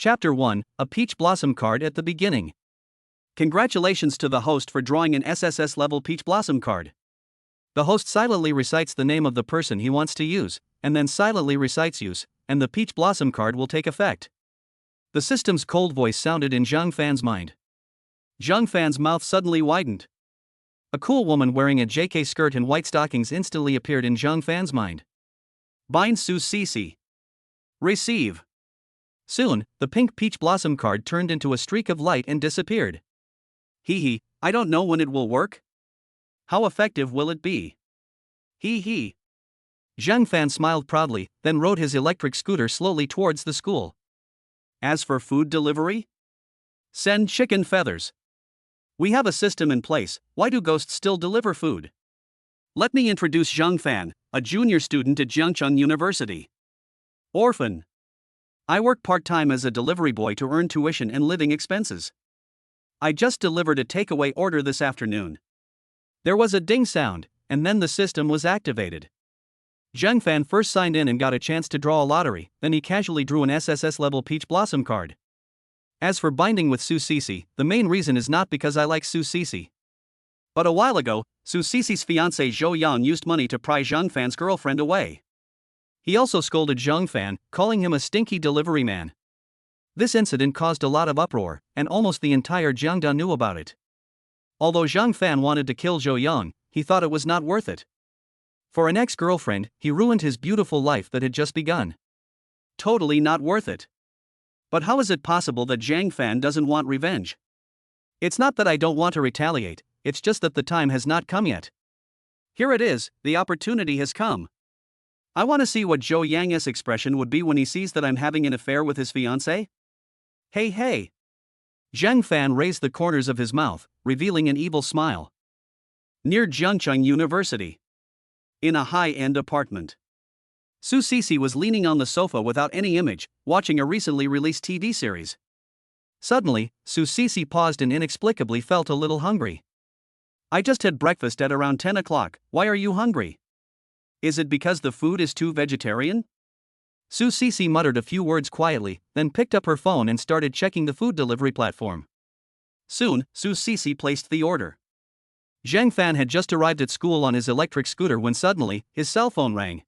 Chapter 1, A Peach Blossom Card at the Beginning. Congratulations to the host for drawing an SSS-level Peach Blossom card. The host silently recites the name of the person he wants to use, and then silently recites use, and the Peach Blossom card will take effect. The system's cold voice sounded in Zhang Fan's mind. Zhang Fan's mouth suddenly widened. A cool woman wearing a JK skirt and white stockings instantly appeared in Zhang Fan's mind. Bind Su Cici. Receive. Soon, the pink Peach Blossom card turned into a streak of light and disappeared. Hee hee, I don't know when it will work. How effective will it be? Hee hee. Zhang Fan smiled proudly, then rode his electric scooter slowly towards the school. As for food delivery? Send chicken feathers. We have a system in place, why do ghosts still deliver food? Let me introduce Zhang Fan, a junior student at Jiangcheng University. Orphan. I work part-time as a delivery boy to earn tuition and living expenses. I just delivered a takeaway order this afternoon. There was a ding sound, and then the system was activated. Zhang Fan first signed in and got a chance to draw a lottery, then he casually drew an SSS-level Peach Blossom card. As for binding with Su Cici, the main reason is not because I like Su Cici. But a while ago, Su Cici's fiancé Zhou Yang used money to pry Zhang Fan's girlfriend away. He also scolded Zhang Fan, calling him a stinky delivery man. This incident caused a lot of uproar, and almost the entire Jiangda knew about it. Although Zhang Fan wanted to kill Zhou Yang, he thought it was not worth it. For an ex-girlfriend, he ruined his beautiful life that had just begun. Totally not worth it. But how is it possible that Zhang Fan doesn't want revenge? It's not that I don't want to retaliate, it's just that the time has not come yet. Here it is, the opportunity has come. I want to see what Zhou Yang's expression would be when he sees that I'm having an affair with his fiancée. Hey hey! Zhang Fan raised the corners of his mouth, revealing an evil smile. Near Jiangcheng University. In a high-end apartment. Su Cici was leaning on the sofa without any image, watching a recently released TV series. Suddenly, Su Cici paused and inexplicably felt a little hungry. I just had breakfast at around 10 o'clock, why are you hungry? Is it because the food is too vegetarian? Su Cici muttered a few words quietly, then picked up her phone and started checking the food delivery platform. Soon, Su Cici placed the order. Zhang Fan had just arrived at school on his electric scooter when suddenly, his cell phone rang.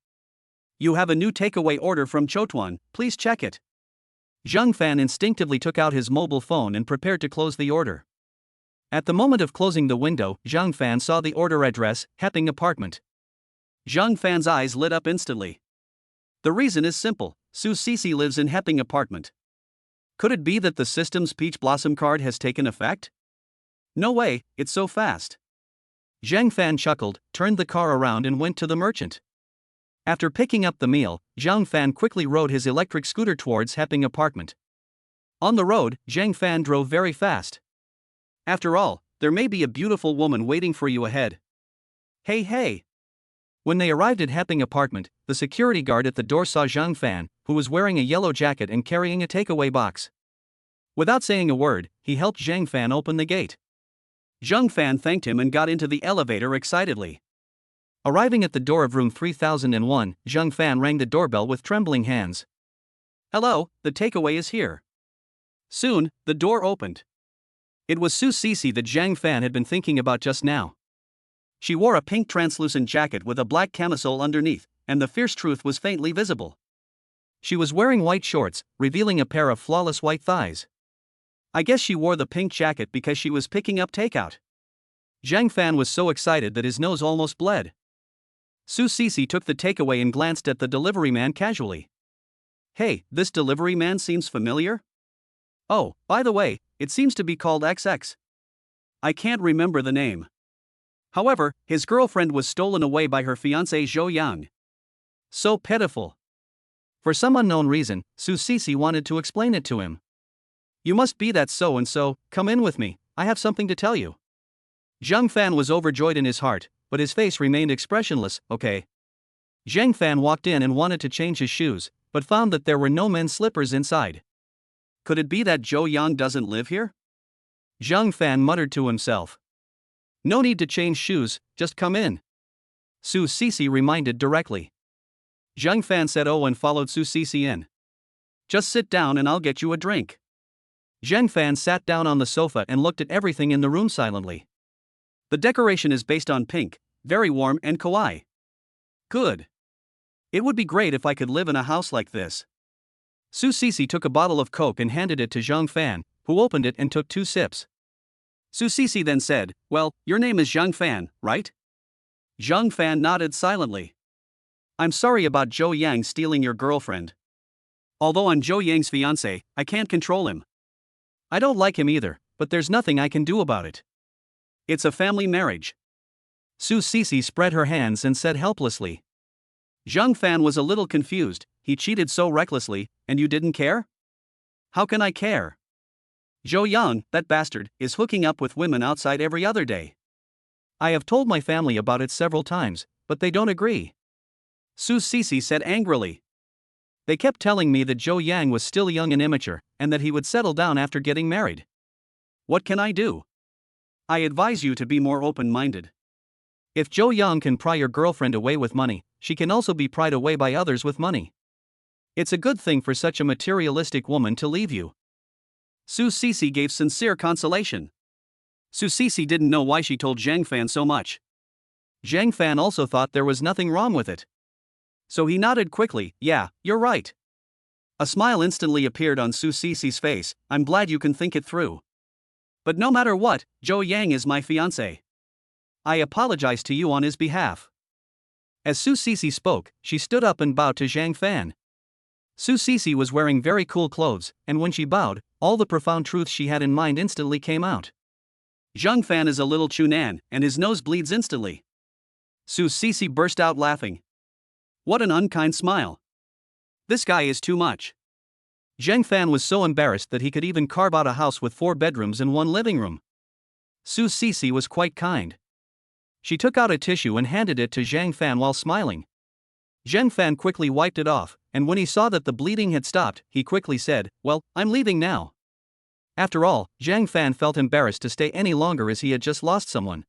You have a new takeaway order from Chotuan, please check it. Zhang Fan instinctively took out his mobile phone and prepared to close the order. At the moment of closing the window, Zhang Fan saw the order address, Heping Apartment. Zhang Fan's eyes lit up instantly. The reason is simple, Su Cici lives in Heping Apartment. Could it be that the system's Peach Blossom card has taken effect? No way, it's so fast. Zhang Fan chuckled, turned the car around and went to the merchant. After picking up the meal, Zhang Fan quickly rode his electric scooter towards Heping Apartment. On the road, Zhang Fan drove very fast. After all, there may be a beautiful woman waiting for you ahead. Hey hey! When they arrived at Heping Apartment, the security guard at the door saw Zhang Fan, who was wearing a yellow jacket and carrying a takeaway box. Without saying a word, he helped Zhang Fan open the gate. Zhang Fan thanked him and got into the elevator excitedly. Arriving at the door of room 3001, Zhang Fan rang the doorbell with trembling hands. Hello, the takeaway is here. Soon, the door opened. It was Su Cici that Zhang Fan had been thinking about just now. She wore a pink translucent jacket with a black camisole underneath, and the fierce truth was faintly visible. She was wearing white shorts, revealing a pair of flawless white thighs. I guess she wore the pink jacket because she was picking up takeout. Zhang Fan was so excited that his nose almost bled. Su Cici took the takeaway and glanced at the delivery man casually. Hey, this delivery man seems familiar? Oh, by the way, it seems to be called XX. I can't remember the name. However, his girlfriend was stolen away by her fiancé Zhou Yang. So pitiful. For some unknown reason, Su Cici wanted to explain it to him. You must be that so-and-so, come in with me, I have something to tell you. Zhang Fan was overjoyed in his heart, but his face remained expressionless, okay. Zhang Fan walked in and wanted to change his shoes, but found that there were no men's slippers inside. Could it be that Zhou Yang doesn't live here? Zhang Fan muttered to himself. No need to change shoes, just come in. Su Cici reminded directly. Zhang Fan said oh and followed Su Cici in. Just sit down and I'll get you a drink. Zhang Fan sat down on the sofa and looked at everything in the room silently. The decoration is based on pink, very warm and kawaii. Good. It would be great if I could live in a house like this. Su Sisi took a bottle of Coke and handed it to Zhang Fan, who opened it and took 2 sips. Su Sisi then said, "Well, your name is Zhang Fan, right?" Zhang Fan nodded silently. "I'm sorry about Zhou Yang stealing your girlfriend. Although I'm Zhou Yang's fiancé, I can't control him. I don't like him either, but there's nothing I can do about it. It's a family marriage." Su Sisi spread her hands and said helplessly. Zhang Fan was a little confused. He cheated so recklessly, and you didn't care? How can I care? Zhou Yang, that bastard, is hooking up with women outside every other day. I have told my family about it several times, but they don't agree. Su Sisi said angrily. They kept telling me that Zhou Yang was still young and immature, and that he would settle down after getting married. What can I do? I advise you to be more open-minded. If Zhou Yang can pry your girlfriend away with money, she can also be pried away by others with money. It's a good thing for such a materialistic woman to leave you. Su Sisi gave sincere consolation. Su Sisi didn't know why she told Zhang Fan so much. Zhang Fan also thought there was nothing wrong with it. So he nodded quickly, "Yeah, you're right." A smile instantly appeared on Su Sisi's face. "I'm glad you can think it through. But no matter what, Zhou Yang is my fiancé. I apologize to you on his behalf." As Su Sisi spoke, she stood up and bowed to Zhang Fan. Su Sisi was wearing very cool clothes, and when she bowed, all the profound truths she had in mind instantly came out. Zhang Fan is a little Chunan, and his nose bleeds instantly. Su Sisi burst out laughing. What an unkind smile. This guy is too much. Zhang Fan was so embarrassed that he could even carve out a house with 4 bedrooms and 1 living room. Su Sisi was quite kind. She took out a tissue and handed it to Zhang Fan while smiling. Zhang Fan quickly wiped it off, and when he saw that the bleeding had stopped, he quickly said, "Well, I'm leaving now." After all, Zhang Fan felt embarrassed to stay any longer as he had just lost someone.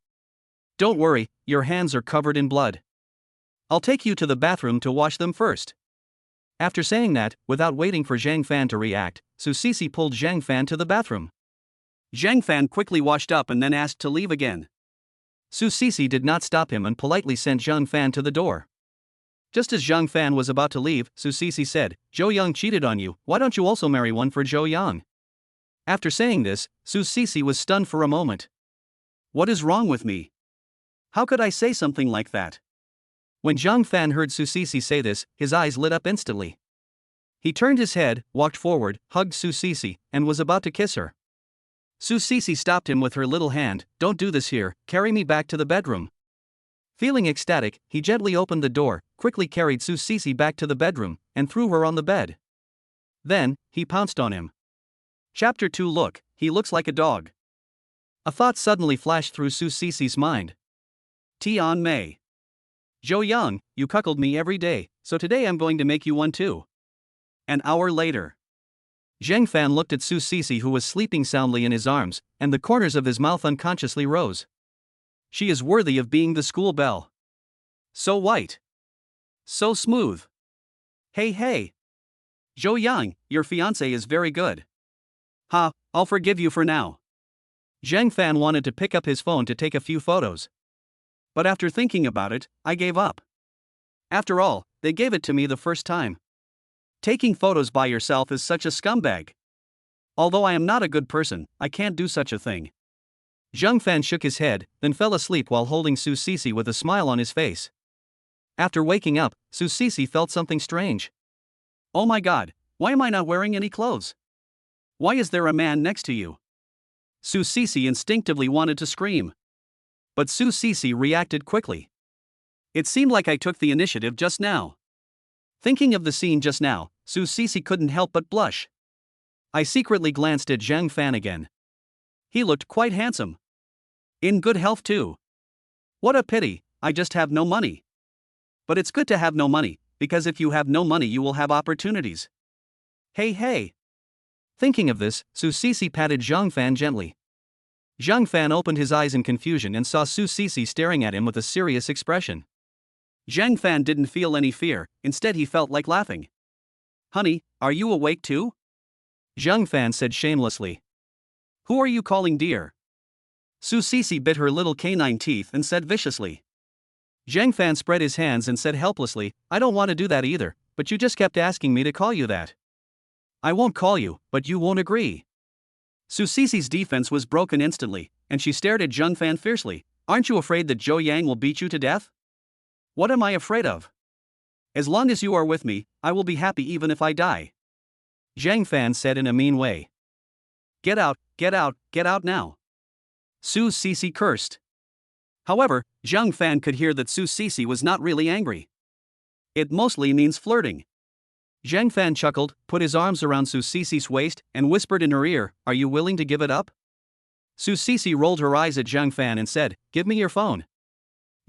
"Don't worry, your hands are covered in blood. I'll take you to the bathroom to wash them first." After saying that, without waiting for Zhang Fan to react, Su Sisi pulled Zhang Fan to the bathroom. Zhang Fan quickly washed up and then asked to leave again. Su Sisi did not stop him and politely sent Zhang Fan to the door. Just as Zhang Fan was about to leave, Su Sisi said, "Zhou Yang cheated on you, why don't you also marry one for Zhou Yang?" After saying this, Su Sisi was stunned for a moment. What is wrong with me? How could I say something like that? When Zhang Fan heard Su Sisi say this, his eyes lit up instantly. He turned his head, walked forward, hugged Su Sisi, and was about to kiss her. Su Sisi stopped him with her little hand. "Don't do this here, carry me back to the bedroom." Feeling ecstatic, he gently opened the door, quickly carried Su Sisi back to the bedroom, and threw her on the bed. Then, he pounced on him. Chapter 2. Look, he looks like a dog. A thought suddenly flashed through Su Sisi's mind. Tian Mei. Zhou Yang, you cuckold me every day, so today I'm going to make you one too. An hour later. Zhang Fan looked at Su Sisi, who was sleeping soundly in his arms, and the corners of his mouth unconsciously rose. She is worthy of being the school belle. So white. So smooth. Hey. Zhou Yang, your fiancé is very good. Ha, I'll forgive you for now. Zhang Fan wanted to pick up his phone to take a few photos. But after thinking about it, I gave up. After all, they gave it to me the first time. Taking photos by yourself is such a scumbag. Although I am not a good person, I can't do such a thing. Zhang Fan shook his head, then fell asleep while holding Su Sisi with a smile on his face. After waking up, Su Sisi felt something strange. Oh my god, why am I not wearing any clothes? Why is there a man next to you? Su Sisi instinctively wanted to scream. But Su Sisi reacted quickly. It seemed like I took the initiative just now. Thinking of the scene just now, Su Sisi couldn't help but blush. I secretly glanced at Zhang Fan again. He looked quite handsome. In good health too. What a pity, I just have no money. But it's good to have no money, because if you have no money you will have opportunities. Hey. Thinking of this, Su Sisi patted Zhang Fan gently. Zhang Fan opened his eyes in confusion and saw Su Sisi staring at him with a serious expression. Zhang Fan didn't feel any fear, instead he felt like laughing. Honey, are you awake too? Zhang Fan said shamelessly. Who are you calling dear? Su Sisi bit her little canine teeth and said viciously. Zhang Fan spread his hands and said helplessly, I don't want to do that either, but you just kept asking me to call you that. I won't call you, but you won't agree. Su Sisi's defense was broken instantly, and she stared at Zhang Fan fiercely. Aren't you afraid that Zhou Yang will beat you to death? What am I afraid of? As long as you are with me, I will be happy even if I die. Zhang Fan said in a mean way. Get out, get out, get out now. Su Sisi cursed. However, Zhang Fan could hear that Su Sisi was not really angry. It mostly means flirting. Zhang Fan chuckled, put his arms around Su Sisi's waist, and whispered in her ear, Are you willing to give it up? Su Sisi rolled her eyes at Zhang Fan and said, Give me your phone.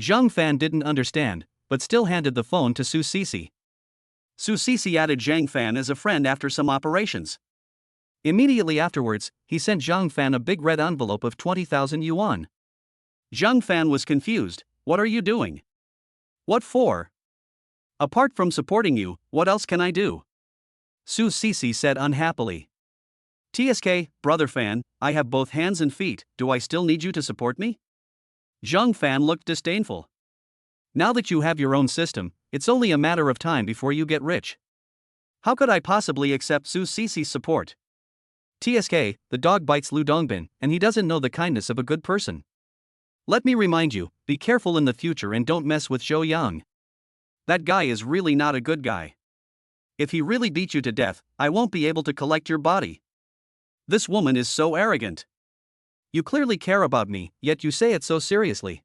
Zhang Fan didn't understand, but still handed the phone to Su Sisi. Su Sisi added Zhang Fan as a friend after some operations. Immediately afterwards, he sent Zhang Fan a big red envelope of 20,000 yuan. Zhang Fan was confused. What are you doing? What for? Apart from supporting you, what else can I do? Su Sisi said unhappily. TSK, brother Fan, I have both hands and feet, do I still need you to support me? Zhang Fan looked disdainful. Now that you have your own system, it's only a matter of time before you get rich. How could I possibly accept Su Sisi's support? TSK, the dog bites Lu Dongbin, and he doesn't know the kindness of a good person. Let me remind you, be careful in the future and don't mess with Zhou Yang. That guy is really not a good guy. If he really beat you to death, I won't be able to collect your body. This woman is so arrogant. You clearly care about me, yet you say it so seriously.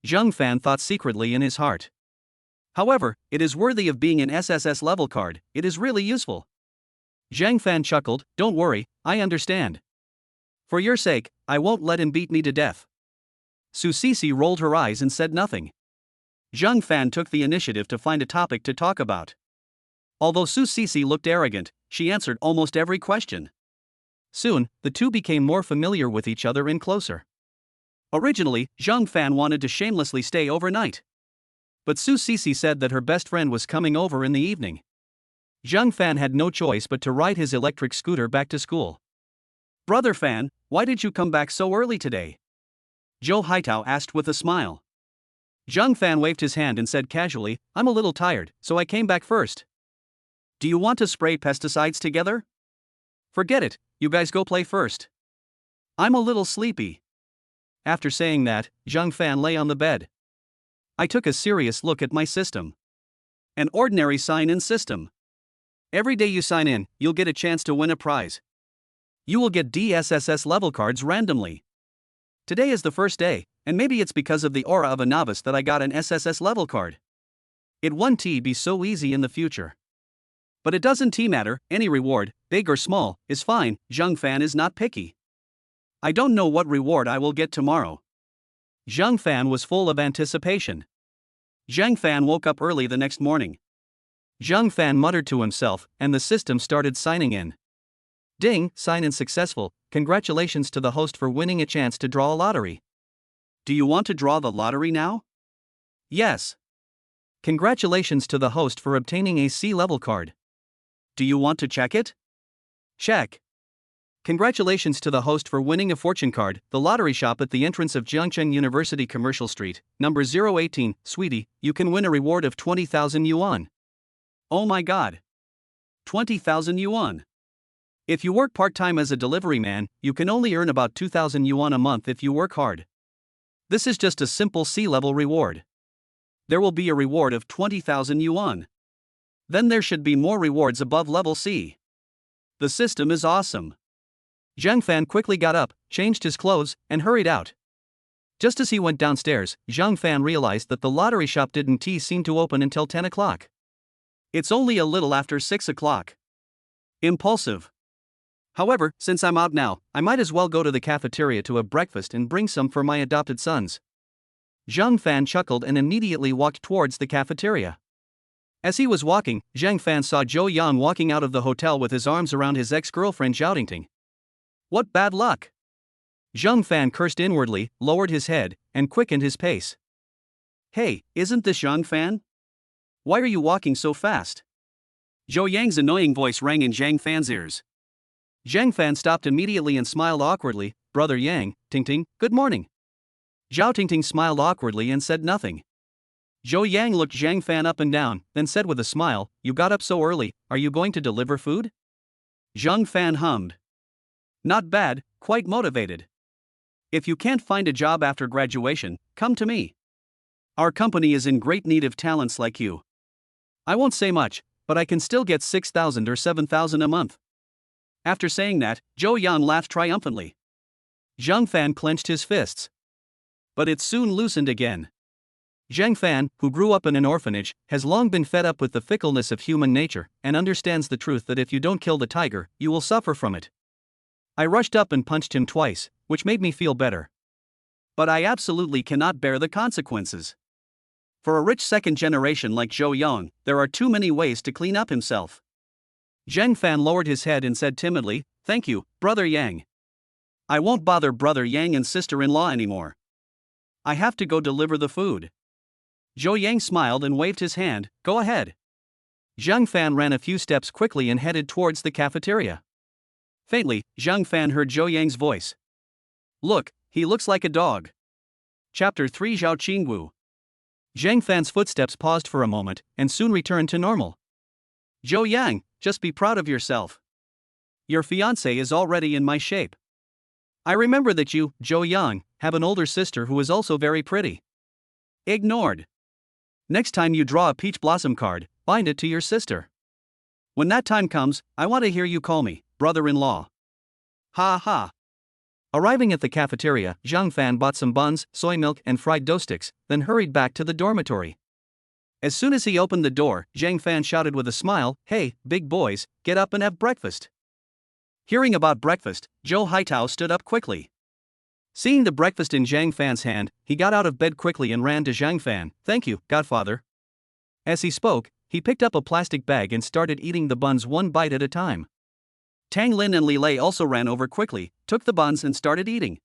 Zhang Fan thought secretly in his heart. However, it is worthy of being an SSS-level card, it is really useful. Zhang Fan chuckled, Don't worry, I understand. For your sake, I won't let him beat me to death. Su Sisi rolled her eyes and said nothing. Zhang Fan took the initiative to find a topic to talk about. Although Su Sisi looked arrogant, she answered almost every question. Soon, the two became more familiar with each other and closer. Originally, Zhang Fan wanted to shamelessly stay overnight. But Su Sisi said that her best friend was coming over in the evening. Zhang Fan had no choice but to ride his electric scooter back to school. Brother Fan, why did you come back so early today? Zhou Haitao asked with a smile. Zhang Fan waved his hand and said casually, I'm a little tired, so I came back first. Do you want to spray pesticides together? Forget it, you guys go play first. I'm a little sleepy. After saying that, Zhang Fan lay on the bed. I took a serious look at my system. An ordinary sign-in system. Every day you sign in, you'll get a chance to win a prize. You will get DSSS level cards randomly. Today is the first day, and maybe it's because of the aura of a novice that I got an SSS level card. It won't be so easy in the future. But it doesn't matter, any reward, big or small, is fine. Zhang Fan is not picky. I don't know what reward I will get tomorrow. Zhang Fan was full of anticipation. Zhang Fan woke up early the next morning. Zhang Fan muttered to himself, and the system started signing in. Ding, sign-in successful, congratulations to the host for winning a chance to draw a lottery. Do you want to draw the lottery now? Yes. Congratulations to the host for obtaining a C-level card. Do you want to check it? Check. Congratulations to the host for winning a fortune card, the lottery shop at the entrance of Jiangcheng University Commercial Street, number 018, sweetie, you can win a reward of 20,000 yuan. Oh my god. 20,000 yuan. If you work part-time as a delivery man, you can only earn about 2,000 yuan a month if you work hard. This is just a simple C-level reward. There will be a reward of 20,000 yuan. Then there should be more rewards above level C. The system is awesome. Zhang Fan quickly got up, changed his clothes, and hurried out. Just as he went downstairs, Zhang Fan realized that the lottery shop didn't seem to open until 10 o'clock. It's only a little after 6 o'clock. Impulsive. However, since I'm out now, I might as well go to the cafeteria to have breakfast and bring some for my adopted sons. Zhang Fan chuckled and immediately walked towards the cafeteria. As he was walking, Zhang Fan saw Zhou Yang walking out of the hotel with his arms around his ex-girlfriend Zhao Tingting. What bad luck! Zhang Fan cursed inwardly, lowered his head, and quickened his pace. Hey, isn't this Zhang Fan? Why are you walking so fast? Zhou Yang's annoying voice rang in Zhang Fan's ears. Zhang Fan stopped immediately and smiled awkwardly. Brother Yang, Tingting, good morning. Zhao Tingting smiled awkwardly and said nothing. Zhou Yang looked Zhang Fan up and down, then said with a smile, you got up so early, are you going to deliver food? Zhang Fan hummed. Not bad, quite motivated. If you can't find a job after graduation, come to me. Our company is in great need of talents like you. I won't say much, but I can still get 6,000 or 7,000 a month. After saying that, Zhou Yang laughed triumphantly. Zhang Fan clenched his fists. But it soon loosened again. Zhang Fan, who grew up in an orphanage, has long been fed up with the fickleness of human nature and understands the truth that if you don't kill the tiger, you will suffer from it. I rushed up and punched him twice, which made me feel better. But I absolutely cannot bear the consequences. For a rich second generation like Zhou Yang, there are too many ways to clean up himself. Zhang Fan lowered his head and said timidly, thank you, Brother Yang. I won't bother Brother Yang and sister-in-law anymore. I have to go deliver the food. Zhou Yang smiled and waved his hand, go ahead. Zhang Fan ran a few steps quickly and headed towards the cafeteria. Faintly, Zhang Fan heard Zhou Yang's voice. Look, he looks like a dog. Chapter 3 Zhao Qingwu. Zhang Fan's footsteps paused for a moment and soon returned to normal. Zhou Yang, just be proud of yourself. Your fiancé is already in my shape. I remember that you, Zhou Yang, have an older sister who is also very pretty. Ignored. Next time you draw a peach blossom card, bind it to your sister. When that time comes, I want to hear you call me brother-in-law. Ha ha. Arriving at the cafeteria, Zhang Fan bought some buns, soy milk, and fried dough sticks, then hurried back to the dormitory. As soon as he opened the door, Zhang Fan shouted with a smile, hey, big boys, get up and have breakfast. Hearing about breakfast, Zhou Haitao stood up quickly. Seeing the breakfast in Zhang Fan's hand, he got out of bed quickly and ran to Zhang Fan. Thank you, godfather. As he spoke, he picked up a plastic bag and started eating the buns one bite at a time. Tang Lin and Li Lei also ran over quickly, took the buns and started eating.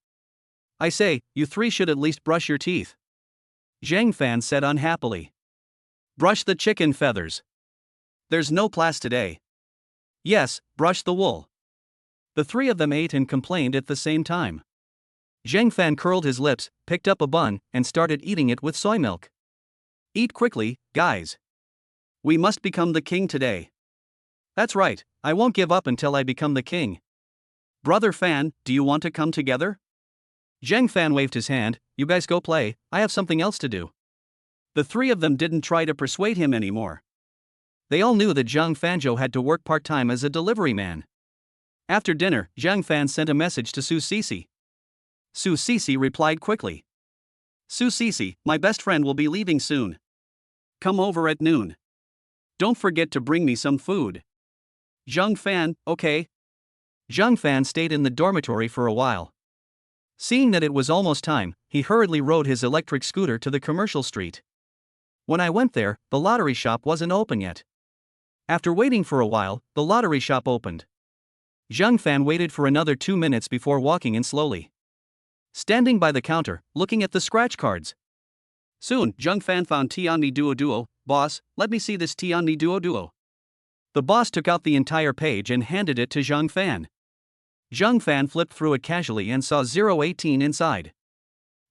I say, you three should at least brush your teeth. Zhang Fan said unhappily. Brush the chicken feathers. There's no class today. Yes, brush the wool. The three of them ate and complained at the same time. Zhang Fan curled his lips, picked up a bun, and started eating it with soy milk. Eat quickly, guys. We must become the king today. That's right, I won't give up until I become the king. Brother Fan, do you want to come together? Zhang Fan waved his hand, you guys go play, I have something else to do. The three of them didn't try to persuade him anymore. They all knew that Zhang Fanzhou had to work part-time as a delivery man. After dinner, Zhang Fan sent a message to Su Sisi. Su Sisi replied quickly. Su Sisi, my best friend will be leaving soon. Come over at noon. Don't forget to bring me some food. Zhang Fan, okay. Zhang Fan stayed in the dormitory for a while. Seeing that it was almost time, he hurriedly rode his electric scooter to the commercial street. When I went there, the lottery shop wasn't open yet. After waiting for a while, the lottery shop opened. Zhang Fan waited for another 2 minutes before walking in slowly. Standing by the counter, looking at the scratch cards. Soon, Zhang Fan found Tianmi Duo Duo. Boss, let me see this Tianmi Duo Duo. The boss took out the entire page and handed it to Zhang Fan. Zhang Fan flipped through it casually and saw 018 inside.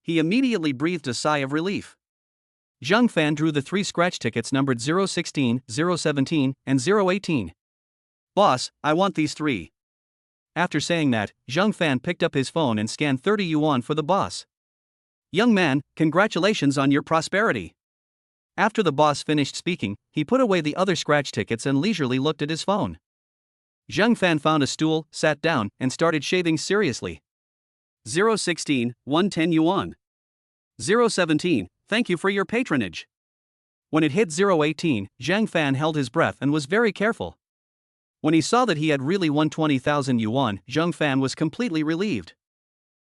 He immediately breathed a sigh of relief. Zhang Fan drew the 3 scratch tickets numbered 016, 017, and 018. Boss, I want these 3. After saying that, Zhang Fan picked up his phone and scanned 30 yuan for the boss. Young man, congratulations on your prosperity. After the boss finished speaking, he put away the other scratch tickets and leisurely looked at his phone. Zhang Fan found a stool, sat down, and started shaving seriously. 016, 110 yuan. 017, thank you for your patronage. When it hit 018, Zhang Fan held his breath and was very careful. When he saw that he had really won 20,000 yuan, Zhang Fan was completely relieved.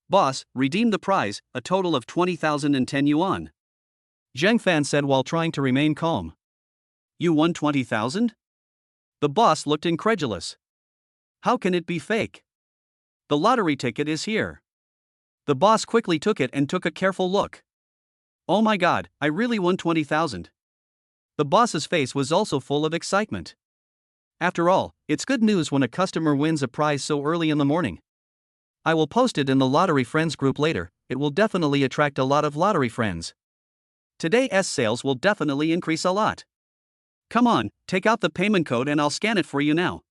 Boss, redeem the prize, a total of 20,010 yuan. Zhang Fan said while trying to remain calm. You won 20,000? The boss looked incredulous. How can it be fake? The lottery ticket is here. The boss quickly took it and took a careful look. Oh my god, I really won 20,000. The boss's face was also full of excitement. After all, it's good news when a customer wins a prize so early in the morning. I will post it in the Lottery Friends group later, it will definitely attract a lot of lottery friends. Today's sales will definitely increase a lot. Come on, take out the payment code and I'll scan it for you now.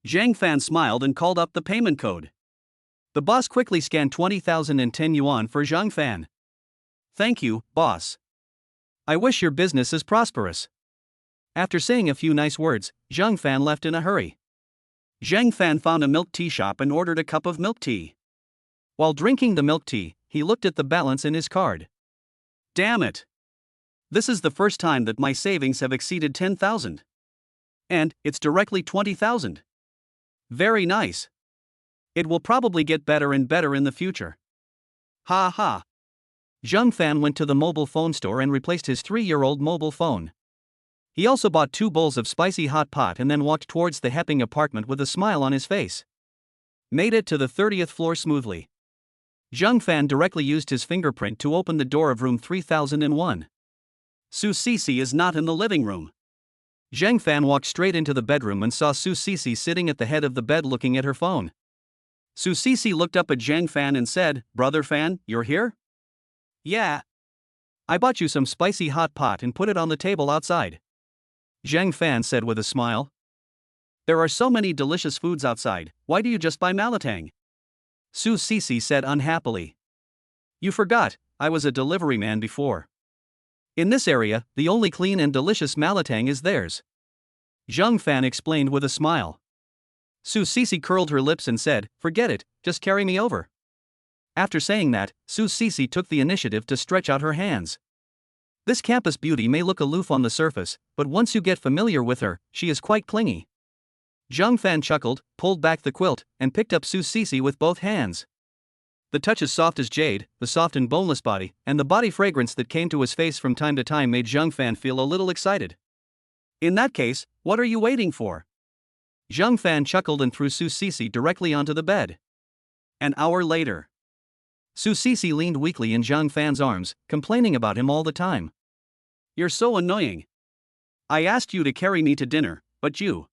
Zhang Fan smiled and called up the payment code. The boss quickly scanned 20,010 yuan for Zhang Fan. Thank you, boss. I wish your business is prosperous. After saying a few nice words, Zhang Fan left in a hurry. Zhang Fan found a milk tea shop and ordered a cup of milk tea. While drinking the milk tea, he looked at the balance in his card. Damn it! This is the first time that my savings have exceeded 10,000. And it's directly 20,000. Very nice. It will probably get better and better in the future. Ha ha. Zhang Fan went to the mobile phone store and replaced his 3-year-old mobile phone. He also bought 2 bowls of spicy hot pot and then walked towards the Hepping apartment with a smile on his face. Made it to the 30th floor smoothly. Zhang Fan directly used his fingerprint to open the door of room 3001. Su Sisi is not in the living room. Zhang Fan walked straight into the bedroom and saw Su Sisi sitting at the head of the bed looking at her phone. Su Sisi looked up at Zhang Fan and said, "Brother Fan, you're here?" "Yeah. I bought you some spicy hot pot and put it on the table outside." Zhang Fan said with a smile. "There are so many delicious foods outside, why do you just buy malatang?" Su Sisi said unhappily. "You forgot, I was a delivery man before. In this area, the only clean and delicious malatang is theirs." Zhang Fan explained with a smile. Su Sisi curled her lips and said, "Forget it, just carry me over." After saying that, Su Sisi took the initiative to stretch out her hands. This campus beauty may look aloof on the surface, but once you get familiar with her, she is quite clingy. Zhang Fan chuckled, pulled back the quilt, and picked up Su Sisi with both hands. The touch as soft as jade, the soft and boneless body, and the body fragrance that came to his face from time to time made Zhang Fan feel a little excited. "In that case, what are you waiting for?" Zhang Fan chuckled and threw Su Sisi directly onto the bed. An hour later. Su Sisi leaned weakly in Zhang Fan's arms, complaining about him all the time. "You're so annoying. I asked you to carry me to dinner, but you..."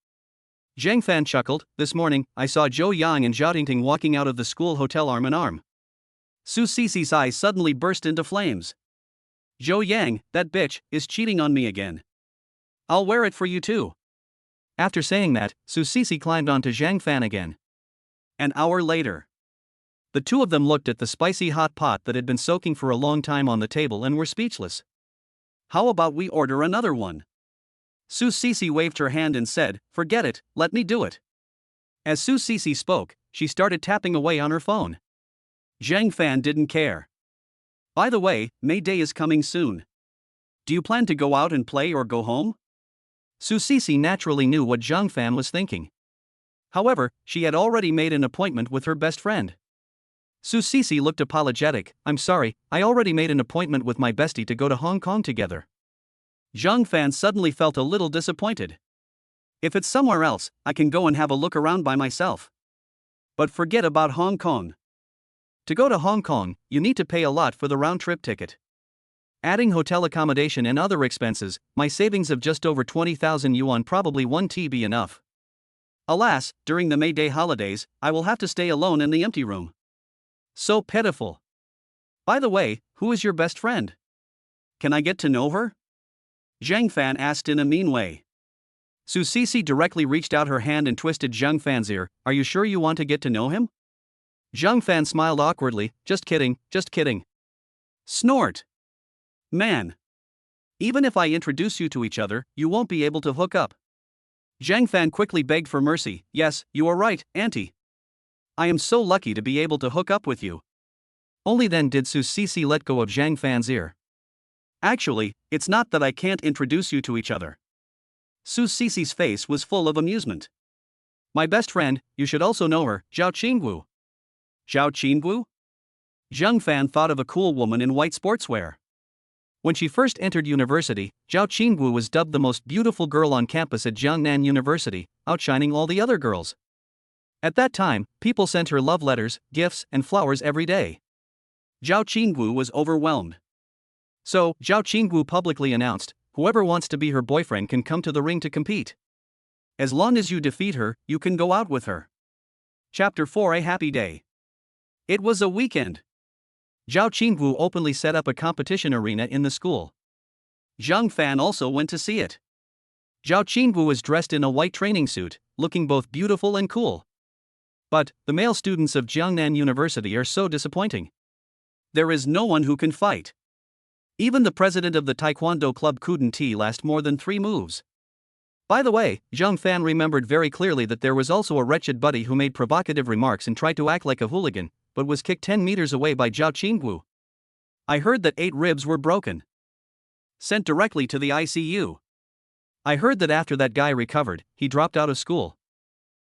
Zhang Fan chuckled. "This morning, I saw Zhou Yang and Zhao Tingting walking out of the school hotel arm in arm." Su Sisi's eyes suddenly burst into flames. "Zhou Yang, that bitch, is cheating on me again. I'll wear it for you too." After saying that, Su Sisi climbed onto Zhang Fan again. An hour later. The two of them looked at the spicy hot pot that had been soaking for a long time on the table and were speechless. "How about we order another one?" Su Sisi waved her hand and said, "Forget it, let me do it." As Su Sisi spoke, she started tapping away on her phone. Zhang Fan didn't care. "By the way, May Day is coming soon. Do you plan to go out and play or go home?" Su Sisi naturally knew what Zhang Fan was thinking. However, she had already made an appointment with her best friend. Su Sisi looked apologetic. "I'm sorry, I already made an appointment with my bestie to go to Hong Kong together." Zhang Fan suddenly felt a little disappointed. "If it's somewhere else, I can go and have a look around by myself. But forget about Hong Kong. To go to Hong Kong, you need to pay a lot for the round-trip ticket. Adding hotel accommodation and other expenses, my savings of just over 20,000 yuan probably won't be enough. Alas, during the May Day holidays, I will have to stay alone in the empty room. So pitiful. By the way, who is your best friend? Can I get to know her?" Zhang Fan asked in a mean way. Su Sisi directly reached out her hand and twisted Zhang Fan's ear. "Are you sure you want to get to know him?" Zhang Fan smiled awkwardly. Just kidding, just kidding." Snort. "Man. Even if I introduce you to each other, you won't be able to hook up." Zhang Fan quickly begged for mercy. "Yes, you are right, auntie. I am so lucky to be able to hook up with you." Only then did Su Sisi let go of Zhang Fan's ear. "Actually, it's not that I can't introduce you to each other." Su Sisi's face was full of amusement. "My best friend, you should also know her, Zhao Qinggu." Zhao Qinggu? Zhang Fan thought of a cool woman in white sportswear. When she first entered university, Zhao Qinggu was dubbed the most beautiful girl on campus at Jiangnan University, outshining all the other girls. At that time, people sent her love letters, gifts, and flowers every day. Zhao Qinggu was overwhelmed. So, Zhao Qinggu publicly announced, "Whoever wants to be her boyfriend can come to the ring to compete." As long as you defeat her, you can go out with her. Chapter 4: A Happy Day. It was a weekend. Zhao Qingwu openly set up a competition arena in the school. Zhang Fan also went to see it. Zhao Qingwu was dressed in a white training suit, looking both beautiful and cool. But the male students of Jiangnan University are so disappointing. There is no one who can fight. Even the president of the Taekwondo club couldn't last more than 3 moves. By the way, Zhang Fan remembered very clearly that there was also a wretched buddy who made provocative remarks and tried to act like a hooligan, but was kicked 10 meters away by Zhao Qingwu. I heard that 8 ribs were broken. Sent directly to the ICU. I heard that after that guy recovered, he dropped out of school.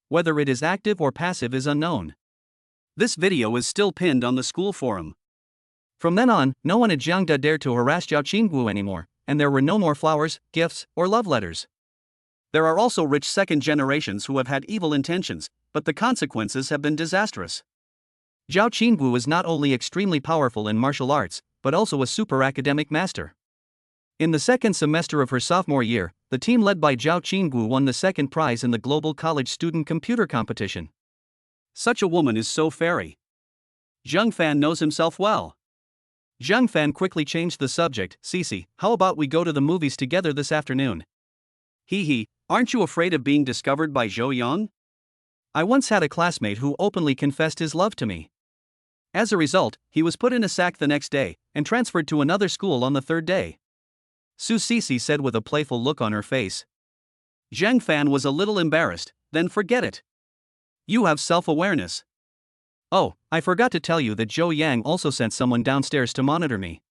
Whether it is active or passive is unknown. This video is still pinned on the school forum. From then on, no one at Jiangda dared to harass Zhao Qingwu anymore, and there were no more flowers, gifts, or love letters. There are also rich second generations who have had evil intentions, but the consequences have been disastrous. Zhao Qingwu is not only extremely powerful in martial arts, but also a super academic master. In the second semester of her sophomore year, the team led by Zhao Qingwu won the second prize in the Global College Student Computer Competition. Such a woman is so fairy. Zhang Fan knows himself well. Zhang Fan quickly changed the subject. Cici, how about we go to the movies together this afternoon? Hee, aren't you afraid of being discovered by Zhou Yang? I once had a classmate who openly confessed his love to me. As a result, he was put in a sack the next day, and transferred to another school on the 3rd day. Su Cici said with a playful look on her face. Zhang Fan was a little embarrassed. Then forget it. You have self-awareness. Oh, I forgot to tell you that Zhou Yang also sent someone downstairs to monitor me.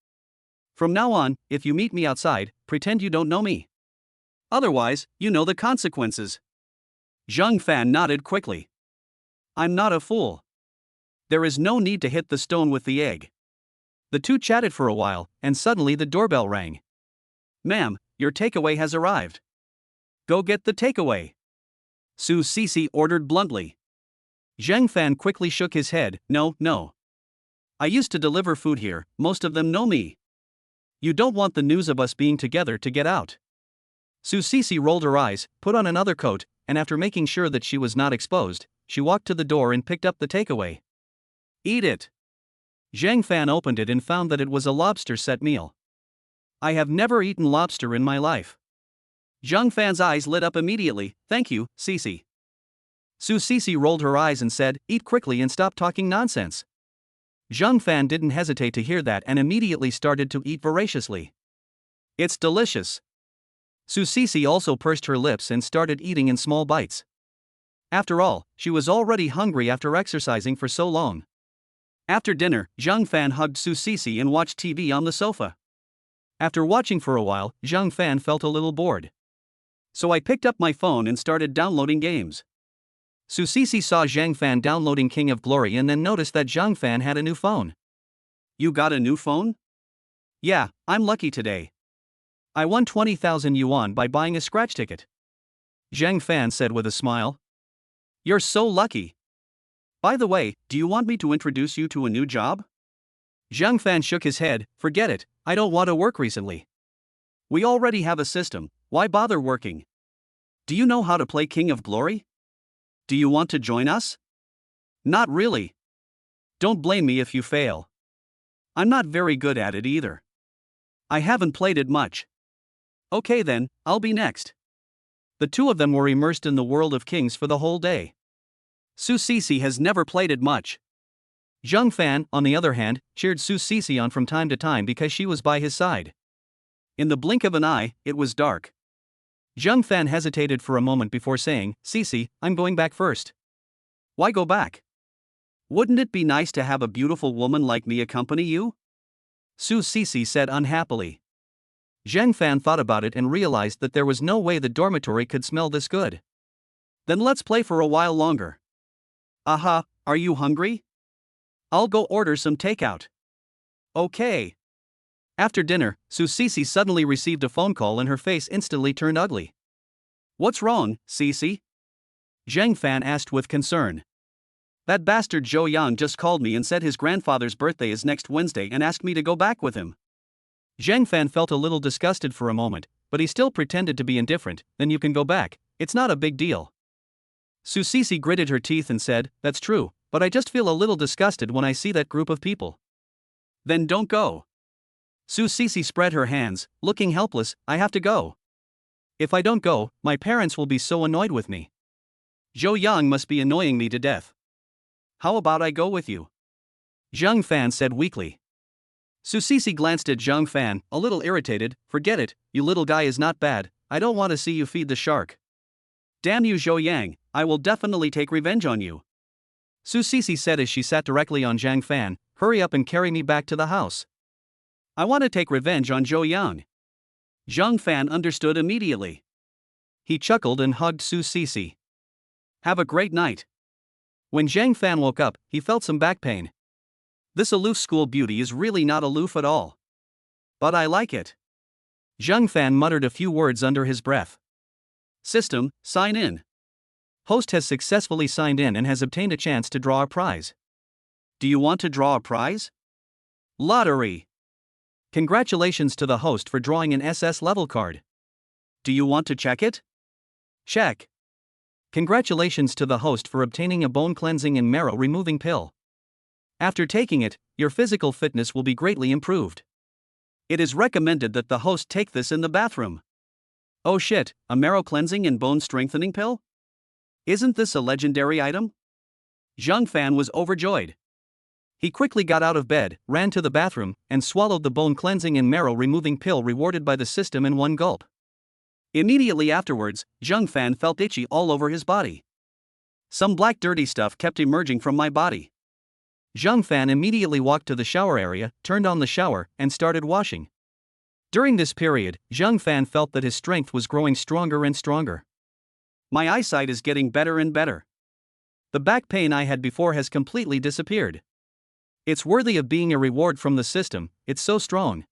From now on, if you meet me outside, pretend you don't know me. Otherwise, you know the consequences. Zhang Fan nodded quickly. I'm not a fool. There is no need to hit the stone with the egg. The two chatted for a while, and suddenly the doorbell rang. Ma'am, your takeaway has arrived. Go get the takeaway. Su Cici ordered bluntly. Zhang Fan quickly shook his head. No. I used to deliver food here, most of them know me. You don't want the news of us being together to get out. Su Cici rolled her eyes, put on another coat, and after making sure that she was not exposed, she walked to the door and picked up the takeaway. Eat it. Zhang Fan opened it and found that it was a lobster set meal. I have never eaten lobster in my life. Zhang Fan's eyes lit up immediately. Thank you, Cici. Su Cici rolled her eyes and said, eat quickly and stop talking nonsense. Zhang Fan didn't hesitate to hear that and immediately started to eat voraciously. It's delicious. Su Cici also pursed her lips and started eating in small bites. After all, she was already hungry after exercising for so long. After dinner, Zhang Fan hugged Su Cici and watched TV on the sofa. After watching for a while, Zhang Fan felt a little bored. So I picked up my phone and started downloading games. Su Cici saw Zhang Fan downloading King of Glory and then noticed that Zhang Fan had a new phone. You got a new phone? Yeah, I'm lucky today. I won 20,000 yuan by buying a scratch ticket. Zhang Fan said with a smile. You're so lucky. By the way, do you want me to introduce you to a new job? Zhang Fan shook his head. Forget it, I don't want to work recently. We already have a system, why bother working? Do you know how to play King of Glory? Do you want to join us? Not really. Don't blame me if you fail. I'm not very good at it either. I haven't played it much. Okay then, I'll be next. The two of them were immersed in the world of kings for the whole day. Su Cici has never played it much. Zhang Fan, on the other hand, cheered Su Cici on from time to time because she was by his side. In the blink of an eye, it was dark. Zhang Fan hesitated for a moment before saying, Cici, I'm going back first. Why go back? Wouldn't it be nice to have a beautiful woman like me accompany you? Su Cici said unhappily. Zhang Fan thought about it and realized that there was no way the dormitory could smell this good. Then let's play for a while longer. Aha, are you hungry? I'll go order some takeout. Okay. After dinner, Su Cici suddenly received a phone call and her face instantly turned ugly. What's wrong, Cici? Zhang Fan asked with concern. That bastard Zhou Yang just called me and said his grandfather's birthday is next Wednesday and asked me to go back with him. Zhang Fan felt a little disgusted for a moment, but he still pretended to be indifferent. Then you can go back, It's not a big deal. Su Sisi gritted her teeth and said, "That's true, but I just feel a little disgusted when I see that group of people." "Then don't go." Su Sisi spread her hands, looking helpless. "I have to go. If I don't go, my parents will be so annoyed with me. Zhou Yang must be annoying me to death. How about I go with you?" Zhang Fan said weakly. Su Sisi glanced at Zhang Fan, a little irritated. "Forget it, you little guy is not bad, I don't want to see you feed the shark." "Damn you Zhou Yang, I will definitely take revenge on you," Su Sisi said as she sat directly on Zhang Fan. "Hurry up and carry me back to the house. I want to take revenge on Zhou Yang." Zhang Fan understood immediately. He chuckled and hugged Su Sisi. "Have a great night." When Zhang Fan woke up, he felt some back pain. This aloof school beauty is really not aloof at all. But I like it. Zhang Fan muttered a few words under his breath. System, sign in. Host has successfully signed in and has obtained a chance to draw a prize. Do you want to draw a prize? Lottery. Congratulations to the host for drawing an SS-level card. Do you want to check it? Check. Congratulations to the host for obtaining a bone cleansing and marrow removing pill. After taking it, your physical fitness will be greatly improved. It is recommended that the host take this in the bathroom. Oh shit, a marrow cleansing and bone strengthening pill? Isn't this a legendary item? Zhang Fan was overjoyed. He quickly got out of bed, ran to the bathroom, and swallowed the bone cleansing and marrow removing pill rewarded by the system in one gulp. Immediately afterwards, Zhang Fan felt itchy all over his body. Some black dirty stuff kept emerging from my body. Zhang Fan immediately walked to the shower area, turned on the shower, and started washing. During this period, Zhang Fan felt that his strength was growing stronger and stronger. My eyesight is getting better and better. The back pain I had before has completely disappeared. It's worthy of being a reward from the system, it's so strong.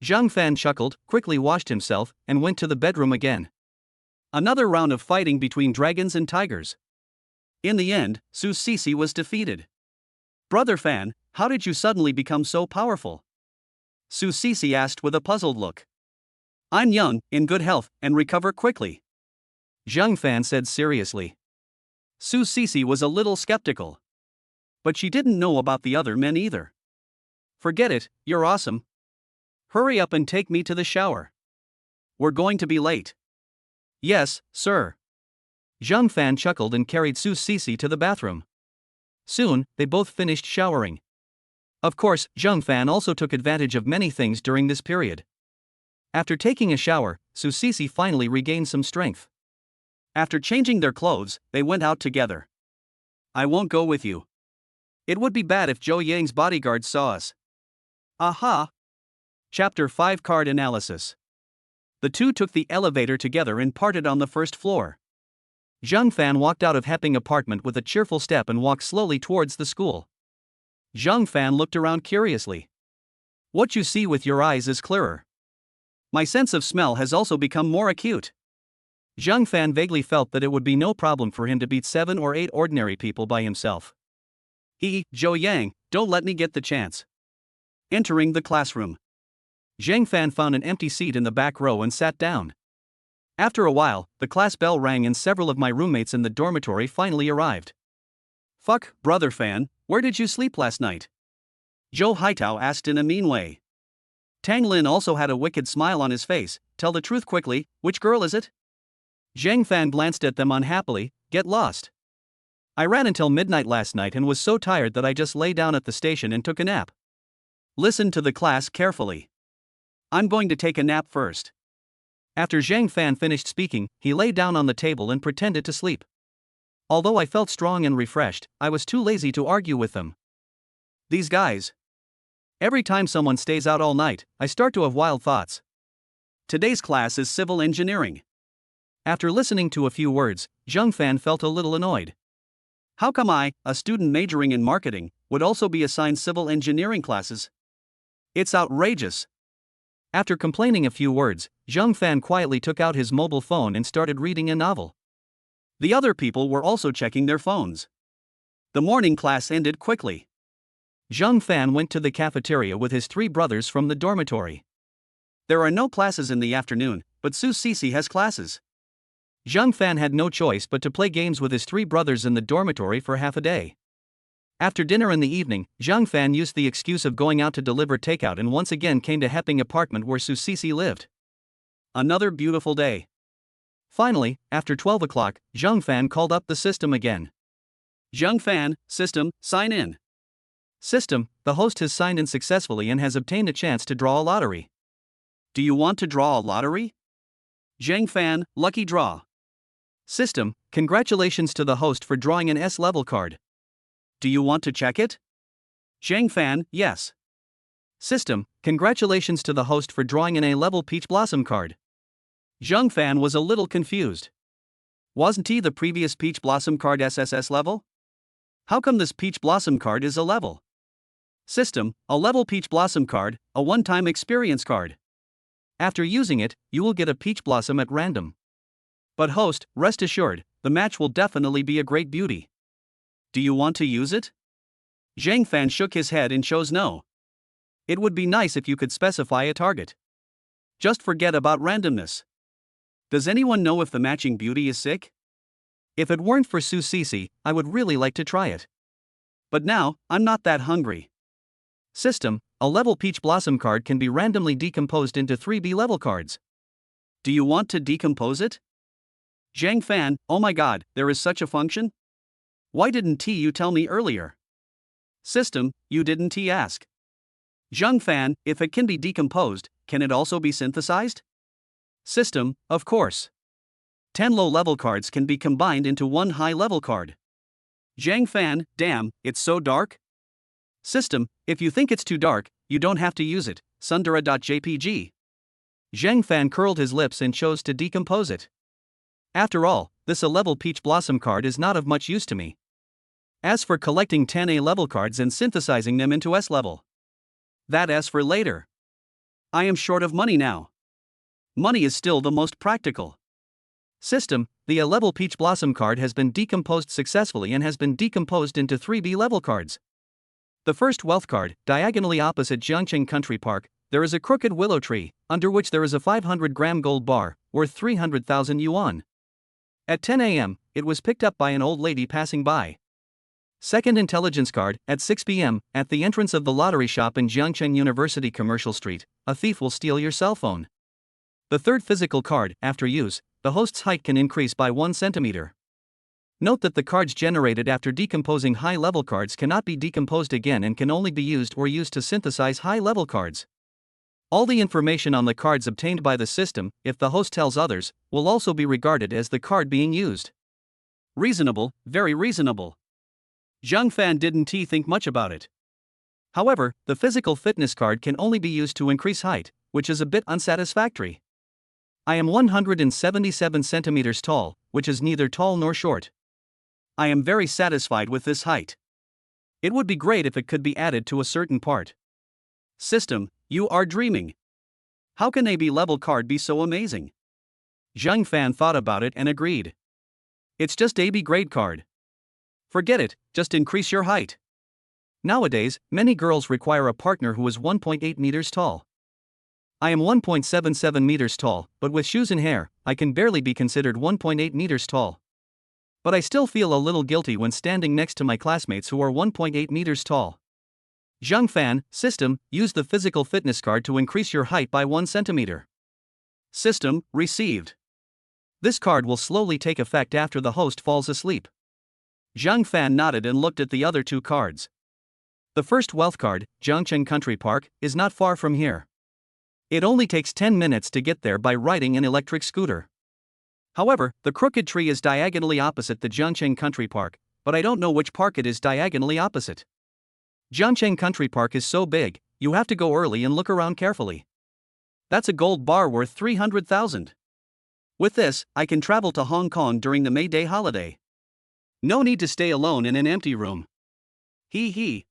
Zhang Fan chuckled, quickly washed himself, and went to the bedroom again. Another round of fighting between dragons and tigers. In the end, Su Sisi was defeated. Brother Fan, how did you suddenly become so powerful? Su Sisi asked with a puzzled look. I'm young, in good health, and recover quickly, Zhang Fan said seriously. Su Sisi was a little skeptical. But she didn't know about the other men either. Forget it, you're awesome. Hurry up and take me to the shower. We're going to be late. Yes, sir. Zhang Fan chuckled and carried Su Sisi to the bathroom. Soon, they both finished showering. Of course, Zhang Fan also took advantage of many things during this period. After taking a shower, Su Sisi finally regained some strength. After changing their clothes, they went out together. I won't go with you. It would be bad if Zhou Yang's bodyguards saw us. Aha! Chapter 5 Card Analysis. The two took the elevator together and parted on the first floor. Zhang Fan walked out of Hepping apartment with a cheerful step and walked slowly towards the school. Zhang Fan looked around curiously. What you see with your eyes is clearer. My sense of smell has also become more acute. Zhang Fan vaguely felt that it would be no problem for him to beat 7 or 8 ordinary people by himself. Zhou Yang, don't let me get the chance. Entering the classroom. Zhang Fan found an empty seat in the back row and sat down. After a while, the class bell rang and several of my roommates in the dormitory finally arrived. Fuck, brother Fan, where did you sleep last night? Zhou Haitao asked in a mean way. Tang Lin also had a wicked smile on his face. Tell the truth quickly, which girl is it? Zhang Fan glanced at them unhappily. Get lost. I ran until midnight last night and was so tired that I just lay down at the station and took a nap. Listen to the class carefully. I'm going to take a nap first. After Zhang Fan finished speaking, he lay down on the table and pretended to sleep. Although I felt strong and refreshed, I was too lazy to argue with them. These guys. Every time someone stays out all night, I start to have wild thoughts. Today's class is civil engineering. After listening to a few words, Zhang Fan felt a little annoyed. How come I, a student majoring in marketing, would also be assigned civil engineering classes? It's outrageous. After complaining a few words, Zhang Fan quietly took out his mobile phone and started reading a novel. The other people were also checking their phones. The morning class ended quickly. Zhang Fan went to the cafeteria with his 3 brothers from the dormitory. There are no classes in the afternoon, but Su Sisi has classes. Zhang Fan had no choice but to play games with his three brothers in the dormitory for half a day. After dinner in the evening, Zhang Fan used the excuse of going out to deliver takeout and once again came to Hepping apartment where Su Sisi lived. Another beautiful day. Finally, after 12 o'clock, Zhang Fan called up the system again. Zhang Fan, system, sign in. System, the host has signed in successfully and has obtained a chance to draw a lottery. Do you want to draw a lottery? Zhang Fan, lucky draw. System, congratulations to the host for drawing an S-level card. Do you want to check it? Zhang Fan, yes. System, congratulations to the host for drawing an A-level Peach Blossom card. Zhang Fan was a little confused. Wasn't he the previous Peach Blossom card SSS level? How come this Peach Blossom card is a level? System, a level Peach Blossom card, a one-time experience card. After using it, you will get a Peach Blossom at random. But host, rest assured, the match will definitely be a great beauty. Do you want to use it? Zhang Fan shook his head and chose no. It would be nice if you could specify a target. Just forget about randomness. Does anyone know if the matching beauty is sick? If it weren't for Su Sisi, I would really like to try it. But now, I'm not that hungry. System, a level Peach Blossom card can be randomly decomposed into 3B level cards. Do you want to decompose it? Zhang Fan, oh my god, there is such a function? Why didn't you tell me earlier? System, you didn't ask. Zhang Fan, if it can be decomposed, can it also be synthesized? System, of course. 10 low-level cards can be combined into one high-level card. Zhang Fan, damn, it's so dark? System, if you think it's too dark, you don't have to use it, Sundara.jpg. Zhang Fan curled his lips and chose to decompose it. After all, this A-level Peach Blossom card is not of much use to me. As for collecting 10 A-level cards and synthesizing them into S-level, that is for later. I am short of money now. Money is still the most practical. System, the A-level Peach Blossom card has been decomposed successfully and has been decomposed into 3B level cards. The first wealth card, diagonally opposite Jiangcheng Country Park, there is a crooked willow tree, under which there is a 500-gram gold bar, worth 300,000 yuan. At 10 a.m., it was picked up by an old lady passing by. Second intelligence card, at 6 p.m., at the entrance of the lottery shop in Jiangcheng University Commercial Street, a thief will steal your cell phone. The third physical card, after use, the host's height can increase by 1 centimeter. Note that the cards generated after decomposing high-level cards cannot be decomposed again and can only be used to synthesize high-level cards. All the information on the cards obtained by the system, if the host tells others, will also be regarded as the card being used. Reasonable, very reasonable. Zhang Fan didn't think much about it. However, the physical fitness card can only be used to increase height, which is a bit unsatisfactory. I am 177 centimeters tall, which is neither tall nor short. I am very satisfied with this height. It would be great if it could be added to a certain part. System, you are dreaming. How can a B-level card be so amazing? Zhang Fan thought about it and agreed. It's just a B-grade card. Forget it, just increase your height. Nowadays, many girls require a partner who is 1.8 meters tall. I am 1.77 meters tall, but with shoes and hair, I can barely be considered 1.8 meters tall. But I still feel a little guilty when standing next to my classmates who are 1.8 meters tall. Zhang Fan, system, use the physical fitness card to increase your height by 1 centimeter. System, received. This card will slowly take effect after the host falls asleep. Zhang Fan nodded and looked at the other two cards. The first wealth card, Jiangcheng Country Park, is not far from here. It only takes 10 minutes to get there by riding an electric scooter. However, the crooked tree is diagonally opposite the Jiangcheng Country Park, but I don't know which park it is diagonally opposite. Jiangcheng Country Park is so big, you have to go early and look around carefully. That's a gold bar worth 300,000. With this, I can travel to Hong Kong during the May Day holiday. No need to stay alone in an empty room. Hee hee.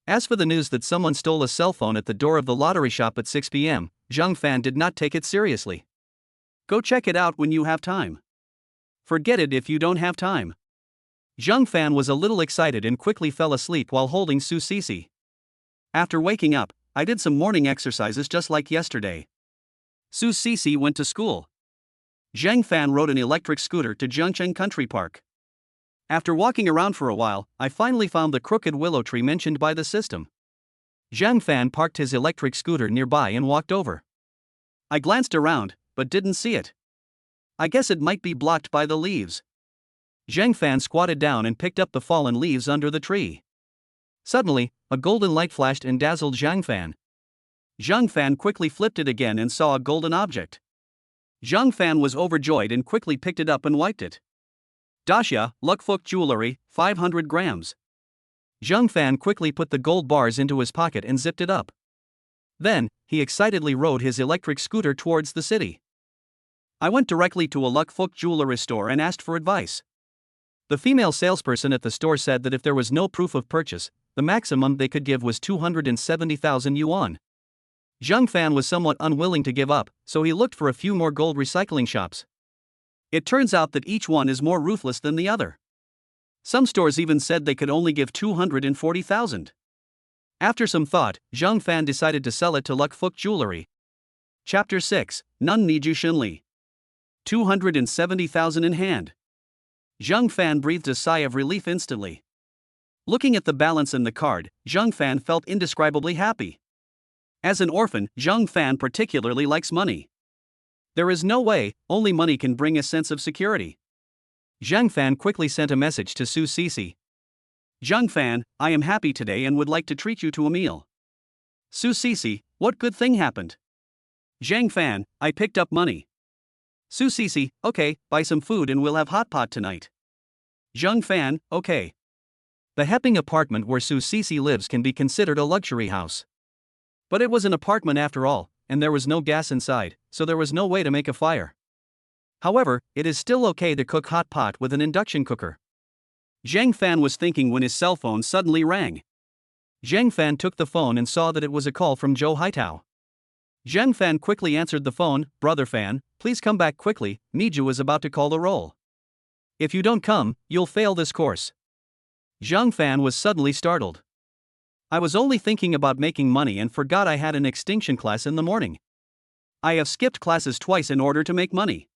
As for the news that someone stole a cell phone at the door of the lottery shop at 6 p.m., Zhang Fan did not take it seriously. Go check it out when you have time. Forget it if you don't have time. Zhang Fan was a little excited and quickly fell asleep while holding Su Sisi. After waking up, I did some morning exercises just like yesterday. Su Sisi went to school. Zhang Fan rode an electric scooter to Zhengcheng Country Park. After walking around for a while, I finally found the crooked willow tree mentioned by the system. Zhang Fan parked his electric scooter nearby and walked over. I glanced around, but didn't see it. I guess it might be blocked by the leaves. Zhang Fan squatted down and picked up the fallen leaves under the tree. Suddenly, a golden light flashed and dazzled Zhang Fan. Zhang Fan quickly flipped it again and saw a golden object. Zhang Fan was overjoyed and quickly picked it up and wiped it. Dasha, Luckfook Jewelry, 500 grams. Zhang Fan quickly put the gold bars into his pocket and zipped it up. Then, he excitedly rode his electric scooter towards the city. I went directly to a Luckfook Jewelry store and asked for advice. The female salesperson at the store said that if there was no proof of purchase, the maximum they could give was 270,000 yuan. Zhang Fan was somewhat unwilling to give up, so he looked for a few more gold recycling shops. It turns out that each one is more ruthless than the other. Some stores even said they could only give 240,000. After some thought, Zhang Fan decided to sell it to Luckfook Jewelry. Chapter 6, Nun Niju Shinli. 270,000 in hand. Zhang Fan breathed a sigh of relief instantly. Looking at the balance in the card, Zhang Fan felt indescribably happy. As an orphan, Zhang Fan particularly likes money. There is no way, only money can bring a sense of security. Zhang Fan quickly sent a message to Su Sisi. Zhang Fan, I am happy today and would like to treat you to a meal. Su Sisi, what good thing happened? Zhang Fan, I picked up money. Su Sisi, okay, buy some food and we'll have hot pot tonight. Zhang Fan, okay. The Hepping apartment where Su Sisi lives can be considered a luxury house. But it was an apartment after all, and there was no gas inside, so there was no way to make a fire. However, it is still okay to cook hot pot with an induction cooker. Zhang Fan was thinking when his cell phone suddenly rang. Zhang Fan took the phone and saw that it was a call from Zhou Haitao. Zhang Fan quickly answered the phone. Brother Fan, please come back quickly, Miju is about to call the roll. If you don't come, you'll fail this course. Zhang Fan was suddenly startled. I was only thinking about making money and forgot I had an extinction class in the morning. I have skipped classes twice in order to make money.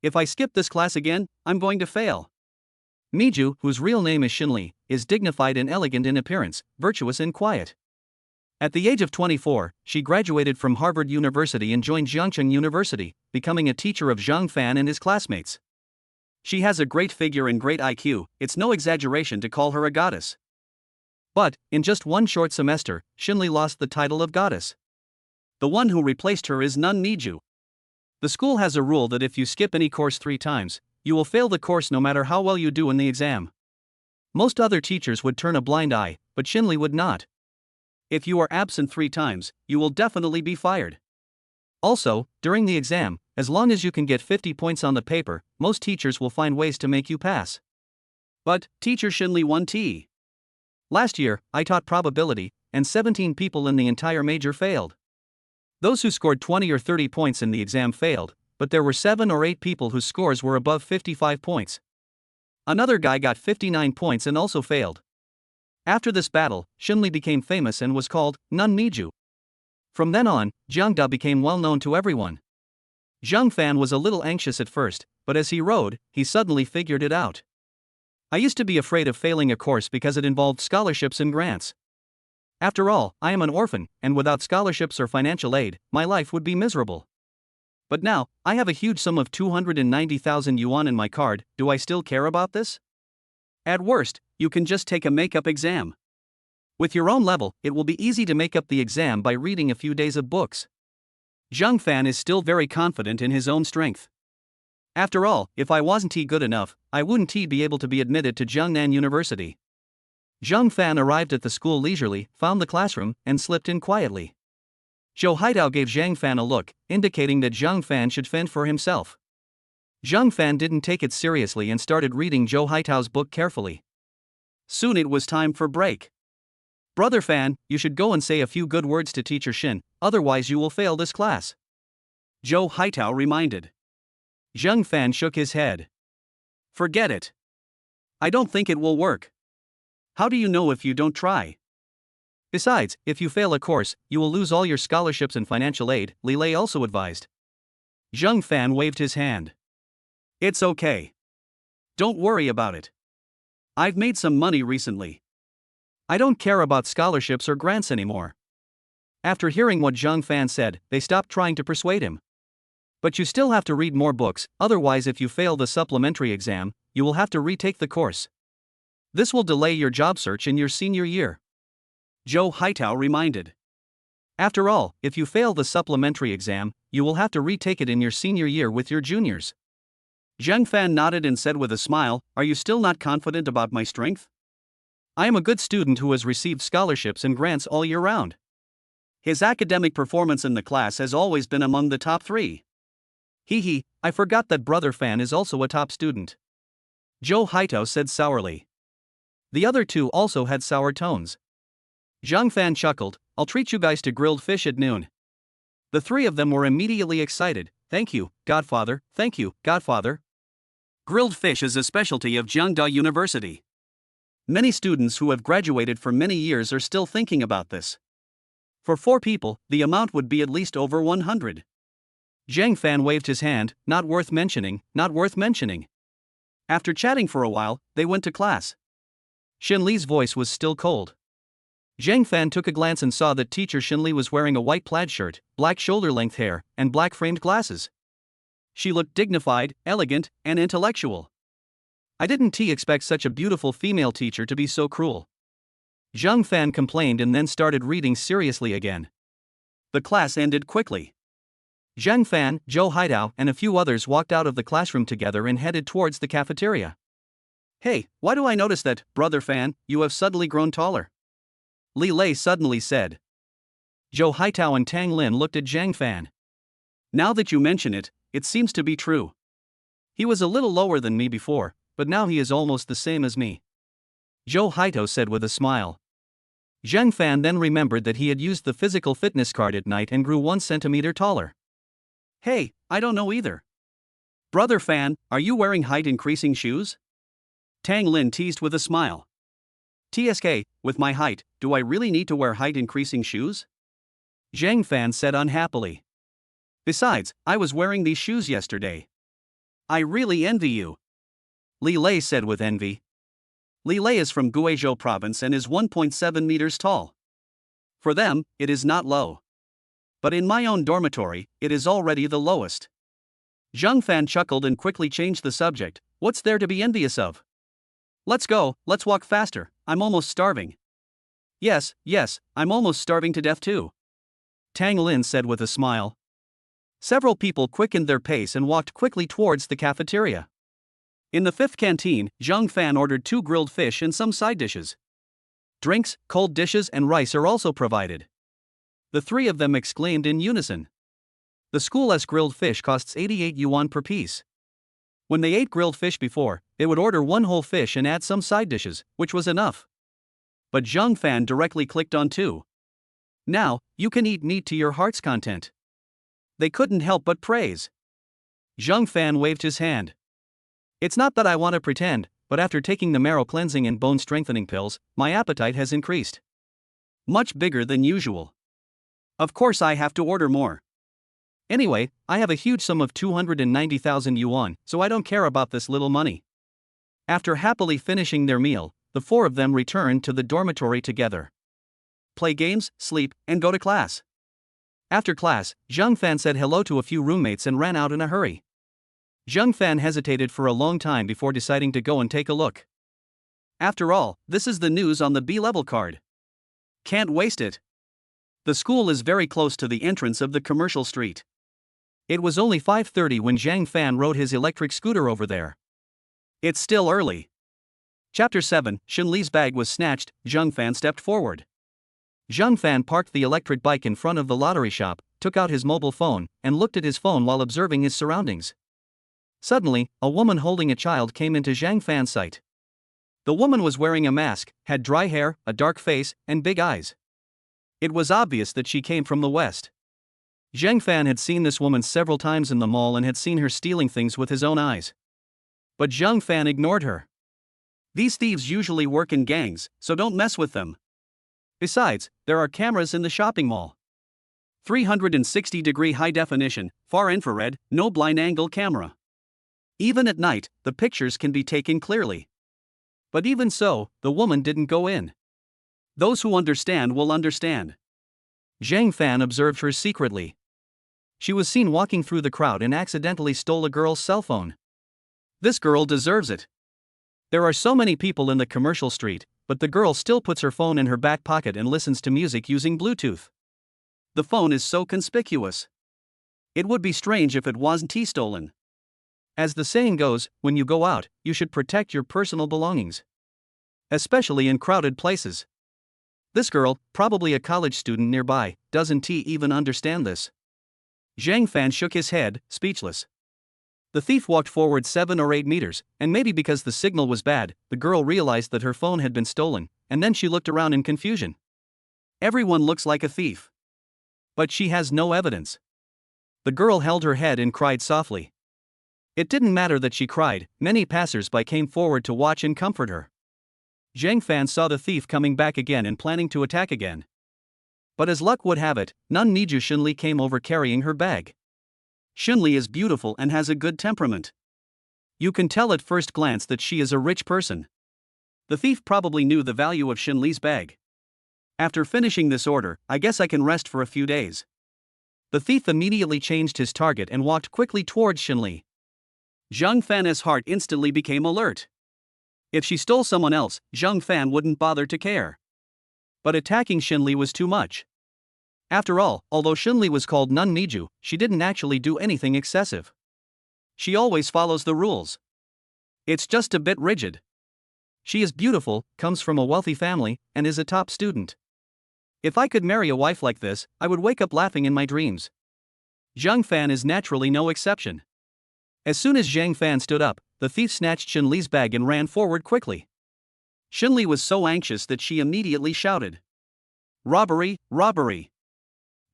If I skip this class again, I'm going to fail. Miju, whose real name is Shinli, is dignified and elegant in appearance, virtuous and quiet. At the age of 24, she graduated from Harvard University and joined Zhengcheng University, becoming a teacher of Zhang Fan and his classmates. She has a great figure and great IQ, it's no exaggeration to call her a goddess. But, in just one short semester, Shinli lost the title of goddess. The one who replaced her is Nun Niju. The school has a rule that if you skip any course 3 times, you will fail the course no matter how well you do in the exam. Most other teachers would turn a blind eye, but Shinli would not. If you are absent 3 times, you will definitely be fired. Also, during the exam, as long as you can get 50 points on the paper, most teachers will find ways to make you pass. But, Teacher Shinli 1T. Last year, I taught probability, and 17 people in the entire major failed. Those who scored 20 or 30 points in the exam failed, but there were 7 or 8 people whose scores were above 55 points. Another guy got 59 points and also failed. After this battle, Shinli became famous and was called Nun Niju. From then on, Jiangda became well known to everyone. Zhang Fan was a little anxious at first, but as he rode, he suddenly figured it out. I used to be afraid of failing a course because it involved scholarships and grants. After all, I am an orphan, and without scholarships or financial aid, my life would be miserable. But now, I have a huge sum of 290,000 yuan in my card. Do I still care about this? At worst, you can just take a makeup exam. With your own level, it will be easy to make up the exam by reading a few days of books. Zhang Fan is still very confident in his own strength. After all, if I wasn't good enough, I wouldn't be able to be admitted to Jiangnan University. Zhang Fan arrived at the school leisurely, found the classroom, and slipped in quietly. Zhou Haitao gave Zhang Fan a look, indicating that Zhang Fan should fend for himself. Zhang Fan didn't take it seriously and started reading Zhou Haitao's book carefully. Soon it was time for break. Brother Fan, you should go and say a few good words to Teacher Shin, otherwise you will fail this class. Zhou Haitao reminded. Zhang Fan shook his head. Forget it. I don't think it will work. How do you know if you don't try? Besides, if you fail a course, you will lose all your scholarships and financial aid, Li Lei also advised. Zhang Fan waved his hand. It's okay. Don't worry about it. I've made some money recently. I don't care about scholarships or grants anymore. After hearing what Zhang Fan said, they stopped trying to persuade him. But you still have to read more books, otherwise if you fail the supplementary exam, you will have to retake the course. This will delay your job search in your senior year. Zhou Haitao reminded. After all, if you fail the supplementary exam, you will have to retake it in your senior year with your juniors. Zhang Fan nodded and said with a smile, Are you still not confident about my strength? I am a good student who has received scholarships and grants all year round. His academic performance in the class has always been among the top 3. Hee, I forgot that Brother Fan is also a top student. Zhou Haitao said sourly. The other two also had sour tones. Zhang Fan chuckled, I'll treat you guys to grilled fish at noon. The 3 of them were immediately excited. Thank you, Godfather, thank you, Godfather. Grilled fish is a specialty of Jiangda University. Many students who have graduated for many years are still thinking about this. For 4 people, the amount would be at least over 100. Zhang Fan waved his hand, not worth mentioning, not worth mentioning. After chatting for a while, they went to class. Xin Li's voice was still cold. Zhang Fan took a glance and saw that teacher Xin Li was wearing a white plaid shirt, black shoulder-length hair, and black framed glasses. She looked dignified, elegant, and intellectual. I didn't expect such a beautiful female teacher to be so cruel. Zhang Fan complained and then started reading seriously again. The class ended quickly. Zhang Fan, Zhou Haitao, and a few others walked out of the classroom together and headed towards the cafeteria. Hey, why do I notice that, Brother Fan, you have suddenly grown taller? Li Lei suddenly said. Zhou Haitao and Tang Lin looked at Zhang Fan. Now that you mention it, it seems to be true. He was a little lower than me before, but now he is almost the same as me. Zhou Haitao said with a smile. Zhang Fan then remembered that he had used the physical fitness card at night and grew 1 centimeter taller. Hey, I don't know either. Brother Fan, are you wearing height-increasing shoes? Tang Lin teased with a smile. TSK, with my height, do I really need to wear height-increasing shoes? Zhang Fan said unhappily. Besides, I was wearing these shoes yesterday. I really envy you. Li Lei said with envy. Li Lei is from Guizhou province and is 1.7 meters tall. For them, it is not low. But in my own dormitory, it is already the lowest. Zhang Fan chuckled and quickly changed the subject. What's there to be envious of? Let's go, let's walk faster, I'm almost starving. Yes, I'm almost starving to death too. Tang Lin said with a smile. Several people quickened their pace and walked quickly towards the cafeteria. In the 5th canteen, Zhang Fan ordered 2 grilled fish and some side dishes. Drinks, cold dishes, and rice are also provided. The 3 of them exclaimed in unison. The school's grilled fish costs 88 yuan per piece. When they ate grilled fish before, they would order 1 whole fish and add some side dishes, which was enough. But Zhang Fan directly clicked on 2. Now, you can eat meat to your heart's content. They couldn't help but praise. Zhang Fan waved his hand. It's not that I want to pretend, but after taking the marrow cleansing and bone strengthening pills, my appetite has increased. Much bigger than usual. Of course I have to order more. Anyway, I have a huge sum of 290,000 yuan, so I don't care about this little money. After happily finishing their meal, the 4 of them returned to the dormitory together. Play games, sleep, and go to class. After class, Zhang Fan said hello to a few roommates and ran out in a hurry. Zhang Fan hesitated for a long time before deciding to go and take a look. After all, this is the news on the B-level card. Can't waste it. The school is very close to the entrance of the commercial street. It was only 5:30 when Zhang Fan rode his electric scooter over there. It's still early. Chapter 7, Xin Li's bag was snatched. Zhang Fan stepped forward. Zhang Fan parked the electric bike in front of the lottery shop, took out his mobile phone, and looked at his phone while observing his surroundings. Suddenly, a woman holding a child came into Zhang Fan's sight. The woman was wearing a mask, had dry hair, a dark face, and big eyes. It was obvious that she came from the West. Zhang Fan had seen this woman several times in the mall and had seen her stealing things with his own eyes. But Zhang Fan ignored her. These thieves usually work in gangs, so don't mess with them. Besides, there are cameras in the shopping mall. 360-degree high-definition, far-infrared, no blind-angle camera. Even at night, the pictures can be taken clearly. But even so, the woman didn't go in. Those who understand will understand. Zhang Fan observed her secretly. She was seen walking through the crowd and accidentally stole a girl's cell phone. This girl deserves it. There are so many people in the commercial street, but the girl still puts her phone in her back pocket and listens to music using Bluetooth. The phone is so conspicuous. It would be strange if it wasn't stolen. As the saying goes, when you go out, you should protect your personal belongings. Especially in crowded places. This girl, probably a college student nearby, doesn't even understand this. Zhang Fan shook his head, speechless. The thief walked forward 7 or 8 meters, and maybe because the signal was bad, the girl realized that her phone had been stolen, and then she looked around in confusion. Everyone looks like a thief. But she has no evidence. The girl held her head and cried softly. It didn't matter that she cried, many passers-by came forward to watch and comfort her. Zhang Fan saw the thief coming back again and planning to attack again. But as luck would have it, Nun Niju Xunli came over carrying her bag. Xunli is beautiful and has a good temperament. You can tell at first glance that she is a rich person. The thief probably knew the value of Xunli's bag. After finishing this order, I guess I can rest for a few days. The thief immediately changed his target and walked quickly towards Xunli. Zhang Fan's heart instantly became alert. If she stole someone else, Zhang Fan wouldn't bother to care. But attacking Xunli was too much. After all, although Xunli was called Nun Niju, she didn't actually do anything excessive. She always follows the rules. It's just a bit rigid. She is beautiful, comes from a wealthy family, and is a top student. If I could marry a wife like this, I would wake up laughing in my dreams. Zhang Fan is naturally no exception. As soon as Zhang Fan stood up, the thief snatched Xunli's bag and ran forward quickly. Xunli was so anxious that she immediately shouted, "Robbery, robbery!"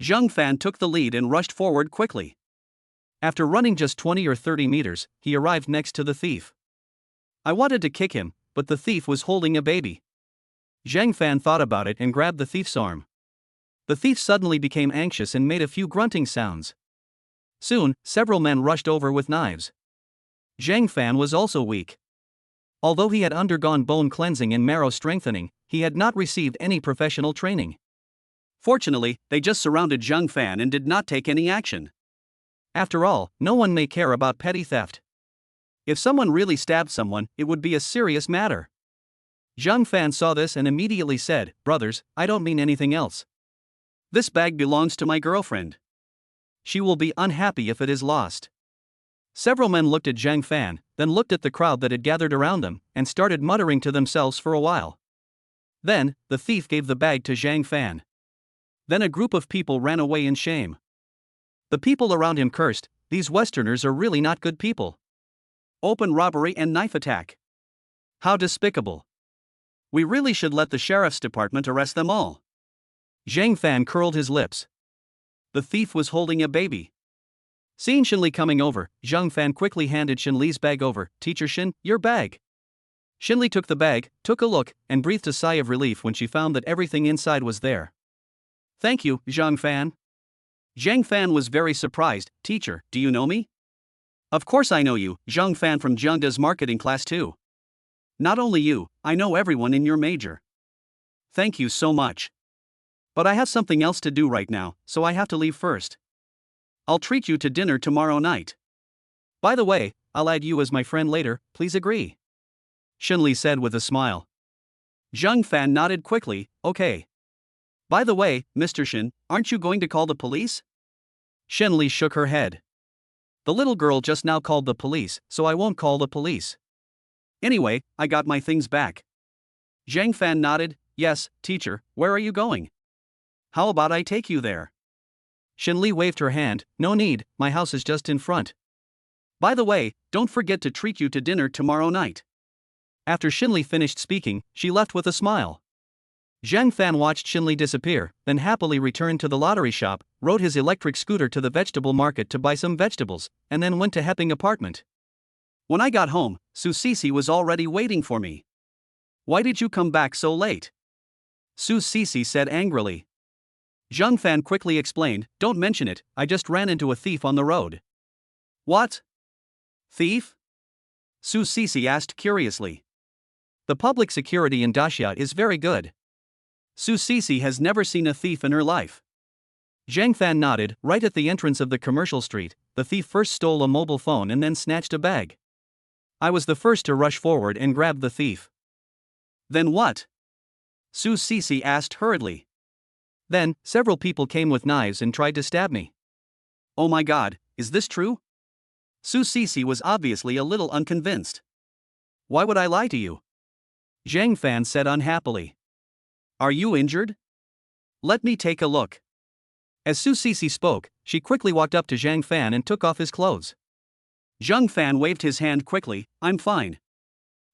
Zhang Fan took the lead and rushed forward quickly. After running just 20 or 30 meters, he arrived next to the thief. I wanted to kick him, but the thief was holding a baby. Zhang Fan thought about it and grabbed the thief's arm. The thief suddenly became anxious and made a few grunting sounds. Soon, several men rushed over with knives. Zhang Fan was also weak. Although he had undergone bone cleansing and marrow strengthening, he had not received any professional training. Fortunately, they just surrounded Zhang Fan and did not take any action. After all, no one may care about petty theft. If someone really stabbed someone, it would be a serious matter. Zhang Fan saw this and immediately said, "Brothers, I don't mean anything else. This bag belongs to my girlfriend. She will be unhappy if it is lost." Several men looked at Zhang Fan, then looked at the crowd that had gathered around them, and started muttering to themselves for a while. Then, the thief gave the bag to Zhang Fan. Then a group of people ran away in shame. The people around him cursed, "These Westerners are really not good people. Open robbery and knife attack. How despicable. We really should let the sheriff's department arrest them all." Zhang Fan curled his lips. The thief was holding a baby. Seeing Xunli coming over, Zhang Fan quickly handed Xunli's bag over. "Teacher Xin, your bag." Xunli took the bag, took a look, and breathed a sigh of relief when she found that everything inside was there. "Thank you, Zhang Fan." Zhang Fan was very surprised. "Teacher, do you know me?" "Of course I know you, Zhang Fan from Zhengda's marketing class too." "Not only you, I know everyone in your major." "Thank you so much. But I have something else to do right now, so I have to leave first. I'll treat you to dinner tomorrow night. By the way, I'll add you as my friend later, please agree." Xunli said with a smile. Zhang Fan nodded quickly, "Okay. By the way, Mr. Xin, aren't you going to call the police?" Xunli shook her head. "The little girl just now called the police, so I won't call the police. Anyway, I got my things back." Zhang Fan nodded, "Yes, teacher, where are you going? How about I take you there?" Xunli waved her hand, "No need, my house is just in front. By the way, don't forget to treat you to dinner tomorrow night." After Xunli finished speaking, she left with a smile. Zhang Fan watched Xunli disappear, then happily returned to the lottery shop, rode his electric scooter to the vegetable market to buy some vegetables, and then went to Hepping apartment. When I got home, Su Sisi was already waiting for me. "Why did you come back so late?" Su Sisi said angrily. Zhang Fan quickly explained, "Don't mention it, I just ran into a thief on the road." "What? Thief?" Su Sisi asked curiously. "The public security in Daxia is very good." Su Sisi has never seen a thief in her life. Zhang Fan nodded. "Right at the entrance of the commercial street, the thief first stole a mobile phone and then snatched a bag. I was the first to rush forward and grab the thief." "Then what?" Su Sisi asked hurriedly. "Then, several people came with knives and tried to stab me." "Oh my god, is this true?" Su Sisi was obviously a little unconvinced. "Why would I lie to you?" Zhang Fan said unhappily. "Are you injured? Let me take a look." As Su Sisi spoke, she quickly walked up to Zhang Fan and took off his clothes. Zhang Fan waved his hand quickly. "I'm fine.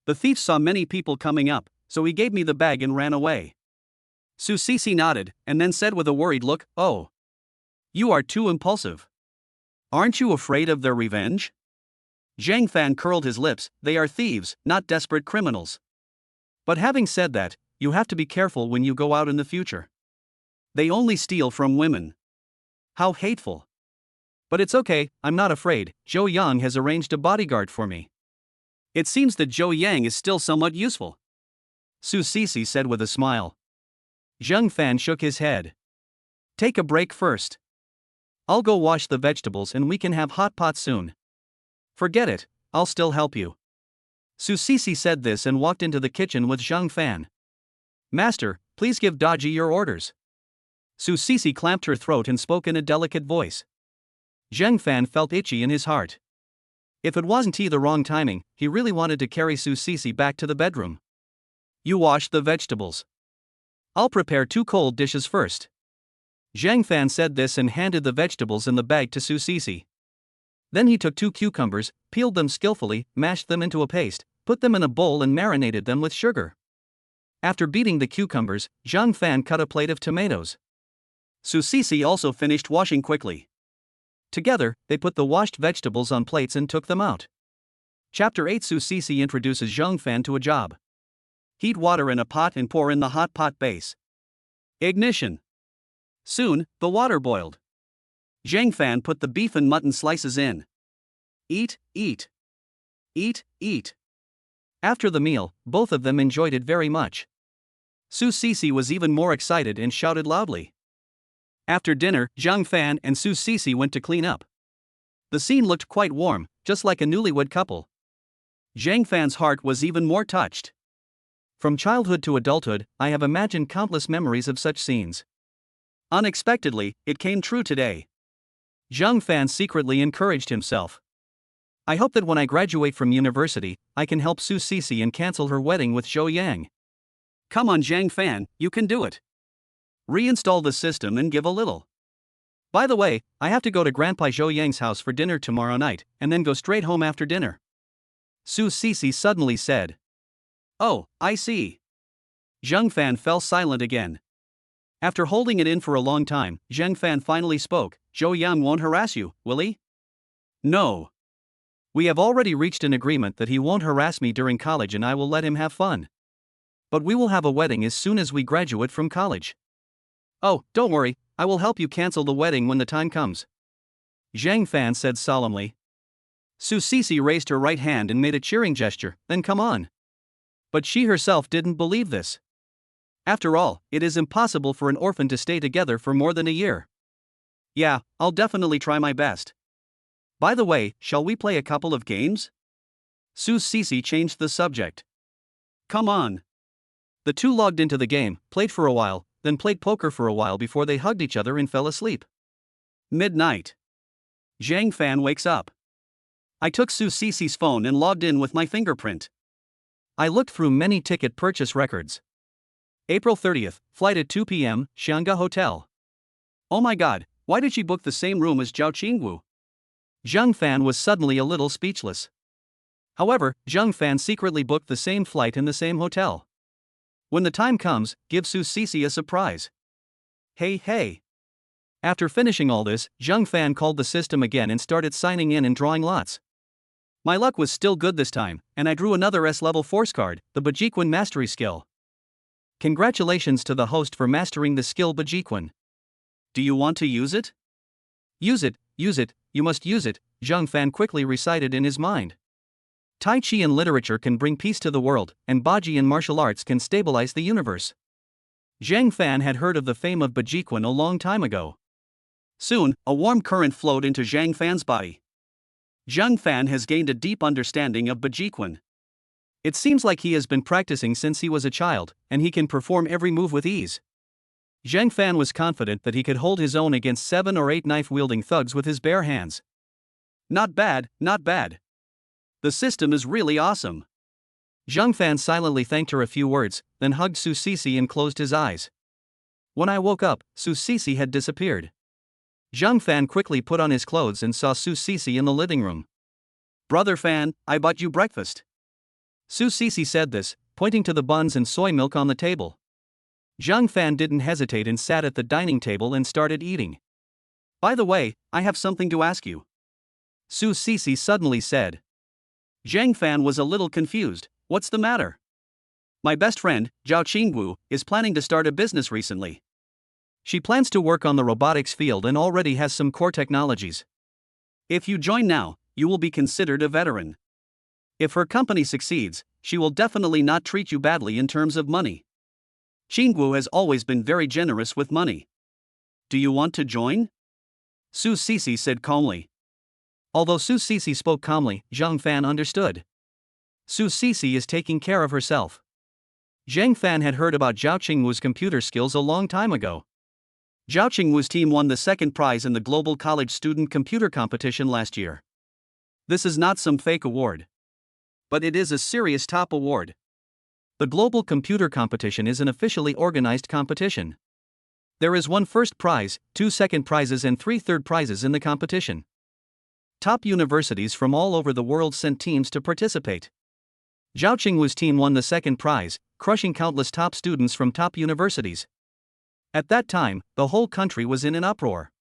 The thief saw many people coming up, so he gave me the bag and ran away." Su Sisi nodded, and then said with a worried look, "Oh. You are too impulsive. Aren't you afraid of their revenge?" Zhang Fan curled his lips. "They are thieves, not desperate criminals. But having said that, you have to be careful when you go out in the future. They only steal from women. How hateful. But it's okay, I'm not afraid. Zhou Yang has arranged a bodyguard for me." "It seems that Zhou Yang is still somewhat useful," Su Sisi said with a smile. Zhang Fan shook his head. "Take a break first. I'll go wash the vegetables and we can have hot pot soon." "Forget it, I'll still help you." Su Sisi said this and walked into the kitchen with Zhang Fan. "Master, please give Daji your orders." Su Sisi clamped her throat and spoke in a delicate voice. Zhang Fan felt itchy in his heart. If it wasn't the wrong timing, he really wanted to carry Su Sisi back to the bedroom. "You wash the vegetables. I'll prepare 2 cold dishes first." Zhang Fan said this and handed the vegetables in the bag to Su Sisi. Then he took 2 cucumbers, peeled them skillfully, mashed them into a paste, put them in a bowl and marinated them with sugar. After beating the cucumbers, Zhang Fan cut a plate of tomatoes. Su Sisi also finished washing quickly. Together, they put the washed vegetables on plates and took them out. Chapter 8. Su Sisi introduces Zhang Fan to a job. Heat water in a pot and pour in the hot pot base. Ignition. Soon, the water boiled. Zhang Fan put the beef and mutton slices in. Eat, eat. Eat, eat. After the meal, both of them enjoyed it very much. Su Sisi was even more excited and shouted loudly. After dinner, Zhang Fan and Su Sisi went to clean up. The scene looked quite warm, just like a newlywed couple. Zhang Fan's heart was even more touched. From childhood to adulthood, I have imagined countless memories of such scenes. Unexpectedly, it came true today. Zhang Fan secretly encouraged himself. "I hope that when I graduate from university, I can help Su Sisi and cancel her wedding with Zhou Yang." "Come on, Zhang Fan, you can do it. Reinstall the system and give a little. By the way, I have to go to Grandpa Zhou Yang's house for dinner tomorrow night, and then go straight home after dinner," Su Sisi suddenly said. "Oh, I see." Zhang Fan fell silent again. After holding it in for a long time, Zhang Fan finally spoke. "Zhou Yang won't harass you, will he?" "No. We have already reached an agreement that he won't harass me during college and I will let him have fun. But we will have a wedding as soon as we graduate from college." "Oh, don't worry, I will help you cancel the wedding when the time comes," Zhang Fan said solemnly. Su Sisi raised her right hand and made a cheering gesture. "Then come on." But she herself didn't believe this. After all, it is impossible for an orphan to stay together for more than a year. "Yeah, I'll definitely try my best. By the way, shall we play a couple of games?" Su Sisi changed the subject. "Come on." The two logged into the game, played for a while, then played poker for a while before they hugged each other and fell asleep. Midnight. Zhang Fan wakes up. "I took Su Sisi's phone and logged in with my fingerprint. I looked through many ticket purchase records. April 30th, flight at 2 p.m., Xianga Hotel. Oh my god, why did she book the same room as Zhao Qingwu?" Zhang Fan was suddenly a little speechless. However, Zhang Fan secretly booked the same flight in the same hotel. When the time comes, give Su Sisi a surprise. Hey. After finishing all this, Zhang Fan called the system again and started signing in and drawing lots. My luck was still good this time, and I drew another S-level force card, the Bajiquan mastery skill. Congratulations to the host for mastering the skill Bajiquan. Do you want to use it? Use it, you must use it, Zhang Fan quickly recited in his mind. Tai Chi and literature can bring peace to the world, and Baji and martial arts can stabilize the universe. Zhang Fan had heard of the fame of Bajiquan a long time ago. Soon, a warm current flowed into Zhang Fan's body. Zhang Fan has gained a deep understanding of Bajiquan. It seems like he has been practicing since he was a child, and he can perform every move with ease. Zhang Fan was confident that he could hold his own against 7 or 8 knife-wielding thugs with his bare hands. Not bad, not bad. The system is really awesome. Zhang Fan silently thanked her a few words, then hugged Su Sisi and closed his eyes. When I woke up, Su Sisi had disappeared. Zhang Fan quickly put on his clothes and saw Su Sisi in the living room. Brother Fan, I bought you breakfast. Su Sisi said this, pointing to the buns and soy milk on the table. Zhang Fan didn't hesitate and sat at the dining table and started eating. By the way, I have something to ask you. Su Sisi suddenly said. Zhang Fan was a little confused. What's the matter? My best friend, Zhao Qingwu, is planning to start a business recently. She plans to work on the robotics field and already has some core technologies. If you join now, you will be considered a veteran. If her company succeeds, she will definitely not treat you badly in terms of money. Qingwu has always been very generous with money. Do you want to join? Su Sisi said calmly. Although Su Sisi spoke calmly, Zhang Fan understood. Su Sisi is taking care of herself. Zhang Fan had heard about Zhao Qingwu's computer skills a long time ago. Zhao Qingwu's team won the second prize in the Global College Student Computer Competition last year. This is not some fake award. But it is a serious top award. The Global Computer Competition is an officially organized competition. There is 1 first prize, 2 second prizes and 3 third prizes in the competition. Top universities from all over the world sent teams to participate. Zhao Qingwu's team won the second prize, crushing countless top students from top universities. At that time, the whole country was in an uproar.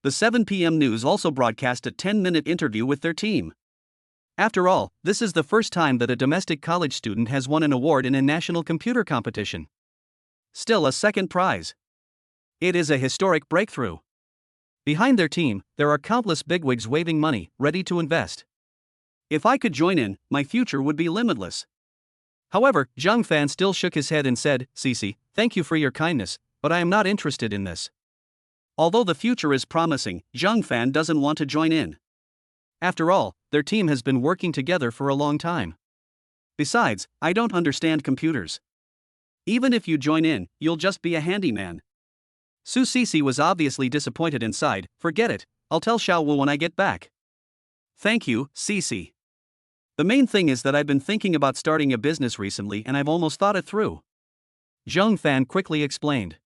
The 7 p.m. news also broadcast a 10-minute interview with their team. After all, this is the first time that a domestic college student has won an award in a national computer competition. Still a second prize. It is a historic breakthrough. Behind their team, there are countless bigwigs waving money, ready to invest. If I could join in, my future would be limitless. However, Zhang Fan still shook his head and said, Sisi, thank you for your kindness, but I am not interested in this. Although the future is promising, Zhang Fan doesn't want to join in. After all, their team has been working together for a long time. Besides, I don't understand computers. Even if you join in, you'll just be a handyman. Su Sisi was obviously disappointed and sighed, forget it, I'll tell Xiao Wu when I get back. Thank you, Sisi. The main thing is that I've been thinking about starting a business recently and I've almost thought it through. Zhang Fan quickly explained.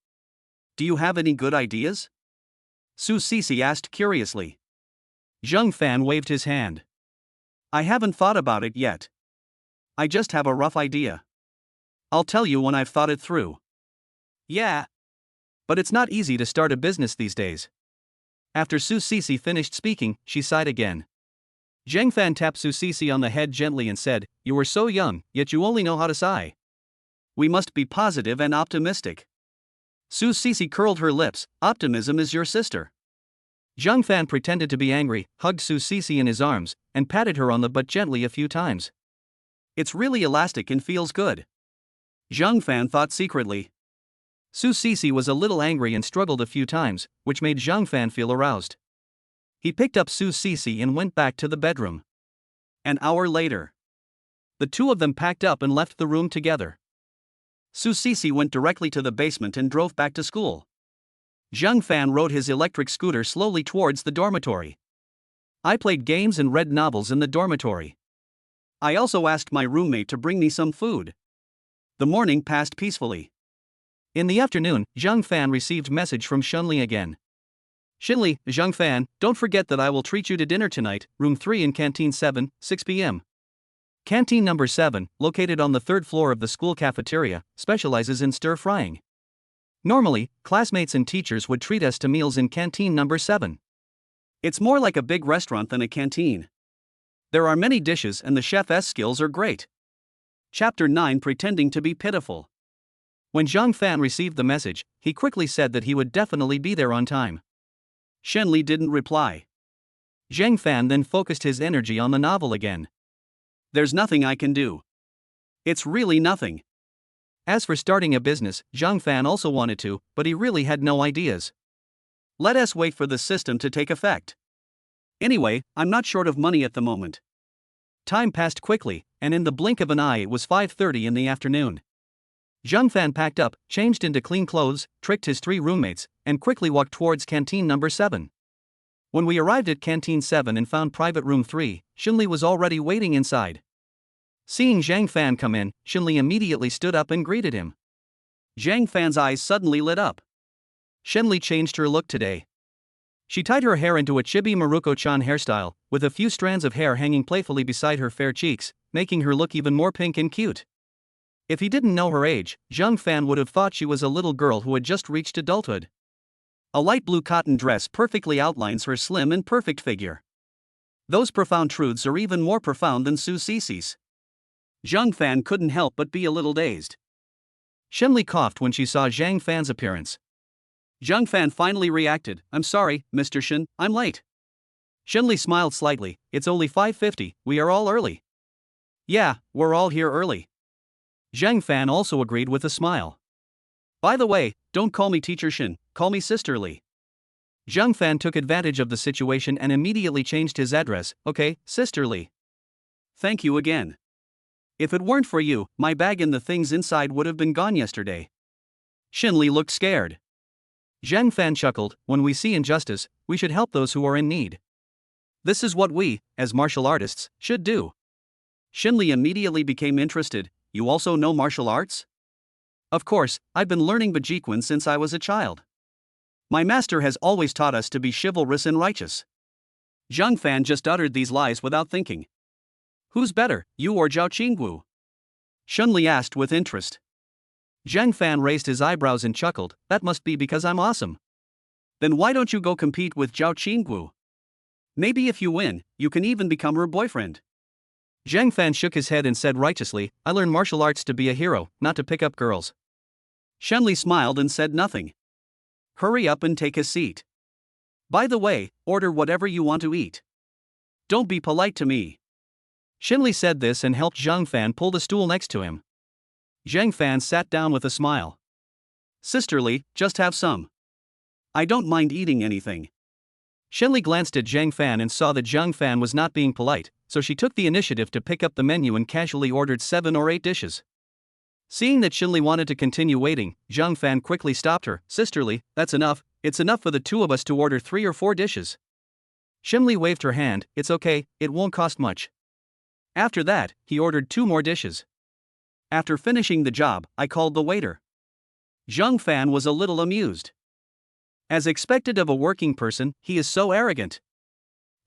Do you have any good ideas? Su Sisi asked curiously. Zhang Fan waved his hand. I haven't thought about it yet. I just have a rough idea. I'll tell you when I've thought it through. Yeah. But it's not easy to start a business these days. After Su Sisi finished speaking, she sighed again. Zhang Fan tapped Su Sisi on the head gently and said, You are so young, yet you only know how to sigh. We must be positive and optimistic. Su Sisi curled her lips, optimism is your sister. Zhang Fan pretended to be angry, hugged Su Sisi in his arms, and patted her on the butt gently a few times. It's really elastic and feels good. Zhang Fan thought secretly. Su Sisi was a little angry and struggled a few times, which made Zhang Fan feel aroused. He picked up Su Sisi and went back to the bedroom. An hour later, the two of them packed up and left the room together. Su Sisi went directly to the basement and drove back to school. Zhang Fan rode his electric scooter slowly towards the dormitory. I played games and read novels in the dormitory. I also asked my roommate to bring me some food. The morning passed peacefully. In the afternoon, Zhang Fan received message from Shunli again. Shinli, Zhang Fan, don't forget that I will treat you to dinner tonight, room 3 in Canteen 7, 6 p.m. Canteen number 7, located on the 3rd floor of the school cafeteria, specializes in stir-frying. Normally, classmates and teachers would treat us to meals in Canteen number 7. It's more like a big restaurant than a canteen. There are many dishes and the chef's skills are great. Chapter 9 Pretending to be Pitiful. When Zhang Fan received the message, he quickly said that he would definitely be there on time. Shenli didn't reply. Zhang Fan then focused his energy on the novel again. There's nothing I can do. It's really nothing. As for starting a business, Zhang Fan also wanted to, but he really had no ideas. Let us wait for the system to take effect. Anyway, I'm not short of money at the moment. Time passed quickly, and in the blink of an eye it was 5:30 in the afternoon. Zhang Fan packed up, changed into clean clothes, tricked his 3 roommates, and quickly walked towards canteen number 7. When we arrived at canteen 7 and found private room 3, Xinli was already waiting inside. Seeing Zhang Fan come in, Xinli immediately stood up and greeted him. Zhang Fan's eyes suddenly lit up. Xinli changed her look today. She tied her hair into a chibi Maruko-chan hairstyle, with a few strands of hair hanging playfully beside her fair cheeks, making her look even more pink and cute. If he didn't know her age, Zhang Fan would have thought she was a little girl who had just reached adulthood. A light blue cotton dress perfectly outlines her slim and perfect figure. Those profound truths are even more profound than Su Cici's. Zhang Fan couldn't help but be a little dazed. Shenli coughed when she saw Zhang Fan's appearance. Zhang Fan finally reacted, "I'm sorry, Mr. Shen, I'm late." Shenli smiled slightly, "It's only 5:50, we are all early." "Yeah, we're all here early." Zhang Fan also agreed with a smile. "By the way, don't call me Teacher Shen, call me Sister Li." Zhang Fan took advantage of the situation and immediately changed his address, "Okay, Sister Li." "Thank you again. If it weren't for you, my bag and the things inside would have been gone yesterday." Shenli looked scared. Zhang Fan chuckled, "When we see injustice, we should help those who are in need. This is what we, as martial artists, should do." Shenli immediately became interested. "You also know martial arts?" "Of course, I've been learning Bajikwan since I was a child. My master has always taught us to be chivalrous and righteous." Zhang Fan just uttered these lies without thinking. "Who's better, you or Zhao Qinggu?" Shunli asked with interest. Zhang Fan raised his eyebrows and chuckled, "That must be because I'm awesome." "Then why don't you go compete with Zhao Qinggu? Maybe if you win, you can even become her boyfriend." Zhang Fan shook his head and said righteously, "I learn martial arts to be a hero, not to pick up girls." Shenli smiled and said nothing. "Hurry up and take a seat. By the way, order whatever you want to eat. Don't be polite to me." Shenli said this and helped Zhang Fan pull the stool next to him. Zhang Fan sat down with a smile. "Sister Li, just have some. I don't mind eating anything." Shenli glanced at Zhang Fan and saw that Zhang Fan was not being polite, so she took the initiative to pick up the menu and casually ordered 7 or 8 dishes. Seeing that Shenli wanted to continue waiting, Zhang Fan quickly stopped her. "Sister Li, that's enough, it's enough for the 2 of us to order 3 or 4 dishes." Shenli waved her hand, "It's okay, it won't cost much." After that, he ordered 2 more dishes. After finishing the job, I called the waiter. Zhang Fan was a little amused. As expected of a working person, he is so arrogant.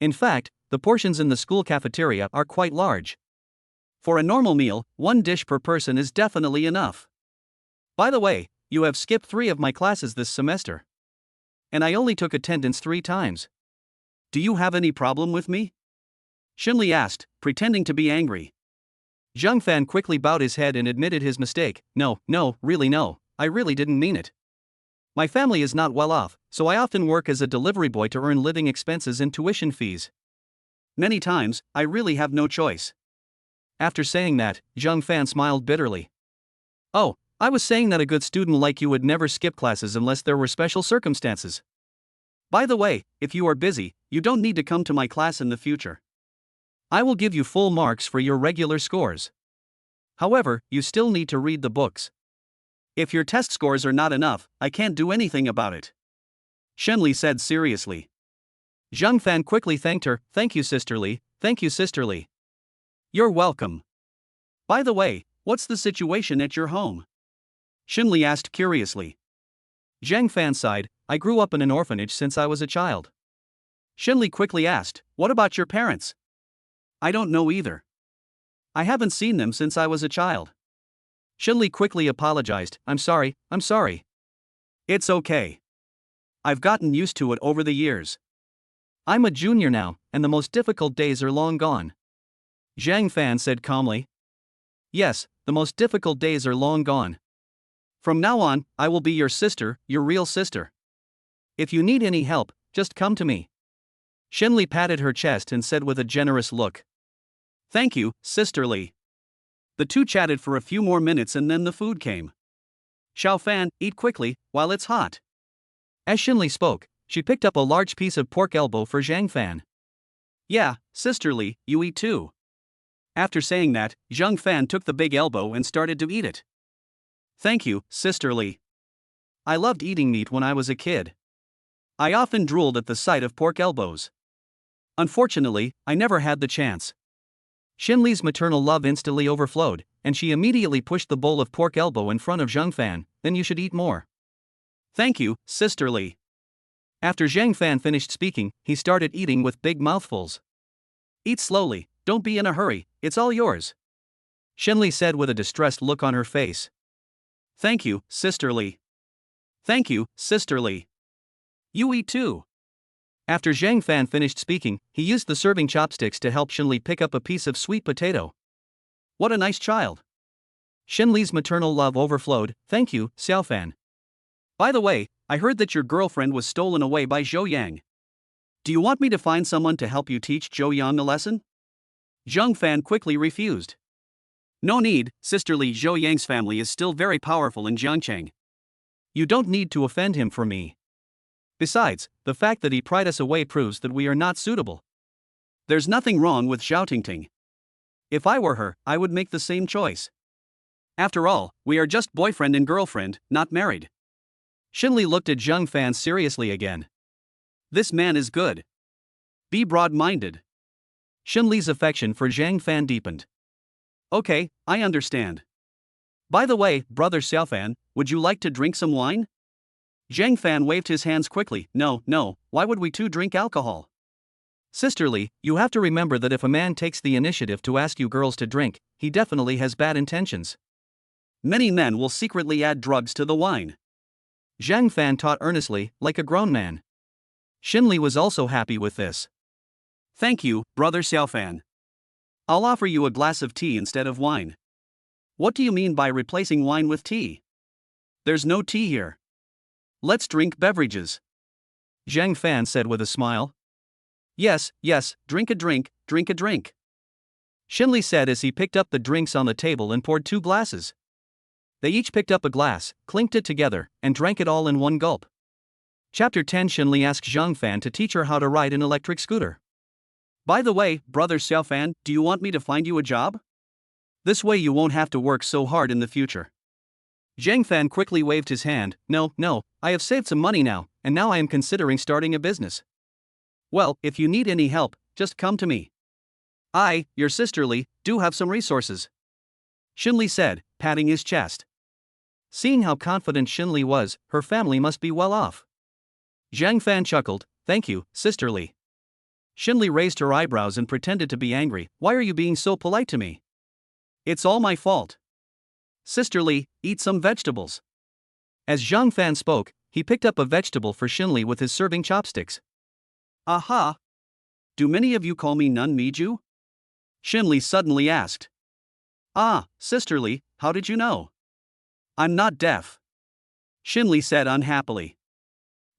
In fact, the portions in the school cafeteria are quite large. For a normal meal, 1 dish per person is definitely enough. By the way, you have skipped 3 of my classes this semester. And I only took attendance 3 times. Do you have any problem with me? Shinli asked, pretending to be angry. Zhang Fan quickly bowed his head and admitted his mistake. No, really no, I really didn't mean it. My family is not well off, so I often work as a delivery boy to earn living expenses and tuition fees. Many times, I really have no choice. After saying that, Zhang Fan smiled bitterly. Oh, I was saying that a good student like you would never skip classes unless there were special circumstances. By the way, if you are busy, you don't need to come to my class in the future. I will give you full marks for your regular scores. However, you still need to read the books. If your test scores are not enough, I can't do anything about it. Shenli said seriously. Zhang Fan quickly thanked her. Thank you, Sister Li. Thank you, Sister Li. You're welcome. By the way, what's the situation at your home? Shenli asked curiously. Zhang Fan sighed. I grew up in an orphanage since I was a child. Shenli quickly asked, what about your parents? I don't know either. I haven't seen them since I was a child. Shenli quickly apologized. I'm sorry. It's okay. I've gotten used to it over the years. I'm a junior now, and the most difficult days are long gone. Zhang Fan said calmly. Yes, the most difficult days are long gone. From now on, I will be your sister, your real sister. If you need any help, just come to me. Shinli patted her chest and said with a generous look. Thank you, Sister Li. The two chatted for a few more minutes and then the food came. Xiao Fan, eat quickly, while it's hot. As Shinli spoke, she picked up a large piece of pork elbow for Zhang Fan. Yeah, Sister Li, you eat too. After saying that, Zhang Fan took the big elbow and started to eat it. Thank you, Sister Li. I loved eating meat when I was a kid. I often drooled at the sight of pork elbows. Unfortunately, I never had the chance. Shinli's maternal love instantly overflowed, and she immediately pushed the bowl of pork elbow in front of Zhang Fan. Then you should eat more. Thank you, Sister Li. After Zhang Fan finished speaking, he started eating with big mouthfuls. Eat slowly, don't be in a hurry, it's all yours. Shinli said with a distressed look on her face. Thank you, Sister Li. Thank you, Sister Li. You eat too. After Zhang Fan finished speaking, he used the serving chopsticks to help Shinli pick up a piece of sweet potato. What a nice child. Shinli's maternal love overflowed. Thank you, Xiao Fan. By the way, I heard that your girlfriend was stolen away by Zhou Yang. Do you want me to find someone to help you teach Zhou Yang a lesson? Zhang Fan quickly refused. No need, Sister Li. Zhou Yang's family is still very powerful in Jiangcheng. You don't need to offend him for me. Besides, the fact that he pried us away proves that we are not suitable. There's nothing wrong with Xiao Tingting. If I were her, I would make the same choice. After all, we are just boyfriend and girlfriend, not married. Shinli looked at Zhang Fan seriously again. This man is good. Be broad-minded. Shinli's affection for Zhang Fan deepened. Okay, I understand. By the way, brother Xiao Fan, would you like to drink some wine? Zhang Fan waved his hands quickly. No, why would we two drink alcohol? Sister Li, you have to remember that if a man takes the initiative to ask you girls to drink, he definitely has bad intentions. Many men will secretly add drugs to the wine. Zhang Fan taught earnestly, like a grown man. Shinli was also happy with this. Thank you, brother Xiao Fan. I'll offer you a glass of tea instead of wine. What do you mean by replacing wine with tea? There's no tea here. Let's drink beverages. Zhang Fan said with a smile. Yes, drink a drink. Shinli said as he picked up the drinks on the table and poured 2 glasses. They each picked up a glass, clinked it together, and drank it all in one gulp. Chapter 10. Shinli asked Zhang Fan to teach her how to ride an electric scooter. By the way, brother Xiao Fan, do you want me to find you a job? This way you won't have to work so hard in the future. Zhang Fan quickly waved his hand. No, I have saved some money now, and now I am considering starting a business. Well, if you need any help, just come to me. I, your sister Li, do have some resources. Shinli said, patting his chest. Seeing how confident Shinli was, her family must be well off. Zhang Fan chuckled. Thank you, Sister Li. Shinli raised her eyebrows and pretended to be angry. Why are you being so polite to me? It's all my fault. Sister Li, eat some vegetables. As Zhang Fan spoke, he picked up a vegetable for Shinli with his serving chopsticks. Aha! Do many of you call me Nun Miju? Shinli suddenly asked. Ah, Sister Li, how did you know? I'm not deaf. Shinli said unhappily.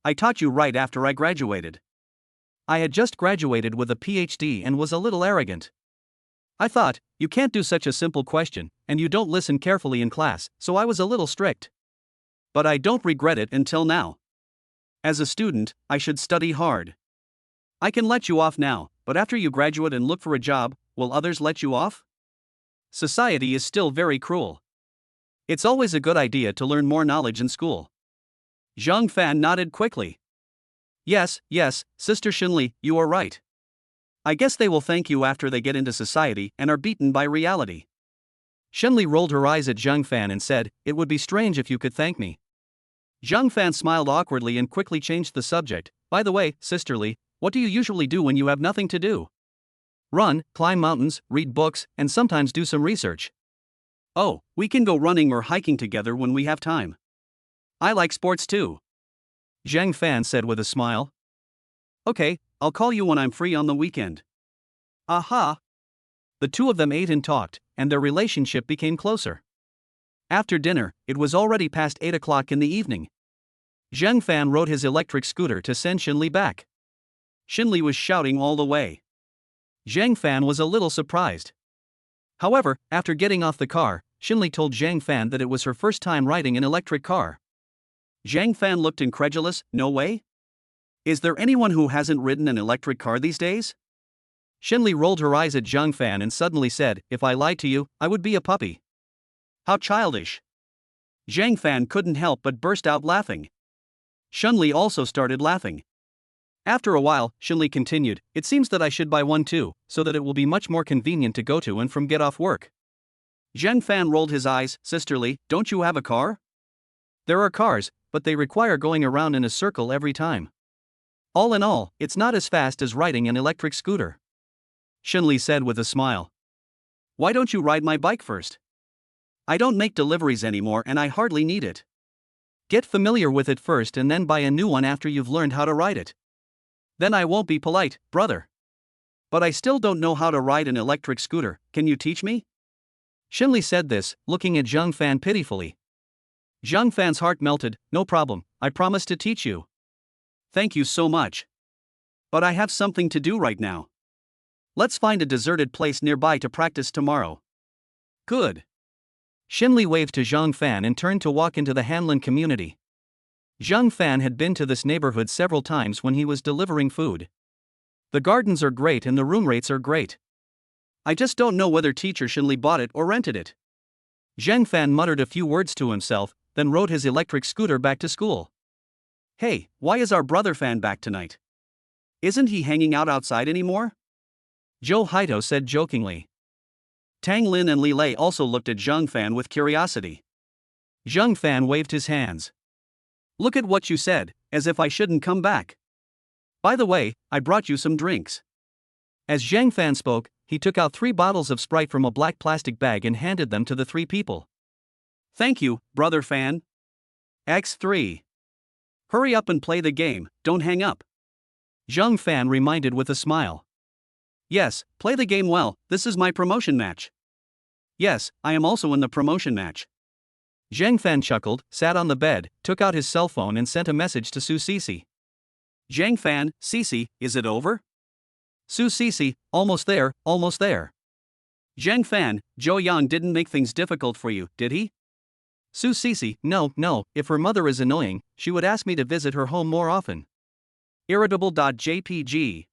I taught you right after I graduated. I had just graduated with a PhD and was a little arrogant. I thought, you can't do such a simple question, and you don't listen carefully in class, so I was a little strict. But I don't regret it until now. As a student, I should study hard. I can let you off now, but after you graduate and look for a job, will others let you off? Society is still very cruel. It's always a good idea to learn more knowledge in school. Zhang Fan nodded quickly. Yes, Sister Shinli, you are right. I guess they will thank you after they get into society and are beaten by reality. Shinli rolled her eyes at Zhang Fan and said, it would be strange if you could thank me. Zhang Fan smiled awkwardly and quickly changed the subject. By the way, Sister Li, what do you usually do when you have nothing to do? Run, climb mountains, read books, and sometimes do some research. Oh, we can go running or hiking together when we have time. I like sports too. Zhang Fan said with a smile. Okay, I'll call you when I'm free on the weekend. Aha! The two of them ate and talked, and their relationship became closer. After dinner, it was already past 8 o'clock in the evening. Zhang Fan rode his electric scooter to send Xinli back. Xinli was shouting all the way. Zhang Fan was a little surprised. However, after getting off the car, Xinli told Zhang Fan that it was her first time riding an electric car. Zhang Fan looked incredulous. No way? Is there anyone who hasn't ridden an electric car these days? Xinli rolled her eyes at Zhang Fan and suddenly said, if I lied to you, I would be a puppy. How childish. Zhang Fan couldn't help but burst out laughing. Xinli also started laughing. After a while, Xinli continued, it seems that I should buy one too, so that it will be much more convenient to go to and from get off work. Zhang Fan rolled his eyes, sisterly, don't you have a car? There are cars, but they require going around in a circle every time. All in all, it's not as fast as riding an electric scooter. Xinli said with a smile. Why don't you ride my bike first? I don't make deliveries anymore and I hardly need it. Get familiar with it first and then buy a new one after you've learned how to ride it. Then I won't be polite, brother. But I still don't know how to ride an electric scooter, can you teach me? Xinli said this, looking at Zhang Fan pitifully. Zhang Fan's heart melted, no problem, I promise to teach you. Thank you so much. But I have something to do right now. Let's find a deserted place nearby to practice tomorrow. Good. Xinli waved to Zhang Fan and turned to walk into the Hanlin community. Zhang Fan had been to this neighborhood several times when he was delivering food. The gardens are great and the room rates are great. I just don't know whether teacher Xinli bought it or rented it. Zhang Fan muttered a few words to himself, then rode his electric scooter back to school. Hey, why is our brother Fan back tonight? Isn't he hanging out outside anymore? Zhou Haito said jokingly. Tang Lin and Li Lei also looked at Zhang Fan with curiosity. Zhang Fan waved his hands. Look at what you said, as if I shouldn't come back. By the way, I brought you some drinks. As Zhang Fan spoke, he took out 3 bottles of Sprite from a black plastic bag and handed them to the 3 people. Thank you, brother Fan. X3. Hurry up and play the game, don't hang up. Zhang Fan reminded with a smile. Yes, play the game well, this is my promotion match. Yes, I am also in the promotion match. Zhang Fan chuckled, sat on the bed, took out his cell phone and sent a message to Su Sisi. Zhang Fan, Sisi, is it over? Su Sisi, almost there, almost there. Zhang Fan, Zhou Yang didn't make things difficult for you, did he? Su Sisi, no, if her mother is annoying, she would ask me to visit her home more often. Irritable.jpg.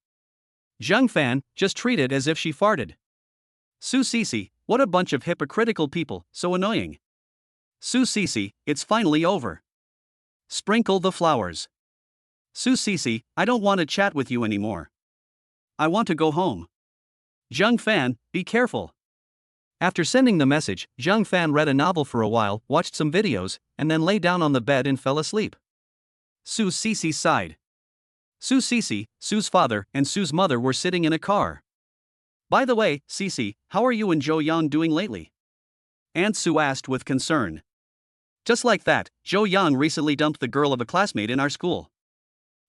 Zhang Fan, just treat it as if she farted. Su Sisi, what a bunch of hypocritical people, so annoying. Su Sisi, it's finally over. Sprinkle the flowers. Su Sisi, I don't want to chat with you anymore. I want to go home. Zhang Fan, be careful. After sending the message, Zhang Fan read a novel for a while, watched some videos, and then lay down on the bed and fell asleep. Su Sisi sighed. Su Sisi, Su's father, and Su's mother were sitting in a car. By the way, Sisi, how are you and Zhou Yang doing lately? Aunt Su asked with concern. Just like that, Zhou Yang recently dumped the girl of a classmate in our school.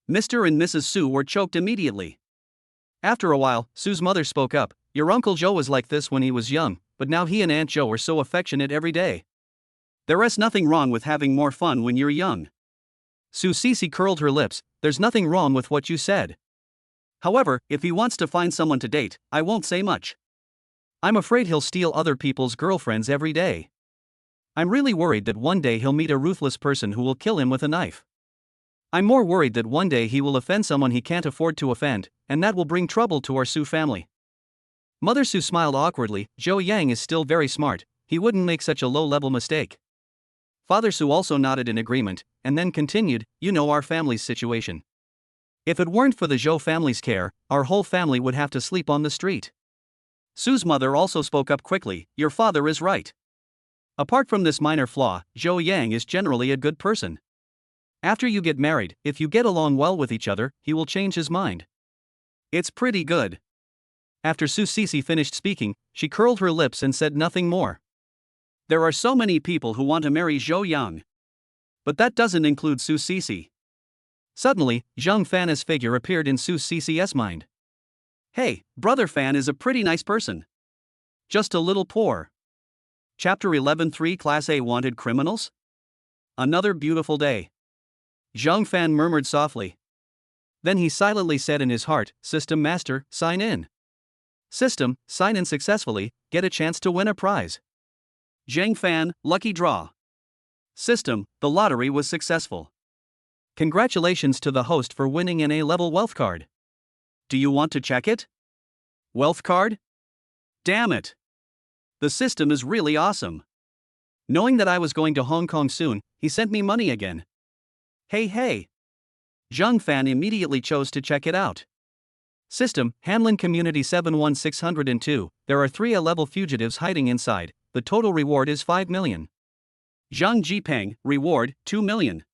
Mr. and Mrs. Su were choked immediately. After a while, Su's mother spoke up. Your Uncle Zhou was like this when he was young, but now he and Aunt Zhou are so affectionate every day. There is nothing wrong with having more fun when you're young. Su Sisi curled her lips. There's nothing wrong with what you said. However, if he wants to find someone to date, I won't say much. I'm afraid he'll steal other people's girlfriends every day. I'm really worried that one day he'll meet a ruthless person who will kill him with a knife. I'm more worried that one day he will offend someone he can't afford to offend, and that will bring trouble to our Su family. Mother Su smiled awkwardly. Zhou Yang is still very smart, he wouldn't make such a low-level mistake. Father Su also nodded in agreement, and then continued, you know our family's situation. If it weren't for the Zhou family's care, our whole family would have to sleep on the street. Su's mother also spoke up quickly, your father is right. Apart from this minor flaw, Zhou Yang is generally a good person. After you get married, if you get along well with each other, he will change his mind. It's pretty good. After Su Sisi finished speaking, she curled her lips and said nothing more. There are so many people who want to marry Zhou Yang. But that doesn't include Su Sisi. Suddenly, Zhang Fan's figure appeared in Su Sisi's mind. Hey, brother Fan is a pretty nice person. Just a little poor. Chapter 11 3 Class A Wanted Criminals? Another beautiful day. Zhang Fan murmured softly. Then he silently said in his heart, System Master, sign in. System, sign in successfully, get a chance to win a prize. Zhang Fan, lucky draw. System, the lottery was successful. Congratulations to the host for winning an A-level wealth card. Do you want to check it? Wealth card? Damn it. The system is really awesome. Knowing that I was going to Hong Kong soon, he sent me money again. Hey. Zhang Fan immediately chose to check it out. System, Hanlin Community 71602, there are 3 A-level fugitives hiding inside, the total reward is 5 million. Zhang Jipeng, reward, 2 million.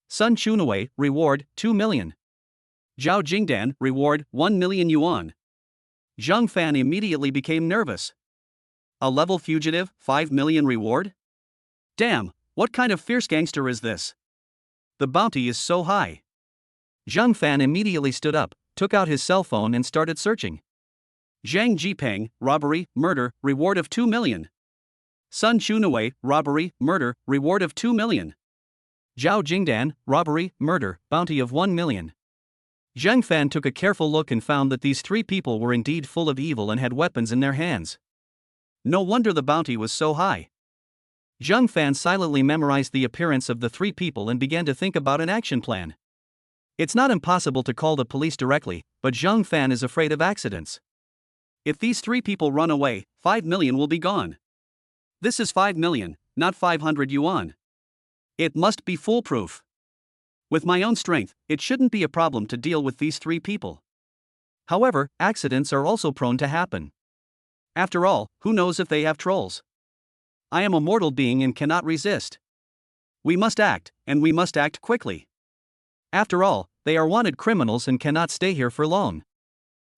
Sun Chunwei, reward, 2 million. Zhao Jingdan, reward, 1 million yuan. Zhang Fan immediately became nervous. A level fugitive, 5 million reward? Damn, what kind of fierce gangster is this? The bounty is so high. Zhang Fan immediately stood up, took out his cell phone and started searching. Zhang Jipeng, robbery, murder, reward of 2 million. Sun Chunwei, robbery, murder, reward of 2 million. Zhao Jingdan, robbery, murder, bounty of 1 million. Zhang Fan took a careful look and found that these 3 people were indeed full of evil and had weapons in their hands. No wonder the bounty was so high. Zhang Fan silently memorized the appearance of the 3 people and began to think about an action plan. It's not impossible to call the police directly, but Zhang Fan is afraid of accidents. If these 3 people run away, 5 million will be gone. This is 5 million, not 500 yuan. It must be foolproof. With my own strength, it shouldn't be a problem to deal with these 3 people. However, accidents are also prone to happen. After all, who knows if they have trolls? I am a mortal being and cannot resist. We must act, and we must act quickly. After all, they are wanted criminals and cannot stay here for long.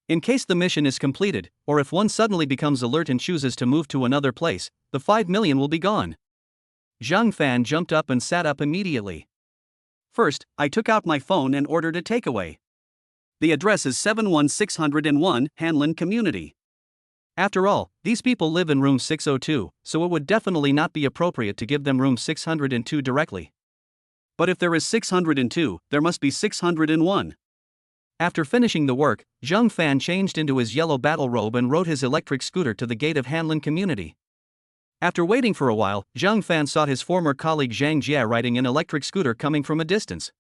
In case the mission is completed, or if one suddenly becomes alert and chooses to move to another place, the 5 million will be gone. Zhang Fan jumped up and sat up immediately. First, I took out my phone and ordered a takeaway. The address is 71601 Hanlin Community. After all, these people live in room 602, so it would definitely not be appropriate to give them room 602 directly. But if there is 602, there must be 601. After finishing the work, Zhang Fan changed into his yellow battle robe and rode his electric scooter to the gate of Hanlin Community. After waiting for a while, Zhang Fan saw his former colleague Zhang Jia riding an electric scooter coming from a distance.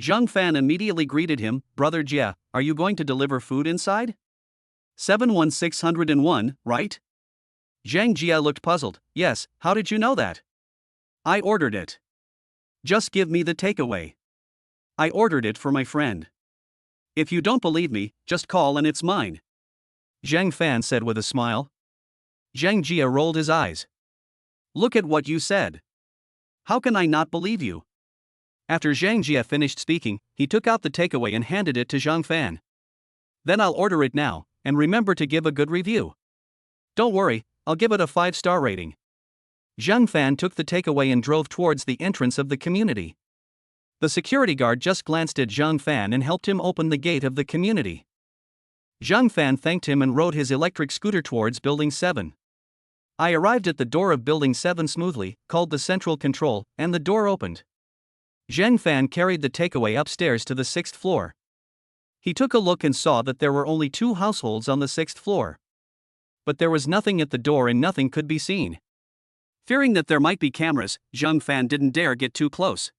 Zhang Fan immediately greeted him, Brother Jia, are you going to deliver food inside? 71601, right? Zhang Jia looked puzzled. Yes, how did you know that? I ordered it. Just give me the takeaway. I ordered it for my friend. If you don't believe me, just call and it's mine. Zhang Fan said with a smile. Zhang Jia rolled his eyes. Look at what you said. How can I not believe you? After Zhang Jia finished speaking, he took out the takeaway and handed it to Zhang Fan. Then I'll order it now, and remember to give a good review. Don't worry, I'll give it a 5-star rating. Zhang Fan took the takeaway and drove towards the entrance of the community. The security guard just glanced at Zhang Fan and helped him open the gate of the community. Zhang Fan thanked him and rode his electric scooter towards Building 7. I arrived at the door of Building 7 smoothly, called the central control, and the door opened. Zhang Fan carried the takeaway upstairs to the 6th floor. He took a look and saw that there were only 2 households on the 6th floor. But there was nothing at the door and nothing could be seen. Fearing that there might be cameras, Zhang Fan didn't dare get too close.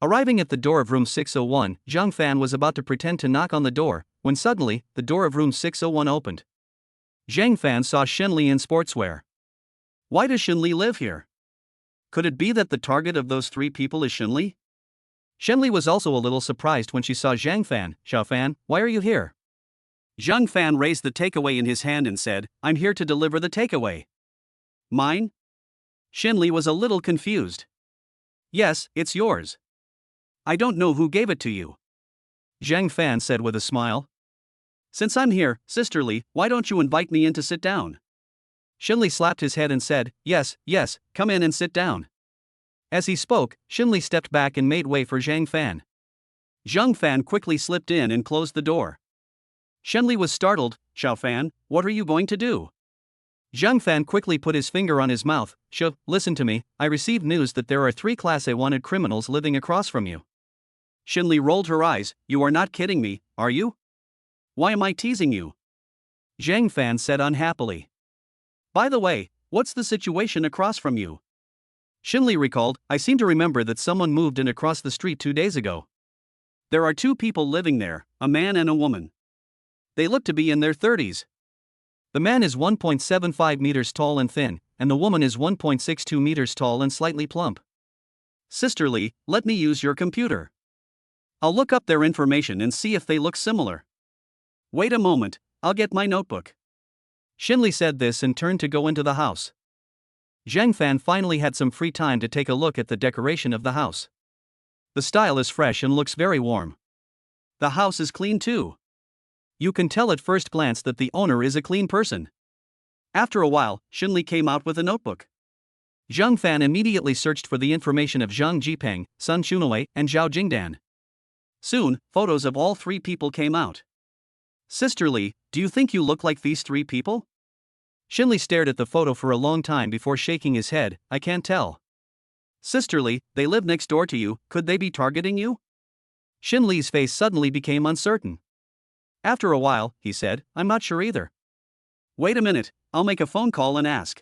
Arriving at the door of room 601, Zhang Fan was about to pretend to knock on the door, when suddenly, the door of room 601 opened. Zhang Fan saw Shenli in sportswear. Why does Shenli live here? Could it be that the target of those 3 people is Shenli? Shenli was also a little surprised when she saw Zhang Fan. Xiao Fan, why are you here? Zhang Fan raised the takeaway in his hand and said, I'm here to deliver the takeaway. Mine? Shenli was a little confused. Yes, it's yours. I don't know who gave it to you. Zhang Fan said with a smile. Since I'm here, sisterly, why don't you invite me in to sit down? Shenli slapped his head and said, yes, come in and sit down. As he spoke, Shenli stepped back and made way for Zhang Fan. Zhang Fan quickly slipped in and closed the door. Shenli was startled. Xiao Fan, what are you going to do? Zhang Fan quickly put his finger on his mouth. Listen to me, I received news that there are 3 Class A wanted criminals living across from you. Shinli rolled her eyes. You are not kidding me, are you? Why am I teasing you? Zhang Fan said unhappily. By the way, what's the situation across from you? Shinli recalled, I seem to remember that someone moved in across the street 2 days ago. There are 2 people living there, a man and a woman. They look to be in their 30s. The man is 1.75 meters tall and thin, and the woman is 1.62 meters tall and slightly plump. Sister Lee, let me use your computer. I'll look up their information and see if they look similar. Wait a moment, I'll get my notebook. Shinli said this and turned to go into the house. Zhang Fan finally had some free time to take a look at the decoration of the house. The style is fresh and looks very warm. The house is clean too. You can tell at first glance that the owner is a clean person. After a while, Shinli came out with a notebook. Zhang Fan immediately searched for the information of Zhang Jipeng, Sun Shunwei, and Zhao Jingdan. Soon, photos of all 3 people came out. Sister Lee, do you think you look like these 3 people? Shinli stared at the photo for a long time before shaking his head. I can't tell. Sister Lee, they live next door to you, could they be targeting you? Shinli's face suddenly became uncertain. After a while, he said, I'm not sure either. Wait a minute, I'll make a phone call and ask.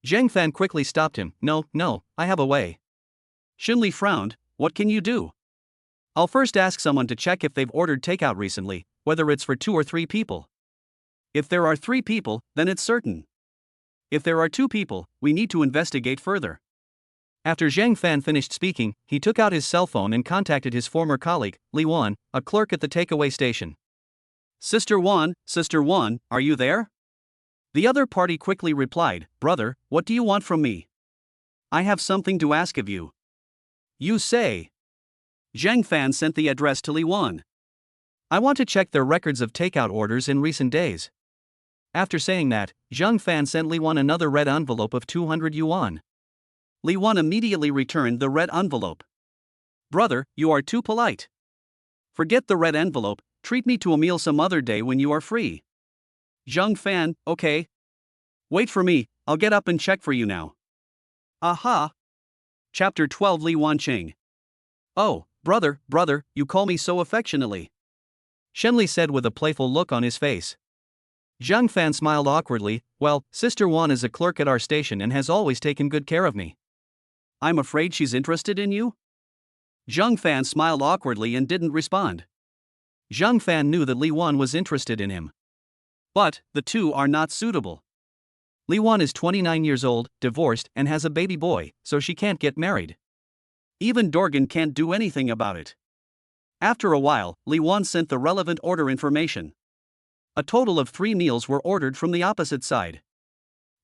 Zhang Fan quickly stopped him. No, I have a way. Shinli frowned. What can you do? I'll first ask someone to check if they've ordered takeout recently, whether it's for 2 or 3 people. If there are 3 people, then it's certain. If there are 2 people, we need to investigate further. After Zhang Fan finished speaking, he took out his cell phone and contacted his former colleague, Li Wan, a clerk at the takeaway station. Sister Wan, are you there? The other party quickly replied, Brother, what do you want from me? I have something to ask of you. You say. Zhang Fan sent the address to Li Wan. I want to check their records of takeout orders in recent days. After saying that, Zhang Fan sent Li Wan another red envelope of 200 yuan. Li Wan immediately returned the red envelope. Brother, you are too polite. Forget the red envelope, treat me to a meal some other day when you are free. Zhang Fan, okay. Wait for me, I'll get up and check for you now. Aha! Chapter 12 Li Wanqing. Oh, brother, you call me so affectionately. Shenli said with a playful look on his face. Zhang Fan smiled awkwardly. Well, Sister Wan is a clerk at our station and has always taken good care of me. I'm afraid she's interested in you? Zhang Fan smiled awkwardly and didn't respond. Zhang Fan knew that Li Wan was interested in him. But, the two are not suitable. Li Wan is 29 years old, divorced, and has a baby boy, so she can't get married. Even Dorgan can't do anything about it. After a while, Li Wan sent the relevant order information. A total of 3 meals were ordered from the opposite side.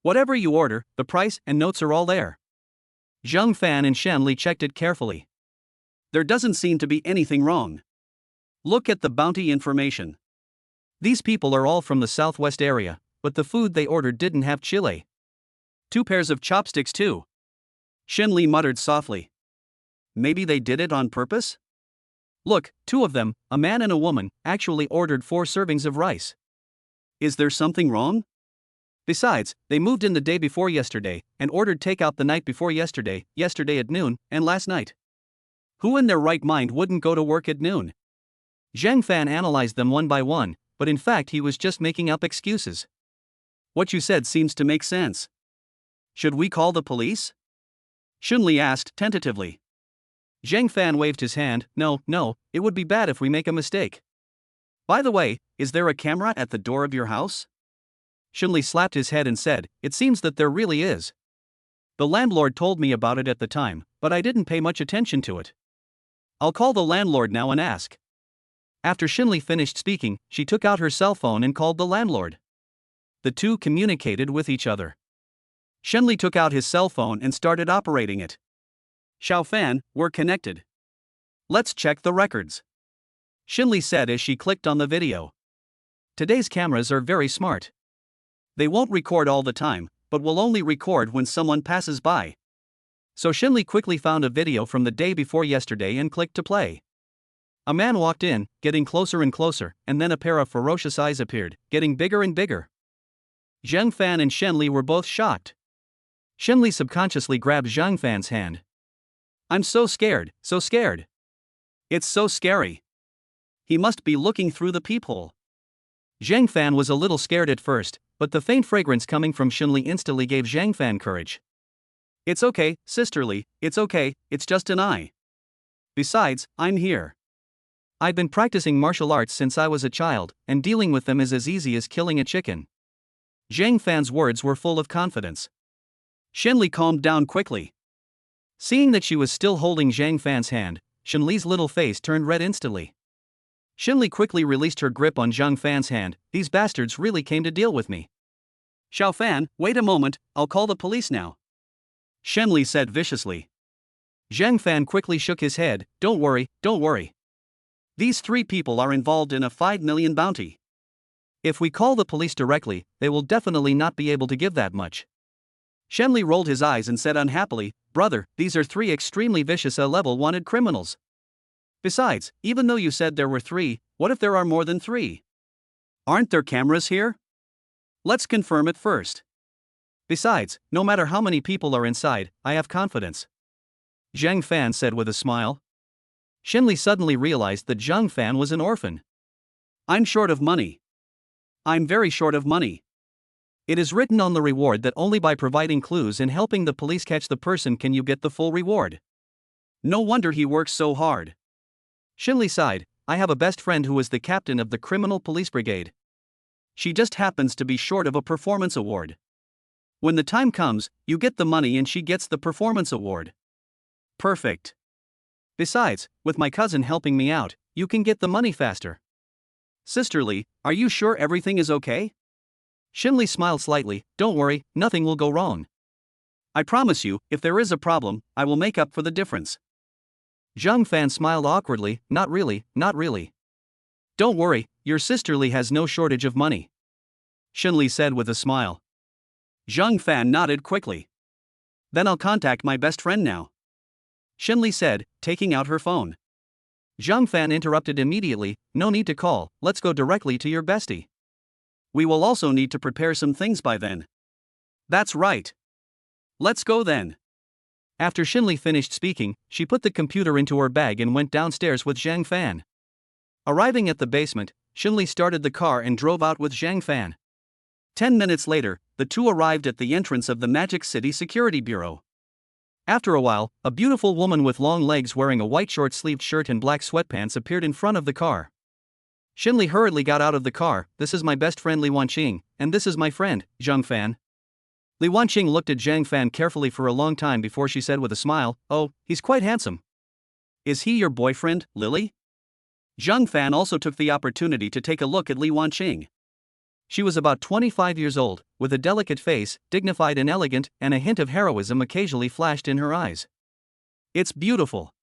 Whatever you order, the price and notes are all there. Zhang Fan and Shen Li checked it carefully. There doesn't seem to be anything wrong. Look at the bounty information. These people are all from the southwest area, but the food they ordered didn't have chile. 2 pairs of chopsticks too. Shen Li muttered softly. Maybe they did it on purpose? Look, 2 of them, a man and a woman, actually ordered 4 servings of rice. Is there something wrong? Besides, they moved in the day before yesterday, and ordered takeout the night before yesterday at noon, and last night. Who in their right mind wouldn't go to work at noon? Zhang Fan analyzed them one by one, but in fact he was just making up excuses. What you said seems to make sense. Should we call the police? Shunli asked tentatively. Zhang Fan waved his hand. No, it would be bad if we make a mistake. By the way, is there a camera at the door of your house? Shunli slapped his head and said, It seems that there really is. The landlord told me about it at the time, but I didn't pay much attention to it. I'll call the landlord now and ask. After Shinli finished speaking, she took out her cell phone and called the landlord. The two communicated with each other. Shenli took out his cell phone and started operating it. Xiao Fan, we're connected. Let's check the records. Shinli said as she clicked on the video. Today's cameras are very smart. They won't record all the time, but will only record when someone passes by. So Shinli quickly found a video from the day before yesterday and clicked to play. A man walked in, getting closer and closer, and then a pair of ferocious eyes appeared, getting bigger and bigger. Zhang Fan and Shen Li were both shocked. Shen Li subconsciously grabbed Zhang Fan's hand. I'm so scared, so scared. It's so scary. He must be looking through the peephole. Zhang Fan was a little scared at first, but the faint fragrance coming from Shen Li instantly gave Zhang Fan courage. It's okay, sisterly, it's okay, it's just an eye. Besides, I'm here. I've been practicing martial arts since I was a child, and dealing with them is as easy as killing a chicken. Zhang Fan's words were full of confidence. Shen Li calmed down quickly. Seeing that she was still holding Zhang Fan's hand, Shen Li's little face turned red instantly. Shen Li quickly released her grip on Zhang Fan's hand. These bastards really came to deal with me. Xiao Fan, wait a moment, I'll call the police now. Shen Li said viciously. Zhang Fan quickly shook his head. Don't worry, don't worry. These 3 people are involved in a 5 million bounty. If we call the police directly, they will definitely not be able to give that much. Shen Li rolled his eyes and said unhappily, brother, these are 3 extremely vicious SSS-level wanted criminals. Besides, even though you said there were 3, what if there are more than 3? Aren't there cameras here? Let's confirm it first. Besides, no matter how many people are inside, I have confidence. Zhang Fan said with a smile. Shen Li suddenly realized that Zhang Fan was an orphan. I'm short of money. I'm very short of money. It is written on the reward that only by providing clues and helping the police catch the person can you get the full reward. No wonder he works so hard. Shen Li sighed. I have a best friend who is the captain of the criminal police brigade. She just happens to be short of a performance award. When the time comes, you get the money and she gets the performance award. Perfect. Besides, with my cousin helping me out, you can get the money faster. Sisterly, are you sure everything is okay? Shen Li smiled slightly. Don't worry, nothing will go wrong. I promise you, if there is a problem, I will make up for the difference. Zhang Fan smiled awkwardly. Not really, not really. Don't worry, your sisterly has no shortage of money. Shen Li said with a smile. Zhang Fan nodded quickly. Then I'll contact my best friend now. Shen Li said, taking out her phone. Zhang Fan interrupted immediately. No need to call, let's go directly to your bestie. We will also need to prepare some things by then. That's right. Let's go then. After Shen Li finished speaking, she put the computer into her bag and went downstairs with Zhang Fan. Arriving at the basement, Shen Li started the car and drove out with Zhang Fan. 10 minutes later, the two arrived at the entrance of the Magic City Security Bureau. After a while, a beautiful woman with long legs wearing a white short-sleeved shirt and black sweatpants appeared in front of the car. Shen Li hurriedly got out of the car. This is my best friend Li Wanqing, and this is my friend, Zhang Fan. Li Wanqing looked at Zhang Fan carefully for a long time before she said with a smile, oh, he's quite handsome. Is he your boyfriend, Lily? Zhang Fan also took the opportunity to take a look at Li Wanqing. She was about 25 years old, with a delicate face, dignified and elegant, and a hint of heroism occasionally flashed in her eyes. It's beautiful.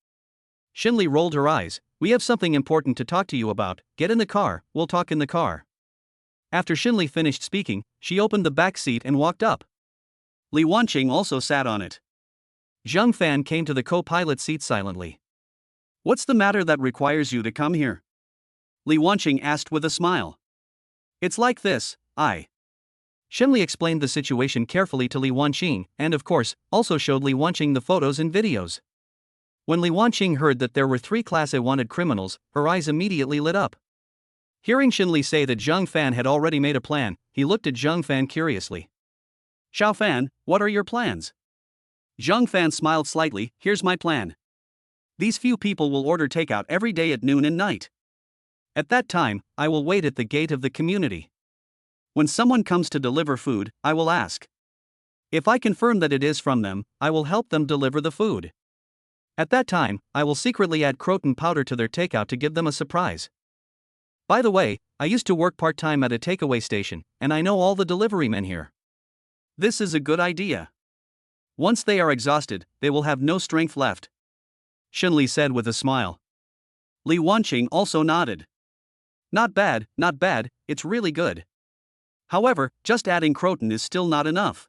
Shen Li rolled her eyes. We have something important to talk to you about. Get in the car, we'll talk in the car. After Shen Li finished speaking, she opened the back seat and walked up. Li Wanqing also sat on it. Zhang Fan came to the co-pilot seat silently. What's the matter that requires you to come here? Li Wanqing asked with a smile. It's like this, Shen Li explained the situation carefully to Li Wanqing, and of course, also showed Li Wanqing the photos and videos. When Li Wanqing heard that there were 3 Class A wanted criminals, her eyes immediately lit up. Hearing Shen Li say that Zhang Fan had already made a plan, he looked at Zhang Fan curiously. Xiao Fan, what are your plans? Zhang Fan smiled slightly. Here's my plan. These few people will order takeout every day at noon and night. At that time, I will wait at the gate of the community. When someone comes to deliver food, I will ask. If I confirm that it is from them, I will help them deliver the food. At that time, I will secretly add croton powder to their takeout to give them a surprise. By the way, I used to work part-time at a takeaway station, and I know all the delivery men here. This is a good idea. Once they are exhausted, they will have no strength left. Shen Li said with a smile. Li Wanqing also nodded. Not bad, it's really good. However, just adding croton is still not enough.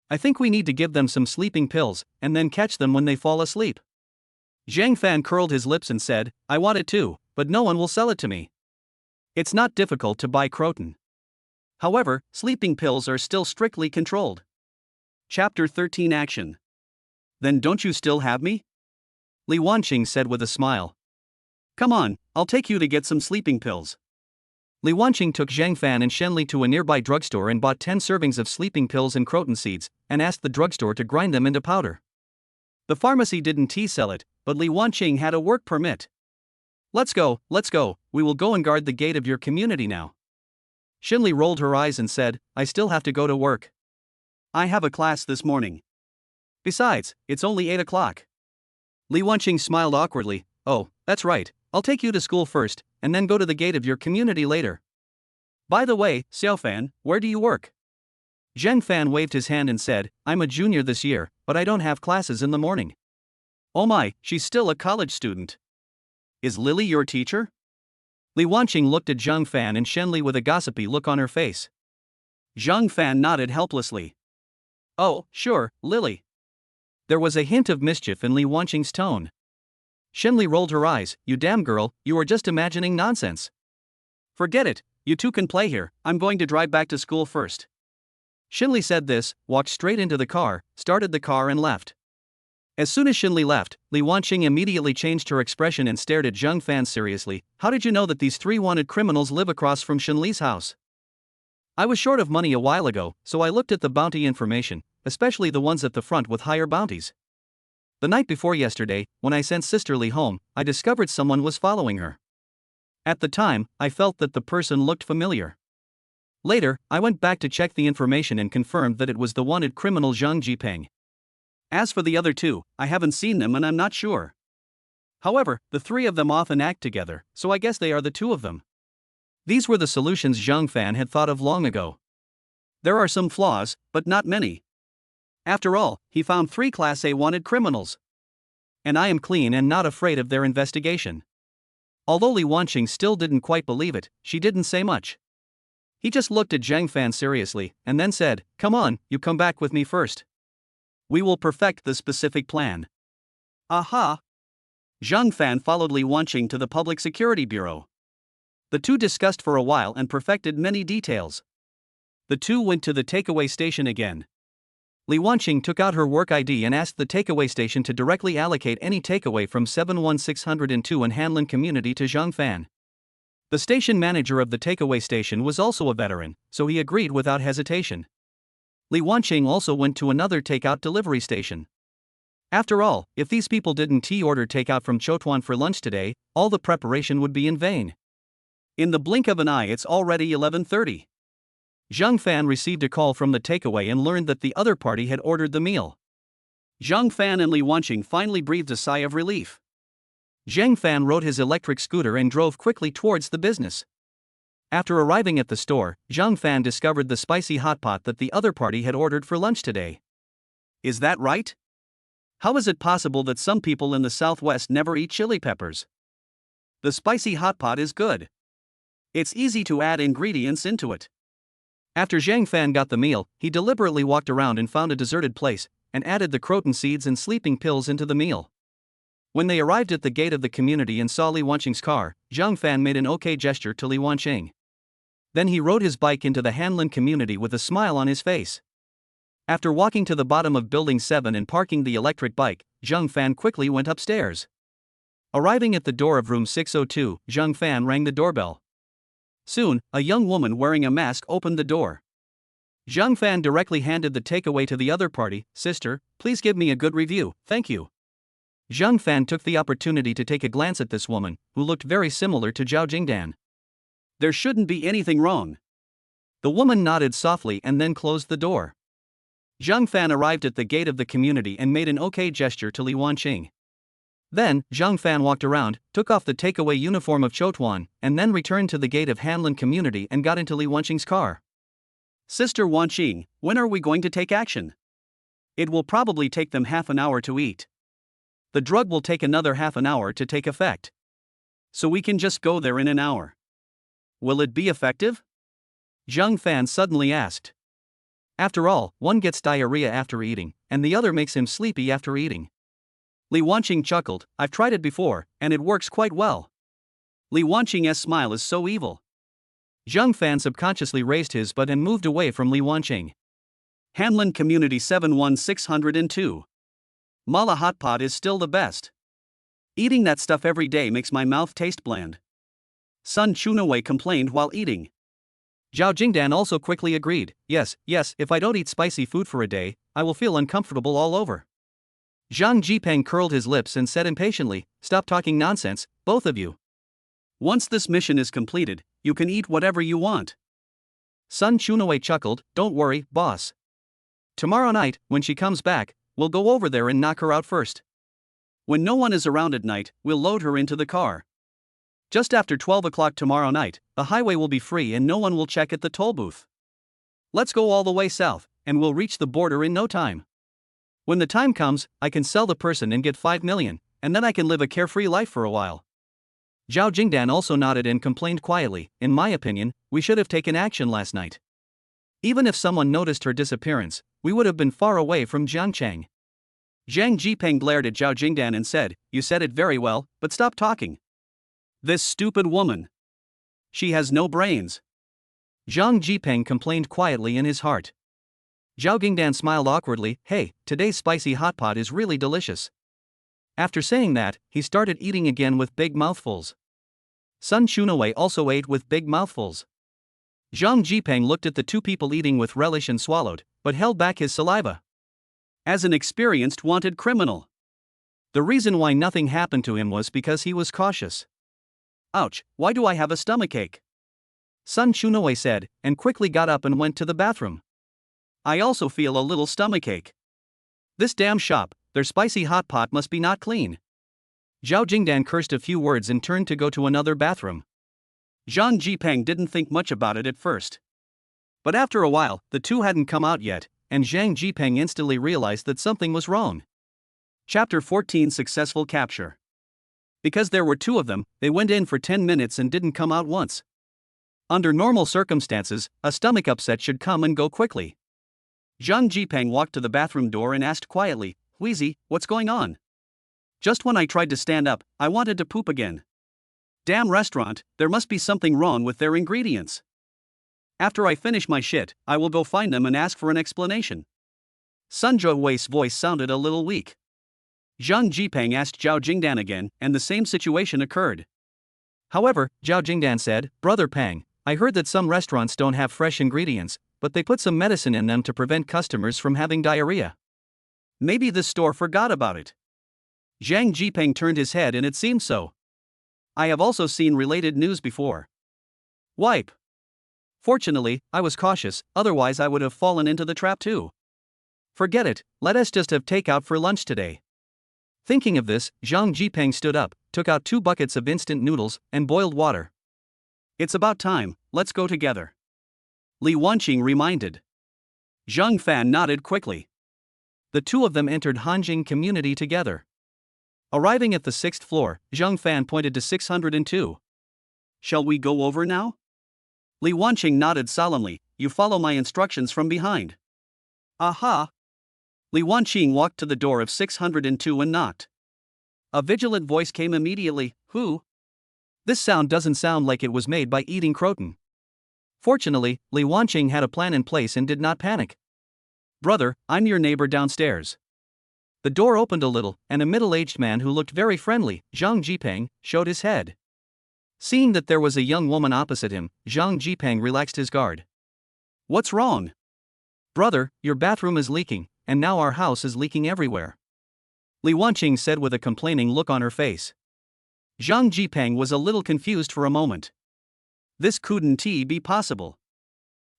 I think we need to give them some sleeping pills, and then catch them when they fall asleep. Zhang Fan curled his lips and said, I want it too, but no one will sell it to me. It's not difficult to buy croton. However, sleeping pills are still strictly controlled. Chapter 13 Action. Then don't you still have me? Li Wanqing said with a smile. Come on, I'll take you to get some sleeping pills. Li Wanqing took Zhang Fan and Shenli to a nearby drugstore and bought 10 servings of sleeping pills and croton seeds, and asked the drugstore to grind them into powder. The pharmacy didn't sell it, but Li Wanqing had a work permit. Let's go, we will go and guard the gate of your community now. Shenli rolled her eyes and said, I still have to go to work. I have a class this morning. Besides, it's only 8 o'clock. Li Wanqing smiled awkwardly. Oh, that's right, I'll take you to school first, and then go to the gate of your community later. By the way, Xiaofan, where do you work? Zhang Fan waved his hand and said, I'm a junior this year, but I don't have classes in the morning. Oh my, she's still a college student. Is Lily your teacher? Li Wanqing looked at Zhang Fan and Shenli with a gossipy look on her face. Zhang Fan nodded helplessly. Oh, sure, Lily. There was a hint of mischief in Li Wanqing's tone. Shenli rolled her eyes. You damn girl, you are just imagining nonsense. Forget it, you two can play here, I'm going to drive back to school first. Shenli said this, walked straight into the car, started the car and left. As soon as Shenli left, Li Wanqing immediately changed her expression and stared at Zhang Fan seriously. How did you know that these 3 wanted criminals live across from Shenli's house? I was short of money a while ago, so I looked at the bounty information, especially the ones at the front with higher bounties. The night before yesterday, when I sent Sister Li home, I discovered someone was following her. At the time, I felt that the person looked familiar. Later, I went back to check the information and confirmed that it was the wanted criminal Zhang Jipeng. As for the other 2, I haven't seen them and I'm not sure. However, the 3 of them often act together, so I guess they are the 2 of them. These were the solutions Zhang Fan had thought of long ago. There are some flaws, but not many. After all, he found 3 Class A wanted criminals. And I am clean and not afraid of their investigation. Although Li Wanqing still didn't quite believe it, she didn't say much. He just looked at Zhang Fan seriously, and then said, Come on, you come back with me first. We will perfect the specific plan. Aha! Zhang Fan followed Li Wanqing to the Public Security Bureau. The 2 discussed for a while and perfected many details. The 2 went to the takeaway station again. Li Wanqing took out her work ID and asked the takeaway station to directly allocate any takeaway from 71602 and Hanlin community to Zhang Fan. The station manager of the takeaway station was also a veteran, so he agreed without hesitation. Li Wanqing also went to another takeout delivery station. After all, if these people didn't order takeout from Chotuan for lunch today, all the preparation would be in vain. In the blink of an eye, it's already 11:30. Zhang Fan received a call from the takeaway and learned that the other party had ordered the meal. Zhang Fan and Li Wanqing finally breathed a sigh of relief. Zhang Fan rode his electric scooter and drove quickly towards the business. After arriving at the store, Zhang Fan discovered the spicy hot pot that the other party had ordered for lunch today. Is that right? How is it possible that some people in the Southwest never eat chili peppers? The spicy hot pot is good. It's easy to add ingredients into it. After Zhang Fan got the meal, he deliberately walked around and found a deserted place, and added the croton seeds and sleeping pills into the meal. When they arrived at the gate of the community and saw Li Wanqing's car, Zhang Fan made an okay gesture to Li Wanqing. Then he rode his bike into the Hanlin community with a smile on his face. After walking to the bottom of Building 7 and parking the electric bike, Zhang Fan quickly went upstairs. Arriving at the door of room 602, Zhang Fan rang the doorbell. Soon, a young woman wearing a mask opened the door. Zhang Fan directly handed the takeaway to the other party. Sister, please give me a good review, thank you. Zhang Fan took the opportunity to take a glance at this woman, who looked very similar to Zhao Jingdan. There shouldn't be anything wrong. The woman nodded softly and then closed the door. Zhang Fan arrived at the gate of the community and made an okay gesture to Li Wanqing. Then, Zhang Fan walked around, took off the takeaway uniform of Chotuan, and then returned to the gate of Hanlin community and got into Li Wanqing's car. Sister Wanqing, when are we going to take action? It will probably take them half an hour to eat. The drug will take another half an hour to take effect. So we can just go there in an hour. Will it be effective? Zhang Fan suddenly asked. After all, one gets diarrhea after eating, and the other makes him sleepy after eating. Li Wanqing chuckled. I've tried it before, and it works quite well. Li Wanqing's smile is so evil. Zhang Fan subconsciously raised his butt and moved away from Li Wanqing. Hanlin Community 71602. Mala hot pot is still the best. Eating that stuff every day makes my mouth taste bland. Sun Chunawei complained while eating. Zhao Jingdan also quickly agreed, yes, if I don't eat spicy food for a day, I will feel uncomfortable all over. Zhang Jipeng curled his lips and said impatiently, stop talking nonsense, both of you. Once this mission is completed, you can eat whatever you want. Sun Chunawei chuckled, don't worry, boss. Tomorrow night, when she comes back, we'll go over there and knock her out first. When no one is around at night, we'll load her into the car. Just after 12 o'clock tomorrow night, the highway will be free and no one will check at the toll booth. Let's go all the way south, and we'll reach the border in no time. When the time comes, I can sell the person and get 5 million, and then I can live a carefree life for a while. Zhao Jingdan also nodded and complained quietly, in my opinion, we should have taken action last night. Even if someone noticed her disappearance, we would have been far away from Jiangchang. Zhang Jipeng glared at Zhao Jingdan and said, you said it very well, but stop talking. This stupid woman. She has no brains. Zhang Jipeng complained quietly in his heart. Zhao Jingdan smiled awkwardly, hey, today's spicy hot pot is really delicious. After saying that, he started eating again with big mouthfuls. Sun Chunawei also ate with big mouthfuls. Zhang Jipeng looked at the two people eating with relish and swallowed, but held back his saliva. As an experienced wanted criminal. The reason why nothing happened to him was because he was cautious. Ouch, why do I have a stomachache? Sun Chunawei said, and quickly got up and went to the bathroom. I also feel a little stomachache. This damn shop, their spicy hot pot must be not clean. Zhao Jingdan cursed a few words and turned to go to another bathroom. Zhang Jipeng didn't think much about it at first. But after a while, the two hadn't come out yet, and Zhang Jipeng instantly realized that something was wrong. Chapter 14 Successful Capture. Because there were two of them, they went in for 10 minutes and didn't come out once. Under normal circumstances, a stomach upset should come and go quickly. Zhang Jipeng walked to the bathroom door and asked quietly, Wheezy, what's going on? Just when I tried to stand up, I wanted to poop again. Damn restaurant, there must be something wrong with their ingredients. After I finish my shit, I will go find them and ask for an explanation. Sun Chunawei's voice sounded a little weak. Zhang Jipeng asked Zhao Jingdan again, and the same situation occurred. However, Zhao Jingdan said, Brother Pang, I heard that some restaurants don't have fresh ingredients, but they put some medicine in them to prevent customers from having diarrhea. Maybe this store forgot about it. Zhang Jipeng turned his head and it seemed so. I have also seen related news before. Wipe. Fortunately, I was cautious, otherwise I would have fallen into the trap too. Forget it, let us just have takeout for lunch today. Thinking of this, Zhang Jipeng stood up, took out 2 buckets of instant noodles, and boiled water. It's about time, let's go together. Li Wanqing reminded. Zhang Fan nodded quickly. The two of them entered Hanjing Community together. Arriving at the 6th floor, Zhang Fan pointed to 602. Shall we go over now? Li Wanqing nodded solemnly, you follow my instructions from behind. Aha! Li Wanqing walked to the door of 602 and knocked. A vigilant voice came immediately, who? This sound doesn't sound like it was made by eating croton. Fortunately, Li Wanqing had a plan in place and did not panic. Brother, I'm your neighbor downstairs. The door opened a little, and a middle-aged man who looked very friendly, Zhang Jipeng, showed his head. Seeing that there was a young woman opposite him, Zhang Jipeng relaxed his guard. What's wrong? Brother, your bathroom is leaking, and now our house is leaking everywhere. Li Wanqing said with a complaining look on her face. Zhang Jipeng was a little confused for a moment. This couldn't be possible.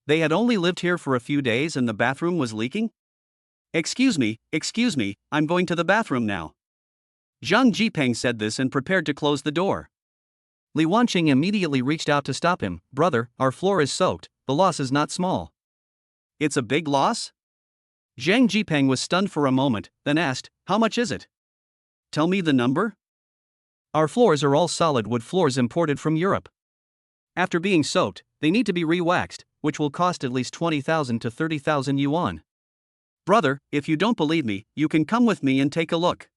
They had only lived here for a few days and the bathroom was leaking? Excuse me, I'm going to the bathroom now. Zhang Jipeng said this and prepared to close the door. Li Wanqing immediately reached out to stop him. Brother, our floor is soaked, the loss is not small. It's a big loss? Zhang Jipeng was stunned for a moment, then asked, how much is it? Tell me the number? Our floors are all solid wood floors imported from Europe. After being soaked, they need to be re-waxed, which will cost at least 20,000 to 30,000 yuan. Brother, if you don't believe me, you can come with me and take a look.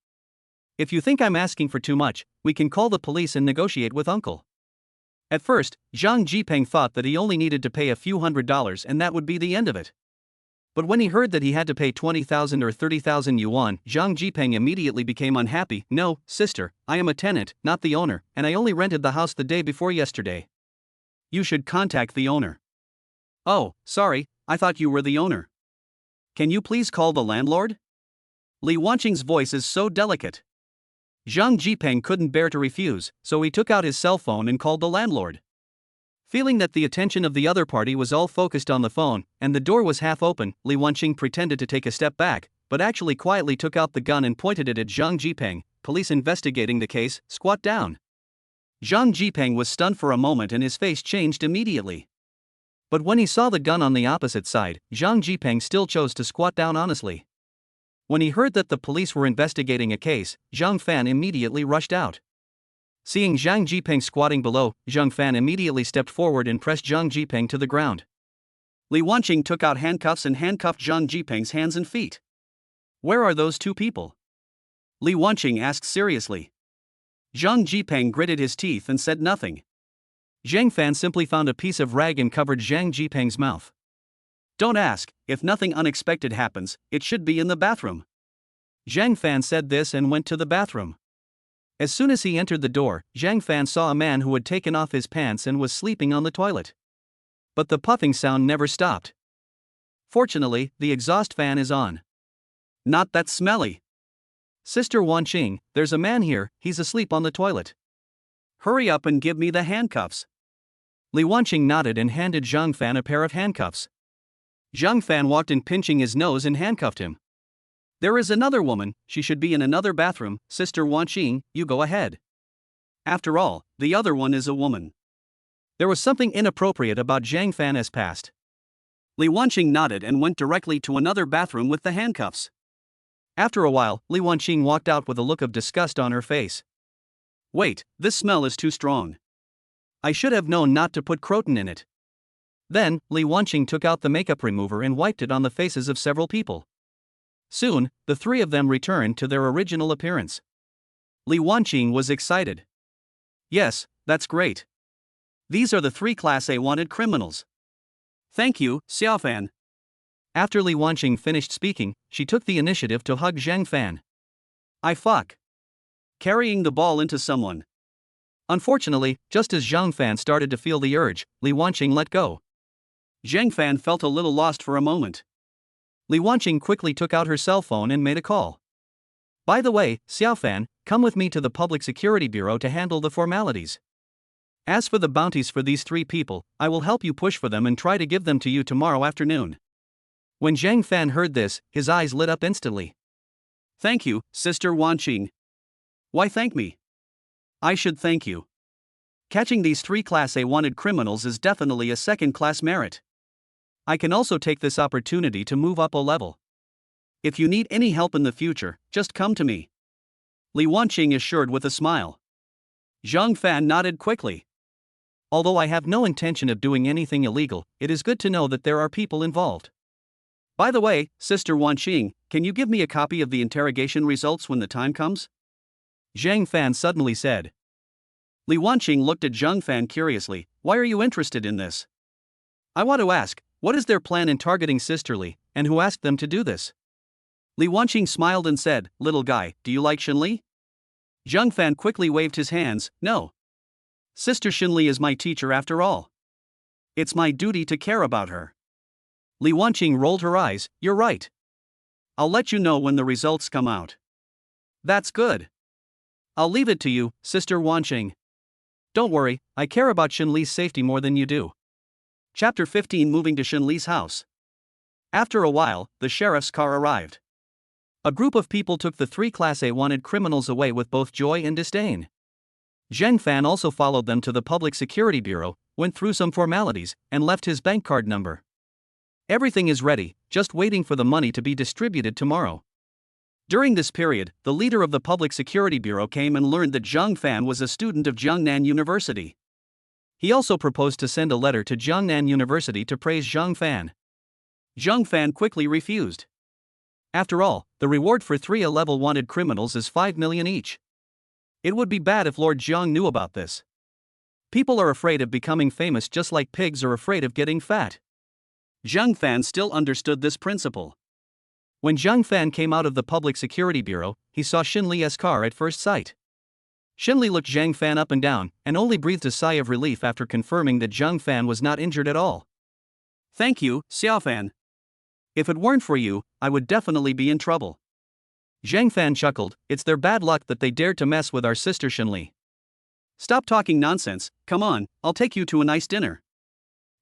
If you think I'm asking for too much, we can call the police and negotiate with uncle. At first, Zhang Jipeng thought that he only needed to pay a few $100s and that would be the end of it. But when he heard that he had to pay 20,000 or 30,000 yuan, Zhang Jipeng immediately became unhappy. "No, sister, I am a tenant, not the owner, and I only rented the house the day before yesterday. You should contact the owner." "Oh, sorry, I thought you were the owner. Can you please call the landlord?" Li Wanqing's voice is so delicate. Zhang Jipeng couldn't bear to refuse, so he took out his cell phone and called the landlord. Feeling that the attention of the other party was all focused on the phone, and the door was half open, Li Wanqing pretended to take a step back, but actually quietly took out the gun and pointed it at Zhang Jipeng. "Police investigating the case, squat down." Zhang Jipeng was stunned for a moment and his face changed immediately. But when he saw the gun on the opposite side, Zhang Jipeng still chose to squat down honestly. When he heard that the police were investigating a case, Zhang Fan immediately rushed out. Seeing Zhang Jipeng squatting below, Zhang Fan immediately stepped forward and pressed Zhang Jipeng to the ground. Li Wanqing took out handcuffs and handcuffed Zhang Jipeng's hands and feet. "Where are those two people?" Li Wanqing asked seriously. Zhang Jipeng gritted his teeth and said nothing. Zhang Fan simply found a piece of rag and covered Zhang Jipeng's mouth. "Don't ask, if nothing unexpected happens, it should be in the bathroom." Zhang Fan said this and went to the bathroom. As soon as he entered the door, Zhang Fan saw a man who had taken off his pants and was sleeping on the toilet. But the puffing sound never stopped. Fortunately, the exhaust fan is on. "Not that smelly. Sister Wanqing, there's a man here, he's asleep on the toilet. Hurry up and give me the handcuffs." Li Wanqing nodded and handed Zhang Fan a pair of handcuffs. Zhang Fan walked in pinching his nose and handcuffed him. "There is another woman, she should be in another bathroom, Sister Wanqing, you go ahead. After all, the other one is a woman." There was something inappropriate about Zhang Fan's past. Li Wanqing nodded and went directly to another bathroom with the handcuffs. After a while, Li Wanqing walked out with a look of disgust on her face. "Wait, this smell is too strong. I should have known not to put croton in it." Then, Li Wanqing took out the makeup remover and wiped it on the faces of several people. Soon, the three of them returned to their original appearance. Li Wanqing was excited. "Yes, that's great. These are the 3 Class A wanted criminals. Thank you, Xiaofan." After Li Wanqing finished speaking, she took the initiative to hug Zhang Fan. "I fuck. Carrying the ball into someone." Unfortunately, just as Zhang Fan started to feel the urge, Li Wanqing let go. Zhang Fan felt a little lost for a moment. Li Wanqing quickly took out her cell phone and made a call. "By the way, Xiaofan, come with me to the Public Security Bureau to handle the formalities. As for the bounties for these 3 people, I will help you push for them and try to give them to you tomorrow afternoon." When Zhang Fan heard this, his eyes lit up instantly. "Thank you, Sister Wanqing." "Why thank me? I should thank you. Catching these 3 Class A wanted criminals is definitely a second-class merit. I can also take this opportunity to move up a level. If you need any help in the future, just come to me," Li Wanqing assured with a smile. Zhang Fan nodded quickly. "Although I have no intention of doing anything illegal, it is good to know that there are people involved. By the way, Sister Wanqing, can you give me a copy of the interrogation results when the time comes?" Zhang Fan suddenly said. Li Wanqing looked at Zhang Fan curiously. "Why are you interested in this?" "I want to ask, what is their plan in targeting Sister Li, and who asked them to do this?" Li Wanqing smiled and said, "Little guy, do you like Xinli?" Zhang Fan quickly waved his hands. "No. Sister Xinli is my teacher after all. It's my duty to care about her." Li Wanqing rolled her eyes. "You're right. I'll let you know when the results come out." "That's good. I'll leave it to you, Sister Wanqing. Don't worry, I care about Xinli's safety more than you do." Chapter 15. Moving to Xinli's house. After a while, the sheriff's car arrived. A group of people took the 3 Class A wanted criminals away with both joy and disdain. Zhang Fan also followed them to the Public Security Bureau, went through some formalities, and left his bank card number. Everything is ready, just waiting for the money to be distributed tomorrow. During this period, the leader of the Public Security Bureau came and learned that Zhang Fan was a student of Jiangnan University. He also proposed to send a letter to Jiangnan University to praise Zhang Fan. Zhang Fan quickly refused. After all, the reward for 3 A-level wanted criminals is 5 million each. It would be bad if Lord Jiang knew about this. People are afraid of becoming famous just like pigs are afraid of getting fat. Zhang Fan still understood this principle. When Zhang Fan came out of the Public Security Bureau, he saw Xin Li's car at first sight. Xin Li looked Zhang Fan up and down, and only breathed a sigh of relief after confirming that Zhang Fan was not injured at all. "Thank you, Xiao Fan. If it weren't for you, I would definitely be in trouble." Zhang Fan chuckled. "It's their bad luck that they dared to mess with our sister Xin Li. Stop talking nonsense, come on, I'll take you to a nice dinner."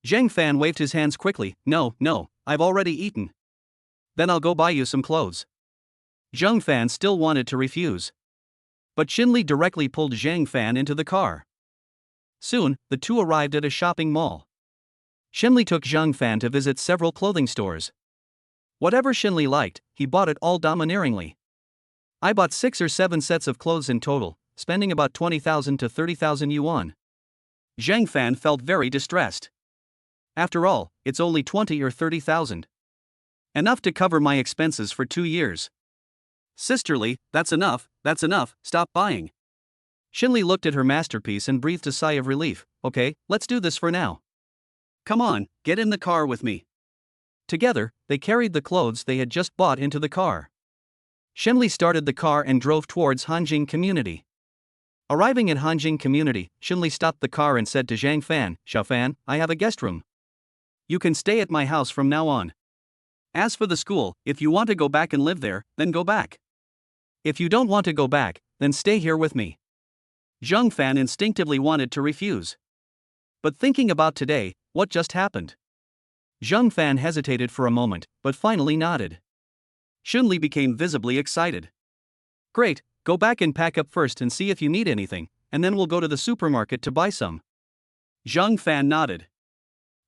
Zhang Fan waved his hands quickly. No, I've already eaten." "Then I'll go buy you some clothes." Zhang Fan still wanted to refuse. But Xin Li directly pulled Zhang Fan into the car. Soon, the two arrived at a shopping mall. Xin Li took Zhang Fan to visit several clothing stores. Whatever Xin Li liked, he bought it all domineeringly. "I bought 6 or 7 sets of clothes in total, spending about 20,000 to 30,000 yuan. Zhang Fan felt very distressed. "After all, it's only 20 or 30,000. Enough to cover my expenses for 2 years. "Sisterly, that's enough, stop buying." Xin Li looked at her masterpiece and breathed a sigh of relief. "Okay, let's do this for now. Come on, get in the car with me." Together, they carried the clothes they had just bought into the car. Xin Li started the car and drove towards Hanjing Community. Arriving at Hanjing Community, Xin Li stopped the car and said to Zhang Fan, "Xiao Fan, I have a guest room. You can stay at my house from now on. As for the school, if you want to go back and live there, then go back. If you don't want to go back, then stay here with me." Zhang Fan instinctively wanted to refuse. But thinking about today, what just happened? Zhang Fan hesitated for a moment, but finally nodded. Xin Li became visibly excited. "Great, go back and pack up first and see if you need anything, and then we'll go to the supermarket to buy some." Zhang Fan nodded.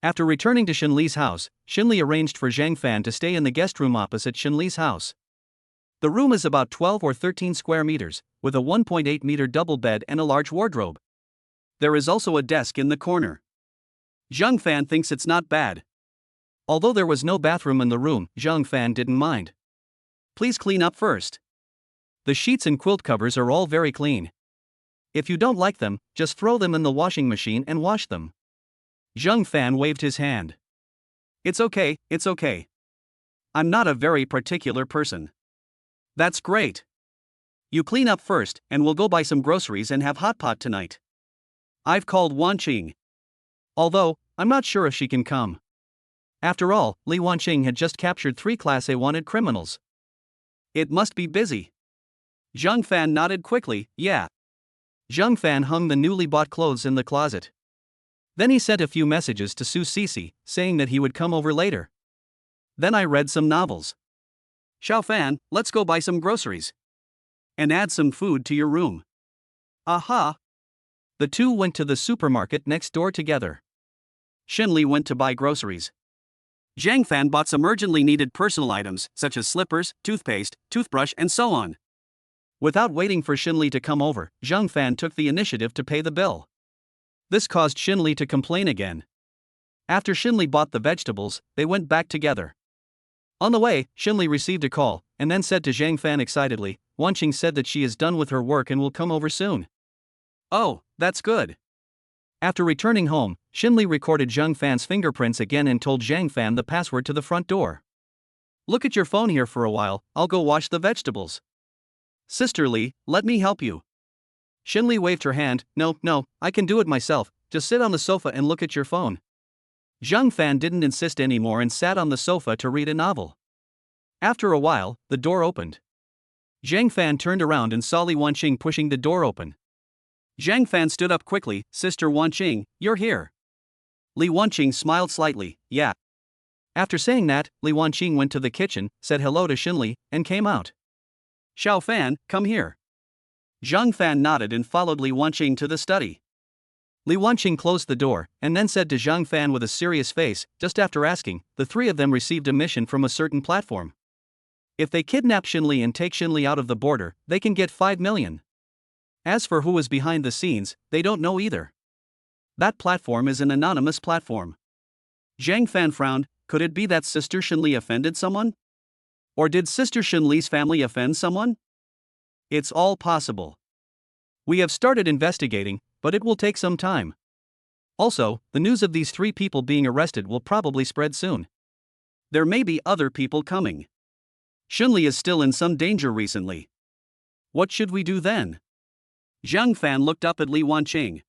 After returning to Xin Li's house, Xin Li arranged for Zhang Fan to stay in the guest room opposite Xin Li's house. The room is about 12 or 13 square meters, with a 1.8 meter double bed and a large wardrobe. There is also a desk in the corner. Zhang Fan thinks it's not bad. Although there was no bathroom in the room, Zhang Fan didn't mind. "Please clean up first. The sheets and quilt covers are all very clean. If you don't like them, just throw them in the washing machine and wash them." Zhang Fan waved his hand. It's okay. I'm not a very particular person." "That's great. You clean up first, and we'll go buy some groceries and have hot pot tonight. I've called Wanqing. Although, I'm not sure if she can come. After all, Li Wanqing had just captured 3 Class A wanted criminals. It must be busy." Zhang Fan nodded quickly. "Yeah." Zhang Fan hung the newly bought clothes in the closet. Then he sent a few messages to Su Sisi, saying that he would come over later. "Then I read some novels. Xiao Fan, let's go buy some groceries. And add some food to your room." "Aha!" The two went to the supermarket next door together. Xin Li went to buy groceries. Zhang Fan bought some urgently needed personal items, such as slippers, toothpaste, toothbrush, and so on. Without waiting for Xin Li to come over, Zhang Fan took the initiative to pay the bill. This caused Xin Li to complain again. After Xin Li bought the vegetables, they went back together. On the way, Xin Li received a call, and then said to Zhang Fan excitedly, "Wanqing said that she is done with her work and will come over soon." "Oh, that's good." After returning home, Xin Li recorded Zhang Fan's fingerprints again and told Zhang Fan the password to the front door. "Look at your phone here for a while, I'll go wash the vegetables." "Sister Li, let me help you." Xin Li waved her hand. No, I can do it myself, just sit on the sofa and look at your phone." Zhang Fan didn't insist anymore and sat on the sofa to read a novel. After a while, the door opened. Zhang Fan turned around and saw Li Wanqing pushing the door open. Zhang Fan stood up quickly. "Sister Wanqing, you're here." Li Wanqing smiled slightly. "Yeah." After saying that, Li Wanqing went to the kitchen, said hello to Xin Li, and came out. "Xiao Fan, come here." Zhang Fan nodded and followed Li Wanqing to the study. Li Wanqing closed the door, and then said to Zhang Fan with a serious face, just after asking, the 3 of them received a mission from a certain platform. If they kidnap Xin Li and take Xin Li out of the border, they can get 5 million. As for who is behind the scenes, they don't know either. That platform is an anonymous platform. Zhang Fan frowned. Could it be that Sister Xin Li offended someone? Or did Sister Xin Li's family offend someone? It's all possible. We have started investigating, but it will take some time. Also, the news of these 3 people being arrested will probably spread soon. There may be other people coming. Xunli is still in some danger recently. What should we do then? Zhang Fan looked up at Li Wanqing.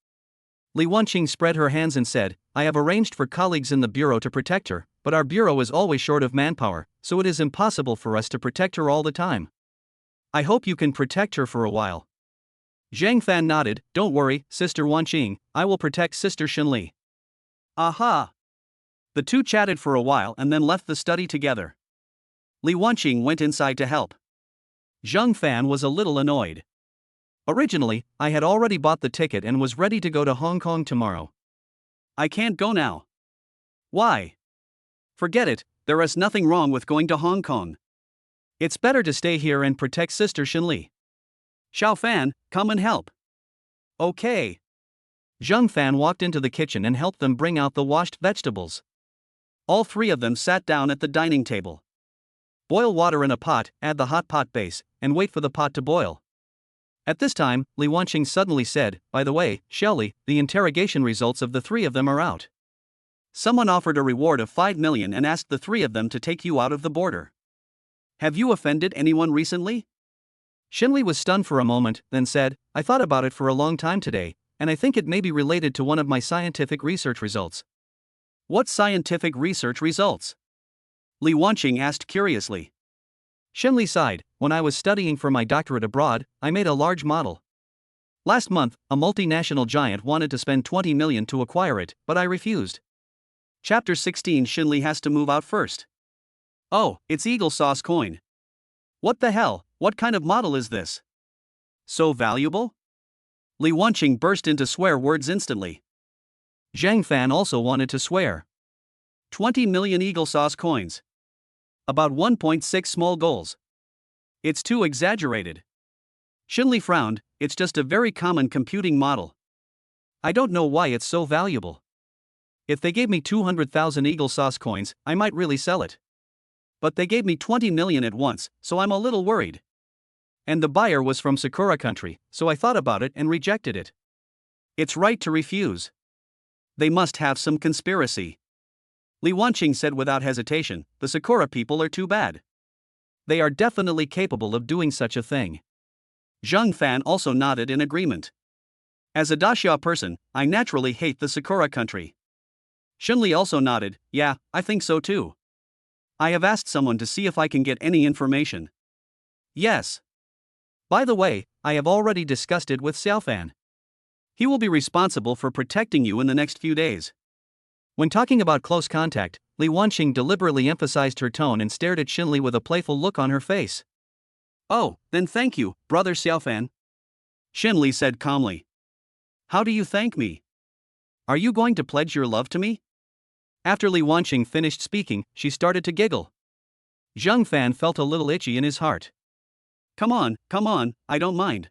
Li Wanqing spread her hands and said, I have arranged for colleagues in the bureau to protect her, but our bureau is always short of manpower, so it is impossible for us to protect her all the time. I hope you can protect her for a while. Zhang Fan nodded, don't worry, Sister Wanqing, I will protect Sister Xunli. Aha! The two chatted for a while and then left the study together. Li Wanqing went inside to help. Zhang Fan was a little annoyed. Originally, I had already bought the ticket and was ready to go to Hong Kong tomorrow. I can't go now. Why? Forget it, there is nothing wrong with going to Hong Kong. It's better to stay here and protect Sister Xunli. Xiao Fan, come and help. Okay. Zhang Fan walked into the kitchen and helped them bring out the washed vegetables. All 3 of them sat down at the dining table. Boil water in a pot, add the hot pot base, and wait for the pot to boil. At this time, Li Wanqing suddenly said, by the way, Shelley, the interrogation results of the 3 of them are out. Someone offered a reward of 5 million and asked the 3 of them to take you out of the border. Have you offended anyone recently? Xunli was stunned for a moment, then said, I thought about it for a long time today, and I think it may be related to one of my scientific research results. What scientific research results? Li Wanqing asked curiously. Xunli sighed, when I was studying for my doctorate abroad, I made a large model. Last month, a multinational giant wanted to spend 20 million to acquire it, but I refused. Chapter 16 Xunli has to move out first. Oh, it's Eagle Sauce coin. What the hell, what kind of model is this? So valuable? Li Wanqing burst into swear words instantly. Zhang Fan also wanted to swear. 20 million Eagle Sauce coins. About 1.6 small goals. It's too exaggerated. Xunli frowned, it's just a very common computing model. I don't know why it's so valuable. If they gave me 200,000 Eagle Sauce coins, I might really sell it. But they gave me 20 million at once, so I'm a little worried. And the buyer was from Sakura country, so I thought about it and rejected it. It's right to refuse. They must have some conspiracy. Li Wanqing said without hesitation, the Sakura people are too bad. They are definitely capable of doing such a thing. Zhang Fan also nodded in agreement. As a Daxia person, I naturally hate the Sakura country. Xunli also nodded, yeah, I think so too. I have asked someone to see if I can get any information. Yes. By the way, I have already discussed it with Xiaofan. He will be responsible for protecting you in the next few days. When talking about close contact, Li Wanqing deliberately emphasized her tone and stared at Xunli with a playful look on her face. Oh, then thank you, brother Xiaofan. Xunli said calmly. How do you thank me? Are you going to pledge your love to me? After Li Wanqing finished speaking, she started to giggle. Zhang Fan felt a little itchy in his heart. Come on, I don't mind.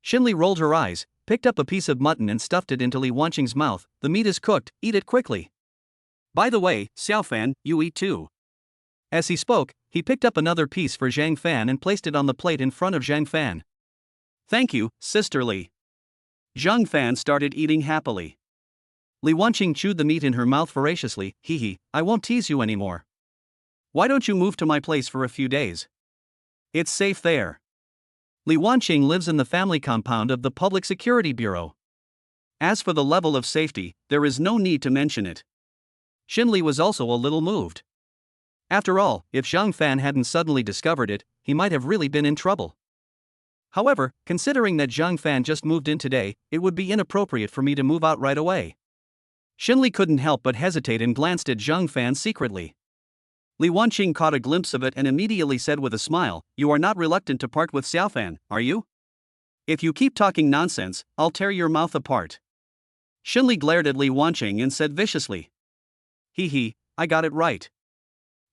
Xunli rolled her eyes, picked up a piece of mutton and stuffed it into Li Wanqing's mouth. The meat is cooked, eat it quickly. By the way, Xiaofan, you eat too. As he spoke, he picked up another piece for Zhang Fan and placed it on the plate in front of Zhang Fan. Thank you, Sister Li. Zhang Fan started eating happily. Li Wanqing chewed the meat in her mouth voraciously. I won't tease you anymore. Why don't you move to my place for a few days? It's safe there. Li Wanqing lives in the family compound of the Public Security Bureau. As for the level of safety, there is no need to mention it. Xunli was also a little moved. After all, if Zhang Fan hadn't suddenly discovered it, he might have really been in trouble. However, considering that Zhang Fan just moved in today, it would be inappropriate for me to move out right away. Xunli couldn't help but hesitate and glanced at Zhang Fan secretly. Li Wanqing caught a glimpse of it and immediately said with a smile, you are not reluctant to part with Xiaofan, are you? If you keep talking nonsense, I'll tear your mouth apart. Xunli glared at Li Wanqing and said viciously. I got it right.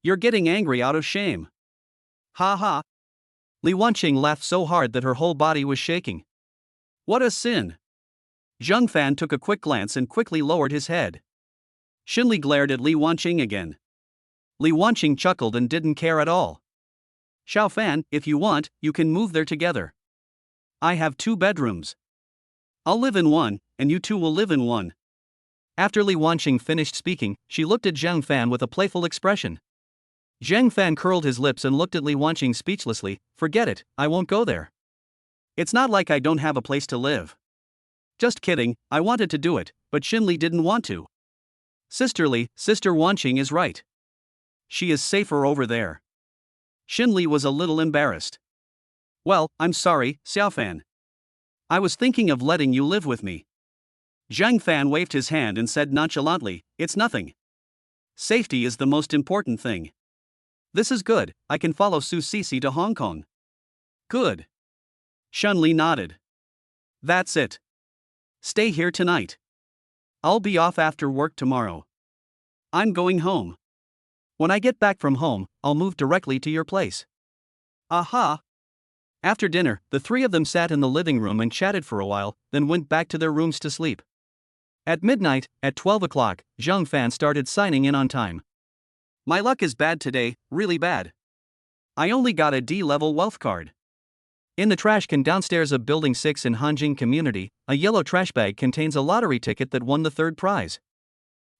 You're getting angry out of shame. Ha ha. Li Wanqing laughed so hard that her whole body was shaking. What a sin. Zhang Fan took a quick glance and quickly lowered his head. Xunli glared at Li Wanqing again. Li Wanqing chuckled and didn't care at all. Xiao Fan, if you want, you can move there together. I have 2 bedrooms. I'll live in one, and you two will live in one. After Li Wanqing finished speaking, she looked at Zhang Fan with a playful expression. Zhang Fan curled his lips and looked at Li Wanqing speechlessly. Forget it, I won't go there. It's not like I don't have a place to live. Just kidding, I wanted to do it, but Xinli didn't want to. Sister Wanqing is right. She is safer over there. Xinli was a little embarrassed. Well, I'm sorry, Xiaofan. I was thinking of letting you live with me. Zhang Fan waved his hand and said nonchalantly, it's nothing. Safety is the most important thing. This is good, I can follow Su Sisi to Hong Kong. Good. Xunli nodded. That's it. Stay here tonight. I'll be off after work tomorrow. I'm going home. When I get back from home, I'll move directly to your place. Aha! After dinner, the three of them sat in the living room and chatted for a while, then went back to their rooms to sleep. At midnight, at 12 o'clock, Zhang Fan started signing in on time. My luck is bad today, really bad. I only got a D-level wealth card. In the trash can downstairs of Building 6 in Hanjing Community, a yellow trash bag contains a lottery ticket that won the third prize.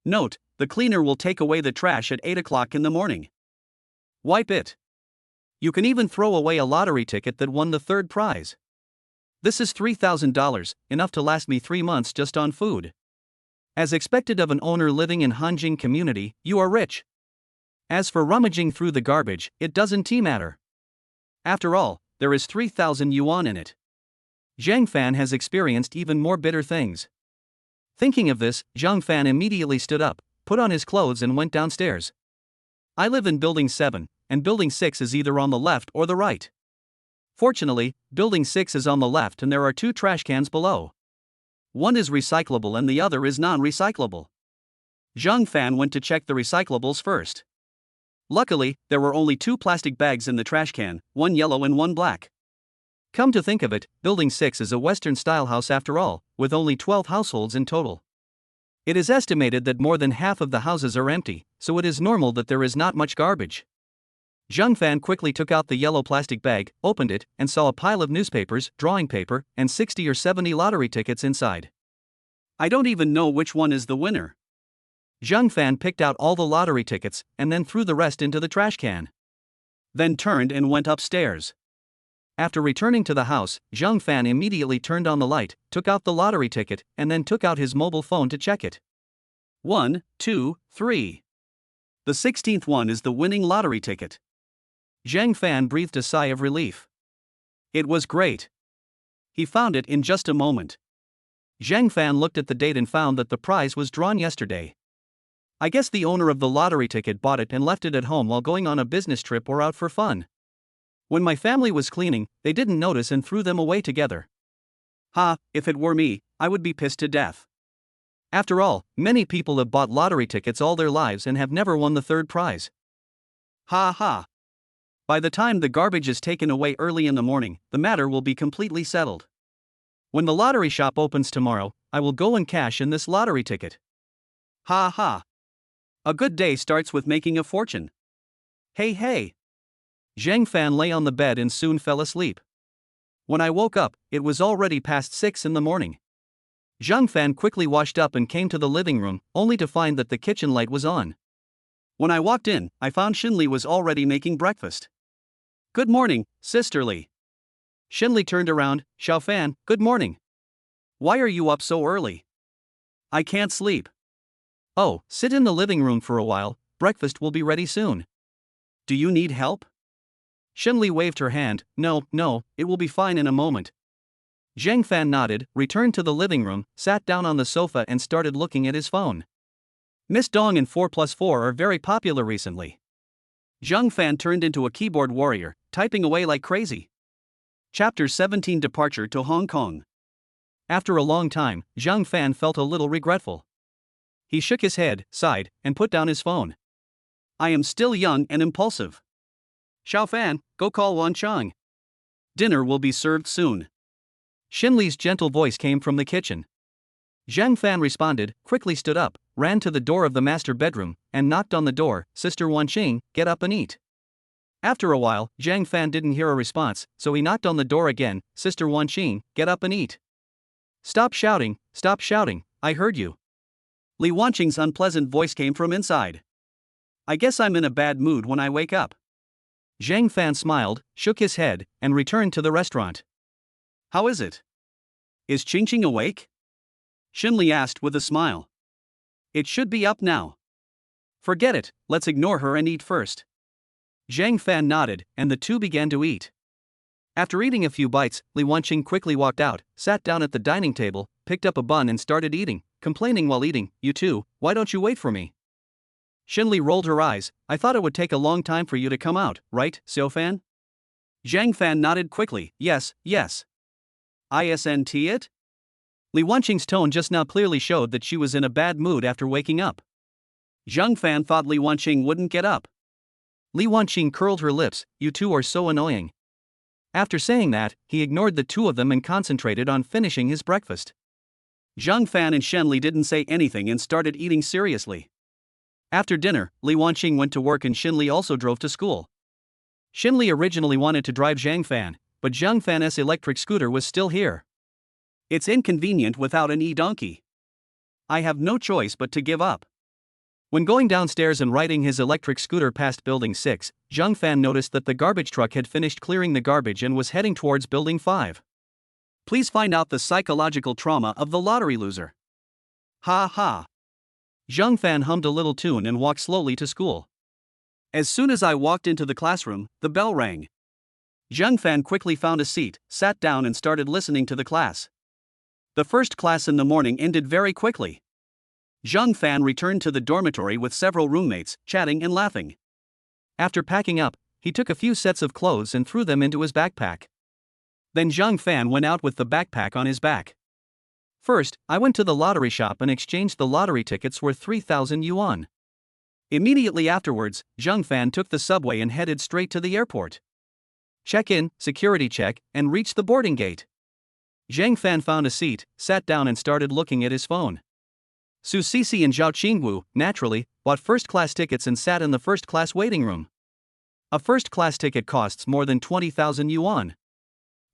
Note, the cleaner will take away the trash at 8 o'clock in the morning. Wipe it. You can even throw away a lottery ticket that won the third prize. This is $3,000, enough to last me 3 months just on food. As expected of an owner living in Hanjing Community, you are rich. As for rummaging through the garbage, it doesn't matter. After all, there is 3,000 yuan in it. Zhang Fan has experienced even more bitter things. Thinking of this, Zhang Fan immediately stood up, put on his clothes and went downstairs. I live in Building 7, and Building 6 is either on the left or the right. Fortunately, Building 6 is on the left and there are 2 trash cans below. One is recyclable and the other is non-recyclable. Zhang Fan went to check the recyclables first. Luckily, there were only 2 plastic bags in the trash can, one yellow and one black. Come to think of it, Building 6 is a Western-style house after all, with only 12 households in total. It is estimated that more than half of the houses are empty, so it is normal that there is not much garbage. Zhang Fan quickly took out the yellow plastic bag, opened it, and saw a pile of newspapers, drawing paper, and 60 or 70 lottery tickets inside. I don't even know which one is the winner. Zhang Fan picked out all the lottery tickets, and then threw the rest into the trash can. Then turned and went upstairs. After returning to the house, Zhang Fan immediately turned on the light, took out the lottery ticket, and then took out his mobile phone to check it. 1, 2, 3. The 16th one is the winning lottery ticket. Zhang Fan breathed a sigh of relief. It was great. He found it in just a moment. Zhang Fan looked at the date and found that the prize was drawn yesterday. I guess the owner of the lottery ticket bought it and left it at home while going on a business trip or out for fun. When my family was cleaning, they didn't notice and threw them away together. Ha, if it were me, I would be pissed to death. After all, many people have bought lottery tickets all their lives and have never won the third prize. Ha ha. By the time the garbage is taken away early in the morning, the matter will be completely settled. When the lottery shop opens tomorrow, I will go and cash in this lottery ticket. Ha ha. A good day starts with making a fortune. Hey. Zhang Fan lay on the bed and soon fell asleep. When I woke up, it was already past 6 in the morning. Zhang Fan quickly washed up and came to the living room, only to find that the kitchen light was on. When I walked in, I found Xinli was already making breakfast. Good morning, Sister Li. Xinli turned around. Xiaofan, good morning. Why are you up so early? I can't sleep. Oh, sit in the living room for a while, breakfast will be ready soon. Do you need help? Xinli waved her hand. No, it will be fine in a moment. Zhang Fan nodded, returned to the living room, sat down on the sofa and started looking at his phone. Miss Dong and 4+4 are very popular recently. Zhang Fan turned into a keyboard warrior, typing away like crazy. Chapter 17 Departure to Hong Kong. After a long time, Zhang Fan felt a little regretful. He shook his head, sighed, and put down his phone. I am still young and impulsive. Xiaofan, go call Wan Chang. Dinner will be served soon. Xinli's gentle voice came from the kitchen. Zhang Fan responded, quickly stood up, ran to the door of the master bedroom, and knocked on the door. Sister Wanqing, get up and eat. After a while, Zhang Fan didn't hear a response, so he knocked on the door again. Sister Wanqing, get up and eat. Stop shouting, I heard you. Li Wanqing's unpleasant voice came from inside. I guess I'm in a bad mood when I wake up. Zhang Fan smiled, shook his head, and returned to the restaurant. How is it? Is Qingqing awake? Xinli asked with a smile. It should be up now. Forget it, let's ignore her and eat first. Zhang Fan nodded, and the two began to eat. After eating a few bites, Li Wanqing quickly walked out, sat down at the dining table, picked up a bun and started eating, complaining while eating, You too, why don't you wait for me? Xinli rolled her eyes. I thought it would take a long time for you to come out, right, Xiaofan? Zhang Fan nodded quickly, yes. Isn't it? Li Wanqing's tone just now clearly showed that she was in a bad mood after waking up. Zhang Fan thought Li Wanqing wouldn't get up. Li Wanqing curled her lips, You two are so annoying. After saying that, he ignored the two of them and concentrated on finishing his breakfast. Zhang Fan and Shenli didn't say anything and started eating seriously. After dinner, Li Wanqing went to work and Xinli also drove to school. Xinli originally wanted to drive Zhang Fan, but Zhang Fan's electric scooter was still here. It's inconvenient without an e-donkey. I have no choice but to give up. When going downstairs and riding his electric scooter past Building 6, Zhang Fan noticed that the garbage truck had finished clearing the garbage and was heading towards Building 5. Please find out the psychological trauma of the lottery loser. Ha ha. Zhang Fan hummed a little tune and walked slowly to school. As soon as I walked into the classroom, the bell rang. Zhang Fan quickly found a seat, sat down and started listening to the class. The first class in the morning ended very quickly. Zhang Fan returned to the dormitory with several roommates, chatting and laughing. After packing up, he took a few sets of clothes and threw them into his backpack. Then Zhang Fan went out with the backpack on his back. First, I went to the lottery shop and exchanged the lottery tickets worth 3,000 yuan. Immediately afterwards, Zhang Fan took the subway and headed straight to the airport. Check-in, security check, and reached the boarding gate. Zhang Fan found a seat, sat down and started looking at his phone. Su Sisi and Zhao Qingwu, naturally, bought first-class tickets and sat in the first-class waiting room. A first-class ticket costs more than 20,000 yuan.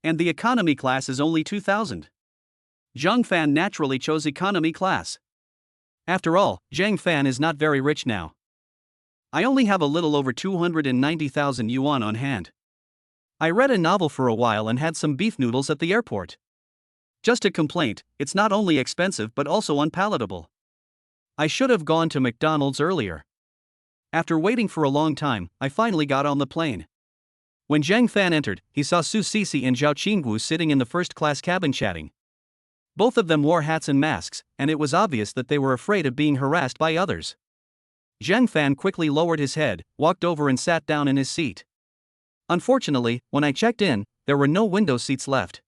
And the economy class is only 2,000. Zhang Fan naturally chose economy class. After all, Zhang Fan is not very rich now. I only have a little over 290,000 yuan on hand. I read a novel for a while and had some beef noodles at the airport. Just a complaint, it's not only expensive but also unpalatable. I should have gone to McDonald's earlier. After waiting for a long time, I finally got on the plane. When Zhang Fan entered, he saw Su Sisi and Zhao Qingwu sitting in the first-class cabin chatting. Both of them wore hats and masks, and it was obvious that they were afraid of being harassed by others. Zhang Fan quickly lowered his head, walked over and sat down in his seat. Unfortunately, when I checked in, there were no window seats left.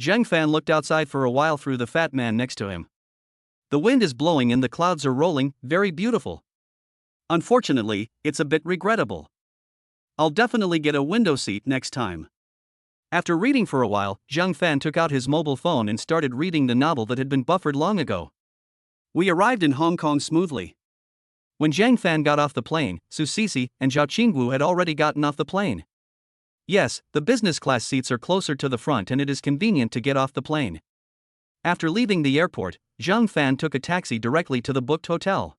Zhang Fan looked outside for a while through the fat man next to him. The wind is blowing and the clouds are rolling, very beautiful. Unfortunately, it's a bit regrettable. I'll definitely get a window seat next time. After reading for a while, Zhang Fan took out his mobile phone and started reading the novel that had been buffered long ago. We arrived in Hong Kong smoothly. When Zhang Fan got off the plane, Su Sisi and Zhao Qingwu had already gotten off the plane. Yes, the business class seats are closer to the front and it is convenient to get off the plane. After leaving the airport, Zhang Fan took a taxi directly to the booked hotel.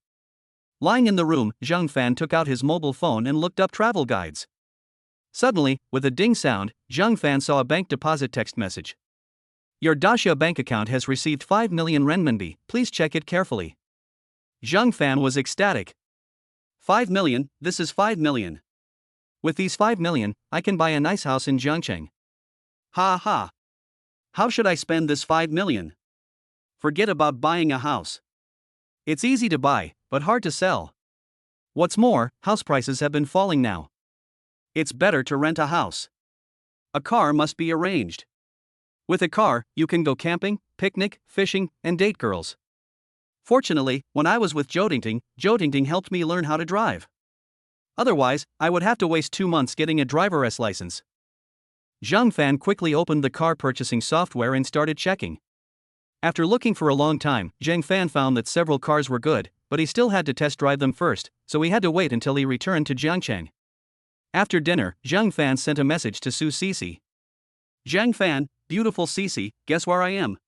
Lying in the room, Zhang Fan took out his mobile phone and looked up travel guides. Suddenly, with a ding sound, Zhang Fan saw a bank deposit text message. Your Daxia bank account has received 5 million renminbi, please check it carefully. Zhang Fan was ecstatic. 5 million, this is 5 million. With these 5 million, I can buy a nice house in Jiangcheng. Ha ha. How should I spend this 5 million? Forget about buying a house. It's easy to buy, but hard to sell. What's more, house prices have been falling now. It's better to rent a house. A car must be arranged. With a car, you can go camping, picnic, fishing, and date girls. Fortunately, when I was with Zhou helped me learn how to drive. Otherwise, I would have to waste 2 months getting a driver's license. Zhang Fan quickly opened the car purchasing software and started checking. After looking for a long time, Zhang Fan found that several cars were good, but he still had to test drive them first, so he had to wait until he returned to Jiangcheng. After dinner, Zhang Fan sent a message to Su Sisi. Zhang Fan, beautiful Sisi, guess where I am?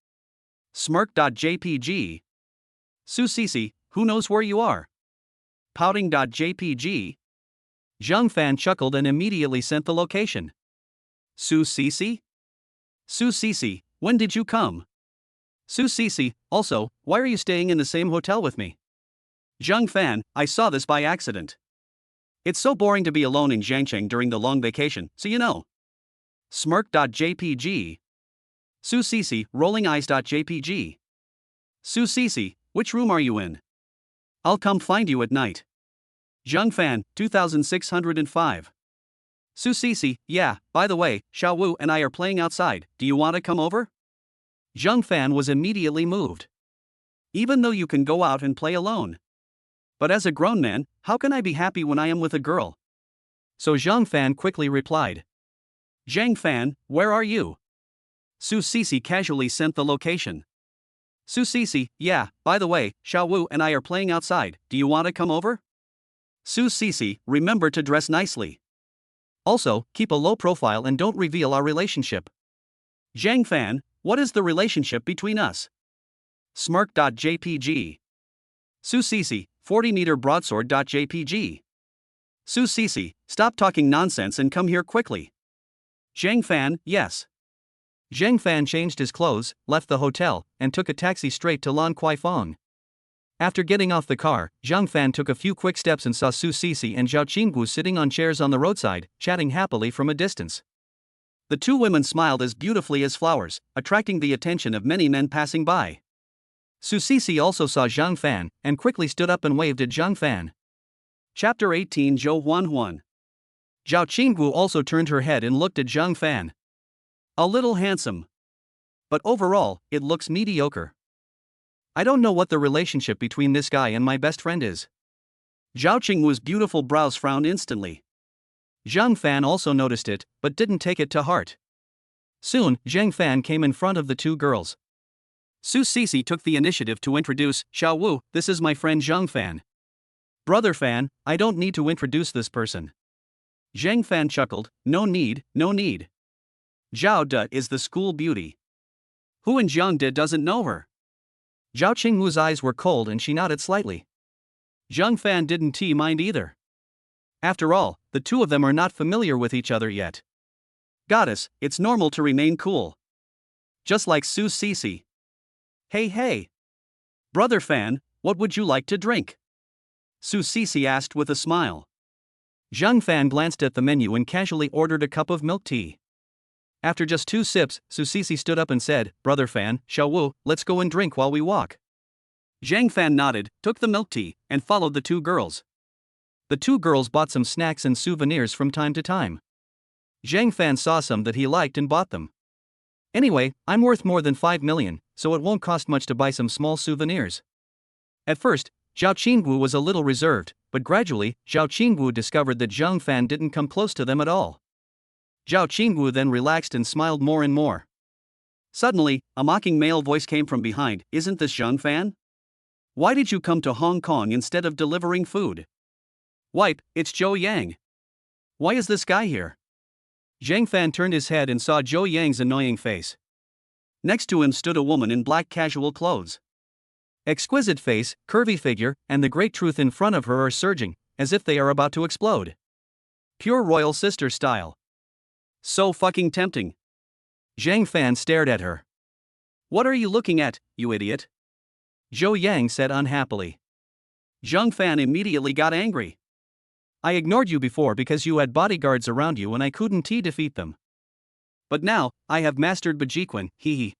Smirk.jpg. Su Cece, who knows where you are? Pouting.jpg. Zhang Fan chuckled and immediately sent the location. Su Cece? Su Cece, when did you come? Su Cece, also, why are you staying in the same hotel with me? Zhang Fan, I saw this by accident. It's so boring to be alone in Jiangcheng during the long vacation, so you know. Smirk.jpg. Su Cece, rolling eyes.jpg. Su Cece, which room are you in? I'll come find you at night. Zhang Fan, 2605. Su Cece, yeah, by the way, Xiao Wu and I are playing outside, do you want to come over? Zhang Fan was immediately moved. Even though you can go out and play alone. But as a grown man, how can I be happy when I am with a girl? So Zhang Fan quickly replied. Zhang Fan, where are you? Su Cece casually sent the location. Su Cece, yeah, by the way, Xiao Wu and I are playing outside, do you want to come over? Su Cece, remember to dress nicely. Also, keep a low profile and don't reveal our relationship. Zhang Fan, what is the relationship between us? Smirk.jpg. Su Cece, 40-meter broadsword.jpg. Su Cece, stop talking nonsense and come here quickly. Zhang Fan, yes. Zhang Fan changed his clothes, left the hotel, and took a taxi straight to Lan Kuaifeng. After getting off the car, Zhang Fan took a few quick steps and saw Su Cece and Zhao Qinggu sitting on chairs on the roadside, chatting happily from a distance. The two women smiled as beautifully as flowers, attracting the attention of many men passing by. Su Cece also saw Zhang Fan, and quickly stood up and waved at Zhang Fan. Chapter 18 Zhou Huanhuan. Zhao Qinggu also turned her head and looked at Zhang Fan. A little handsome. But overall, it looks mediocre. I don't know what the relationship between this guy and my best friend is. Zhao Qinggu's beautiful brows frowned instantly. Zhang Fan also noticed it, but didn't take it to heart. Soon, Zhang Fan came in front of the two girls. Su Cece took the initiative to introduce Xiao Wu, this is my friend Zhang Fan. Brother Fan, I don't need to introduce this person. Zhang Fan chuckled, no need, no need. Zhao De is the school beauty. Who in Jiang De doesn't know her? Zhao Qingwu's eyes were cold and she nodded slightly. Zhang Fan didn't mind either. After all, the two of them are not familiar with each other yet. Goddess, it's normal to remain cool. Just like Su Cece. Hey. Brother Fan, what would you like to drink? Su Cece asked with a smile. Zhang Fan glanced at the menu and casually ordered a cup of milk tea. After just 2 sips, Su Cece stood up and said, Brother Fan, Xiao Wu, let's go and drink while we walk. Zhang Fan nodded, took the milk tea, and followed the two girls. The two girls bought some snacks and souvenirs from time to time. Zhang Fan saw some that he liked and bought them. Anyway, I'm worth more than 5 million, so it won't cost much to buy some small souvenirs. At first, Zhao Qinggu was a little reserved, but gradually, Zhao Qinggu discovered that Zhang Fan didn't come close to them at all. Zhao Qinggu then relaxed and smiled more and more. Suddenly, a mocking male voice came from behind, isn't this Zhang Fan? Why did you come to Hong Kong instead of delivering food? Wipe, it's Zhou Yang. Why is this guy here? Zhang Fan turned his head and saw Zhou Yang's annoying face. Next to him stood a woman in black casual clothes. Exquisite face, curvy figure, and the great truth in front of her are surging, as if they are about to explode. Pure royal sister style. So fucking tempting. Zhang Fan stared at her. What are you looking at, you idiot? Zhou Yang said unhappily. Zhang Fan immediately got angry. I ignored you before because you had bodyguards around you and I couldn't defeat them. But now, I have mastered Bajiquan, hee.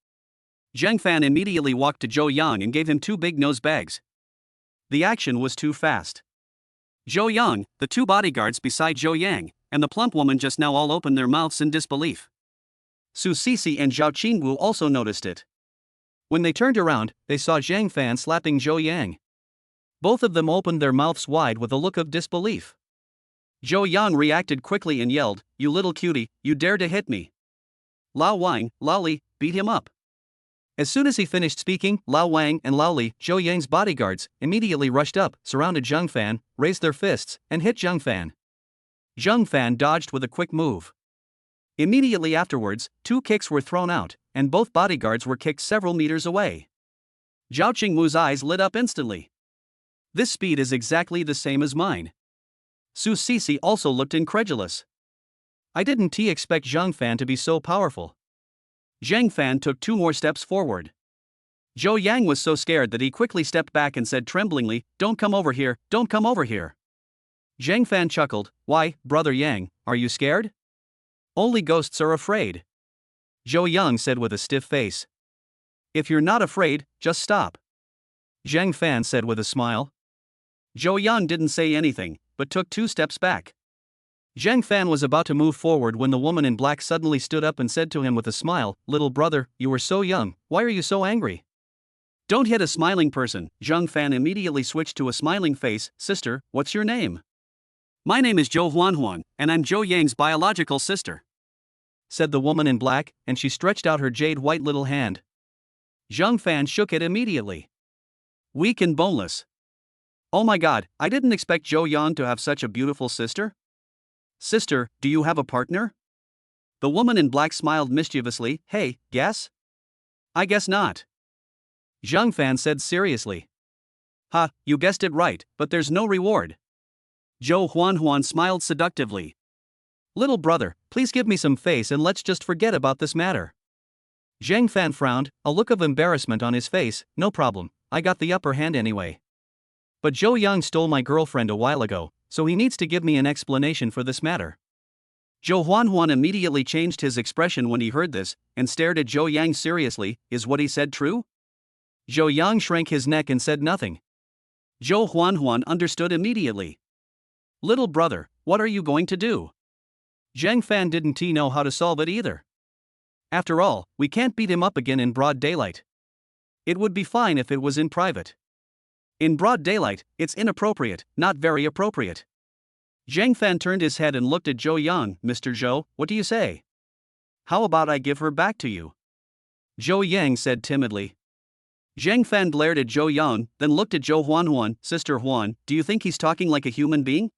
Zhang Fan immediately walked to Zhou Yang and gave him 2 big nose bags. The action was too fast. Zhou Yang, the 2 bodyguards beside Zhou Yang, and the plump woman just now all opened their mouths in disbelief. Su Cece and Zhao Qinggu also noticed it. When they turned around, they saw Zhang Fan slapping Zhou Yang. Both of them opened their mouths wide with a look of disbelief. Zhou Yang reacted quickly and yelled, you little cutie, you dare to hit me. Lao Wang, Lao Li, beat him up. As soon as he finished speaking, Lao Wang and Lao Li, Zhou Yang's bodyguards, immediately rushed up, surrounded Zhang Fan, raised their fists, and hit Zhang Fan. Zhang Fan dodged with a quick move. Immediately afterwards, 2 kicks were thrown out, and both bodyguards were kicked several meters away. Zhao Qingmu's eyes lit up instantly. This speed is exactly the same as mine. Su Sisi also looked incredulous. I didn't expect Zhang Fan to be so powerful. Zhang Fan took 2 more steps forward. Zhou Yang was so scared that he quickly stepped back and said tremblingly, "Don't come over here, don't come over here." Zhang Fan chuckled, "Why, brother Yang, are you scared?" "Only ghosts are afraid," Zhou Yang said with a stiff face. "If you're not afraid, just stop," Zhang Fan said with a smile. Zhou Yang didn't say anything, but took 2 steps back. Zhang Fan was about to move forward when the woman in black suddenly stood up and said to him with a smile, "Little brother, you were so young, why are you so angry?" "Don't hit a smiling person." Zhang Fan immediately switched to a smiling face. "Sister, what's your name?" "My name is Zhou Huanhuan, and I'm Zhou Yang's biological sister," said the woman in black, and she stretched out her jade white little hand. Zhang Fan shook it immediately. Weak and boneless. "Oh my god, I didn't expect Zhou Yang to have such a beautiful sister." "Sister, do you have a partner?" The woman in black smiled mischievously. "Hey, guess?" "I guess not," Zhang Fan said seriously. "Ha, you guessed it right, but there's no reward." Zhou Huanhuan smiled seductively. "Little brother, please give me some face and let's just forget about this matter." Zhang Fan frowned, a look of embarrassment on his face. "No problem, I got the upper hand anyway. But Zhou Yang stole my girlfriend a while ago, so he needs to give me an explanation for this matter." Zhou Huanhuan immediately changed his expression when he heard this, and stared at Zhou Yang seriously. "Is what he said true?" Zhou Yang shrank his neck and said nothing. Zhou Huanhuan understood immediately. "Little brother, what are you going to do?" Zhang Fan didn't know how to solve it either. After all, we can't beat him up again in broad daylight. It would be fine if it was in private. In broad daylight, it's inappropriate, not very appropriate. Zhang Fan turned his head and looked at Zhou Yang. "Mr. Zhou, what do you say? How about I give her back to you?" Zhou Yang said timidly. Zhang Fan glared at Zhou Yang, then looked at Zhou Huanhuan. "Sister Huan, do you think he's talking like a human being?"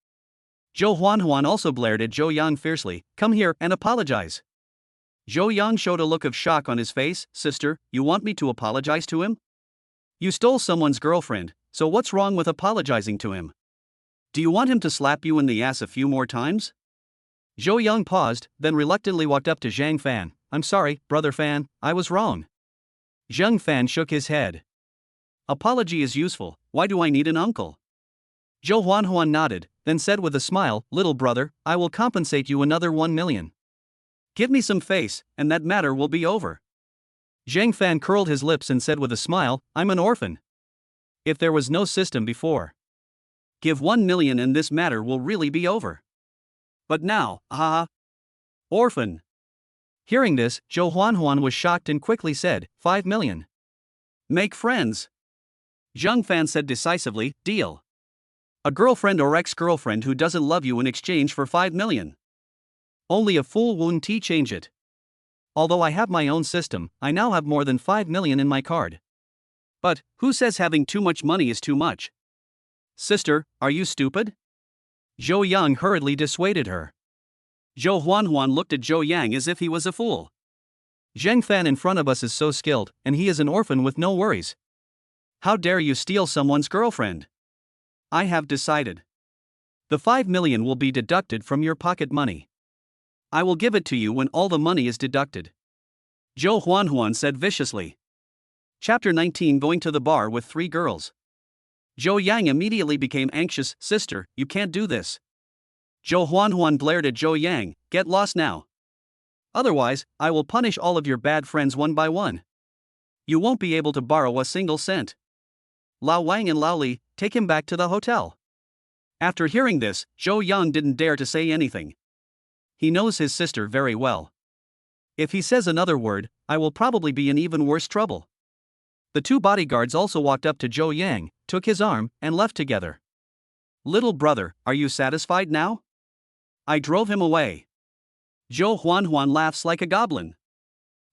Zhou Huanhuan also glared at Zhou Yang fiercely. "Come here and apologize." Zhou Yang showed a look of shock on his face. "Sister, you want me to apologize to him? You stole someone's girlfriend, so what's wrong with apologizing to him? Do you want him to slap you in the ass a few more times?" Zhou Yang paused, then reluctantly walked up to Zhang Fan. "I'm sorry, brother Fan, I was wrong." Zhang Fan shook his head. "Apology is useful, why do I need an uncle?" Zhou Huanhuan nodded, then said with a smile, "Little brother, I will compensate you another 1 million. Give me some face, and that matter will be over." Zhang Fan curled his lips and said with a smile, "I'm an orphan. If there was no system before. Give 1 million and this matter will really be over. But now, haha. Orphan." Hearing this, Zhou Huanhuan was shocked and quickly said, 5 million. "Make friends." Zhang Fan said decisively, "Deal. A girlfriend or ex-girlfriend who doesn't love you in exchange for 5 million. Only a fool won't change it. Although I have my own system, I now have more than 5 million in my card. But, who says having too much money is too much? Sister, are you stupid?" Zhou Yang hurriedly dissuaded her. Zhou Huanhuan looked at Zhou Yang as if he was a fool. "Zhang Fan in front of us is so skilled, and he is an orphan with no worries. How dare you steal someone's girlfriend? I have decided. The 5 million will be deducted from your pocket money. I will give it to you when all the money is deducted," Zhou Huanhuan said viciously. Chapter 19. Going to the bar with 3 girls. Zhou Yang immediately became anxious. "Sister, you can't do this." Zhou Huanhuan glared at Zhou Yang. "Get lost now. Otherwise, I will punish all of your bad friends one by one. You won't be able to borrow a single cent. Lao Wang and Lao Li, take him back to the hotel." After hearing this, Zhou Yang didn't dare to say anything. He knows his sister very well. If he says another word, I will probably be in even worse trouble. The 2 bodyguards also walked up to Zhou Yang, took his arm, and left together. "Little brother, are you satisfied now? I drove him away." Zhou Huanhuan laughs like a goblin.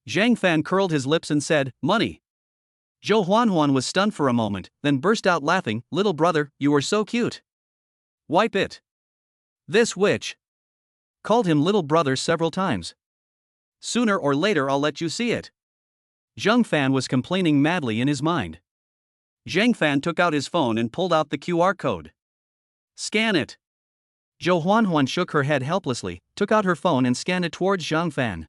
Zhang Fan curled his lips and said, "Money." Zhou Huanhuan was stunned for a moment, then burst out laughing. "Little brother, you are so cute. Wipe it." This witch called him little brother several times. "Sooner or later I'll let you see it." Zhang Fan was complaining madly in his mind. Zhang Fan took out his phone and pulled out the QR code. Scan it. Zhou Huanhuan shook her head helplessly, took out her phone and scanned it towards Zhang Fan.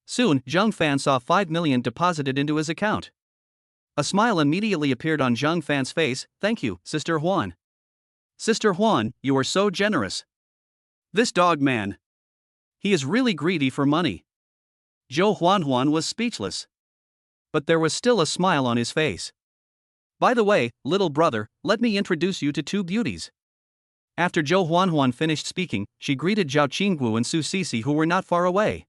Soon, Zhang Fan saw 5 million deposited into his account. A smile immediately appeared on Zhang Fan's face. Thank you, Sister Huan. Sister Huan, you are so generous. This dog man. He is really greedy for money. Zhou Huanhuan was speechless. But there was still a smile on his face. By the way, little brother, let me introduce you to two beauties. After Zhou Huanhuan finished speaking, she greeted Zhao Qinggu and Su Sisi, who were not far away.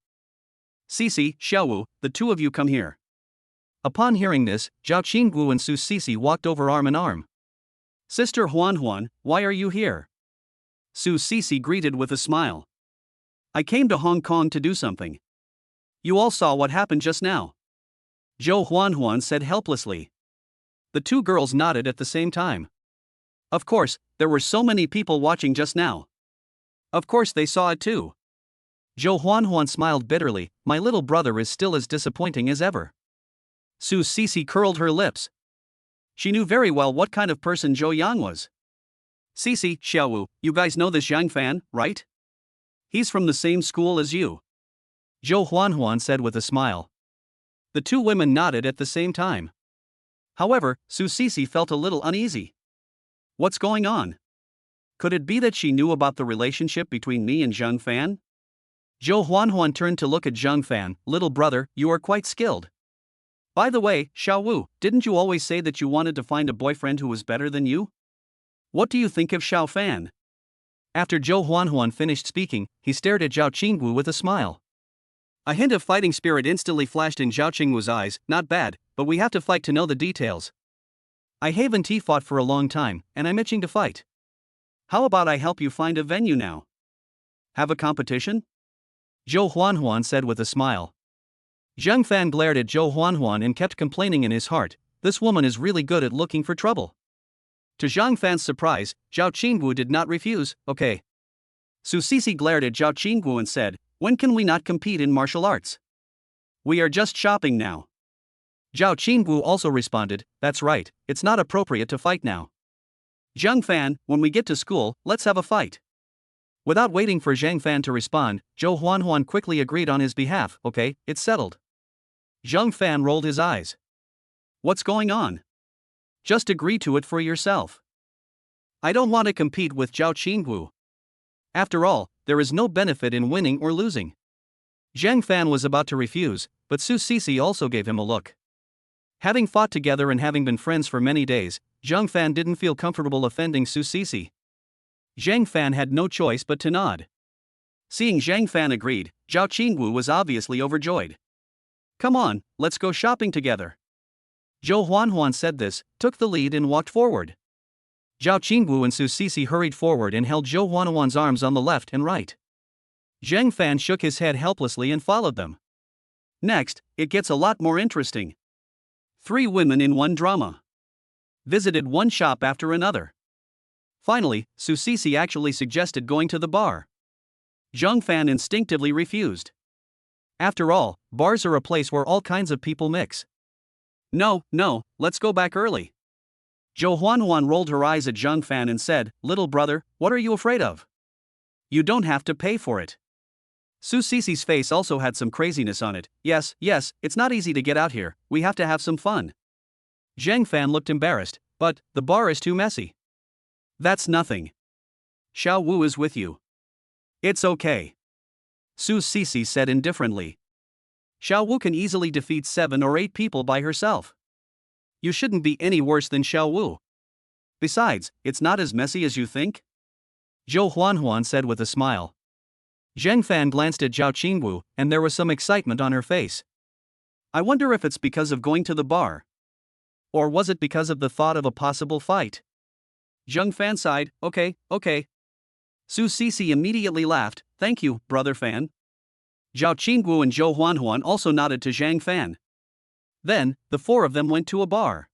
Sisi, Xiaowu, the two of you come here. Upon hearing this, Zhao Qinggu and Su Sisi walked over arm in arm. Sister Huanhuan, why are you here? Su Sisi greeted with a smile. I came to Hong Kong to do something. You all saw what happened just now. Zhou Huanhuan said helplessly. The two girls nodded at the same time. Of course, there were so many people watching just now. Of course they saw it too. Zhou Huanhuan smiled bitterly. My little brother is still as disappointing as ever. Su Sisi curled her lips. She knew very well what kind of person Zhou Yang was. Sisi, Xiaowu, you guys know this Zhang Fan, right? He's from the same school as you. Zhou Huanhuan said with a smile. The two women nodded at the same time. However, Su Sisi felt a little uneasy. What's going on? Could it be that she knew about the relationship between me and Zhang Fan? Zhou Huanhuan turned to look at Zhang Fan. Little brother, you are quite skilled. By the way, Xiaowu, didn't you always say that you wanted to find a boyfriend who was better than you? What do you think of Xiao Fan? After Zhou Huanhuan finished speaking, he stared at Zhao Qingwu with a smile. A hint of fighting spirit instantly flashed in Zhao Qingwu's eyes. Not bad, but we have to fight to know the details. I haven't fought for a long time, and I'm itching to fight. How about I help you find a venue now? Have a competition? Zhou Huanhuan said with a smile. Zhang Fan glared at Zhou Huanhuan and kept complaining in his heart, this woman is really good at looking for trouble. To Zhang Fan's surprise, Zhao Qingwu did not refuse. Okay. Su Sisi glared at Zhao Qingwu and said, when can we not compete in martial arts? We are just shopping now. Zhao Qingwu also responded, that's right, it's not appropriate to fight now. Zhang Fan, when we get to school, let's have a fight. Without waiting for Zhang Fan to respond, Zhou Huanhuan quickly agreed on his behalf. Okay, it's settled. Zhang Fan rolled his eyes. What's going on? Just agree to it for yourself. I don't want to compete with Zhao Qingwu. After all, there is no benefit in winning or losing. Zhang Fan was about to refuse, but Su Sisi also gave him a look. Having fought together and having been friends for many days, Zhang Fan didn't feel comfortable offending Su Sisi. Zhang Fan had no choice but to nod. Seeing Zhang Fan agreed, Zhao Qingwu was obviously overjoyed. Come on, let's go shopping together. Zhou Huanhuan said this, took the lead and walked forward. Zhao Qingwu and Su Sisi hurried forward and held Zhou Huanhuan's arms on the left and right. Zhang Fan shook his head helplessly and followed them. Next, it gets a lot more interesting. 3 women in one drama. Visited one shop after another. Finally, Su Sisi actually suggested going to the bar. Zhang Fan instinctively refused. After all, bars are a place where all kinds of people mix. No, let's go back early. Zhou Huanhuan rolled her eyes at Zhang Fan and said, little brother, what are you afraid of? You don't have to pay for it. Su Sisi's face also had some craziness on it. Yes, it's not easy to get out here, we have to have some fun. Zhang Fan looked embarrassed, but the bar is too messy. That's nothing. Xiao Wu is with you. It's okay. Su Sisi said indifferently. Xiao Wu can easily defeat 7 or 8 people by herself. You shouldn't be any worse than Xiao Wu. Besides, it's not as messy as you think. Zhou Huanhuan said with a smile. Zhang Fan glanced at Zhao Qingwu, and there was some excitement on her face. I wonder if it's because of going to the bar. Or was it because of the thought of a possible fight? Zhang Fan sighed, okay. Su Sisi immediately laughed, thank you, brother Fan. Zhao Qingwu and Zhou Huanhuan also nodded to Zhang Fan. Then, the 4 of them went to a bar.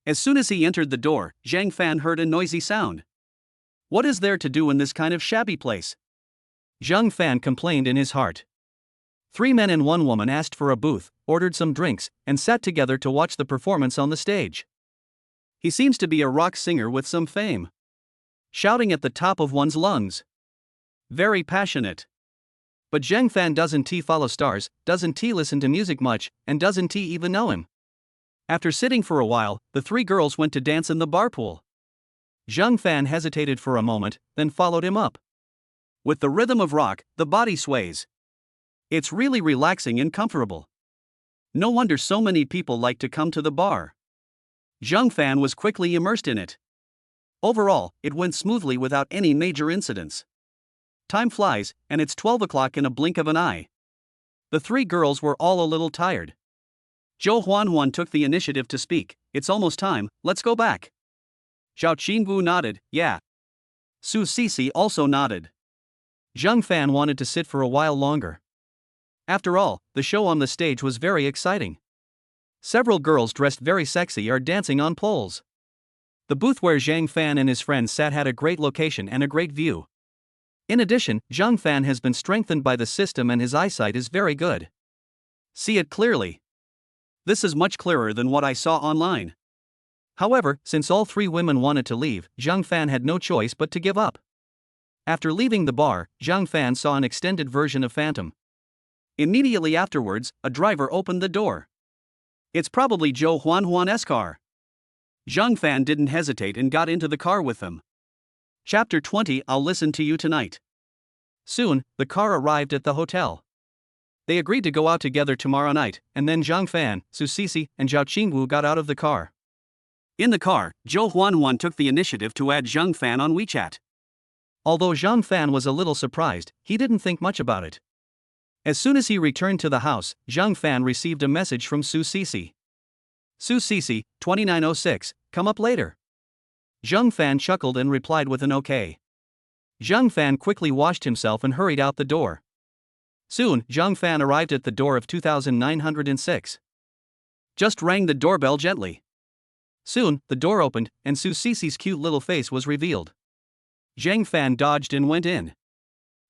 As soon as he entered the door, Zhang Fan heard a noisy sound. What is there to do in this kind of shabby place? Zhang Fan complained in his heart. 3 men and 1 woman asked for a booth, ordered some drinks, and sat together to watch the performance on the stage. He seems to be a rock singer with some fame. Shouting at the top of one's lungs. Very passionate. But Zhang Fan doesn't follow stars, doesn't listen to music much, and doesn't even know him. After sitting for a while, the three girls went to dance in the bar pool. Zhang Fan hesitated for a moment, then followed him up. With the rhythm of rock, the body sways. It's really relaxing and comfortable. No wonder so many people like to come to the bar. Zhang Fan was quickly immersed in it. Overall, it went smoothly without any major incidents. Time flies, and it's 12 o'clock in a blink of an eye. The three girls were all a little tired. Zhou Huanhuan took the initiative to speak. It's almost time, let's go back. Zhao Qingwu nodded, yeah. Su Sisi also nodded. Zhang Fan wanted to sit for a while longer. After all, the show on the stage was very exciting. Several girls dressed very sexy are dancing on poles. The booth where Zhang Fan and his friends sat had a great location and a great view. In addition, Zhang Fan has been strengthened by the system and his eyesight is very good. See it clearly. This is much clearer than what I saw online. However, since all three women wanted to leave, Zhang Fan had no choice but to give up. After leaving the bar, Zhang Fan saw an extended version of Phantom. Immediately afterwards, a driver opened the door. It's probably Zhou Huanhuan's car. Zhang Fan didn't hesitate and got into the car with them. Chapter 20. I'll listen to you tonight. Soon, the car arrived at the hotel. They agreed to go out together tomorrow night, and then Zhang Fan, Su Sisi, and Zhao Qingwu got out of the car. In the car, Zhou Huanhuan took the initiative to add Zhang Fan on WeChat. Although Zhang Fan was a little surprised, he didn't think much about it. As soon as he returned to the house, Zhang Fan received a message from Su Sisi. Su Sisi, 2906, come up later. Zhang Fan chuckled and replied with an okay. Zhang Fan quickly washed himself and hurried out the door. Soon, Zhang Fan arrived at the door of 2906. Just rang the doorbell gently. Soon, the door opened, and Su Sisi's cute little face was revealed. Zhang Fan dodged and went in.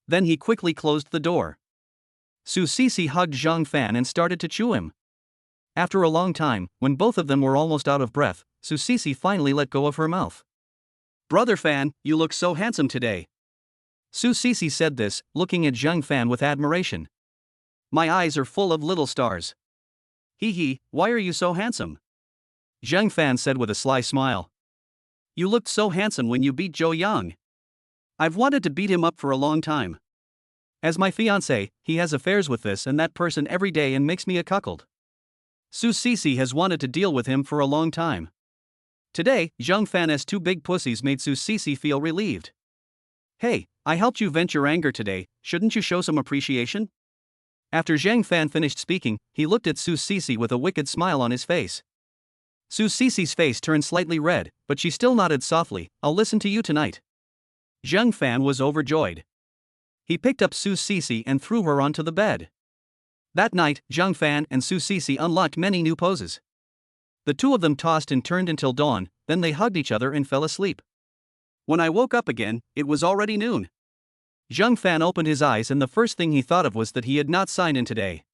Then he quickly closed the door. Su Sisi hugged Zhang Fan and started to chew him. After a long time, when both of them were almost out of breath, Su Sisi finally let go of her mouth. Brother Fan, you look so handsome today. Su Sisi said this, looking at Zhang Fan with admiration. My eyes are full of little stars. Hee hee, why are you so handsome? Zhang Fan said with a sly smile. You looked so handsome when you beat Zhou Yang. I've wanted to beat him up for a long time. As my fiancé, he has affairs with this and that person every day and makes me a cuckold. Su Sisi has wanted to deal with him for a long time. Today, Zhang Fan's two big pussies made Su Sisi feel relieved. Hey, I helped you vent your anger today, shouldn't you show some appreciation? After Zhang Fan finished speaking, he looked at Su Sisi with a wicked smile on his face. Su Sisi's face turned slightly red, but she still nodded softly, I'll listen to you tonight. Zhang Fan was overjoyed. He picked up Su Sisi and threw her onto the bed. That night, Zhang Fan and Su Sisi unlocked many new poses. The two of them tossed and turned until dawn, then they hugged each other and fell asleep. When I woke up again, it was already noon. Zhang Fan opened his eyes and the first thing he thought of was that he had not signed in today.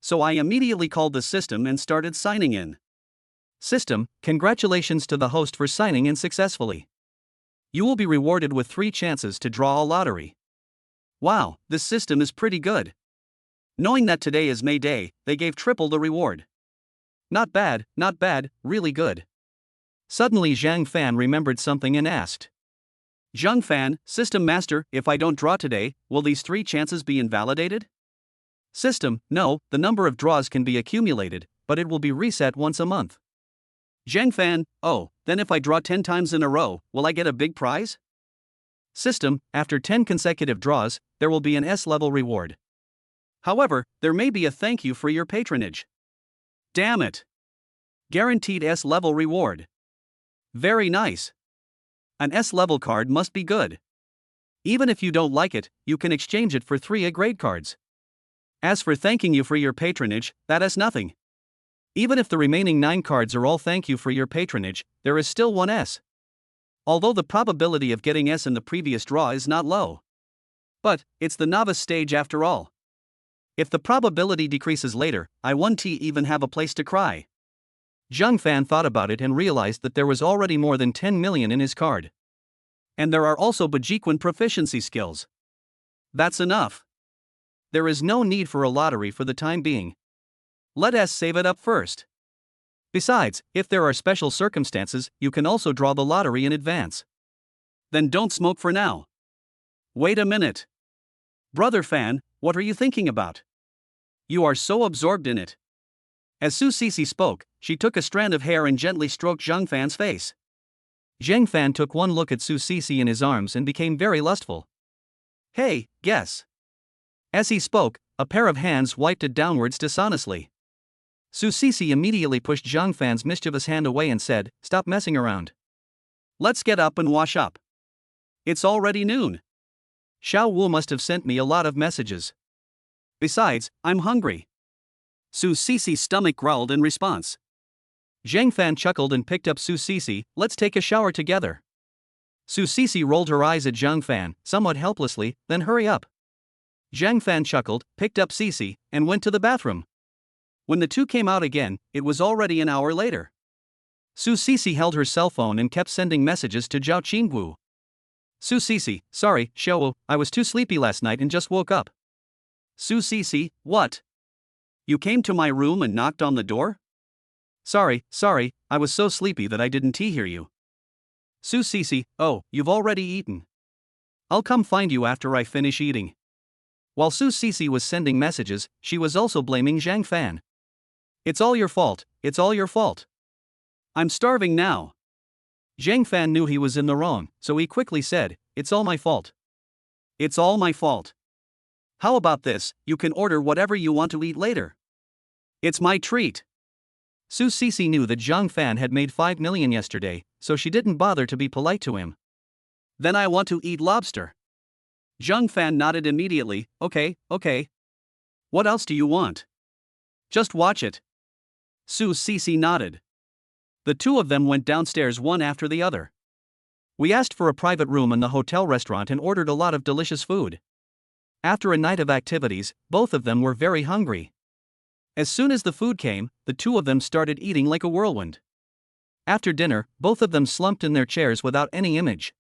So I immediately called the system and started signing in. System, congratulations to the host for signing in successfully. You will be rewarded with 3 chances to draw a lottery. Wow, this system is pretty good. Knowing that today is May Day, they gave triple the reward. Not bad, really good. Suddenly Zhang Fan remembered something and asked. Zhang Fan, System Master, if I don't draw today, will these 3 chances be invalidated? System, no, the number of draws can be accumulated, but it will be reset once a month. Zhang Fan, oh, then if I draw 10 times in a row, will I get a big prize? System, after 10 consecutive draws, there will be an S-level reward. However, there may be a thank you for your patronage. Damn it! Guaranteed S-level reward. Very nice. An S-level card must be good. Even if you don't like it, you can exchange it for 3 A-grade cards. As for thanking you for your patronage, that is nothing. Even if the remaining 9 cards are all thank you for your patronage, there is still 1 S. Although the probability of getting S in the previous draw is not low. But, it's the novice stage after all. If the probability decreases later, I won't even have a place to cry. Zhang Fan thought about it and realized that there was already more than 10 million in his card. And there are also Bajiquan proficiency skills. That's enough. There is no need for a lottery for the time being. Let us save it up first. Besides, if there are special circumstances, you can also draw the lottery in advance. Then don't smoke for now. Wait a minute. Brother Fan, what are you thinking about? You are so absorbed in it. As Su Sisi spoke, she took a strand of hair and gently stroked Zhang Fan's face. Zhang Fan took one look at Su Sisi in his arms and became very lustful. Hey, guess. As he spoke, a pair of hands wiped it downwards dishonestly. Su Sisi immediately pushed Zhang Fan's mischievous hand away and said, "Stop messing around. Let's get up and wash up. It's already noon. Xiao Wu must have sent me a lot of messages. Besides, I'm hungry." Su Sisi's stomach growled in response. Zhang Fan chuckled and picked up Su Sisi. "Let's take a shower together." Su Sisi rolled her eyes at Zhang Fan, somewhat helplessly, then "Hurry up." Zhang Fan chuckled, picked up Sisi, and went to the bathroom. When the two came out again, it was already an hour later. Su Sisi held her cell phone and kept sending messages to Zhao Qingwu. Su Sisi, "Sorry, Xiao, I was too sleepy last night and just woke up." Su Sisi, "What? You came to my room and knocked on the door?" Sorry, I was so sleepy that I didn't hear you." Su Sisi, "Oh, you've already eaten. I'll come find you after I finish eating." While Su Sisi was sending messages, she was also blaming Zhang Fan. "It's all your fault, it's all your fault. I'm starving now." Zhang Fan knew he was in the wrong, so he quickly said, "It's all my fault. It's all my fault. How about this, you can order whatever you want to eat later. It's my treat." Su Sisi knew that Zhang Fan had made 5 million yesterday, so she didn't bother to be polite to him. "Then I want to eat lobster." Zhang Fan nodded immediately. Okay. What else do you want?" "Just watch it." Su Sisi nodded. The two of them went downstairs one after the other. "We asked for a private room in the hotel restaurant and ordered a lot of delicious food." After a night of activities, both of them were very hungry. As soon as the food came, the two of them started eating like a whirlwind. After dinner, both of them slumped in their chairs without any image.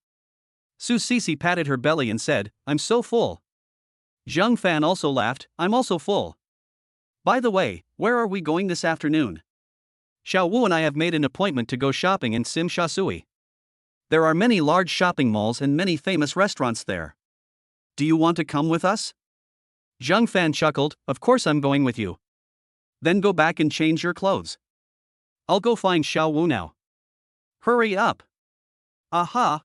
Su Sisi patted her belly and said, "I'm so full." Zhang Fan also laughed, "I'm also full. By the way, where are we going this afternoon?" "Xiao Wu and I have made an appointment to go shopping in Sim Sha Sui. There are many large shopping malls and many famous restaurants there. Do you want to come with us?" Zhang Fan chuckled, "Of course I'm going with you." "Then go back and change your clothes. I'll go find Xiao Wu now." "Hurry up." "Aha."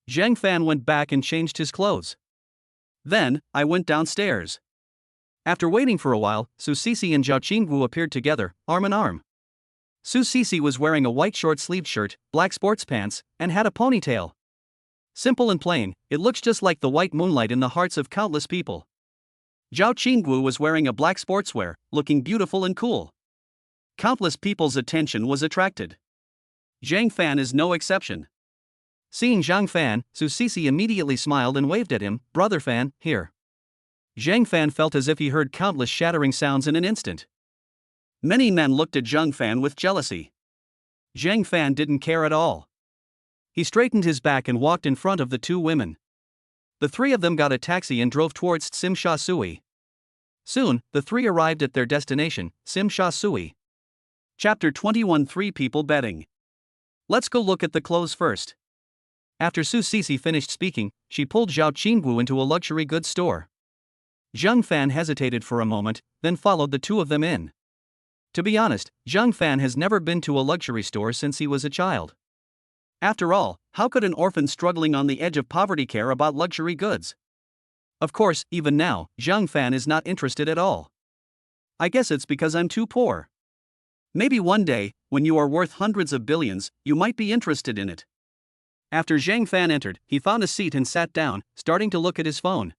Zhang Fan went back and changed his clothes. Then, I went downstairs. After waiting for a while, Su Sisi and Zhao Qingwu appeared together, arm in arm. Su Sisi was wearing a white short-sleeved shirt, black sports pants, and had a ponytail. Simple and plain, it looks just like the white moonlight in the hearts of countless people. Zhao Qingwu was wearing a black sportswear, looking beautiful and cool. Countless people's attention was attracted. Zhang Fan is no exception. Seeing Zhang Fan, Su Sisi immediately smiled and waved at him, "Brother Fan, here." Zhang Fan felt as if he heard countless shattering sounds in an instant. Many men looked at Zhang Fan with jealousy. Zhang Fan didn't care at all. He straightened his back and walked in front of the two women. The three of them got a taxi and drove towards Sim Sha Sui. Soon, the three arrived at their destination, Sim Sha Sui. Chapter 21. 3 People Betting. Let's go look at the clothes first. After Su Sisi finished speaking, she pulled Zhao Qingwu into a luxury goods store. Zhang Fan hesitated for a moment, then followed the two of them in. To be honest, Zhang Fan has never been to a luxury store since he was a child. After all, how could an orphan struggling on the edge of poverty care about luxury goods? Of course, even now, Zhang Fan is not interested at all. "I guess it's because I'm too poor. Maybe one day, when you are worth hundreds of billions, you might be interested in it." After Zhang Fan entered, he found a seat and sat down, starting to look at his phone.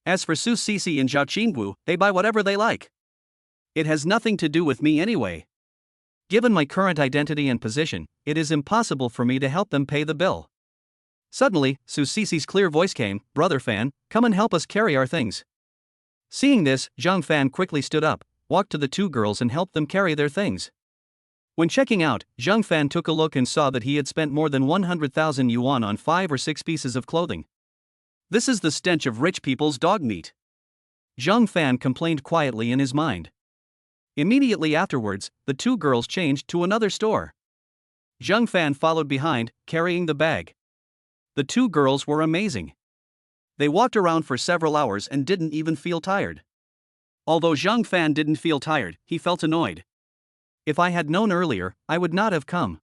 As for Su Sisi and Zhao Qingwu, they buy whatever they like. It has nothing to do with me anyway. Given my current identity and position, it is impossible for me to help them pay the bill. Suddenly, Su Sisi's clear voice came, "Brother Fan, come and help us carry our things." Seeing this, Zhang Fan quickly stood up, walked to the two girls and helped them carry their things. When checking out, Zhang Fan took a look and saw that he had spent more than 100,000 yuan on 5 or 6 pieces of clothing. This is the stench of rich people's dog meat. Zhang Fan complained quietly in his mind. Immediately afterwards, the two girls changed to another store. Zhang Fan followed behind, carrying the bag. The two girls were amazing. They walked around for several hours and didn't even feel tired. Although Zhang Fan didn't feel tired, he felt annoyed. If I had known earlier, I would not have come.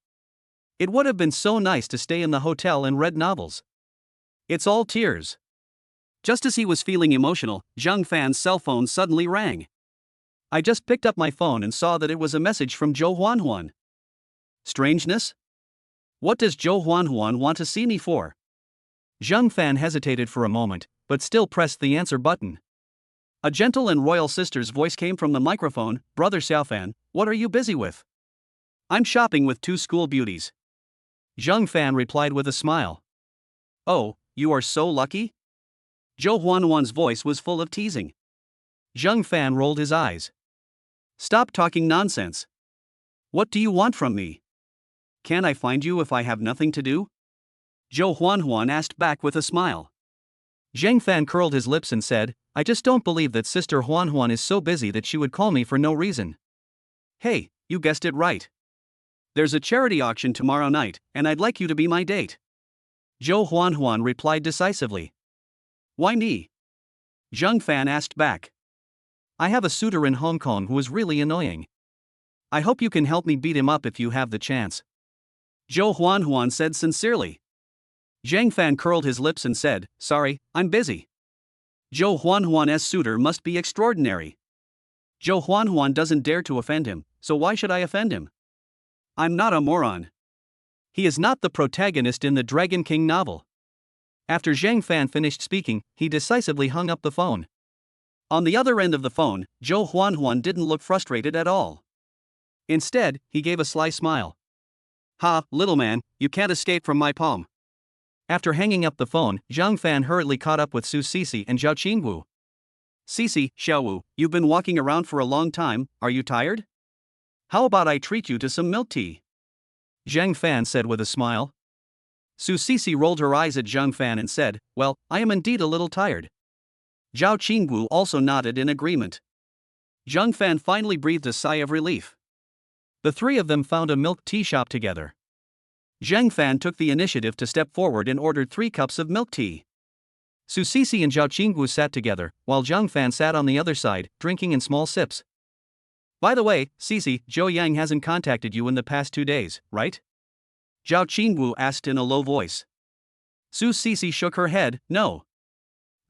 It would have been so nice to stay in the hotel and read novels. It's all tears. Just as he was feeling emotional, Zhang Fan's cell phone suddenly rang. I just picked up my phone and saw that it was a message from Zhou Huanhuan. Strangeness? What does Zhou Huanhuan want to see me for? Zhang Fan hesitated for a moment, but still pressed the answer button. A gentle and royal sister's voice came from the microphone. Brother Xiaofan, what are you busy with? I'm shopping with 2 school beauties. Zhang Fan replied with a smile. Oh, you are so lucky? Zhou Huanhuan's voice was full of teasing. Zhang Fan rolled his eyes. Stop talking nonsense. What do you want from me? Can I find you if I have nothing to do? Zhou Huanhuan asked back with a smile. Zhang Fan curled his lips and said, I just don't believe that Sister Huanhuan is so busy that she would call me for no reason. Hey, you guessed it right. There's a charity auction tomorrow night, and I'd like you to be my date. Zhou Huanhuan replied decisively. Why me? Zhang Fan asked back. I have a suitor in Hong Kong who is really annoying. I hope you can help me beat him up if you have the chance. Zhou Huanhuan said sincerely. Zhang Fan curled his lips and said, sorry, I'm busy. Zhou Huanhuan's suitor must be extraordinary. Zhou Huanhuan doesn't dare to offend him, so why should I offend him? I'm not a moron. He is not the protagonist in the Dragon King novel. After Zhang Fan finished speaking, he decisively hung up the phone. On the other end of the phone, Zhou Huanhuan didn't look frustrated at all. Instead, he gave a sly smile. Ha, little man, you can't escape from my palm. After hanging up the phone, Zhang Fan hurriedly caught up with Su Sisi and Zhao Qingwu. Sisi, Xiaowu, you've been walking around for a long time, are you tired? How about I treat you to some milk tea? Zhang Fan said with a smile. Su Sisi rolled her eyes at Zhang Fan and said, well, I am indeed a little tired. Zhao Qingwu also nodded in agreement. Zhang Fan finally breathed a sigh of relief. The three of them found a milk tea shop together. Zhang Fan took the initiative to step forward and ordered 3 cups of milk tea. Su Sisi and Zhao Qingwu sat together, while Zhang Fan sat on the other side, drinking in small sips. By the way, Sisi, Zhou Yang hasn't contacted you in the past 2 days, right? Zhao Qingwu asked in a low voice. Su Sisi shook her head, no.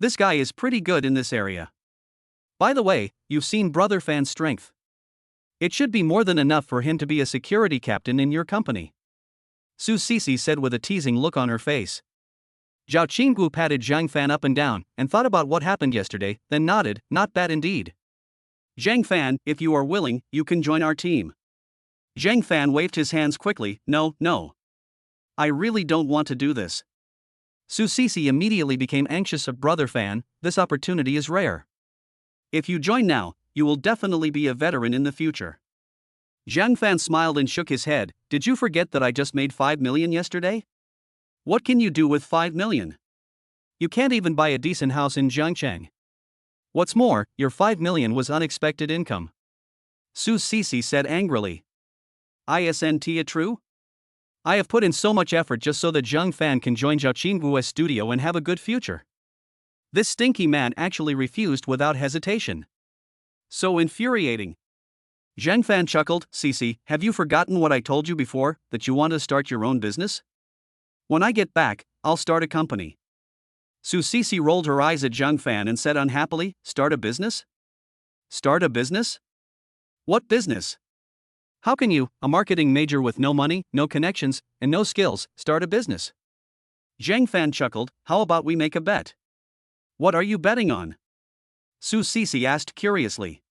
This guy is pretty good in this area. By the way, you've seen Brother Fan's strength. It should be more than enough for him to be a security captain in your company. Su Sisi said with a teasing look on her face. Zhao Qingwu patted Zhang Fan up and down, and thought about what happened yesterday, then nodded, not bad indeed. Zhang Fan, if you are willing, you can join our team. Zhang Fan waved his hands quickly, no. I really don't want to do this. Su Sisi immediately became anxious of Brother Fan, this opportunity is rare. If you join now, you will definitely be a veteran in the future. Zhang Fan smiled and shook his head, did you forget that I just made 5 million yesterday? What can you do with 5 million? You can't even buy a decent house in Jiangcheng. What's more, your 5 million was unexpected income. Su Sisi said angrily. Isn't it true? I have put in so much effort just so that Zhang Fan can join Zhao Qingwu's studio and have a good future. This stinky man actually refused without hesitation. So infuriating. Zhang Fan chuckled, Sisi, have you forgotten what I told you before, that you want to start your own business? When I get back, I'll start a company. Su Sisi rolled her eyes at Zhang Fan and said unhappily, start a business? Start a business? What business? How can you, a marketing major with no money, no connections, and no skills, start a business? Zhang Fan chuckled, how about we make a bet? What are you betting on? Su Sisi asked curiously.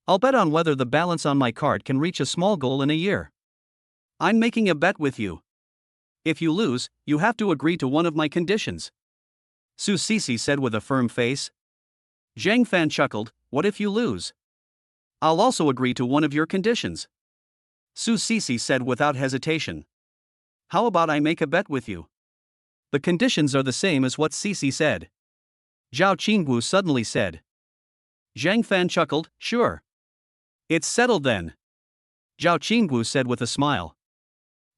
I'll bet on whether the balance on my card can reach a small goal in a year. I'm making a bet with you. If you lose, you have to agree to one of my conditions. Su Sisi said with a firm face. Zhang Fan chuckled, what if you lose? I'll also agree to one of your conditions. Su Sisi said without hesitation. How about I make a bet with you? The conditions are the same as what Sisi said. Zhao Qingwu suddenly said. Zhang Fan chuckled, sure. It's settled then. Zhao Qingwu said with a smile.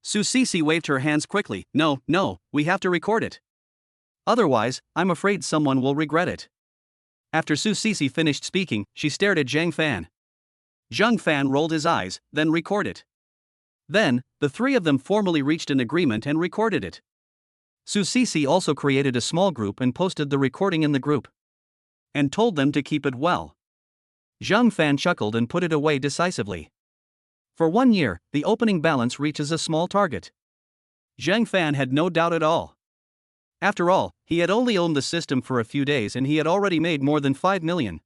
Su Sisi waved her hands quickly. No, we have to record it. Otherwise, I'm afraid someone will regret it. After Su Sisi finished speaking, she stared at Zhang Fan. Zhang Fan rolled his eyes, then record it. Then, the three of them formally reached an agreement and recorded it. Su Sisi also created a small group and posted the recording in the group. And told them to keep it well. Zhang Fan chuckled and put it away decisively. For 1 year, the opening balance reaches a small target. Zhang Fan had no doubt at all. After all, he had only owned the system for a few days and he had already made more than 5 million.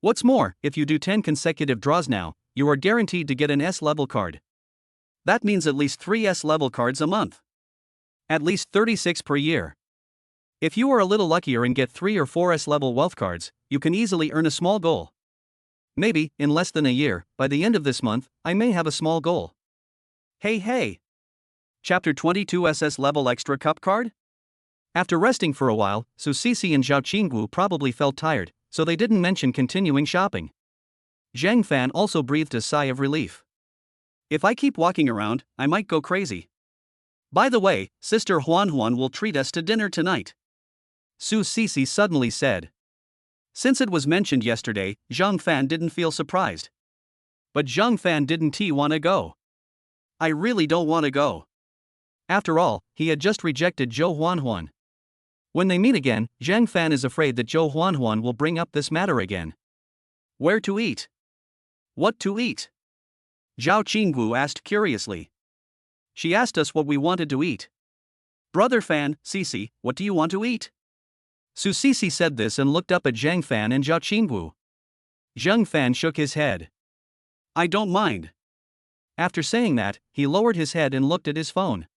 What's more, if you do 10 consecutive draws now, you are guaranteed to get an S-level card. That means at least 3 S-level cards a month. At least 36 per year. If you are a little luckier and get 3 or 4 S-level wealth cards, you can easily earn a small goal. Maybe, in less than a year, by the end of this month, I may have a small goal. Hey! Chapter 22 SS-level extra cup card? After resting for a while, Su Sisi and Zhao Qingwu probably felt tired, so they didn't mention continuing shopping. Zhang Fan also breathed a sigh of relief. If I keep walking around, I might go crazy. By the way, Sister Huan will treat us to dinner tonight. Su Sisi suddenly said. Since it was mentioned yesterday, Zhang Fan didn't feel surprised. But Zhang Fan didn't want to go. I really don't want to go. After all, he had just rejected Zhou Huan. When they meet again, Zhang Fan is afraid that Zhou Huan will bring up this matter again. Where to eat? What to eat? Zhao Qingwu asked curiously. She asked us what we wanted to eat. Brother Fan, Sisi, what do you want to eat? Su Sisi said this and looked up at Zhang Fan and Zhao Qingwu. Zhang Fan shook his head. I don't mind. After saying that, he lowered his head and looked at his phone.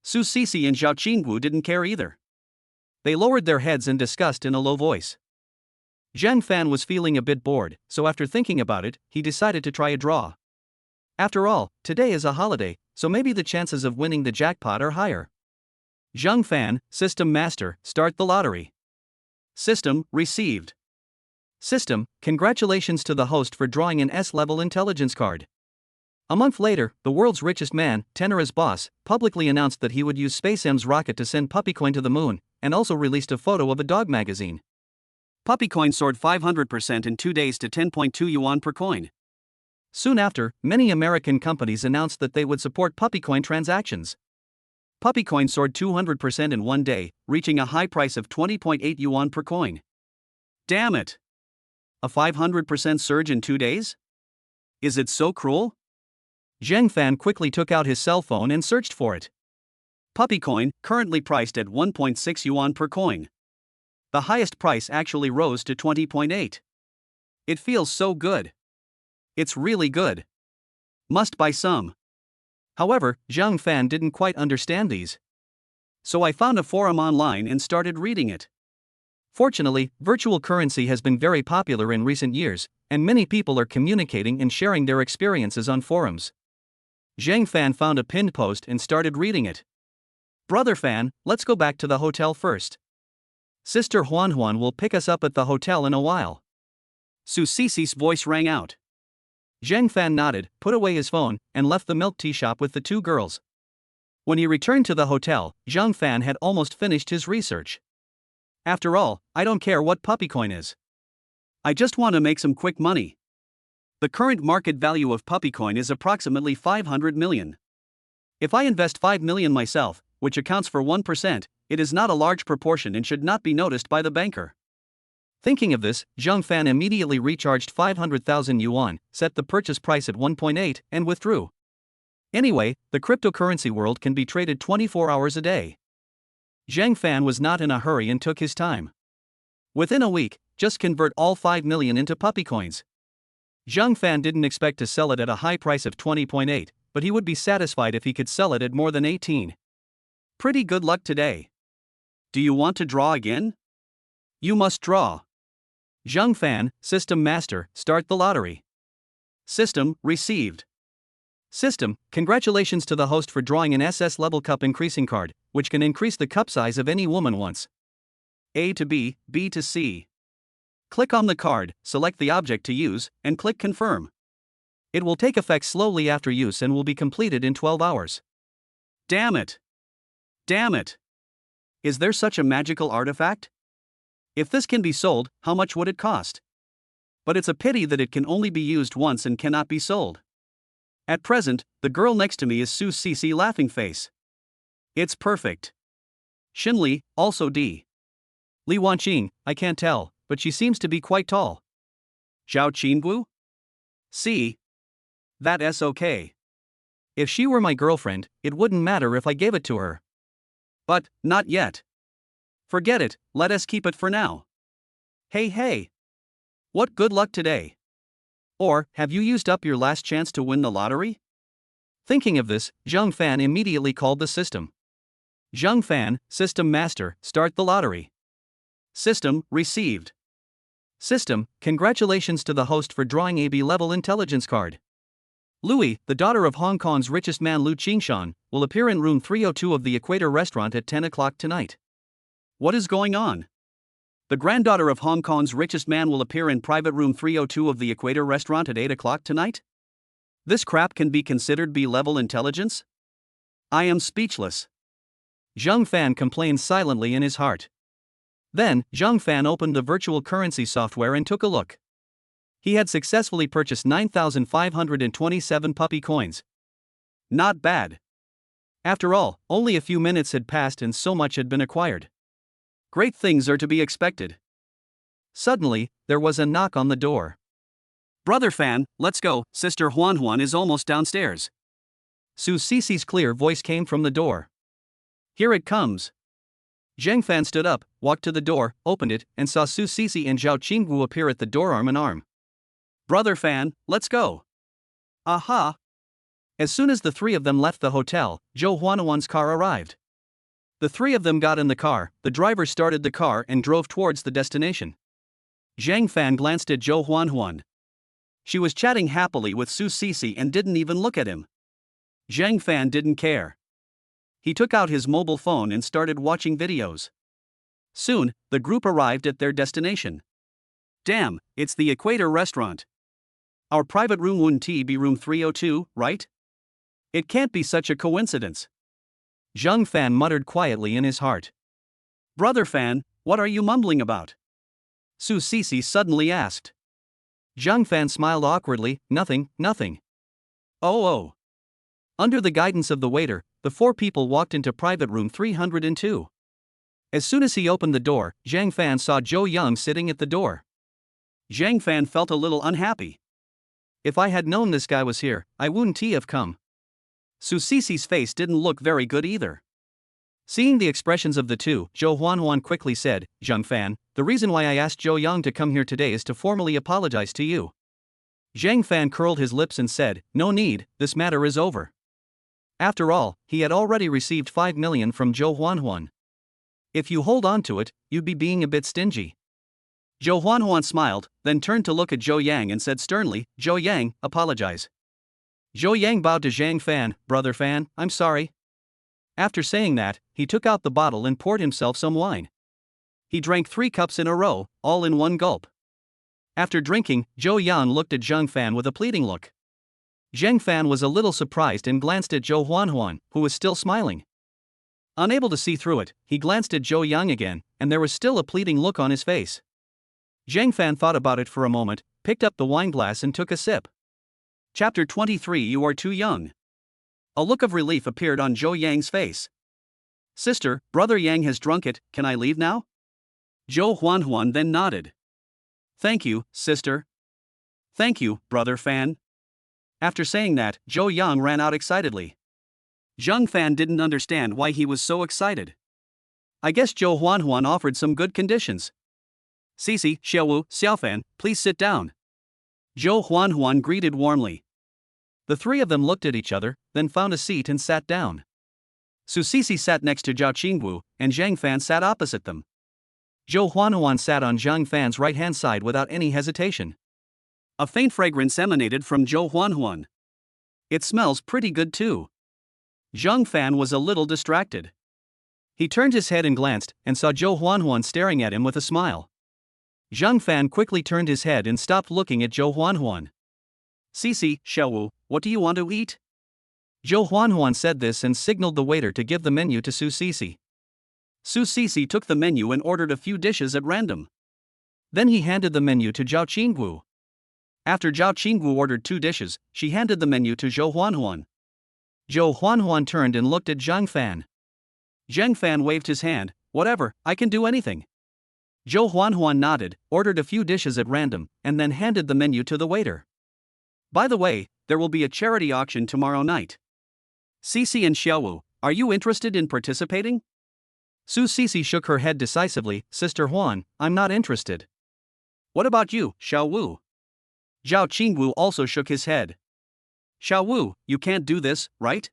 Su Sisi and Zhao Qingwu didn't care either. They lowered their heads and discussed in a low voice. Zhang Fan was feeling a bit bored, so after thinking about it, he decided to try a draw. After all, today is a holiday, so maybe the chances of winning the jackpot are higher. Zhang Fan, System Master, start the lottery. System, received. System, congratulations to the host for drawing an S-level intelligence card. A month later, the world's richest man, Tenera's boss, publicly announced that he would use SpaceM's rocket to send Puppycoin to the moon, and also released a photo of a dog magazine. Puppycoin soared 500% in 2 days to 10.2 yuan per coin. Soon after, many American companies announced that they would support Puppycoin transactions. Puppycoin soared 200% in 1 day, reaching a high price of 20.8 yuan per coin. Damn it! A 500% surge in 2 days? Is it so cruel? Zhang Fan quickly took out his cell phone and searched for it. Puppycoin, currently priced at 1.6 yuan per coin. The highest price actually rose to 20.8. It feels so good. It's really good. Must buy some. However, Zhang Fan didn't quite understand these. So I found a forum online and started reading it. Fortunately, virtual currency has been very popular in recent years, and many people are communicating and sharing their experiences on forums. Zhang Fan found a pinned post and started reading it. Brother Fan, let's go back to the hotel first. Sister Huan will pick us up at the hotel in a while. Su Sisi's voice rang out. Zhang Fan nodded, put away his phone, and left the milk tea shop with the 2 girls. When he returned to the hotel, Zhang Fan had almost finished his research. After all, I don't care what Puppycoin is. I just want to make some quick money. The current market value of Puppycoin is approximately 500 million. If I invest 5 million myself, which accounts for 1%, it is not a large proportion and should not be noticed by the banker. Thinking of this, Zhang Fan immediately recharged 500,000 yuan, set the purchase price at 1.8, and withdrew. Anyway, the cryptocurrency world can be traded 24 hours a day. Zhang Fan was not in a hurry and took his time. Within a week, just convert all 5 million into Puppycoins. Zhang Fan didn't expect to sell it at a high price of 20.8, but he would be satisfied if he could sell it at more than 18. Pretty good luck today. Do you want to draw again? You must draw. Zhang Fan, System Master, start the lottery. System, received. System, congratulations to the host for drawing an SS-level cup increasing card, which can increase the cup size of any woman once. A to B, B to C. Click on the card, select the object to use, and click Confirm. It will take effect slowly after use and will be completed in 12 hours. Damn it! Damn it! Is there such a magical artifact? If this can be sold, how much would it cost? But it's a pity that it can only be used once and cannot be sold. At present, the girl next to me is Su Cici laughing face. It's perfect. Xinli, also D. Li Wanqing, I can't tell, but she seems to be quite tall. Zhao Qinggu? C. That's okay. If she were my girlfriend, it wouldn't matter if I gave it to her. But, not yet. Forget it, let us keep it for now. Hey. What good luck today? Or, have you used up your last chance to win the lottery? Thinking of this, Zheng Fan immediately called the system. Zheng Fan, System Master, start the lottery. System, received. System, congratulations to the host for drawing a B-level intelligence card. Louis, the daughter of Hong Kong's richest man Lu Qingshan, will appear in room 302 of the Equator restaurant at 10 o'clock tonight. What is going on? The granddaughter of Hong Kong's richest man will appear in private room 302 of the Equator restaurant at 8 o'clock tonight? This crap can be considered B-level intelligence? I am speechless. Zheng Fan complained silently in his heart. Then, Zheng Fan opened the virtual currency software and took a look. He had successfully purchased 9,527 puppy coins. Not bad. After all, only a few minutes had passed and so much had been acquired. Great things are to be expected. Suddenly, there was a knock on the door. Brother Fan, let's go, Sister Huan is almost downstairs. Su Cici's clear voice came from the door. Here it comes. Zheng Fan stood up, walked to the door, opened it, and saw Su Cici and Zhao Qinggu appear at the door arm in arm. Brother Fan, let's go. Aha! As soon as the three of them left the hotel, Zhou Huanhuan's car arrived. The three of them got in the car, the driver started the car and drove towards the destination. Zheng Fan glanced at Zhou Huanhuan. She was chatting happily with Su Cici and didn't even look at him. Zheng Fan didn't care. He took out his mobile phone and started watching videos. Soon, the group arrived at their destination. Damn, it's the Equator restaurant. Our private room wouldn't be room 302, right? It can't be such a coincidence. Zheng Fan muttered quietly in his heart. Brother Fan, what are you mumbling about? Su Cici suddenly asked. Zheng Fan smiled awkwardly, nothing. Oh. Under the guidance of the waiter, the four people walked into private room 302. As soon as he opened the door, Zheng Fan saw Zhou Yang sitting at the door. Zheng Fan felt a little unhappy. If I had known this guy was here, I wouldn't have come. Su Cici's face didn't look very good either. Seeing the expressions of the two, Zhou Huanhuan quickly said, Zheng Fan, the reason why I asked Zhou Yang to come here today is to formally apologize to you. Zheng Fan curled his lips and said, no need, this matter is over. After all, he had already received 5 million from Zhou Huanhuan. If you hold on to it, you'd be being a bit stingy. Zhou Huanhuan smiled, then turned to look at Zhou Yang and said sternly, Zhou Yang, apologize. Zhou Yang bowed to Zheng Fan, Brother Fan, I'm sorry. After saying that, he took out the bottle and poured himself some wine. He drank 3 cups in a row, all in one gulp. After drinking, Zhou Yang looked at Zheng Fan with a pleading look. Zheng Fan was a little surprised and glanced at Zhou Huanhuan, who was still smiling. Unable to see through it, he glanced at Zhou Yang again, and there was still a pleading look on his face. Zheng Fan thought about it for a moment, picked up the wine glass and took a sip. Chapter 23 You are too young. A look of relief appeared on Zhou Yang's face. Sister, Brother Yang has drunk it, can I leave now? Zhou Huanhuan then nodded. Thank you, sister. Thank you, Brother Fan. After saying that, Zhou Yang ran out excitedly. Zheng Fan didn't understand why he was so excited. I guess Zhou Huanhuan offered some good conditions. Cici, Xiaowu, Xiaofan, please sit down. Zhou Huanhuan greeted warmly. The three of them looked at each other, then found a seat and sat down. Su Cici sat next to Zhao Qinggu, and Zheng Fan sat opposite them. Zhou Huanhuan sat on Zheng Fan's right-hand side without any hesitation. A faint fragrance emanated from Zhou Huanhuan. It smells pretty good too. Zhang Fan was a little distracted. He turned his head and glanced, and saw Zhou Huanhuan staring at him with a smile. Zhang Fan quickly turned his head and stopped looking at Zhou Huanhuan. Cici, Xiaowu, what do you want to eat? Zhou Huanhuan said this and signaled the waiter to give the menu to Su Cici. Su Cici took the menu and ordered a few dishes at random. Then he handed the menu to Zhao Qinggu. After Zhao Qinggu ordered 2 dishes, she handed the menu to Zhou Huanhuan. Zhou Huanhuan turned and looked at Zhang Fan. Zhang Fan waved his hand. Whatever, I can do anything. Zhou Huanhuan nodded, ordered a few dishes at random, and then handed the menu to the waiter. By the way, there will be a charity auction tomorrow night. Cici and Xiaowu, are you interested in participating? Su Cici shook her head decisively. Sister Huan, I'm not interested. What about you, Xiaowu? Zhao Qingwu also shook his head. Xiaowu, you can't do this, right?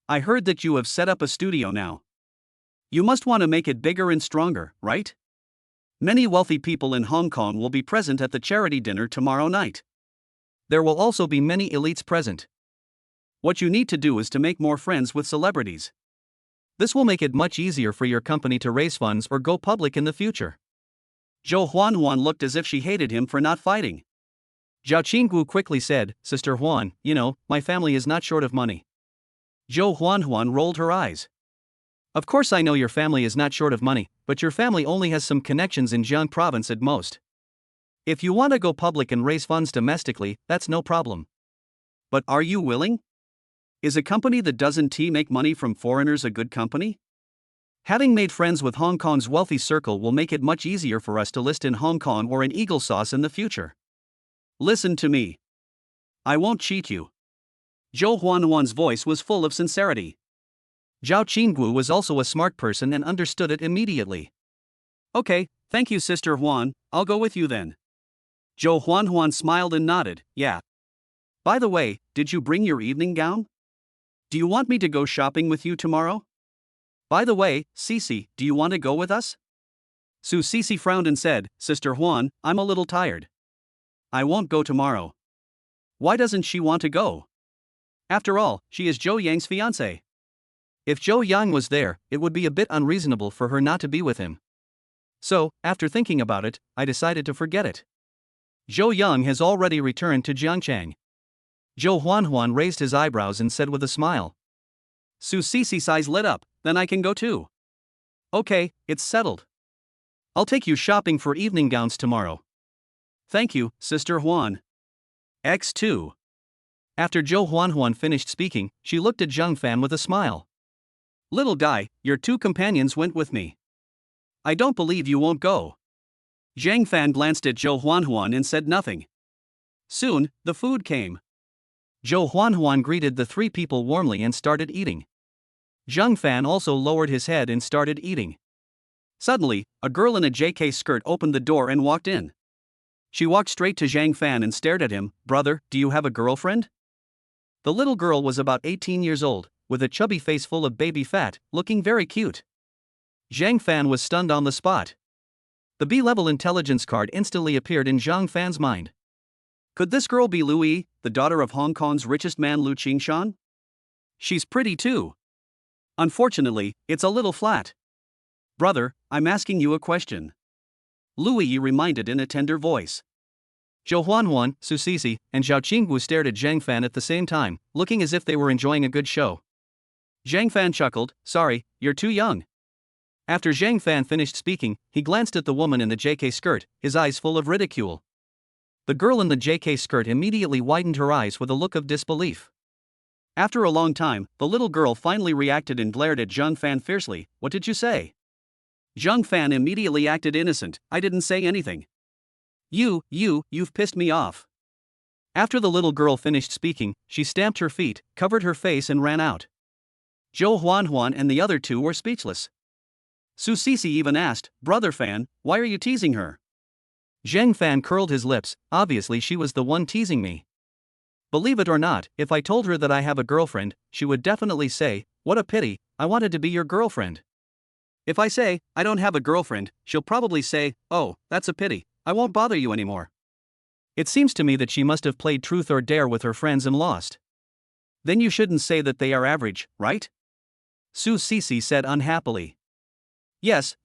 I heard that you have set up a studio now. You must want to make it bigger and stronger, right? Many wealthy people in Hong Kong will be present at the charity dinner tomorrow night. There will also be many elites present. What you need to do is to make more friends with celebrities. This will make it much easier for your company to raise funds or go public in the future. Zhou Huanhuan looked as if she hated him for not fighting. Zhao Qinggu quickly said, Sister Huan, you know, my family is not short of money. Zhou Huanhuan rolled her eyes. Of course I know your family is not short of money, but your family only has some connections in Jiang province at most. If you want to go public and raise funds domestically, that's no problem. But are you willing? Is a company that doesn't make money from foreigners a good company? Having made friends with Hong Kong's wealthy circle will make it much easier for us to list in Hong Kong or in Eagle Sauce in the future. Listen to me. I won't cheat you. Zhou Huanhuan's voice was full of sincerity. Zhao Qinggu was also a smart person and understood it immediately. Okay, thank you Sister Huan, I'll go with you then. Zhou Huanhuan smiled and nodded, yeah. By the way, did you bring your evening gown? Do you want me to go shopping with you tomorrow? By the way, Cici, do you want to go with us? Su Cici frowned and said, Sister Huan, I'm a little tired. I won't go tomorrow. Why doesn't she want to go? After all, she is Zhou Yang's fiancé. If Zhou Yang was there, it would be a bit unreasonable for her not to be with him. So, after thinking about it, I decided to forget it. Zhou Yang has already returned to Jiangchang. Zhou Huanhuan raised his eyebrows and said with a smile. Su Cici's eyes lit up, then I can go too. Okay, it's settled. I'll take you shopping for evening gowns tomorrow. Thank you, Sister Huan. X2. After Zhou Huanhuan finished speaking, she looked at Zhang Fan with a smile. Little guy, your 2 companions went with me. I don't believe you won't go. Zhang Fan glanced at Zhou Huanhuan and said nothing. Soon, the food came. Zhou Huanhuan greeted the 3 people warmly and started eating. Zhang Fan also lowered his head and started eating. Suddenly, a girl in a JK skirt opened the door and walked in. She walked straight to Zhang Fan and stared at him. Brother, do you have a girlfriend? The little girl was about 18 years old, with a chubby face full of baby fat, looking very cute. Zhang Fan was stunned on the spot. The B-level intelligence card instantly appeared in Zhang Fan's mind. Could this girl be Lu Yi, the daughter of Hong Kong's richest man Lu Qingshan? She's pretty too. Unfortunately, it's a little flat. Brother, I'm asking you a question. Lu Yi reminded in a tender voice. Zhou Huanhuan, Su Cici, and Zhao Qinggu stared at Zhang Fan at the same time, looking as if they were enjoying a good show. Zhang Fan chuckled, sorry, you're too young. After Zhang Fan finished speaking, he glanced at the woman in the JK skirt, his eyes full of ridicule. The girl in the JK skirt immediately widened her eyes with a look of disbelief. After a long time, the little girl finally reacted and glared at Zhang Fan fiercely. What did you say? Zhang Fan immediately acted innocent. I didn't say anything. You've pissed me off. After the little girl finished speaking, she stamped her feet, covered her face and ran out. Zhou Huanhuan and the other 2 were speechless. Su Cici even asked, Brother Fan, why are you teasing her? Zhang Fan curled his lips, obviously she was the one teasing me. Believe it or not, if I told her that I have a girlfriend, she would definitely say, what a pity, I wanted to be your girlfriend. If I say, I don't have a girlfriend, she'll probably say, oh, that's a pity, I won't bother you anymore. It seems to me that she must have played truth or dare with her friends and lost. Then you shouldn't say that they are average, right? Su Sisi said unhappily. Yes,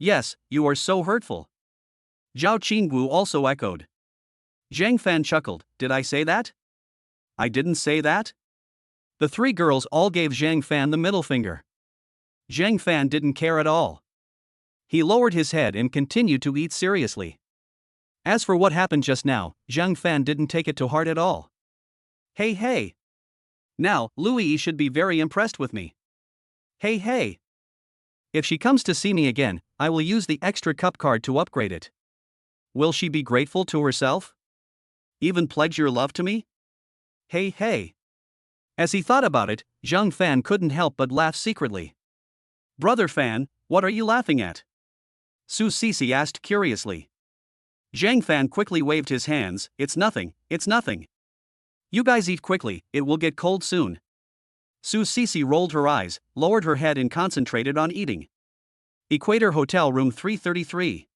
you are so hurtful. Zhao Qingwu also echoed. Zhang Fan chuckled, did I say that? I didn't say that? The three girls all gave Zhang Fan the middle finger. Zhang Fan didn't care at all. He lowered his head and continued to eat seriously. As for what happened just now, Zhang Fan didn't take it to heart at all. Hey. Now, Louis should be very impressed with me. Hey. If she comes to see me again, I will use the extra cup card to upgrade it. Will she be grateful to herself? Even pledge your love to me? Hey. As he thought about it, Zhang Fan couldn't help but laugh secretly. Brother Fan, what are you laughing at? Su Sisi asked curiously. Zhang Fan quickly waved his hands, it's nothing. You guys eat quickly, it will get cold soon. Su Sisi rolled her eyes, lowered her head and concentrated on eating. Equator Hotel Room 333.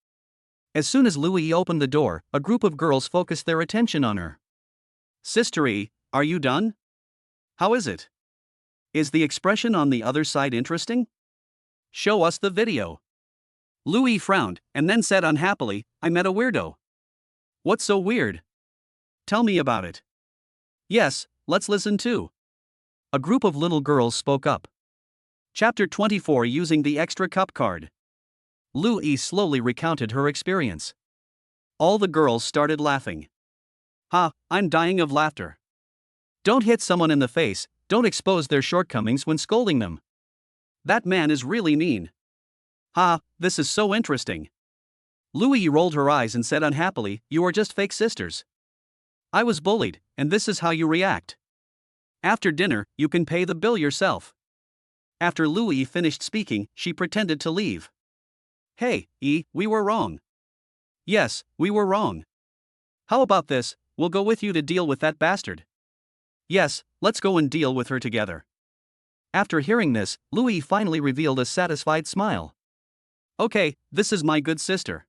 As soon as Louis opened the door, a group of girls focused their attention on her. Sister E, are you done? How is it? Is the expression on the other side interesting? Show us the video. Louis frowned, and then said unhappily, I met a weirdo. What's so weird? Tell me about it. Yes, let's listen too. A group of little girls spoke up. Chapter 24 Using the Extra Cup Card. Louis slowly recounted her experience. All the girls started laughing. I'm dying of laughter. Don't hit someone in the face, don't expose their shortcomings when scolding them. That man is really mean. This is so interesting. Louis rolled her eyes and said unhappily, you are just fake sisters. I was bullied, and this is how you react. After dinner, you can pay the bill yourself. After Louis finished speaking, she pretended to leave. Hey, E, we were wrong. Yes, we were wrong. How about this, we'll go with you to deal with that bastard. Yes, let's go and deal with her together. After hearing this, Louis finally revealed a satisfied smile. Okay, this is my good sister.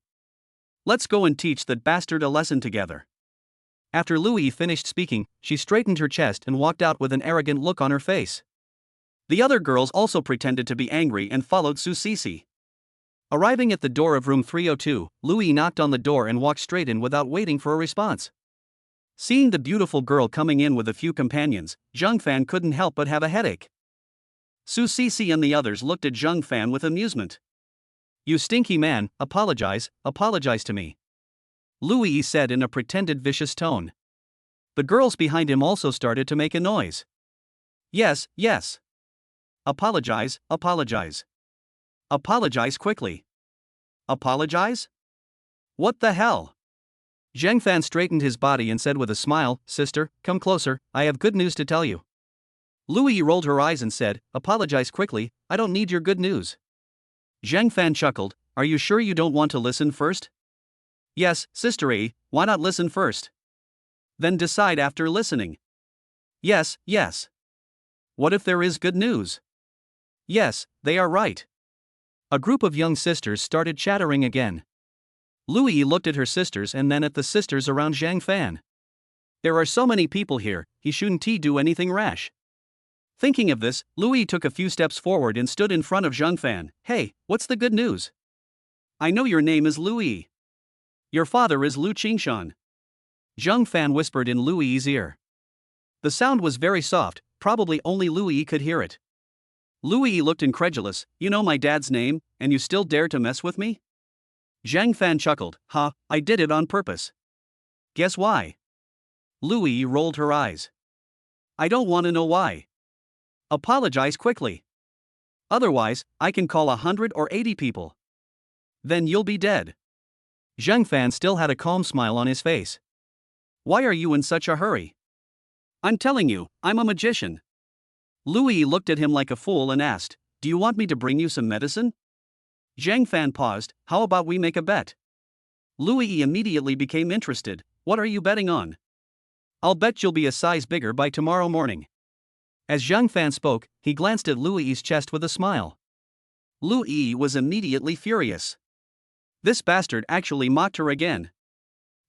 Let's go and teach that bastard a lesson together. After Louis finished speaking, she straightened her chest and walked out with an arrogant look on her face. The other girls also pretended to be angry and followed Su Sisi. Arriving at the door of room 302, Louis knocked on the door and walked straight in without waiting for a response. Seeing the beautiful girl coming in with a few companions, Zhang Fan couldn't help but have a headache. Su Sisi and the others looked at Zhang Fan with amusement. You stinky man, apologize to me. Louis said in a pretended vicious tone. The girls behind him also started to make a noise. Yes. Apologize. Apologize quickly. Apologize? What the hell? Zhang Fan straightened his body and said with a smile, Sister, come closer, I have good news to tell you. Louis rolled her eyes and said, apologize quickly, I don't need your good news. Zhang Fan chuckled, are you sure you don't want to listen first? Yes, Sister E, why not listen first? Then decide after listening. Yes. What if there is good news? Yes, they are right. A group of young sisters started chattering again. Louis looked at her sisters and then at the sisters around Zhang Fan. There are so many people here, he shouldn't do anything rash. Thinking of this, Louis took a few steps forward and stood in front of Zhang Fan. Hey, what's the good news? I know your name is Louis. Your father is Lu Qingshan. Zhang Fan whispered in Louis's ear. The sound was very soft, probably only Louis could hear it. Louis looked incredulous, you know my dad's name, and you still dare to mess with me? Zhang Fan chuckled, I did it on purpose. Guess why? Louis rolled her eyes. I don't want to know why. Apologize quickly. Otherwise, I can call 100 or 80 people. Then you'll be dead. Zhang Fan still had a calm smile on his face. Why are you in such a hurry? I'm telling you, I'm a magician. Louis looked at him like a fool and asked, do you want me to bring you some medicine? Zhang Fan paused, how about we make a bet? Louis immediately became interested, what are you betting on? I'll bet you'll be a size bigger by tomorrow morning. As Zhang Fan spoke, he glanced at Louis's chest with a smile. Louis was immediately furious. This bastard actually mocked her again.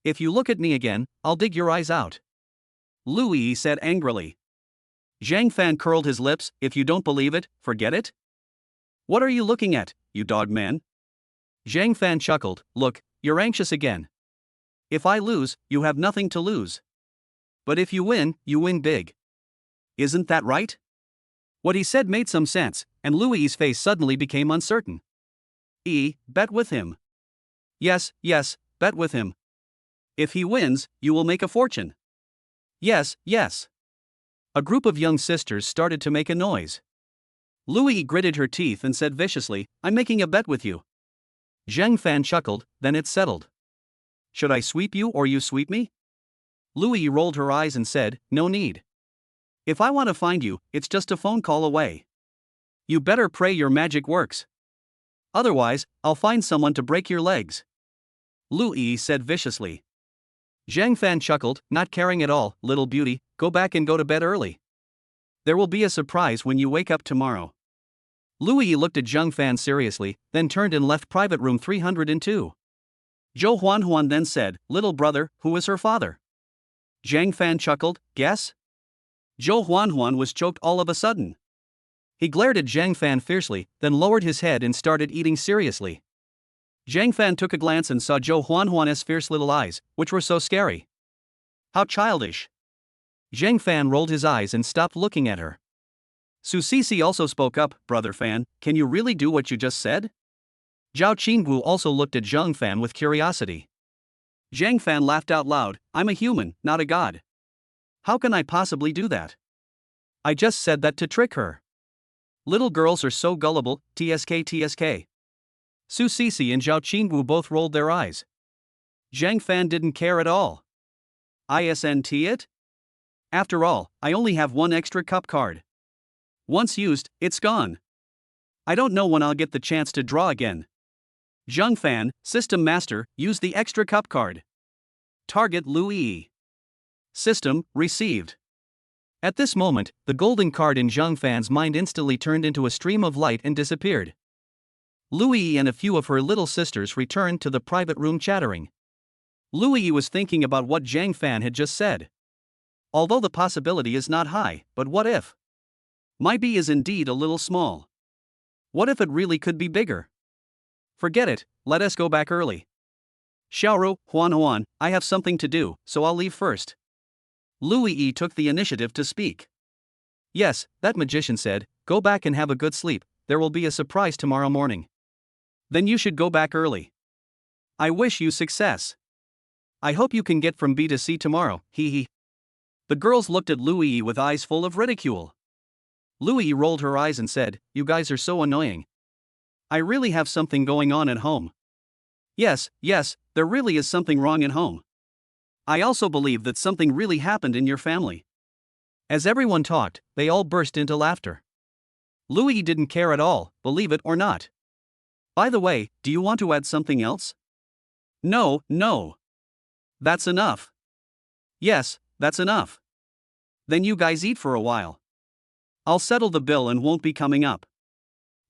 If you look at me again, I'll dig your eyes out. Louis said angrily. Zhang Fan curled his lips. If you don't believe it, forget it. What are you looking at, you dog man? Zhang Fan chuckled. Look, you're anxious again. If I lose, you have nothing to lose. But if you win big. Isn't that right? What he said made some sense, and Louis's face suddenly became uncertain. Bet with him. Yes, bet with him. If he wins, you will make a fortune. Yes. A group of young sisters started to make a noise. Louis gritted her teeth and said viciously, I'm making a bet with you. Zhang Fan chuckled, then it's settled. Should I sweep you or you sweep me? Louis rolled her eyes and said, no need. If I want to find you, it's just a phone call away. You better pray your magic works. Otherwise, I'll find someone to break your legs. Louis said viciously. Zhang Fan chuckled, not caring at all. Little beauty, go back and go to bed early. There will be a surprise when you wake up tomorrow. Louis looked at Zhang Fan seriously, then turned and left private room 302. Zhou Huanhuan then said, little brother, who is her father? Zhang Fan chuckled, guess? Zhou Huanhuan was choked all of a sudden. He glared at Zhang Fan fiercely, then lowered his head and started eating seriously. Zhang Fan took a glance and saw Zhou Huanhuan's fierce little eyes, which were so scary. How childish. Zhang Fan rolled his eyes and stopped looking at her. Su Sisi also spoke up, Brother Fan, can you really do what you just said? Zhao Qinggu also looked at Zhang Fan with curiosity. Zhang Fan laughed out loud, I'm a human, not a god. How can I possibly do that? I just said that to trick her. Little girls are so gullible, tsk. Su Sisi and Zhao Qinggu both rolled their eyes. Zhang Fan didn't care at all. Isn't it? After all, I only have one extra cup card. Once used, it's gone. I don't know when I'll get the chance to draw again. Zhang Fan, System Master, use the extra cup card. Target Louis. System, received. At this moment, the golden card in Zhang Fan's mind instantly turned into a stream of light and disappeared. Louis and a few of her little sisters returned to the private room chattering. Louis was thinking about what Zhang Fan had just said. Although the possibility is not high, but what if? My B is indeed a little small. What if it really could be bigger? Forget it, let us go back early. Xiaoru, Huan, I have something to do, so I'll leave first. Louis took the initiative to speak. Yes, that magician said, go back and have a good sleep, there will be a surprise tomorrow morning. Then you should go back early. I wish you success. I hope you can get from B to C tomorrow, hee hee. The girls looked at Louis with eyes full of ridicule. Louis rolled her eyes and said, you guys are so annoying. I really have something going on at home. Yes, there really is something wrong at home. I also believe that something really happened in your family. As everyone talked, they all burst into laughter. Louis didn't care at all, believe it or not. By the way, do you want to add something else? No. That's enough. Yes, that's enough. Then you guys eat for a while. I'll settle the bill and won't be coming up.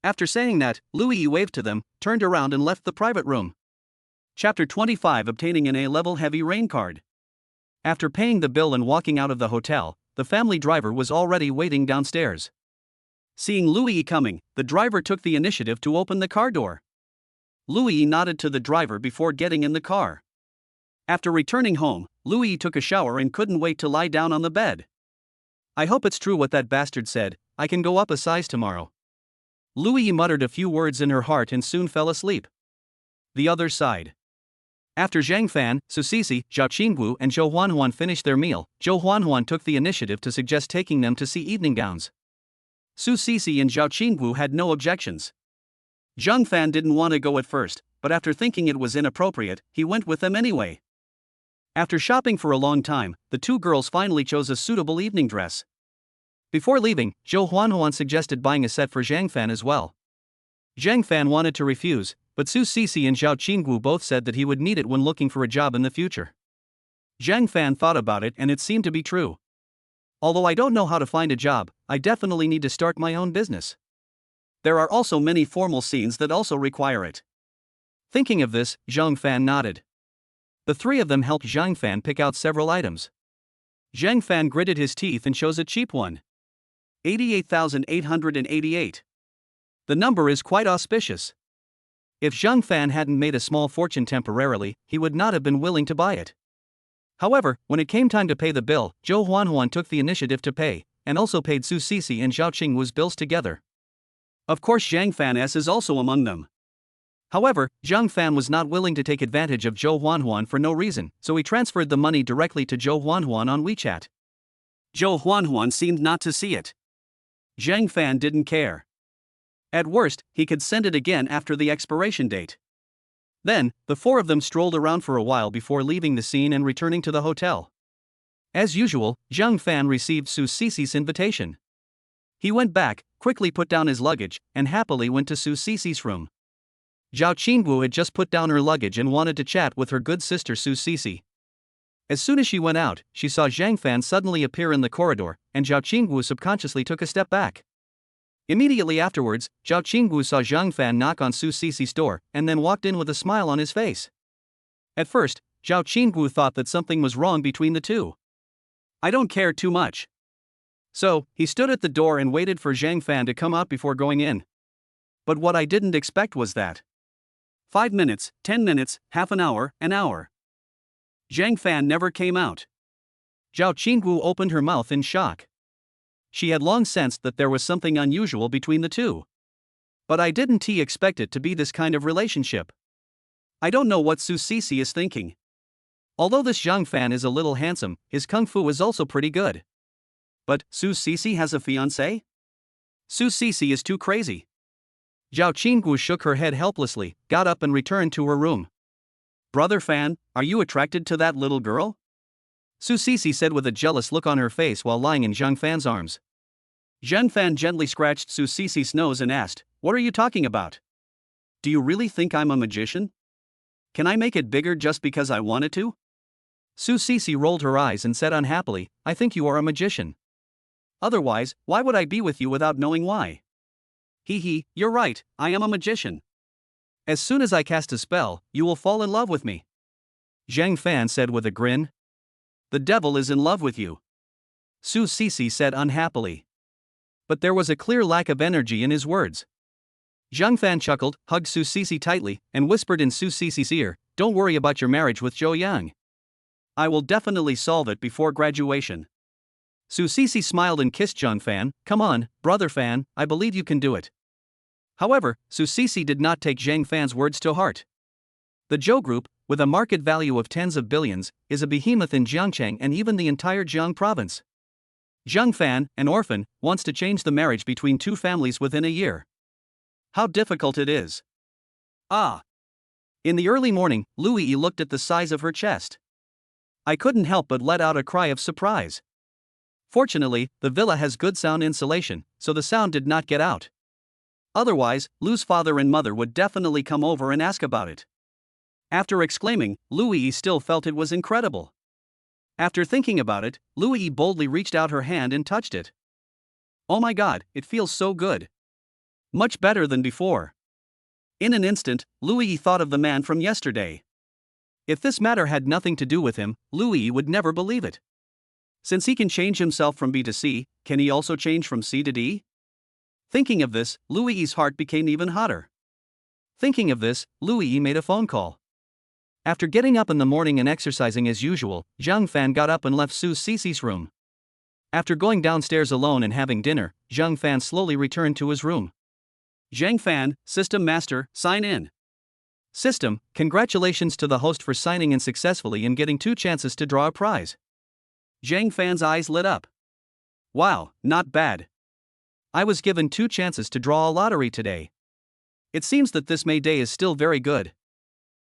After saying that, Louis waved to them, turned around and left the private room. Chapter 25 Obtaining an A-level heavy rain card. After paying the bill and walking out of the hotel, the family driver was already waiting downstairs. Seeing Louis coming, the driver took the initiative to open the car door. Louis nodded to the driver before getting in the car. After returning home, Louis took a shower and couldn't wait to lie down on the bed. I hope it's true what that bastard said, I can go up a size tomorrow. Louis muttered a few words in her heart and soon fell asleep. The other side. After Zhang Fan, Su Sisi, Zhao Qinggu and Zhou Huanhuan finished their meal, Zhou Huanhuan took the initiative to suggest taking them to see evening gowns. Su Sisi and Zhao Qinggu had no objections. Zhang Fan didn't want to go at first, but after thinking it was inappropriate, he went with them anyway. After shopping for a long time, the two girls finally chose a suitable evening dress. Before leaving, Zhou Huanhuan suggested buying a set for Zhang Fan as well. Zhang Fan wanted to refuse, but Su Sisi and Zhao Qinggu both said that he would need it when looking for a job in the future. Zhang Fan thought about it and it seemed to be true. Although I don't know how to find a job, I definitely need to start my own business. There are also many formal scenes that also require it. Thinking of this, Zhang Fan nodded. The three of them helped Zhang Fan pick out several items. Zhang Fan gritted his teeth and chose a cheap one. 88,888. The number is quite auspicious. If Zhang Fan hadn't made a small fortune temporarily, he would not have been willing to buy it. However, when it came time to pay the bill, Zhou Huanhuan took the initiative to pay, and also paid Su Sisi and Zhao Qingwu's bills together. Of course, Zhang Fan's is also among them. However, Zhang Fan was not willing to take advantage of Zhou Huanhuan for no reason, so he transferred the money directly to Zhou Huanhuan on WeChat. Zhou Huanhuan seemed not to see it. Zhang Fan didn't care. At worst, he could send it again after the expiration date. Then, the four of them strolled around for a while before leaving the scene and returning to the hotel. As usual, Zhang Fan received Su Sisi's invitation. He went back, quickly put down his luggage, and happily went to Su Sisi's room. Zhao Qingwu had just put down her luggage and wanted to chat with her good sister Su Sisi. As soon as she went out, she saw Zhang Fan suddenly appear in the corridor, and Zhao Qingwu subconsciously took a step back. Immediately afterwards, Zhao Qingwu saw Zhang Fan knock on Su Sisi's door, and then walked in with a smile on his face. At first, Zhao Qingwu thought that something was wrong between the two. I don't care too much. So, he stood at the door and waited for Zhang Fan to come out before going in. But what I didn't expect was that 5 minutes, 10 minutes, half an hour. Zhang Fan never came out. Zhao Qingwu opened her mouth in shock. She had long sensed that there was something unusual between the two. But I didn't expect it to be this kind of relationship. I don't know what Su Sisi is thinking. Although this Zhang Fan is a little handsome, his kung fu is also pretty good. But Su Sisi has a fiancé? Su Sisi is too crazy. Zhao Qingwu shook her head helplessly, got up and returned to her room. Brother Fan, are you attracted to that little girl? Su Sisi said with a jealous look on her face while lying in Zhang Fan's arms. Zhang Fan gently scratched Su Sisi's nose and asked, "What are you talking about? Do you really think I'm a magician? Can I make it bigger just because I wanted to?" Su Sisi rolled her eyes and said unhappily, "I think you are a magician. Otherwise, why would I be with you without knowing why?" Hee, you're right, I am a magician. As soon as I cast a spell, you will fall in love with me. Zhang Fan said with a grin. The devil is in love with you. Su Sisi said unhappily. But there was a clear lack of energy in his words. Zhang Fan chuckled, hugged Su Sisi tightly, and whispered in Su Sisi's ear, "Don't worry about your marriage with Zhou Yang. I will definitely solve it before graduation." Su Sisi smiled and kissed Zhang Fan. "Come on, brother Fan, I believe you can do it." However, Su Sisi did not take Zhang Fan's words to heart. The Zhou Group, with a market value of tens of billions, is a behemoth in Jiangcheng and even the entire Jiang province. Zhang Fan, an orphan, wants to change the marriage between two families within a year. How difficult it is. In the early morning, Louis looked at the size of her chest. I couldn't help but let out a cry of surprise. Fortunately, the villa has good sound insulation, so the sound did not get out. Otherwise, Lou's father and mother would definitely come over and ask about it. After exclaiming, Louis still felt it was incredible. After thinking about it, Louis boldly reached out her hand and touched it. Oh my god, it feels so good. Much better than before. In an instant, Louis thought of the man from yesterday. If this matter had nothing to do with him, Louis would never believe it. Since he can change himself from B to C, can he also change from C to D? Thinking of this, Louis's heart became even hotter. Thinking of this, Louis made a phone call. After getting up in the morning and exercising as usual, Zhang Fan got up and left Su Sisi's room. After going downstairs alone and having dinner, Zhang Fan slowly returned to his room. Zhang Fan, System Master, sign in. System, congratulations to the host for signing in successfully and getting 2 chances to draw a prize. Zhang Fan's eyes lit up. Wow, not bad. I was given 2 chances to draw a lottery today. It seems that this May Day is still very good.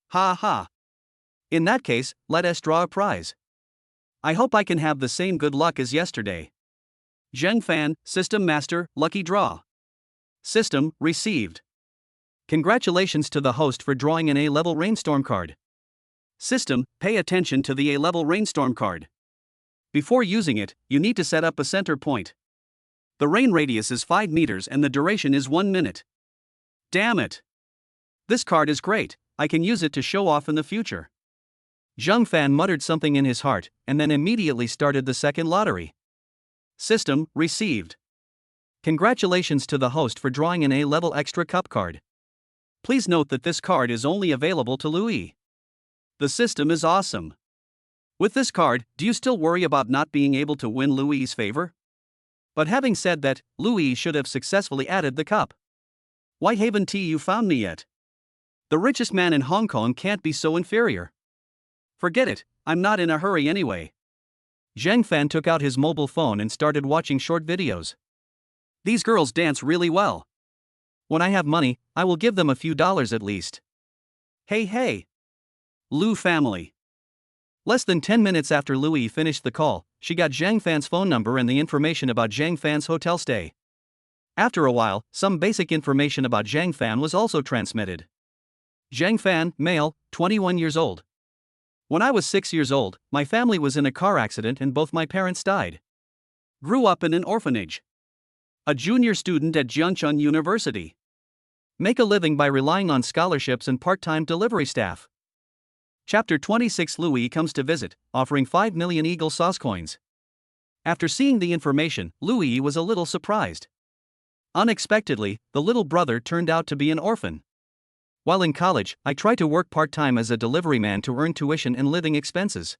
Ha ha. In that case, let us draw a prize. I hope I can have the same good luck as yesterday. Zhang Fan, System Master, lucky draw. System, received. Congratulations to the host for drawing an A-level rainstorm card. System, pay attention to the A-level rainstorm card. Before using it, you need to set up a center point. The rain radius is 5 meters and the duration is 1 minute. Damn it! This card is great, I can use it to show off in the future. Zhang Fan muttered something in his heart, and then immediately started the second lottery. System, received. Congratulations to the host for drawing an A-level extra cup card. Please note that this card is only available to Louis. The system is awesome. With this card, do you still worry about not being able to win Louis's favor? But having said that, Louis should have successfully added the cup. Why haven't you found me yet? The richest man in Hong Kong can't be so inferior. Forget it, I'm not in a hurry anyway. Zhang Fan took out his mobile phone and started watching short videos. These girls dance really well. When I have money, I will give them a few dollars at least. Hey. Lu family. Less than 10 minutes after Louis finished the call, she got Zhang Fan's phone number and the information about Zhang Fan's hotel stay. After a while, some basic information about Zhang Fan was also transmitted. Zhang Fan, male, 21 years old. When I was 6 years old, my family was in a car accident and both my parents died. Grew up in an orphanage. A junior student at Jiangchun University. Make a living by relying on scholarships and part-time delivery staff. Chapter 26. Louis comes to visit, offering 5 million Eagle Sauce coins. After seeing the information, Louis was a little surprised. Unexpectedly, the little brother turned out to be an orphan. While in college, I tried to work part-time as a delivery man to earn tuition and living expenses.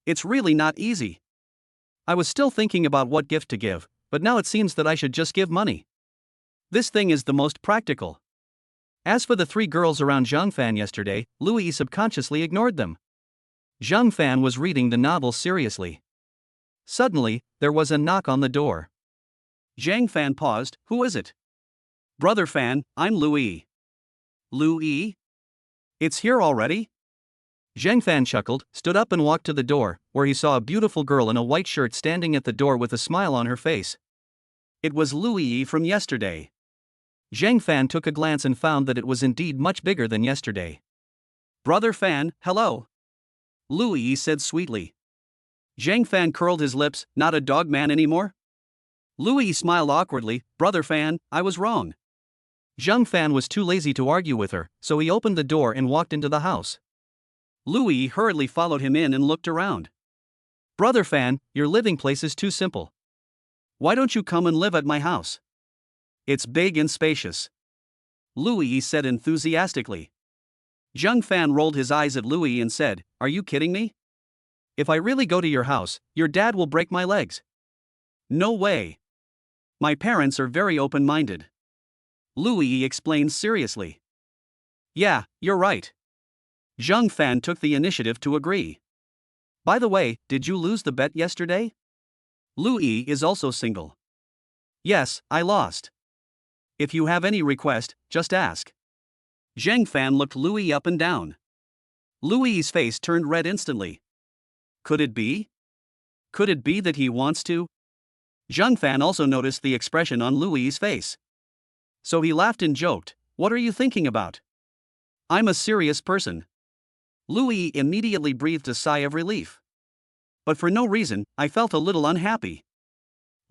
It's really not easy. I was still thinking about what gift to give, but now it seems that I should just give money. This thing is the most practical. As for the 3 girls around Zhang Fan yesterday, Louis subconsciously ignored them. Zhang Fan was reading the novel seriously. Suddenly, there was a knock on the door. Zhang Fan paused. Who is it? Brother Fan, I'm Louis. Louis? It's here already? Zhang Fan chuckled, stood up and walked to the door, where he saw a beautiful girl in a white shirt standing at the door with a smile on her face. It was Louis from yesterday. Zhang Fan took a glance and found that it was indeed much bigger than yesterday. Brother Fan, hello. Louis said sweetly. Zhang Fan curled his lips. Not a dog man anymore? Louis smiled awkwardly. Brother Fan, I was wrong. Zhang Fan was too lazy to argue with her, so he opened the door and walked into the house. Louis hurriedly followed him in and looked around. Brother Fan, your living place is too simple. Why don't you come and live at my house? It's big and spacious. Louis said enthusiastically. Zhang Fan rolled his eyes at Louis and said, Are you kidding me? If I really go to your house, your dad will break my legs. No way. My parents are very open-minded. Louis explained seriously. Yeah, you're right. Zhang Fan took the initiative to agree. By the way, did you lose the bet yesterday? Louis is also single. Yes, I lost. If you have any request, just ask. Zhang Fan looked Louis up and down. Louis's face turned red instantly. Could it be? Could it be that he wants to? Zhang Fan also noticed the expression on Louis's face. So he laughed and joked, What are you thinking about? I'm a serious person. Louis immediately breathed a sigh of relief. But for no reason, I felt a little unhappy.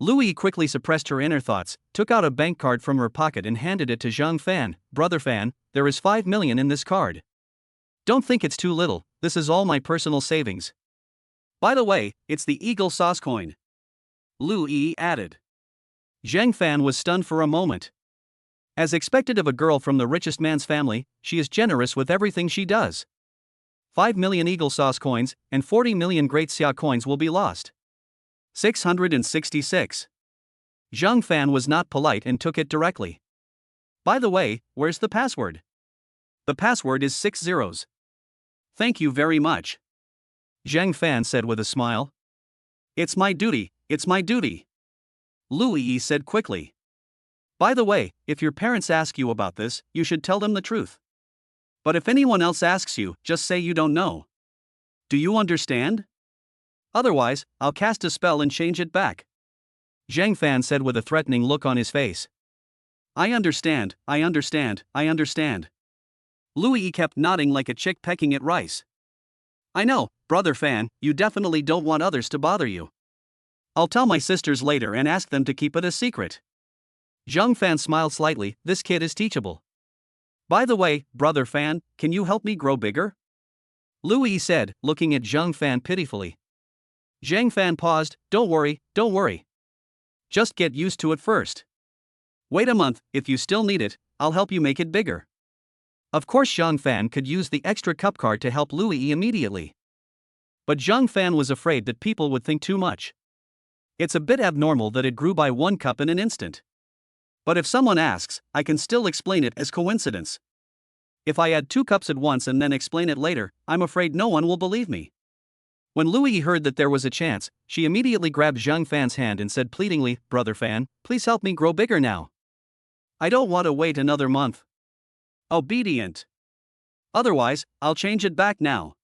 Louis quickly suppressed her inner thoughts, took out a bank card from her pocket and handed it to Zhang Fan. Brother Fan, there is 5 million in this card. Don't think it's too little, this is all my personal savings. By the way, it's the Eagle Sauce coin. Louis added. Zhang Fan was stunned for a moment. As expected of a girl from the richest man's family, she is generous with everything she does. 5 million Eagle Sauce coins and 40 million Great Xia coins will be lost. 666. Zhang Fan was not polite and took it directly. By the way, where's the password? The password is 6 zeros. Thank you very much. Zhang Fan said with a smile. It's my duty, it's my duty. Louis said quickly. By the way, if your parents ask you about this, you should tell them the truth. But if anyone else asks you, just say you don't know. Do you understand? Otherwise, I'll cast a spell and change it back. Zhang Fan said with a threatening look on his face. I understand, I understand, I understand. Louis kept nodding like a chick pecking at rice. I know, Brother Fan, you definitely don't want others to bother you. I'll tell my sisters later and ask them to keep it a secret. Zhang Fan smiled slightly. This kid is teachable. By the way, Brother Fan, can you help me grow bigger? Louis said, looking at Zhang Fan pitifully. Zhang Fan paused. Don't worry, don't worry. Just get used to it first. Wait a month, if you still need it, I'll help you make it bigger. Of course, Zhang Fan could use the extra cup card to help Louis immediately. But Zhang Fan was afraid that people would think too much. It's a bit abnormal that it grew by 1 cup in an instant. But if someone asks, I can still explain it as coincidence. If I add 2 cups at once and then explain it later, I'm afraid no one will believe me. When Louis heard that there was a chance, she immediately grabbed Zhang Fan's hand and said pleadingly, Brother Fan, please help me grow bigger now. I don't want to wait another month. Obedient. Otherwise, I'll change it back now.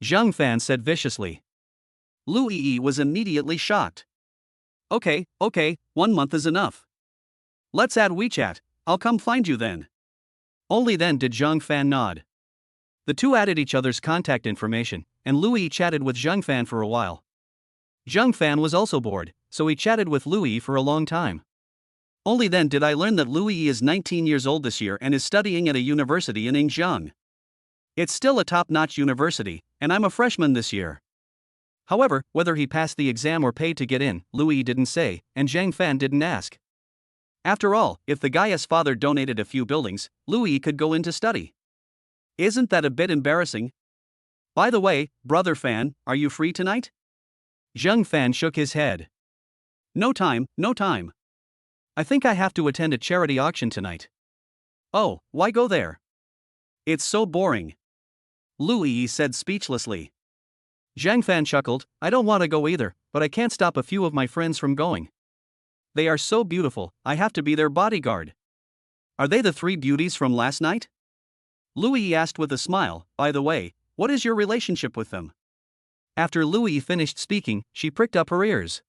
Zhang Fan said viciously. Louis was immediately shocked. Okay, 1 month is enough. Let's add WeChat, I'll come find you then. Only then did Zhang Fan nod. The two added each other's contact information, and Louis chatted with Zhang Fan for a while. Zhang Fan was also bored, so he chatted with Louis for a long time. Only then did I learn that Louis is 19 years old this year and is studying at a university in Yingjiang. It's still a top-notch university, and I'm a freshman this year. However, whether he passed the exam or paid to get in, Louis didn't say, and Zhang Fan didn't ask. After all, if the guy's father donated a few buildings, Louis could go in to study. Isn't that a bit embarrassing? By the way, Brother Fan, are you free tonight? Zhang Fan shook his head. No time. I think I have to attend a charity auction tonight. Oh, why go there? It's so boring. Louis said speechlessly. Zhang Fan chuckled, I don't want to go either, but I can't stop a few of my friends from going. They are so beautiful, I have to be their bodyguard. Are they the 3 beauties from last night? Louis asked with a smile, by the way, what is your relationship with them? After Louis finished speaking, she pricked up her ears.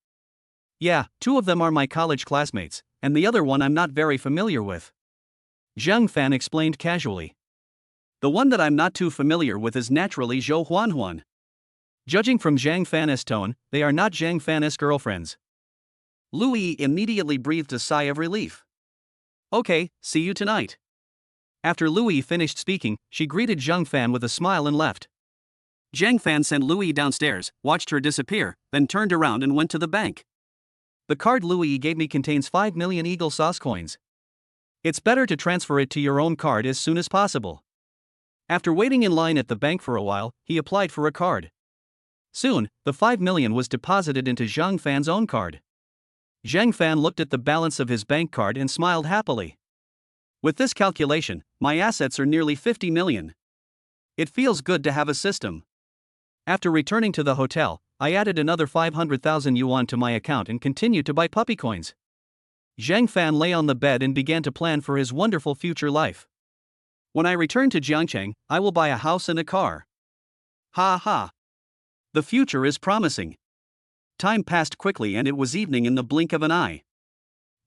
Yeah, 2 of them are my college classmates, and the other one I'm not very familiar with. Zhang Fan explained casually. The one that I'm not too familiar with is naturally Zhou Huanhuan. Judging from Zhang Fan's tone, they are not Zhang Fan's girlfriends. Louis immediately breathed a sigh of relief. Okay, see you tonight. After Louis finished speaking, she greeted Zhang Fan with a smile and left. Zhang Fan sent Louis downstairs, watched her disappear, then turned around and went to the bank. The card Louis gave me contains 5 million Eagle Sauce coins. It's better to transfer it to your own card as soon as possible. After waiting in line at the bank for a while, he applied for a card. Soon, the 5 million was deposited into Zhang Fan's own card. Zhang Fan looked at the balance of his bank card and smiled happily. With this calculation, my assets are nearly 50 million. It feels good to have a system. After returning to the hotel, I added another 500,000 yuan to my account and continued to buy puppy coins. Zhang Fan lay on the bed and began to plan for his wonderful future life. When I return to Jiangcheng, I will buy a house and a car. Ha ha. The future is promising. Time passed quickly and it was evening in the blink of an eye.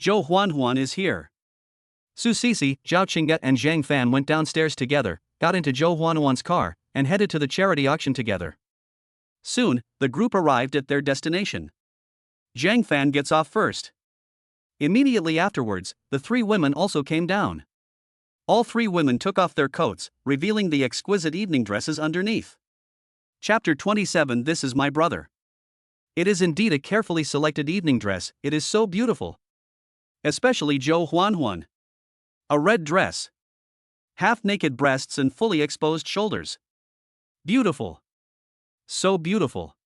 Zhou Huanhuan is here. Su Sisi, Zhao Qingget and Zhang Fan went downstairs together, got into Zhou Huanhuan's car, and headed to the charity auction together. Soon, the group arrived at their destination. Zhang Fan gets off first. Immediately afterwards, the 3 women also came down. All 3 women took off their coats, revealing the exquisite evening dresses underneath. Chapter 27 This is my brother. It is indeed a carefully selected evening dress, it is so beautiful. Especially Zhou Huanhuan. A red dress. Half-naked breasts and fully exposed shoulders. Beautiful. So beautiful.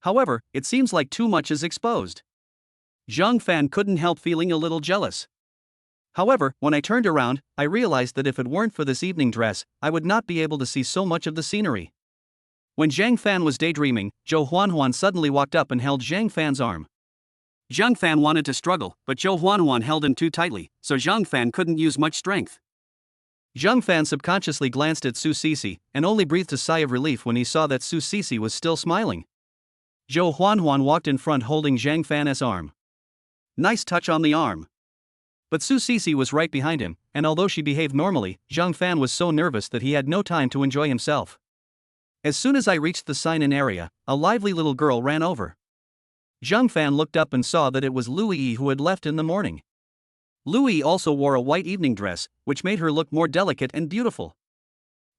However, it seems like too much is exposed. Zhang Fan couldn't help feeling a little jealous. However, when I turned around, I realized that if it weren't for this evening dress, I would not be able to see so much of the scenery. When Zhang Fan was daydreaming, Zhou Huanhuan suddenly walked up and held Zhang Fan's arm. Zhang Fan wanted to struggle, but Zhou Huanhuan held him too tightly, so Zhang Fan couldn't use much strength. Zhang Fan subconsciously glanced at Su Sisi, and only breathed a sigh of relief when he saw that Su Sisi was still smiling. Zhou Huanhuan walked in front holding Zhang Fan's arm. Nice touch on the arm. But Su Sisi was right behind him, and although she behaved normally, Zhang Fan was so nervous that he had no time to enjoy himself. As soon as I reached the sign-in area, a lively little girl ran over. Zhang Fan looked up and saw that it was Louis who had left in the morning. Louis also wore a white evening dress, which made her look more delicate and beautiful.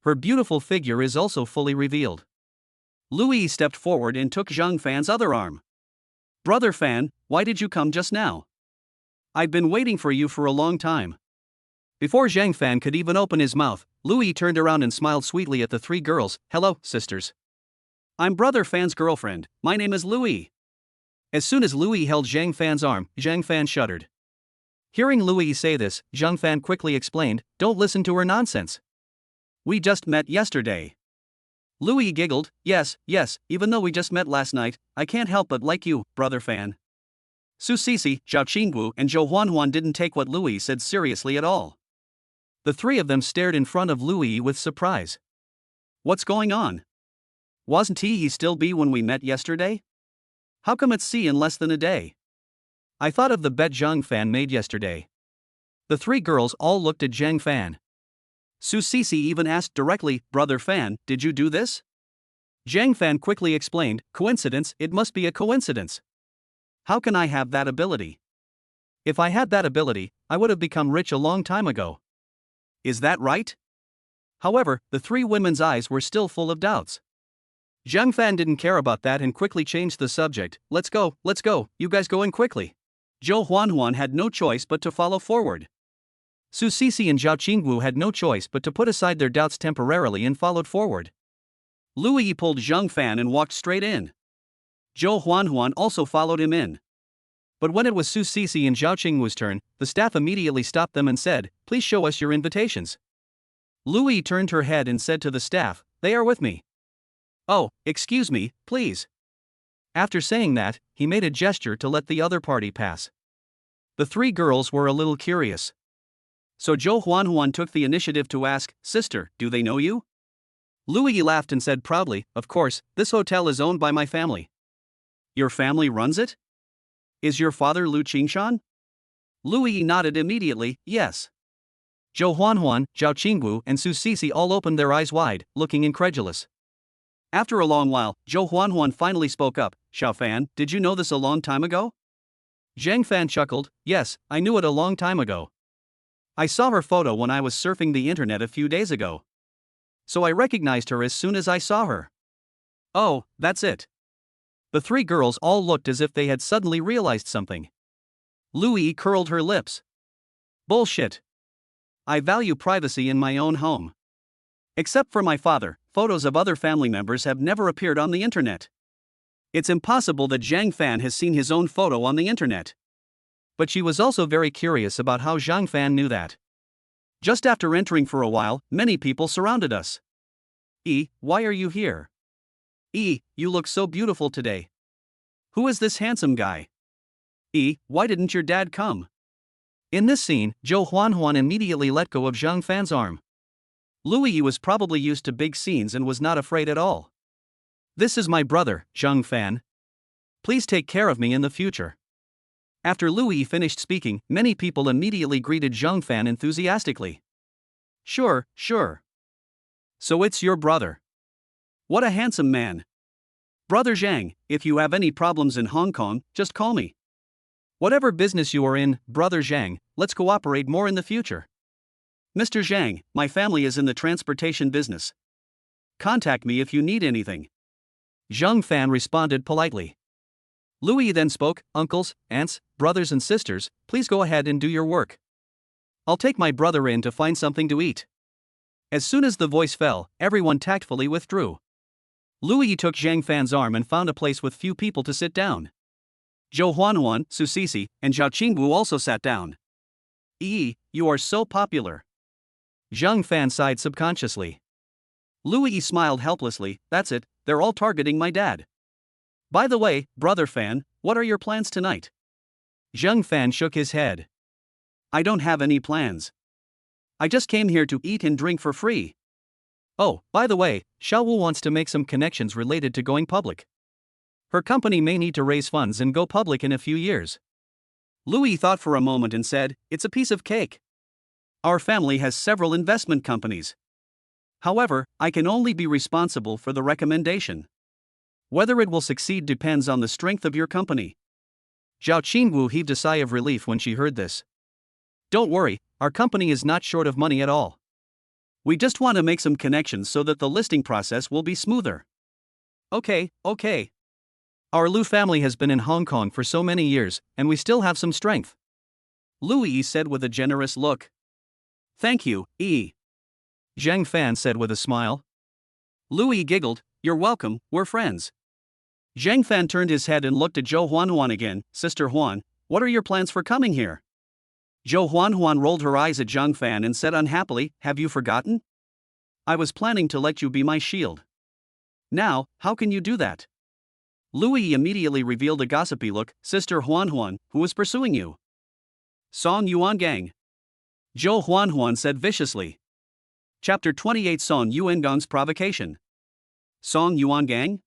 Her beautiful figure is also fully revealed. Louis stepped forward and took Zhang Fan's other arm. Brother Fan, why did you come just now? I've been waiting for you for a long time. Before Zhang Fan could even open his mouth, Louis turned around and smiled sweetly at the three girls. Hello, sisters. I'm Brother Fan's girlfriend, my name is Louis. As soon as Louis held Zhang Fan's arm, Zhang Fan shuddered. Hearing Louis say this, Zhang Fan quickly explained, don't listen to her nonsense. We just met yesterday. Louis giggled, yes, even though we just met last night, I can't help but like you, Brother Fan. Su Sisi, Zhao Qingwu, and Zhou Huanhuan didn't take what Louis said seriously at all. The three of them stared in front of Louis with surprise. What's going on? Wasn't he still B when we met yesterday? How come it's C in less than a day? I thought of the bet Zhang Fan made yesterday. The three girls all looked at Zhang Fan. Su Sisi even asked directly, Brother Fan, did you do this? Zhang Fan quickly explained, coincidence, it must be a coincidence. How can I have that ability? If I had that ability, I would have become rich a long time ago. Is that right? However, the three women's eyes were still full of doubts. Zhang Fan didn't care about that and quickly changed the subject. Let's go, you guys go in quickly. Zhou Huanhuan had no choice but to follow forward. Su Sisi and Zhao Qingwu had no choice but to put aside their doubts temporarily and followed forward. Louis pulled Zhang Fan and walked straight in. Zhou Huanhuan also followed him in. But when it was Su Sisi and Zhao Qingwu's turn, the staff immediately stopped them and said, please show us your invitations. Louis turned her head and said to the staff, they are with me. Oh, excuse me, please. After saying that, he made a gesture to let the other party pass. The three girls were a little curious. So Zhou Huanhuan took the initiative to ask, sister, do they know you? Louis laughed and said proudly, of course, this hotel is owned by my family. Your family runs it? Is your father Lu Qingshan? Louis nodded immediately, yes. Zhou Huanhuan, Zhao Qingwu, and Su Sisi all opened their eyes wide, looking incredulous. After a long while, Zhou Huanhuan finally spoke up, Xiao Fan, did you know this a long time ago? Zhang Fan chuckled, yes, I knew it a long time ago. I saw her photo when I was surfing the internet a few days ago. So I recognized her as soon as I saw her. Oh, that's it. The three girls all looked as if they had suddenly realized something. Louis curled her lips. Bullshit. I value privacy in my own home. Except for my father, photos of other family members have never appeared on the internet. It's impossible that Zhang Fan has seen his own photo on the internet. But she was also very curious about how Zhang Fan knew that. Just after entering for a while, many people surrounded us. Why are you here? You look so beautiful today. Who is this handsome guy? Why didn't your dad come? In this scene, Zhou Huanhuan immediately let go of Zhang Fan's arm. Louis was probably used to big scenes and was not afraid at all. This is my brother, Zhang Fan. Please take care of me in the future. After Louis finished speaking, many people immediately greeted Zhang Fan enthusiastically. Sure. So it's your brother. What a handsome man. Brother Zhang, if you have any problems in Hong Kong, just call me. Whatever business you are in, Brother Zhang, let's cooperate more in the future. Mr. Zhang, my family is in the transportation business. Contact me if you need anything. Zhang Fan responded politely. Louis then spoke, uncles, aunts, brothers and sisters, please go ahead and do your work. I'll take my brother in to find something to eat. As soon as the voice fell, everyone tactfully withdrew. Louis took Zhang Fan's arm and found a place with few people to sit down. Zhou Huanhuan, Su Sisi, and Zhao Qingwu also sat down. You are so popular. Zhang Fan sighed subconsciously. Louis smiled helplessly, that's it, they're all targeting my dad. By the way, Brother Fan, what are your plans tonight? Zhang Fan shook his head. I don't have any plans. I just came here to eat and drink for free. Oh, by the way, Xiao Wu wants to make some connections related to going public. Her company may need to raise funds and go public in a few years. Louis thought for a moment and said, it's a piece of cake. Our family has several investment companies. However, I can only be responsible for the recommendation. Whether it will succeed depends on the strength of your company. Zhao Qingwu heaved a sigh of relief when she heard this. Don't worry, our company is not short of money at all. We just want to make some connections so that the listing process will be smoother. Okay. Our Lu family has been in Hong Kong for so many years, and we still have some strength. Louis said with a generous look. Thank you, E. Zhang Fan said with a smile. Louis giggled, you're welcome, we're friends. Zhang Fan turned his head and looked at Zhou Huan again. Sister Huan, what are your plans for coming here? Zhou Huan rolled her eyes at Zhang Fan and said unhappily, have you forgotten? I was planning to let you be my shield. Now, how can you do that? Louis immediately revealed a gossipy look. Sister Huan, who was pursuing you? Song Yuan Gang. Zhou Huan said viciously. Chapter 28 Song Yuang's Provocation. Song Yuan Gang?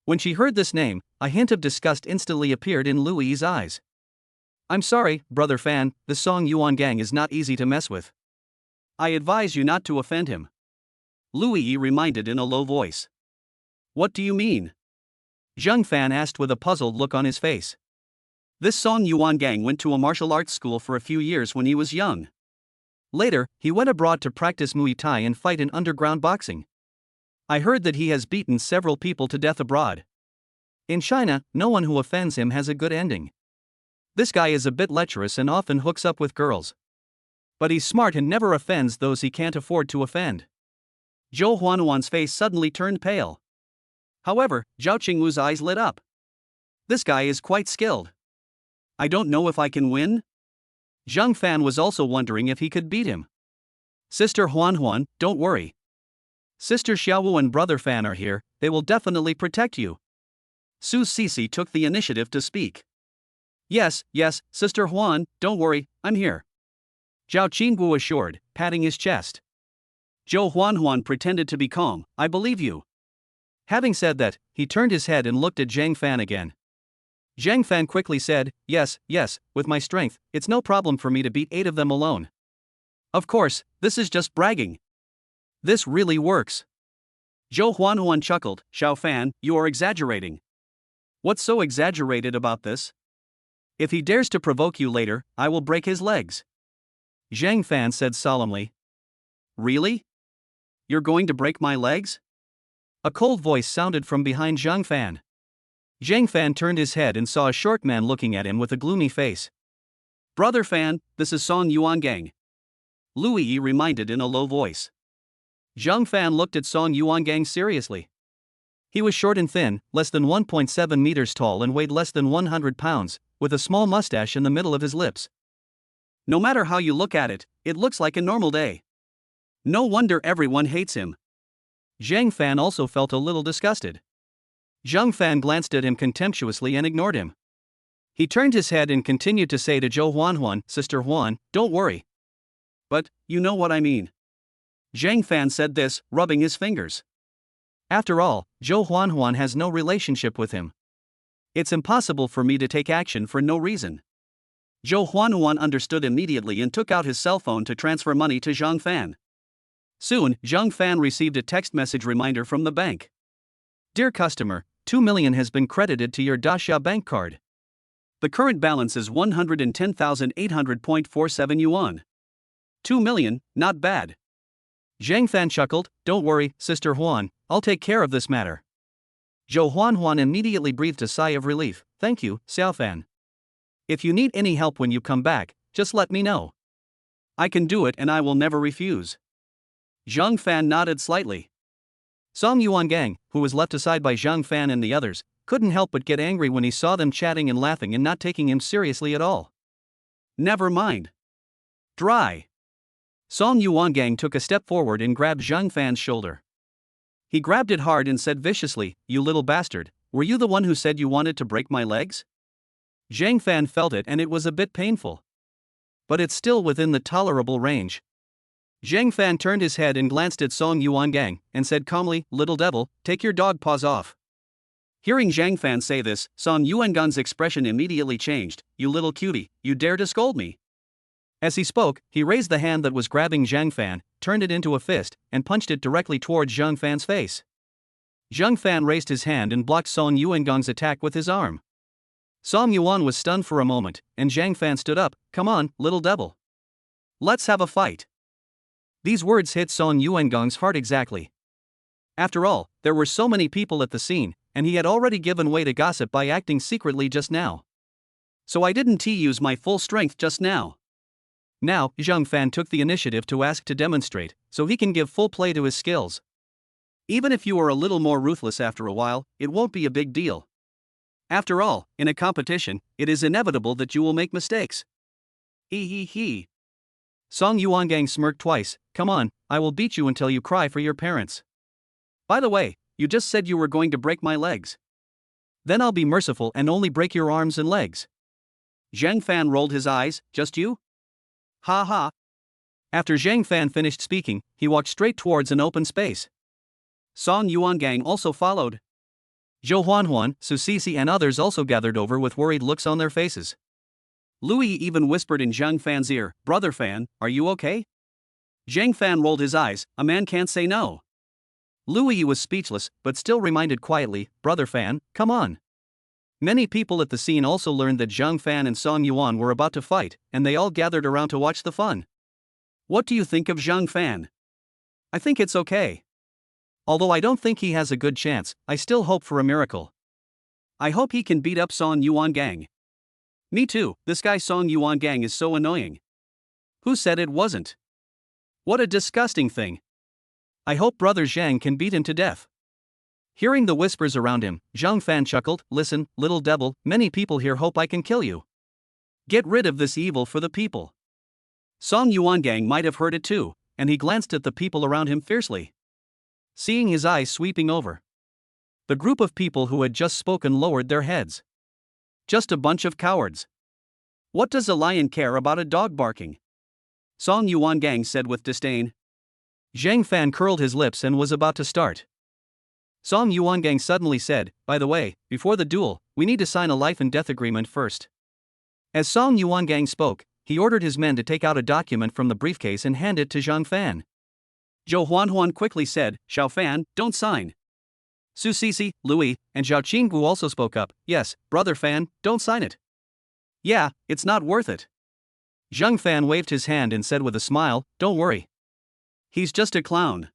When she heard this name, a hint of disgust instantly appeared in Louis's eyes. I'm sorry, Brother Fan, the Song Yuan Gang is not easy to mess with. I advise you not to offend him. Louis reminded in a low voice. What do you mean? Zhang Fan asked with a puzzled look on his face. This Song Yuan Gang went to a martial arts school for a few years when he was young. Later, he went abroad to practice Muay Thai and fight in underground boxing. I heard that he has beaten several people to death abroad. In China, no one who offends him has a good ending. This guy is a bit lecherous and often hooks up with girls. But he's smart and never offends those he can't afford to offend. Zhou Huan's face suddenly turned pale. However, Zhao Qingwu's eyes lit up. This guy is quite skilled. I don't know if I can win? Zhang Fan was also wondering if he could beat him. Sister Huan, don't worry. Sister Xiaowu and Brother Fan are here, they will definitely protect you. Su Sisi took the initiative to speak. Yes, Sister Huan, don't worry, I'm here. Zhao Qingwu assured, patting his chest. Zhou Huan pretended to be calm, I believe you. Having said that, he turned his head and looked at Zhang Fan again. Zhang Fan quickly said, yes, with my strength, it's no problem for me to beat 8 of them alone. Of course, this is just bragging. This really works. Zhou Huan chuckled, Xiao Fan, you are exaggerating. What's so exaggerated about this? If he dares to provoke you later, I will break his legs. Zhang Fan said solemnly. Really? You're going to break my legs? A cold voice sounded from behind Zhang Fan. Zhang Fan turned his head and saw a short man looking at him with a gloomy face. Brother Fan, this is Song Yuan Gang. Louis reminded in a low voice. Zhang Fan looked at Song Yuan Gang seriously. He was short and thin, less than 1.7 meters tall and weighed less than 100 pounds, with a small mustache in the middle of his lips. No matter how you look at it, it looks like a normal day. No wonder everyone hates him. Zhang Fan also felt a little disgusted. Zhang Fan glanced at him contemptuously and ignored him. He turned his head and continued to say to Zhou Huan, Sister Huan, don't worry. But, you know what I mean. Zhang Fan said this, rubbing his fingers. After all, Zhou Huan has no relationship with him. It's impossible for me to take action for no reason. Zhou Huan understood immediately and took out his cell phone to transfer money to Zhang Fan. Soon, Zhang Fan received a text message reminder from the bank. Dear customer, 2 million has been credited to your Daxia bank card. The current balance is 110,800.47 yuan. 2 million, not bad. Zhang Fan chuckled, don't worry, Sister Huan, I'll take care of this matter. Zhou Huan immediately breathed a sigh of relief, thank you, Xiao Fan. If you need any help when you come back, just let me know. I can do it and I will never refuse. Zhang Fan nodded slightly. Song Yuan Gang, who was left aside by Zhang Fan and the others, couldn't help but get angry when he saw them chatting and laughing and not taking him seriously at all. Never mind. Dry. Song Yuan Gang took a step forward and grabbed Zhang Fan's shoulder. He grabbed it hard and said viciously, you little bastard, were you the one who said you wanted to break my legs? Zhang Fan felt it and it was a bit painful. But it's still within the tolerable range. Zhang Fan turned his head and glanced at Song Yuan Gang, and said calmly, little devil, take your dog paws off. Hearing Zhang Fan say this, Song Yuan Gang's expression immediately changed, you little cutie, you dare to scold me. As he spoke, he raised the hand that was grabbing Zhang Fan, turned it into a fist, and punched it directly towards Zhang Fan's face. Zhang Fan raised his hand and blocked Song Yuan Gang's attack with his arm. Song Yuan was stunned for a moment, and Zhang Fan stood up, come on, little devil. Let's have a fight. These words hit Song Yuan Gang's heart exactly. After all, there were so many people at the scene, and he had already given way to gossip by acting secretly just now. So I didn't use my full strength just now. Now, Zhang Fan took the initiative to ask to demonstrate, so he can give full play to his skills. Even if you are a little more ruthless after a while, it won't be a big deal. After all, in a competition, it is inevitable that you will make mistakes. He. Song Yuangang smirked twice. Come on, I will beat you until you cry for your parents. By the way, you just said you were going to break my legs. Then I'll be merciful and only break your arms and legs. Zhang Fan rolled his eyes. Just you? Ha ha. After Zhang Fan finished speaking, he walked straight towards an open space. Song Yuangang also followed. Zhou Huanhuan, Su Sisi and others also gathered over with worried looks on their faces. Louis even whispered in Zhang Fan's ear, Brother Fan, are you okay? Zhang Fan rolled his eyes. A man can't say no. Louis was speechless, but still reminded quietly, Brother Fan, come on. Many people at the scene also learned that Zhang Fan and Song Yuan were about to fight, and they all gathered around to watch the fun. What do you think of Zhang Fan? I think it's okay. Although I don't think he has a good chance, I still hope for a miracle. I hope he can beat up Song Yuangang. Me too, this guy Song Yuangang is so annoying. Who said it wasn't? What a disgusting thing. I hope Brother Zhang can beat him to death. Hearing the whispers around him, Zhang Fan chuckled, listen, little devil, many people here hope I can kill you. Get rid of this evil for the people. Song Yuangang might have heard it too, and he glanced at the people around him fiercely. Seeing his eyes sweeping over the group of people who had just spoken lowered their heads. Just a bunch of cowards. What does a lion care about a dog barking? Song Yuangang said with disdain. Zhang Fan curled his lips and was about to start. Song Yuangang suddenly said, by the way, before the duel, we need to sign a life and death agreement first. As Song Yuangang spoke, he ordered his men to take out a document from the briefcase and hand it to Zhang Fan. Zhou Huanhuan quickly said, Xiao Fan, don't sign. Su Sisi, Louis, and Zhao Qinggu also spoke up, yes, Brother Fan, don't sign it. Yeah, it's not worth it. Zhang Fan waved his hand and said with a smile, don't worry. He's just a clown.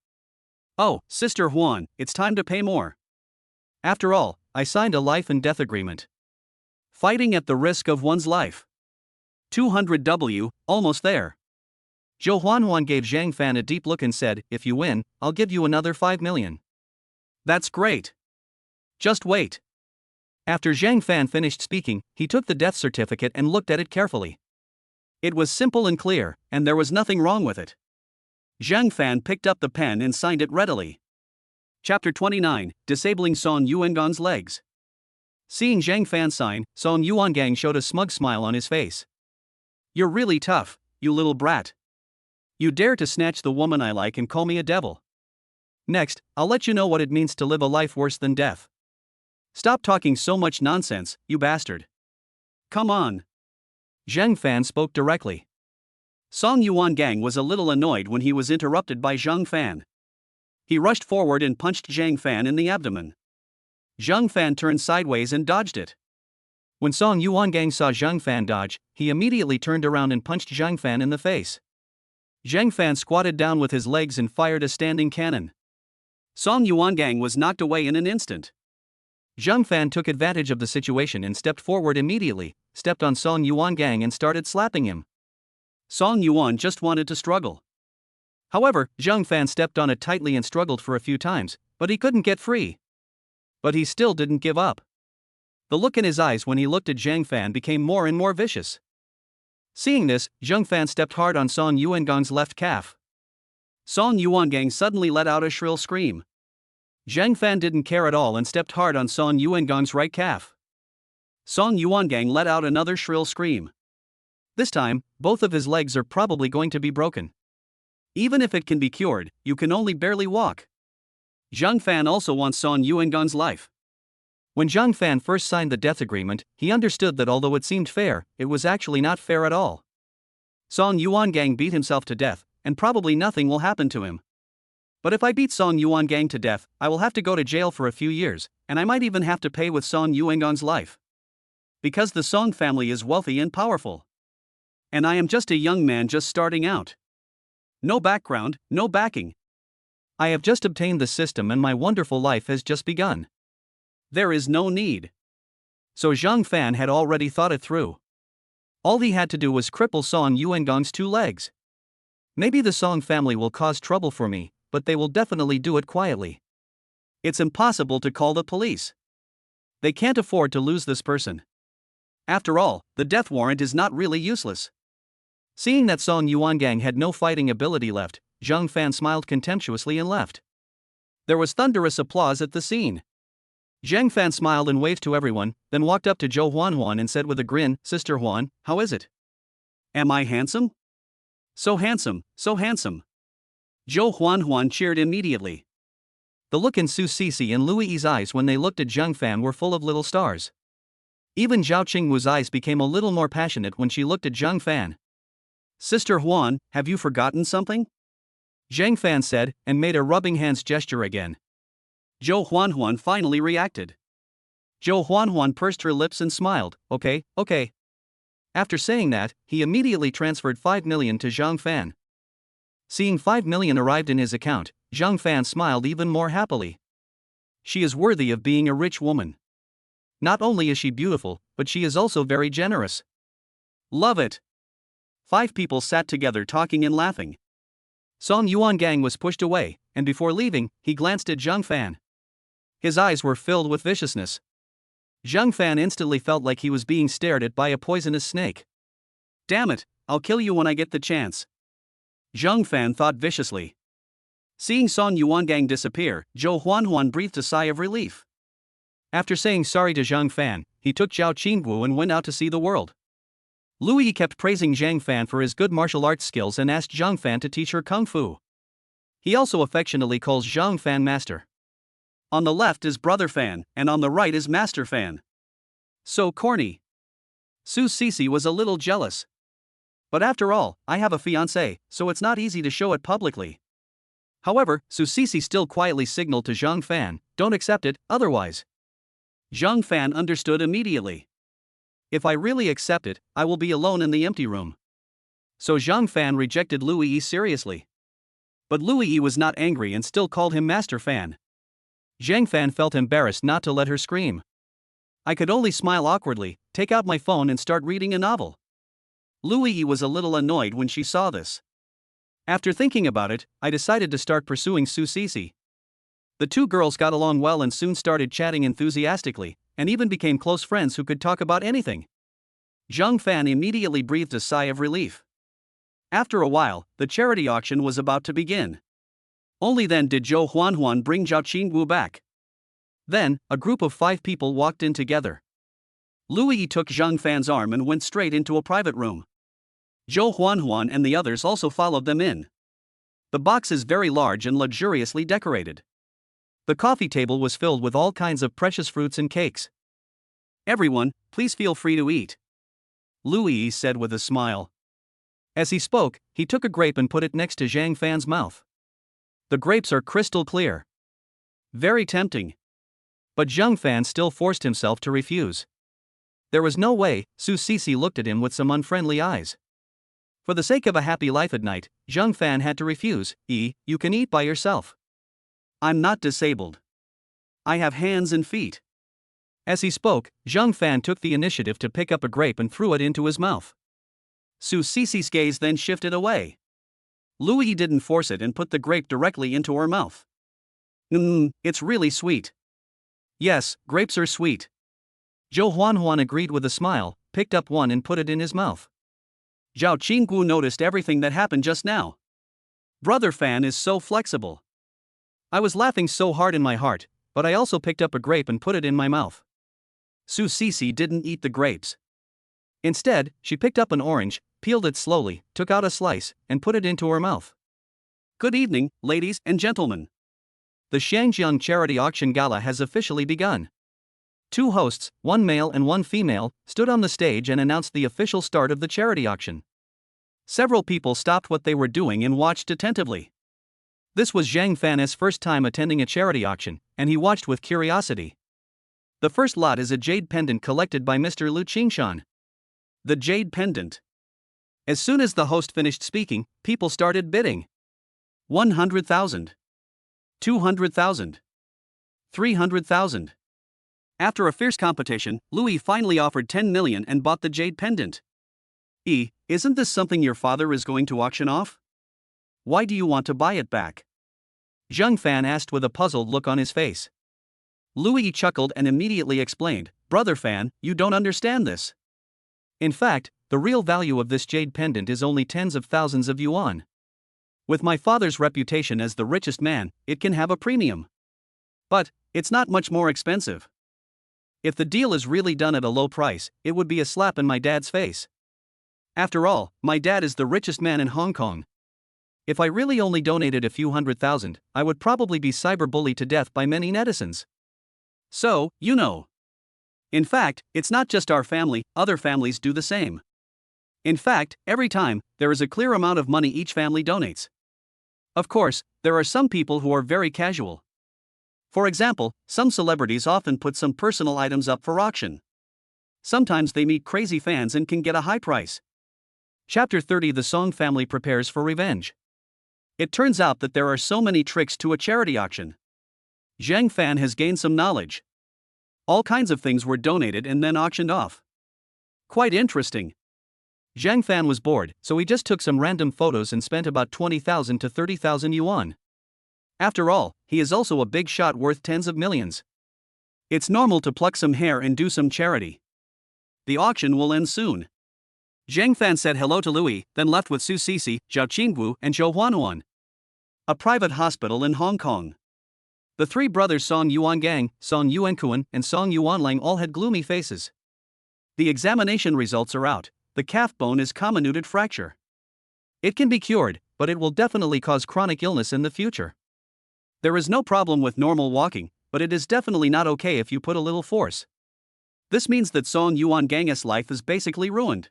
Oh, Sister Huan, it's time to pay more. After all, I signed a life and death agreement. Fighting at the risk of one's life. 200W, almost there. Zhou Huanhuan gave Zhang Fan a deep look and said, if you win, I'll give you another 5 million. That's great. Just wait. After Zhang Fan finished speaking, he took the death certificate and looked at it carefully. It was simple and clear, and there was nothing wrong with it. Zhang Fan picked up the pen and signed it readily. Chapter 29, Disabling Song Yuangang's Legs. Seeing Zhang Fan sign, Song Yuangang showed a smug smile on his face. You're really tough, you little brat. You dare to snatch the woman I like and call me a devil. Next, I'll let you know what it means to live a life worse than death. Stop talking so much nonsense, you bastard. Come on. Zhang Fan spoke directly. Song Yuangang was a little annoyed when he was interrupted by Zhang Fan. He rushed forward and punched Zhang Fan in the abdomen. Zhang Fan turned sideways and dodged it. When Song Yuangang saw Zhang Fan dodge, he immediately turned around and punched Zhang Fan in the face. Zhang Fan squatted down with his legs and fired a standing cannon. Song Yuangang was knocked away in an instant. Zhang Fan took advantage of the situation and stepped forward immediately, stepped on Song Yuangang and started slapping him. Song Yuan just wanted to struggle. However, Zhang Fan stepped on it tightly and struggled for a few times, but he couldn't get free. But he still didn't give up. The look in his eyes when he looked at Zhang Fan became more and more vicious. Seeing this, Zhang Fan stepped hard on Song Yuangang's left calf. Song Yuangang suddenly let out a shrill scream. Zhang Fan didn't care at all and stepped hard on Song Yuangang's right calf. Song Yuangang let out another shrill scream. This time, both of his legs are probably going to be broken. Even if it can be cured, you can only barely walk. Zhang Fan also wants Song Yuangang's life. When Zhang Fan first signed the death agreement, he understood that although it seemed fair, it was actually not fair at all. Song Yuangang beat himself to death, and probably nothing will happen to him. But if I beat Song Yuangang to death, I will have to go to jail for a few years, and I might even have to pay with Song Yuangang's life. Because the Song family is wealthy and powerful. And I am just a young man just starting out. No background, no backing. I have just obtained the system and my wonderful life has just begun. There is no need. So Zhang Fan had already thought it through. All he had to do was cripple Song Yuengong's 2 legs. Maybe the Song family will cause trouble for me, but they will definitely do it quietly. It's impossible to call the police. They can't afford to lose this person. After all, the death warrant is not really useless. Seeing that Song Yuangang had no fighting ability left, Zhang Fan smiled contemptuously and left. There was thunderous applause at the scene. Zhang Fan smiled and waved to everyone, then walked up to Zhou Huan and said with a grin, "Sister Huan, how is it? Am I handsome?" "So handsome, so handsome." Zhou Huan cheered immediately. The look in Su Sisi and Louis' eyes when they looked at Zhang Fan were full of little stars. Even Zhao Qingwu's eyes became a little more passionate when she looked at Zhang Fan. "Sister Huan, have you forgotten something?" Zhang Fan said, and made a rubbing hands gesture again. Zhou Huan finally reacted. Zhou Huan pursed her lips and smiled, okay. After saying that, he immediately transferred 5 million to Zhang Fan. Seeing 5 million arrived in his account, Zhang Fan smiled even more happily. She is worthy of being a rich woman. Not only is she beautiful, but she is also very generous. Love it. 5 people sat together talking and laughing. Song Yuangang was pushed away, and before leaving, he glanced at Zhang Fan. His eyes were filled with viciousness. Zhang Fan instantly felt like he was being stared at by a poisonous snake. "Damn it, I'll kill you when I get the chance," Zhang Fan thought viciously. Seeing Song Yuangang disappear, Zhou Huan breathed a sigh of relief. After saying sorry to Zhang Fan, he took Zhao Qingwu and went out to see the world. Louis kept praising Zhang Fan for his good martial arts skills and asked Zhang Fan to teach her kung fu. He also affectionately calls Zhang Fan master. On the left is Brother Fan, and on the right is Master Fan. So corny. Su Sisi was a little jealous. But after all, I have a fiancé, so it's not easy to show it publicly. However, Su Sisi still quietly signaled to Zhang Fan, "Don't accept it, otherwise." Zhang Fan understood immediately. "If I really accept it, I will be alone in the empty room." So Zhang Fan rejected Louis seriously. But Louis was not angry and still called him Master Fan. Zhang Fan felt embarrassed not to let her scream. "I could only smile awkwardly, take out my phone and start reading a novel." Louis was a little annoyed when she saw this. After thinking about it, I decided to start pursuing Su Sisi. The 2 girls got along well and soon started chatting enthusiastically, and even became close friends who could talk about anything. Zhang Fan immediately breathed a sigh of relief. After a while, the charity auction was about to begin. Only then did Zhou Huan bring Zhao Qingwu back. Then, a group of 5 people walked in together. Louis took Zhang Fan's arm and went straight into a private room. Zhou Huan and the others also followed them in. The box is very large and luxuriously decorated. The coffee table was filled with all kinds of precious fruits and cakes. "Everyone, please feel free to eat," Louis said with a smile. As he spoke, he took a grape and put it next to Zhang Fan's mouth. The grapes are crystal clear. Very tempting. But Zhang Fan still forced himself to refuse. There was no way. Su Sisi looked at him with some unfriendly eyes. For the sake of a happy life at night, Zhang Fan had to refuse. You can eat by yourself. I'm not disabled. I have hands and feet." As he spoke, Zhang Fan took the initiative to pick up a grape and threw it into his mouth. Su Sisi's gaze then shifted away. Louis didn't force it and put the grape directly into her mouth. It's really sweet." "Yes, grapes are sweet." Zhou Huan agreed with a smile, picked up one and put it in his mouth. Zhao Qingwu noticed everything that happened just now. Brother Fan is so flexible. I was laughing so hard in my heart, but I also picked up a grape and put it in my mouth. Su Sisi didn't eat the grapes. Instead, she picked up an orange, peeled it slowly, took out a slice, and put it into her mouth. Good evening, ladies and gentlemen. The Shangjiang Charity Auction Gala has officially begun. 2 hosts, 1 male and 1 female, stood on the stage and announced the official start of the charity auction. Several people stopped what they were doing and watched attentively. This was Zhang Fan's first time attending a charity auction, and he watched with curiosity. The first lot is a jade pendant collected by Mr. Lu Qingshan. The jade pendant. As soon as the host finished speaking, people started bidding. 100,000. 200,000. 300,000. After a fierce competition, Louis finally offered 10 million and bought the jade pendant. Isn't this something your father is going to auction off? Why do you want to buy it back? Zheng Fan asked with a puzzled look on his face. Louis chuckled and immediately explained, Brother Fan, you don't understand this. In fact, the real value of this jade pendant is only tens of thousands of yuan. With my father's reputation as the richest man, it can have a premium. But, it's not much more expensive. If the deal is really done at a low price, it would be a slap in my dad's face. After all, my dad is the richest man in Hong Kong. If I really only donated a few $100,000, I would probably be cyberbullied to death by many netizens. So, you know. In fact, it's not just our family, other families do the same. In fact, every time, there is a clear amount of money each family donates. Of course, there are some people who are very casual. For example, some celebrities often put some personal items up for auction. Sometimes they meet crazy fans and can get a high price. Chapter 30. The Song family prepares for revenge. It turns out that there are so many tricks to a charity auction. Zheng Fan has gained some knowledge. All kinds of things were donated and then auctioned off. Quite interesting. Zheng Fan was bored, so he just took some random photos and spent about 20,000 to 30,000 yuan. After all, he is also a big shot worth tens of millions. It's normal to pluck some hair and do some charity. The auction will end soon. Zheng Fan said hello to Louis, then left with Su Cixi, Zhao Qingwu, and Zhou Huanuan. A private hospital in Hong Kong. The three brothers Song Yuangang, Song Yuankuan, and Song Yuanlang all had gloomy faces. The examination results are out. The calf bone is comminuted fracture. It can be cured, but it will definitely cause chronic illness in the future. There is no problem with normal walking, but it is definitely not okay if you put a little force. This means that Song Yuangang's life is basically ruined.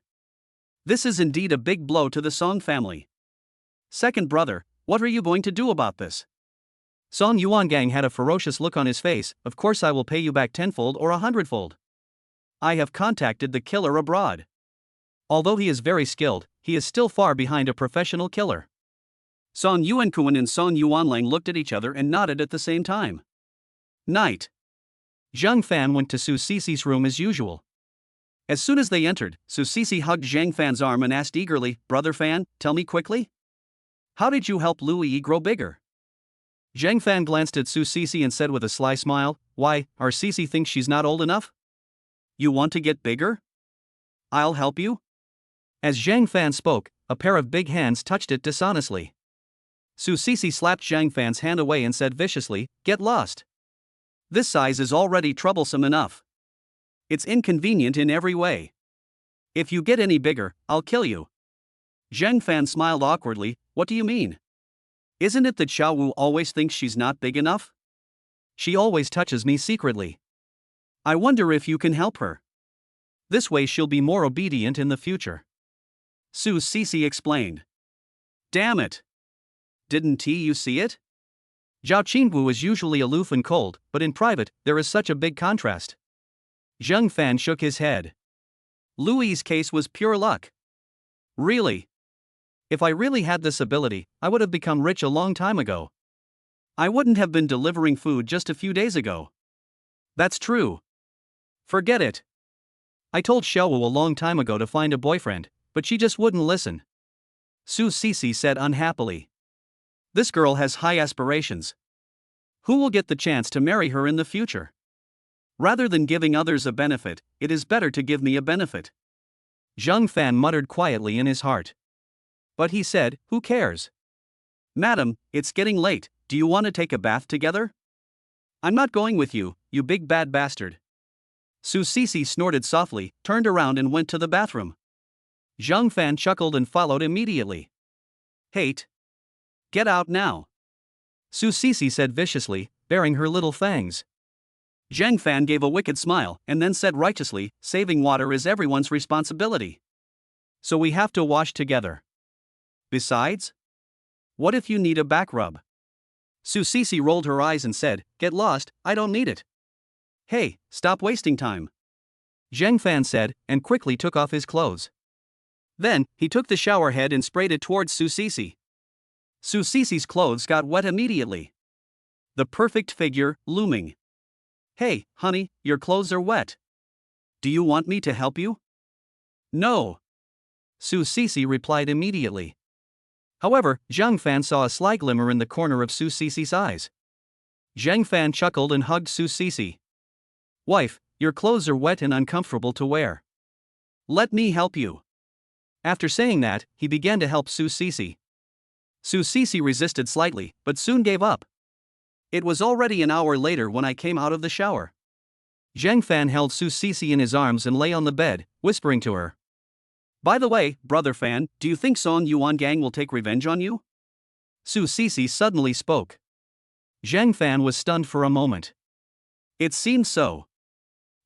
This is indeed a big blow to the Song family. Second brother, what are you going to do about this? Song Yuangang had a ferocious look on his face. Of course I will pay you back tenfold or 100-fold. I have contacted the killer abroad. Although he is very skilled, he is still far behind a professional killer. Song Yuankuan and Song Yuanlang looked at each other and nodded at the same time. Night. Zheng Fan went to Su Cixi's room as usual. As soon as they entered, Su Cixi hugged Zheng Fan's arm and asked eagerly, Brother Fan, tell me quickly? How did you help Louis grow bigger? Zheng Fan glanced at Su Cixi and said with a sly smile, Why, our Cixi thinks she's not old enough? You want to get bigger? I'll help you? As Zheng Fan spoke, a pair of big hands touched it dishonestly. Su Cixi slapped Zheng Fan's hand away and said viciously, Get lost. This size is already troublesome enough. It's inconvenient in every way. If you get any bigger, I'll kill you. Zheng Fan smiled awkwardly, What do you mean? Isn't it that Xiao Wu always thinks she's not big enough? She always touches me secretly. I wonder if you can help her. This way she'll be more obedient in the future. Su Cixi explained. Damn it. Didn't you see it? Zhao Qingwu is usually aloof and cold, but in private, there is such a big contrast. Zheng Fan shook his head. Louis' case was pure luck. Really? If I really had this ability, I would have become rich a long time ago. I wouldn't have been delivering food just a few days ago. That's true. Forget it. I told Xiao Wu a long time ago to find a boyfriend, but she just wouldn't listen. Su Cixi said unhappily. This girl has high aspirations. Who will get the chance to marry her in the future? Rather than giving others a benefit, it is better to give me a benefit. Zheng Fan muttered quietly in his heart. But he said, Who cares? Madam, it's getting late, do you want to take a bath together? I'm not going with you, you big bad bastard. Su Cixi snorted softly, turned around and went to the bathroom. Zheng Fan chuckled and followed immediately. Hate. Get out now. Su Cixi said viciously, baring her little fangs. Zheng Fan gave a wicked smile and then said righteously, Saving water is everyone's responsibility. So we have to wash together. Besides? What if you need a back rub? Su Cixi rolled her eyes and said, Get lost, I don't need it. Hey, stop wasting time. Zheng Fan said, and quickly took off his clothes. Then, he took the shower head and sprayed it towards Su Cixi. Su Cixi's clothes got wet immediately. The perfect figure, looming. Hey, honey, your clothes are wet. Do you want me to help you? No. Su Sisi replied immediately. However, Zhang Fan saw a sly glimmer in the corner of Su Sisi's eyes. Zhang Fan chuckled and hugged Su Sisi. Wife, your clothes are wet and uncomfortable to wear. Let me help you. After saying that, he began to help Su Sisi. Su Sisi resisted slightly, but soon gave up. It was already an hour later when I came out of the shower. Zhang Fan held Su Sisi in his arms and lay on the bed, whispering to her. By the way, Brother Fan, do you think Song Yuan Gang will take revenge on you? Su Sisi suddenly spoke. Zhang Fan was stunned for a moment. It seemed so.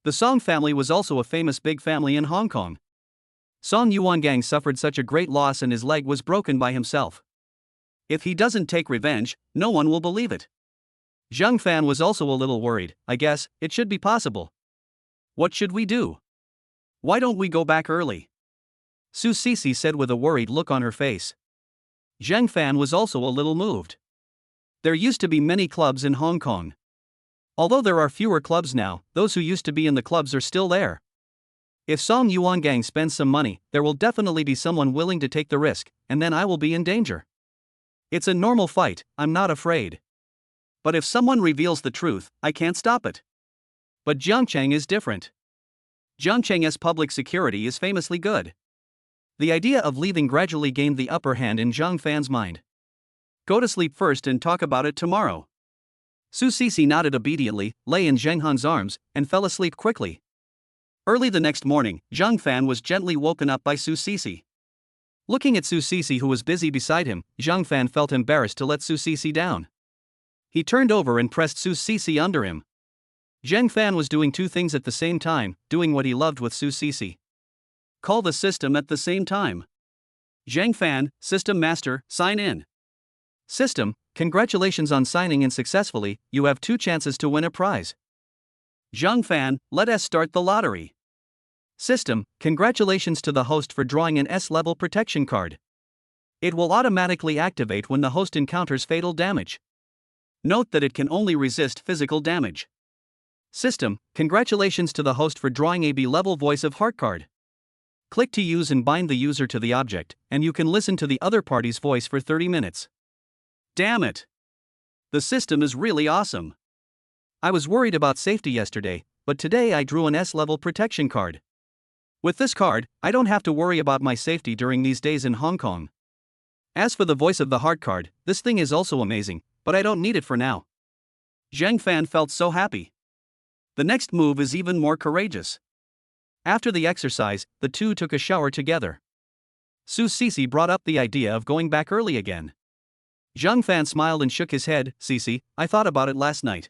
The Song family was also a famous big family in Hong Kong. Song Yuan Gang suffered such a great loss and his leg was broken by himself. If he doesn't take revenge, no one will believe it. Zhang Fan was also a little worried. I guess it should be possible. What should we do? Why don't we go back early? Su Sisi said with a worried look on her face. Zhang Fan was also a little moved. There used to be many clubs in Hong Kong. Although there are fewer clubs now, those who used to be in the clubs are still there. If Song Yuan Gang spends some money, there will definitely be someone willing to take the risk, and then I will be in danger. It's a normal fight, I'm not afraid. But if someone reveals the truth, I can't stop it. But Jiangcheng is different. Jiangcheng's public security is famously good. The idea of leaving gradually gained the upper hand in Zhang Fan's mind. Go to sleep first and talk about it tomorrow. Su Sisi nodded obediently, lay in Zheng Han's arms, and fell asleep quickly. Early the next morning, Zhang Fan was gently woken up by Su Sisi. Looking at Su Sisi who was busy beside him, Zhang Fan felt embarrassed to let Su Sisi down. He turned over and pressed Su Sisi under him. Zhang Fan was doing two things at the same time, doing what he loved with Su Sisi. Call the system at the same time. Zhang Fan, System Master, sign in. System, congratulations on signing in successfully, you have 2 chances to win a prize. Zhang Fan, let us start the lottery. System, congratulations to the host for drawing an S-level protection card. It will automatically activate when the host encounters fatal damage. Note that it can only resist physical damage. System, congratulations to the host for drawing a B-level voice of heart card. Click to use and bind the user to the object, and you can listen to the other party's voice for 30 minutes. Damn it! The system is really awesome. I was worried about safety yesterday, but today I drew an S-level protection card. With this card, I don't have to worry about my safety during these days in Hong Kong. As for the voice of the heart card, this thing is also amazing, but I don't need it for now. Zhang Fan felt so happy. The next move is even more courageous. After the exercise, the two took a shower together. Su Sisi brought up the idea of going back early again. Zhang Fan smiled and shook his head. Sisi, I thought about it last night.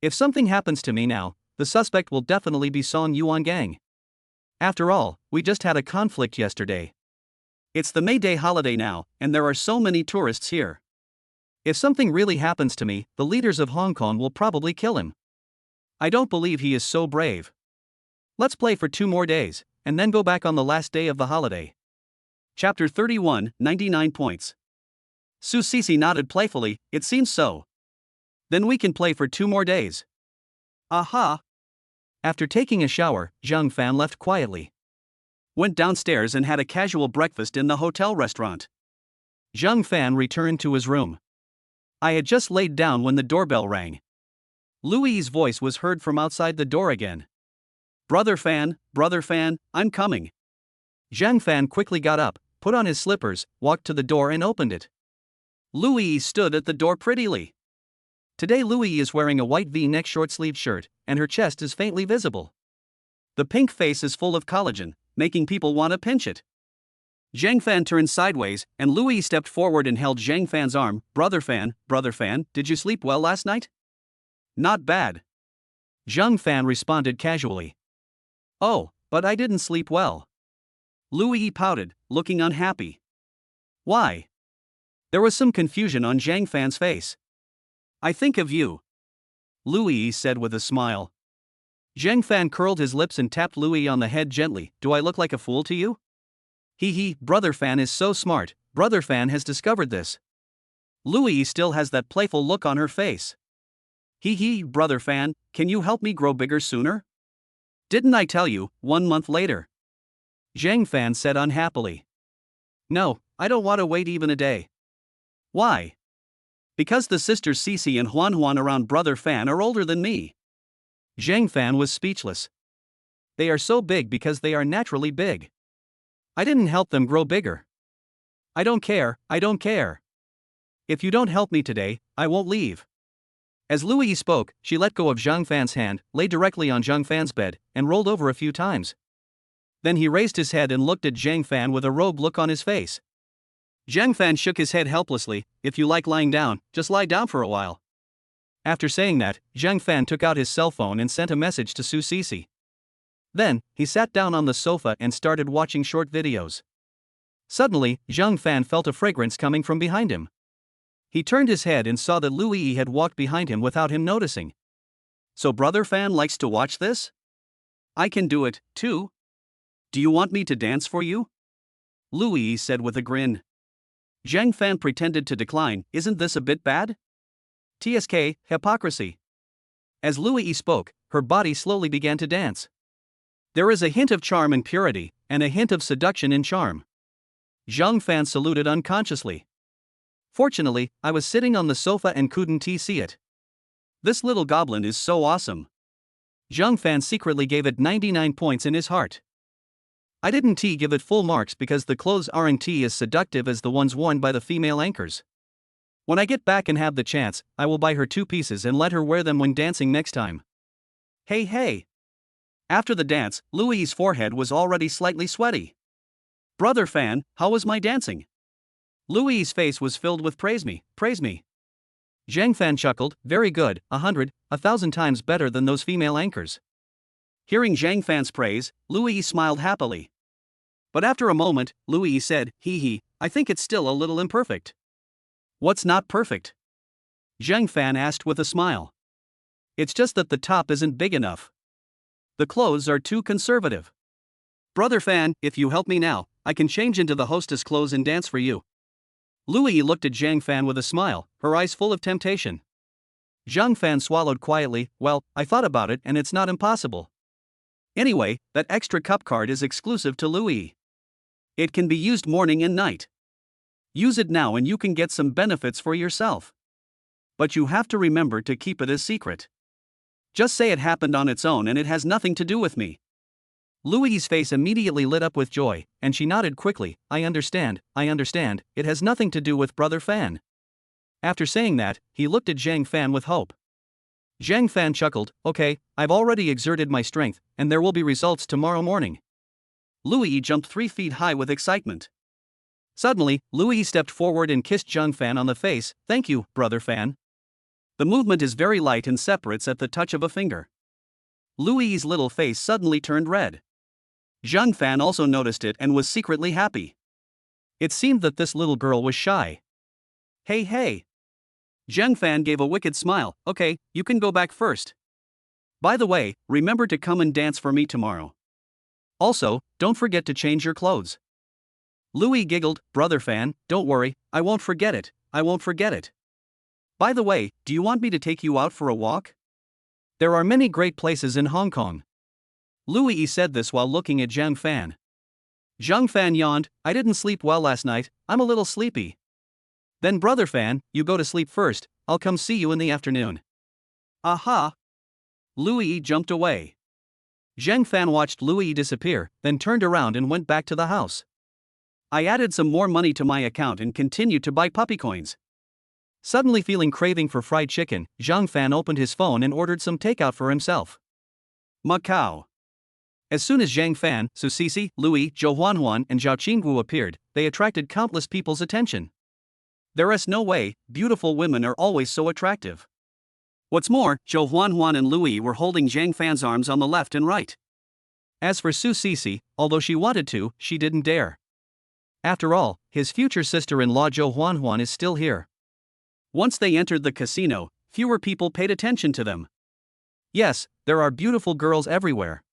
If something happens to me now, the suspect will definitely be Song Yuan Gang. After all, we just had a conflict yesterday. It's the May Day holiday now, and there are so many tourists here. If something really happens to me, the leaders of Hong Kong will probably kill him. I don't believe he is so brave. Let's play for 2 more days, and then go back on the last day of the holiday. Chapter 31, 99 points. Su Sisi nodded playfully, it seems so. Then we can play for 2 more days. Aha! After taking a shower, Zhang Fan left quietly. Went downstairs and had a casual breakfast in the hotel restaurant. Zhang Fan returned to his room. I had just laid down when the doorbell rang. Louis's voice was heard from outside the door again. Brother Fan, I'm coming. Zhang Fan quickly got up, put on his slippers, walked to the door and opened it. Louis stood at the door prettily. Today Louis is wearing a white V-neck short-sleeved shirt, and her chest is faintly visible. The pink face is full of collagen, making people want to pinch it. Zhang Fan turned sideways, and Louis stepped forward and held Zhang Fan's arm. Brother Fan, did you sleep well last night? Not bad. Zhang Fan responded casually. Oh, but I didn't sleep well. Louis pouted, looking unhappy. Why? There was some confusion on Zhang Fan's face. I think of you. Louis said with a smile. Zhang Fan curled his lips and tapped Louis on the head gently. Do I look like a fool to you? Brother Fan is so smart, Brother Fan has discovered this. Louis still has that playful look on her face. Brother Fan, can you help me grow bigger sooner? Didn't I tell you, 1 month later? Zhang Fan said unhappily. No, I don't want to wait even a day. Why? Because the sisters Cici and Huan Huan around brother Fan are older than me. Zhang Fan was speechless. They are so big because they are naturally big. I didn't help them grow bigger. I don't care, I don't care. If you don't help me today, I won't leave. As Louis spoke, she let go of Zhang Fan's hand, lay directly on Zhang Fan's bed, and rolled over a few times. Then he raised his head and looked at Zhang Fan with a rogue look on his face. Zhang Fan shook his head helplessly. If you like lying down, just lie down for a while. After saying that, Zhang Fan took out his cell phone and sent a message to Su Cici. Then, he sat down on the sofa and started watching short videos. Suddenly, Zhang Fan felt a fragrance coming from behind him. He turned his head and saw that Louis had walked behind him without him noticing. So brother Fan likes to watch this? I can do it, too. Do you want me to dance for you? Louis said with a grin. Zhang Fan pretended to decline. Isn't this a bit bad? TSK, hypocrisy. As Louis spoke, her body slowly began to dance. There is a hint of charm in purity, and a hint of seduction in charm. Zhang Fan saluted unconsciously. Fortunately, I was sitting on the sofa and couldn't see it. This little goblin is so awesome. Zhang Fan secretly gave it 99 points in his heart. I didn't give it full marks because the clothes aren't as seductive as the ones worn by the female anchors. When I get back and have the chance, I will buy her 2 pieces and let her wear them when dancing next time. Hey. After the dance, Louis's forehead was already slightly sweaty. Brother Fan, how was my dancing? Louis's face was filled with praise me. Zhang Fan chuckled, very good, 100, 1,000 times better than those female anchors. Hearing Zhang Fan's praise, Louis smiled happily. But after a moment, Louis said, I think it's still a little imperfect. What's not perfect? Zhang Fan asked with a smile. It's just that the top isn't big enough. The clothes are too conservative. Brother Fan, if you help me now, I can change into the hostess clothes and dance for you. Louis looked at Zhang Fan with a smile, her eyes full of temptation. Zhang Fan swallowed quietly. Well, I thought about it and it's not impossible. Anyway, that extra cup card is exclusive to Louis. It can be used morning and night. Use it now and you can get some benefits for yourself. But you have to remember to keep it a secret. Just say it happened on its own and it has nothing to do with me. Louis's face immediately lit up with joy, and she nodded quickly. I understand, it has nothing to do with Brother Fan. After saying that, he looked at Zhang Fan with hope. Zhang Fan chuckled, okay, I've already exerted my strength, and there will be results tomorrow morning. Louis jumped 3 feet high with excitement. Suddenly, Louis stepped forward and kissed Zhang Fan on the face. Thank you, Brother Fan. The movement is very light and separates at the touch of a finger. Louis's little face suddenly turned red. Zhang Fan also noticed it and was secretly happy. It seemed that this little girl was shy. Hey. Zhang Fan gave a wicked smile. Okay, you can go back first. By the way, remember to come and dance for me tomorrow. Also, don't forget to change your clothes. Louis giggled. Brother Fan, don't worry, I won't forget it. By the way, do you want me to take you out for a walk? There are many great places in Hong Kong. Louis said this while looking at Zhang Fan. Zhang Fan yawned. I didn't sleep well last night, I'm a little sleepy. Then Brother Fan, you go to sleep first, I'll come see you in the afternoon. Aha! Louis jumped away. Zhang Fan watched Louis disappear, then turned around and went back to the house. I added some more money to my account and continued to buy puppy coins. Suddenly feeling craving for fried chicken, Zhang Fan opened his phone and ordered some takeout for himself. Macau. As soon as Zhang Fan, Su Cici, Louis, Zhou Huanhuan and Zhao Qinggu appeared, they attracted countless people's attention. There is no way, beautiful women are always so attractive. What's more, Zhou Huanhuan and Louis were holding Zhang Fan's arms on the left and right. As for Su Cici, although she wanted to, she didn't dare. After all, his future sister-in-law Zhou Huanhuan is still here. Once they entered the casino, fewer people paid attention to them. Yes, there are beautiful girls everywhere.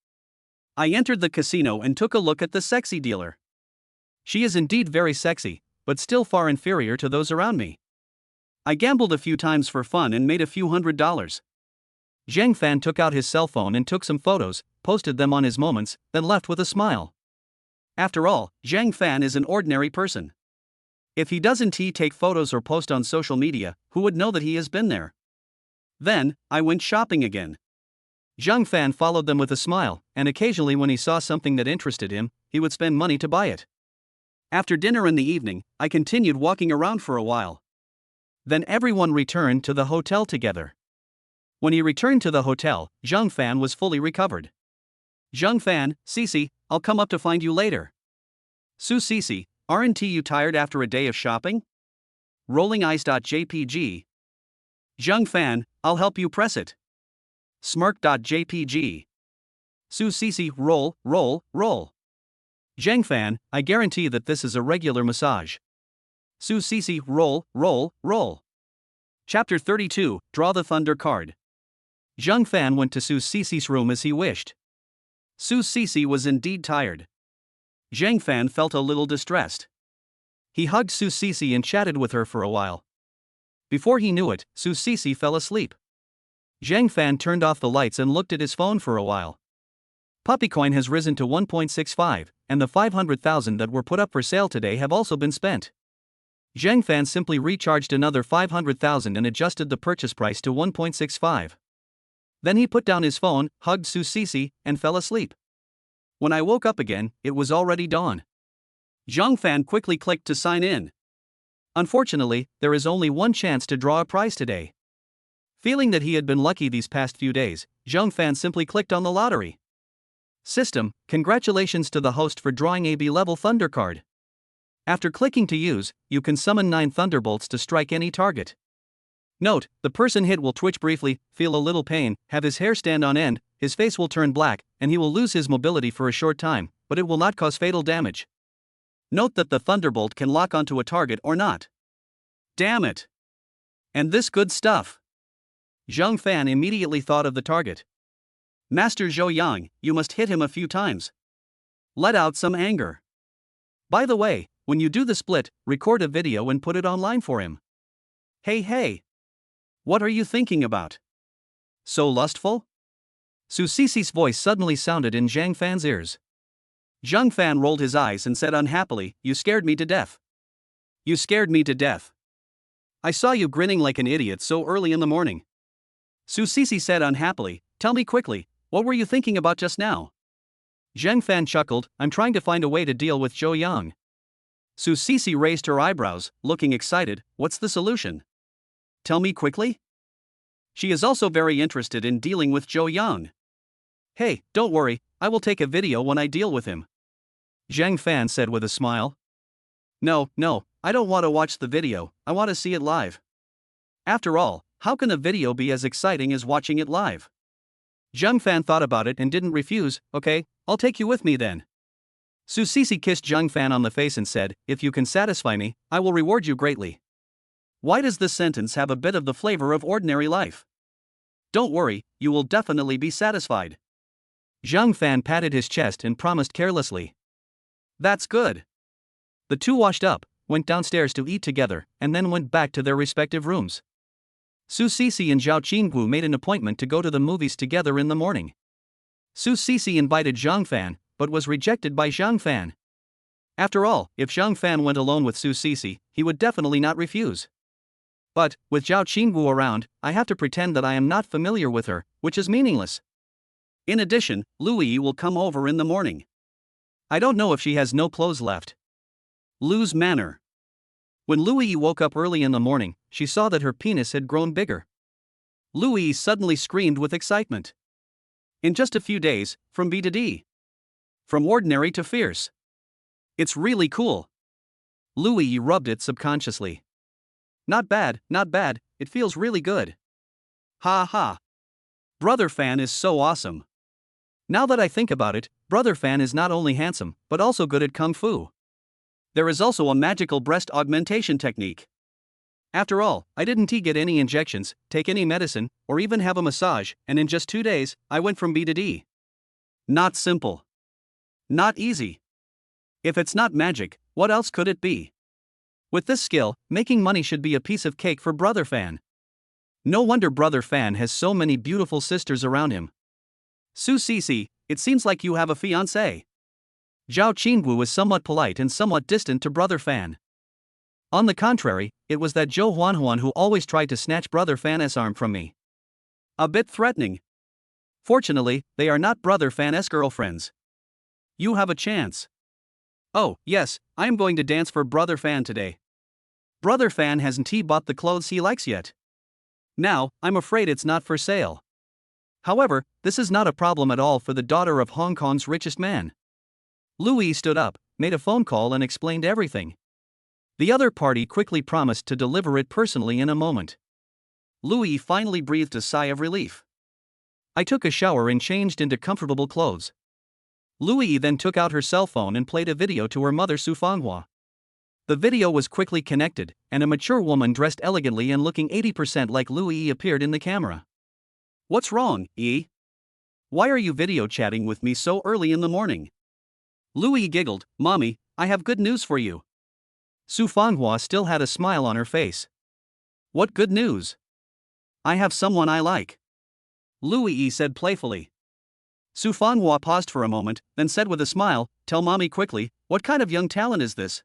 I entered the casino and took a look at the sexy dealer. She is indeed very sexy, but still far inferior to those around me. I gambled a few times for fun and made a few $100s. Zhang Fan took out his cell phone and took some photos, posted them on his moments, then left with a smile. After all, Zhang Fan is an ordinary person. If he doesn't take photos or post on social media, who would know that he has been there? Then, I went shopping again. Zhang Fan followed them with a smile, and occasionally when he saw something that interested him, he would spend money to buy it. After dinner in the evening, I continued walking around for a while. Then everyone returned to the hotel together. When he returned to the hotel, Zhang Fan was fully recovered. Zhang Fan, Cici, I'll come up to find you later. Su Cici, aren't you tired after a day of shopping? Rolling eyes.jpg. Zhang Fan, I'll help you press it. Smirk.jpg. Su Cici, roll, roll, roll. Zhang Fan, I guarantee that this is a regular massage. Su Cici, roll, roll, roll. Chapter 32, Draw the Thunder card. Zhang Fan went to Su Cici's room as he wished. Su Cici was indeed tired. Zhang Fan felt a little distressed. He hugged Su Cici and chatted with her for a while. Before he knew it, Su Cici fell asleep. Zhang Fan turned off the lights and looked at his phone for a while. Puppycoin has risen to 1.65, and the 500,000 that were put up for sale today have also been spent. Zhang Fan simply recharged another 500,000 and adjusted the purchase price to 1.65. Then he put down his phone, hugged Su Cici, and fell asleep. When I woke up again, it was already dawn. Zhang Fan quickly clicked to sign in. Unfortunately, there is only one chance to draw a prize today. Feeling that he had been lucky these past few days, Zhang Fan simply clicked on the lottery. System, congratulations to the host for drawing a B-level Thunder card. After clicking to use, you can summon 9 Thunderbolts to strike any target. Note, the person hit will twitch briefly, feel a little pain, have his hair stand on end, his face will turn black, and he will lose his mobility for a short time, but it will not cause fatal damage. Note that the Thunderbolt can lock onto a target or not. Damn it! And this good stuff! Zhang Fan immediately thought of the target. Master Zhou Yang, you must hit him a few times. Let out some anger. By the way, when you do the split, record a video and put it online for him. Hey! What are you thinking about? So lustful? Su Cici's voice suddenly sounded in Zhang Fan's ears. Zhang Fan rolled his eyes and said unhappily, You scared me to death. You scared me to death. I saw you grinning like an idiot so early in the morning. Su Cici said unhappily, Tell me quickly, what were you thinking about just now? Zhang Fan chuckled, I'm trying to find a way to deal with Zhou Yang. Su Cici raised her eyebrows, looking excited, What's the solution? Tell me quickly? She is also very interested in dealing with Zhou Yang. Hey, don't worry, I will take a video when I deal with him. Zhang Fan said with a smile. No, I don't want to watch the video, I want to see it live. After all, how can a video be as exciting as watching it live? Zhang Fan thought about it and didn't refuse, Okay, I'll take you with me then. Su Cici kissed Zhang Fan on the face and said, If you can satisfy me, I will reward you greatly. Why does this sentence have a bit of the flavor of ordinary life? Don't worry, you will definitely be satisfied. Zhang Fan patted his chest and promised carelessly. That's good. The two washed up, went downstairs to eat together, and then went back to their respective rooms. Su Cici and Zhao Qinggu made an appointment to go to the movies together in the morning. Su Cici invited Zhang Fan, but was rejected by Zhang Fan. After all, if Zhang Fan went alone with Su Cici, he would definitely not refuse. But, with Zhao Qinggu around, I have to pretend that I am not familiar with her, which is meaningless. In addition, Louis will come over in the morning. I don't know if she has no clothes left. Lou's manner. When Louis woke up early in the morning, she saw that her penis had grown bigger. Louis suddenly screamed with excitement. In just a few days, from B to D. From ordinary to fierce. It's really cool. Louis rubbed it subconsciously. Not bad, it feels really good. Ha ha. Brother Fan is so awesome. Now that I think about it, Brother Fan is not only handsome, but also good at Kung Fu. There is also a magical breast augmentation technique. After all, I didn't get any injections, take any medicine, or even have a massage, and in just 2 days, I went from B to D. Not simple. Not easy. If it's not magic, what else could it be? With this skill, making money should be a piece of cake for Brother Fan. No wonder Brother Fan has so many beautiful sisters around him. Su Cici, it seems like you have a fiancé. Zhao Qingwu was somewhat polite and somewhat distant to Brother Fan. On the contrary, it was that Zhou Huanhuan who always tried to snatch Brother Fan's arm from me. A bit threatening. Fortunately, they are not Brother Fan's girlfriends. You have a chance. Oh, yes, I am going to dance for Brother Fan today. Brother Fan hasn't he bought the clothes he likes yet? Now, I'm afraid it's not for sale. However, this is not a problem at all for the daughter of Hong Kong's richest man. Louis stood up, made a phone call and explained everything. The other party quickly promised to deliver it personally in a moment. Louis finally breathed a sigh of relief. I took a shower and changed into comfortable clothes. Louis then took out her cell phone and played a video to her mother Su Fanghua. The video was quickly connected, and a mature woman dressed elegantly and looking 80% like Louis appeared in the camera. What's wrong, Yi? Why are you video chatting with me so early in the morning? Louis giggled, Mommy, I have good news for you. Su Fanghua still had a smile on her face. What good news? I have someone I like. Louis said playfully. Su Fanghua paused for a moment, then said with a smile, Tell Mommy quickly, what kind of young talent is this?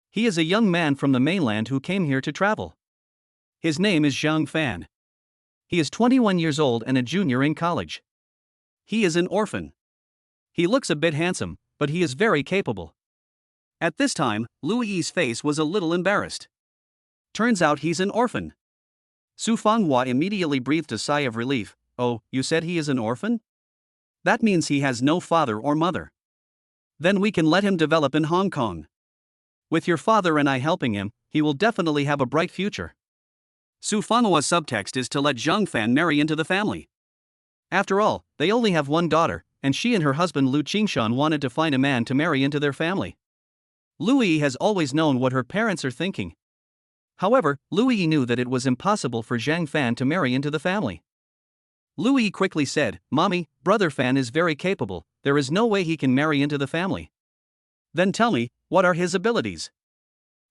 He is a young man from the mainland who came here to travel. His name is Zhang Fan. He is 21 years old and a junior in college. He is an orphan. He looks a bit handsome, but he is very capable. At this time, Louis's face was a little embarrassed. Turns out he's an orphan. Su Fanghua immediately breathed a sigh of relief. Oh, you said he is an orphan? That means he has no father or mother. Then we can let him develop in Hong Kong. With your father and I helping him, he will definitely have a bright future. Su Fanghua's subtext is to let Zhang Fan marry into the family. After all, they only have one daughter, and she and her husband Lu Qingshan wanted to find a man to marry into their family. Louis has always known what her parents are thinking. However, Louis knew that it was impossible for Zhang Fan to marry into the family. Louis quickly said, Mommy, Brother Fan is very capable, there is no way he can marry into the family. Then tell me, what are his abilities?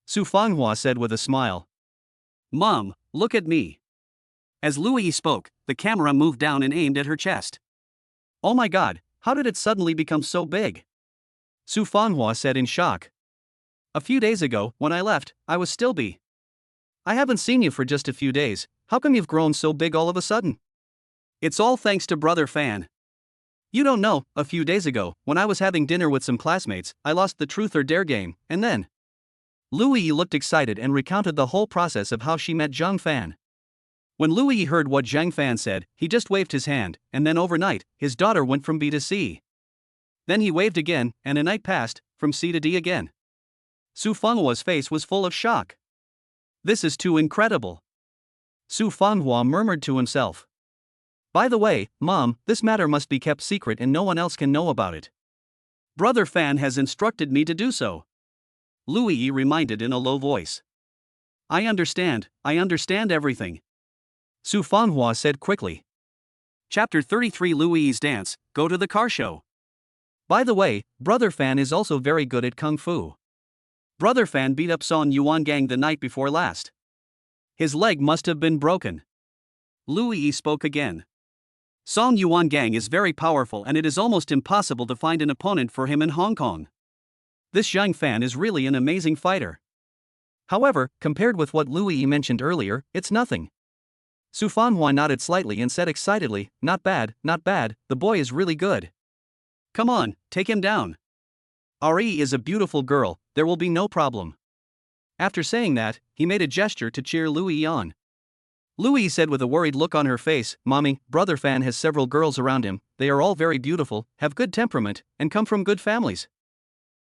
Su Fanghua said with a smile. Mom, look at me. As Louis spoke, the camera moved down and aimed at her chest. Oh my god, how did it suddenly become so big? Su Fanghua said in shock. A few days ago, when I left, I was still B. I haven't seen you for just a few days, how come you've grown so big all of a sudden? It's all thanks to Brother Fan. You don't know, a few days ago, when I was having dinner with some classmates, I lost the truth or dare game, and then. Louis looked excited and recounted the whole process of how she met Zhang Fan. When Louis heard what Zhang Fan said, he just waved his hand, and then overnight, his daughter went from B to C. Then he waved again, and a night passed, from C to D again. Su Fenghua's face was full of shock. This is too incredible. Su Fanghua murmured to himself. By the way, Mom, this matter must be kept secret and no one else can know about it. Brother Fan has instructed me to do so. Louis reminded in a low voice. I understand everything. Su Fanghua said quickly. Chapter 33 Louis's Dance, Go to the Car Show. By the way, Brother Fan is also very good at Kung Fu. Brother Fan beat up Song Yuan Gang the night before last. His leg must have been broken. Louis spoke again. Song Yuan Gang is very powerful and it is almost impossible to find an opponent for him in Hong Kong. This Zhang Fan is really an amazing fighter. However, compared with what Louis mentioned earlier, it's nothing. Su Fanghua nodded slightly and said excitedly, not bad, the boy is really good. Come on, take him down. Ari is a beautiful girl, there will be no problem. After saying that, he made a gesture to cheer Louis on. Louis said with a worried look on her face, Mommy, Brother Fan has several girls around him, they are all very beautiful, have good temperament, and come from good families.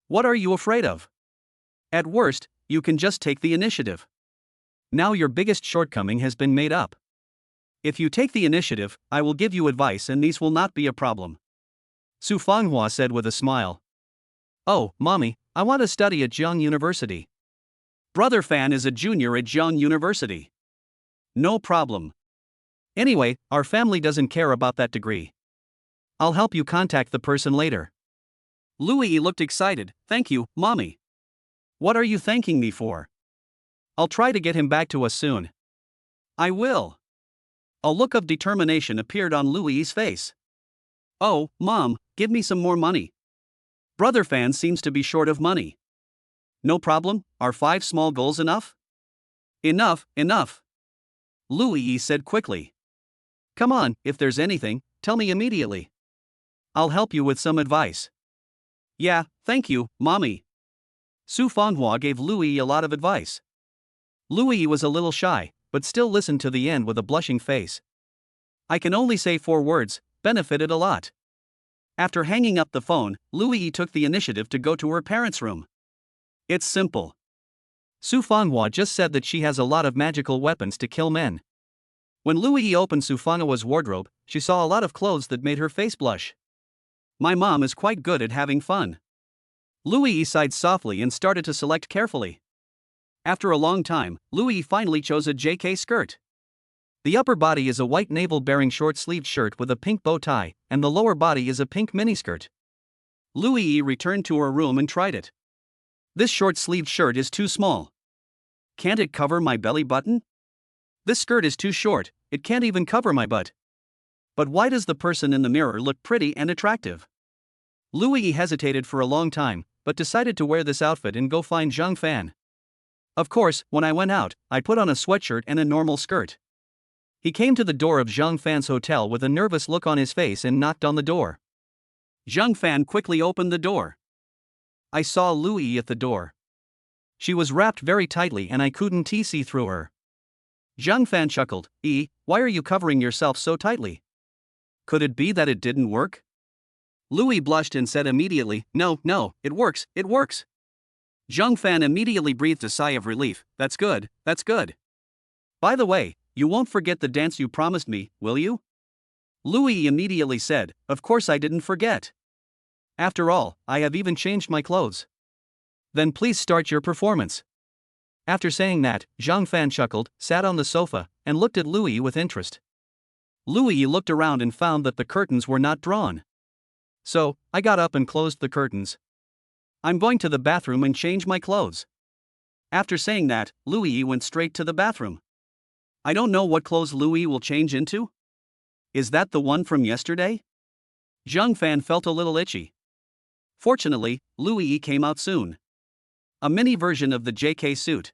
What are you afraid of? At worst, you can just take the initiative. Now your biggest shortcoming has been made up. If you take the initiative, I will give you advice and these will not be a problem. Su Fanghua said with a smile. Oh, Mommy, I want to study at Zhejiang University. Brother Fan is a junior at Zhejiang University. No problem. Anyway, our family doesn't care about that degree. I'll help you contact the person later. Louis looked excited, thank you, Mommy. What are you thanking me for? I'll try to get him back to us soon. I will. A look of determination appeared on Louis's face. Oh, Mom, give me some more money. Brother Fan seems to be short of money. No problem, are 5 small goals enough? Enough, enough. Louis said quickly. Come on, if there's anything, tell me immediately. I'll help you with some advice. Yeah, thank you, Mommy. Su Fanghua gave Louis a lot of advice. Louis was a little shy, but still listened to the end with a blushing face. I can only say 4 words, benefited a lot. After hanging up the phone, Louis took the initiative to go to her parents' room. It's simple. Su Fanghua just said that she has a lot of magical weapons to kill men. When Louis opened Su Fanghua's wardrobe, she saw a lot of clothes that made her face blush. My mom is quite good at having fun. Louis sighed softly and started to select carefully. After a long time, Louis finally chose a JK skirt. The upper body is a white navel-bearing short-sleeved shirt with a pink bow tie, and the lower body is a pink miniskirt. Louis returned to her room and tried it. This short-sleeved shirt is too small. Can't it cover my belly button? This skirt is too short, it can't even cover my butt. But why does the person in the mirror look pretty and attractive? Louis hesitated for a long time, but decided to wear this outfit and go find Zhang Fan. Of course, when I went out, I put on a sweatshirt and a normal skirt. He came to the door of Zhang Fan's hotel with a nervous look on his face and knocked on the door. Zhang Fan quickly opened the door. I saw Louis at the door. She was wrapped very tightly and I couldn't see through her. Zhang Fan chuckled, why are you covering yourself so tightly? Could it be that it didn't work? Louis blushed and said immediately, no, it works. Zhang Fan immediately breathed a sigh of relief, that's good. By the way, you won't forget the dance you promised me, will you? Louis immediately said, of course I didn't forget. After all, I have even changed my clothes. Then please start your performance. After saying that, Zhang Fan chuckled, sat on the sofa, and looked at Louis with interest. Louis looked around and found that the curtains were not drawn. So, I got up and closed the curtains. I'm going to the bathroom and change my clothes. After saying that, Louis went straight to the bathroom. I don't know what clothes Louis will change into. Is that the one from yesterday? Zhang Fan felt a little itchy. Fortunately, Louis came out soon. A mini version of the JK suit.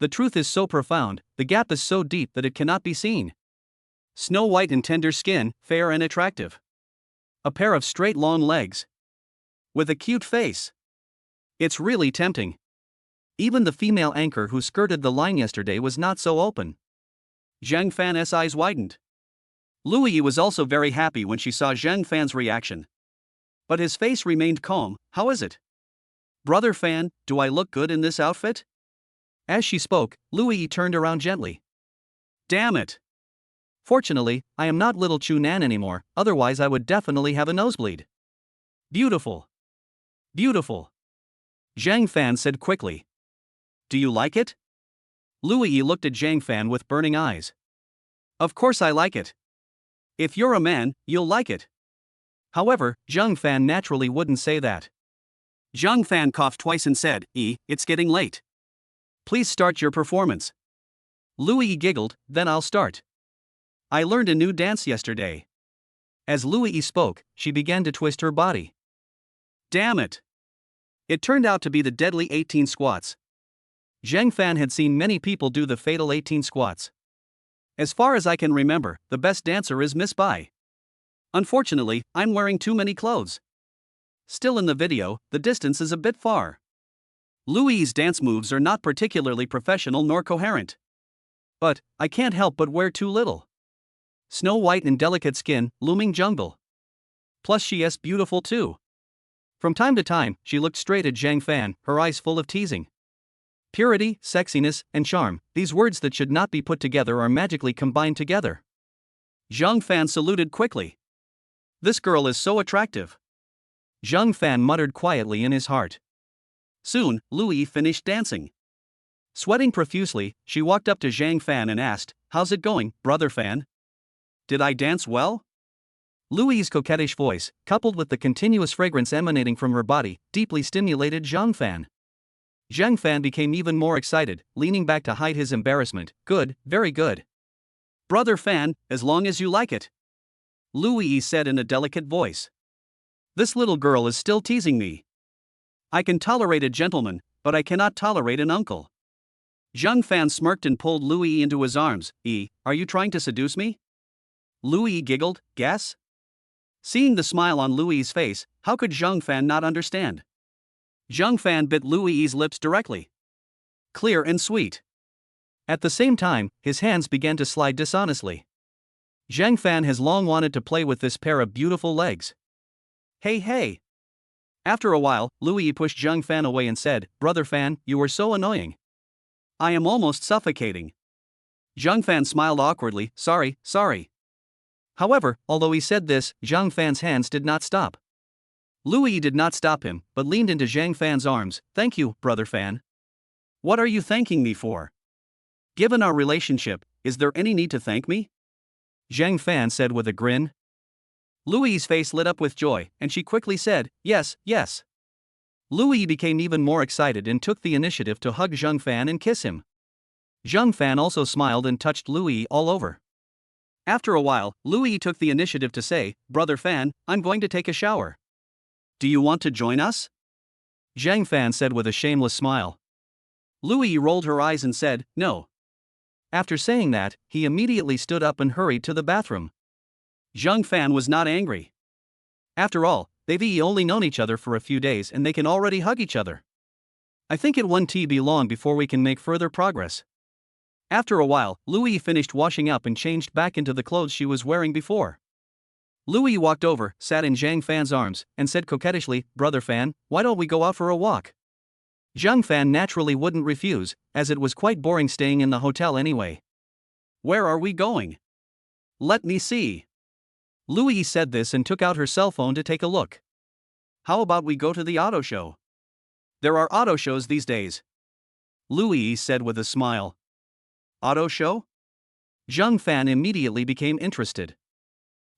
The truth is so profound, the gap is so deep that it cannot be seen. Snow white and tender skin, fair and attractive. A pair of straight long legs. With a cute face. It's really tempting. Even the female anchor who skirted the line yesterday was not so open. Zhang Fan's eyes widened. Louis was also very happy when she saw Zhang Fan's reaction. But his face remained calm. How is it? Brother Fan, do I look good in this outfit? As she spoke, Louis turned around gently. Damn it! Fortunately, I am not little Chu Nan anymore, otherwise I would definitely have a nosebleed. Beautiful. Zhang Fan said quickly. Do you like it? Louis looked at Zhang Fan with burning eyes. Of course I like it. If you're a man, you'll like it. However, Zhang Fan naturally wouldn't say that. Zhang Fan coughed twice and said, it's getting late. Please start your performance. Louis giggled, then I'll start. I learned a new dance yesterday. As Louis spoke, she began to twist her body. Damn it! It turned out to be the deadly 18 squats. Zhang Fan had seen many people do the fatal 18 squats. As far as I can remember, the best dancer is Miss Bai. Unfortunately, I'm wearing too many clothes. Still in the video, the distance is a bit far. Louis' dance moves are not particularly professional nor coherent. But, I can't help but wear too little. Snow white and delicate skin, looming jungle. Plus she is beautiful too. From time to time, she looked straight at Zhang Fan, her eyes full of teasing. Purity, sexiness, and charm, these words that should not be put together are magically combined together. Zhang Fan saluted quickly. This girl is so attractive. Zhang Fan muttered quietly in his heart. Soon, Louis finished dancing. Sweating profusely, she walked up to Zhang Fan and asked, how's it going, Brother Fan? Did I dance well? Louis' coquettish voice, coupled with the continuous fragrance emanating from her body, deeply stimulated Zhang Fan. Zhang Fan became even more excited, leaning back to hide his embarrassment. Good, very good. Brother Fan, as long as you like it. Louis said in a delicate voice. This little girl is still teasing me. I can tolerate a gentleman, but I cannot tolerate an uncle. Zhang Fan smirked and pulled Louis into his arms. Are you trying to seduce me? Louis giggled. Guess? Seeing the smile on Louis's face, how could Zhang Fan not understand? Zhang Fan bit Louis's lips directly. Clear and sweet. At the same time, his hands began to slide dishonestly. Zhang Fan has long wanted to play with this pair of beautiful legs. Hey. After a while, Louis pushed Zhang Fan away and said, Brother Fan, you are so annoying. I am almost suffocating. Zhang Fan smiled awkwardly. Sorry. However, although he said this, Zhang Fan's hands did not stop. Louis did not stop him, but leaned into Zhang Fan's arms. Thank you, Brother Fan. What are you thanking me for? Given our relationship, is there any need to thank me? Zhang Fan said with a grin. Louis's face lit up with joy, and she quickly said, Yes. Louis became even more excited and took the initiative to hug Zhang Fan and kiss him. Zhang Fan also smiled and touched Louis all over. After a while, Louis took the initiative to say, Brother Fan, I'm going to take a shower. Do you want to join us? Zhang Fan said with a shameless smile. Louis rolled her eyes and said, No. After saying that, he immediately stood up and hurried to the bathroom. Zhang Fan was not angry. After all, they've only known each other for a few days and they can already hug each other. I think it won't be long before we can make further progress. After a while, Louis finished washing up and changed back into the clothes she was wearing before. Louis walked over, sat in Zhang Fan's arms, and said coquettishly, Brother Fan, why don't we go out for a walk? Zhang Fan naturally wouldn't refuse, as it was quite boring staying in the hotel anyway. Where are we going? Let me see. Louis said this and took out her cell phone to take a look. How about we go to the auto show? There are auto shows these days. Louis said with a smile. Auto show? Zhang Fan immediately became interested.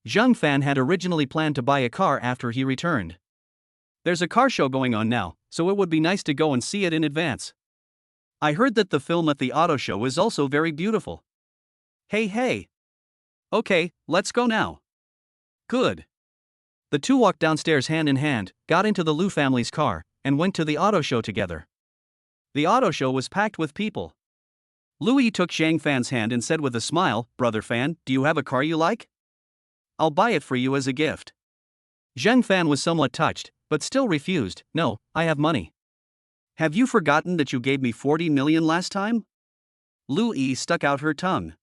Zhang Fan had originally planned to buy a car after he returned. There's a car show going on now, so it would be nice to go and see it in advance. I heard that the film at the auto show is also very beautiful. Hey. Okay, let's go now. Good. The two walked downstairs hand in hand, got into the Liu family's car, and went to the auto show together. The auto show was packed with people. Louis took Zhang Fan's hand and said with a smile, Brother Fan, do you have a car you like? I'll buy it for you as a gift. Zhang Fan was somewhat touched, but still refused. No, I have money. Have you forgotten that you gave me 40 million last time? Louis stuck out her tongue.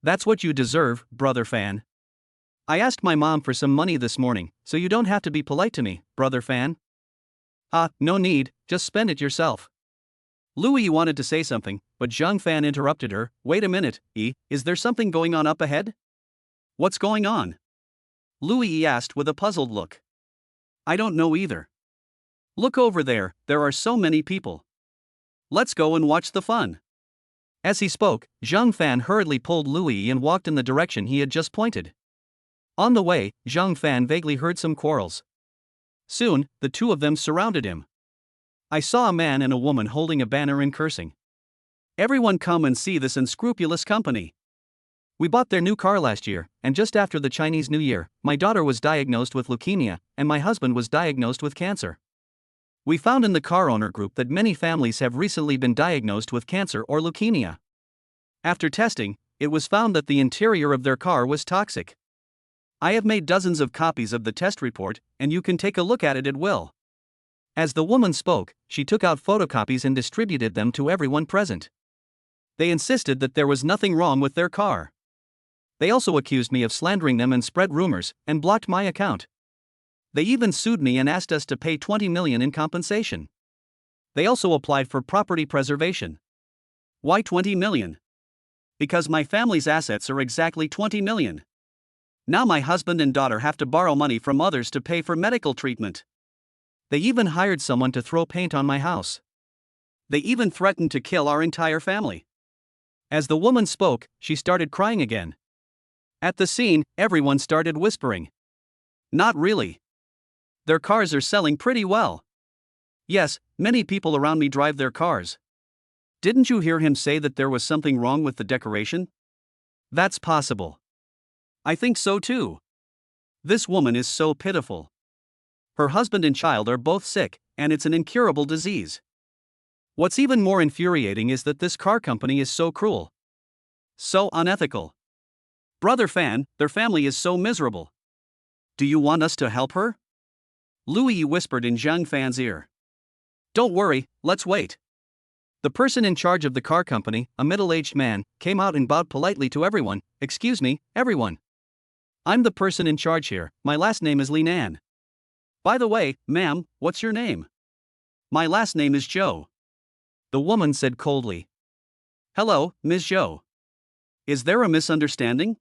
That's what you deserve, Brother Fan. I asked my mom for some money this morning, so you don't have to be polite to me, Brother Fan. No need, just spend it yourself. Louis wanted to say something, but Zhang Fan interrupted her. Wait a minute, is there something going on up ahead? What's going on? Louis asked with a puzzled look. I don't know either. Look over there are so many people. Let's go and watch the fun. As he spoke, Zhang Fan hurriedly pulled Louis and walked in the direction he had just pointed. On the way, Zhang Fan vaguely heard some quarrels. Soon, the two of them surrounded him. I saw a man and a woman holding a banner and cursing. Everyone come and see this unscrupulous company. We bought their new car last year, and just after the Chinese New Year, my daughter was diagnosed with leukemia, and my husband was diagnosed with cancer. We found in the car owner group that many families have recently been diagnosed with cancer or leukemia. After testing, it was found that the interior of their car was toxic. I have made dozens of copies of the test report, and you can take a look at it at will. As the woman spoke, she took out photocopies and distributed them to everyone present. They insisted that there was nothing wrong with their car. They also accused me of slandering them and spread rumors, and blocked my account. They even sued me and asked us to pay 20 million in compensation. They also applied for property preservation. Why 20 million? Because my family's assets are exactly 20 million. Now my husband and daughter have to borrow money from others to pay for medical treatment. They even hired someone to throw paint on my house. They even threatened to kill our entire family. As the woman spoke, she started crying again. At the scene, everyone started whispering. Not really. Their cars are selling pretty well. Yes, many people around me drive their cars. Didn't you hear him say that there was something wrong with the decoration? That's possible. I think so too. This woman is so pitiful. Her husband and child are both sick, and it's an incurable disease. What's even more infuriating is that this car company is so cruel. So unethical. Brother Fan, their family is so miserable. Do you want us to help her? Louis whispered in Zhang Fan's ear. Don't worry, let's wait. The person in charge of the car company, a middle-aged man, came out and bowed politely to everyone. Excuse me, everyone. I'm the person in charge here, my last name is Li Nan. By the way, ma'am, what's your name? My last name is Zhou. The woman said coldly. Hello, Ms. Zhou. Is there a misunderstanding?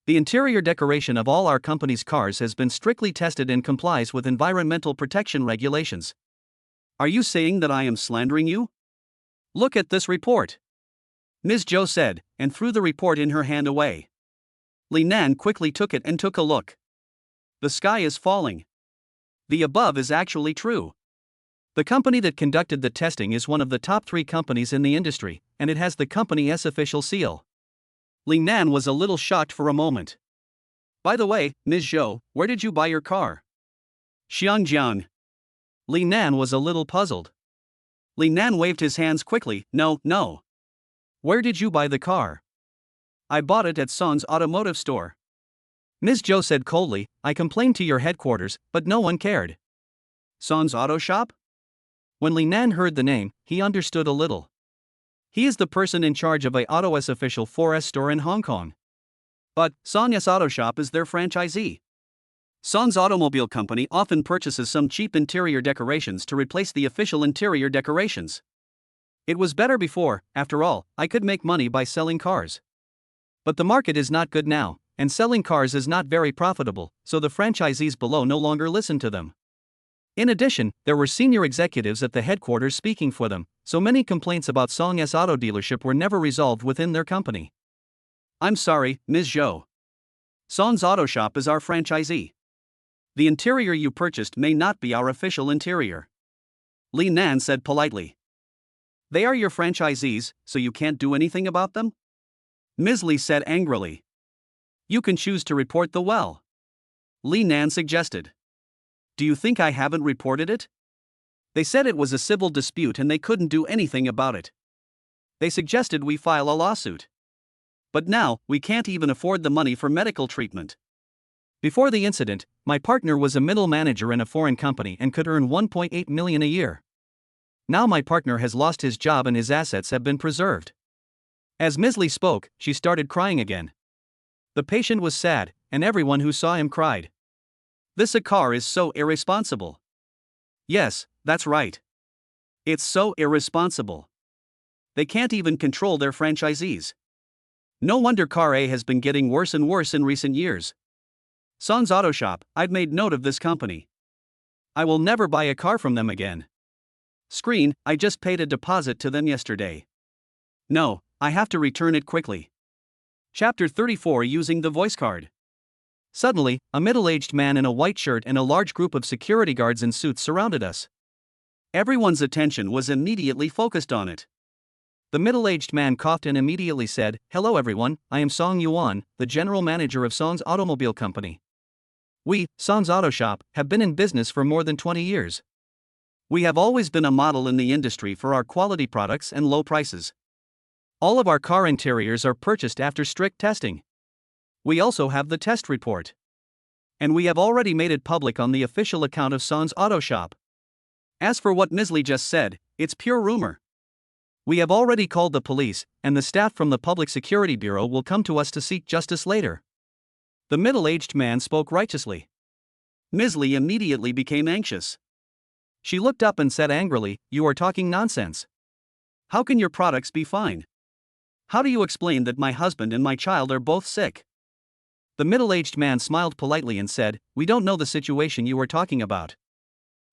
The interior decoration of all our company's cars has been strictly tested and complies with environmental protection regulations. Are you saying that I am slandering you? Look at this report. Ms. Zhou said, and threw the report in her hand away. Li Nan quickly took it and took a look. The sky is falling. The above is actually true. The company that conducted the testing is one of the top 3 companies in the industry, and it has the company's official seal. Li Nan was a little shocked for a moment. By the way, Ms. Zhou, where did you buy your car? Xiangjiang. Li Nan was a little puzzled. Li Nan waved his hands quickly. No. Where did you buy the car? I bought it at Son's automotive store. Ms. Zhou said coldly, I complained to your headquarters, but no one cared. Son's auto shop? When Li Nan heard the name, he understood a little. He is the person in charge of a AutoS official 4S store in Hong Kong. But Son's Auto Shop is their franchisee. Son's automobile company often purchases some cheap interior decorations to replace the official interior decorations. It was better before, after all, I could make money by selling cars. But the market is not good now, and selling cars is not very profitable, so the franchisees below no longer listen to them. In addition, there were senior executives at the headquarters speaking for them, so many complaints about Song's auto dealership were never resolved within their company. I'm sorry, Ms. Zhou. Song's Auto Shop is our franchisee. The interior you purchased may not be our official interior. Li Nan said politely. They are your franchisees, so you can't do anything about them? Ms. Li said angrily. You can choose to report the well. Li Nan suggested. Do you think I haven't reported it? They said it was a civil dispute and they couldn't do anything about it. They suggested we file a lawsuit. But now, we can't even afford the money for medical treatment. Before the incident, my partner was a middle manager in a foreign company and could earn 1.8 million a year. Now my partner has lost his job and his assets have been preserved. As Ms. Li spoke, she started crying again. The patient was sad, and everyone who saw him cried. This car is so irresponsible. Yes, that's right. It's so irresponsible. They can't even control their franchisees. No wonder Car A has been getting worse and worse in recent years. Son's Auto Shop, I've made note of this company. I will never buy a car from them again. Screen, I just paid a deposit to them yesterday. No, I have to return it quickly. Chapter 34 Using the voice card. Suddenly, a middle-aged man in a white shirt and a large group of security guards in suits surrounded us. Everyone's attention was immediately focused on it. The middle-aged man coughed and immediately said, Hello everyone, I am Song Yuan, the general manager of Song's Automobile Company. We, Song's Auto Shop, have been in business for more than 20 years. We have always been a model in the industry for our quality products and low prices. All of our car interiors are purchased after strict testing. We also have the test report. And we have already made it public on the official account of Son's Auto Shop. As for what Ms. Li just said, it's pure rumor. We have already called the police, and the staff from the Public Security Bureau will come to us to seek justice later. The middle-aged man spoke righteously. Ms. Li immediately became anxious. She looked up and said angrily, You are talking nonsense. How can your products be fine? How do you explain that my husband and my child are both sick? The middle-aged man smiled politely and said, We don't know the situation you are talking about.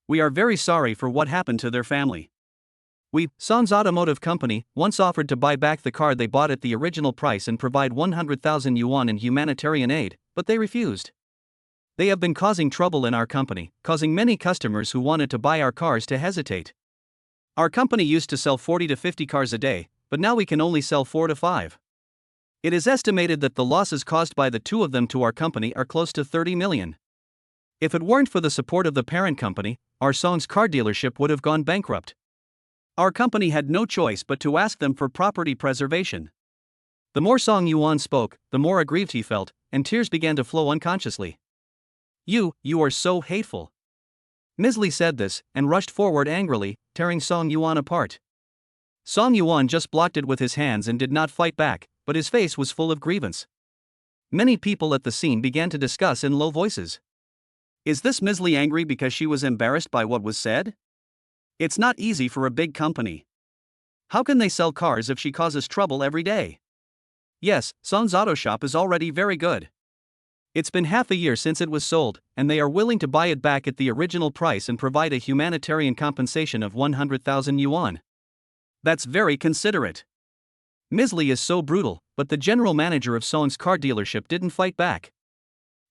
We are very sorry for what happened to their family. We, Son's Automotive Company, once offered to buy back the car they bought at the original price and provide 100,000 yuan in humanitarian aid, but they refused. They have been causing trouble in our company, causing many customers who wanted to buy our cars to hesitate. Our company used to sell 40 to 50 cars a day, but now we can only sell 4 to 5. It is estimated that the losses caused by the two of them to our company are close to 30 million. If it weren't for the support of the parent company, our Song's car dealership would have gone bankrupt. Our company had no choice but to ask them for property preservation. The more Song Yuan spoke, the more aggrieved he felt, and tears began to flow unconsciously. You are so hateful. Ms. Li said this, and rushed forward angrily, tearing Song Yuan apart. Song Yuan just blocked it with his hands and did not fight back, but his face was full of grievance. Many people at the scene began to discuss in low voices. Is this Ms. Li angry because she was embarrassed by what was said? It's not easy for a big company. How can they sell cars if she causes trouble every day? Yes, Song's auto shop is already very good. It's been half a year since it was sold, and they are willing to buy it back at the original price and provide a humanitarian compensation of 100,000 yuan. That's very considerate. Ms. Li is so brutal, but the general manager of Song's car dealership didn't fight back.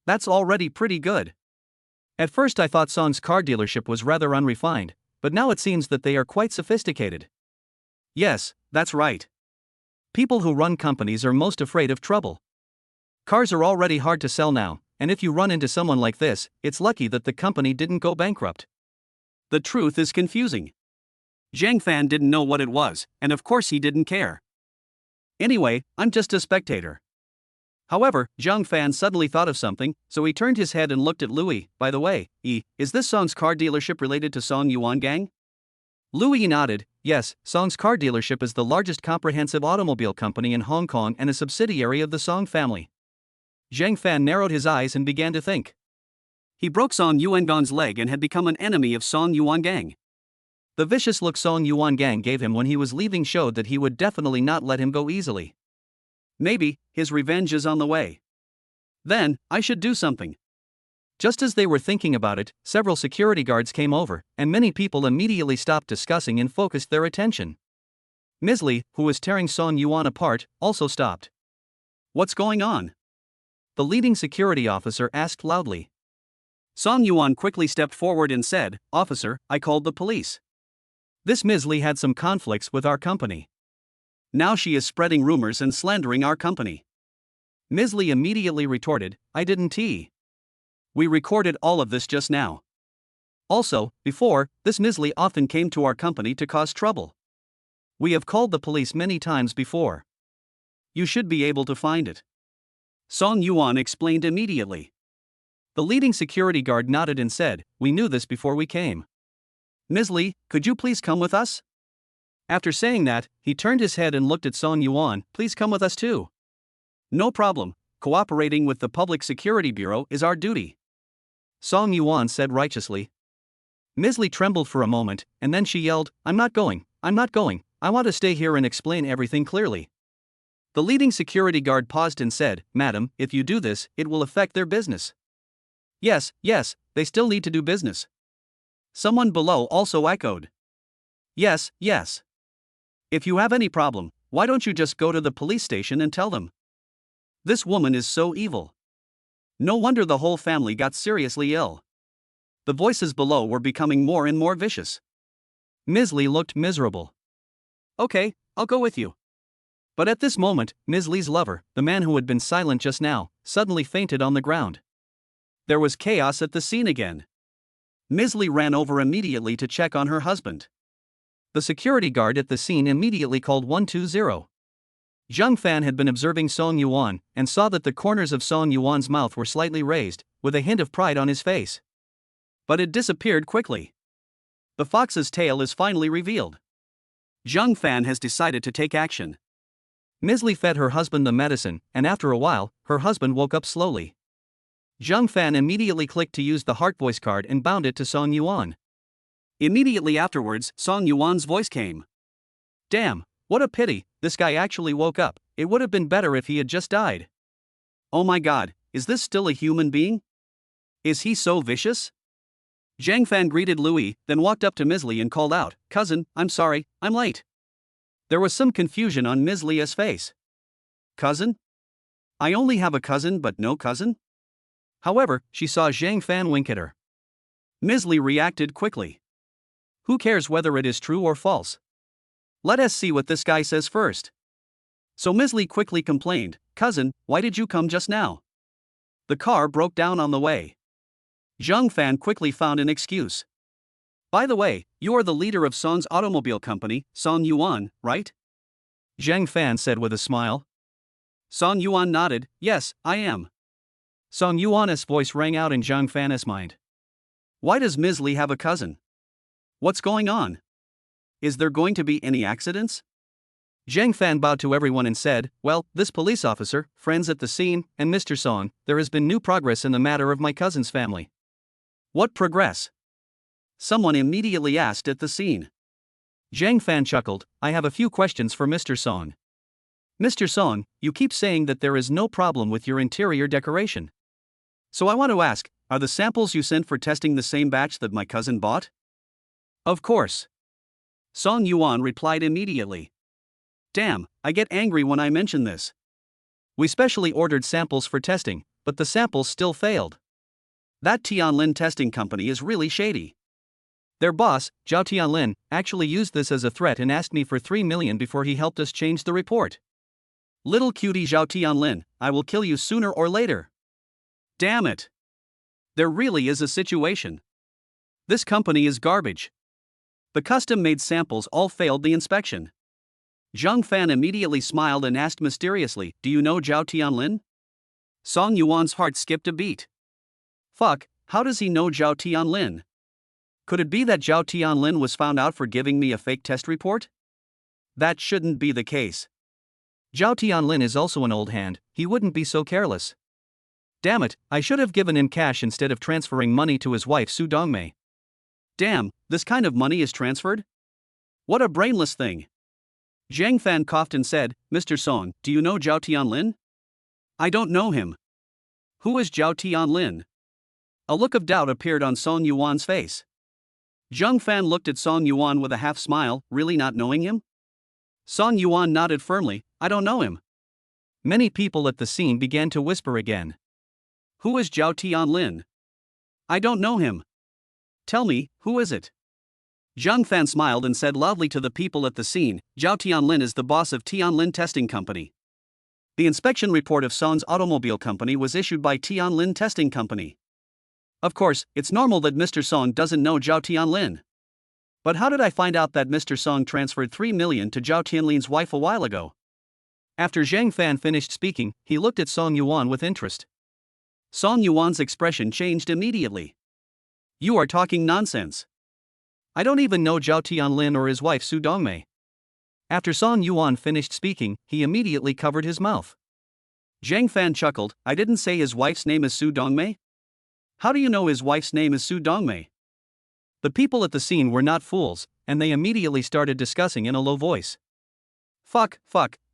That's already pretty good. At first I thought Song's car dealership was rather unrefined, but now it seems that they are quite sophisticated. Yes, that's right. People who run companies are most afraid of trouble. Cars are already hard to sell now, and if you run into someone like this, it's lucky that the company didn't go bankrupt. The truth is confusing. Zhang Fan didn't know what it was, and of course he didn't care. Anyway, I'm just a spectator. However, Zhang Fan suddenly thought of something, so he turned his head and looked at Louis. By the way, is this Song's car dealership related to Song Yuan Gang? Louis nodded. Yes, Song's car dealership is the largest comprehensive automobile company in Hong Kong and a subsidiary of the Song family. Zhang Fan narrowed his eyes and began to think. He broke Song Yuangang's leg and had become an enemy of Song Yuan Gang. The vicious look Song Yuan Gang gave him when he was leaving showed that he would definitely not let him go easily. Maybe his revenge is on the way. Then, I should do something. Just as they were thinking about it, several security guards came over, and many people immediately stopped discussing and focused their attention. Ms. Li, who was tearing Song Yuan apart, also stopped. What's going on? The leading security officer asked loudly. Song Yuan quickly stepped forward and said, Officer, I called the police. This Ms. Li had some conflicts with our company. Now she is spreading rumors and slandering our company. Ms. Li immediately retorted, I didn't. We recorded all of this just now. Also, before, this Ms. Li often came to our company to cause trouble. We have called the police many times before. You should be able to find it. Song Yuan explained immediately. The leading security guard nodded and said, We knew this before we came. Ms. Li, could you please come with us? After saying that, he turned his head and looked at Song Yuan. Please come with us too. No problem, cooperating with the Public Security Bureau is our duty. Song Yuan said righteously. Ms. Li trembled for a moment, and then she yelled, I'm not going, I want to stay here and explain everything clearly. The leading security guard paused and said, Madam, if you do this, it will affect their business. Yes, they still need to do business. Someone below also echoed. Yes. If you have any problem, why don't you just go to the police station and tell them? This woman is so evil. No wonder the whole family got seriously ill. The voices below were becoming more and more vicious. Ms. Li looked miserable. Okay, I'll go with you. But at this moment, Ms. Li's lover, the man who had been silent just now, suddenly fainted on the ground. There was chaos at the scene again. Ms. Li ran over immediately to check on her husband. The security guard at the scene immediately called 120. Zhang Fan had been observing Song Yuan and saw that the corners of Song Yuan's mouth were slightly raised, with a hint of pride on his face. But it disappeared quickly. The fox's tail is finally revealed. Zhang Fan has decided to take action. Ms. Li fed her husband the medicine, and after a while, her husband woke up slowly. Zhang Fan immediately clicked to use the heart voice card and bound it to Song Yuan. Immediately afterwards, Song Yuan's voice came. Damn, what a pity, this guy actually woke up. It would have been better if he had just died. Oh my god, is this still a human being? Is he so vicious? Zhang Fan greeted Louis, then walked up to Ms. Li and called out, Cousin, I'm sorry, I'm late. There was some confusion on Ms. Li's face. Cousin? I only have a cousin but no cousin? However, she saw Zhang Fan wink at her. Ms. Li reacted quickly. Who cares whether it is true or false? Let us see what this guy says first. So Ms. Li quickly complained, Cousin, why did you come just now? The car broke down on the way. Zhang Fan quickly found an excuse. By the way, you are the leader of Song's automobile company, Song Yuan, right? Zhang Fan said with a smile. Song Yuan nodded, yes, I am. Song Yuan's voice rang out in Zhang Fan's mind. Why does Ms. Li have a cousin? What's going on? Is there going to be any accidents? Zhang Fan bowed to everyone and said, well, this police officer, friends at the scene, and Mr. Song, there has been new progress in the matter of my cousin's family. What progress? Someone immediately asked at the scene. Zhang Fan chuckled, I have a few questions for Mr. Song. Mr. Song, you keep saying that there is no problem with your interior decoration. So I want to ask, are the samples you sent for testing the same batch that my cousin bought? Of course. Song Yuan replied immediately. Damn, I get angry when I mention this. We specially ordered samples for testing, but the samples still failed. That Tianlin testing company is really shady. Their boss, Zhao Tianlin, actually used this as a threat and asked me for 3 million before he helped us change the report. Little cutie Zhao Tianlin, I will kill you sooner or later. Damn it. There really is a situation. This company is garbage. The custom-made samples all failed the inspection. Zhang Fan immediately smiled and asked mysteriously, do you know Zhao Tianlin? Song Yuan's heart skipped a beat. Fuck, how does he know Zhao Tianlin? Could it be that Zhao Tianlin was found out for giving me a fake test report? That shouldn't be the case. Zhao Tianlin is also an old hand, he wouldn't be so careless. Damn it, I should have given him cash instead of transferring money to his wife Su Dongmei. Damn, this kind of money is transferred? What a brainless thing. Zhang Fan coughed and said, Mr. Song, do you know Zhao Tianlin? I don't know him. Who is Zhao Tianlin? A look of doubt appeared on Song Yuan's face. Zhang Fan looked at Song Yuan with a half smile, really not knowing him? Song Yuan nodded firmly, I don't know him. Many people at the scene began to whisper again. Who is Zhao Tianlin? I don't know him. Tell me, who is it? Zhang Fan smiled and said loudly to the people at the scene, Zhao Tianlin is the boss of Tianlin Testing Company. The inspection report of Song's automobile company was issued by Tianlin Testing Company. Of course, it's normal that Mr. Song doesn't know Zhao Tianlin. But how did I find out that Mr. Song transferred 3 million to Zhao Tianlin's wife a while ago? After Zhang Fan finished speaking, he looked at Song Yuan with interest. Song Yuan's expression changed immediately. You are talking nonsense. I don't even know Zhao Tianlin or his wife Su Dongmei. After Song Yuan finished speaking, he immediately covered his mouth. Zhang Fan chuckled, I didn't say his wife's name is Su Dongmei? How do you know his wife's name is Su Dongmei? The people at the scene were not fools, and they immediately started discussing in a low voice. Fuck,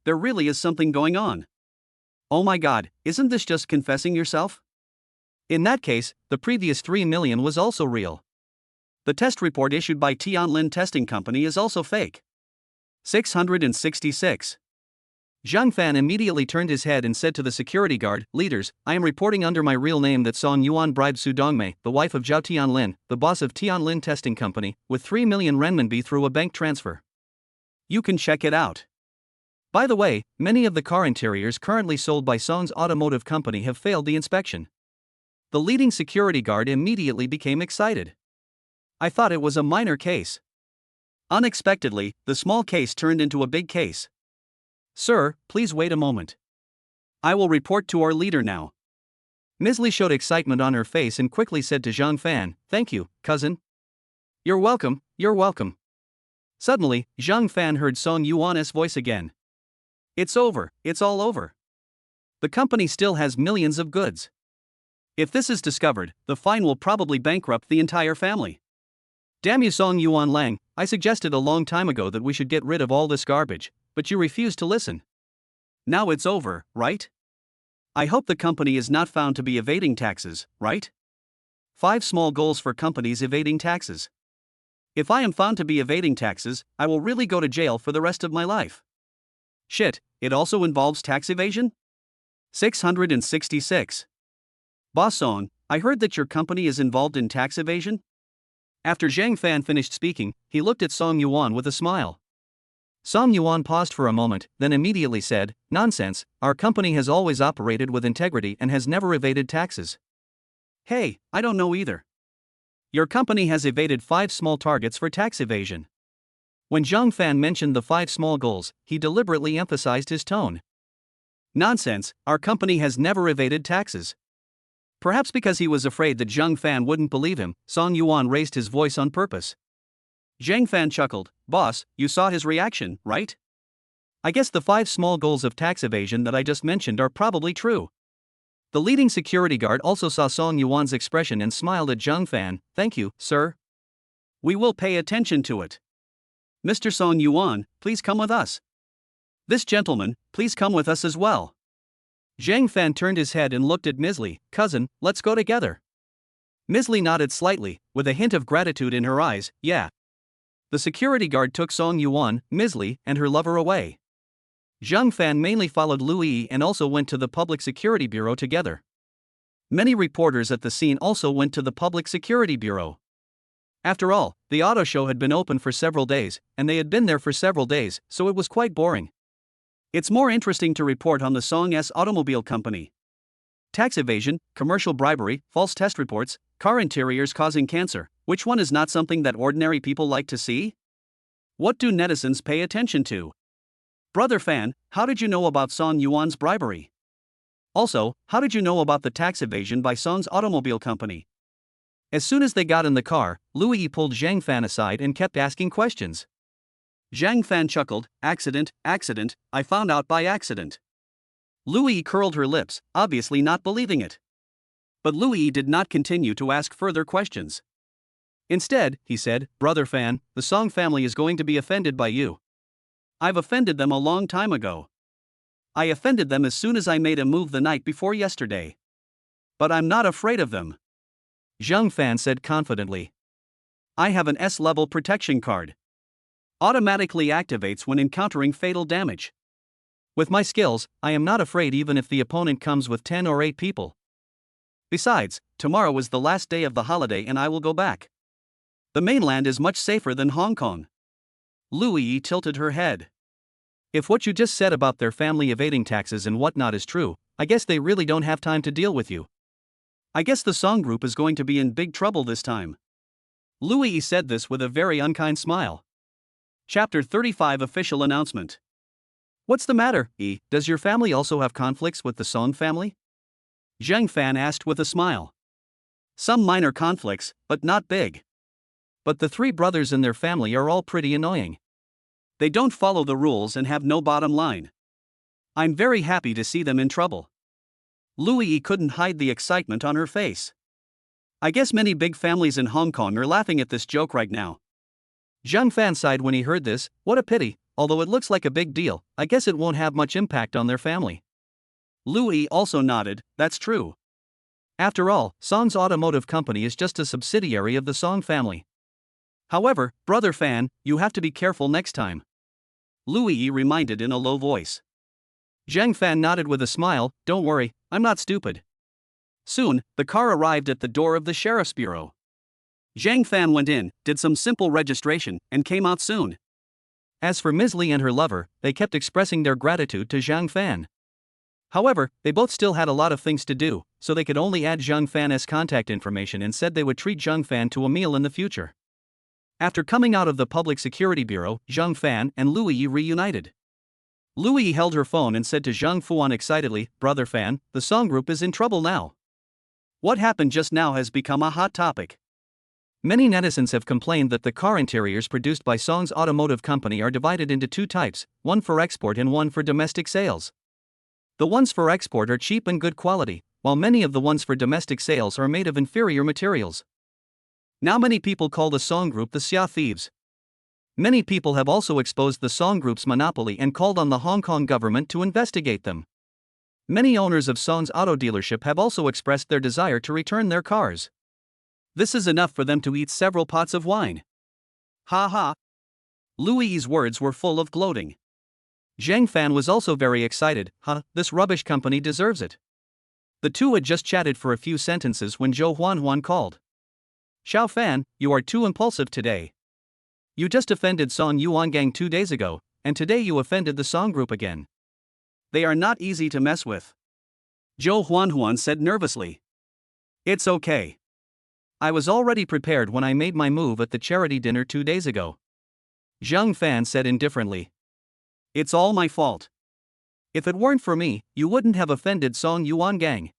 there really is something going on. Oh my god, isn't this just confessing yourself? In that case, the previous 3 million was also real. The test report issued by Tianlin Testing Company is also fake. 666. Zhang Fan immediately turned his head and said to the security guard, leaders, I am reporting under my real name that Song Yuan bribed Su Dongmei, the wife of Zhao Tianlin, the boss of Tianlin Testing Company, with 3 million renminbi through a bank transfer. You can check it out. By the way, many of the car interiors currently sold by Song's automotive company have failed the inspection. The leading security guard immediately became excited. I thought it was a minor case. Unexpectedly, the small case turned into a big case. Sir, please wait a moment. I will report to our leader now. Ms. Li showed excitement on her face and quickly said to Zhang Fan, thank you, cousin. You're welcome, you're welcome. Suddenly, Zhang Fan heard Song Yuan's voice again. It's over, it's all over. The company still has millions of goods. If this is discovered, the fine will probably bankrupt the entire family. Damn you Song Yuan Lang, I suggested a long time ago that we should get rid of all this garbage, but you refused to listen. Now it's over, right? I hope the company is not found to be evading taxes, right? 5 small goals for companies evading taxes. If I am found to be evading taxes, I will really go to jail for the rest of my life. Shit, it also involves tax evasion? 666. Boss Song, I heard that your company is involved in tax evasion? After Zhang Fan finished speaking, he looked at Song Yuan with a smile. Song Yuan paused for a moment, then immediately said, nonsense, our company has always operated with integrity and has never evaded taxes. Hey, I don't know either. Your company has evaded 5 small targets for tax evasion. When Zhang Fan mentioned the 5 small goals, he deliberately emphasized his tone. Nonsense, our company has never evaded taxes. Perhaps because he was afraid that Zhang Fan wouldn't believe him, Song Yuan raised his voice on purpose. Zhang Fan chuckled. Boss, you saw his reaction, right? I guess the 5 small goals of tax evasion that I just mentioned are probably true. The leading security guard also saw Song Yuan's expression and smiled at Zhang Fan. Thank you, sir. We will pay attention to it. Mr. Song Yuan, please come with us. This gentleman, please come with us as well. Zhang Fan turned his head and looked at Ms. Li. Cousin, let's go together. Ms. Li nodded slightly, with a hint of gratitude in her eyes. Yeah. The security guard took Song Yuan, Ms. Li, and her lover away. Zhang Fan mainly followed Lu Yi and also went to the Public Security Bureau together. Many reporters at the scene also went to the Public Security Bureau. After all, the auto show had been open for several days, and they had been there for several days, so it was quite boring. It's more interesting to report on the Song S Automobile Company. Tax evasion, commercial bribery, false test reports, car interiors causing cancer. Which one is not something that ordinary people like to see? What do netizens pay attention to? Brother Fan, how did you know about Song Yuan's bribery? Also, how did you know about the tax evasion by Song's automobile company? As soon as they got in the car, Lu Yi pulled Zhang Fan aside and kept asking questions. Zhang Fan chuckled. Accident, I found out by accident. Lu Yi curled her lips, obviously not believing it. But Lu Yi did not continue to ask further questions. Instead, he said, Brother Fan, the Song family is going to be offended by you. I've offended them a long time ago. I offended them as soon as I made a move the night before yesterday. But I'm not afraid of them. Zhang Fan said confidently. I have an S-level protection card. Automatically activates when encountering fatal damage. With my skills, I am not afraid even if the opponent comes with 10 or 8 people. Besides, tomorrow is the last day of the holiday and I will go back. The mainland is much safer than Hong Kong. Lu Yi tilted her head. If what you just said about their family evading taxes and whatnot is true, I guess they really don't have time to deal with you. I guess the Song group is going to be in big trouble this time. Lu Yi said this with a very unkind smile. Chapter 35 Official Announcement. What's the matter, Yi? Does your family also have conflicts with the Song family? Zhang Fan asked with a smile. Some minor conflicts, but not big. But the 3 brothers and their family are all pretty annoying. They don't follow the rules and have no bottom line. I'm very happy to see them in trouble. Lu Yi couldn't hide the excitement on her face. I guess many big families in Hong Kong are laughing at this joke right now. Zhang Fan sighed when he heard this. What a pity, although it looks like a big deal, I guess it won't have much impact on their family. Lu Yi also nodded. That's true. After all, Song's automotive company is just a subsidiary of the Song family. However, Brother Fan, you have to be careful next time. Lu Yi reminded in a low voice. Zhang Fan nodded with a smile. Don't worry, I'm not stupid. Soon, the car arrived at the door of the Sheriff's Bureau. Zhang Fan went in, did some simple registration, and came out soon. As for Ms. Li and her lover, they kept expressing their gratitude to Zhang Fan. However, they both still had a lot of things to do, so they could only add Zhang Fan's contact information and said they would treat Zhang Fan to a meal in the future. After coming out of the Public Security Bureau, Zhang Fan and Lu Yi reunited. Lu Yi held her phone and said to Zhang Fuan excitedly, Brother Fan, the Song group is in trouble now. What happened just now has become a hot topic. Many netizens have complained that the car interiors produced by Song's automotive company are divided into 2 types, one for export and one for domestic sales. The ones for export are cheap and good quality, while many of the ones for domestic sales are made of inferior materials. Now many people call the Song group the Xia thieves. Many people have also exposed the Song group's monopoly and called on the Hong Kong government to investigate them. Many owners of Song's auto dealership have also expressed their desire to return their cars. This is enough for them to eat several pots of wine. Ha ha. Lu Yi's words were full of gloating. Zhang Fan was also very excited. This rubbish company deserves it. The two had just chatted for a few sentences when Zhou Huanhuan called. Xiao Fan, you are too impulsive today. You just offended Song Yuan Gang 2 days ago, and today you offended the Song group again. They are not easy to mess with. Zhou Huanhuan said nervously. It's okay. I was already prepared when I made my move at the charity dinner 2 days ago. Zhang Fan said indifferently. It's all my fault. If it weren't for me, you wouldn't have offended Song Yuan Gang.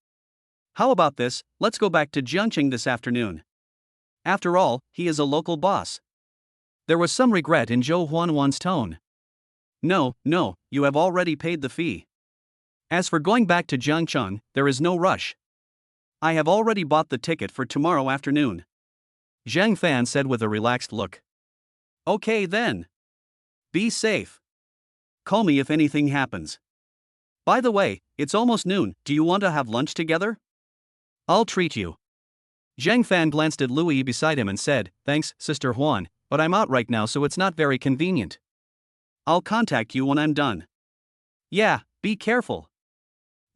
How about this, let's go back to Jiangqing this afternoon. After all, he is a local boss. There was some regret in Zhou Huanhuan's tone. No, you have already paid the fee. As for going back to Jiangcheng, there is no rush. I have already bought the ticket for tomorrow afternoon. Zhang Fan said with a relaxed look. Okay then. Be safe. Call me if anything happens. By the way, it's almost noon, do you want to have lunch together? I'll treat you. Zhang Fan glanced at Louis beside him and said, Thanks, Sister Huan, but I'm out right now so it's not very convenient. I'll contact you when I'm done. Yeah, be careful.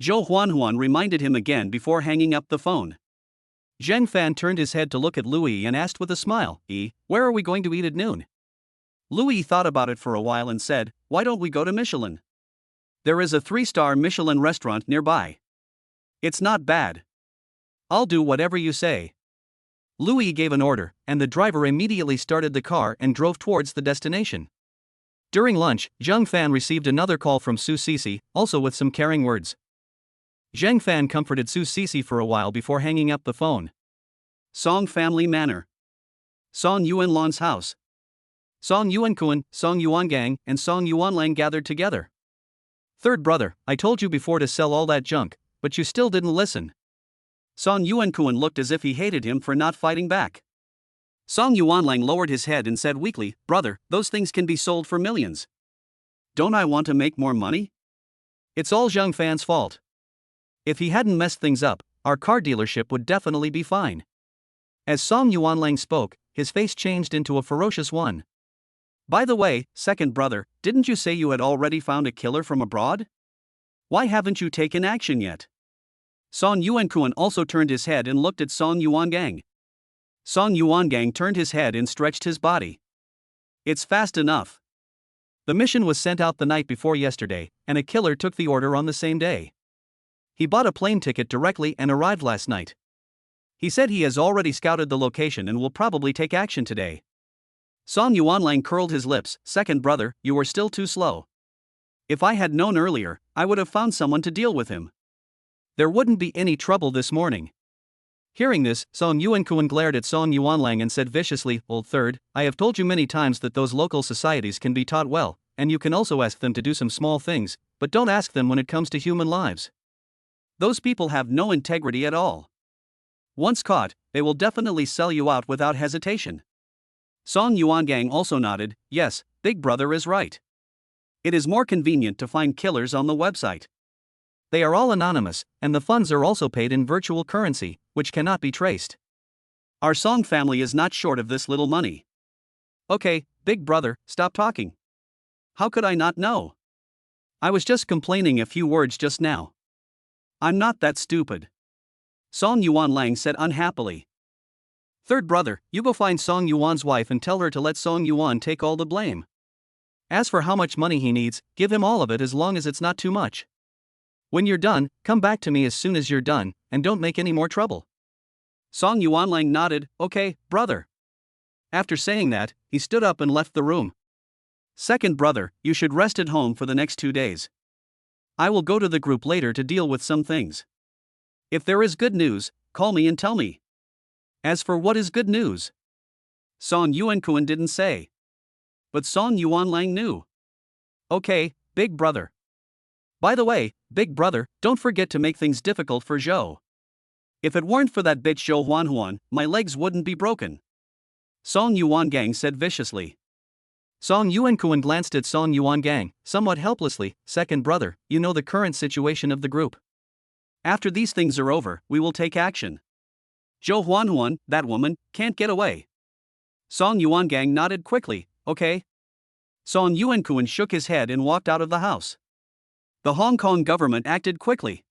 Zhou Huanhuan reminded him again before hanging up the phone. Zhang Fan turned his head to look at Louis and asked with a smile, Where are we going to eat at noon? Louis thought about it for a while and said, Why don't we go to Michelin? There is a 3-star Michelin restaurant nearby. It's not bad. I'll do whatever you say. Louis gave an order, and the driver immediately started the car and drove towards the destination. During lunch, Zhang Fan received another call from Su Sisi, also with some caring words. Zhang Fan comforted Su Sisi for a while before hanging up the phone. Song Family Manor. Song Yuanlan's house. Song Yuankuan, Song Yuangang, and Song Yuanlang gathered together. Third brother, I told you before to sell all that junk, but you still didn't listen. Song Yuankuan looked as if he hated him for not fighting back. Song Yuanlang lowered his head and said weakly, Brother, those things can be sold for millions. Don't I want to make more money? It's all Zhang Fan's fault. If he hadn't messed things up, our car dealership would definitely be fine. As Song Yuanlang spoke, his face changed into a ferocious one. By the way, second brother, didn't you say you had already found a killer from abroad? Why haven't you taken action yet? Song Yuankuan also turned his head and looked at Song Yuangang. Song Yuangang turned his head and stretched his body. It's fast enough. The mission was sent out the night before yesterday, and a killer took the order on the same day. He bought a plane ticket directly and arrived last night. He said he has already scouted the location and will probably take action today. Song Yuanlang curled his lips, Second brother, you were still too slow. If I had known earlier, I would have found someone to deal with him. There wouldn't be any trouble this morning. Hearing this, Song Yuankuan glared at Song Yuanlang and said viciously, Old third, I have told you many times that those local societies can be taught well, and you can also ask them to do some small things, but don't ask them when it comes to human lives. Those people have no integrity at all. Once caught, they will definitely sell you out without hesitation. Song Yuangang also nodded, yes, Big Brother is right. It is more convenient to find killers on the website. They are all anonymous, and the funds are also paid in virtual currency, which cannot be traced. Our Song family is not short of this little money. Okay, Big Brother, stop talking. How could I not know? I was just complaining a few words just now. I'm not that stupid. Song Yuanlang said unhappily. Third brother, you go find Song Yuan's wife and tell her to let Song Yuan take all the blame. As for how much money he needs, give him all of it as long as it's not too much. When you're done, come back to me as soon as you're done, and don't make any more trouble. Song Yuanlang nodded, okay, brother. After saying that, he stood up and left the room. Second brother, you should rest at home for the next 2 days. I will go to the group later to deal with some things. If there is good news, call me and tell me. As for what is good news, Song Yuankuan didn't say. But Song Yuanlang knew. Okay, Big Brother. By the way, Big Brother, don't forget to make things difficult for Zhou. If it weren't for that bitch Zhou Huanhuan, my legs wouldn't be broken. Song Yuangang said viciously. Song Yuankuan glanced at Song Yuangang, somewhat helplessly, second brother, you know the current situation of the group. After these things are over, we will take action. Zhou Huanhuan, that woman, can't get away. Song Yuangang nodded quickly, okay. Song Yuankuan shook his head and walked out of the house. The Hong Kong government acted quickly.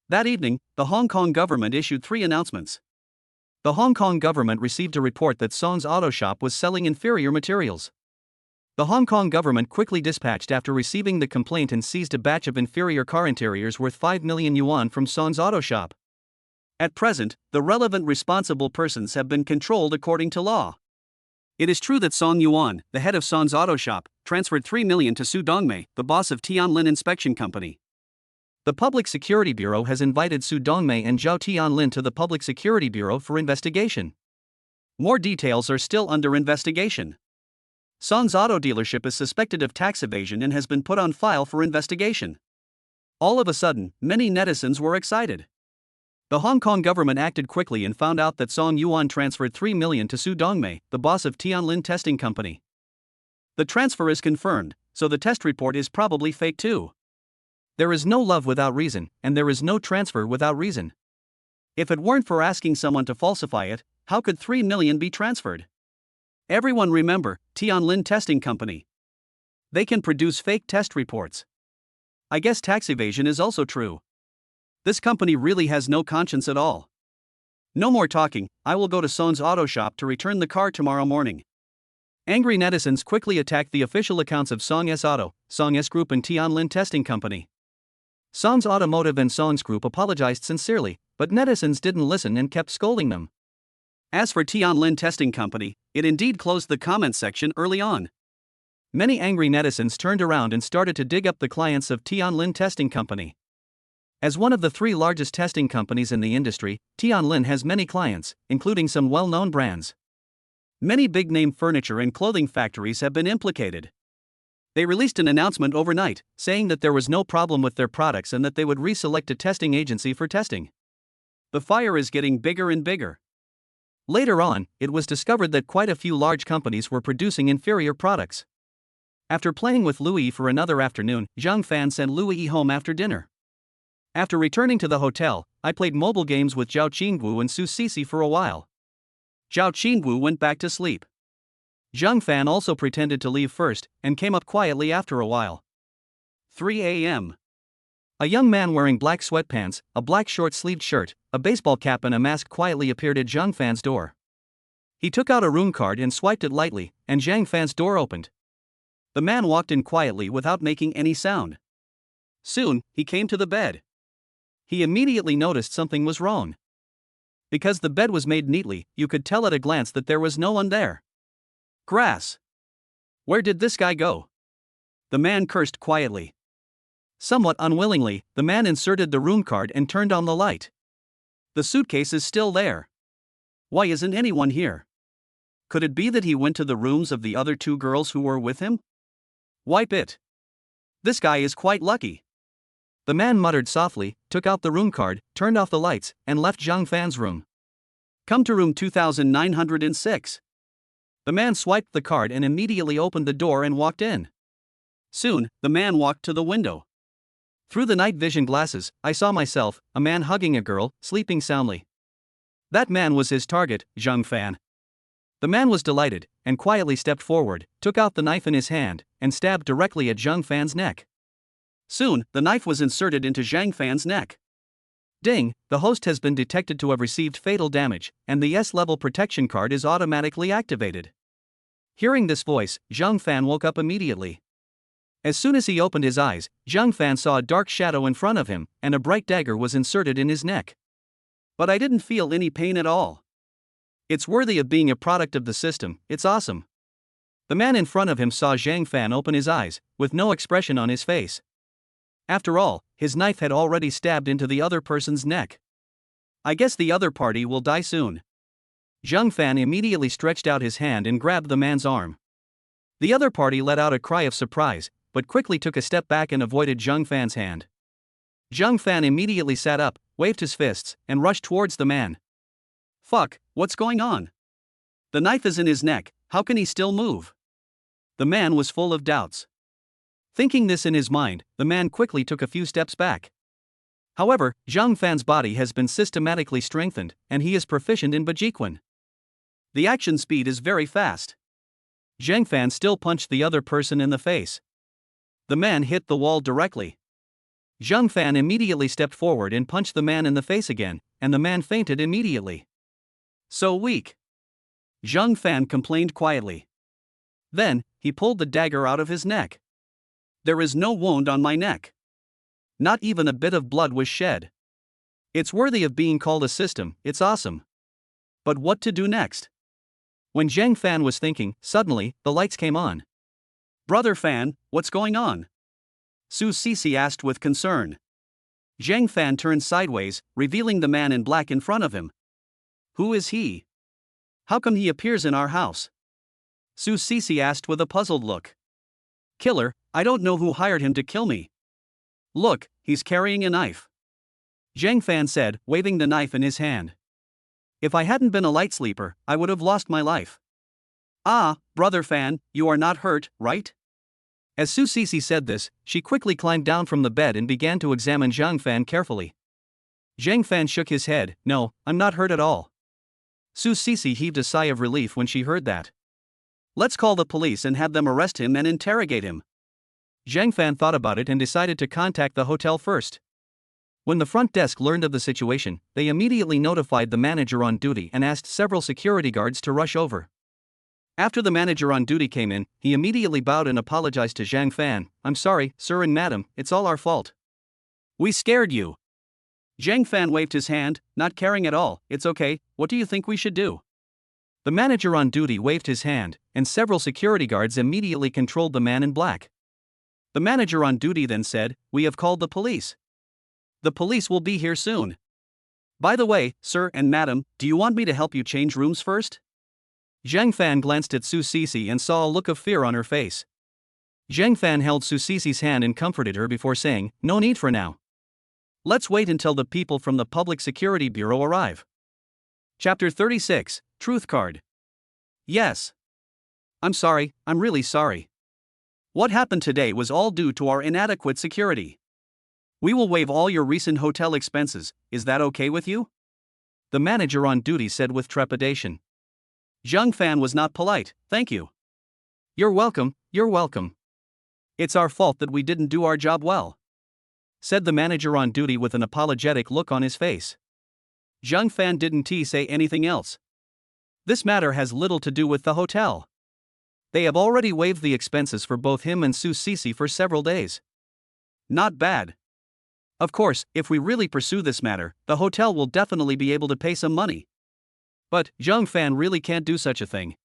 That evening, the Hong Kong government issued 3 announcements. The Hong Kong government received a report that Song's auto shop was selling inferior materials. The Hong Kong government quickly dispatched after receiving the complaint and seized a batch of inferior car interiors worth 5 million yuan from Song's auto shop. At present, the relevant responsible persons have been controlled according to law. It is true that Song Yuan, the head of Song's auto shop, transferred 3 million to Su Dongmei, the boss of Tianlin Inspection Company. The Public Security Bureau has invited Su Dongmei and Zhao Tianlin to the Public Security Bureau for investigation. More details are still under investigation. Song's auto dealership is suspected of tax evasion and has been put on file for investigation. All of a sudden, many netizens were excited. The Hong Kong government acted quickly and found out that Song Yuan transferred 3 million to Su Dongmei, the boss of Tianlin Testing Company. The transfer is confirmed, so the test report is probably fake too. There is no love without reason, and there is no transfer without reason. If it weren't for asking someone to falsify it, how could 3 million be transferred? Everyone remember, Tianlin Testing Company. They can produce fake test reports. I guess tax evasion is also true. This company really has no conscience at all. No more talking, I will go to Song's auto shop to return the car tomorrow morning. Angry netizens quickly attacked the official accounts of Song S Auto, Song S Group and Tianlin Testing Company. Song's Automotive and Song's Group apologized sincerely, but netizens didn't listen and kept scolding them. As for Tianlin Testing Company, it indeed closed the comment section early on. Many angry netizens turned around and started to dig up the clients of Tianlin Testing Company. As one of the 3 largest testing companies in the industry, Tianlin has many clients, including some well-known brands. Many big-name furniture and clothing factories have been implicated. They released an announcement overnight, saying that there was no problem with their products and that they would reselect a testing agency for testing. The fire is getting bigger and bigger. Later on, it was discovered that quite a few large companies were producing inferior products. After playing with Louis for another afternoon, Zhang Fan sent Louis home after dinner. After returning to the hotel, I played mobile games with Zhao Qingwu and Su Sisi for a while. Zhao Qingwu went back to sleep. Zhang Fan also pretended to leave first, and came up quietly after a while. 3 a.m. A young man wearing black sweatpants, a black short-sleeved shirt, a baseball cap and a mask quietly appeared at Zhang Fan's door. He took out a room card and swiped it lightly, and Zhang Fan's door opened. The man walked in quietly without making any sound. Soon, he came to the bed. He immediately noticed something was wrong. Because the bed was made neatly, you could tell at a glance that there was no one there. Grass. Where did this guy go? The man cursed quietly. Somewhat unwillingly, the man inserted the room card and turned on the light. The suitcase is still there. Why isn't anyone here? Could it be that he went to the rooms of the other 2 girls who were with him? Wipe it. This guy is quite lucky. The man muttered softly, took out the room card, turned off the lights, and left Zhang Fan's room. Come to room 2906. The man swiped the card and immediately opened the door and walked in. Soon, the man walked to the window. Through the night vision glasses, I saw myself, a man hugging a girl, sleeping soundly. That man was his target, Zhang Fan. The man was delighted, and quietly stepped forward, took out the knife in his hand, and stabbed directly at Zhang Fan's neck. Soon, the knife was inserted into Zhang Fan's neck. Ding, the host has been detected to have received fatal damage, and the S-level protection card is automatically activated. Hearing this voice, Zhang Fan woke up immediately. As soon as he opened his eyes, Zhang Fan saw a dark shadow in front of him, and a bright dagger was inserted in his neck. But I didn't feel any pain at all. It's worthy of being a product of the system, it's awesome. The man in front of him saw Zhang Fan open his eyes, with no expression on his face. After all, his knife had already stabbed into the other person's neck. I guess the other party will die soon. Zhang Fan immediately stretched out his hand and grabbed the man's arm. The other party let out a cry of surprise, but quickly took a step back and avoided Zhang Fan's hand. Zhang Fan immediately sat up, waved his fists, and rushed towards the man. Fuck, what's going on? The knife is in his neck, how can he still move? The man was full of doubts. Thinking this in his mind, the man quickly took a few steps back. However, Zhang Fan's body has been systematically strengthened, and he is proficient in Bajiquan. The action speed is very fast. Zhang Fan still punched the other person in the face. The man hit the wall directly. Zhang Fan immediately stepped forward and punched the man in the face again, and the man fainted immediately. So weak. Zhang Fan complained quietly. Then, he pulled the dagger out of his neck. There is no wound on my neck. Not even a bit of blood was shed. It's worthy of being called a system, it's awesome. But what to do next? When Zhang Fan was thinking, suddenly, the lights came on. Brother Fan, what's going on? Su Sisi asked with concern. Zhang Fan turned sideways, revealing the man in black in front of him. Who is he? How come he appears in our house? Su Sisi asked with a puzzled look. Killer, I don't know who hired him to kill me. Look, he's carrying a knife. Zhang Fan said, waving the knife in his hand. If I hadn't been a light sleeper, I would have lost my life. Ah, Brother Fan, you are not hurt, right? As Su Sisi said this, she quickly climbed down from the bed and began to examine Zhang Fan carefully. Zhang Fan shook his head. No, I'm not hurt at all. Su Sisi heaved a sigh of relief when she heard that. Let's call the police and have them arrest him and interrogate him. Zhang Fan thought about it and decided to contact the hotel first. When the front desk learned of the situation, they immediately notified the manager on duty and asked several security guards to rush over. After the manager on duty came in, he immediately bowed and apologized to Zhang Fan. I'm sorry, sir and madam, it's all our fault. We scared you. Zhang Fan waved his hand, not caring at all. It's okay, what do you think we should do? The manager on duty waved his hand, and several security guards immediately controlled the man in black. The manager on duty then said, we have called the police. The police will be here soon. By the way, sir and madam, do you want me to help you change rooms first? Zhang Fan glanced at Su Sisi and saw a look of fear on her face. Zhang Fan held Su Sisi's hand and comforted her before saying, no need for now. Let's wait until the people from the Public Security Bureau arrive. Chapter 36, Truth Card. Yes. I'm sorry, I'm really sorry. What happened today was all due to our inadequate security. We will waive all your recent hotel expenses, is that okay with you? The manager on duty said with trepidation. Zhang Fan was not polite, thank you. You're welcome, you're welcome. It's our fault that we didn't do our job well, said the manager on duty with an apologetic look on his face. Zhang Fan didn't say anything else. This matter has little to do with the hotel. They have already waived the expenses for both him and Su Sisi for several days. Not bad. Of course, if we really pursue this matter, the hotel will definitely be able to pay some money. But Zhang Fan really can't do such a thing.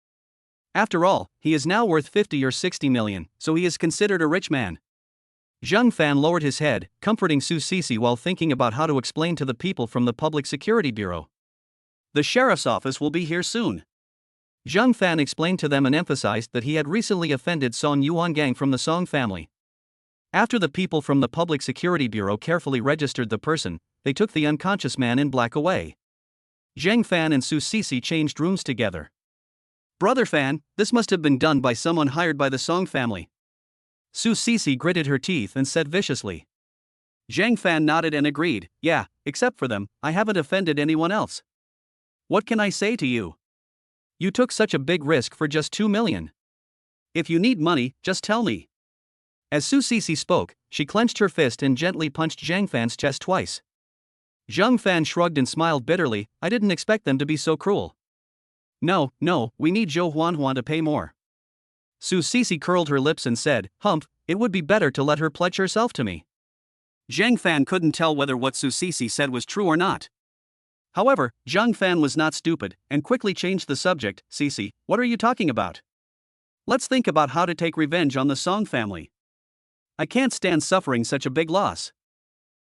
After all, he is now worth 50 or 60 million, so he is considered a rich man. Zhang Fan lowered his head, comforting Su Sisi while thinking about how to explain to the people from the Public Security Bureau. The sheriff's office will be here soon. Zhang Fan explained to them and emphasized that he had recently offended Song Yuangang from the Song family. After the people from the Public Security Bureau carefully registered the person, they took the unconscious man in black away. Zhang Fan and Su Sisi changed rooms together. Brother Fan, this must have been done by someone hired by the Song family. Su Sisi gritted her teeth and said viciously. Zhang Fan nodded and agreed, yeah, except for them, I haven't offended anyone else. What can I say to you? You took such a big risk for just 2 million. If you need money, just tell me. As Su Sisi spoke, she clenched her fist and gently punched Zhang Fan's chest twice. Zhang Fan shrugged and smiled bitterly, I didn't expect them to be so cruel. No, we need Zhou Huanhuan to pay more. Su Sisi curled her lips and said, Humph, it would be better to let her pledge herself to me. Zhang Fan couldn't tell whether what Su Sisi said was true or not. However, Zhang Fan was not stupid, and quickly changed the subject. Sisi, what are you talking about? Let's think about how to take revenge on the Song family. I can't stand suffering such a big loss.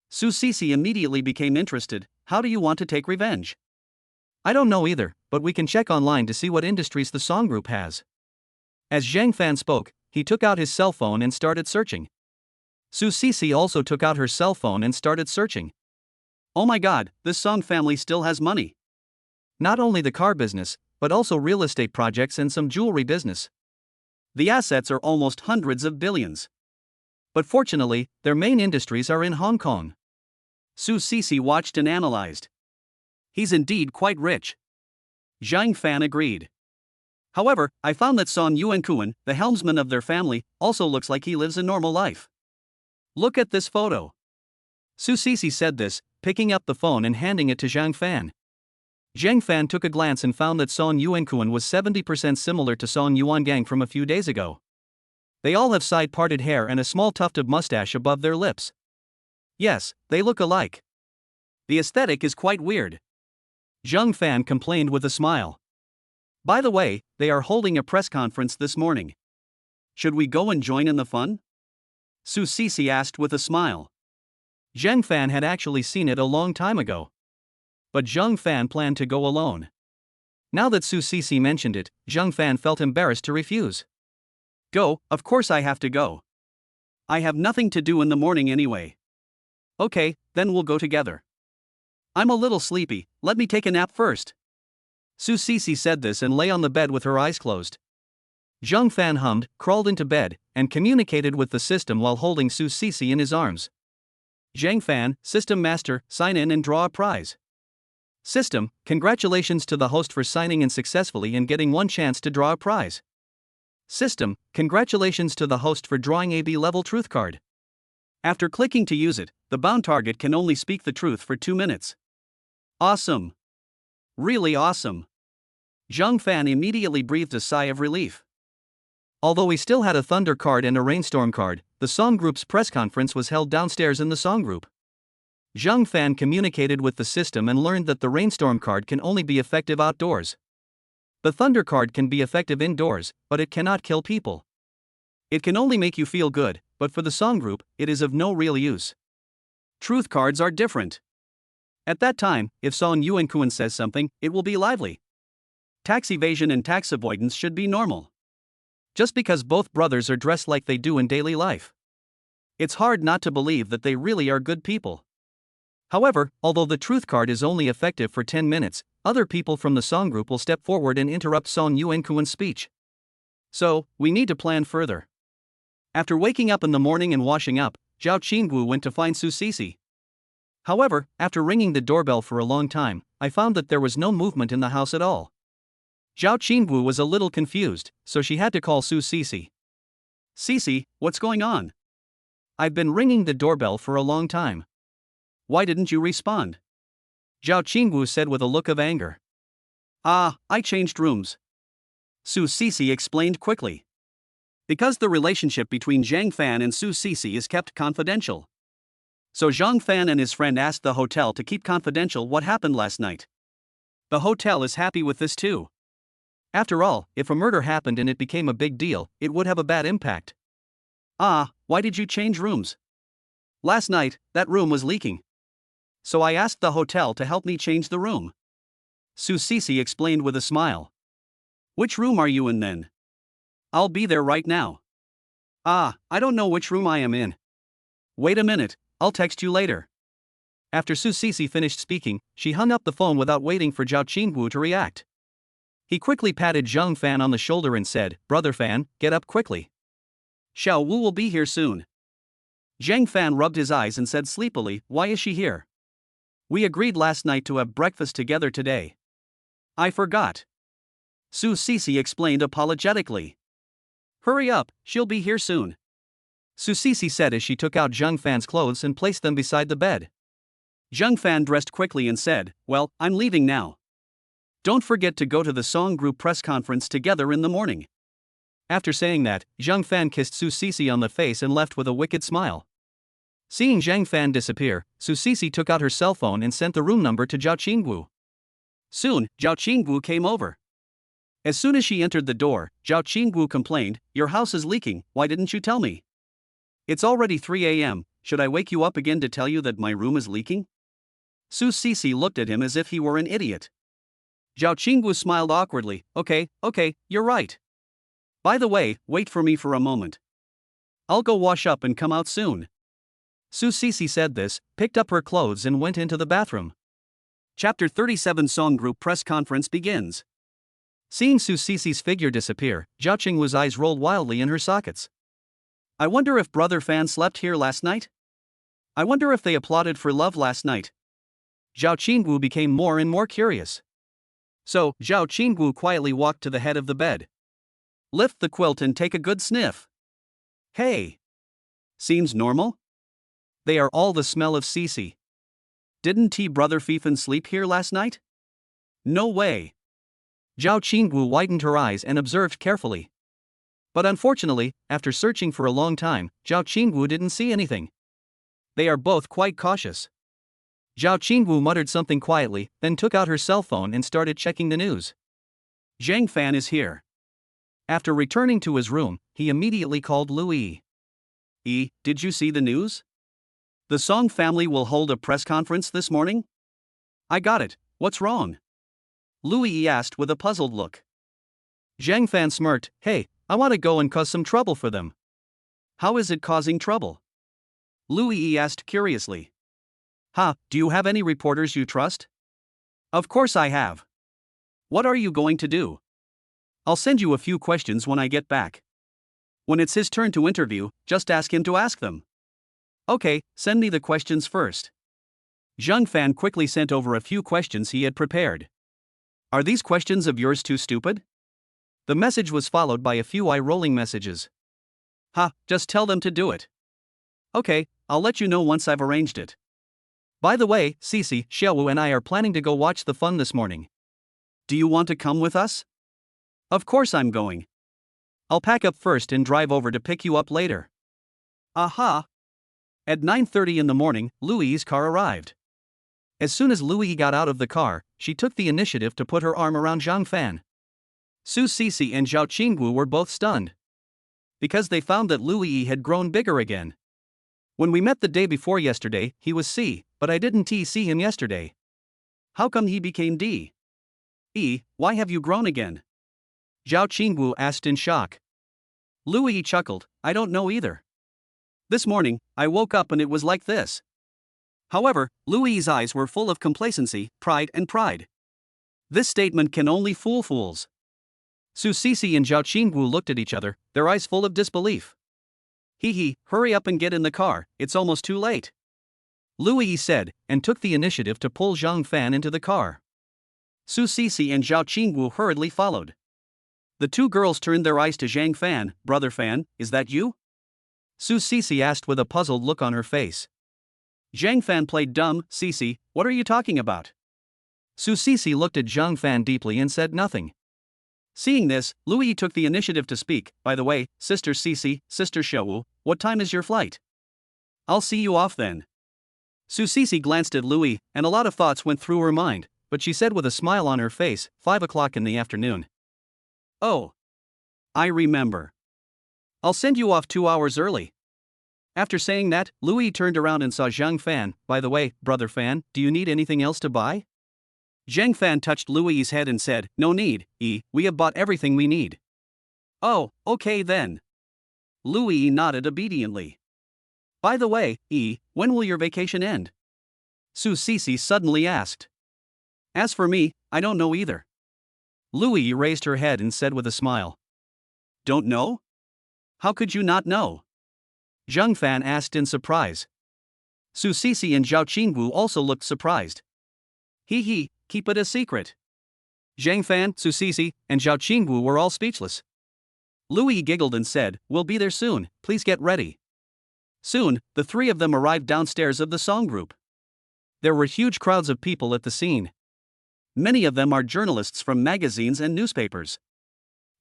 Su Sisi immediately became interested. How do you want to take revenge? I don't know either, but we can check online to see what industries the Song group has. As Zhang Fan spoke, he took out his cell phone and started searching. Su Sisi also took out her cell phone and started searching. Oh my god, this Song family still has money. Not only the car business, but also real estate projects and some jewelry business. The assets are almost hundreds of billions. But fortunately, their main industries are in Hong Kong. Su Sisi watched and analyzed. He's indeed quite rich. Zhang Fan agreed. However, I found that Song Yuankuan, the helmsman of their family, also looks like he lives a normal life. Look at this photo. Su Sisi said this, picking up the phone and handing it to Zhang Fan. Zhang Fan took a glance and found that Song Yuankuan was 70% similar to Song Yuangang from a few days ago. They all have side-parted hair and a small tuft of mustache above their lips. Yes, they look alike. The aesthetic is quite weird. Zheng Fan complained with a smile. By the way, they are holding a press conference this morning. Should we go and join in the fun? Su Sisi asked with a smile. Zheng Fan had actually seen it a long time ago. But Zheng Fan planned to go alone. Now that Su Sisi mentioned it, Zheng Fan felt embarrassed to refuse. Go, of course I have to go. I have nothing to do in the morning anyway. Okay, then we'll go together. I'm a little sleepy, let me take a nap first. Su Sisi said this and lay on the bed with her eyes closed. Zheng Fan hummed, crawled into bed, and communicated with the system while holding Su Sisi in his arms. Zheng Fan, System Master, sign in and draw a prize. System, congratulations to the host for signing in successfully and getting one chance to draw a prize. System, congratulations to the host for drawing a B-level truth card. After clicking to use it, the bound target can only speak the truth for 2 minutes. Awesome. Really awesome. Zheng Fan immediately breathed a sigh of relief. Although he still had a thunder card and a rainstorm card, the song group's press conference was held downstairs in the song group. Zheng Fan communicated with the system and learned that the rainstorm card can only be effective outdoors. The thunder card can be effective indoors, but it cannot kill people. It can only make you feel good, but for the song group, it is of no real use. Truth cards are different. At that time, if Song Yuan-kun says something, it will be lively. Tax evasion and tax avoidance should be normal. Just because both brothers are dressed like they do in daily life. It's hard not to believe that they really are good people. However, although the truth card is only effective for 10 minutes, other people from the song group will step forward and interrupt Song Yuan-kun's speech. So, we need to plan further. After waking up in the morning and washing up, Zhao Qingwu went to find Su Sisi. However, after ringing the doorbell for a long time, I found that there was no movement in the house at all. Zhao Qingwu was a little confused, so she had to call Su Sisi. Sisi, what's going on? I've been ringing the doorbell for a long time. Why didn't you respond? Zhao Qingwu said with a look of anger. Ah, I changed rooms. Su Sisi explained quickly. Because the relationship between Zheng Fan and Su Sisi is kept confidential. So Zheng Fan and his friend asked the hotel to keep confidential what happened last night. The hotel is happy with this too. After all, if a murder happened and it became a big deal, it would have a bad impact. Ah, why did you change rooms? Last night, that room was leaking. So I asked the hotel to help me change the room. Su Sisi explained with a smile. Which room are you in then? I'll be there right now. Ah, I don't know which room I am in. Wait a minute, I'll text you later. After Su Sisi finished speaking, she hung up the phone without waiting for Zhao Qingwu to react. He quickly patted Zheng Fan on the shoulder and said, Brother Fan, get up quickly. Xiao Wu will be here soon. Zheng Fan rubbed his eyes and said sleepily, why is she here? We agreed last night to have breakfast together today. I forgot. Su Sisi explained apologetically. Hurry up, she'll be here soon. Su Sisi said as she took out Zheng Fan's clothes and placed them beside the bed. Zheng Fan dressed quickly and said, well, I'm leaving now. Don't forget to go to the song group press conference together in the morning. After saying that, Zheng Fan kissed Su Sisi on the face and left with a wicked smile. Seeing Zheng Fan disappear, Su Sisi took out her cell phone and sent the room number to Zhao Qingwu. Soon, Zhao Qingwu came over. As soon as she entered the door, Zhao Qingwu complained, your house is leaking, why didn't you tell me? It's already 3 a.m., should I wake you up again to tell you that my room is leaking? Su Sisi looked at him as if he were an idiot. Zhao Qingwu smiled awkwardly, okay, you're right. By the way, wait for me for a moment. I'll go wash up and come out soon. Su Sisi said this, picked up her clothes and went into the bathroom. Chapter 37 Song Group Press Conference begins. Seeing Su Sisi's figure disappear, Zhao Qingwu's eyes rolled wildly in her sockets. I wonder if Brother Fan slept here last night? I wonder if they applauded for love last night? Zhao Qingwu became more and more curious. So, Zhao Qingwu quietly walked to the head of the bed. Lift the quilt and take a good sniff. Hey! Seems normal? They are all the smell of Sisi. Didn't Brother Fifan sleep here last night? No way. Zhao Qingwu widened her eyes and observed carefully. But unfortunately, after searching for a long time, Zhao Qingwu didn't see anything. They are both quite cautious. Zhao Qingwu muttered something quietly, then took out her cell phone and started checking the news. Zhang Fan is here. After returning to his room, he immediately called Lu Yi. Did you see the news? The Song family will hold a press conference this morning? I got it, what's wrong? Lu Yi asked with a puzzled look. Zhang Fan smirked, hey, I want to go and cause some trouble for them. How is it causing trouble? Lu Yi asked curiously. Do you have any reporters you trust? Of course I have. What are you going to do? I'll send you a few questions when I get back. When it's his turn to interview, just ask him to ask them. Okay, send me the questions first. Zhang Fan quickly sent over a few questions he had prepared. Are these questions of yours too stupid? The message was followed by a few eye-rolling messages. Just tell them to do it. Okay, I'll let you know once I've arranged it. By the way, Cici, Xiaowu and I are planning to go watch the fun this morning. Do you want to come with us? Of course I'm going. I'll pack up first and drive over to pick you up later. At 9:30 in the morning, Lu Yi's car arrived. As soon as Lu Yi got out of the car, she took the initiative to put her arm around Zhang Fan. Su Cici and Zhao Qingwu were both stunned. Because they found that Lu Yi had grown bigger again. When we met the day before yesterday, he was C, but I didn't see him yesterday. How come he became D? Why have you grown again? Zhao Qingwu asked in shock. Lu Yi chuckled, I don't know either. This morning, I woke up and it was like this. However, Lu Yi's eyes were full of complacency, pride. This statement can only fool fools. Su Cici and Zhao Qingwu looked at each other, their eyes full of disbelief. Hurry up and get in the car, it's almost too late. Lu Yi said, and took the initiative to pull Zhang Fan into the car. Su Cici and Zhao Qingwu hurriedly followed. The two girls turned their eyes to Zhang Fan. Brother Fan, is that you? Su Cici asked with a puzzled look on her face. Zhang Fan played dumb. Cici, what are you talking about? Su Cici looked at Zhang Fan deeply and said nothing. Seeing this, Lu Yi took the initiative to speak. By the way, Sister Cici, Sister Xiaowu, what time is your flight? I'll see you off then. Su Cici glanced at Lu Yi, and a lot of thoughts went through her mind, but she said with a smile on her face, 5 o'clock in the afternoon. Oh. I remember. I'll send you off 2 hours early. After saying that, Lu Yi turned around and saw Zhang Fan. By the way, Brother Fan, do you need anything else to buy? Zhang Fan touched Lu Yi's head and said, no need, we have bought everything we need. Oh, okay then. Lu Yi nodded obediently. By the way, when will your vacation end? Su Cici suddenly asked. As for me, I don't know either. Lu Yi raised her head and said with a smile. Don't know? How could you not know? Zhang Fan asked in surprise. Su Cici and Zhao Qingwu also looked surprised. Keep it a secret. Zhang Fan, Su Cici, and Zhao Qingwu were all speechless. Lu Yi giggled and said, we'll be there soon, please get ready. Soon, the three of them arrived downstairs of the song group. There were huge crowds of people at the scene. Many of them are journalists from magazines and newspapers.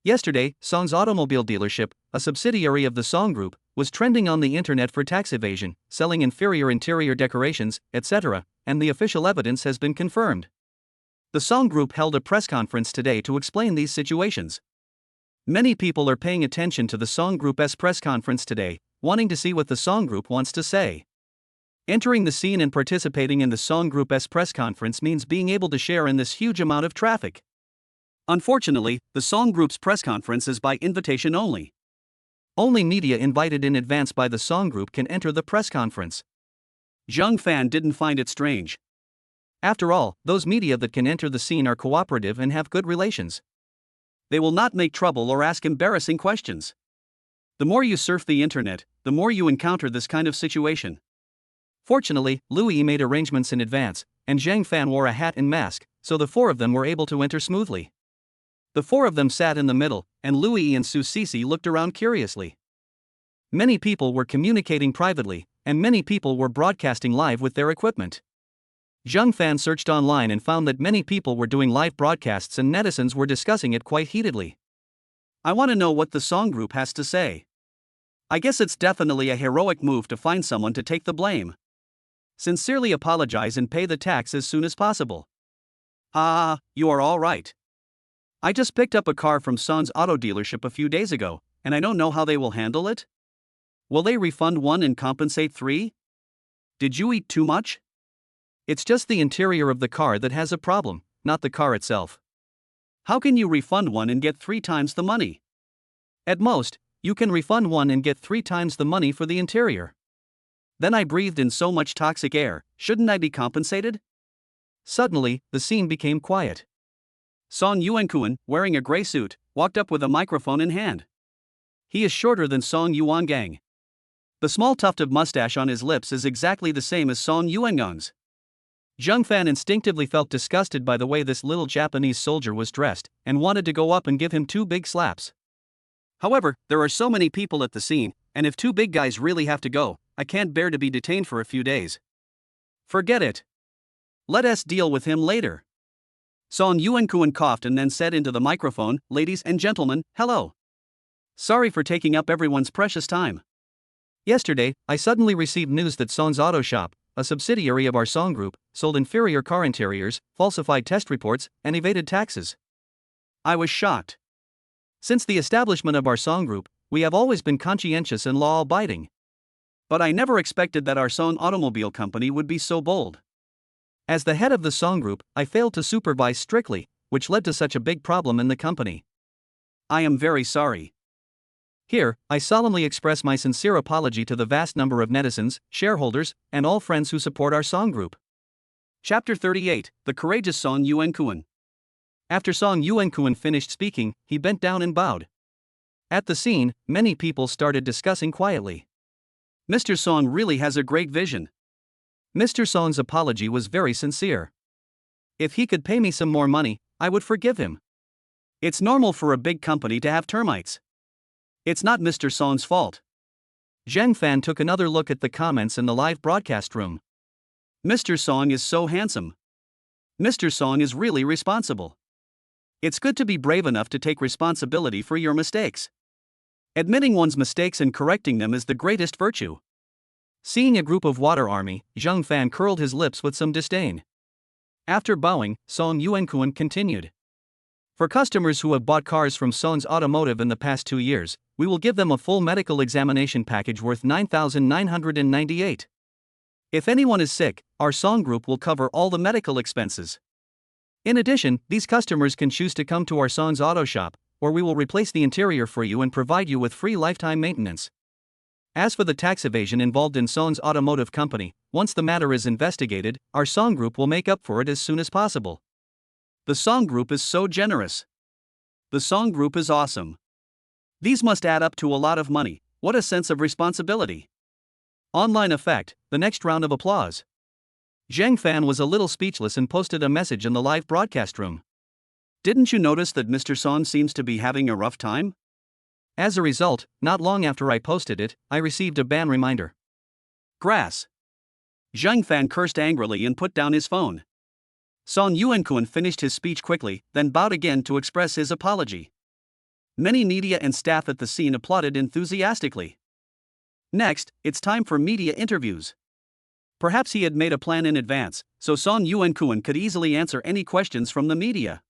Yesterday, Song's automobile dealership, a subsidiary of the Song Group, was trending on the internet for tax evasion, selling inferior interior decorations, etc., and the official evidence has been confirmed. The Song Group held a press conference today to explain these situations. Many people are paying attention to the Song Group's press conference today, wanting to see what the Song Group wants to say. Entering the scene and participating in the Song Group's press conference means being able to share in this huge amount of traffic. Unfortunately, the Song Group's press conference is by invitation only. Only media invited in advance by the Song Group can enter the press conference. Zhang Fan didn't find it strange. After all, those media that can enter the scene are cooperative and have good relations. They will not make trouble or ask embarrassing questions. The more you surf the internet, the more you encounter this kind of situation. Fortunately, Lu Yi made arrangements in advance, and Zhang Fan wore a hat and mask, so the four of them were able to enter smoothly. The four of them sat in the middle, and Lu Yi and Su Cici looked around curiously. Many people were communicating privately, and many people were broadcasting live with their equipment. Zhang Fan searched online and found that many people were doing live broadcasts and netizens were discussing it quite heatedly. I want to know what the Song Group has to say. I guess it's definitely a heroic move to find someone to take the blame. Sincerely apologize and pay the tax as soon as possible. You are all right. I just picked up a car from Son's auto dealership a few days ago, and I don't know how they will handle it. Will they refund 1 and compensate 3? Did you eat too much? It's just the interior of the car that has a problem, not the car itself. How can you refund 1 and get 3 times the money? At most, you can refund 1 and get 3 times the money for the interior. Then I breathed in so much toxic air, shouldn't I be compensated? Suddenly, the scene became quiet. Song Yuan-kun, wearing a gray suit, walked up with a microphone in hand. He is shorter than Song Yuan-gang. The small tuft of mustache on his lips is exactly the same as Song Yuan-gang's. Zheng Fan instinctively felt disgusted by the way this little Japanese soldier was dressed, and wanted to go up and give him 2 big slaps. However, there are so many people at the scene, and if 2 big guys really have to go, I can't bear to be detained for a few days. Forget it. Let us deal with him later. Song Yuan-kun coughed and then said into the microphone, "Ladies and gentlemen, hello. Sorry for taking up everyone's precious time. Yesterday, I suddenly received news that Song's Auto Shop, a subsidiary of our Song Group, sold inferior car interiors, falsified test reports, and evaded taxes. I was shocked. Since the establishment of our Song Group, we have always been conscientious and law-abiding. But I never expected that our Song Automobile Company would be so bold. As the head of the Song Group, I failed to supervise strictly, which led to such a big problem in the company. I am very sorry. Here, I solemnly express my sincere apology to the vast number of netizens, shareholders, and all friends who support our Song Group." Chapter 38, The Courageous Song Yuan-kun. After Song Yuan-kun finished speaking, he bent down and bowed. At the scene, many people started discussing quietly. Mr. Song really has a great vision. Mr. Song's apology was very sincere. If he could pay me some more money, I would forgive him. It's normal for a big company to have termites. It's not Mr. Song's fault. Zheng Fan took another look at the comments in the live broadcast room. Mr. Song is so handsome. Mr. Song is really responsible. It's good to be brave enough to take responsibility for your mistakes. Admitting one's mistakes and correcting them is the greatest virtue. Seeing a group of water army, Zheng Fan curled his lips with some disdain. After bowing, Song Yuan-kun continued. For customers who have bought cars from Song's Automotive in the past 2 years, we will give them a full medical examination package worth 9,998. If anyone is sick, our Song Group will cover all the medical expenses. In addition, these customers can choose to come to our Song's Auto Shop, or we will replace the interior for you and provide you with free lifetime maintenance. As for the tax evasion involved in Song's Automotive Company, once the matter is investigated, our Song Group will make up for it as soon as possible. The Song Group is so generous. The Song Group is awesome. These must add up to a lot of money. What a sense of responsibility. Online effect, the next round of applause. Zheng Fan was a little speechless and posted a message in the live broadcast room. Didn't you notice that Mr. Song seems to be having a rough time? As a result, not long after I posted it, I received a ban reminder. Grass. Zheng Fan cursed angrily and put down his phone. Song Yuan-kun finished his speech quickly, then bowed again to express his apology. Many media and staff at the scene applauded enthusiastically. Next, it's time for media interviews. Perhaps he had made a plan in advance, so Song Yuan-kun could easily answer any questions from the media.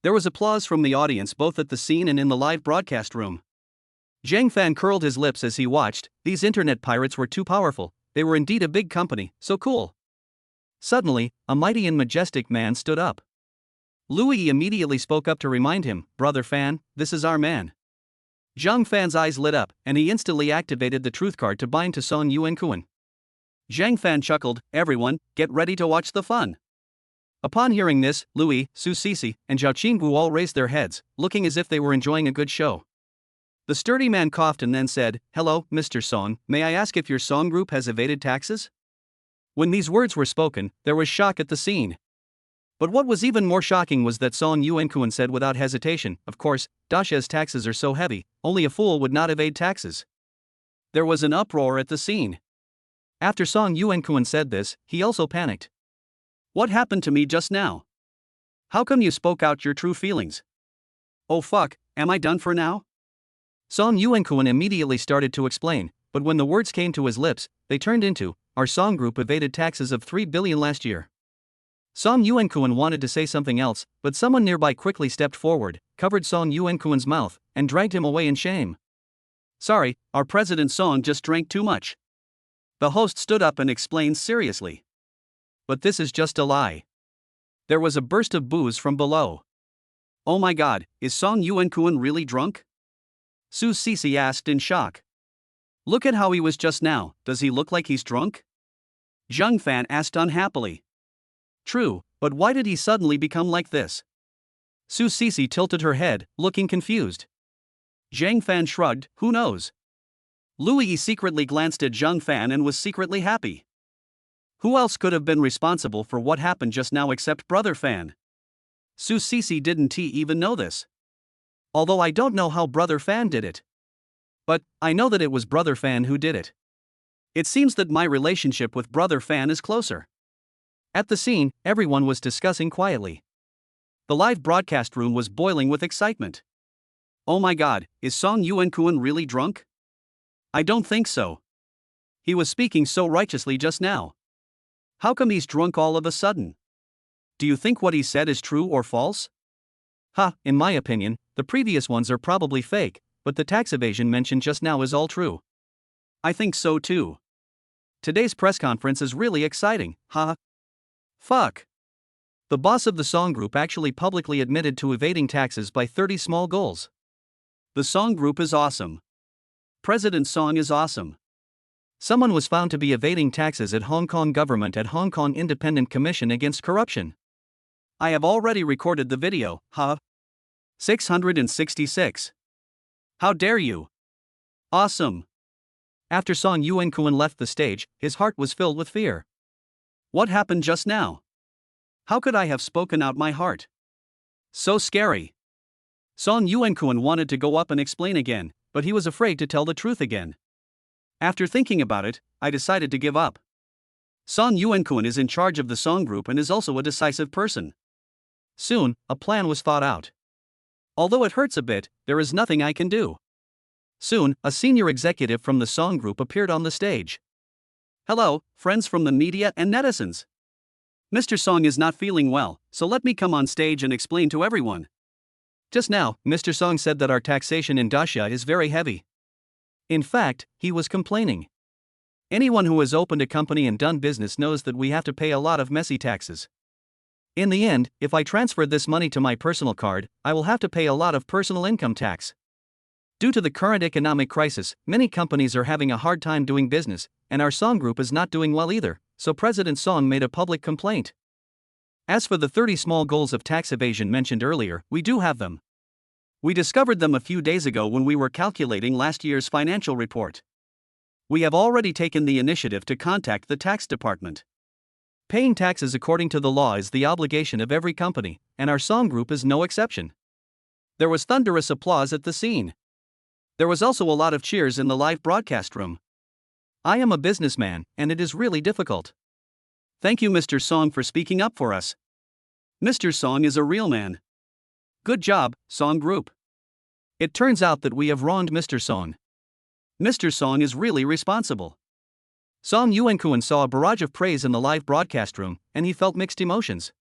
There was applause from the audience both at the scene and in the live broadcast room. Zheng Fan curled his lips as he watched. These internet pirates were too powerful. They were indeed a big company, so cool. Suddenly, a mighty and majestic man stood up. Louis immediately spoke up to remind him, "Brother Fan, this is our man." Zheng Fan's eyes lit up, and he instantly activated the truth card to bind to Song Yuan-kun. Zheng Fan chuckled, "Everyone, get ready to watch the fun." Upon hearing this, Louis, Su Sisi, and Zhao Qinggu all raised their heads, looking as if they were enjoying a good show. The sturdy man coughed and then said, "Hello, Mr. Song, may I ask if your Song Group has evaded taxes?" When these words were spoken, there was shock at the scene. But what was even more shocking was that Song Yuan-kun said without hesitation, "Of course, Dasha's taxes are so heavy, only a fool would not evade taxes." There was an uproar at the scene. After Song Yuan-kun said this, he also panicked. "What happened to me just now? How come you spoke out your true feelings? Oh fuck, am I done for now?" Song Yuan-kun immediately started to explain, but when the words came to his lips, they turned into, our song group evaded taxes of 3 billion last year. Song Yuan-kun wanted to say something else, but someone nearby quickly stepped forward, covered Song Yuan-kun's mouth, and dragged him away in shame. Sorry, our president Song just drank too much. The host stood up and explained seriously. But this is just a lie. There was a burst of boos from below. Oh my god, is Song Yuan-kun really drunk? Su Cece asked in shock. Look at how he was just now, does he look like he's drunk? Zhang Fan asked unhappily. True, but why did he suddenly become like this? Su Cece tilted her head, looking confused. Zhang Fan shrugged, who knows? Lui secretly glanced at Zhang Fan and was secretly happy. Who else could have been responsible for what happened just now except Brother Fan? Su Cece didn't even know this. Although I don't know how Brother Fan did it. But, I know that it was Brother Fan who did it. It seems that my relationship with Brother Fan is closer. At the scene, everyone was discussing quietly. The live broadcast room was boiling with excitement. Oh my god, is Song Yuan-kun really drunk? I don't think so. He was speaking so righteously just now. How come he's drunk all of a sudden? Do you think what he said is true or false? In my opinion, the previous ones are probably fake, but the tax evasion mentioned just now is all true. I think so too. Today's press conference is really exciting, Fuck. The boss of the Song Group actually publicly admitted to evading taxes by 30 small goals. The Song Group is awesome. President Song is awesome. Someone was found to be evading taxes at Hong Kong government at Hong Kong Independent Commission Against Corruption. I have already recorded the video, 666. How dare you? Awesome. After Song Yuan-kun left the stage, his heart was filled with fear. What happened just now? How could I have spoken out my heart? So scary. Song Yuan-kun wanted to go up and explain again, but he was afraid to tell the truth again. After thinking about it, I decided to give up. Song Yuan-kun is in charge of the Song Group and is also a decisive person. Soon, a plan was thought out. Although it hurts a bit, there is nothing I can do. Soon, a senior executive from the Song Group appeared on the stage. Hello, friends from the media and netizens. Mr. Song is not feeling well, so let me come on stage and explain to everyone. Just now, Mr. Song said that our taxation in Dacia is very heavy. In fact, he was complaining. Anyone who has opened a company and done business knows that we have to pay a lot of messy taxes. In the end, if I transfer this money to my personal card, I will have to pay a lot of personal income tax. Due to the current economic crisis, many companies are having a hard time doing business, and our Song Group is not doing well either, so President Song made a public complaint. As for the 30 small goals of tax evasion mentioned earlier, we do have them. We discovered them a few days ago when we were calculating last year's financial report. We have already taken the initiative to contact the tax department. Paying taxes according to the law is the obligation of every company, and our Song Group is no exception. There was thunderous applause at the scene. There was also a lot of cheers in the live broadcast room. I am a businessman, and it is really difficult. Thank you, Mr. Song, for speaking up for us. Mr. Song is a real man. Good job, Song Group. It turns out that we have wronged Mr. Song. Mr. Song is really responsible. Song Yuan-kun saw a barrage of praise in the live broadcast room, and he felt mixed emotions.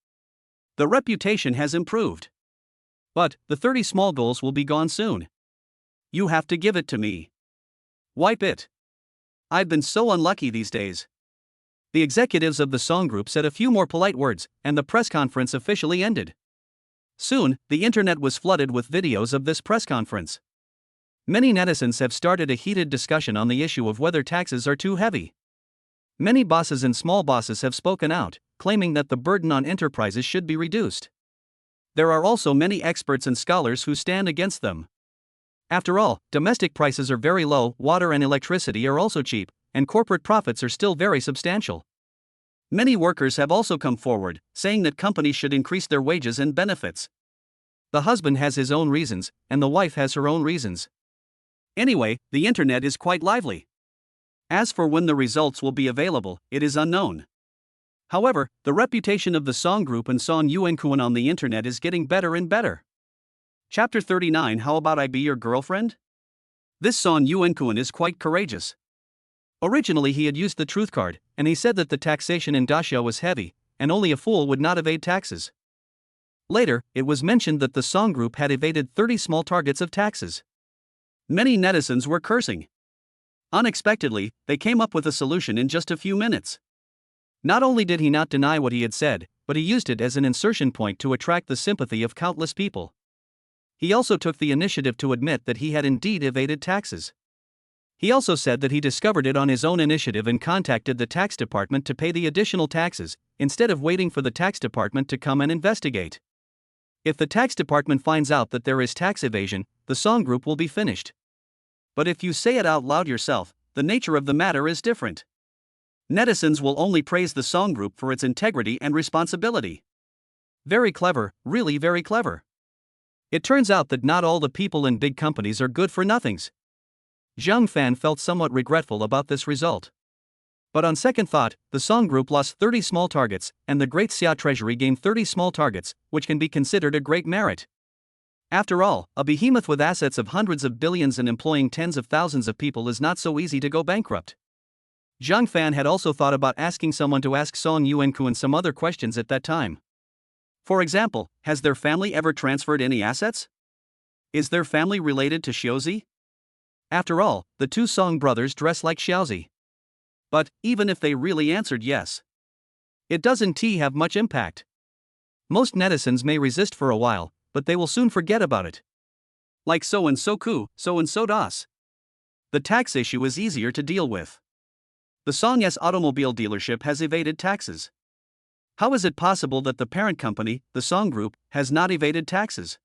The reputation has improved. But, the 30 small goals will be gone soon. You have to give it to me. Wipe it. I've been so unlucky these days. The executives of the Song Group said a few more polite words, and the press conference officially ended. Soon, the internet was flooded with videos of this press conference. Many netizens have started a heated discussion on the issue of whether taxes are too heavy. Many bosses and small bosses have spoken out, claiming that the burden on enterprises should be reduced. There are also many experts and scholars who stand against them. After all, domestic prices are very low, water and electricity are also cheap, and corporate profits are still very substantial. Many workers have also come forward, saying that companies should increase their wages and benefits. The husband has his own reasons, and the wife has her own reasons. Anyway, the internet is quite lively. As for when the results will be available, it is unknown. However, the reputation of the Song Group and Song Yuan-kun on the internet is getting better and better. Chapter 39. How about I be your girlfriend? This Song Yuan-kun is quite courageous. Originally he had used the truth card, and he said that the taxation in Dacia was heavy, and only a fool would not evade taxes. Later, it was mentioned that the song group had evaded 30 small targets of taxes. Many netizens were cursing. Unexpectedly, they came up with a solution in just a few minutes. Not only did he not deny what he had said, but he used it as an insertion point to attract the sympathy of countless people. He also took the initiative to admit that he had indeed evaded taxes. He also said that he discovered it on his own initiative and contacted the tax department to pay the additional taxes, instead of waiting for the tax department to come and investigate. If the tax department finds out that there is tax evasion, the song group will be finished. But if you say it out loud yourself, the nature of the matter is different. Netizens will only praise the song group for its integrity and responsibility. Very clever, really very clever. It turns out that not all the people in big companies are good for nothings. Zhang Fan felt somewhat regretful about this result. But on second thought, the song group lost 30 small targets, and the Great Xia Treasury gained 30 small targets, which can be considered a great merit. After all, a behemoth with assets of hundreds of billions and employing tens of thousands of people is not so easy to go bankrupt. Zhang Fan had also thought about asking someone to ask Song Yuankuan some other questions at that time. For example, has their family ever transferred any assets? Is their family related to Xiaozi? After all, the two Song brothers dress like Xiaozi. But, even if they really answered yes, it doesn't have much impact. Most netizens may resist for a while, but they will soon forget about it. Like so-and-so ku, so-and-so das. The tax issue is easier to deal with. The Song's automobile dealership has evaded taxes. How is it possible that the parent company, the Song Group, has not evaded taxes?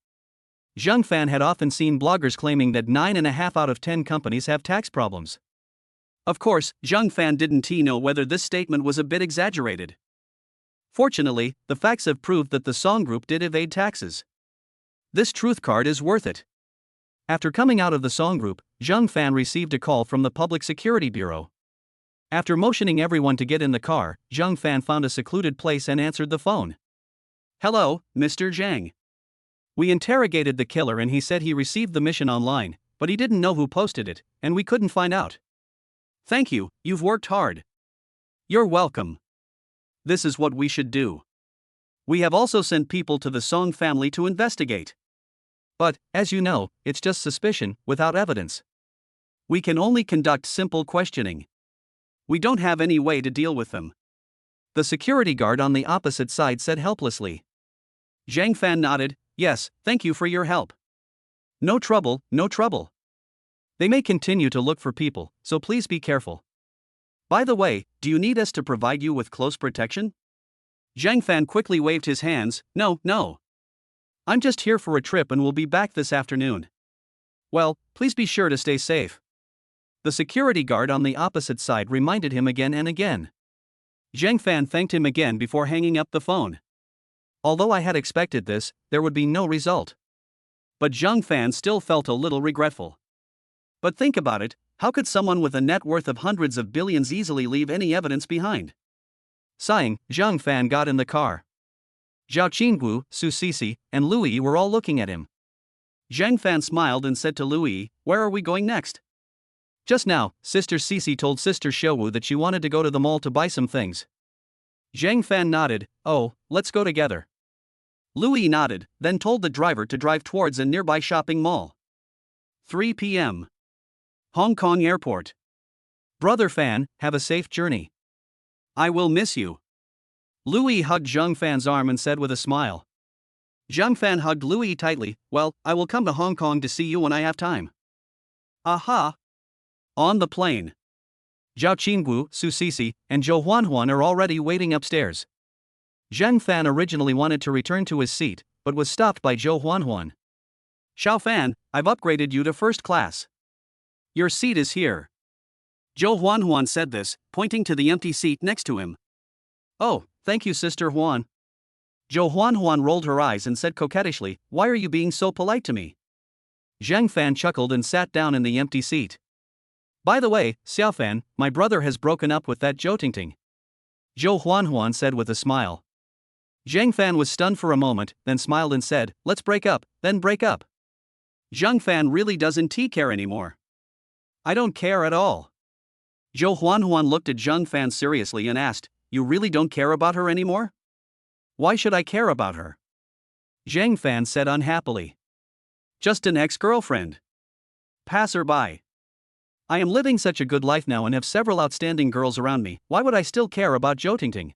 Zhang Fan had often seen bloggers claiming that 9.5 out of 10 companies have tax problems. Of course, Zhang Fan didn't know whether this statement was a bit exaggerated. Fortunately, the facts have proved that the Song Group did evade taxes. This truth card is worth it. After coming out of the Song Group, Zhang Fan received a call from the Public Security Bureau. After motioning everyone to get in the car, Zhang Fan found a secluded place and answered the phone. Hello, Mr. Zhang. We interrogated the killer and he said he received the mission online, but he didn't know who posted it, and we couldn't find out. Thank you, you've worked hard. You're welcome. This is what we should do. We have also sent people to the Song family to investigate. But, as you know, it's just suspicion, without evidence. We can only conduct simple questioning. We don't have any way to deal with them. The security guard on the opposite side said helplessly. Zhang Fan nodded, yes, thank you for your help. No trouble, no trouble. They may continue to look for people, so please be careful. By the way, do you need us to provide you with close protection? Zhang Fan quickly waved his hands, no. I'm just here for a trip and will be back this afternoon. Well, please be sure to stay safe. The security guard on the opposite side reminded him again and again. Zhang Fan thanked him again before hanging up the phone. Although I had expected this, there would be no result. But Zhang Fan still felt a little regretful. But think about it, how could someone with a net worth of hundreds of billions easily leave any evidence behind? Sighing, Zhang Fan got in the car. Zhao Qinggu, Su Sisi, and Lu Yi were all looking at him. Zhang Fan smiled and said to Lu Yi, where are we going next? Just now, Sister Sisi told Sister Shouwu that she wanted to go to the mall to buy some things. Zhang Fan nodded, oh, let's go together. Lu Yi nodded, then told the driver to drive towards a nearby shopping mall. 3 p.m. Hong Kong Airport. Brother Fan, have a safe journey. I will miss you. Lu Yi hugged Zhang Fan's arm and said with a smile. Zhang Fan hugged Lu Yi tightly, well, I will come to Hong Kong to see you when I have time. Aha! On the plane. Zhao Qinggu, Su Sisi, and Zhou Huanhuan are already waiting upstairs. Zhang Fan originally wanted to return to his seat, but was stopped by Zhou Huanhuan. Xiao Fan, I've upgraded you to first class. Your seat is here. Zhou Huanhuan said this, pointing to the empty seat next to him. Oh, thank you, Sister Huan. Zhou Huanhuan rolled her eyes and said coquettishly, why are you being so polite to me? Zhang Fan chuckled and sat down in the empty seat. By the way, Xiao Fan, my brother has broken up with that Zhou Tingting. Zhou Huanhuan said with a smile. Zhang Fan was stunned for a moment, then smiled and said, let's break up, then break up. Zhang Fan really doesn't care anymore. I don't care at all. Zhou Huanhuan looked at Zhang Fan seriously and asked, "You really don't care about her anymore?" "Why should I care about her?" Zhang Fan said unhappily. "Just an ex-girlfriend. Passerby. I am living such a good life now and have several outstanding girls around me, why would I still care about Zhou Tingting?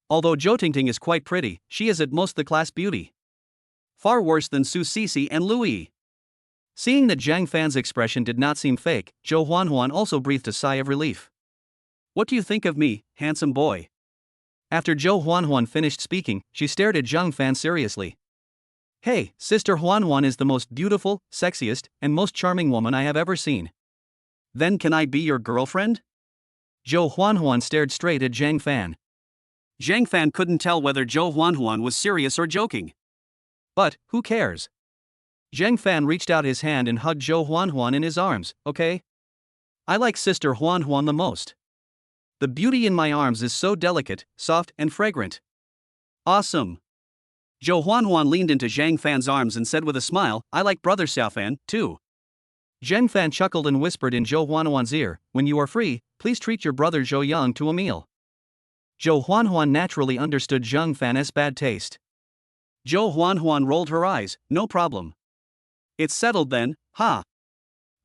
Although Zhou Tingting is quite pretty, she is at most the class beauty. Far worse than Su Sisi and Louis." Seeing that Zhang Fan's expression did not seem fake, Zhou Huanhuan also breathed a sigh of relief. "What do you think of me, handsome boy?" After Zhou Huanhuan finished speaking, she stared at Zhang Fan seriously. "Hey, Sister Huanhuan is the most beautiful, sexiest, and most charming woman I have ever seen. Then can I be your girlfriend?" Zhou Huanhuan stared straight at Zhang Fan. Zhang Fan couldn't tell whether Zhou Huanhuan was serious or joking. But, who cares? Zhang Fan reached out his hand and hugged Zhou Huanhuan in his arms. "Okay? I like Sister Huanhuan the most. The beauty in my arms is so delicate, soft, and fragrant." "Awesome." Zhou Huanhuan leaned into Zhang Fan's arms and said with a smile, "I like Brother Xiaofan, too." Zhang Fan chuckled and whispered in Zhou Huanhuan's ear, "When you are free, please treat your brother Zhou Yang to a meal." Zhou Huanhuan naturally understood Zhang Fan's bad taste. Zhou Huanhuan rolled her eyes, "No problem. It's settled then, ha."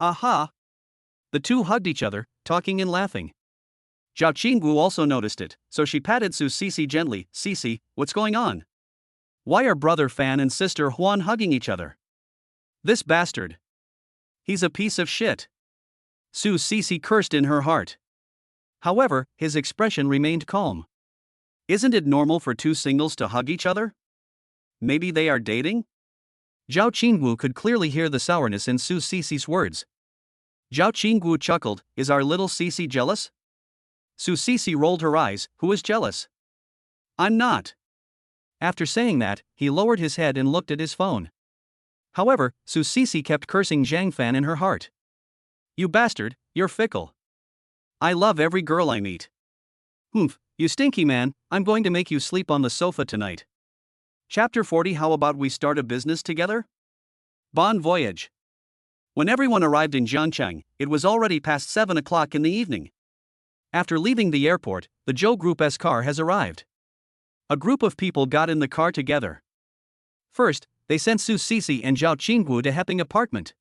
"Aha." The two hugged each other, talking and laughing. Zhao Qinggu also noticed it, so she patted Su Sisi gently. "Sisi, what's going on? Why are Brother Fan and Sister Huan hugging each other? This bastard. He's a piece of shit." Su Sisi cursed in her heart. However, his expression remained calm. "Isn't it normal for two singles to hug each other? Maybe they are dating?" Zhao Qingwu could clearly hear the sourness in Su Sisi's words. Zhao Qingwu chuckled, "Is our little Sisi jealous?" Su Sisi rolled her eyes, "Who is jealous? I'm not." After saying that, he lowered his head and looked at his phone. However, Su Sisi kept cursing Zhang Fan in her heart. "You bastard, you're fickle. I love every girl I meet. Humph, you stinky man, I'm going to make you sleep on the sofa tonight." Chapter 40. How about we start a business together? Bon voyage. When everyone arrived in Jiangcheng, it was already past 7 o'clock in the evening. After leaving the airport, the Zhou Group's car has arrived. A group of people got in the car together. First, they sent Su Sisi and Zhao Qinggu to Heping apartment.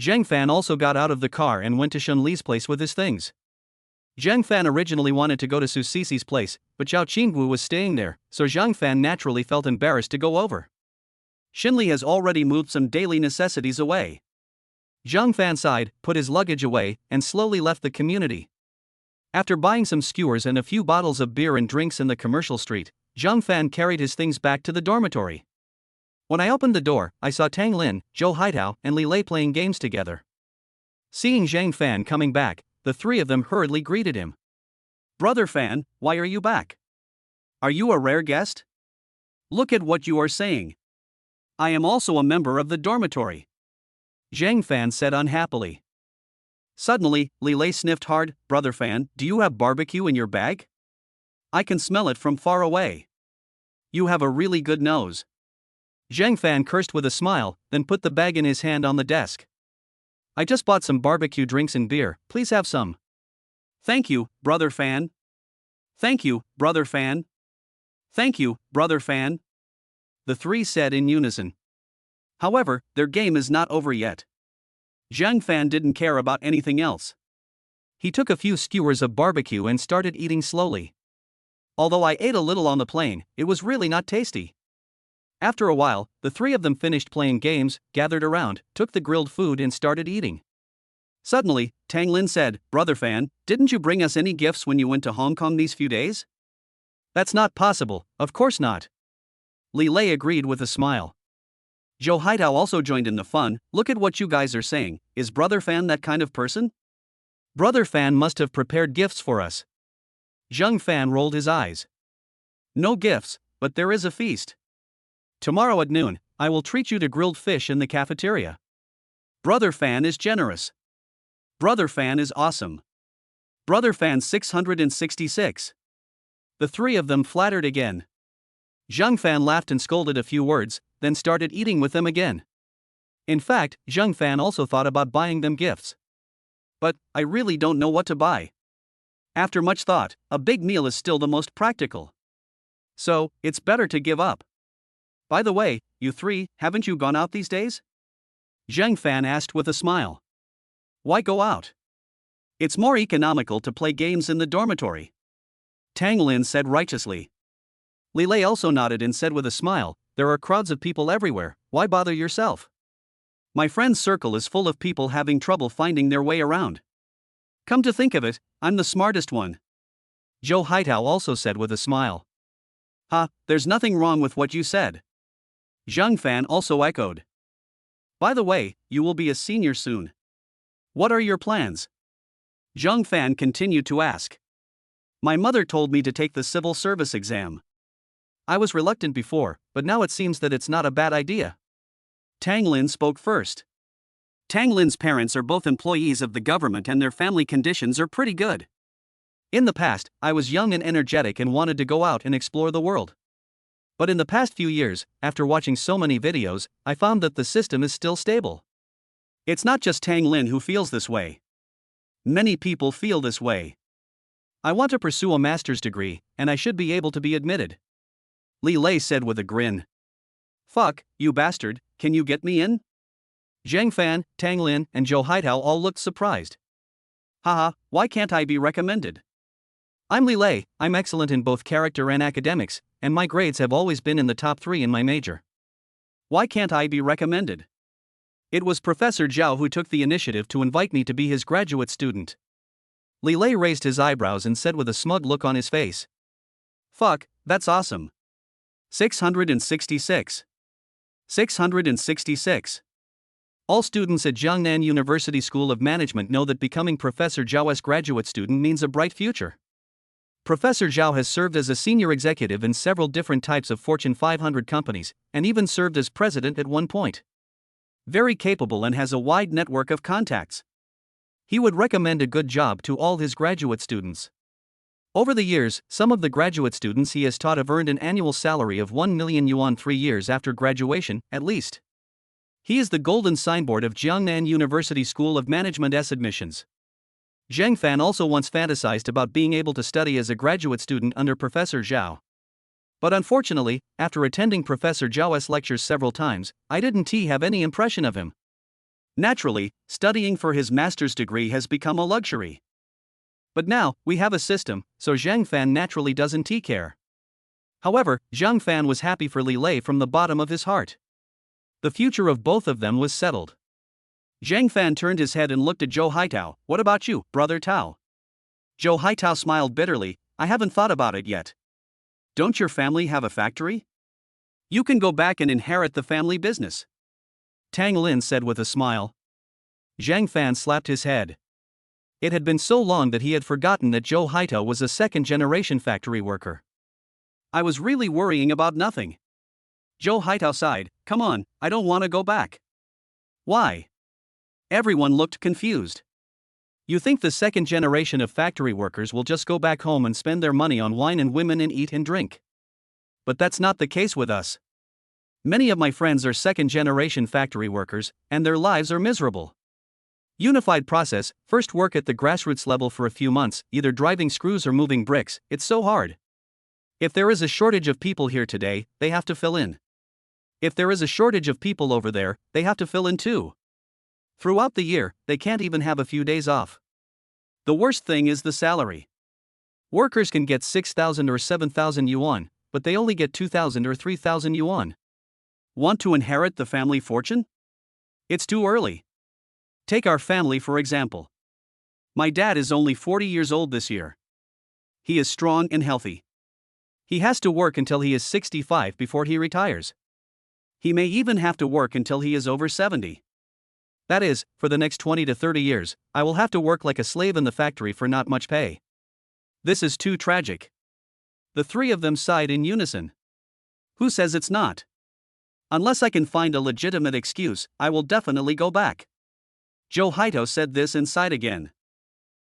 Zhang Fan also got out of the car and went to Shun Li's place with his things. Zhang Fan originally wanted to go to Su Sisi's place, but Zhao Qinggu was staying there, so Zhang Fan naturally felt embarrassed to go over. Xinli has already moved some daily necessities away. Zhang Fan sighed, put his luggage away, and slowly left the community. After buying some skewers and a few bottles of beer and drinks in the commercial street, Zhang Fan carried his things back to the dormitory. When I opened the door, I saw Tang Lin, Zhou Haitao, and Li Lei playing games together. Seeing Zhang Fan coming back, the three of them hurriedly greeted him. "Brother Fan, why are you back? Are you a rare guest? Look at what you are saying. I am also a member of the dormitory," Zhang Fan said unhappily. Suddenly, Li Lei sniffed hard. "Brother Fan, do you have barbecue in your bag? I can smell it from far away. You have a really good nose." Zhang Fan cursed with a smile, then put the bag in his hand on the desk. "I just bought some barbecue drinks and beer, please have some." "Thank you, Brother Fan." "Thank you, Brother Fan." "Thank you, Brother Fan," the three said in unison. However, their game is not over yet. Zhang Fan didn't care about anything else. He took a few skewers of barbecue and started eating slowly. "Although I ate a little on the plane, it was really not tasty." After a while, the three of them finished playing games, gathered around, took the grilled food and started eating. Suddenly, Tang Lin said, "Brother Fan, didn't you bring us any gifts when you went to Hong Kong these few days?" "That's not possible, of course not." Li Lei agreed with a smile. Zhou Haitao also joined in the fun. "Look at what you guys are saying, is Brother Fan that kind of person? Brother Fan must have prepared gifts for us." Zhang Fan rolled his eyes. "No gifts, but there is a feast. Tomorrow at noon, I will treat you to grilled fish in the cafeteria. Brother Fan is generous. Brother Fan is awesome. Brother Fan 666. The three of them flattered again. Zhang Fan laughed and scolded a few words, then started eating with them again. In fact, Zhang Fan also thought about buying them gifts. "But, I really don't know what to buy. After much thought, a big meal is still the most practical. So, it's better to give up. By the way, you three, haven't you gone out these days? Zheng Fan asked with a smile. Why go out? It's more economical to play games in the dormitory. Tang Lin said righteously. Li Lei also nodded and said with a smile, there are crowds of people everywhere, why bother yourself? My friend's circle is full of people having trouble finding their way around. Come to think of it, I'm the smartest one. Zhou Haitao also said with a smile. Ha, there's nothing wrong with what you said. Zhang Fan also echoed. By the way, you will be a senior soon. What are your plans? Zhang Fan continued to ask. My mother told me to take the civil service exam. I was reluctant before, but now it seems that it's not a bad idea. Tang Lin spoke first. Tang Lin's parents are both employees of the government and their family conditions are pretty good. In the past, I was young and energetic and wanted to go out and explore the world. But in the past few years, after watching so many videos, I found that the system is still stable. It's not just Tang Lin who feels this way. Many people feel this way. I want to pursue a master's degree, and I should be able to be admitted. Li Lei said with a grin. Fuck, you bastard, can you get me in? Zheng Fan, Tang Lin, and Zhou Haitao all looked surprised. Haha, why can't I be recommended? I'm Li Lei, I'm excellent in both character and academics, and my grades have always been in the top 3 in my major. Why can't I be recommended? It was Professor Zhao who took the initiative to invite me to be his graduate student. Li Lei raised his eyebrows and said with a smug look on his face. Fuck, that's awesome. 666. 666. All students at Jiangnan University School of Management know that becoming Professor Zhao's graduate student means a bright future. Professor Zhao has served as a senior executive in several different types of Fortune 500 companies, and even served as president at one point. Very capable and has a wide network of contacts. He would recommend a good job to all his graduate students. Over the years, some of the graduate students he has taught have earned an annual salary of 1 million yuan 3 years after graduation, at least. He is the golden signboard of Jiangnan University School of Management's admissions. Zheng Fan also once fantasized about being able to study as a graduate student under Professor Zhao. But unfortunately, after attending Professor Zhao's lectures several times, I didn't have any impression of him. Naturally, studying for his master's degree has become a luxury. But now, we have a system, so Zheng Fan naturally doesn't care. However, Zheng Fan was happy for Li Lei from the bottom of his heart. The future of both of them was settled. Zheng Fan turned his head and looked at Zhou Haitao. What about you, brother Tao? Zhou Haitao smiled bitterly. I haven't thought about it yet. Don't your family have a factory? You can go back and inherit the family business. Tang Lin said with a smile. Zheng Fan slapped his head. It had been so long that he had forgotten that Zhou Haitao was a second-generation factory worker. I was really worrying about nothing. Zhou Haitao sighed. Come on, I don't want to go back. Why? Everyone looked confused. You think the second generation of factory workers will just go back home and spend their money on wine and women and eat and drink? But that's not the case with us. Many of my friends are second-generation factory workers, and their lives are miserable. Unified process, first work at the grassroots level for a few months, either driving screws or moving bricks, it's so hard. If there is a shortage of people here today, they have to fill in. If there is a shortage of people over there, they have to fill in too. Throughout the year, they can't even have a few days off. The worst thing is the salary. Workers can get 6,000 or 7,000 yuan, but they only get 2,000 or 3,000 yuan. Want to inherit the family fortune? It's too early. Take our family for example. My dad is only 40 years old this year. He is strong and healthy. He has to work until he is 65 before he retires. He may even have to work until he is over 70. That is, for the next 20 to 30 years, I will have to work like a slave in the factory for not much pay. This is too tragic. The three of them sighed in unison. Who says it's not? Unless I can find a legitimate excuse, I will definitely go back. Zhou Haitao said this and sighed again.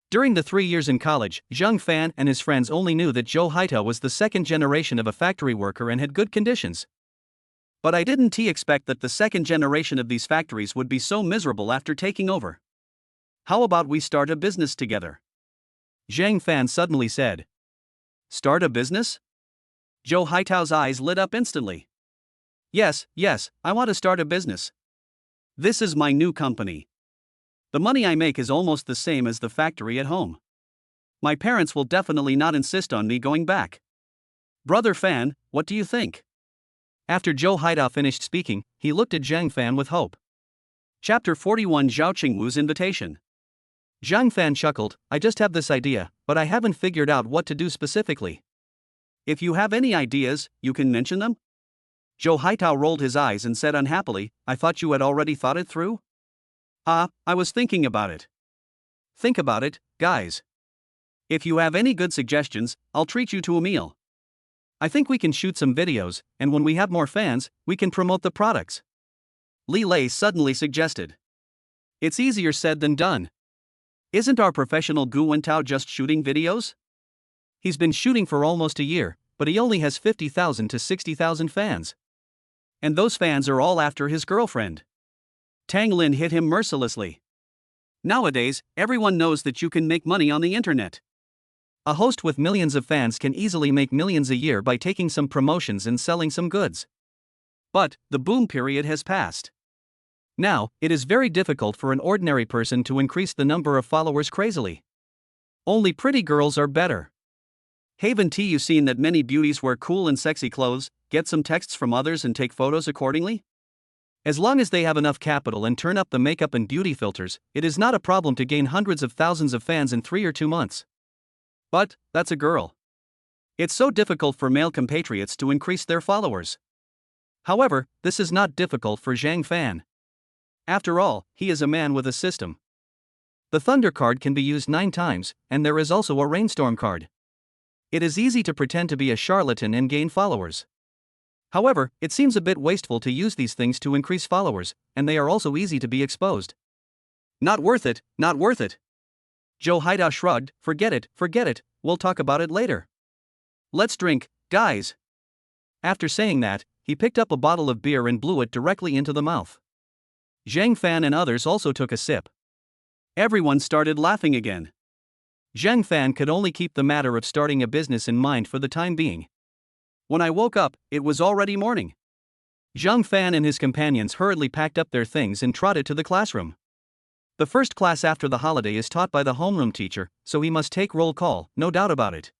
During the 3 years in college, Zheng Fan and his friends only knew that Zhou Haitao was the second generation of a factory worker and had good conditions. But I didn't expect that the second generation of these factories would be so miserable after taking over. How about we start a business together? Zhang Fan suddenly said. Start a business? Zhou Haitao's eyes lit up instantly. Yes, I want to start a business. This is my new company. The money I make is almost the same as the factory at home. My parents will definitely not insist on me going back. Brother Fan, what do you think? After Zhou Haitao finished speaking, he looked at Zhang Fan with hope. Chapter 41 Zhao Qingwu's Invitation. Zhang Fan chuckled, I just have this idea, but I haven't figured out what to do specifically. If you have any ideas, you can mention them? Zhou Haitao rolled his eyes and said unhappily, I thought you had already thought it through? I was thinking about it. Think about it, guys. If you have any good suggestions, I'll treat you to a meal. I think we can shoot some videos, and when we have more fans, we can promote the products. Li Lei suddenly suggested. It's easier said than done. Isn't our professional Gu Wentao just shooting videos? He's been shooting for almost a year, but he only has 50,000 to 60,000 fans. And those fans are all after his girlfriend. Tang Lin hit him mercilessly. Nowadays, everyone knows that you can make money on the internet. A host with millions of fans can easily make millions a year by taking some promotions and selling some goods. But, the boom period has passed. Now, it is very difficult for an ordinary person to increase the number of followers crazily. Only pretty girls are better. Haven't you seen that many beauties wear cool and sexy clothes, get some texts from others and take photos accordingly? As long as they have enough capital and turn up the makeup and beauty filters, it is not a problem to gain hundreds of thousands of fans in 3 or 2 months. But, that's a girl. It's so difficult for male compatriots to increase their followers. However, this is not difficult for Zhang Fan. After all, he is a man with a system. The Thunder card can be used 9 times, and there is also a Rainstorm card. It is easy to pretend to be a charlatan and gain followers. However, it seems a bit wasteful to use these things to increase followers, and they are also easy to be exposed. Not worth it, not worth it. Zhou Haitao shrugged, forget it, we'll talk about it later. Let's drink, guys. After saying that, he picked up a bottle of beer and blew it directly into the mouth. Zhang Fan and others also took a sip. Everyone started laughing again. Zhang Fan could only keep the matter of starting a business in mind for the time being. When I woke up, it was already morning. Zhang Fan and his companions hurriedly packed up their things and trotted to the classroom. The first class after the holiday is taught by the homeroom teacher, so he must take roll call, no doubt about it.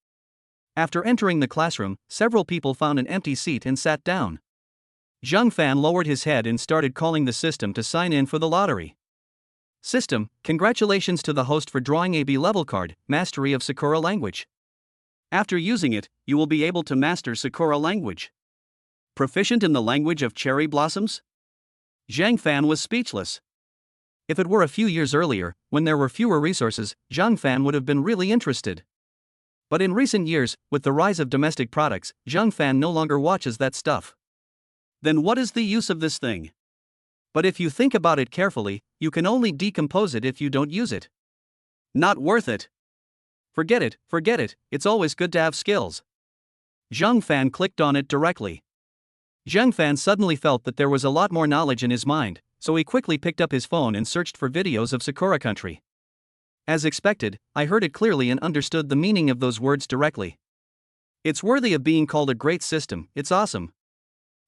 After entering the classroom, several people found an empty seat and sat down. Zhang Fan lowered his head and started calling the system to sign in for the lottery. System, congratulations to the host for drawing a B-level card, Mastery of Sakura Language. After using it, you will be able to master Sakura language. Proficient in the language of cherry blossoms? Zhang Fan was speechless. If it were a few years earlier, when there were fewer resources, Zhang Fan would have been really interested. But in recent years, with the rise of domestic products, Zhang Fan no longer watches that stuff. Then what is the use of this thing? But if you think about it carefully, you can only decompose it if you don't use it. Not worth it. Forget it, it's always good to have skills. Zhang Fan clicked on it directly. Zhang Fan suddenly felt that there was a lot more knowledge in his mind, so he quickly picked up his phone and searched for videos of Sakura country. As expected, I heard it clearly and understood the meaning of those words directly. It's worthy of being called a great system, it's awesome.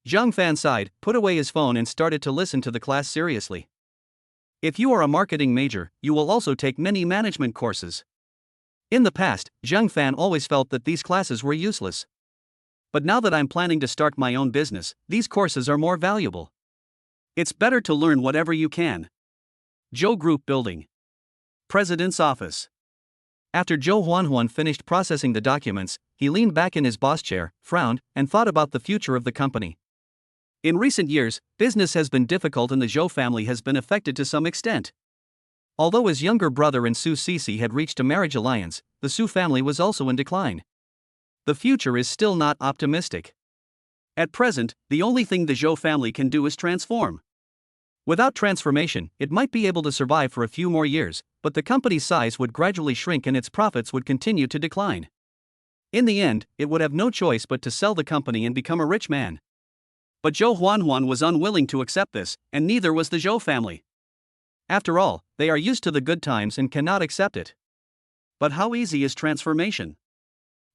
Zhang Fan sighed, put away his phone and started to listen to the class seriously. If you are a marketing major, you will also take many management courses. In the past, Zhang Fan always felt that these classes were useless. But now that I'm planning to start my own business, these courses are more valuable. It's better to learn whatever you can. Zhou Group Building. President's Office. After Zhou Huanhuan finished processing the documents, he leaned back in his boss chair, frowned, and thought about the future of the company. In recent years, business has been difficult and the Zhou family has been affected to some extent. Although his younger brother and Su Sisi had reached a marriage alliance, the Su family was also in decline. The future is still not optimistic. At present, the only thing the Zhou family can do is transform. Without transformation, it might be able to survive for a few more years, but the company's size would gradually shrink and its profits would continue to decline. In the end, it would have no choice but to sell the company and become a rich man. But Zhou Huanhuan was unwilling to accept this, and neither was the Zhou family. After all, they are used to the good times and cannot accept it. But how easy is transformation?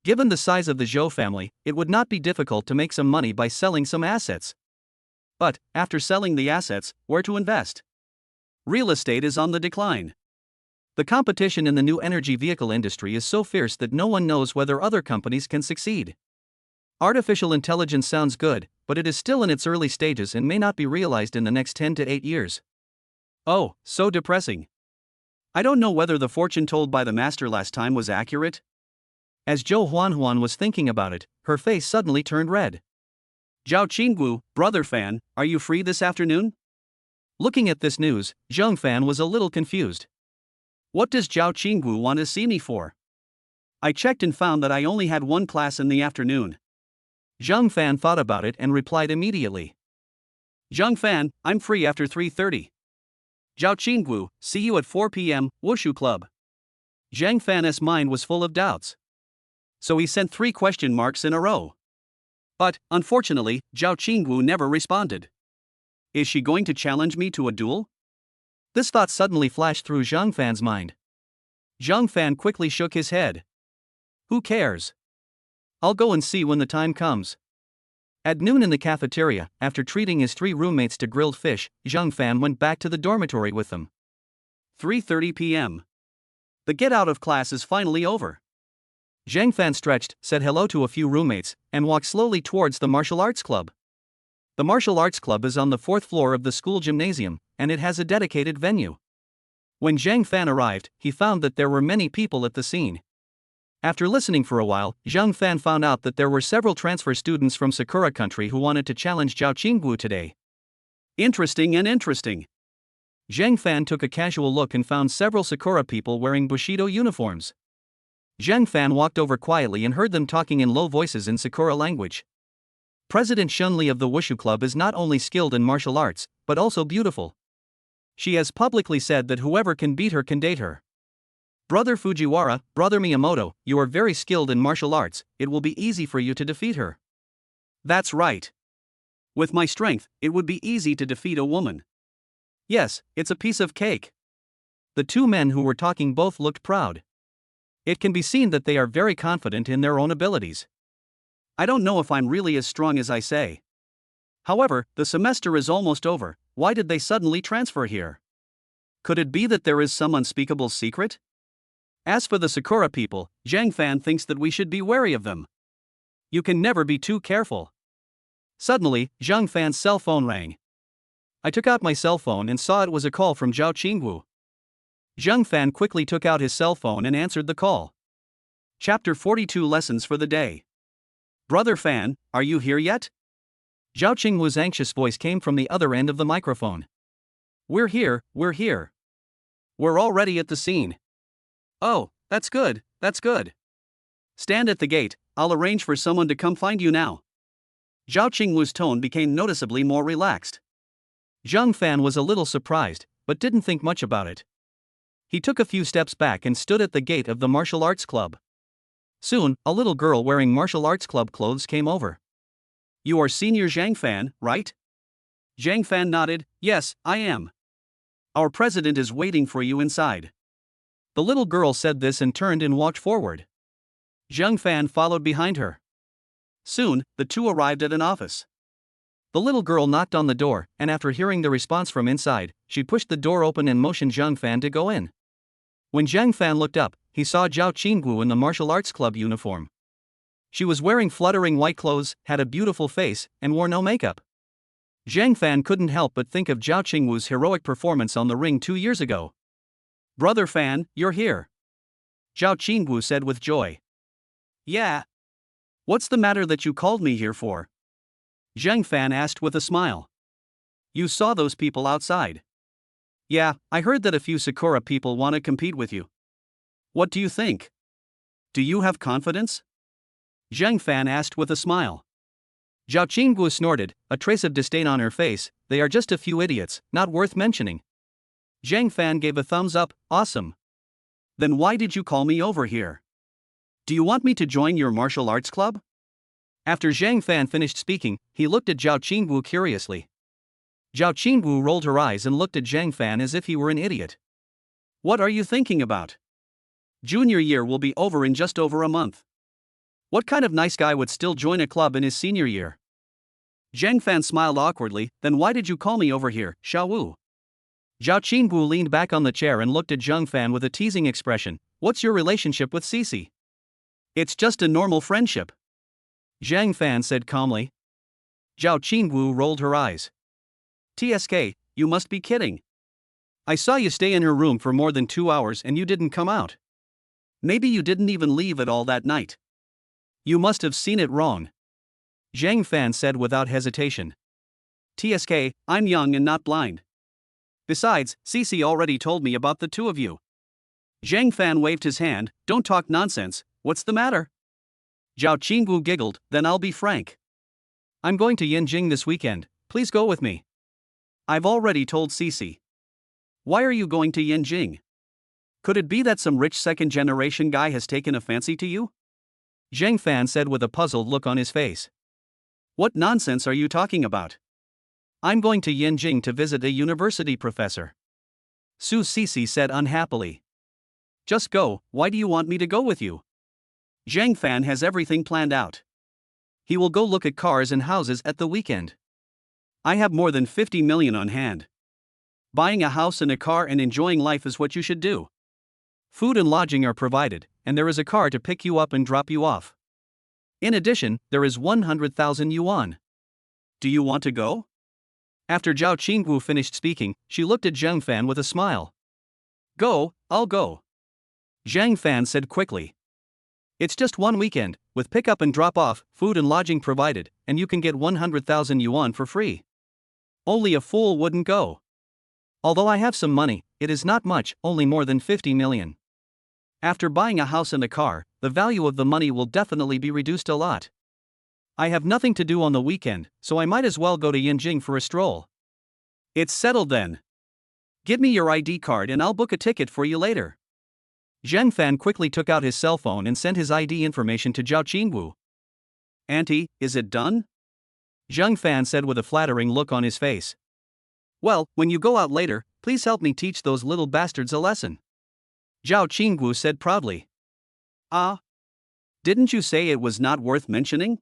Given the size of the Zhou family, it would not be difficult to make some money by selling some assets. But, after selling the assets, where to invest? Real estate is on the decline. The competition in the new energy vehicle industry is so fierce that no one knows whether other companies can succeed. Artificial intelligence sounds good, but it is still in its early stages and may not be realized in the next 10 to 8 years. Oh, so depressing. I don't know whether the fortune told by the master last time was accurate. As Zhou Huanhuan was thinking about it, her face suddenly turned red. Zhao Qinggu, brother Fan, are you free this afternoon? Looking at this news, Zheng Fan was a little confused. What does Zhao Qinggu want to see me for? I checked and found that I only had one class in the afternoon. Zheng Fan thought about it and replied immediately. Zheng Fan, I'm free after 3:30. Zhao Qinggu, see you at 4 p.m., Wushu Club. Zheng Fan's mind was full of doubts. So he sent 3 question marks in a row. But, unfortunately, Zhao Qinggu never responded. Is she going to challenge me to a duel? This thought suddenly flashed through Zheng Fan's mind. Zheng Fan quickly shook his head. Who cares? I'll go and see when the time comes. At noon in the cafeteria, after treating his 3 roommates to grilled fish, Zheng Fan went back to the dormitory with them. 3:30 p.m. The get out of class is finally over. Zheng Fan stretched, said hello to a few roommates, and walked slowly towards the martial arts club. The martial arts club is on the 4th floor of the school gymnasium, and it has a dedicated venue. When Zheng Fan arrived, he found that there were many people at the scene. After listening for a while, Zheng Fan found out that there were several transfer students from Sakura country who wanted to challenge Zhao Qinggu today. Interesting and interesting. Zheng Fan took a casual look and found several Sakura people wearing Bushido uniforms. Zheng Fan walked over quietly and heard them talking in low voices in Sakura language. President Shunli of the Wushu Club is not only skilled in martial arts, but also beautiful. She has publicly said that whoever can beat her can date her. Brother Fujiwara, Brother Miyamoto, you are very skilled in martial arts, it will be easy for you to defeat her. That's right. With my strength, it would be easy to defeat a woman. Yes, it's a piece of cake. The 2 men who were talking both looked proud. It can be seen that they are very confident in their own abilities. I don't know if I'm really as strong as I say. However, the semester is almost over, why did they suddenly transfer here? Could it be that there is some unspeakable secret? As for the Sakura people, Zheng Fan thinks that we should be wary of them. You can never be too careful. Suddenly, Zheng Fan's cell phone rang. I took out my cell phone and saw it was a call from Zhao Qinggu. Zheng Fan quickly took out his cell phone and answered the call. Chapter 42 Lessons for the Day. Brother Fan, are you here yet? Zhao Qingwu's anxious voice came from the other end of the microphone. We're here, we're here. We're already at the scene. Oh, that's good, that's good. Stand at the gate, I'll arrange for someone to come find you now. Zhao Qingwu's tone became noticeably more relaxed. Zheng Fan was a little surprised, but didn't think much about it. He took a few steps back and stood at the gate of the martial arts club. Soon, a little girl wearing martial arts club clothes came over. You are Senior Zhang Fan, right? Zhang Fan nodded, yes, I am. Our president is waiting for you inside. The little girl said this and turned and walked forward. Zhang Fan followed behind her. Soon, the 2 arrived at an office. The little girl knocked on the door, and after hearing the response from inside, she pushed the door open and motioned Zhang Fan to go in. When Zhang Fan looked up, he saw Zhao Qinggu in the martial arts club uniform. She was wearing fluttering white clothes, had a beautiful face, and wore no makeup. Zhang Fan couldn't help but think of Zhao Qingwu's heroic performance on the ring 2 years ago. Brother Fan, you're here. Zhao Qingwu said with joy. Yeah. What's the matter that you called me here for? Zhang Fan asked with a smile. You saw those people outside. Yeah, I heard that a few Sakura people want to compete with you. What do you think? Do you have confidence? Zhang Fan asked with a smile. Zhao Qinggu snorted, a trace of disdain on her face. They are just a few idiots, not worth mentioning. Zhang Fan gave a thumbs up, awesome. Then why did you call me over here? Do you want me to join your martial arts club? After Zhang Fan finished speaking, he looked at Zhao Qingwu curiously. Zhao Qingwu rolled her eyes and looked at Zhang Fan as if he were an idiot. What are you thinking about? Junior year will be over in just over a month. What kind of nice guy would still join a club in his senior year? Zhang Fan smiled awkwardly. Then why did you call me over here, Xiao Wu? Zhao Qingwu leaned back on the chair and looked at Zhang Fan with a teasing expression. What's your relationship with Cece? It's just a normal friendship. Zhang Fan said calmly. Zhao Qingwu rolled her eyes. TSK, you must be kidding. I saw you stay in her room for more than 2 hours and you didn't come out. Maybe you didn't even leave at all that night. You must have seen it wrong. Zhang Fan said without hesitation. TSK, I'm young and not blind. Besides, Cece already told me about the two of you. Zhang Fan waved his hand. Don't talk nonsense, what's the matter? Zhao Qingwu giggled. Then I'll be frank. I'm going to Yanjing this weekend, please go with me. I've already told Cece. Why are you going to Yanjing? Could it be that some rich second-generation guy has taken a fancy to you? Zhang Fan said with a puzzled look on his face. What nonsense are you talking about? I'm going to Yanjing to visit a university professor. Su Cece said unhappily. Just go, why do you want me to go with you? Zhang Fan has everything planned out. He will go look at cars and houses at the weekend. I have more than 50 million on hand. Buying a house and a car and enjoying life is what you should do. Food and lodging are provided, and there is a car to pick you up and drop you off. In addition, there is 100,000 yuan. Do you want to go? After Zhao Qingwu finished speaking, she looked at Zhang Fan with a smile. Go, I'll go. Zhang Fan said quickly. It's just one weekend, with pick-up and drop-off, food and lodging provided, and you can get 100,000 yuan for free. Only a fool wouldn't go. Although I have some money, it is not much, only more than 50 million. After buying a house and a car, the value of the money will definitely be reduced a lot. I have nothing to do on the weekend, so I might as well go to Yanjing for a stroll. It's settled then. Give me your ID card and I'll book a ticket for you later. Zhang Fan quickly took out his cell phone and sent his ID information to Zhao Qingwu. Auntie, is it done? Zhang Fan said with a flattering look on his face. Well, when you go out later, please help me teach those little bastards a lesson. Zhao Qingwu said proudly. Ah? Didn't you say it was not worth mentioning?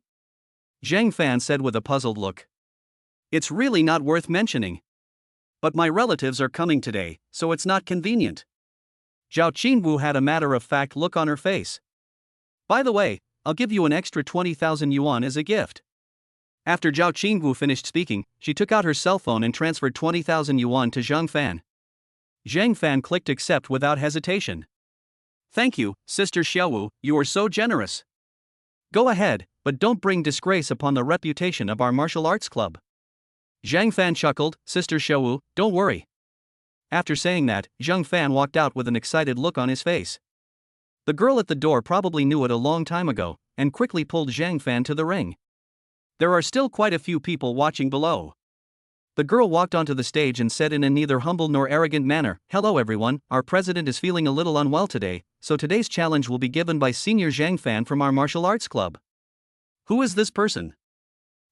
Zhang Fan said with a puzzled look. It's really not worth mentioning. But my relatives are coming today, so it's not convenient. Zhao Qingwu had a matter-of-fact look on her face. By the way, I'll give you an extra 20,000 yuan as a gift. After Zhao Qingwu finished speaking, she took out her cell phone and transferred 20,000 yuan to Zhang Fan. Zhang Fan clicked accept without hesitation. Thank you, Sister Xiaowu, you are so generous. Go ahead, but don't bring disgrace upon the reputation of our martial arts club. Zhang Fan chuckled. Sister Xiaowu, don't worry. After saying that, Zhang Fan walked out with an excited look on his face. The girl at the door probably knew it a long time ago, and quickly pulled Zhang Fan to the ring. There are still quite a few people watching below. The girl walked onto the stage and said in a neither humble nor arrogant manner, Hello everyone, our president is feeling a little unwell today, so today's challenge will be given by Senior Zhang Fan from our martial arts club. Who is this person?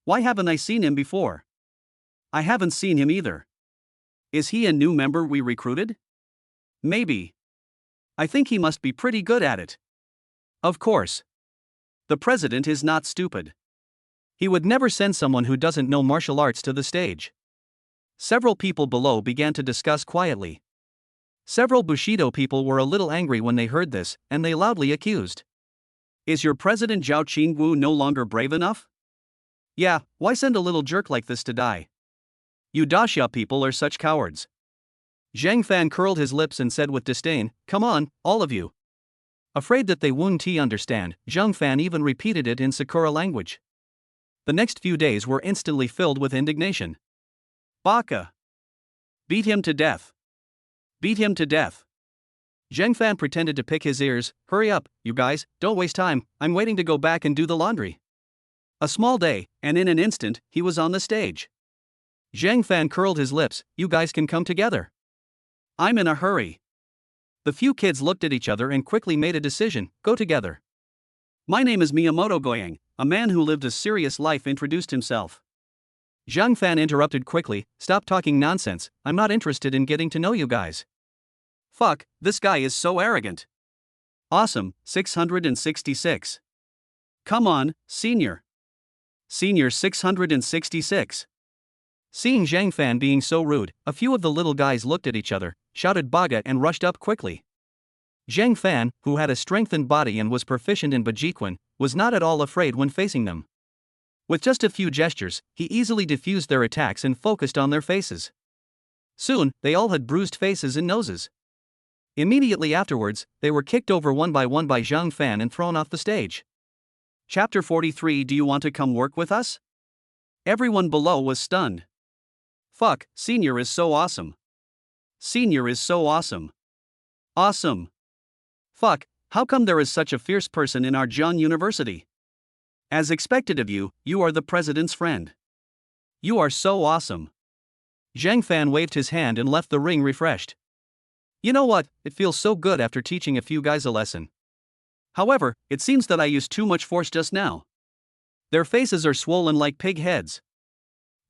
Why haven't I seen him before? I haven't seen him either. Is he a new member we recruited? Maybe. I think he must be pretty good at it. Of course. The president is not stupid. He would never send someone who doesn't know martial arts to the stage. Several people below began to discuss quietly. Several Bushido people were a little angry when they heard this, and they loudly accused. Is your president Zhao Qingwu no longer brave enough? Yeah, why send a little jerk like this to die? You Daxia people are such cowards. Zhang Fan curled his lips and said with disdain, Come on, all of you. Afraid that they wouldn't understand, Zhang Fan even repeated it in Sakura language. The next few days were instantly filled with indignation. Baka! Beat him to death! Beat him to death! Zhang Fan pretended to pick his ears. Hurry up, you guys, don't waste time, I'm waiting to go back and do the laundry. A small day, and in an instant, he was on the stage. Zhang Fan curled his lips. You guys can come together. I'm in a hurry. The few kids looked at each other and quickly made a decision. Go together. My name is Miyamoto Goyang, a man who lived a serious life introduced himself. Zhang Fan interrupted quickly. Stop talking nonsense, I'm not interested in getting to know you guys. Fuck, this guy is so arrogant. Awesome, 666. Come on, senior. Senior 666. Seeing Zhang Fan being so rude, a few of the little guys looked at each other, shouted Baga and rushed up quickly. Zhang Fan, who had a strengthened body and was proficient in Bajiquan, was not at all afraid when facing them. With just a few gestures, he easily diffused their attacks and focused on their faces. Soon, they all had bruised faces and noses. Immediately afterwards, they were kicked over one by Zhang Fan and thrown off the stage. Chapter 43. Do you want to come work with us? Everyone below was stunned. Fuck, Senior is so awesome. Senior is so awesome. Awesome. Fuck, how come there is such a fierce person in our Jiang University? As expected of you, you are the president's friend. You are so awesome. Zhang Fan waved his hand and left the ring refreshed. You know what, it feels so good after teaching a few guys a lesson. However, it seems that I used too much force just now. Their faces are swollen like pig heads.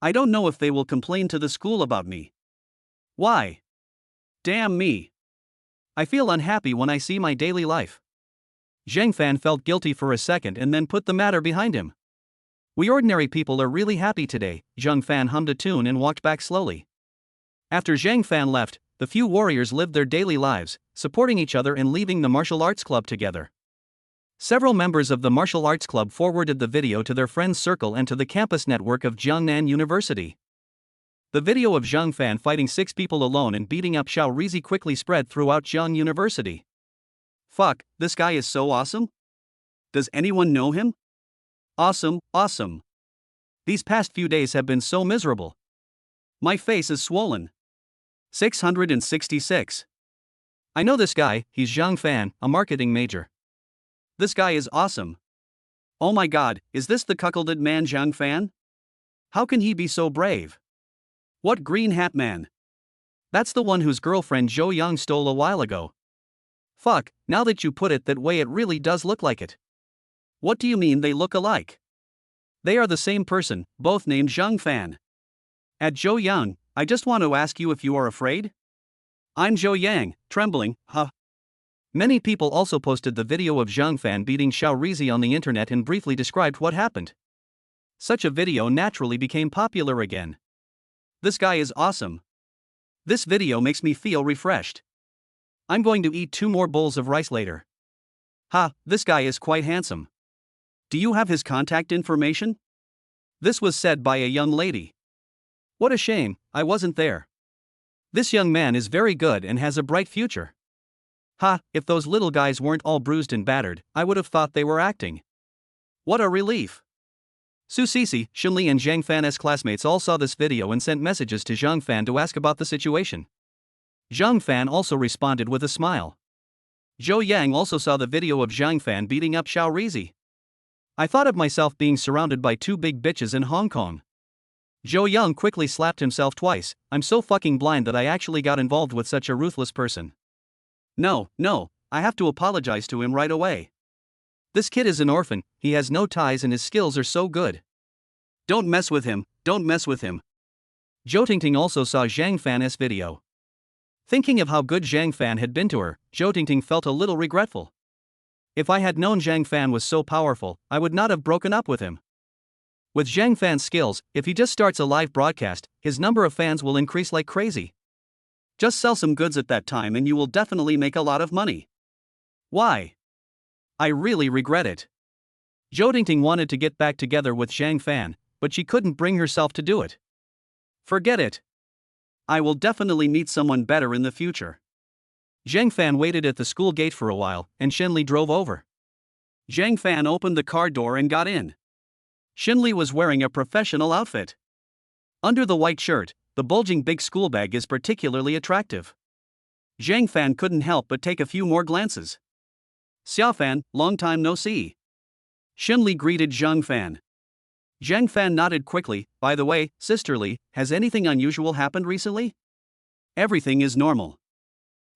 I don't know if they will complain to the school about me. Why? Damn me. I feel unhappy when I see my daily life. Zhang Fan felt guilty for a second and then put the matter behind him. We ordinary people are really happy today, Zhang Fan hummed a tune and walked back slowly. After Zhang Fan left, the few warriors lived their daily lives, supporting each other and leaving the martial arts club together. Several members of the martial arts club forwarded the video to their friends' circle and to the campus network of Jiangnan University. The video of Zhang Fan fighting 6 people alone and beating up Xiao Rizi quickly spread throughout Jiang University. Fuck, this guy is so awesome? Does anyone know him? Awesome, awesome. These past few days have been so miserable. My face is swollen. 666. I know this guy, he's Zhang Fan, a marketing major. This guy is awesome. Oh my god, is this the cuckolded man Zhang Fan? How can he be so brave? What green hat man? That's the one whose girlfriend Zhou Yang stole a while ago. Fuck, now that you put it that way it really does look like it. What do you mean they look alike? They are the same person, both named Zhang Fan. At Zhou Yang, I just want to ask you if you are afraid? I'm Zhou Yang, trembling, huh? Many people also posted the video of Zhang Fan beating Xiao Rizi on the internet and briefly described what happened. Such a video naturally became popular again. This guy is awesome. This video makes me feel refreshed. I'm going to eat 2 more bowls of rice later. Ha, this guy is quite handsome. Do you have his contact information? This was said by a young lady. What a shame, I wasn't there. This young man is very good and has a bright future. Ha, if those little guys weren't all bruised and battered, I would have thought they were acting. What a relief. Su Sisi, Xunli and Zhang Fan's classmates all saw this video and sent messages to Zhang Fan to ask about the situation. Zhang Fan also responded with a smile. Zhou Yang also saw the video of Zhang Fan beating up Xiao Rizi. I thought of myself being surrounded by 2 big bitches in Hong Kong. Zhou Yang quickly slapped himself twice. I'm so fucking blind that I actually got involved with such a ruthless person. No, I have to apologize to him right away. This kid is an orphan, he has no ties and his skills are so good. Don't mess with him, don't mess with him. Zhou Tingting also saw Zhang Fan's video. Thinking of how good Zhang Fan had been to her, Zhou Tingting felt a little regretful. If I had known Zhang Fan was so powerful, I would not have broken up with him. With Zhang Fan's skills, if he just starts a live broadcast, his number of fans will increase like crazy. Just sell some goods at that time and you will definitely make a lot of money. Why? I really regret it. Zhou Tingting wanted to get back together with Zhang Fan, but she couldn't bring herself to do it. Forget it. I will definitely meet someone better in the future. Zhang Fan waited at the school gate for a while, and Shenli drove over. Zhang Fan opened the car door and got in. Shenli was wearing a professional outfit. Under the white shirt, the bulging big school bag is particularly attractive. Zhang Fan couldn't help but take a few more glances. Xiao Fan, long time no see. Shenli greeted Zhang Fan. Zhang Fan nodded quickly. By the way, sisterly, has anything unusual happened recently? Everything is normal.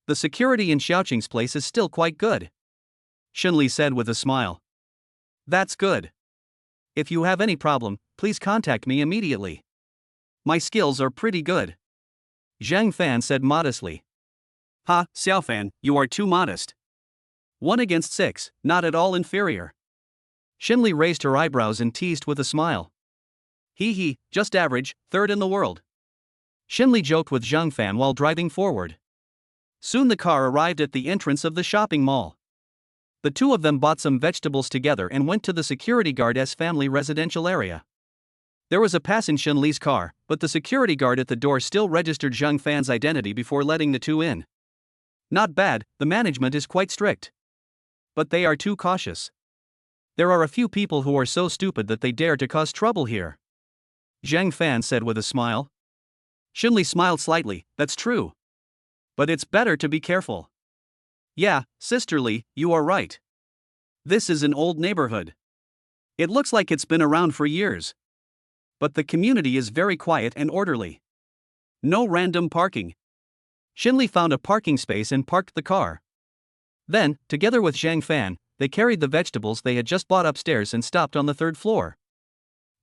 The security in Xiaoqing's place is still quite good. Shenli said with a smile. That's good. If you have any problem, please contact me immediately. My skills are pretty good. Zhang Fan said modestly. Ha, Xiao Fan, you are too modest. 1 against 6, not at all inferior. Shinli raised her eyebrows and teased with a smile. Hee, just average, third in the world. Shinli joked with Zhang Fan while driving forward. Soon the car arrived at the entrance of the shopping mall. The two of them bought some vegetables together and went to the security guard's family residential area. There was a pass in Shinli's car, but the security guard at the door still registered Zhang Fan's identity before letting the two in. Not bad, the management is quite strict. But they are too cautious. There are a few people who are so stupid that they dare to cause trouble here. Zhang Fan said with a smile. Shinli smiled slightly, that's true. But it's better to be careful. Yeah, Sister Li, you are right. This is an old neighborhood. It looks like it's been around for years. But the community is very quiet and orderly. No random parking. Shinli found a parking space and parked the car. Then, together with Zhang Fan, they carried the vegetables they had just bought upstairs and stopped on the third floor.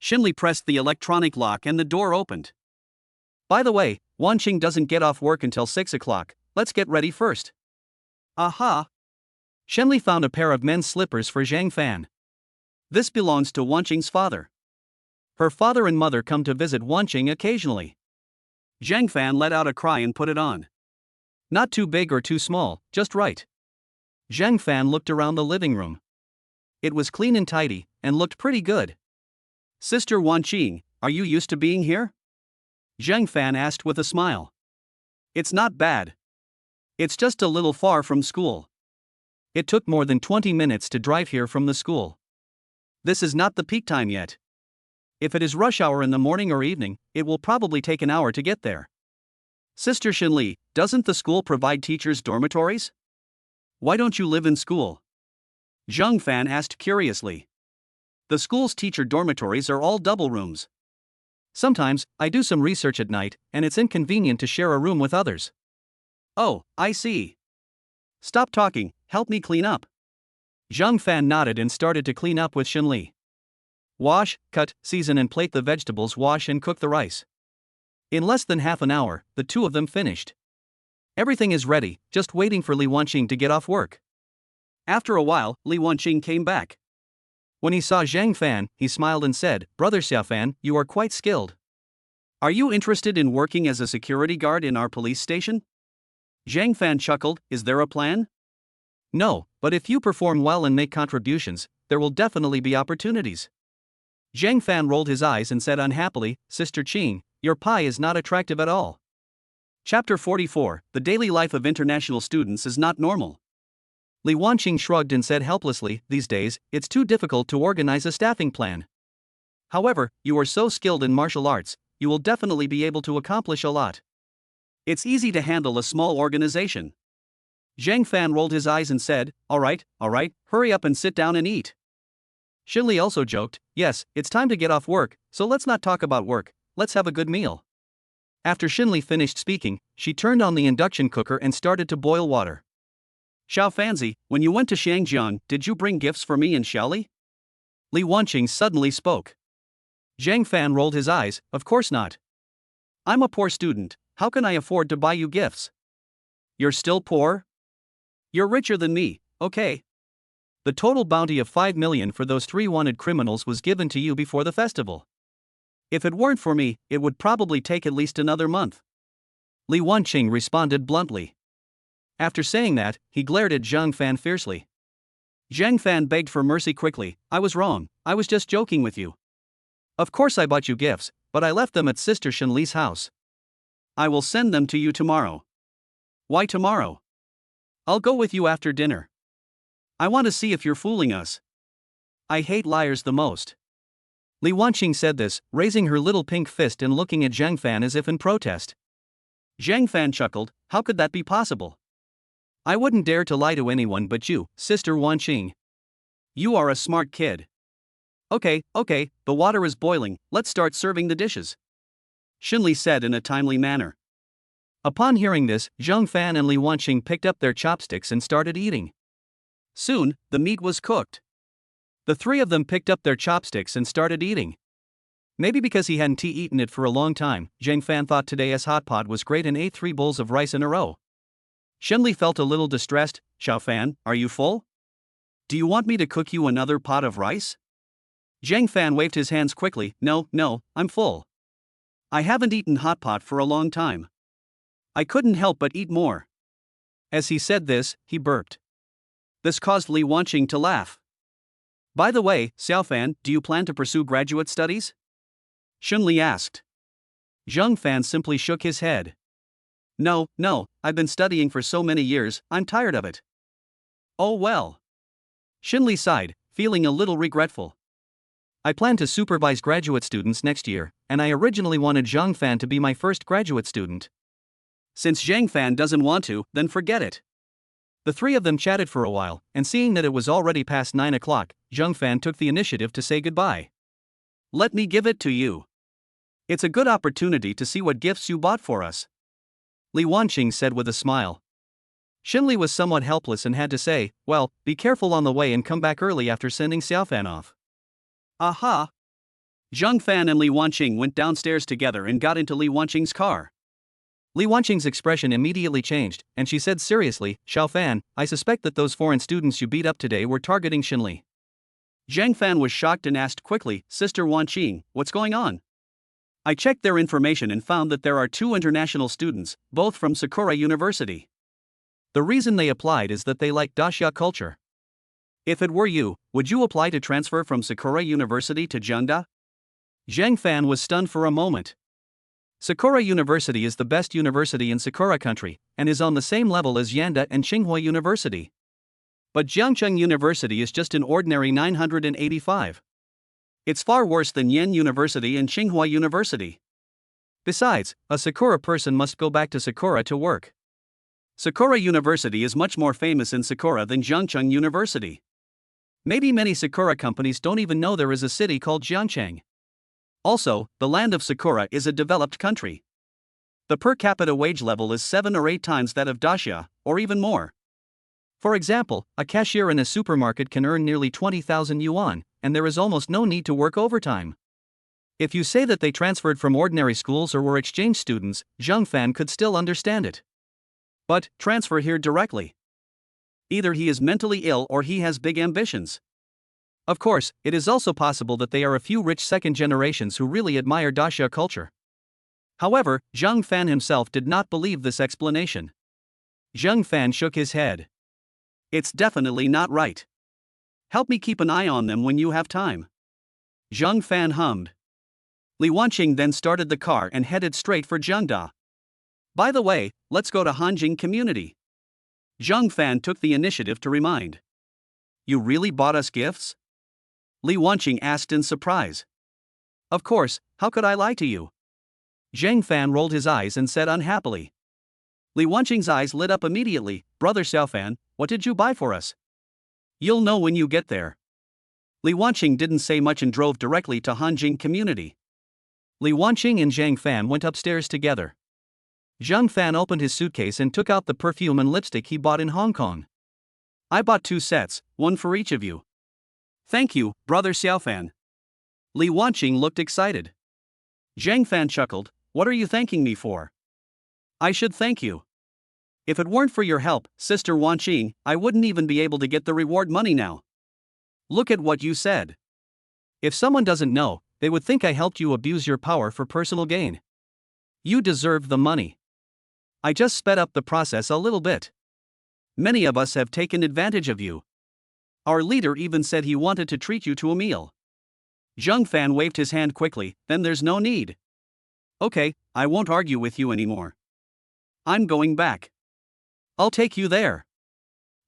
Shinli pressed the electronic lock and the door opened. By the way, Wanqing doesn't get off work until 6 o'clock, let's get ready first. Aha! Shinli found a pair of men's slippers for Zhang Fan. This belongs to Wanqing's father. Her father and mother come to visit Wanqing occasionally. Zhang Fan let out a cry and put it on. Not too big or too small, just right. Zhang Fan looked around the living room. It was clean and tidy, and looked pretty good. Sister Wanqing, are you used to being here? Zhang Fan asked with a smile. It's not bad. It's just a little far from school. It took more than 20 minutes to drive here from the school. This is not the peak time yet. If it is rush hour in the morning or evening, it will probably take an hour to get there. Sister Shinli, doesn't the school provide teachers' dormitories? Why don't you live in school? Zhang Fan asked curiously. The school's teacher dormitories are all double rooms. Sometimes, I do some research at night, and it's inconvenient to share a room with others. Oh, I see. Stop talking, help me clean up. Zhang Fan nodded and started to clean up with Shinli. Wash, cut, season and plate the vegetables, wash and cook the rice. In less than half an hour, the two of them finished. Everything is ready, just waiting for Li Wanqing to get off work. After a while, Li Wanqing came back. When he saw Zhang Fan, he smiled and said, Brother Xiaofan, you are quite skilled. Are you interested in working as a security guard in our police station? Zhang Fan chuckled, is there a plan? No, but if you perform well and make contributions, there will definitely be opportunities. Zhang Fan rolled his eyes and said unhappily, Sister Qing, your pie is not attractive at all. Chapter 44, The daily life of international students is not normal. Li Wanqing shrugged and said helplessly, these days, it's too difficult to organize a staffing plan. However, you are so skilled in martial arts, you will definitely be able to accomplish a lot. It's easy to handle a small organization. Zhang Fan rolled his eyes and said, all right, hurry up and sit down and eat. Shinli also joked, yes, it's time to get off work, so let's not talk about work, let's have a good meal. After Shinli finished speaking, she turned on the induction cooker and started to boil water. Xiao Fanzi, when you went to Shangjiang, did you bring gifts for me and Xiaoli? Li Wanqing suddenly spoke. Zhang Fan rolled his eyes, of course not. I'm a poor student, how can I afford to buy you gifts? You're still poor? You're richer than me, okay. The total bounty of 5 million for those 3 wanted criminals was given to you before the festival. If it weren't for me, it would probably take at least another month. Li Wanqing responded bluntly. After saying that, he glared at Zhang Fan fiercely. Zhang Fan begged for mercy quickly, I was wrong, I was just joking with you. Of course I bought you gifts, but I left them at Sister Shinli's house. I will send them to you tomorrow. Why tomorrow? I'll go with you after dinner. I want to see if you're fooling us. I hate liars the most. Li Wanqing said this, raising her little pink fist and looking at Zhang Fan as if in protest. Zhang Fan chuckled, how could that be possible? I wouldn't dare to lie to anyone but you, Sister Wanqing. You are a smart kid. Okay, the water is boiling, let's start serving the dishes. Shinli said in a timely manner. Upon hearing this, Zhang Fan and Li Wanqing picked up their chopsticks and started eating. Soon, the meat was cooked. The three of them picked up their chopsticks and started eating. Maybe because he hadn't eaten it for a long time, Zhang Fan thought today's hot pot was great and ate 3 bowls of rice in a row. Shenli felt a little distressed. Xiao Fan, are you full? Do you want me to cook you another pot of rice? Zhang Fan waved his hands quickly. No, I'm full. I haven't eaten hot pot for a long time. I couldn't help but eat more. As he said this, he burped. This caused Li Wanqing to laugh. By the way, Xiao Fan, do you plan to pursue graduate studies? Shunli asked. Zhang Fan simply shook his head. No, I've been studying for so many years, I'm tired of it. Oh well. Shinli sighed, feeling a little regretful. I plan to supervise graduate students next year, and I originally wanted Zhang Fan to be my first graduate student. Since Zhang Fan doesn't want to, then forget it. The three of them chatted for a while, and seeing that it was already past 9 o'clock, Zhang Fan took the initiative to say goodbye. Let me give it to you. It's a good opportunity to see what gifts you bought for us. Li Wanqing said with a smile. Shinli was somewhat helpless and had to say, well, be careful on the way and come back early after sending Xiaofan off. Aha! Zhang Fan and Li Wanqing went downstairs together and got into Li Wanqing's car. Li Wanqing's expression immediately changed, and she said seriously, Xiao Fan, I suspect that those foreign students you beat up today were targeting Shinli. Zhang Fan was shocked and asked quickly, Sister Wanqing, what's going on? I checked their information and found that there are 2 international students, both from Sakura University. The reason they applied is that they like Daxia culture. If it were you, would you apply to transfer from Sakura University to Jiangda? Zhang Fan was stunned for a moment. Sakura University is the best university in Sakura country, and is on the same level as Yanda and Tsinghua University. But Jiangcheng University is just an ordinary 985. It's far worse than Yen University and Tsinghua University. Besides, a Sakura person must go back to Sakura to work. Sakura University is much more famous in Sakura than Jiangcheng University. Maybe many Sakura companies don't even know there is a city called Jiangcheng. Also, the land of Sakura is a developed country. The per capita wage level is 7 or 8 times that of Daxia, or even more. For example, a cashier in a supermarket can earn nearly 20,000 yuan, and there is almost no need to work overtime. If you say that they transferred from ordinary schools or were exchange students, Zhang Fan could still understand it. But, transfer here directly. Either he is mentally ill or he has big ambitions. Of course, it is also possible that they are a few rich second generations who really admire Daxia culture. However, Zhang Fan himself did not believe this explanation. Zhang Fan shook his head. It's definitely not right. Help me keep an eye on them when you have time. Zhang Fan hummed. Li Wanqing then started the car and headed straight for Jiangda. By the way, let's go to Hanjing Community. Zhang Fan took the initiative to remind. You really bought us gifts? Li Wanqing asked in surprise. Of course, how could I lie to you? Zhang Fan rolled his eyes and said unhappily. Li Wanqing's eyes lit up immediately. Brother Xiaofan, what did you buy for us? You'll know when you get there. Li Wanqing didn't say much and drove directly to Hanjing Community. Li Wanqing and Zhang Fan went upstairs together. Zhang Fan opened his suitcase and took out the perfume and lipstick he bought in Hong Kong. I bought 2 sets, one for each of you. Thank you, Brother Xiaofan. Li Wanqing looked excited. Zhang Fan chuckled, what are you thanking me for? I should thank you. If it weren't for your help, Sister Wanqing, I wouldn't even be able to get the reward money now. Look at what you said. If someone doesn't know, they would think I helped you abuse your power for personal gain. You deserve the money. I just sped up the process a little bit. Many of us have taken advantage of you. Our leader even said he wanted to treat you to a meal. Zhang Fan waved his hand quickly, then there's no need. Okay, I won't argue with you anymore. I'm going back. I'll take you there.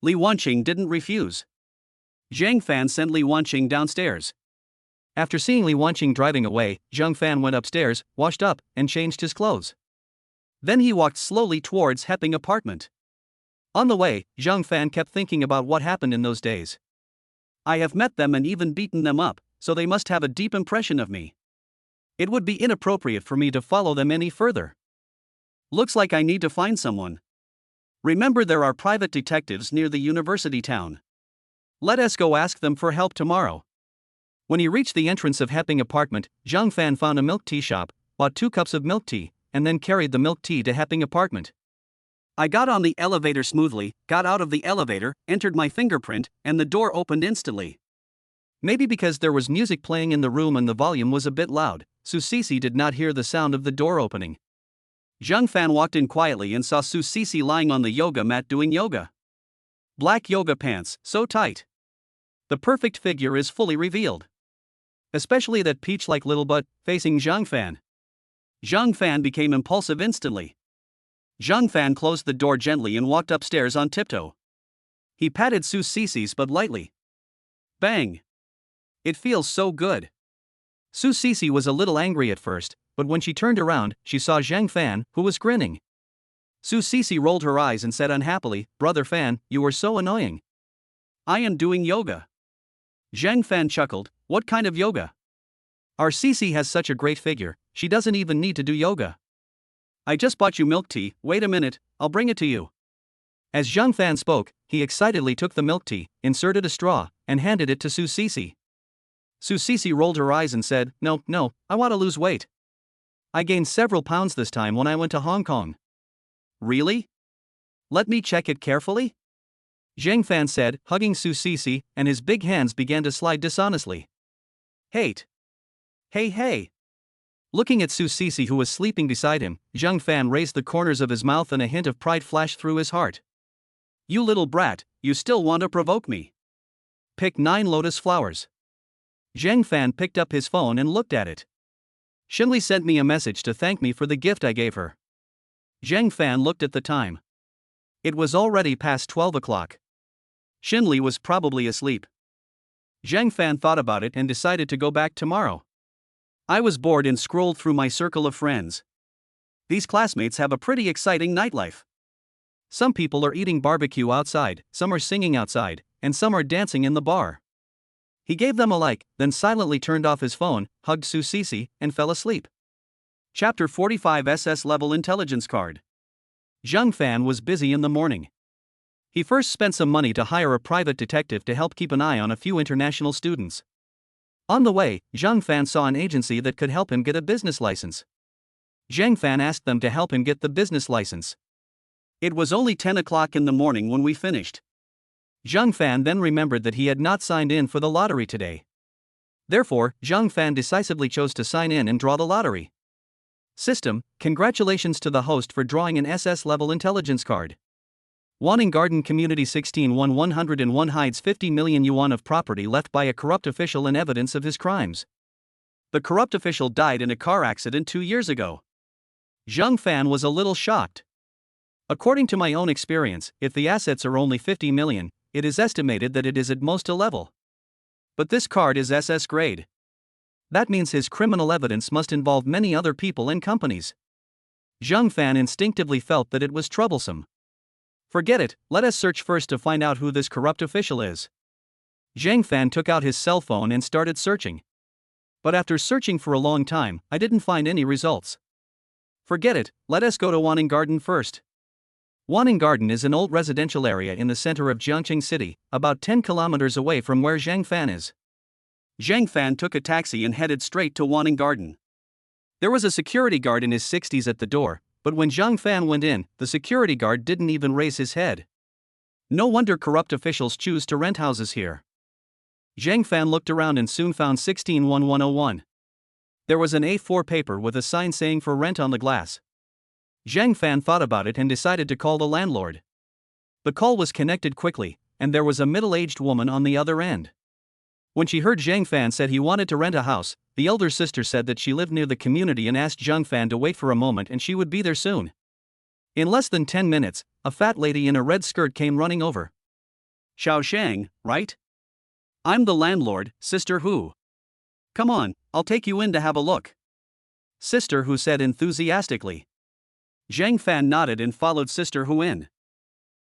Li Wanqing didn't refuse. Zhang Fan sent Li Wanqing downstairs. After seeing Li Wanqing driving away, Zhang Fan went upstairs, washed up, and changed his clothes. Then he walked slowly towards Heping apartment. On the way, Zhang Fan kept thinking about what happened in those days. I have met them and even beaten them up, so they must have a deep impression of me. It would be inappropriate for me to follow them any further. Looks like I need to find someone. Remember, there are private detectives near the university town. Let us go ask them for help tomorrow. When he reached the entrance of Heping apartment, Zhang Fan found a milk tea shop, bought 2 cups of milk tea, and then carried the milk tea to Heping apartment. I got on the elevator smoothly, got out of the elevator, entered my fingerprint, and the door opened instantly. Maybe because there was music playing in the room and the volume was a bit loud, Su Sisi did not hear the sound of the door opening. Zhang Fan walked in quietly and saw Su Sisi lying on the yoga mat doing yoga. Black yoga pants, so tight. The perfect figure is fully revealed. Especially that peach-like little butt, facing Zhang Fan. Zhang Fan became impulsive instantly. Zhang Fan closed the door gently and walked upstairs on tiptoe. He patted Su Sisi's butt lightly. Bang! It feels so good. Su Sisi was a little angry at first, but when she turned around, she saw Zhang Fan, who was grinning. Su Sisi rolled her eyes and said unhappily, "Brother Fan, you are so annoying." "I am doing yoga." Zhang Fan chuckled, "What kind of yoga?" "Our Sisi has such a great figure, she doesn't even need to do yoga." "I just bought you milk tea, wait a minute, I'll bring it to you." As Zhang Fan spoke, he excitedly took the milk tea, inserted a straw, and handed it to Su Sisi. Su Sisi rolled her eyes and said, No, I want to lose weight. I gained several pounds this time when I went to Hong Kong." "Really? Let me check it carefully?" Zhang Fan said, hugging Su Sisi, and his big hands began to slide dishonestly. "Hate. Hey. Looking at Su Sisi, who was sleeping beside him, Zhang Fan raised the corners of his mouth and a hint of pride flashed through his heart. "You little brat, you still want to provoke me. Pick 9 lotus flowers." Zhang Fan picked up his phone and looked at it. Shinli sent me a message to thank me for the gift I gave her. Zhang Fan looked at the time. It was already past 12 o'clock. Shinli was probably asleep. Zhang Fan thought about it and decided to go back tomorrow. I was bored and scrolled through my circle of friends. These classmates have a pretty exciting nightlife. Some people are eating barbecue outside, some are singing outside, and some are dancing in the bar. He gave them a like, then silently turned off his phone, hugged Su Sisi, and fell asleep. Chapter 45 SS-level intelligence card. Zhang Fan was busy in the morning. He first spent some money to hire a private detective to help keep an eye on a few international students. On the way, Zhang Fan saw an agency that could help him get a business license. Zhang Fan asked them to help him get the business license. It was only 10 o'clock in the morning when we finished. Zhang Fan then remembered that he had not signed in for the lottery today. Therefore, Zhang Fan decisively chose to sign in and draw the lottery. System, congratulations to the host for drawing an SS-level intelligence card. Wanning Garden Community 16-101 hides 50 million yuan of property left by a corrupt official and evidence of his crimes. The corrupt official died in a car accident 2 years ago. Zhang Fan was a little shocked. According to my own experience, if the assets are only 50 million, it is estimated that it is at most a level. But this card is SS grade. That means his criminal evidence must involve many other people and companies. Zhang Fan instinctively felt that it was troublesome. Forget it, let us search first to find out who this corrupt official is. Zhang Fan took out his cell phone and started searching. But after searching for a long time, I didn't find any results. Forget it, let us go to Wanning Garden first. Wanning Garden is an old residential area in the center of Jiangqing City, about 10 kilometers away from where Zhang Fan is. Zhang Fan took a taxi and headed straight to Wanning Garden. There was a security guard in his 60s at the door, but when Zhang Fan went in, the security guard didn't even raise his head. No wonder corrupt officials choose to rent houses here. Zhang Fan looked around and soon found 16-1101. There was an A4 paper with a sign saying for rent on the glass. Zhang Fan thought about it and decided to call the landlord. The call was connected quickly, and there was a middle-aged woman on the other end. When she heard Zhang Fan said he wanted to rent a house, the elder sister said that she lived near the community and asked Zhang Fan to wait for a moment and she would be there soon. In less than 10 minutes, a fat lady in a red skirt came running over. "Xiao Shang, right? I'm the landlord, Sister Hu. Come on, I'll take you in to have a look." Sister Hu said enthusiastically. Zhang Fan nodded and followed Sister Hu in.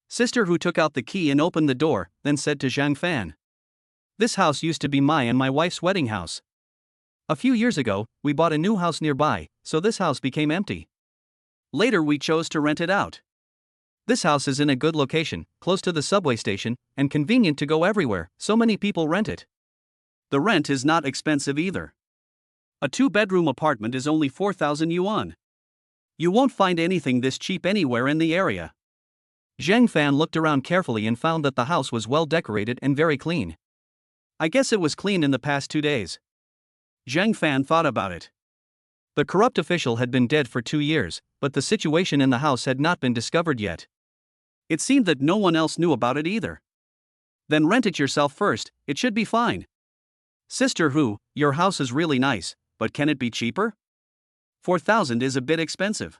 Sister Hu took out the key and opened the door, then said to Zhang Fan, "This house used to be my and my wife's wedding house. A few years ago, we bought a new house nearby, so this house became empty. Later we chose to rent it out. This house is in a good location, close to the subway station, and convenient to go everywhere, so many people rent it. The rent is not expensive either. A 2-bedroom apartment is only 4,000 yuan. You won't find anything this cheap anywhere in the area. Zhang Fan looked around carefully and found that the house was well decorated and very clean. I guess it was clean in the past 2 days. Zhang Fan thought about it. The corrupt official had been dead for 2 years, but the situation in the house had not been discovered yet. It seemed that no one else knew about it either. Then rent it yourself first, it should be fine. Sister Hu, your house is really nice, but can it be cheaper? 4,000 is a bit expensive.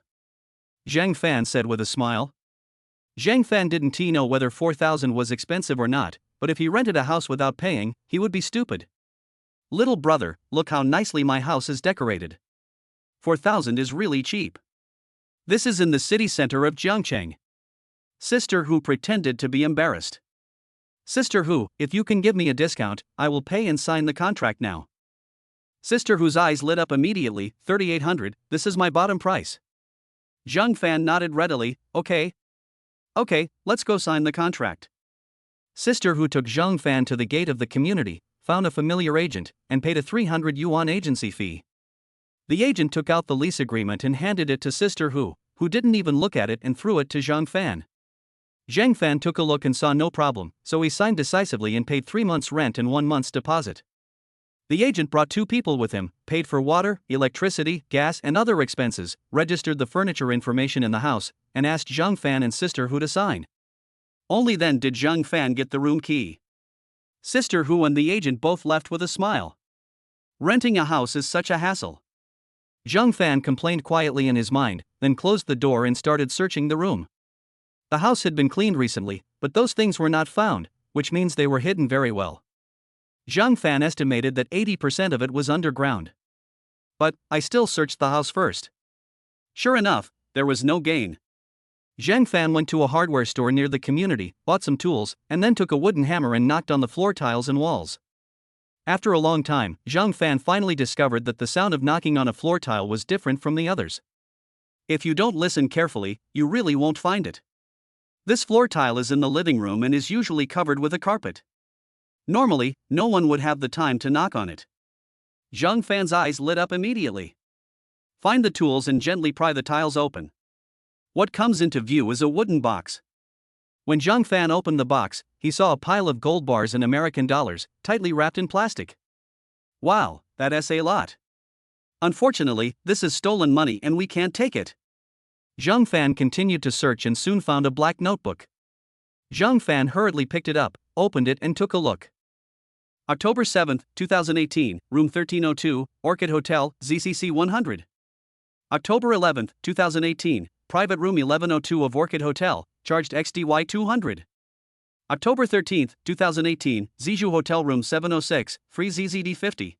Zhang Fan said with a smile. Zhang Fan didn't know whether 4,000 was expensive or not, but if he rented a house without paying, he would be stupid. Little brother, look how nicely my house is decorated. 4,000 is really cheap. This is in the city center of Jiangcheng. Sister Hu pretended to be embarrassed. Sister Hu, if you can give me a discount, I will pay and sign the contract now. Sister Hu's eyes lit up immediately. 3,800, this is my bottom price. Zhang Fan nodded readily. Okay, let's go sign the contract. Sister Hu took Zhang Fan to the gate of the community, found a familiar agent, and paid a 300 yuan agency fee. The agent took out the lease agreement and handed it to Sister Hu, who didn't even look at it and threw it to Zhang Fan. Zhang Fan took a look and saw no problem, so he signed decisively and paid 3 months' rent and 1 month's deposit. The agent brought 2 people with him, paid for water, electricity, gas, and other expenses, registered the furniture information in the house, and asked Zhang Fan and Sister Hu to sign. Only then did Zhang Fan get the room key. Sister Hu and the agent both left with a smile. Renting a house is such a hassle. Zhang Fan complained quietly in his mind, then closed the door and started searching the room. The house had been cleaned recently, but those things were not found, which means they were hidden very well. Zhang Fan estimated that 80% of it was underground. But I still searched the house first. Sure enough, there was no gain. Zhang Fan went to a hardware store near the community, bought some tools, and then took a wooden hammer and knocked on the floor tiles and walls. After a long time, Zhang Fan finally discovered that the sound of knocking on a floor tile was different from the others. If you don't listen carefully, you really won't find it. This floor tile is in the living room and is usually covered with a carpet. Normally, no one would have the time to knock on it. Zhang Fan's eyes lit up immediately. Find the tools and gently pry the tiles open. What comes into view is a wooden box. When Zhang Fan opened the box, he saw a pile of gold bars and American dollars, tightly wrapped in plastic. Wow, that's a lot. Unfortunately, this is stolen money and we can't take it. Zhang Fan continued to search and soon found a black notebook. Zhang Fan hurriedly picked it up, opened it and took a look. October 7, 2018, room 1302, Orchid Hotel, ZCC 100. October 11, 2018, private room 1102 of Orchid Hotel, charged XDY 200. October 13, 2018, Zizhu Hotel room 706, free ZZD 50.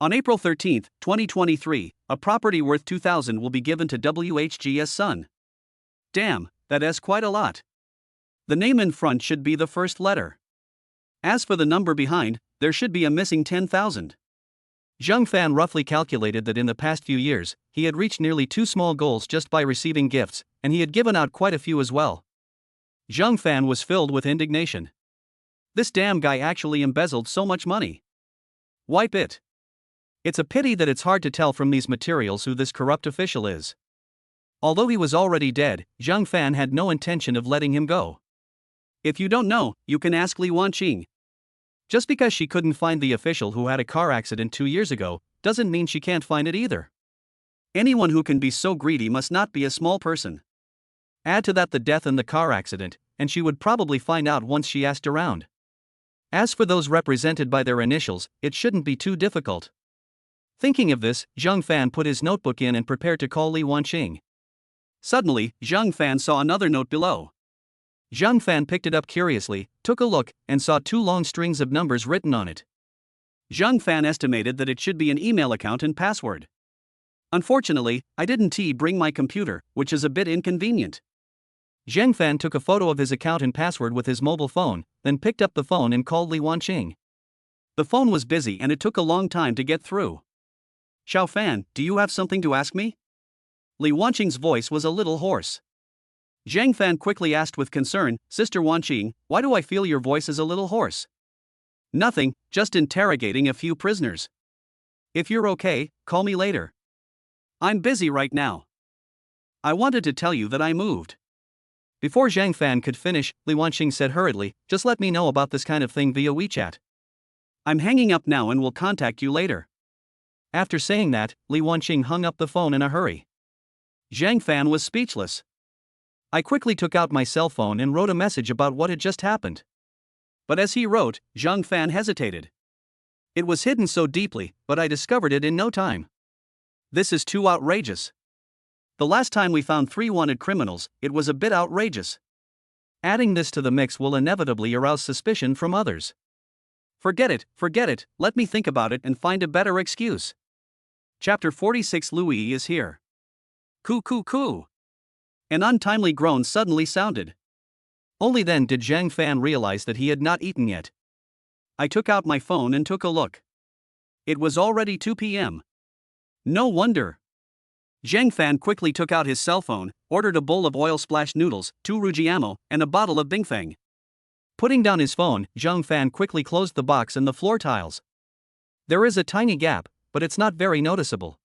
On April 13, 2023, a property worth 2,000 will be given to WHG's son. Damn, that's quite a lot. The name in front should be the first letter. As for the number behind, there should be a missing 10,000. Zhang Fan roughly calculated that in the past few years, he had reached nearly 2 small goals just by receiving gifts, and he had given out quite a few as well. Zhang Fan was filled with indignation. This damn guy actually embezzled so much money. Wipe it. It's a pity that it's hard to tell from these materials who this corrupt official is. Although he was already dead, Zhang Fan had no intention of letting him go. If you don't know, you can ask Li Wanqing. Just because she couldn't find the official who had a car accident 2 years ago, doesn't mean she can't find it either. Anyone who can be so greedy must not be a small person. Add to that the death and the car accident, and she would probably find out once she asked around. As for those represented by their initials, it shouldn't be too difficult. Thinking of this, Zhang Fan put his notebook in and prepared to call Li Wanqing. Suddenly, Zhang Fan saw another note below. Zhang Fan picked it up curiously, took a look, and saw 2 long strings of numbers written on it. Zhang Fan estimated that it should be an email account and password. Unfortunately, I didn't bring my computer, which is a bit inconvenient. Zhang Fan took a photo of his account and password with his mobile phone, then picked up the phone and called Li Wanqing. The phone was busy and it took a long time to get through. Xiao Fan, do you have something to ask me? Li Wanqing's voice was a little hoarse. Zhang Fan quickly asked with concern, Sister Wanqing, why do I feel your voice is a little hoarse? Nothing, just interrogating a few prisoners. If you're okay, call me later. I'm busy right now. I wanted to tell you that I moved. Before Zhang Fan could finish, Li Wanqing said hurriedly, "Just let me know about this kind of thing via WeChat. I'm hanging up now and will contact you later." After saying that, Li Wanqing hung up the phone in a hurry. Zhang Fan was speechless. I quickly took out my cell phone and wrote a message about what had just happened. But as he wrote, Zhang Fan hesitated. It was hidden so deeply, but I discovered it in no time. This is too outrageous. The last time we found 3 wanted criminals, it was a bit outrageous. Adding this to the mix will inevitably arouse suspicion from others. Forget it, let me think about it and find a better excuse. Chapter 46. Louis is here. Coo coo coo. An untimely groan suddenly sounded. Only then did Zhang Fan realize that he had not eaten yet. I took out my phone and took a look. It was already 2 p.m. No wonder. Zhang Fan quickly took out his cell phone, ordered a bowl of oil-splashed noodles, 2 rujiamo, and a bottle of bingfeng. Putting down his phone, Zhang Fan quickly closed the box and the floor tiles. There is a tiny gap, but it's not very noticeable.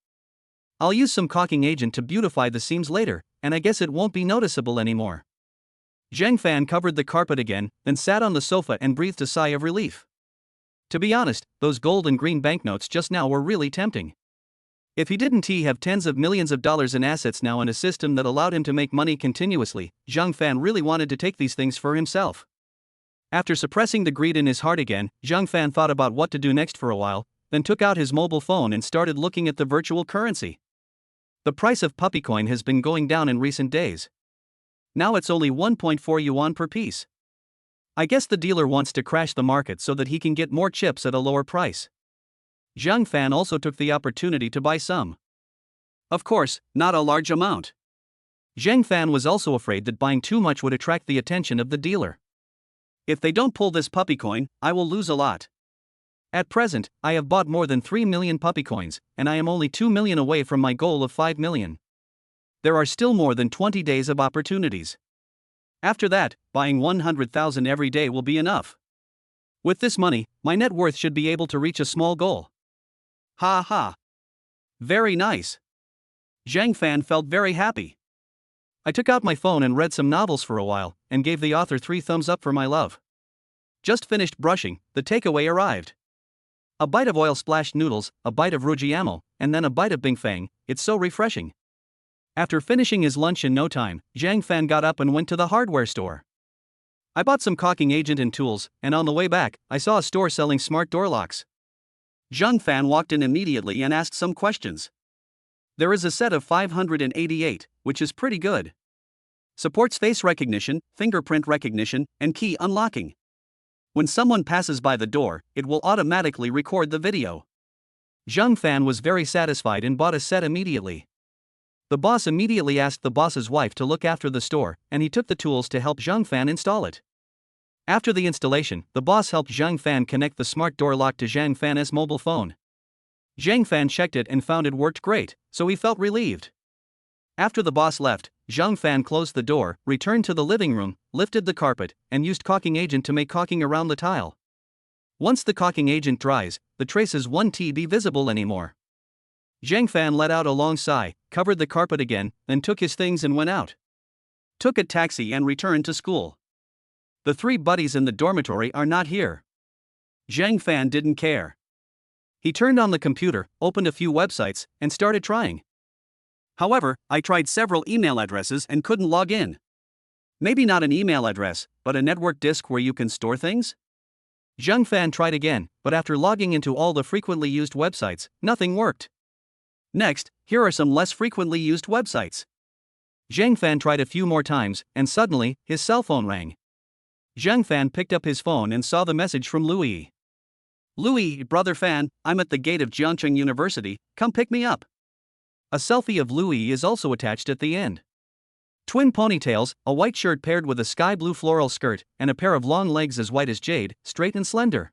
I'll use some caulking agent to beautify the seams later, and I guess it won't be noticeable anymore. Zhang Fan covered the carpet again, then sat on the sofa and breathed a sigh of relief. To be honest, those gold and green banknotes just now were really tempting. If he didn't have tens of millions of dollars in assets now and a system that allowed him to make money continuously, Zhang Fan really wanted to take these things for himself. After suppressing the greed in his heart again, Zhang Fan thought about what to do next for a while, then took out his mobile phone and started looking at the virtual currency. The price of puppy coin has been going down in recent days. Now it's only 1.4 yuan per piece. I guess the dealer wants to crash the market so that he can get more chips at a lower price. Zhang Fan also took the opportunity to buy some. Of course, not a large amount. Zhang Fan was also afraid that buying too much would attract the attention of the dealer. If they don't pull this puppy coin, I will lose a lot. At present, I have bought more than 3 million puppy coins, and I am only 2 million away from my goal of 5 million. There are still more than 20 days of opportunities. After that, buying 100,000 every day will be enough. With this money, my net worth should be able to reach a small goal. Ha ha. Very nice. Zhang Fan felt very happy. I took out my phone and read some novels for a while, and gave the author 3 thumbs up for my love. Just finished brushing, the takeaway arrived. A bite of oil-splashed noodles, a bite of rujiamo, and then a bite of bingfeng. It's so refreshing. After finishing his lunch in no time, Zhang Fan got up and went to the hardware store. I bought some caulking agent and tools, and on the way back, I saw a store selling smart door locks. Zhang Fan walked in immediately and asked some questions. There is a set of 588, which is pretty good. Supports face recognition, fingerprint recognition, and key unlocking. When someone passes by the door, it will automatically record the video. Zhang Fan was very satisfied and bought a set immediately. The boss immediately asked the boss's wife to look after the store, and he took the tools to help Zhang Fan install it. After the installation, the boss helped Zhang Fan connect the smart door lock to Zhang Fan's mobile phone. Zhang Fan checked it and found it worked great, so he felt relieved. After the boss left, Zhang Fan closed the door, returned to the living room, lifted the carpet, and used caulking agent to make caulking around the tile. Once the caulking agent dries, the traces won't be visible anymore. Zhang Fan let out a long sigh, covered the carpet again, then took his things and went out. Took a taxi and returned to school. The 3 buddies in the dormitory are not here. Zhang Fan didn't care. He turned on the computer, opened a few websites, and started trying. However, I tried several email addresses and couldn't log in. Maybe not an email address, but a network disk where you can store things? Zhang Fan tried again, but after logging into all the frequently used websites, nothing worked. Next, here are some less frequently used websites. Zhang Fan tried a few more times, and suddenly, his cell phone rang. Zhang Fan picked up his phone and saw the message from Louis. Louis, brother Fan, I'm at the gate of Jiangcheng University, come pick me up. A selfie of Louis is also attached at the end. Twin ponytails, a white shirt paired with a sky blue floral skirt, and a pair of long legs as white as jade, straight and slender.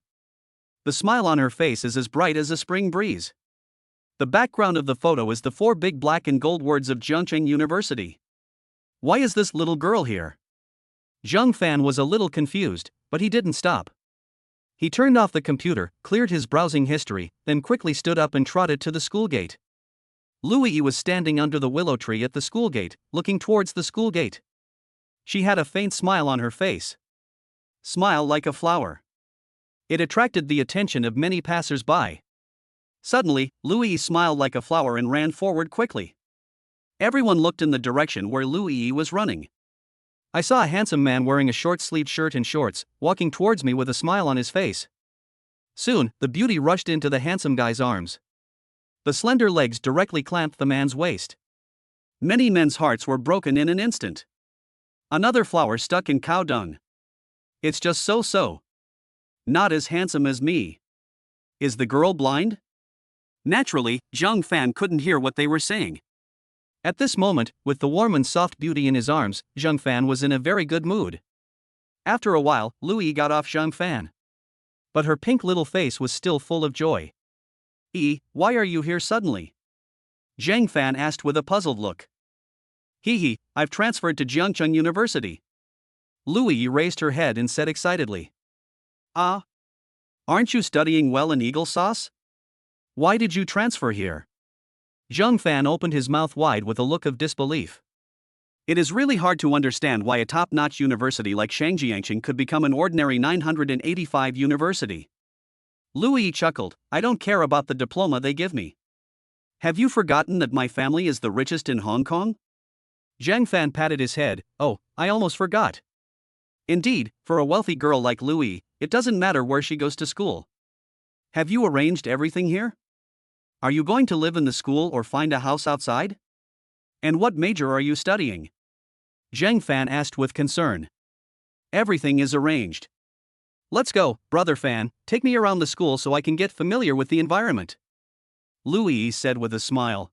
The smile on her face is as bright as a spring breeze. The background of the photo is the 4 big black and gold words of Jiangcheng University. Why is this little girl here? Zhang Fan was a little confused, but he didn't stop. He turned off the computer, cleared his browsing history, then quickly stood up and trotted to the school gate. Louis was standing under the willow tree at the school gate, looking towards the school gate. She had a faint smile on her face. Smile like a flower. It attracted the attention of many passers-by. Suddenly, Louis smiled like a flower and ran forward quickly. Everyone looked in the direction where Louis was running. I saw a handsome man wearing a short-sleeved shirt and shorts, walking towards me with a smile on his face. Soon, the beauty rushed into the handsome guy's arms. The slender legs directly clamped the man's waist. Many men's hearts were broken in an instant. Another flower stuck in cow dung. It's just so. Not as handsome as me. Is the girl blind? Naturally, Zhang Fan couldn't hear what they were saying. At this moment, with the warm and soft beauty in his arms, Zhang Fan was in a very good mood. After a while, Louis got off Zhang Fan. But her pink little face was still full of joy. Why are you here suddenly? Zhang Fan asked with a puzzled look. I've transferred to Jiangcheng University. Louis raised her head and said excitedly. Aren't you studying well in Eagle Sauce? Why did you transfer here? Zhang Fan opened his mouth wide with a look of disbelief. It is really hard to understand why a top-notch university like Shangjiangcheng could become an ordinary 985 university. Louis chuckled. I don't care about the diploma they give me. Have you forgotten that my family is the richest in Hong Kong? Zhang Fan patted his head. Oh, I almost forgot. Indeed, for a wealthy girl like Louis, it doesn't matter where she goes to school. Have you arranged everything here? Are you going to live in the school or find a house outside? And what major are you studying? Zhang Fan asked with concern. Everything is arranged. Let's go, brother Fan, take me around the school so I can get familiar with the environment. Louis said with a smile.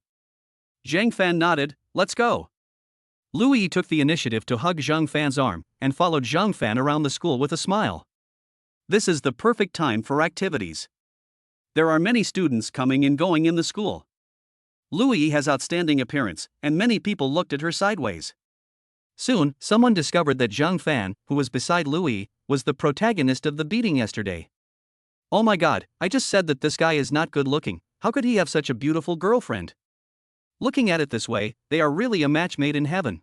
Zhang Fan nodded. Let's go. Louis took the initiative to hug Zhang Fan's arm and followed Zhang Fan around the school with a smile. This is the perfect time for activities. There are many students coming and going in the school. Louis has outstanding appearance, and many people looked at her sideways. Soon, someone discovered that Zhang Fan, who was beside Louis, was the protagonist of the beating yesterday. Oh my god, I just said that this guy is not good looking. How could he have such a beautiful girlfriend? Looking at it this way, they are really a match made in heaven.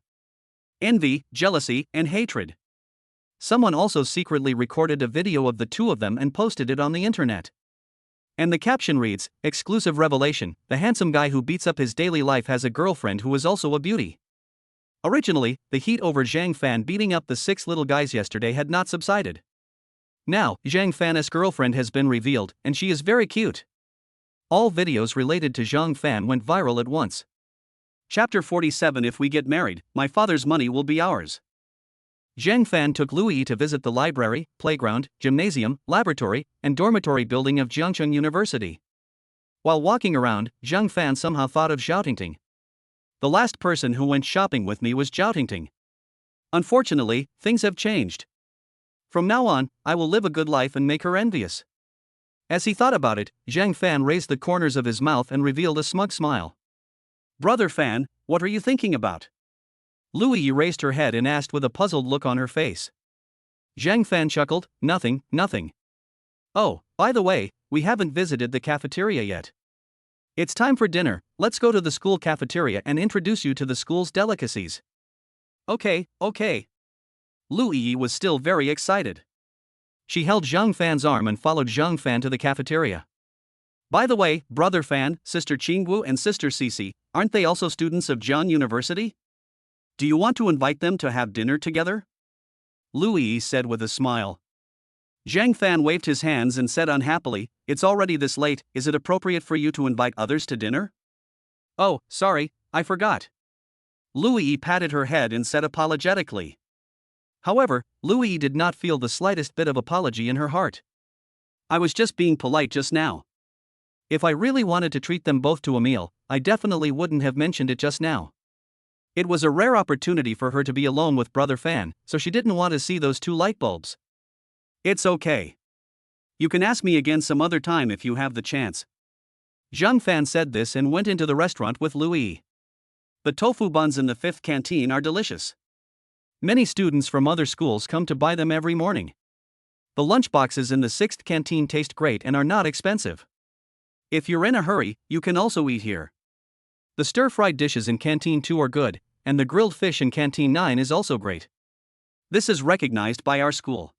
Envy, jealousy, and hatred. Someone also secretly recorded a video of the two of them and posted it on the internet. And the caption reads, exclusive revelation, the handsome guy who beats up his daily life has a girlfriend who is also a beauty. Originally, the heat over Zhang Fan beating up the 6 little guys yesterday had not subsided. Now, Zhang Fan's girlfriend has been revealed, and she is very cute. All videos related to Zhang Fan went viral at once. Chapter 47. If we get married, my father's money will be ours. Zhang Fan took Louis to visit the library, playground, gymnasium, laboratory, and dormitory building of Jiangcheng University. While walking around, Zhang Fan somehow thought of Zhao. The last person who went shopping with me was Zhao. Unfortunately, things have changed. From now on, I will live a good life and make her envious. As he thought about it, Zhang Fan raised the corners of his mouth and revealed a smug smile. Brother Fan, what are you thinking about? Louis raised her head and asked with a puzzled look on her face. Zhang Fan chuckled, nothing. Oh, by the way, we haven't visited the cafeteria yet. It's time for dinner, let's go to the school cafeteria and introduce you to the school's delicacies. Okay. Louis was still very excited. She held Zhang Fan's arm and followed Zhang Fan to the cafeteria. By the way, brother Fan, sister Qingwu and sister Cici, aren't they also students of Jiang University? Do you want to invite them to have dinner together? Louis said with a smile. Zhang Fan waved his hands and said unhappily, it's already this late, is it appropriate for you to invite others to dinner? Oh, sorry, I forgot. Louis patted her head and said apologetically. However, Louis did not feel the slightest bit of apology in her heart. I was just being polite just now. If I really wanted to treat them both to a meal, I definitely wouldn't have mentioned it just now. It was a rare opportunity for her to be alone with brother Fan, so she didn't want to see those two light bulbs. It's okay. You can ask me again some other time if you have the chance. Zhang Fan said this and went into the restaurant with Louis. The tofu buns in the 5th canteen are delicious. Many students from other schools come to buy them every morning. The lunchboxes in the 6th canteen taste great and are not expensive. If you're in a hurry, you can also eat here. The stir-fried dishes in Canteen 2 are good, and the grilled fish in Canteen 9 is also great. This is recognized by our school.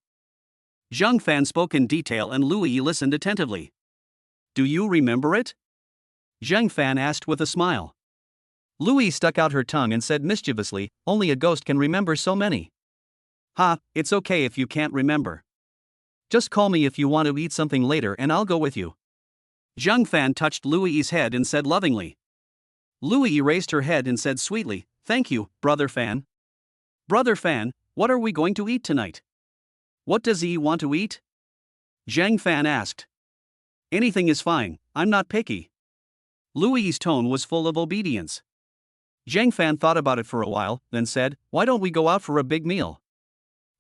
Zhang Fan spoke in detail and Lu Yi listened attentively. Do you remember it? Zhang Fan asked with a smile. Lu Yi stuck out her tongue and said mischievously, only a ghost can remember so many. Ha, it's okay if you can't remember. Just call me if you want to eat something later and I'll go with you. Zhang Fan touched Lu Yi's head and said lovingly. Lu Yi raised her head and said sweetly, thank you, Brother Fan. Brother Fan, what are we going to eat tonight? What does he want to eat? Zhang Fan asked. Anything is fine, I'm not picky. Lu Yi's tone was full of obedience. Zhang Fan thought about it for a while, then said, why don't we go out for a big meal?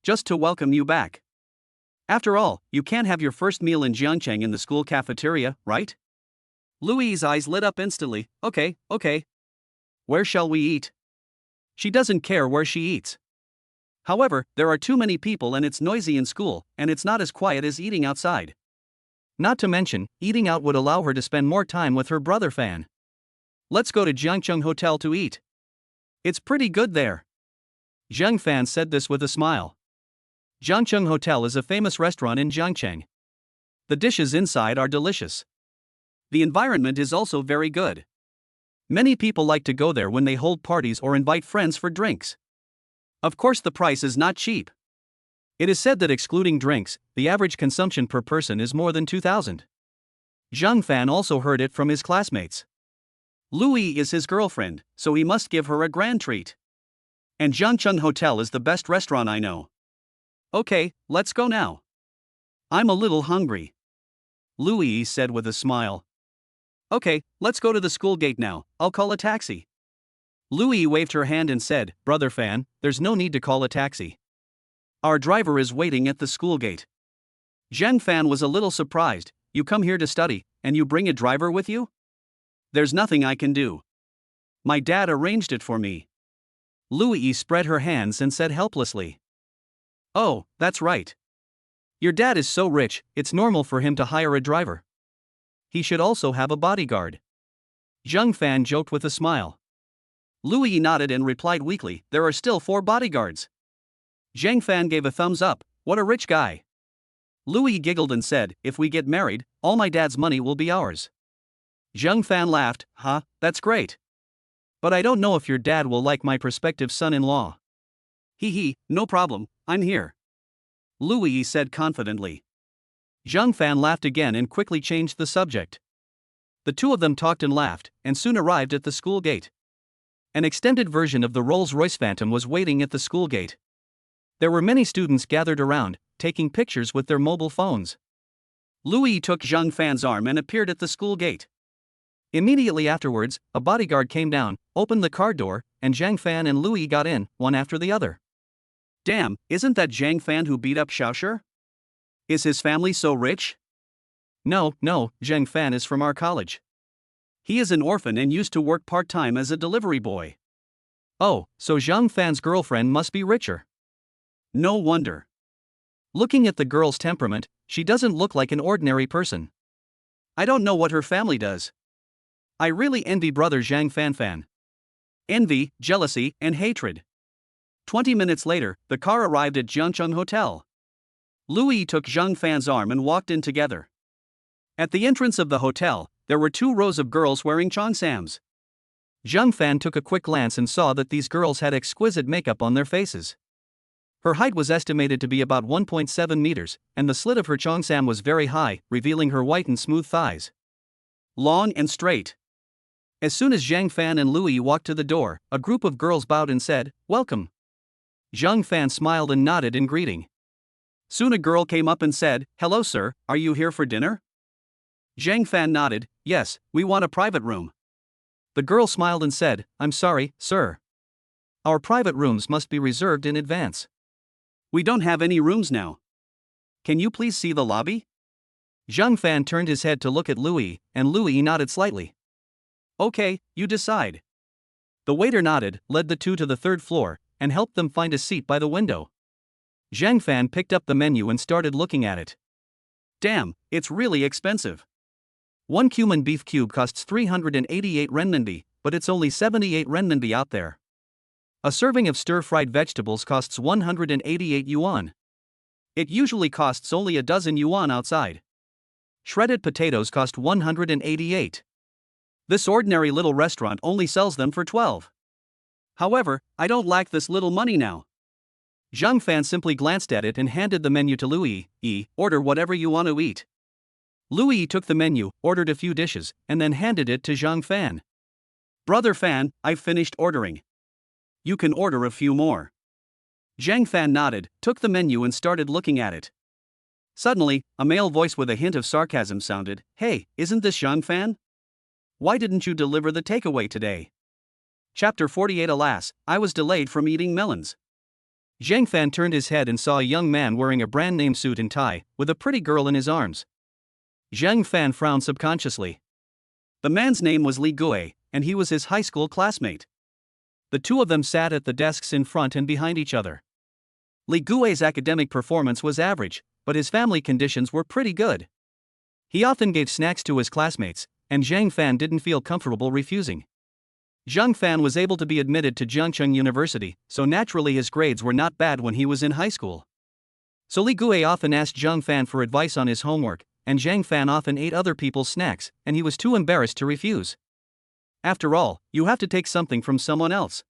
Just to welcome you back. After all, you can't have your first meal in Jiangcheng in the school cafeteria, right? Lu Yi's eyes lit up instantly. Okay. Where shall we eat? She doesn't care where she eats. However, there are too many people and it's noisy in school, and it's not as quiet as eating outside. Not to mention, eating out would allow her to spend more time with her brother Fan. Let's go to Jiangcheng Hotel to eat. It's pretty good there. Zhang Fan said this with a smile. Jiangcheng Hotel is a famous restaurant in Jiangcheng. The dishes inside are delicious. The environment is also very good. Many people like to go there when they hold parties or invite friends for drinks. Of course, the price is not cheap. It is said that excluding drinks, the average consumption per person is more than 2,000. Zhang Fan also heard it from his classmates. Lu Yi is his girlfriend, so he must give her a grand treat. And Jiangcheng Hotel is the best restaurant I know. Okay, let's go now. I'm a little hungry. Lu Yi said with a smile. Okay, let's go to the school gate now, I'll call a taxi. Lu Yi waved her hand and said, Brother Fan, there's no need to call a taxi. Our driver is waiting at the school gate. Zhang Fan was a little surprised. You come here to study, and you bring a driver with you? There's nothing I can do. My dad arranged it for me. Lu Yi spread her hands and said helplessly. Oh, that's right. Your dad is so rich, it's normal for him to hire a driver. He should also have a bodyguard. Zhang Fan joked with a smile. Lu Yi nodded and replied weakly, there are still 4 bodyguards. Zhang Fan gave a thumbs up, what a rich guy. Lu Yi giggled and said, if we get married, all my dad's money will be ours. Zhang Fan laughed, that's great. But I don't know if your dad will like my prospective son-in-law. Hee, no problem, I'm here. Lu Yi said confidently. Zhang Fan laughed again and quickly changed the subject. The two of them talked and laughed, and soon arrived at the school gate. An extended version of the Rolls-Royce Phantom was waiting at the school gate. There were many students gathered around, taking pictures with their mobile phones. Lu Yi took Zhang Fan's arm and appeared at the school gate. Immediately afterwards, a bodyguard came down, opened the car door, and Zhang Fan and Lu Yi got in, one after the other. Damn, isn't that Zhang Fan who beat up Xiaoshi? Is his family so rich? No, Zhang Fan is from our college. He is an orphan and used to work part-time as a delivery boy. Oh, so Zhang Fan's girlfriend must be richer. No wonder. Looking at the girl's temperament, she doesn't look like an ordinary person. I don't know what her family does. I really envy brother Zhang Fan. Envy, jealousy, and hatred. 20 minutes later, the car arrived at Jiangcheng Hotel. Lu Yi took Zhang Fan's arm and walked in together. At the entrance of the hotel, there were 2 rows of girls wearing cheongsams. Zhang Fan took a quick glance and saw that these girls had exquisite makeup on their faces. Her height was estimated to be about 1.7 meters, and the slit of her cheongsam was very high, revealing her white and smooth thighs. Long and straight. As soon as Zhang Fan and Lu Yi walked to the door, a group of girls bowed and said, "Welcome." Zhang Fan smiled and nodded in greeting. Soon a girl came up and said, "Hello sir, are you here for dinner?" Zhang Fan nodded, "Yes, we want a private room." The girl smiled and said, "I'm sorry, sir. Our private rooms must be reserved in advance. We don't have any rooms now. Can you please see the lobby?" Zhang Fan turned his head to look at Lu Yi, and Lu Yi nodded slightly. "Okay, you decide." The waiter nodded, led the two to the 3rd floor, and helped them find a seat by the window. Zhang Fan picked up the menu and started looking at it. Damn, it's really expensive. 1 cumin beef cube costs 388 renminbi, but it's only 78 renminbi out there. A serving of stir-fried vegetables costs 188 yuan. It usually costs only a dozen yuan outside. Shredded potatoes cost 188. This ordinary little restaurant only sells them for 12. However, I don't lack this little money now. Zhang Fan simply glanced at it and handed the menu to Louis. Order whatever you want to eat. Louis took the menu, ordered a few dishes, and then handed it to Zhang Fan. Brother Fan, I've finished ordering. You can order a few more. Zhang Fan nodded, took the menu and started looking at it. Suddenly, a male voice with a hint of sarcasm sounded. Hey, isn't this Zhang Fan? Why didn't you deliver the takeaway today? Chapter 48. Alas, I was delayed from eating melons. Zhang Fan turned his head and saw a young man wearing a brand-name suit and tie, with a pretty girl in his arms. Zhang Fan frowned subconsciously. The man's name was Li Gui, and he was his high school classmate. The two of them sat at the desks in front and behind each other. Li Gui's academic performance was average, but his family conditions were pretty good. He often gave snacks to his classmates, and Zhang Fan didn't feel comfortable refusing. Zhang Fan was able to be admitted to Jiangcheng University, so naturally his grades were not bad when he was in high school. So Li Gui often asked Zhang Fan for advice on his homework, and Zhang Fan often ate other people's snacks, and he was too embarrassed to refuse. After all, you have to take something from someone else.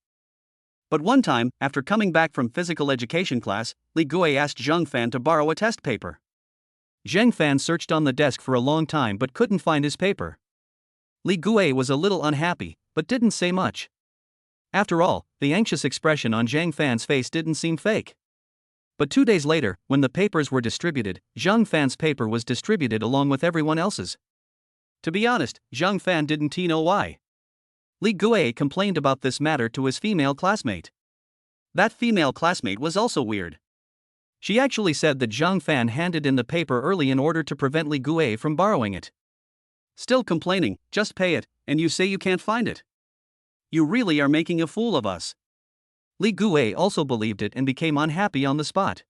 But one time, after coming back from physical education class, Li Gui asked Zhang Fan to borrow a test paper. Zhang Fan searched on the desk for a long time but couldn't find his paper. Li Gui was a little unhappy, but didn't say much. After all, the anxious expression on Zhang Fan's face didn't seem fake. But 2 days later, when the papers were distributed, Zhang Fan's paper was distributed along with everyone else's. To be honest, Zhang Fan didn't know why. Li Gui complained about this matter to his female classmate. That female classmate was also weird. She actually said that Zhang Fan handed in the paper early in order to prevent Li Gui from borrowing it. Still complaining, just pay it, and you say you can't find it. You really are making a fool of us. Li Gui also believed it and became unhappy on the spot.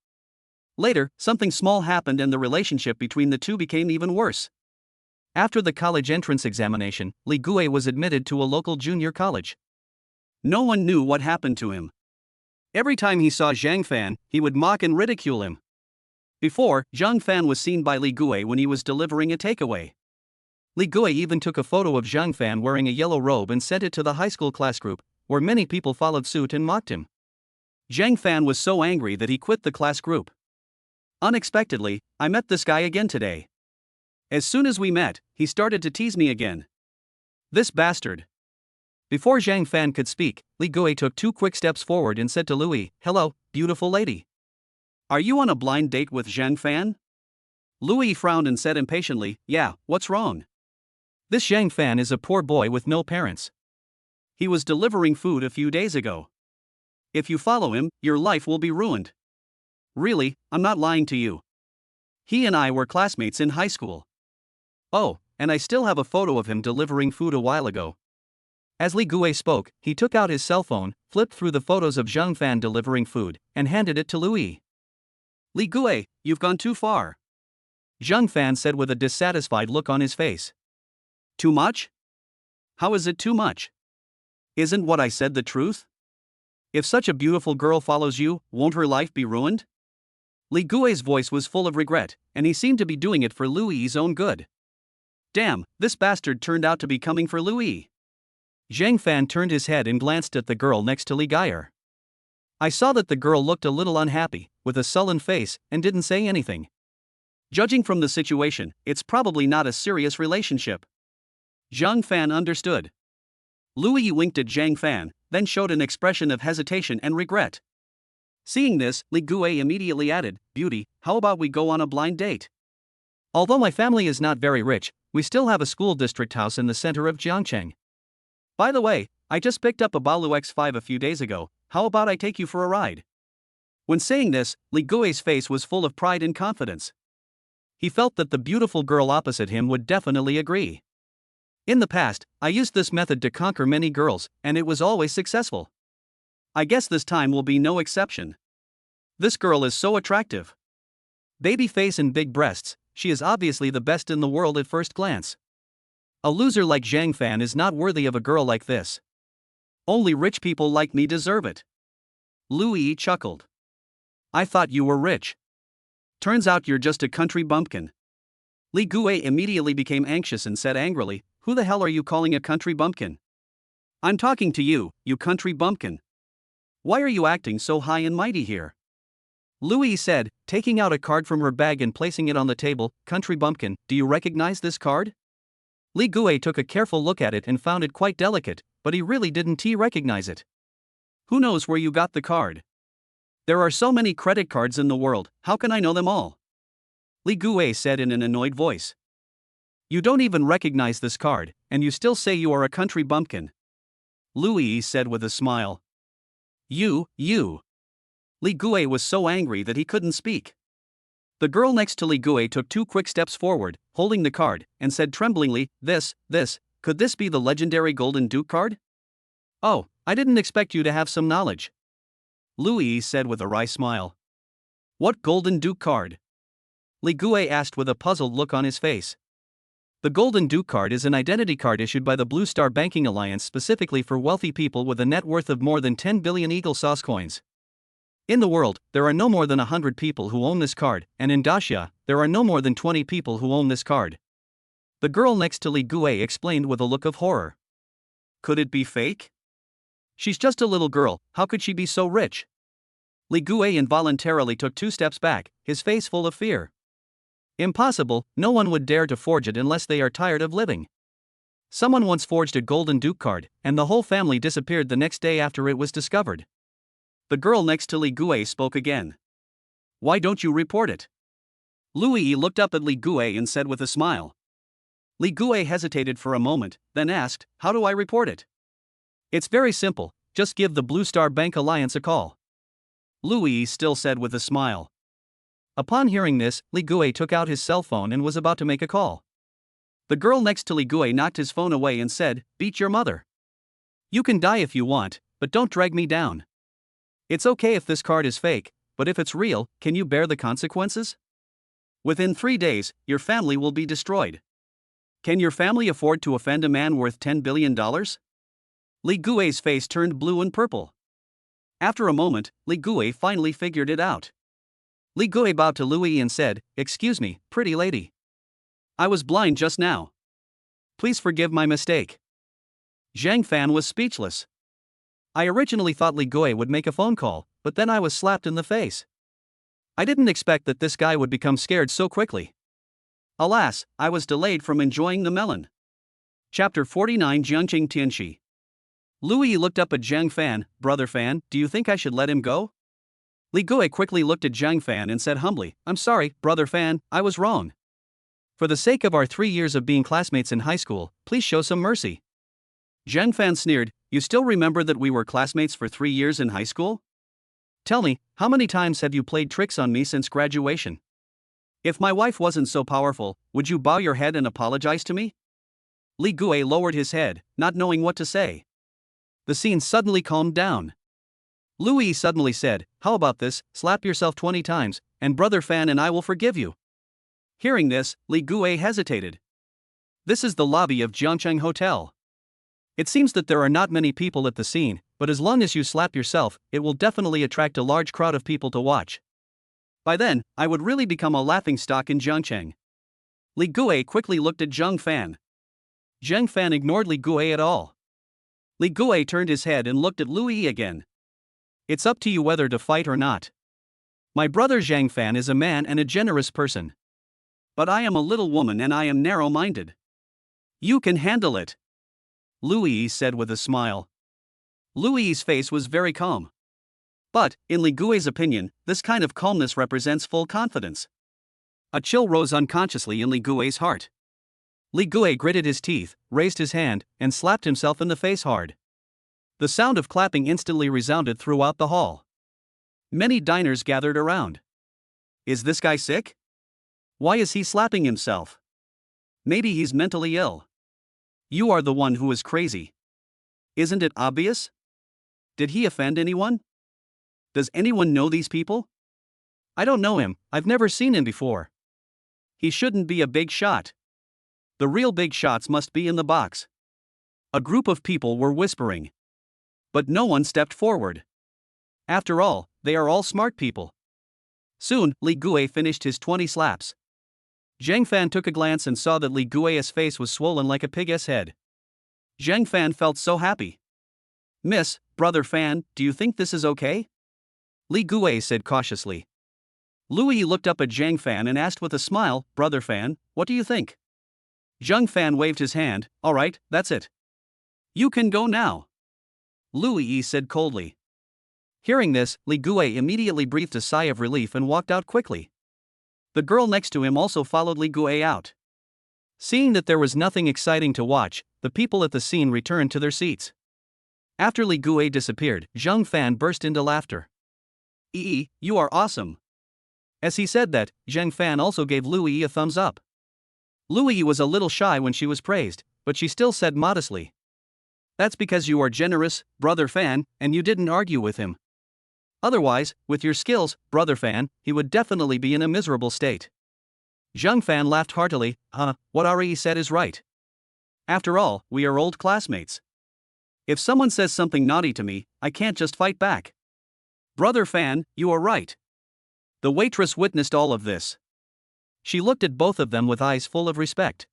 Later, something small happened and the relationship between the two became even worse. After the college entrance examination, Li Gui was admitted to a local junior college. No one knew what happened to him. Every time he saw Zhang Fan, he would mock and ridicule him. Before, Zhang Fan was seen by Li Gui when he was delivering a takeaway. Li Gui even took a photo of Zhang Fan wearing a yellow robe and sent it to the high school class group, where many people followed suit and mocked him. Zhang Fan was so angry that he quit the class group. Unexpectedly, I met this guy again today. As soon as we met, he started to tease me again. This bastard. Before Zhang Fan could speak, Li Gui took 2 quick steps forward and said to Louis, "Hello, beautiful lady. Are you on a blind date with Zhang Fan?" Louis frowned and said impatiently, "Yeah, what's wrong?" This Zhang Fan is a poor boy with no parents. He was delivering food a few days ago. If you follow him, your life will be ruined. Really, I'm not lying to you. He and I were classmates in high school. Oh, and I still have a photo of him delivering food a while ago. As Li Gui spoke, he took out his cell phone, flipped through the photos of Zhang Fan delivering food, and handed it to Louis. Li Gui, you've gone too far. Zhang Fan said with a dissatisfied look on his face. Too much? How is it too much? Isn't what I said the truth? If such a beautiful girl follows you, won't her life be ruined? Li Gui's voice was full of regret, and he seemed to be doing it for Louis's own good. Damn, this bastard turned out to be coming for Louis. Zhang Fan turned his head and glanced at the girl next to Li Gui. I saw that the girl looked a little unhappy, with a sullen face, and didn't say anything. Judging from the situation, it's probably not a serious relationship. Zhang Fan understood. Louis winked at Zhang Fan, then showed an expression of hesitation and regret. Seeing this, Li Gui immediately added, "Beauty, how about we go on a blind date? Although my family is not very rich, we still have a school district house in the center of Jiangcheng. By the way, I just picked up a Balu X5 a few days ago, how about I take you for a ride?" When saying this, Li Gui's face was full of pride and confidence. He felt that the beautiful girl opposite him would definitely agree. In the past, I used this method to conquer many girls, and it was always successful. I guess this time will be no exception. This girl is so attractive. Baby face and big breasts, she is obviously the best in the world at first glance. A loser like Zhang Fan is not worthy of a girl like this. Only rich people like me deserve it. Louis chuckled. I thought you were rich. Turns out you're just a country bumpkin. Li Gui immediately became anxious and said angrily, Who the hell are you calling a country bumpkin? I'm talking to you, you country bumpkin. Why are you acting so high and mighty here? Louis said, taking out a card from her bag and placing it on the table, Country bumpkin, do you recognize this card? Li Gui took a careful look at it and found it quite delicate, but he really didn't recognize it. Who knows where you got the card? There are so many credit cards in the world, how can I know them all? Li Gui said in an annoyed voice. You don't even recognize this card, and you still say you are a country bumpkin. Louis said with a smile. You. Li Gui was so angry that he couldn't speak. The girl next to Li Gui took 2 quick steps forward, holding the card, and said tremblingly, could this be the legendary Golden Duke card? Oh, I didn't expect you to have some knowledge. Louis said with a wry smile. What Golden Duke card? Li Gui asked with a puzzled look on his face. The Golden Duke card is an identity card issued by the Blue Star Banking Alliance specifically for wealthy people with a net worth of more than 10 billion Eagle Sauce coins. In the world, there are no more than 100 people who own this card, and in Dacia, there are no more than 20 people who own this card. The girl next to Li Gui explained with a look of horror. Could it be fake? She's just a little girl, how could she be so rich? Li Gui involuntarily took 2 steps back, his face full of fear. Impossible, no one would dare to forge it unless they are tired of living. Someone once forged a Golden Duke card, and the whole family disappeared the next day after it was discovered. The girl next to Li Gui spoke again. Why don't you report it? Louis looked up at Li Gui and said with a smile. Li Gui hesitated for a moment, then asked, How do I report it? It's very simple, just give the Blue Star Bank Alliance a call. Louis still said with a smile. Upon hearing this, Li Gui took out his cell phone and was about to make a call. The girl next to Li Gui knocked his phone away and said, Beat your mother. You can die if you want, but don't drag me down. It's okay if this card is fake, but if it's real, can you bear the consequences? Within 3 days, your family will be destroyed. Can your family afford to offend a man worth $10 billion? Li Gui's face turned blue and purple. After a moment, Li Gui finally figured it out. Li Gui bowed to Louis and said, Excuse me, pretty lady. I was blind just now. Please forgive my mistake. Zhang Fan was speechless. I originally thought Li Gui would make a phone call, but then I was slapped in the face. I didn't expect that this guy would become scared so quickly. Alas, I was delayed from enjoying the melon. Chapter 49 Jiangqing Tianxi. Louis looked up at Zhang Fan, Brother Fan, do you think I should let him go? Li Gui quickly looked at Zhang Fan and said humbly, I'm sorry, Brother Fan, I was wrong. For the sake of our 3 years of being classmates in high school, please show some mercy. Zhang Fan sneered, You still remember that we were classmates for 3 years in high school? Tell me, how many times have you played tricks on me since graduation? If my wife wasn't so powerful, would you bow your head and apologize to me? Li Gui lowered his head, not knowing what to say. The scene suddenly calmed down. Louis suddenly said, How about this, slap yourself 20 times, and Brother Fan and I will forgive you. Hearing this, Li Gui hesitated. This is the lobby of Jiangcheng Hotel. It seems that there are not many people at the scene, but as long as you slap yourself, it will definitely attract a large crowd of people to watch. By then, I would really become a laughingstock in Jiangcheng. Li Gui quickly looked at Zhang Fan. Zhang Fan ignored Li Gui at all. Li Gui turned his head and looked at Louis again. It's up to you whether to fight or not. My brother Zhang Fan is a man and a generous person. But I am a little woman and I am narrow-minded. You can handle it. Louis said with a smile. Louis's face was very calm. But, in Li Gui's opinion, this kind of calmness represents full confidence. A chill rose unconsciously in Li Gui's heart. Li Gui gritted his teeth, raised his hand, and slapped himself in the face hard. The sound of clapping instantly resounded throughout the hall. Many diners gathered around. Is this guy sick? Why is he slapping himself? Maybe he's mentally ill. You are the one who is crazy. Isn't it obvious? Did he offend anyone? Does anyone know these people? I don't know him, I've never seen him before. He shouldn't be a big shot. The real big shots must be in the box. A group of people were whispering. But no one stepped forward. After all, they are all smart people. Soon, Li Gui finished his 20 slaps. Zhang Fan took a glance and saw that Li Gui's face was swollen like a pig's head. Zhang Fan felt so happy. "Miss, brother Fan, do you think this is okay?" Li Gui said cautiously. Louis looked up at Zhang Fan and asked with a smile, "Brother Fan, what do you think?" Zhang Fan waved his hand. "All right, that's it. You can go now," Louis said coldly. Hearing this, Li Gui immediately breathed a sigh of relief and walked out quickly. The girl next to him also followed Li Gui out. Seeing that there was nothing exciting to watch, the people at the scene returned to their seats. After Li Gui disappeared, Zhang Fan burst into laughter. "Yi, you are awesome." As he said that, Zhang Fan also gave Louis a thumbs up. Louis was a little shy when she was praised, but she still said modestly, "That's because you are generous, brother Fan, and you didn't argue with him. Otherwise, with your skills, brother Fan, he would definitely be in a miserable state." Zhang Fan laughed heartily. What Ari said is right. After all, we are old classmates. If someone says something naughty to me, I can't just fight back. Brother Fan, you are right." The waitress witnessed all of this. She looked at both of them with eyes full of respect.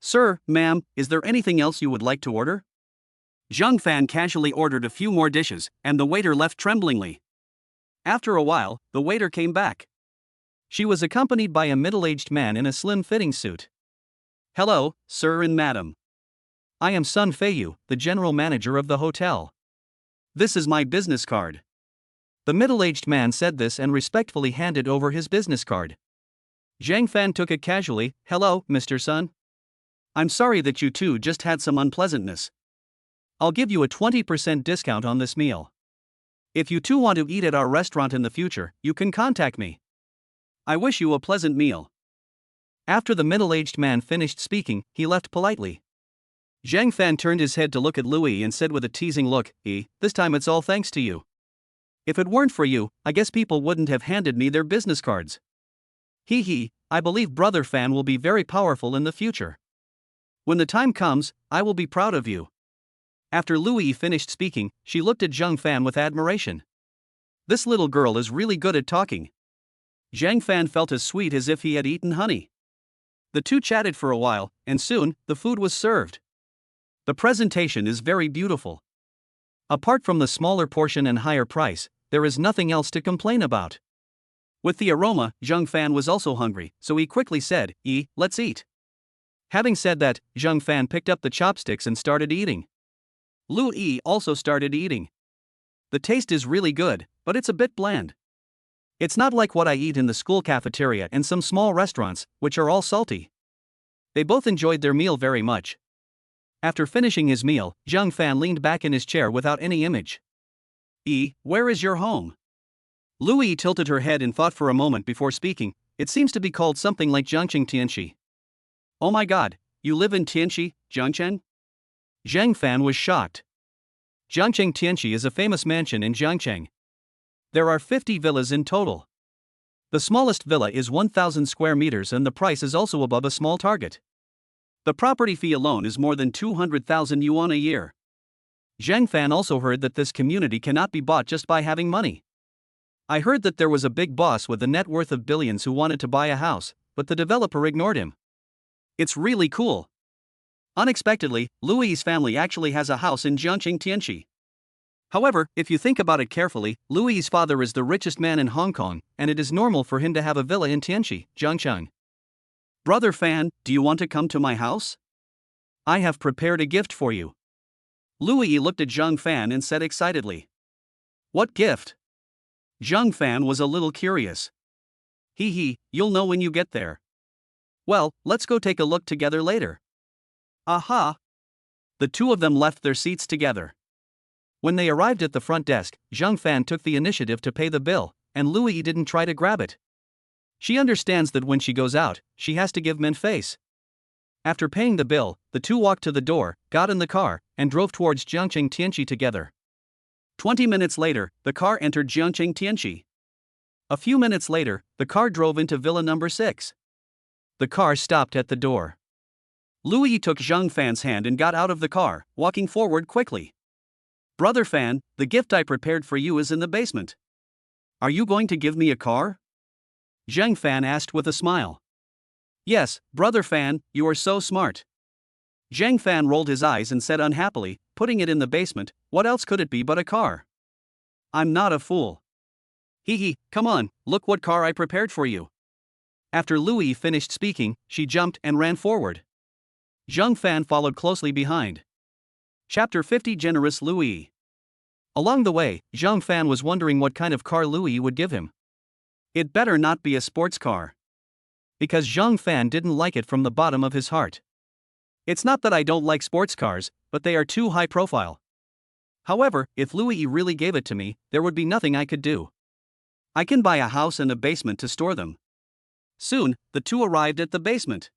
"Sir, ma'am, is there anything else you would like to order?" Zhang Fan casually ordered a few more dishes, and the waiter left tremblingly. After a while, the waiter came back. She was accompanied by a middle-aged man in a slim-fitting suit. "Hello, sir and madam. I am Sun Feiyu, the general manager of the hotel. This is my business card." The middle-aged man said this and respectfully handed over his business card. Zhang Fan took it casually. "Hello, Mr. Sun. I'm sorry that you two just had some unpleasantness. I'll give you a 20% discount on this meal. If you two want to eat at our restaurant in the future, you can contact me. I wish you a pleasant meal." After the middle-aged man finished speaking, he left politely. Zhang Fan turned his head to look at Louis and said with a teasing look, "This time it's all thanks to you. If it weren't for you, I guess people wouldn't have handed me their business cards. I believe brother Fan will be very powerful in the future. When the time comes, I will be proud of you." After Louis finished speaking, she looked at Zhang Fan with admiration. This little girl is really good at talking. Zhang Fan felt as sweet as if he had eaten honey. The two chatted for a while, and soon, the food was served. The presentation is very beautiful. Apart from the smaller portion and higher price, there is nothing else to complain about. With the aroma, Zhang Fan was also hungry, so he quickly said, "Let's eat." Having said that, Zhang Fan picked up the chopsticks and started eating. Lu Yi also started eating. The taste is really good, but it's a bit bland. It's not like what I eat in the school cafeteria and some small restaurants, which are all salty. They both enjoyed their meal very much. After finishing his meal, Zhang Fan leaned back in his chair without any image. Where is your home?" Lu Yi tilted her head and thought for a moment before speaking. "It seems to be called something like Jiangcheng Tianxi." "Oh my god, you live in Tianxi, Jiangcheng?" Zhang Fan was shocked. Jiangcheng Tianxi is a famous mansion in Jiangcheng. There are 50 villas in total. The smallest villa is 1,000 square meters and the price is also above a small target. The property fee alone is more than 200,000 yuan a year. Zhang Fan also heard that this community cannot be bought just by having money. "I heard that there was a big boss with a net worth of billions who wanted to buy a house, but the developer ignored him. It's really cool." Unexpectedly, Louis's family actually has a house in Jiangcheng Tianxi. However, if you think about it carefully, Louis's father is the richest man in Hong Kong, and it is normal for him to have a villa in Tianxi, Jiangcheng. "Brother Fan, do you want to come to my house? I have prepared a gift for you." Louis looked at Zhang Fan and said excitedly. "What gift?" Zhang Fan was a little curious. You'll know when you get there." "Well, let's go take a look together later." "Aha!" The two of them left their seats together. When they arrived at the front desk, Zhang Fan took the initiative to pay the bill, and Louis didn't try to grab it. She understands that when she goes out, she has to give men face. After paying the bill, the two walked to the door, got in the car, and drove towards Jiangcheng Tianxi together. 20 minutes later, the car entered Jiangcheng Tianxi. A few minutes later, the car drove into Villa number 6. The car stopped at the door. Louis took Zhang Fan's hand and got out of the car, walking forward quickly. Brother Fan, the gift I prepared for you is in the basement. Are you going to give me a car? Zhang Fan asked with a smile. Yes, Brother Fan, you are so smart. Zhang Fan rolled his eyes and said unhappily, putting it in the basement, what else could it be but a car? I'm not a fool. Hee hee, come on, look what car I prepared for you. After Louis finished speaking, she jumped and ran forward. Zhang Fan followed closely behind. Chapter 50 Generous Louis. Along the way, Zhang Fan was wondering what kind of car Louis would give him. It better not be a sports car. Because Zhang Fan didn't like it from the bottom of his heart. It's not that I don't like sports cars, but they are too high profile. However, if Louis really gave it to me, there would be nothing I could do. I can buy a house and a basement to store them. Soon, the two arrived at the basement.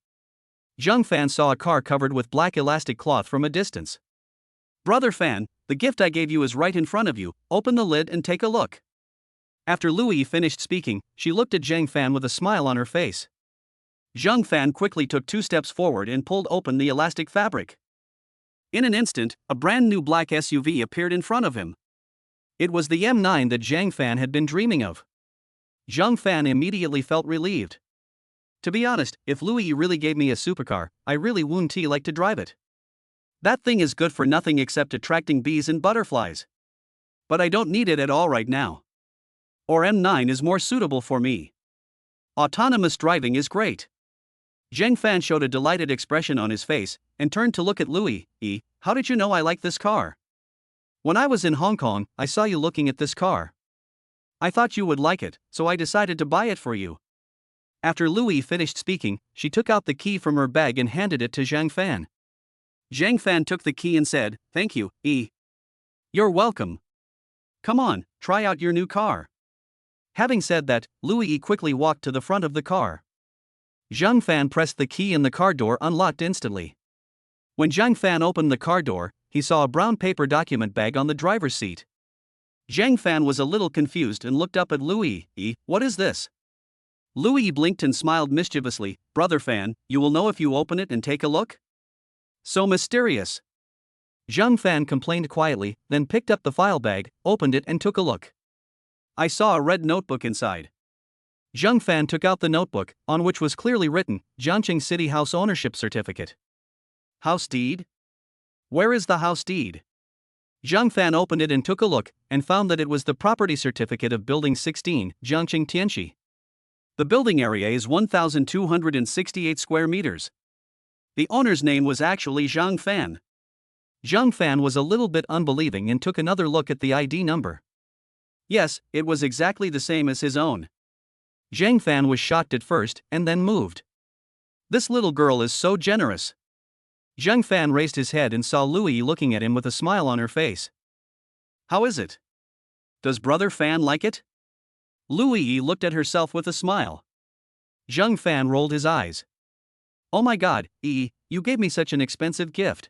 Zhang Fan saw a car covered with black elastic cloth from a distance. Brother Fan, the gift I gave you is right in front of you, open the lid and take a look. After Louis finished speaking, she looked at Zhang Fan with a smile on her face. Zhang Fan quickly took 2 steps forward and pulled open the elastic fabric. In an instant, a brand new black SUV appeared in front of him. It was the M9 that Zhang Fan had been dreaming of. Zhang Fan immediately felt relieved. To be honest, if Louis really gave me a supercar, I really wouldn't like to drive it. That thing is good for nothing except attracting bees and butterflies. But I don't need it at all right now. Or M9 is more suitable for me. Autonomous driving is great. Zhang Fan showed a delighted expression on his face, and turned to look at Louis. How did you know I like this car? When I was in Hong Kong, I saw you looking at this car. I thought you would like it, so I decided to buy it for you. After Louis finished speaking, she took out the key from her bag and handed it to Zhang Fan. Zhang Fan took the key and said, "Thank you, You're welcome. Come on, try out your new car." Having said that, Louis quickly walked to the front of the car. Zhang Fan pressed the key and the car door unlocked instantly. When Zhang Fan opened the car door, he saw a brown paper document bag on the driver's seat. Zhang Fan was a little confused and looked up at Louis. What is this? Louis blinked and smiled mischievously. Brother Fan, you will know if you open it and take a look? So mysterious. Zhang Fan complained quietly, then picked up the file bag, opened it and took a look. I saw a red notebook inside. Zhang Fan took out the notebook, on which was clearly written, Jiangqing City House Ownership Certificate. House deed? Where is the house deed? Zhang Fan opened it and took a look, and found that it was the property certificate of Building 16, Jiangqing Tianxi. The building area is 1,268 square meters. The owner's name was actually Zhang Fan. Zhang Fan was a little bit unbelieving and took another look at the ID number. Yes, it was exactly the same as his own. Zhang Fan was shocked at first, and then moved. This little girl is so generous. Zhang Fan raised his head and saw Louis looking at him with a smile on her face. How is it? Does Brother Fan like it? Louis looked at herself with a smile. Zhang Fan rolled his eyes. Oh my god, you gave me such an expensive gift.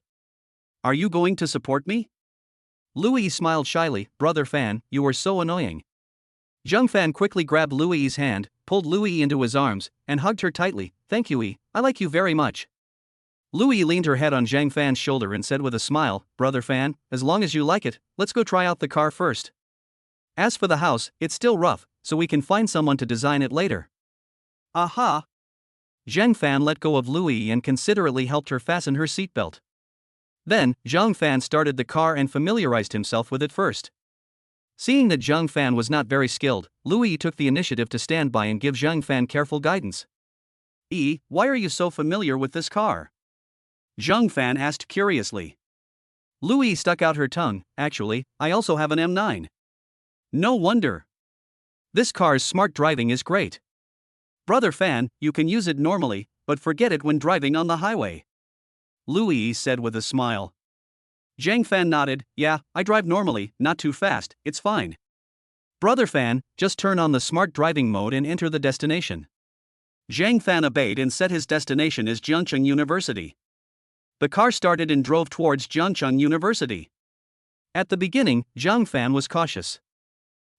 Are you going to support me? Louis smiled shyly. Brother Fan, you are so annoying. Zhang Fan quickly grabbed Louis's hand, pulled Louis into his arms, and hugged her tightly. Thank you, I like you very much. Louis leaned her head on Zhang Fan's shoulder and said with a smile, Brother Fan, as long as you like it, let's go try out the car first. As for the house, it's still rough, so we can find someone to design it later. Aha! Zhang Fan let go of Louis and considerately helped her fasten her seatbelt. Then, Zhang Fan started the car and familiarized himself with it first. Seeing that Zhang Fan was not very skilled, Louis took the initiative to stand by and give Zhang Fan careful guidance. Why are you so familiar with this car? Zhang Fan asked curiously. Louis stuck out her tongue. Actually, I also have an M9. No wonder. This car's smart driving is great. Brother Fan, you can use it normally, but forget it when driving on the highway. Louis said with a smile. Zhang Fan nodded. Yeah, I drive normally, not too fast, it's fine. Brother Fan, just turn on the smart driving mode and enter the destination. Zhang Fan obeyed and set his destination as Jiangqing University. The car started and drove towards Jiangqing University. At the beginning, Zhang Fan was cautious.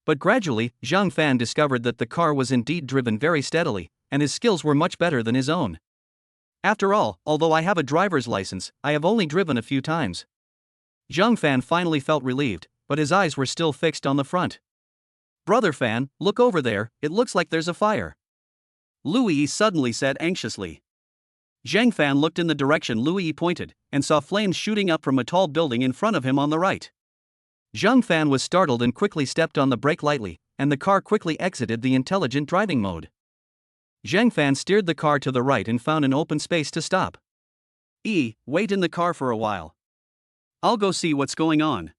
But gradually, Zhang Fan discovered that the car was indeed driven very steadily, and his skills were much better than his own. After all, although I have a driver's license, I have only driven a few times. Zhang Fan finally felt relieved, but his eyes were still fixed on the front. Brother Fan, look over there, it looks like there's a fire. Lu Yi suddenly said anxiously. Zhang Fan looked in the direction Lu Yi pointed, and saw flames shooting up from a tall building in front of him on the right. Zhang Fan was startled and quickly stepped on the brake lightly, and the car quickly exited the intelligent driving mode. Zhang Fan steered the car to the right and found an open space to stop. Wait in the car for a while. I'll go see what's going on.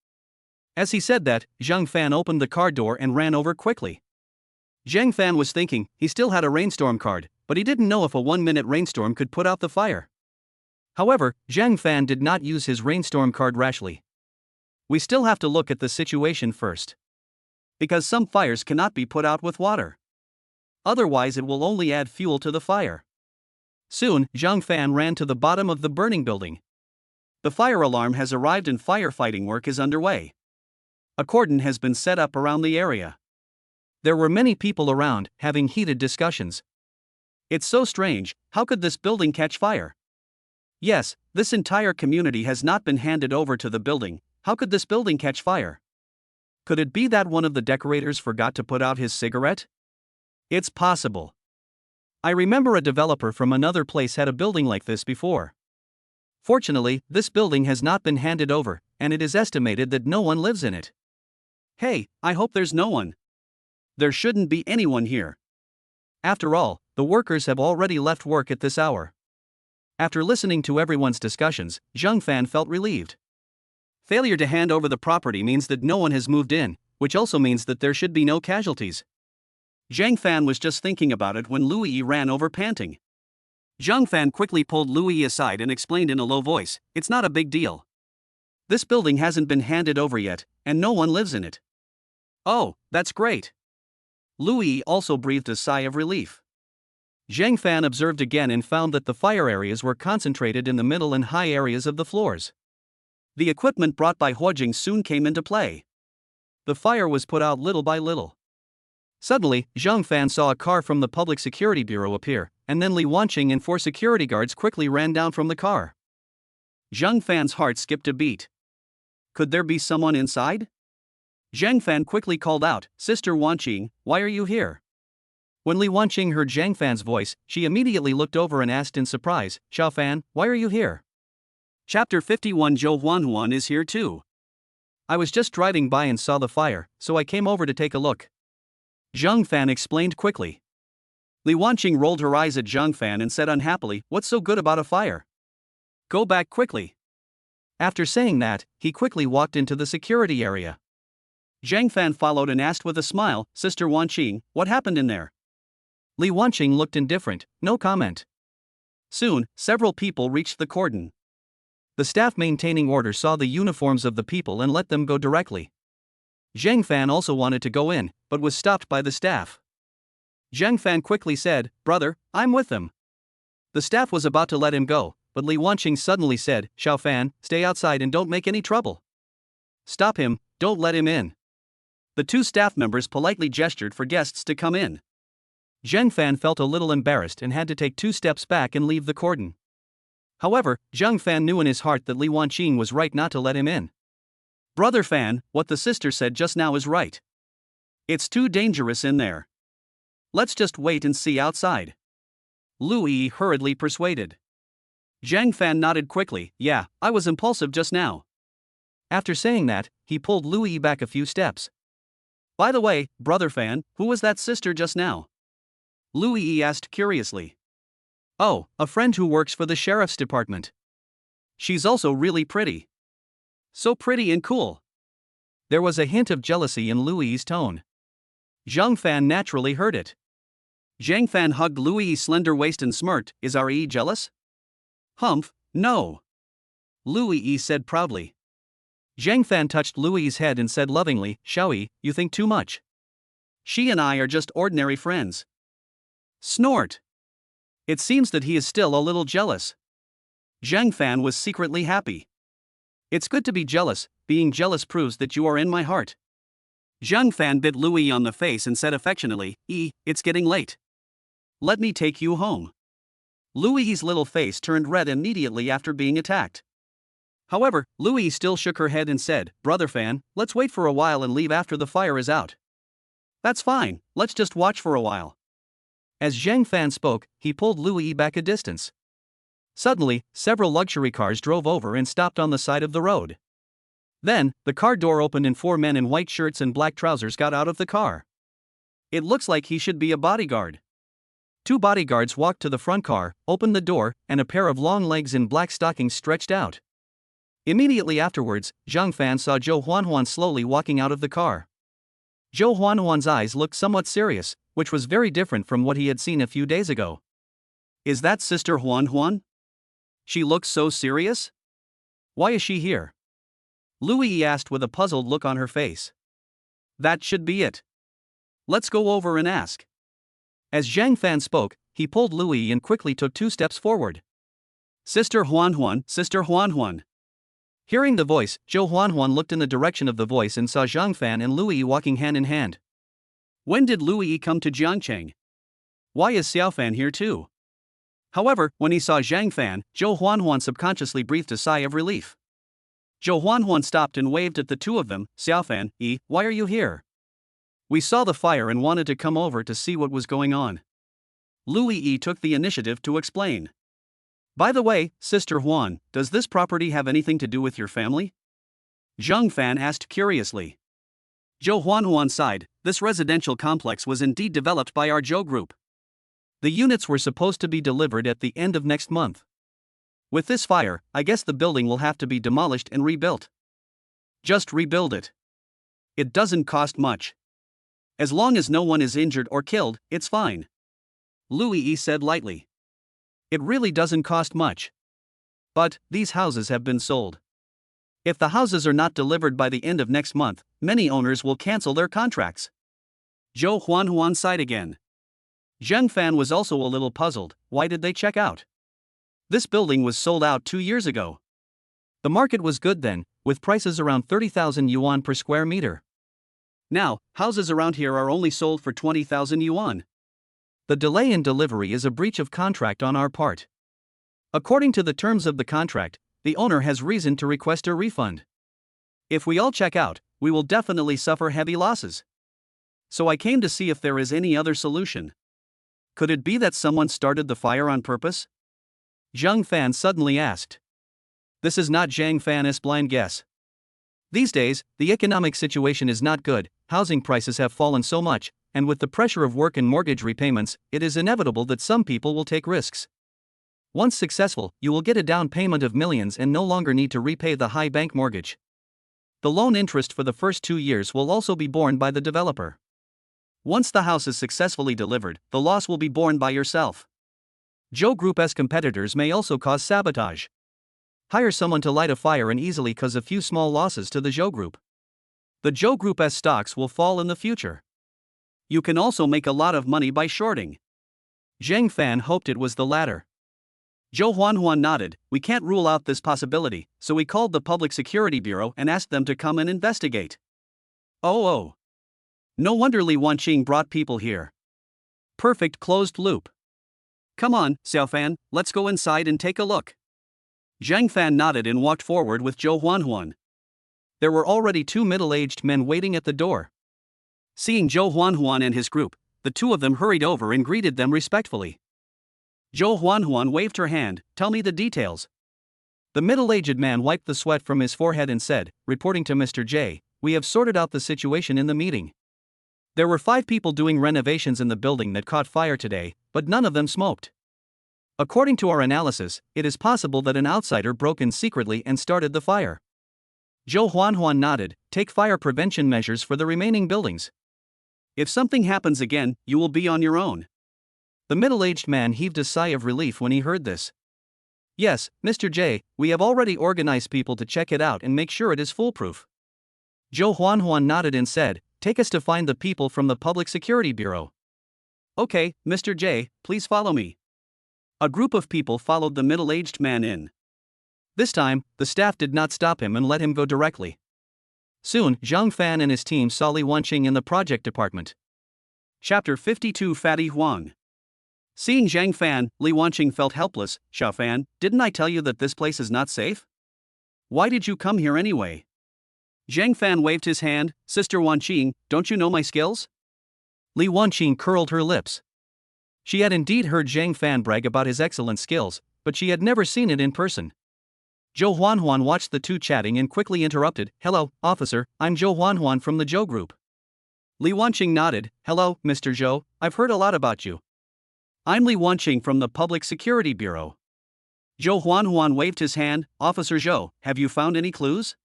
As he said that, Zhang Fan opened the car door and ran over quickly. Zhang Fan was thinking he still had a rainstorm card, but he didn't know if a 1-minute rainstorm could put out the fire. However, Zhang Fan did not use his rainstorm card rashly. We still have to look at the situation first. Because some fires cannot be put out with water. Otherwise it will only add fuel to the fire. Soon, Zhang Fan ran to the bottom of the burning building. The fire alarm has arrived and firefighting work is underway. A cordon has been set up around the area. There were many people around, having heated discussions. It's so strange, how could this building catch fire? Yes, this entire community has not been handed over to the building, how could this building catch fire? Could it be that one of the decorators forgot to put out his cigarette? It's possible. I remember a developer from another place had a building like this before. Fortunately, this building has not been handed over, and it is estimated that no one lives in it. Hey, I hope there's no one. There shouldn't be anyone here. After all, the workers have already left work at this hour. After listening to everyone's discussions, Zhang Fan felt relieved. Failure to hand over the property means that no one has moved in, which also means that there should be no casualties. Zhang Fan was just thinking about it when Lu Yi ran over panting. Zhang Fan quickly pulled Lu Yi aside and explained in a low voice, it's not a big deal. This building hasn't been handed over yet, and no one lives in it. Oh, that's great. Lu Yi also breathed a sigh of relief. Zhang Fan observed again and found that the fire areas were concentrated in the middle and high areas of the floors. The equipment brought by Huojing soon came into play. The fire was put out little by little. Suddenly, Zhang Fan saw a car from the Public Security Bureau appear, and then Li Wanqing and 4 security guards quickly ran down from the car. Zhang Fan's heart skipped a beat. Could there be someone inside? Zhang Fan quickly called out, Sister Wanqing, why are you here? When Li Wanqing heard Zhang Fan's voice, she immediately looked over and asked in surprise, Xiao Fan, why are you here? Chapter 51 Zhou Huanhuan is here too. I was just driving by and saw the fire, so I came over to take a look. Zhang Fan explained quickly. Li Wanqing rolled her eyes at Zhang Fan and said unhappily, what's so good about a fire? Go back quickly. After saying that, he quickly walked into the security area. Zhang Fan followed and asked with a smile, Sister Wanqing, what happened in there? Li Wanqing looked indifferent, no comment. Soon, several people reached the cordon. The staff maintaining order saw the uniforms of the people and let them go directly. Zhang Fan also wanted to go in, but was stopped by the staff. Zhang Fan quickly said, Brother, I'm with them. The staff was about to let him go, but Li Wanqing suddenly said, Xiao Fan, stay outside and don't make any trouble. Stop him, don't let him in. The 2 staff members politely gestured for guests to come in. Zhang Fan felt a little embarrassed and had to take 2 steps back and leave the cordon. However, Zhang Fan knew in his heart that Li Wanqing was right not to let him in. Brother Fan, what the sister said just now is right. It's too dangerous in there. Let's just wait and see outside. Lu Yi hurriedly persuaded. Zhang Fan nodded quickly, yeah, I was impulsive just now. After saying that, he pulled Lu Yi back a few steps. By the way, Brother Fan, who was that sister just now? Lu Yi asked curiously. Oh, a friend who works for the sheriff's department. She's also really pretty. So pretty and cool. There was a hint of jealousy in Lu Yi's tone. Zhang Fan naturally heard it. Zhang Fan hugged Lu Yi's slender waist and smirked, is Re jealous? Humph, no. Lu Yi said proudly. Zhang Fan touched Lu Yi's head and said lovingly, Xiaoyi, you think too much. She and I are just ordinary friends. Snort. It seems that he is still a little jealous. Zhang Fan was secretly happy. It's good to be jealous, being jealous proves that you are in my heart. Zhang Fan bit Lu Yi on the face and said affectionately, it's getting late. Let me take you home. Lu Yi's little face turned red immediately after being attacked. However, Louis still shook her head and said, "Brother Fan, let's wait for a while and leave after the fire is out." "That's fine, let's just watch for a while." As Zhang Fan spoke, he pulled Louis back a distance. Suddenly, several luxury cars drove over and stopped on the side of the road. Then, the car door opened and four men in white shirts and black trousers got out of the car. "It looks like he should be a bodyguard." Two bodyguards walked to the front car, opened the door, and a pair of long legs in black stockings stretched out. Immediately afterwards, Zhang Fan saw Zhou Huanhuan slowly walking out of the car. Zhou Huanhuan's eyes looked somewhat serious, which was very different from what he had seen a few days ago. "Is that Sister Huanhuan? She looks so serious? Why is she here?" Louis asked with a puzzled look on her face. "That should be it. Let's go over and ask." As Zhang Fan spoke, he pulled Louis and quickly took 2 steps forward. "Sister Huanhuan, Sister Huanhuan." Hearing the voice, Zhou Huanhuan looked in the direction of the voice and saw Zhang Fan and Louis walking hand in hand. When did Louis come to Jiangcheng? Why is Xiao Fan here too? However, when he saw Zhang Fan, Zhou Huanhuan subconsciously breathed a sigh of relief. Zhou Huanhuan stopped and waved at the two of them. "Xiao Fan, why are you here?" "We saw the fire and wanted to come over to see what was going on." Louis took the initiative to explain. "By the way, Sister Huan, does this property have anything to do with your family?" Zhang Fan asked curiously. Zhou Huanhuan sighed. "This residential complex was indeed developed by our Zhou Group. The units were supposed to be delivered at the end of next month. With this fire, I guess the building will have to be demolished and rebuilt." "Just rebuild it. It doesn't cost much. As long as no one is injured or killed, it's fine," Louis said lightly. "It really doesn't cost much. But, these houses have been sold. If the houses are not delivered by the end of next month, many owners will cancel their contracts." Zhou Huanhuan sighed again. Zhang Fan was also a little puzzled. Why did they check out? This building was sold out 2 years ago. The market was good then, with prices around 30,000 yuan per square meter. Now, houses around here are only sold for 20,000 yuan. The delay in delivery is a breach of contract on our part. According to the terms of the contract, the owner has reason to request a refund. If we all check out, we will definitely suffer heavy losses. So I came to see if there is any other solution. Could it be that someone started the fire on purpose? Zhang Fan suddenly asked. This is not Zhang Fan's blind guess. These days, the economic situation is not good, housing prices have fallen so much, and with the pressure of work and mortgage repayments, it is inevitable that some people will take risks. Once successful, you will get a down payment of millions and no longer need to repay the high bank mortgage. The loan interest for the first 2 years will also be borne by the developer. Once the house is successfully delivered, the loss will be borne by yourself. Zhou Group's competitors may also cause sabotage. Hire someone to light a fire and easily cause a few small losses to the Zhou Group. The Zhou Group's stocks will fall in the future. You can also make a lot of money by shorting. Zhang Fan hoped it was the latter. Zhou Huanhuan nodded. We can't rule out this possibility, so we called the Public Security Bureau and asked them to come and investigate. Oh. No wonder Li Wanqing brought people here. Perfect closed loop. Come on, Xiao Fan, let's go inside and take a look. Zhang Fan nodded and walked forward with Zhou Huanhuan. There were already 2 middle-aged men waiting at the door. Seeing Zhou Huanhuan and his group, the 2 of them hurried over and greeted them respectfully. Zhou Huanhuan waved her hand. Tell me the details. The middle-aged man wiped the sweat from his forehead and said, reporting to Mr. J, we have sorted out the situation in the meeting. There were 5 people doing renovations in the building that caught fire today, but none of them smoked. According to our analysis, it is possible that an outsider broke in secretly and started the fire. Zhou Huanhuan nodded. Take fire prevention measures for the remaining buildings. If something happens again, you will be on your own. The middle-aged man heaved a sigh of relief when he heard this. Yes, Mr. J, we have already organized people to check it out and make sure it is foolproof. Zhou Huanhuan nodded and said, take us to find the people from the Public Security Bureau. Okay, Mr. J, please follow me. A group of people followed the middle-aged man in. This time, the staff did not stop him and let him go directly. Soon, Zhang Fan and his team saw Li Wanqing in the project department. Chapter 52 Fatty Huang. Seeing Zhang Fan, Li Wanqing felt helpless. Xiao Fan, didn't I tell you that this place is not safe? Why did you come here anyway? Zhang Fan waved his hand. Sister Wanqing, don't you know my skills? Li Wanqing curled her lips. She had indeed heard Zhang Fan brag about his excellent skills, but she had never seen it in person. Zhou Huanhuan watched the two chatting and quickly interrupted. Hello, officer, I'm Zhou Huanhuan from the Zhou Group. Li Wanqing nodded. Hello, Mr. Zhou, I've heard a lot about you. I'm Li Wanqing from the Public Security Bureau. Zhou Huanhuan waved his hand. Officer Zhou, have you found any clues?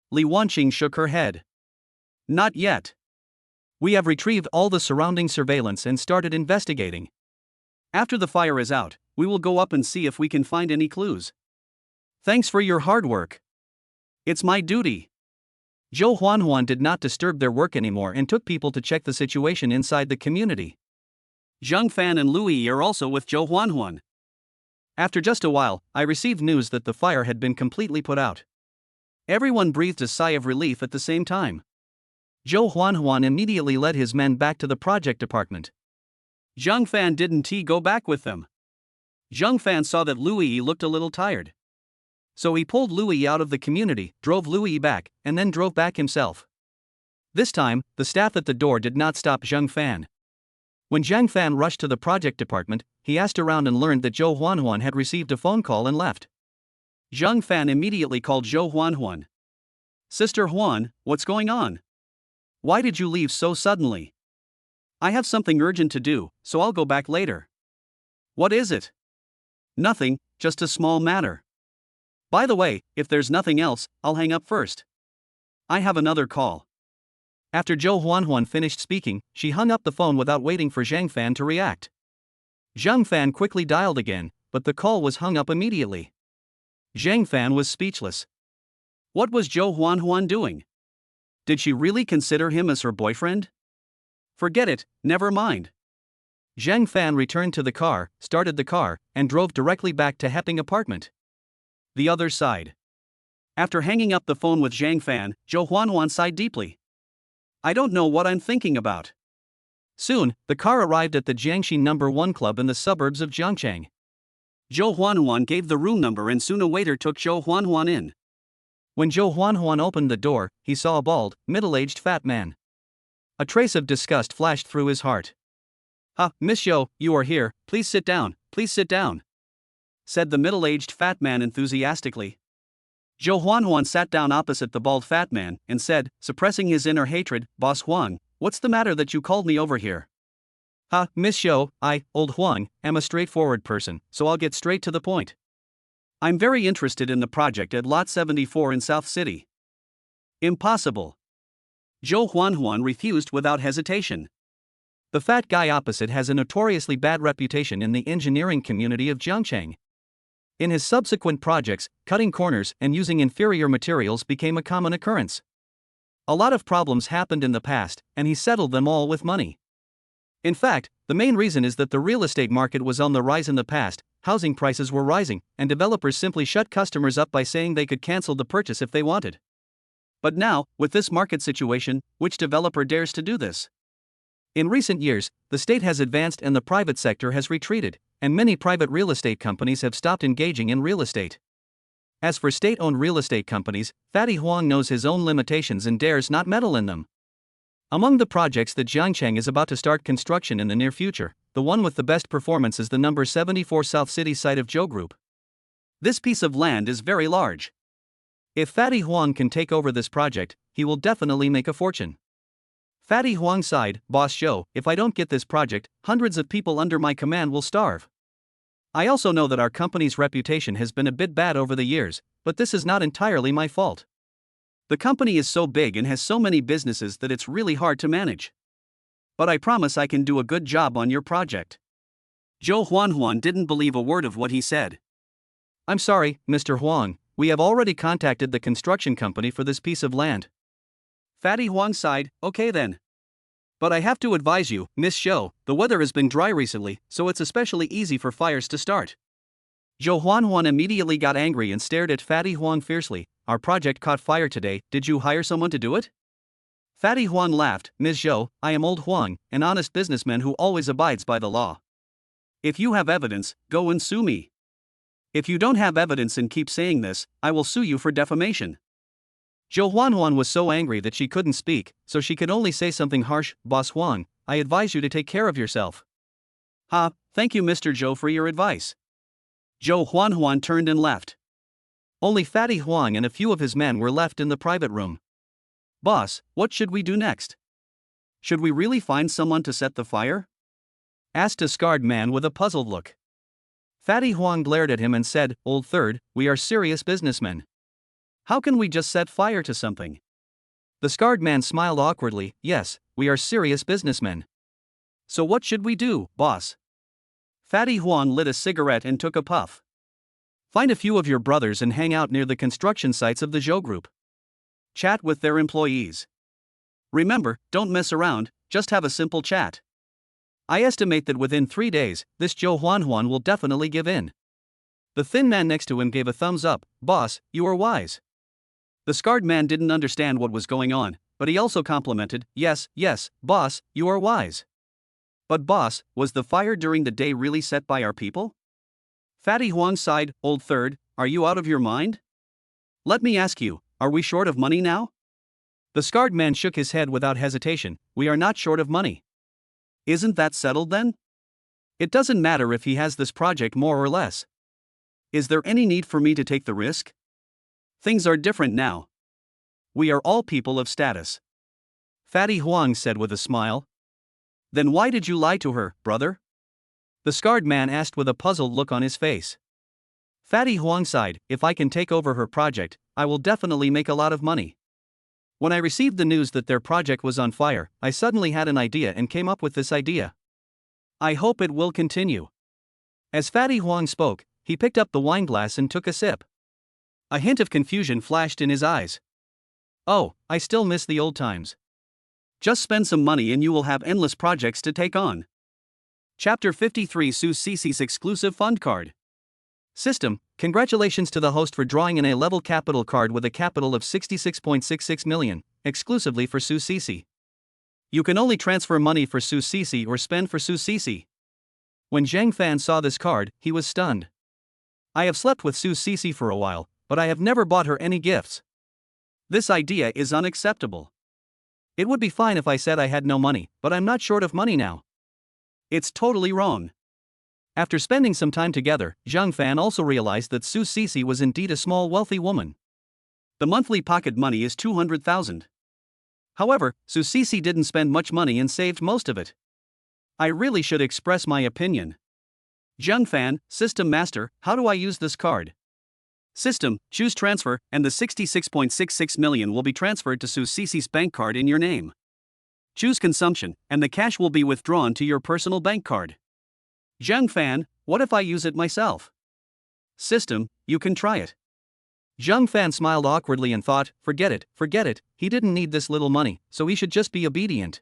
Li Wanqing shook her head. Not yet. We have retrieved all the surrounding surveillance and started investigating. After the fire is out, we will go up and see if we can find any clues. Thanks for your hard work. It's my duty. Zhou Huanhuan did not disturb their work anymore and took people to check the situation inside the community. Zhang Fan and Lu Yi are also with Zhou Huanhuan. After just a while, I received news that the fire had been completely put out. Everyone breathed a sigh of relief at the same time. Zhou Huanhuan immediately led his men back to the project department. Zhang Fan didn't go back with them. Zhang Fan saw that Lu Yi looked a little tired. So he pulled Lu Yi out of the community, drove Lu Yi back, and then drove back himself. This time, the staff at the door did not stop Zhang Fan. When Zhang Fan rushed to the project department, he asked around and learned that Zhou Huanhuan had received a phone call and left. Zhang Fan immediately called Zhou Huanhuan. Sister Huan, what's going on? Why did you leave so suddenly? I have something urgent to do, so I'll go back later. What is it? Nothing, just a small matter. By the way, if there's nothing else, I'll hang up first. I have another call. After Zhou Huanhuan finished speaking, she hung up the phone without waiting for Zhang Fan to react. Zhang Fan quickly dialed again, but the call was hung up immediately. Zhang Fan was speechless. What was Zhou Huanhuan doing? Did she really consider him as her boyfriend? Forget it, never mind. Zhang Fan returned to the car, started the car, and drove directly back to Heping apartment. The other side. After hanging up the phone with Zhang Fan, Zhou Huanhuan sighed deeply. I don't know what I'm thinking about. Soon, the car arrived at the Jiangxi No. 1 club in the suburbs of Jiangchang. Zhou Huanhuan gave the room number and soon a waiter took Zhou Huanhuan in. When Zhou Huanhuan opened the door, he saw a bald, middle-aged fat man. A trace of disgust flashed through his heart. Miss Zhou, you are here, please sit down, said the middle-aged fat man enthusiastically. Zhou Huanhuan sat down opposite the bald fat man and said, suppressing his inner hatred, Boss Huang, what's the matter that you called me over here? Miss Zhou, I, old Huang, am a straightforward person, so I'll get straight to the point. I'm very interested in the project at Lot 74 in South City. Impossible. Zhou Huanhuan refused without hesitation. The fat guy opposite has a notoriously bad reputation in the engineering community of Jiangchang. In his subsequent projects, cutting corners and using inferior materials became a common occurrence. A lot of problems happened in the past, and he settled them all with money. In fact, the main reason is that the real estate market was on the rise in the past, housing prices were rising, and developers simply shut customers up by saying they could cancel the purchase if they wanted. But now, with this market situation, which developer dares to do this? In recent years, the state has advanced and the private sector has retreated, and many private real estate companies have stopped engaging in real estate. As for state-owned real estate companies, Fatty Huang knows his own limitations and dares not meddle in them. Among the projects that Jiangchang is about to start construction in the near future, the one with the best performance is the No. 74 South City site of Zhou Group. This piece of land is very large. If Fatty Huang can take over this project, he will definitely make a fortune. Fatty Huang sighed, Boss Zhou, if I don't get this project, hundreds of people under my command will starve. I also know that our company's reputation has been a bit bad over the years, but this is not entirely my fault. The company is so big and has so many businesses that it's really hard to manage. But I promise I can do a good job on your project. Zhou Huanhuan didn't believe a word of what he said. I'm sorry, Mr. Huang, we have already contacted the construction company for this piece of land. Fatty Huang sighed, okay then. But I have to advise you, Miss Zhou, the weather has been dry recently, so it's especially easy for fires to start. Zhou Huanhuan immediately got angry and stared at Fatty Huang fiercely. Our project caught fire today, did you hire someone to do it? Fatty Huang laughed, Ms. Zhou, I am old Huang, an honest businessman who always abides by the law. If you have evidence, go and sue me. If you don't have evidence and keep saying this, I will sue you for defamation. Zhou Huanhuan was so angry that she couldn't speak, so she could only say something harsh. Boss Huang, I advise you to take care of yourself. Ha, thank you Mr. Zhou for your advice. Zhou Huanhuan turned and left. Only Fatty Huang and a few of his men were left in the private room. Boss, what should we do next? Should we really find someone to set the fire? Asked a scarred man with a puzzled look. Fatty Huang glared at him and said, Old Third, we are serious businessmen. How can we just set fire to something? The scarred man smiled awkwardly, yes, we are serious businessmen. So what should we do, boss? Fatty Huang lit a cigarette and took a puff. Find a few of your brothers and hang out near the construction sites of the Zhou Group. Chat with their employees. Remember, don't mess around, just have a simple chat. I estimate that within 3 days, this Zhou Huanhuan will definitely give in. The thin man next to him gave a thumbs up. Boss, you are wise. The scarred man didn't understand what was going on, but he also complimented, yes, boss, you are wise. But boss, was the fire during the day really set by our people? Fatty Huang sighed, Old Third, are you out of your mind? Let me ask you, are we short of money now? The scarred man shook his head without hesitation, we are not short of money. Isn't that settled then? It doesn't matter if he has this project more or less. Is there any need for me to take the risk? Things are different now. We are all people of status. Fatty Huang said with a smile. Then why did you lie to her, brother? The scarred man asked with a puzzled look on his face. Fatty Huang sighed, if I can take over her project, I will definitely make a lot of money. When I received the news that their project was on fire, I suddenly had an idea and came up with this idea. I hope it will continue. As Fatty Huang spoke, he picked up the wine glass and took a sip. A hint of confusion flashed in his eyes. Oh, I still miss the old times. Just spend some money and you will have endless projects to take on. Chapter 53 Su Cici's exclusive fund card. System, congratulations to the host for drawing an A-level capital card with a capital of 66.66 million, exclusively for Su Cici. You can only transfer money for Su Cici or spend for Su Cici. When Zhang Fan saw this card, he was stunned. I have slept with Su Cici for a while, but I have never bought her any gifts. This idea is unacceptable. It would be fine if I said I had no money, but I'm not short of money now. It's totally wrong. After spending some time together, Zhang Fan also realized that Su Cici was indeed a small wealthy woman. The monthly pocket money is 200,000. However, Su Cici didn't spend much money and saved most of it. I really should express my opinion. Zhang Fan, System Master, how do I use this card? System, choose transfer, and the 66.66 million will be transferred to Su Cici's bank card in your name. Choose consumption, and the cash will be withdrawn to your personal bank card. Zhang Fan, what if I use it myself? System, you can try it. Zhang Fan smiled awkwardly and thought, forget it, he didn't need this little money, so he should just be obedient.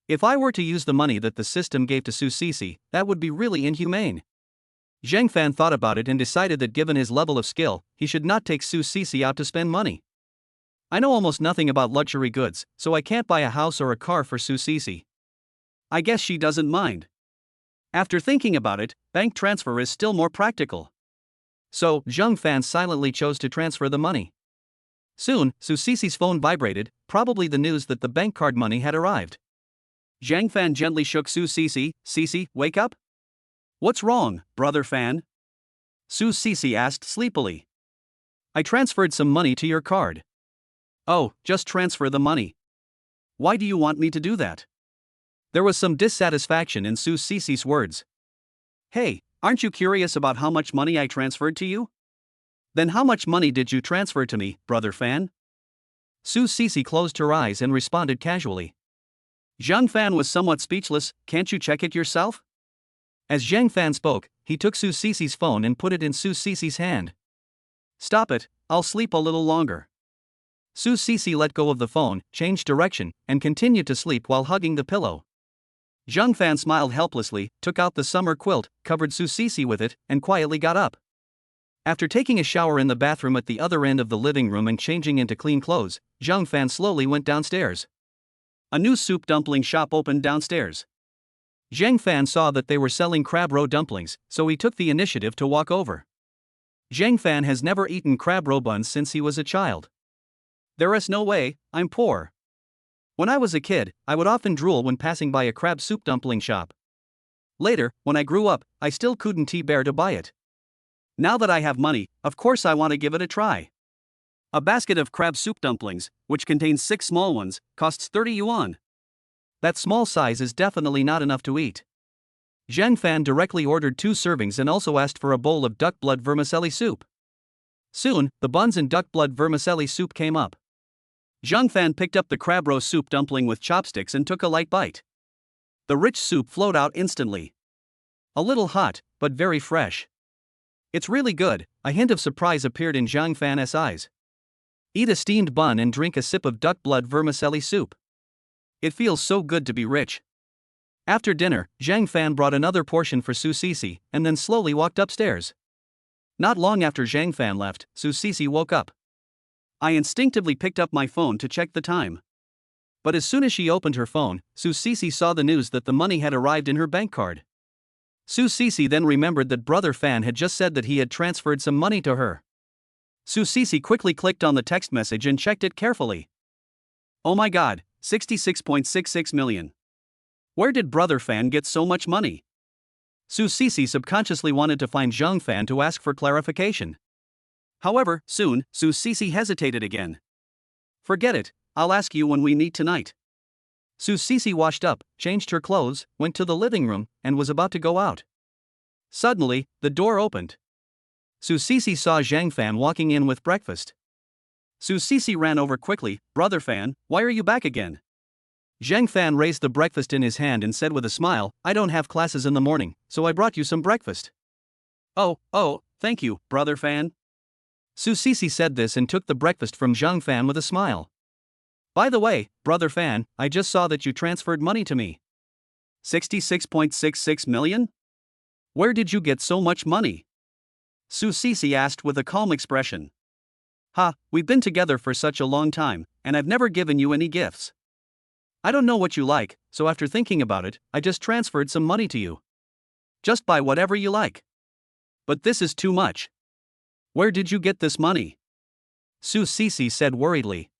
If I were to use the money that the system gave to Su Cici, that would be really inhumane. Zhang Fan thought about it and decided that given his level of skill, he should not take Su Cici out to spend money. I know almost nothing about luxury goods, so I can't buy a house or a car for Su Cici. I guess she doesn't mind. After thinking about it, bank transfer is still more practical. So, Zhang Fan silently chose to transfer the money. Soon, Su Cici's phone vibrated, probably the news that the bank card money had arrived. Zhang Fan gently shook Su Cici. Cici, wake up? What's wrong, brother Fan? Su Cici asked sleepily. I transferred some money to your card. Oh, just transfer the money. Why do you want me to do that? There was some dissatisfaction in Su Cici's words. Hey, aren't you curious about how much money I transferred to you? Then how much money did you transfer to me, brother Fan? Su Cici closed her eyes and responded casually. Zhang Fan was somewhat speechless. Can't you check it yourself? As Zhang Fan spoke, he took Su Cici's phone and put it in Su Cici's hand. Stop it, I'll sleep a little longer. Su Cici let go of the phone, changed direction, and continued to sleep while hugging the pillow. Zhang Fan smiled helplessly, took out the summer quilt, covered Su Cici with it, and quietly got up. After taking a shower in the bathroom at the other end of the living room and changing into clean clothes, Zhang Fan slowly went downstairs. A new soup dumpling shop opened downstairs. Zhang Fan saw that they were selling crab roe dumplings, so he took the initiative to walk over. Zhang Fan has never eaten crab roe buns since he was a child. There is no way, I'm poor. When I was a kid, I would often drool when passing by a crab soup dumpling shop. Later, when I grew up, I still couldn't bear to buy it. Now that I have money, of course I want to give it a try. A basket of crab soup dumplings, which contains 6 small ones, costs 30 yuan. That small size is definitely not enough to eat. Zhang Fan directly ordered 2 servings and also asked for a bowl of duck blood vermicelli soup. Soon, the buns and duck blood vermicelli soup came up. Zhang Fan picked up the crab roe soup dumpling with chopsticks and took a light bite. The rich soup flowed out instantly. A little hot, but very fresh. It's really good, a hint of surprise appeared in Zhang Fan's eyes. Eat a steamed bun and drink a sip of duck blood vermicelli soup. It feels so good to be rich. After dinner, Zhang Fan brought another portion for Su Sisi and then slowly walked upstairs. Not long after Zhang Fan left, Su Sisi woke up. I instinctively picked up my phone to check the time. But as soon as she opened her phone, Su Sisi saw the news that the money had arrived in her bank card. Su Sisi then remembered that Brother Fan had just said that he had transferred some money to her. Su Sisi quickly clicked on the text message and checked it carefully. Oh my god, 66.66 million. Where did Brother Fan get so much money? Su Sisi subconsciously wanted to find Zhang Fan to ask for clarification. However, soon, Su Sisi hesitated again. Forget it, I'll ask you when we meet tonight. Su Sisi washed up, changed her clothes, went to the living room, and was about to go out. Suddenly, the door opened. Su Sisi saw Zhang Fan walking in with breakfast. Su Sisi ran over quickly. Brother Fan, why are you back again? Zhang Fan raised the breakfast in his hand and said with a smile, I don't have classes in the morning, so I brought you some breakfast. Oh, thank you, Brother Fan. Su Sisi said this and took the breakfast from Zhang Fan with a smile. By the way, Brother Fan, I just saw that you transferred money to me. 66.66 million? Where did you get so much money? Su Sisi asked with a calm expression. We've been together for such a long time, and I've never given you any gifts. I don't know what you like, so after thinking about it, I just transferred some money to you. Just buy whatever you like. But this is too much. Where did you get this money? Su Sisi said worriedly.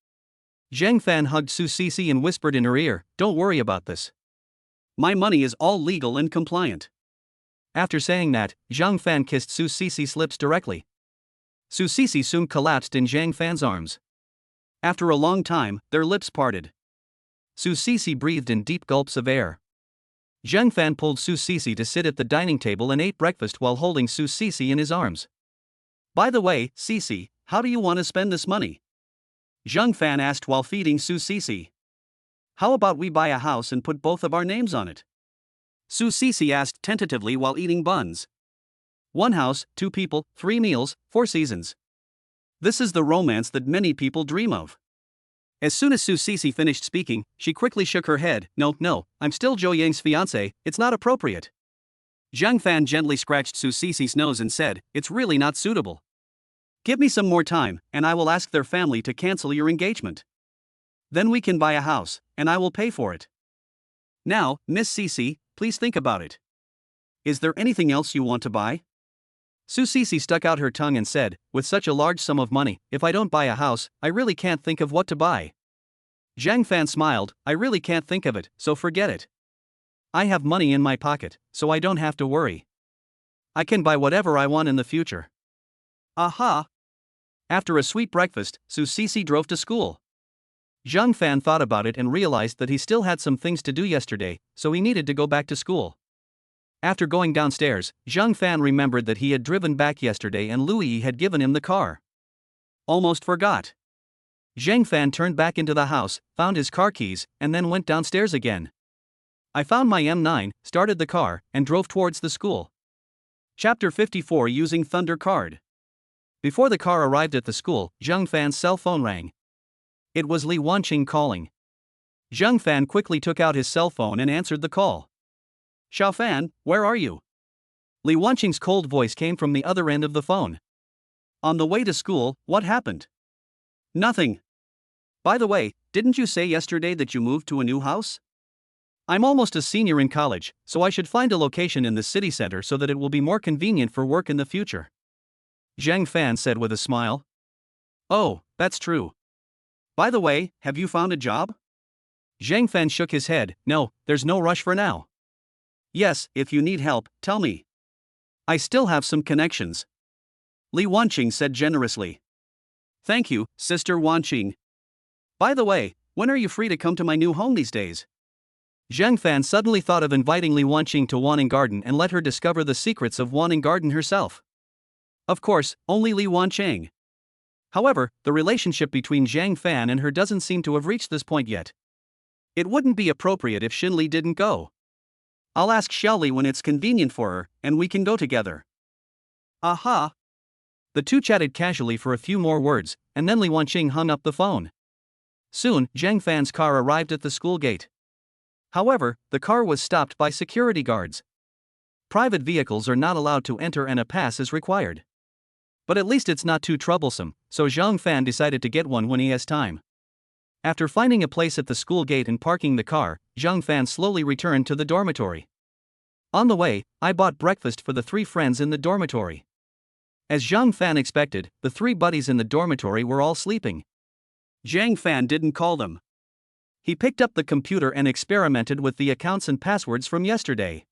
Zhang Fan hugged Su Sisi and whispered in her ear, don't worry about this. My money is all legal and compliant. After saying that, Zhang Fan kissed Su Sisi's lips directly. Su Sisi soon collapsed in Zhang Fan's arms. After a long time, their lips parted. Su Sisi breathed in deep gulps of air. Zhang Fan pulled Su Sisi to sit at the dining table and ate breakfast while holding Su Sisi in his arms. By the way, Sisi, how do you want to spend this money? Zhang Fan asked while feeding Su Sisi. How about we buy a house and put both of our names on it? Su Sisi asked tentatively while eating buns. 1 house, 2 people, 3 meals, 4 seasons. This is the romance that many people dream of. As soon as Su Sisi finished speaking, she quickly shook her head. No, I'm still Zhou Yang's fiancé, it's not appropriate. Zhang Fan gently scratched Su Sisi's nose and said, it's really not suitable. Give me some more time, and I will ask their family to cancel your engagement. Then we can buy a house, and I will pay for it. Now, Miss Sisi, please think about it. Is there anything else you want to buy? Su Sisi stuck out her tongue and said, with such a large sum of money, if I don't buy a house, I really can't think of what to buy. Zhang Fan smiled, I really can't think of it, so forget it. I have money in my pocket, so I don't have to worry. I can buy whatever I want in the future. Aha! After a sweet breakfast, Su Sisi drove to school. Zhang Fan thought about it and realized that he still had some things to do yesterday, so he needed to go back to school. After going downstairs, Zhang Fan remembered that he had driven back yesterday and Louis had given him the car. Almost forgot. Zhang Fan turned back into the house, found his car keys, and then went downstairs again. I found my M9, started the car, and drove towards the school. Chapter 54 Using Thunder Card. Before the car arrived at the school, Zhang Fan's cell phone rang. It was Li Wanqing calling. Zhang Fan quickly took out his cell phone and answered the call. Xiao Fan, where are you? Li Wanqing's cold voice came from the other end of the phone. On the way to school, what happened? Nothing. By the way, didn't you say yesterday that you moved to a new house? I'm almost a senior in college, so I should find a location in the city center so that it will be more convenient for work in the future. Zhang Fan said with a smile. Oh, that's true. By the way, have you found a job? Zhang Fan shook his head. No, there's no rush for now. Yes, if you need help, tell me. I still have some connections. Li Wanqing said generously. Thank you, Sister Wanqing. By the way, when are you free to come to my new home these days? Zhang Fan suddenly thought of inviting Li Wanqing to Wanning Garden and let her discover the secrets of Wanning Garden herself. Of course, only Li Wanqing. However, the relationship between Zhang Fan and her doesn't seem to have reached this point yet. It wouldn't be appropriate if Xin Li didn't go. I'll ask Xiao Li when it's convenient for her, and we can go together. Aha! The two chatted casually for a few more words, and then Li Wanqing hung up the phone. Soon, Zhang Fan's car arrived at the school gate. However, the car was stopped by security guards. Private vehicles are not allowed to enter and a pass is required. But at least it's not too troublesome, so Zhang Fan decided to get one when he has time. After finding a place at the school gate and parking the car, Zhang Fan slowly returned to the dormitory. On the way, I bought breakfast for the three friends in the dormitory. As Zhang Fan expected, the three buddies in the dormitory were all sleeping. Zhang Fan didn't call them. He picked up the computer and experimented with the accounts and passwords from yesterday.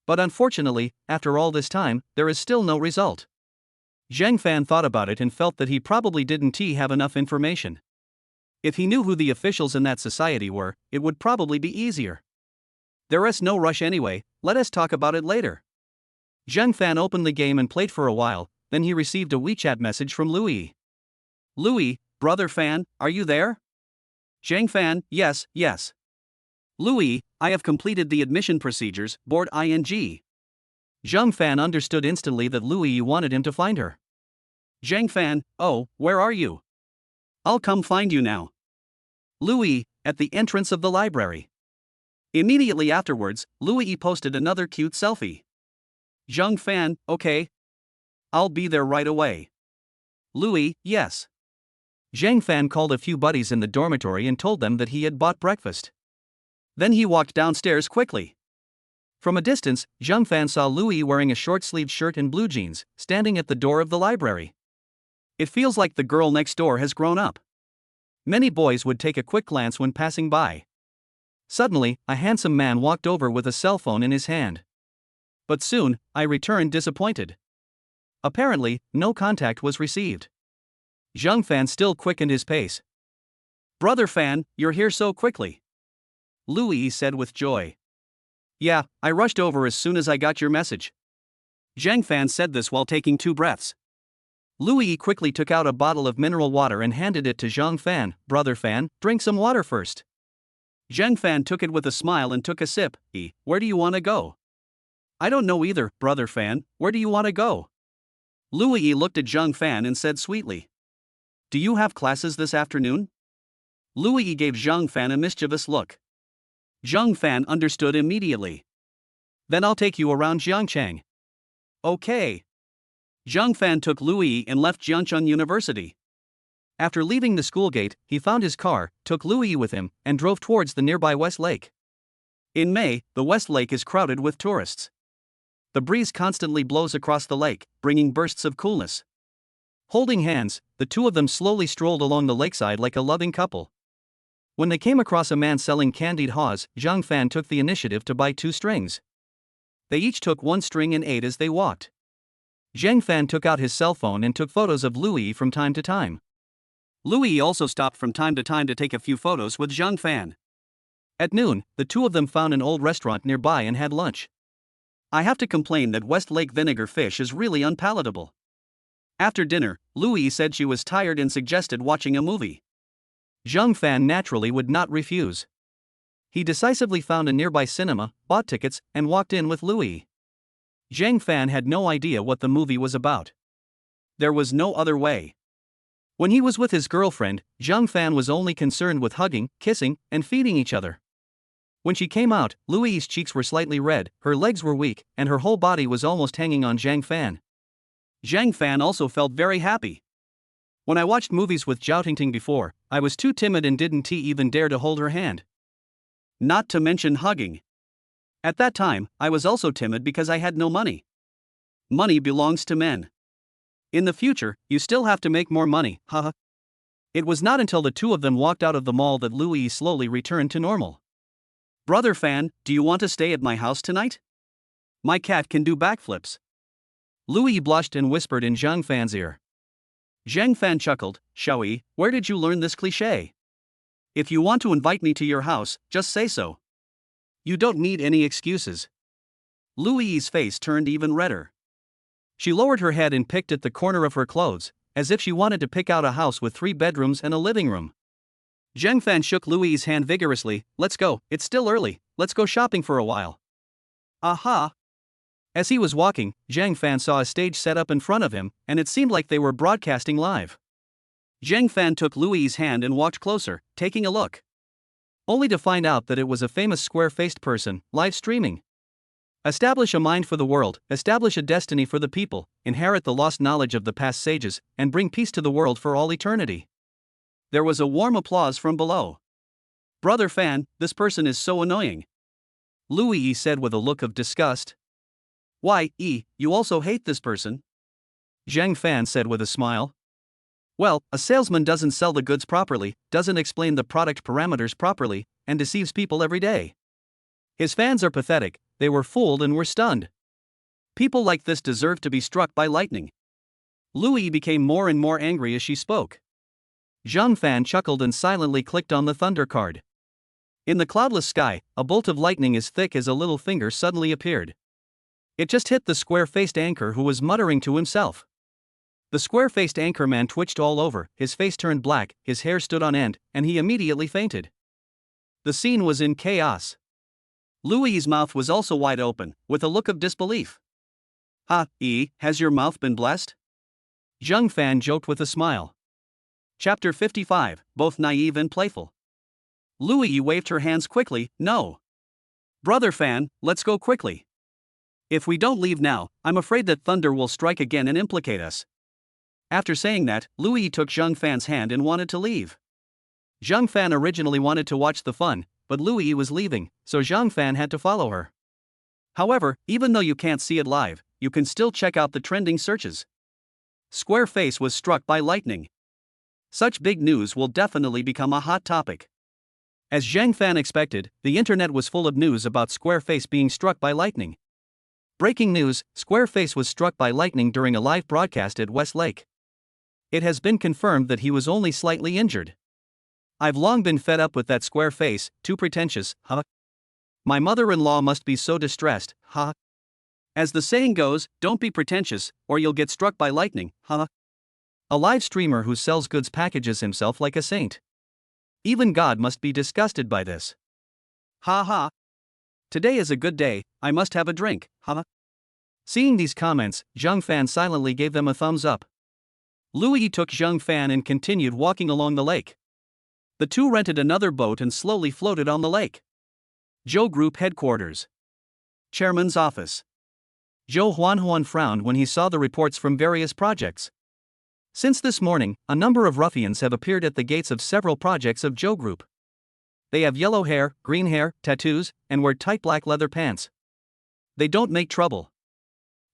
But unfortunately, after all this time, there is still no result. Zhang Fan thought about it and felt that he probably didn't have enough information. If he knew who the officials in that society were, it would probably be easier. There is no rush anyway, let us talk about it later. Zhang Fan opened the game and played for a while, then he received a WeChat message from Louis. Louis, brother Fan, are you there? Zhang Fan, yes. Louis, I have completed the admission procedures, board ing. Zhang Fan understood instantly that Louis wanted him to find her. Zhang Fan, oh, where are you? I'll come find you now. Louis, at the entrance of the library. Immediately afterwards, Louis posted another cute selfie. Zhang Fan, okay. I'll be there right away. Louis, yes. Zhang Fan called a few buddies in the dormitory and told them that he had bought breakfast. Then he walked downstairs quickly. From a distance, Zhang Fan saw Louis wearing a short-sleeved shirt and blue jeans, standing at the door of the library. It feels like the girl next door has grown up. Many boys would take a quick glance when passing by. Suddenly, a handsome man walked over with a cell phone in his hand. But soon, I returned disappointed. Apparently, no contact was received. Zhang Fan still quickened his pace. Brother Fan, you're here so quickly. Louis said with joy. Yeah, I rushed over as soon as I got your message. Zhang Fan said this while taking 2 breaths. Louis quickly took out a bottle of mineral water and handed it to Zhang Fan. Brother Fan, drink some water first. Zhang Fan took it with a smile and took a sip. Where do you want to go? I don't know either, Brother Fan, where do you want to go? Louis looked at Zhang Fan and said sweetly. Do you have classes this afternoon? Louis gave Zhang Fan a mischievous look. Zhang Fan understood immediately. Then I'll take you around Jiangchang. Okay. Zhang Fan took Louis and left Jiangcheng University. After leaving the school gate, he found his car, took Louis with him, and drove towards the nearby West Lake. In May, the West Lake is crowded with tourists. The breeze constantly blows across the lake, bringing bursts of coolness. Holding hands, the two of them slowly strolled along the lakeside like a loving couple. When they came across a man selling candied haws, Zhang Fan took the initiative to buy 2 strings. They each took 1 string and ate as they walked. Zhang Fan took out his cell phone and took photos of Louis from time to time. Louis also stopped from time to time to take a few photos with Zhang Fan. At noon, the two of them found an old restaurant nearby and had lunch. I have to complain that West Lake vinegar fish is really unpalatable. After dinner, Louis said she was tired and suggested watching a movie. Zhang Fan naturally would not refuse. He decisively found a nearby cinema, bought tickets, and walked in with Louis. Zhang Fan had no idea what the movie was about. There was no other way. When he was with his girlfriend, Zhang Fan was only concerned with hugging, kissing, and feeding each other. When she came out, Louis' cheeks were slightly red, her legs were weak, and her whole body was almost hanging on Zhang Fan. Zhang Fan also felt very happy. When I watched movies with Zhao Tingting before, I was too timid and didn't even dare to hold her hand. Not to mention hugging. At that time, I was also timid because I had no money. Money belongs to men. In the future, you still have to make more money, haha. It was not until the two of them walked out of the mall that Louis slowly returned to normal. Brother Fan, do you want to stay at my house tonight? My cat can do backflips. Louis blushed and whispered in Zhang Fan's ear. Zhang Fan chuckled, Xiaoyi, where did you learn this cliché? If you want to invite me to your house, just say so. You don't need any excuses. Louis's face turned even redder. She lowered her head and picked at the corner of her clothes, as if she wanted to pick out a house with 3 bedrooms and a living room. Zhang Fan shook Louis's hand vigorously. Let's go, it's still early, let's go shopping for a while. Aha! As he was walking, Zhang Fan saw a stage set up in front of him, and it seemed like they were broadcasting live. Zhang Fan took Louis's hand and walked closer, taking a look. Only to find out that it was a famous square-faced person, live streaming. Establish a mind for the world, establish a destiny for the people, inherit the lost knowledge of the past sages, and bring peace to the world for all eternity. There was a warm applause from below. Brother Fan, this person is so annoying. Louis said with a look of disgust. Why, you also hate this person? Zhang Fan said with a smile. Well, a salesman doesn't sell the goods properly, doesn't explain the product parameters properly, and deceives people every day. His fans are pathetic, they were fooled and were stunned. People like this deserve to be struck by lightning. Louis became more and more angry as she spoke. Zhang Fan chuckled and silently clicked on the thunder card. In the cloudless sky, a bolt of lightning as thick as a little finger suddenly appeared. It just hit the square-faced anchor who was muttering to himself. The square-faced anchorman twitched all over, his face turned black, his hair stood on end, and he immediately fainted. The scene was in chaos. Louis's mouth was also wide open, with a look of disbelief. Has your mouth been blessed? Zhang Fan joked with a smile. Chapter 55, both naive and playful. Louis waved her hands quickly, no. Brother Fan, let's go quickly. If we don't leave now, I'm afraid that thunder will strike again and implicate us. After saying that, Louis took Zhang Fan's hand and wanted to leave. Zhang Fan originally wanted to watch the fun, but Louis was leaving, so Zhang Fan had to follow her. However, even though you can't see it live, you can still check out the trending searches. Square Face was struck by lightning. Such big news will definitely become a hot topic. As Zhang Fan expected, the internet was full of news about Square Face being struck by lightning. Breaking news, Square Face was struck by lightning during a live broadcast at Westlake. It has been confirmed that he was only slightly injured. I've long been fed up with that Square Face, too pretentious, My mother-in-law must be so distressed, As the saying goes, don't be pretentious, or you'll get struck by lightning, A live streamer who sells goods packages himself like a saint. Even God must be disgusted by this. Today is a good day, I must have a drink, Seeing these comments, Zhang Fan silently gave them a thumbs up. Louis took Zhang Fan and continued walking along the lake. The two rented another boat and slowly floated on the lake. Zhou Group Headquarters. Chairman's Office. Zhou Huanhuan frowned when he saw the reports from various projects. Since this morning, a number of ruffians have appeared at the gates of several projects of Zhou Group. They have yellow hair, green hair, tattoos, and wear tight black leather pants. They don't make trouble.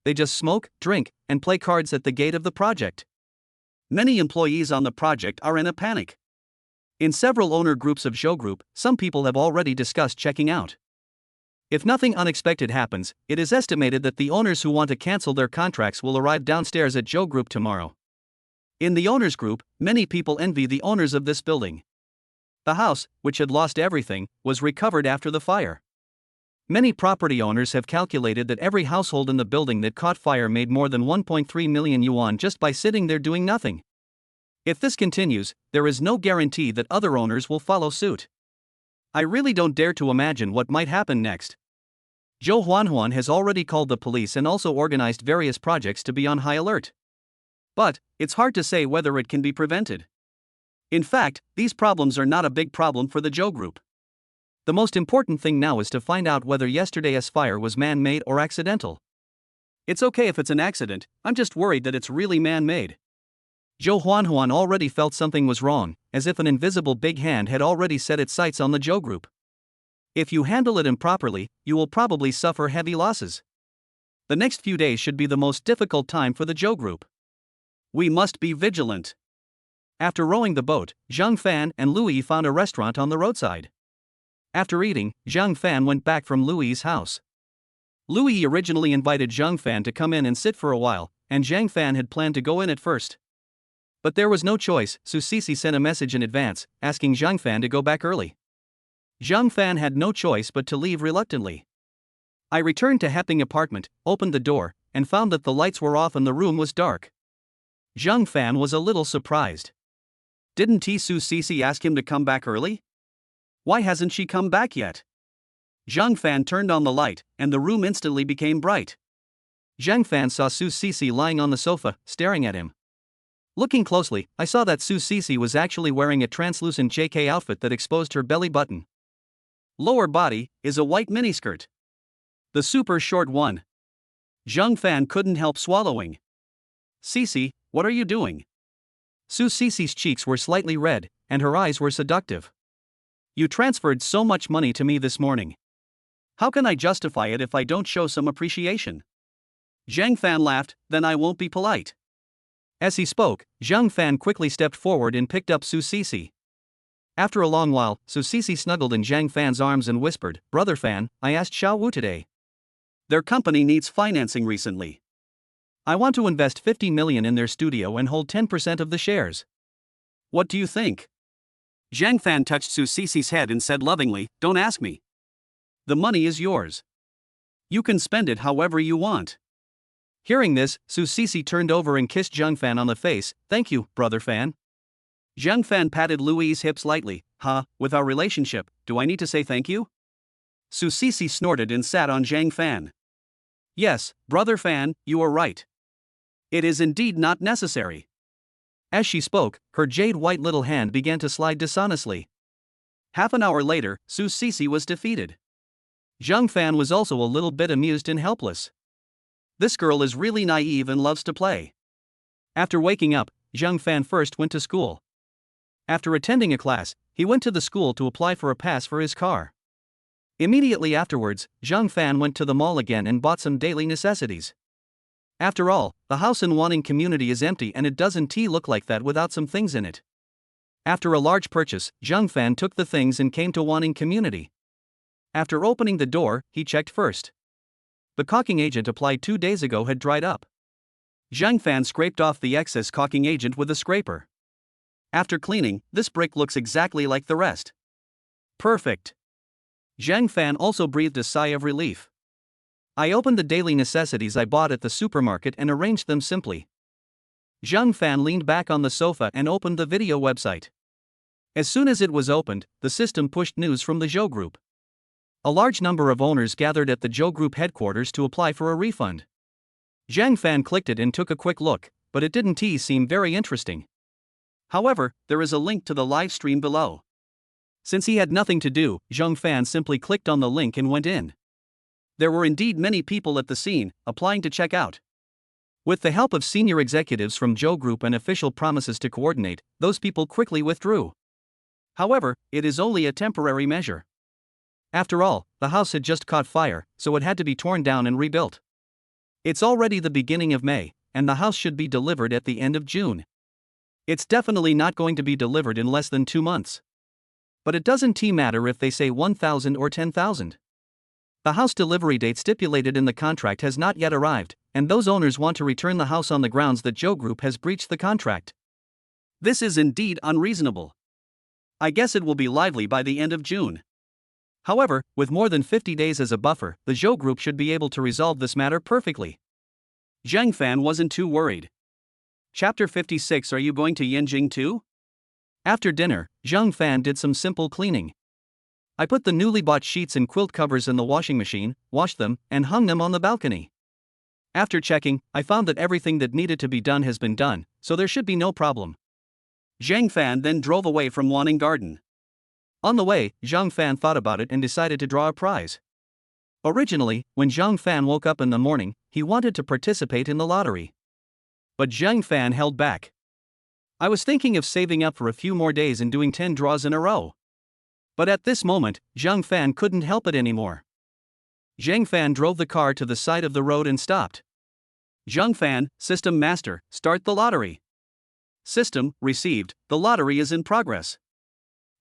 They just smoke, drink, and play cards at the gate of the project. Many employees on the project are in a panic. In several owner groups of Zhou Group, some people have already discussed checking out. If nothing unexpected happens, it is estimated that the owners who want to cancel their contracts will arrive downstairs at Zhou Group tomorrow. In the owners group, many people envy the owners of this building. The house, which had lost everything, was recovered after the fire. Many property owners have calculated that every household in the building that caught fire made more than 1.3 million yuan just by sitting there doing nothing. If this continues, there is no guarantee that other owners will follow suit. I really don't dare to imagine what might happen next. Zhou Huanhuan has already called the police and also organized various projects to be on high alert. But, it's hard to say whether it can be prevented. In fact, these problems are not a big problem for the Zhou Group. The most important thing now is to find out whether yesterday's fire was man-made or accidental. It's okay if it's an accident, I'm just worried that it's really man-made. Zhou Huanhuan already felt something was wrong, as if an invisible big hand had already set its sights on the Zhou Group. If you handle it improperly, you will probably suffer heavy losses. The next few days should be the most difficult time for the Zhou Group. We must be vigilant. After rowing the boat, Zhang Fan and Louis found a restaurant on the roadside. After eating, Zhang Fan went back from Louis's house. Louis originally invited Zhang Fan to come in and sit for a while, and Zhang Fan had planned to go in at first. But there was no choice, so Sisi sent a message in advance, asking Zhang Fan to go back early. Zhang Fan had no choice but to leave reluctantly. I returned to Hepping apartment, opened the door, and found that the lights were off and the room was dark. Zhang Fan was a little surprised. Didn't Su Sisi ask him to come back early? Why hasn't she come back yet? Zhang Fan turned on the light, and the room instantly became bright. Zhang Fan saw Su Sisi lying on the sofa, staring at him. Looking closely, I saw that Su Sisi was actually wearing a translucent JK outfit that exposed her belly button. Lower body is a white miniskirt. The super short one. Zhang Fan couldn't help swallowing. Sisi, what are you doing? Su Sisi's cheeks were slightly red, and her eyes were seductive. You transferred so much money to me this morning. How can I justify it if I don't show some appreciation? Zhang Fan laughed, then I won't be polite. As he spoke, Zhang Fan quickly stepped forward and picked up Su Sisi. After a long while, Su Sisi snuggled in Zhang Fan's arms and whispered, Brother Fan, I asked Xiao Wu today. Their company needs financing recently. I want to invest 50 million in their studio and hold 10% of the shares. What do you think? Zhang Fan touched Su Sisi's head and said lovingly, Don't ask me. The money is yours. You can spend it however you want. Hearing this, Su Sisi turned over and kissed Zhang Fan on the face. Thank you, Brother Fan. Zhang Fan patted Louis' hips lightly. With our relationship, do I need to say thank you? Su Sisi snorted and sat on Zhang Fan. Yes, Brother Fan, you are right. It is indeed not necessary. As she spoke, her jade white little hand began to slide dishonestly. Half an hour later, Su Sisi was defeated. Zhang Fan was also a little bit amused and helpless. This girl is really naive and loves to play. After waking up, Zhang Fan first went to school. After attending a class, he went to the school to apply for a pass for his car. Immediately afterwards, Zhang Fan went to the mall again and bought some daily necessities. After all, the house in Wanning community is empty and it doesn't look like that without some things in it. After a large purchase, Zhang Fan took the things and came to Wanning community. After opening the door, he checked first. The caulking agent applied 2 days ago had dried up. Zhang Fan scraped off the excess caulking agent with a scraper. After cleaning, this brick looks exactly like the rest. Perfect. Zhang Fan also breathed a sigh of relief. I opened the daily necessities I bought at the supermarket and arranged them simply. Zhang Fan leaned back on the sofa and opened the video website. As soon as it was opened, the system pushed news from the Zhou Group. A large number of owners gathered at the Zhou Group headquarters to apply for a refund. Zhang Fan clicked it and took a quick look, but it didn't seem very interesting. However, there is a link to the live stream below. Since he had nothing to do, Zhang Fan simply clicked on the link and went in. There were indeed many people at the scene, applying to check out. With the help of senior executives from Zhou Group and official promises to coordinate, those people quickly withdrew. However, it is only a temporary measure. After all, the house had just caught fire, so it had to be torn down and rebuilt. It's already the beginning of May, and the house should be delivered at the end of June. It's definitely not going to be delivered in less than 2 months. But it doesn't matter if they say 1,000 or 10,000. The house delivery date stipulated in the contract has not yet arrived, and those owners want to return the house on the grounds that Zhou Group has breached the contract. This is indeed unreasonable. I guess it will be lively by the end of June. However, with more than 50 days as a buffer, the Zhou Group should be able to resolve this matter perfectly. Zhang Fan wasn't too worried. Chapter 56. Are you going to Yanjing too? After dinner, Zhang Fan did some simple cleaning. I put the newly bought sheets and quilt covers in the washing machine, washed them, and hung them on the balcony. After checking, I found that everything that needed to be done has been done, so there should be no problem. Zhang Fan then drove away from Wanning Garden. On the way, Zhang Fan thought about it and decided to draw a prize. Originally, when Zhang Fan woke up in the morning, he wanted to participate in the lottery. But Zhang Fan held back. I was thinking of saving up for a few more days and doing 10 draws in a row. But at this moment, Zhang Fan couldn't help it anymore. Zhang Fan drove the car to the side of the road and stopped. Zhang Fan, System Master, start the lottery. System, received, the lottery is in progress.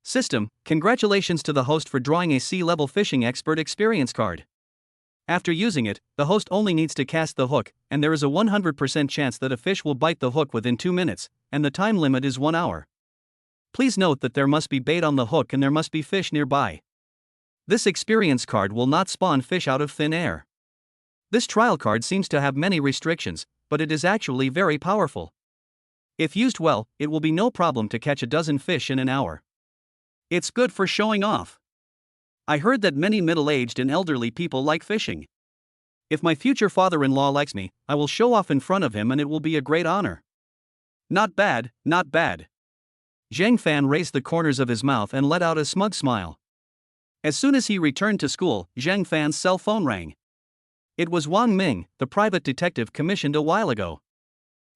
System, congratulations to the host for drawing a SSS-level fishing expert experience card. After using it, the host only needs to cast the hook, and there is a 100% chance that a fish will bite the hook within 2 minutes, and the time limit is 1 hour. Please note that there must be bait on the hook and there must be fish nearby. This experience card will not spawn fish out of thin air. This trial card seems to have many restrictions, but it is actually very powerful. If used well, it will be no problem to catch a dozen fish in an hour. It's good for showing off. I heard that many middle-aged and elderly people like fishing. If my future father-in-law likes me, I will show off in front of him and it will be a great honor. Not bad, not bad. Zhang Fan raised the corners of his mouth and let out a smug smile. As soon as he returned to school, Zhang Fan's cell phone rang. It was Wang Ming, the private detective commissioned a while ago.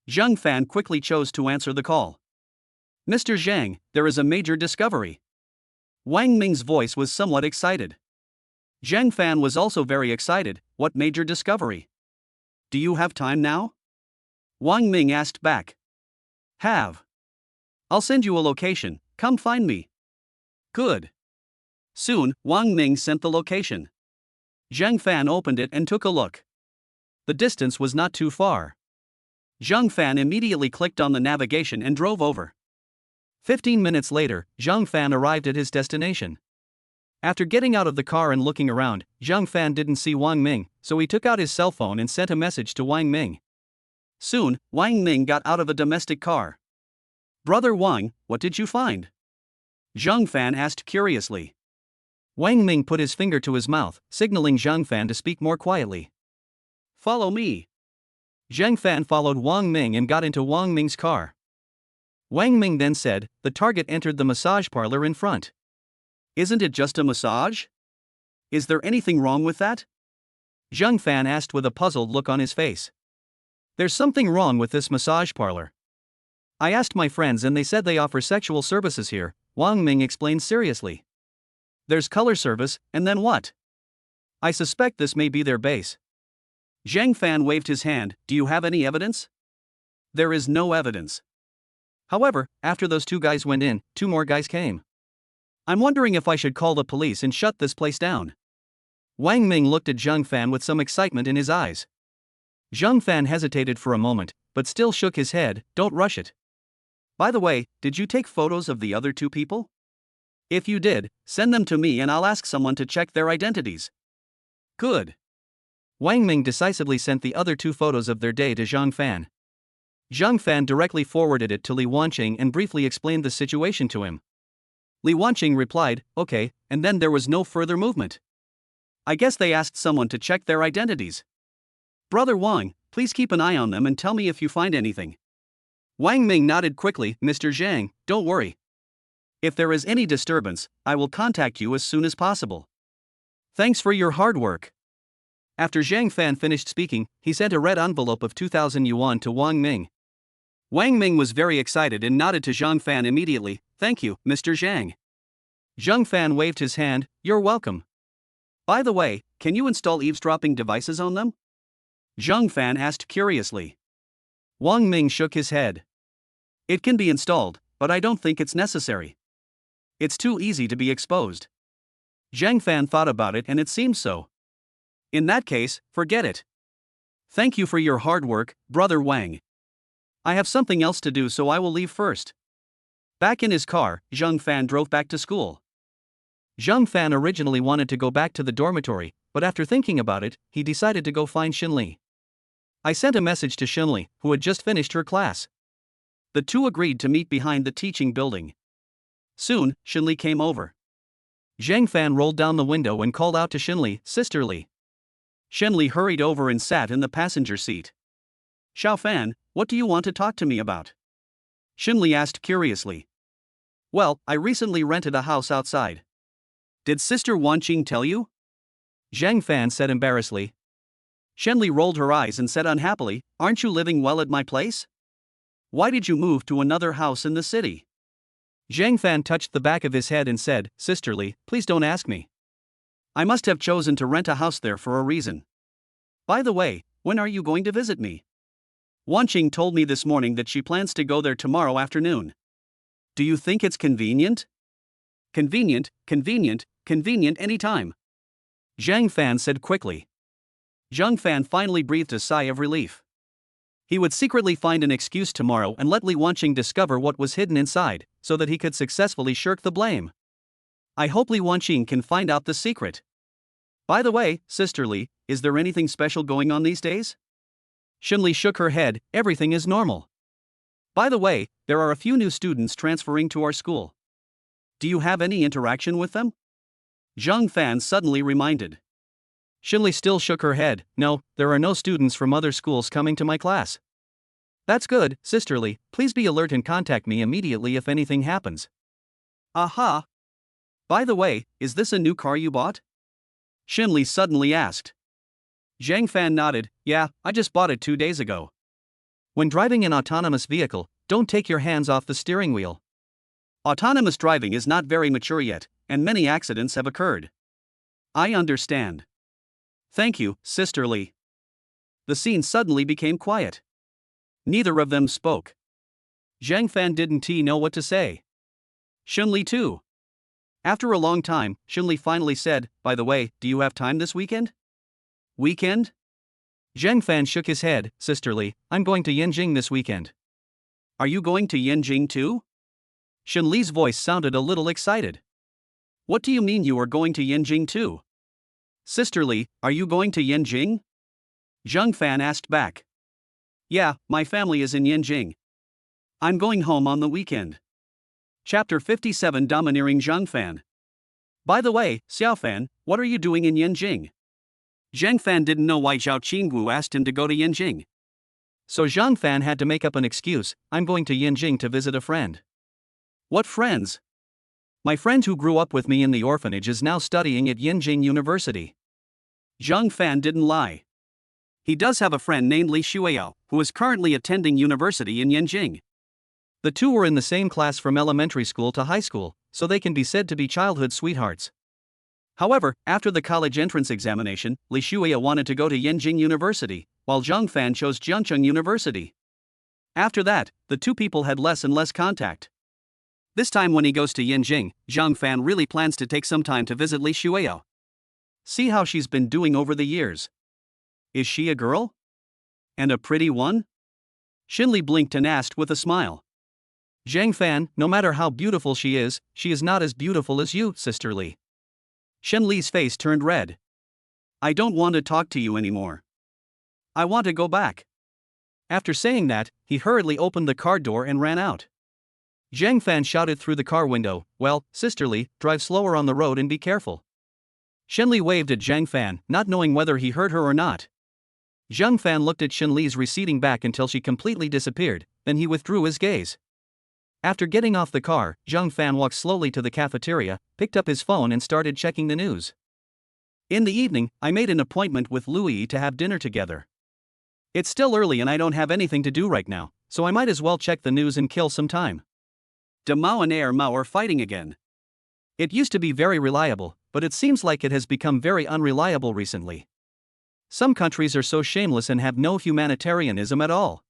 Zhang Fan quickly chose to answer the call. Mr. Zhang, there is a major discovery. Wang Ming's voice was somewhat excited. Zhang Fan was also very excited. What major discovery? Do you have time now? Wang Ming asked back. Have. I'll send you a location, come find me. Good. Soon, Wang Ming sent the location. Zhang Fan opened it and took a look. The distance was not too far. Zhang Fan immediately clicked on the navigation and drove over. 15 minutes later, Zhang Fan arrived at his destination. After getting out of the car and looking around, Zhang Fan didn't see Wang Ming, so he took out his cell phone and sent a message to Wang Ming. Soon, Wang Ming got out of a domestic car. Brother Wang, what did you find? Zhang Fan asked curiously. Wang Ming put his finger to his mouth, signaling Zhang Fan to speak more quietly. Follow me. Zhang Fan followed Wang Ming and got into Wang Ming's car. Wang Ming then said, the target entered the massage parlor in front. Isn't it just a massage? Is there anything wrong with that? Zhang Fan asked with a puzzled look on his face. There's something wrong with this massage parlor. I asked my friends and they said they offer sexual services here, Wang Ming explained seriously. There's color service, and then what? I suspect this may be their base. Zhang Fan waved his hand, do you have any evidence? There is no evidence. However, after those 2 guys went in, 2 more guys came. I'm wondering if I should call the police and shut this place down. Wang Ming looked at Zhang Fan with some excitement in his eyes. Zhang Fan hesitated for a moment, but still shook his head, don't rush it. By the way, did you take photos of the other 2 people? If you did, send them to me and I'll ask someone to check their identities. Good. Wang Ming decisively sent the other 2 photos of their day to Zhang Fan. Zhang Fan directly forwarded it to Li Wanqing and briefly explained the situation to him. Li Wanqing replied, okay, and then there was no further movement. I guess they asked someone to check their identities. Brother Wang, please keep an eye on them and tell me if you find anything. Wang Ming nodded quickly, Mr. Zhang, don't worry. If there is any disturbance, I will contact you as soon as possible. Thanks for your hard work. After Zhang Fan finished speaking, he sent a red envelope of 2,000 yuan to Wang Ming. Wang Ming was very excited and nodded to Zhang Fan immediately, thank you, Mr. Zhang. Zhang Fan waved his hand, you're welcome. By the way, can you install eavesdropping devices on them? Zhang Fan asked curiously. Wang Ming shook his head. It can be installed, but I don't think it's necessary. It's too easy to be exposed. Zhang Fan thought about it and it seems so. In that case, forget it. Thank you for your hard work, Brother Wang. I have something else to do so I will leave first. Back in his car, Zhang Fan drove back to school. Zhang Fan originally wanted to go back to the dormitory, but after thinking about it, he decided to go find Xinli. I sent a message to Xinli, who had just finished her class. The 2 agreed to meet behind the teaching building. Soon, Xinli came over. Zhang Fan rolled down the window and called out to Xinli, sisterly. Xinli hurried over and sat in the passenger seat. Xiao Fan, what do you want to talk to me about? Xinli asked curiously. Well, I recently rented a house outside. Did Sister Wanqing tell you? Zhang Fan said embarrassedly. Xinli rolled her eyes and said unhappily, aren't you living well at my place? Why did you move to another house in the city? Zhang Fan touched the back of his head and said, sisterly, please don't ask me. I must have chosen to rent a house there for a reason. By the way, when are you going to visit me? Wanqing told me this morning that she plans to go there tomorrow afternoon. Do you think it's convenient? Convenient, convenient, convenient anytime. Zhang Fan said quickly. Zhang Fan finally breathed a sigh of relief. He would secretly find an excuse tomorrow and let Li Wanqing discover what was hidden inside, so that he could successfully shirk the blame. I hope Li Wanqing can find out the secret. By the way, Sister Li, is there anything special going on these days? Xunli shook her head. Everything is normal. By the way, there are a few new students transferring to our school. Do you have any interaction with them? Zhang Fan suddenly reminded. Xunli still shook her head. No, there are no students from other schools coming to my class. That's good, Sister Li. Please be alert and contact me immediately if anything happens. Aha! By the way, is this a new car you bought? Xunli suddenly asked. Zhang Fan nodded. Yeah, I just bought it 2 days ago. When driving an autonomous vehicle, don't take your hands off the steering wheel. Autonomous driving is not very mature yet, and many accidents have occurred. I understand. Thank you, Sister Li. The scene suddenly became quiet. Neither of them spoke. Zhang Fan didn't know what to say. Xunli too. After a long time, Xunli finally said, by the way, do you have time this weekend? Weekend? Zhang Fan shook his head. Sister Li, I'm going to Yanjing this weekend. Are you going to Yanjing too? Xunli's voice sounded a little excited. What do you mean you are going to Yanjing too? Sister Li, are you going to Yanjing? Zhang Fan asked back. Yeah, my family is in Yanjing. I'm going home on the weekend. Chapter 57 Domineering Zhang Fan. By the way, Xiao Fan, what are you doing in Yanjing? Zhang Fan didn't know why Zhao Qingwu asked him to go to Yanjing. So Zhang Fan had to make up an excuse. I'm going to Yanjing to visit a friend. What friends? My friend who grew up with me in the orphanage is now studying at Yanjing University. Zhang Fan didn't lie. He does have a friend named Li Shuiyao, who is currently attending university in Yanjing. The two were in the same class from elementary school to high school, so they can be said to be childhood sweethearts. However, after the college entrance examination, Li Shuiyao wanted to go to Yanjing University, while Zhang Fan chose Jiangcheng University. After that, the two people had less and less contact. This time when he goes to Yanjing, Zhang Fan really plans to take some time to visit Li Shuiyao. See how she's been doing over the years. Is she a girl? And a pretty one? Xunli blinked and asked with a smile. Zhang Fan, no matter how beautiful she is not as beautiful as you, Sister Li. Xunli's face turned red. I don't want to talk to you anymore. I want to go back. After saying that, he hurriedly opened the car door and ran out. Zhang Fan shouted through the car window, well, Sister Li, drive slower on the road and be careful. Xunli waved at Zhang Fan, not knowing whether he heard her or not. Zhang Fan looked at Xunli's receding back until she completely disappeared, then he withdrew his gaze. After getting off the car, Zhang Fan walked slowly to the cafeteria, picked up his phone and started checking the news. In the evening, I made an appointment with Louis to have dinner together. It's still early and I don't have anything to do right now, so I might as well check the news and kill some time. De Mao and Air Mao are fighting again. It used to be very reliable, but it seems like it has become very unreliable recently. Some countries are so shameless and have no humanitarianism at all.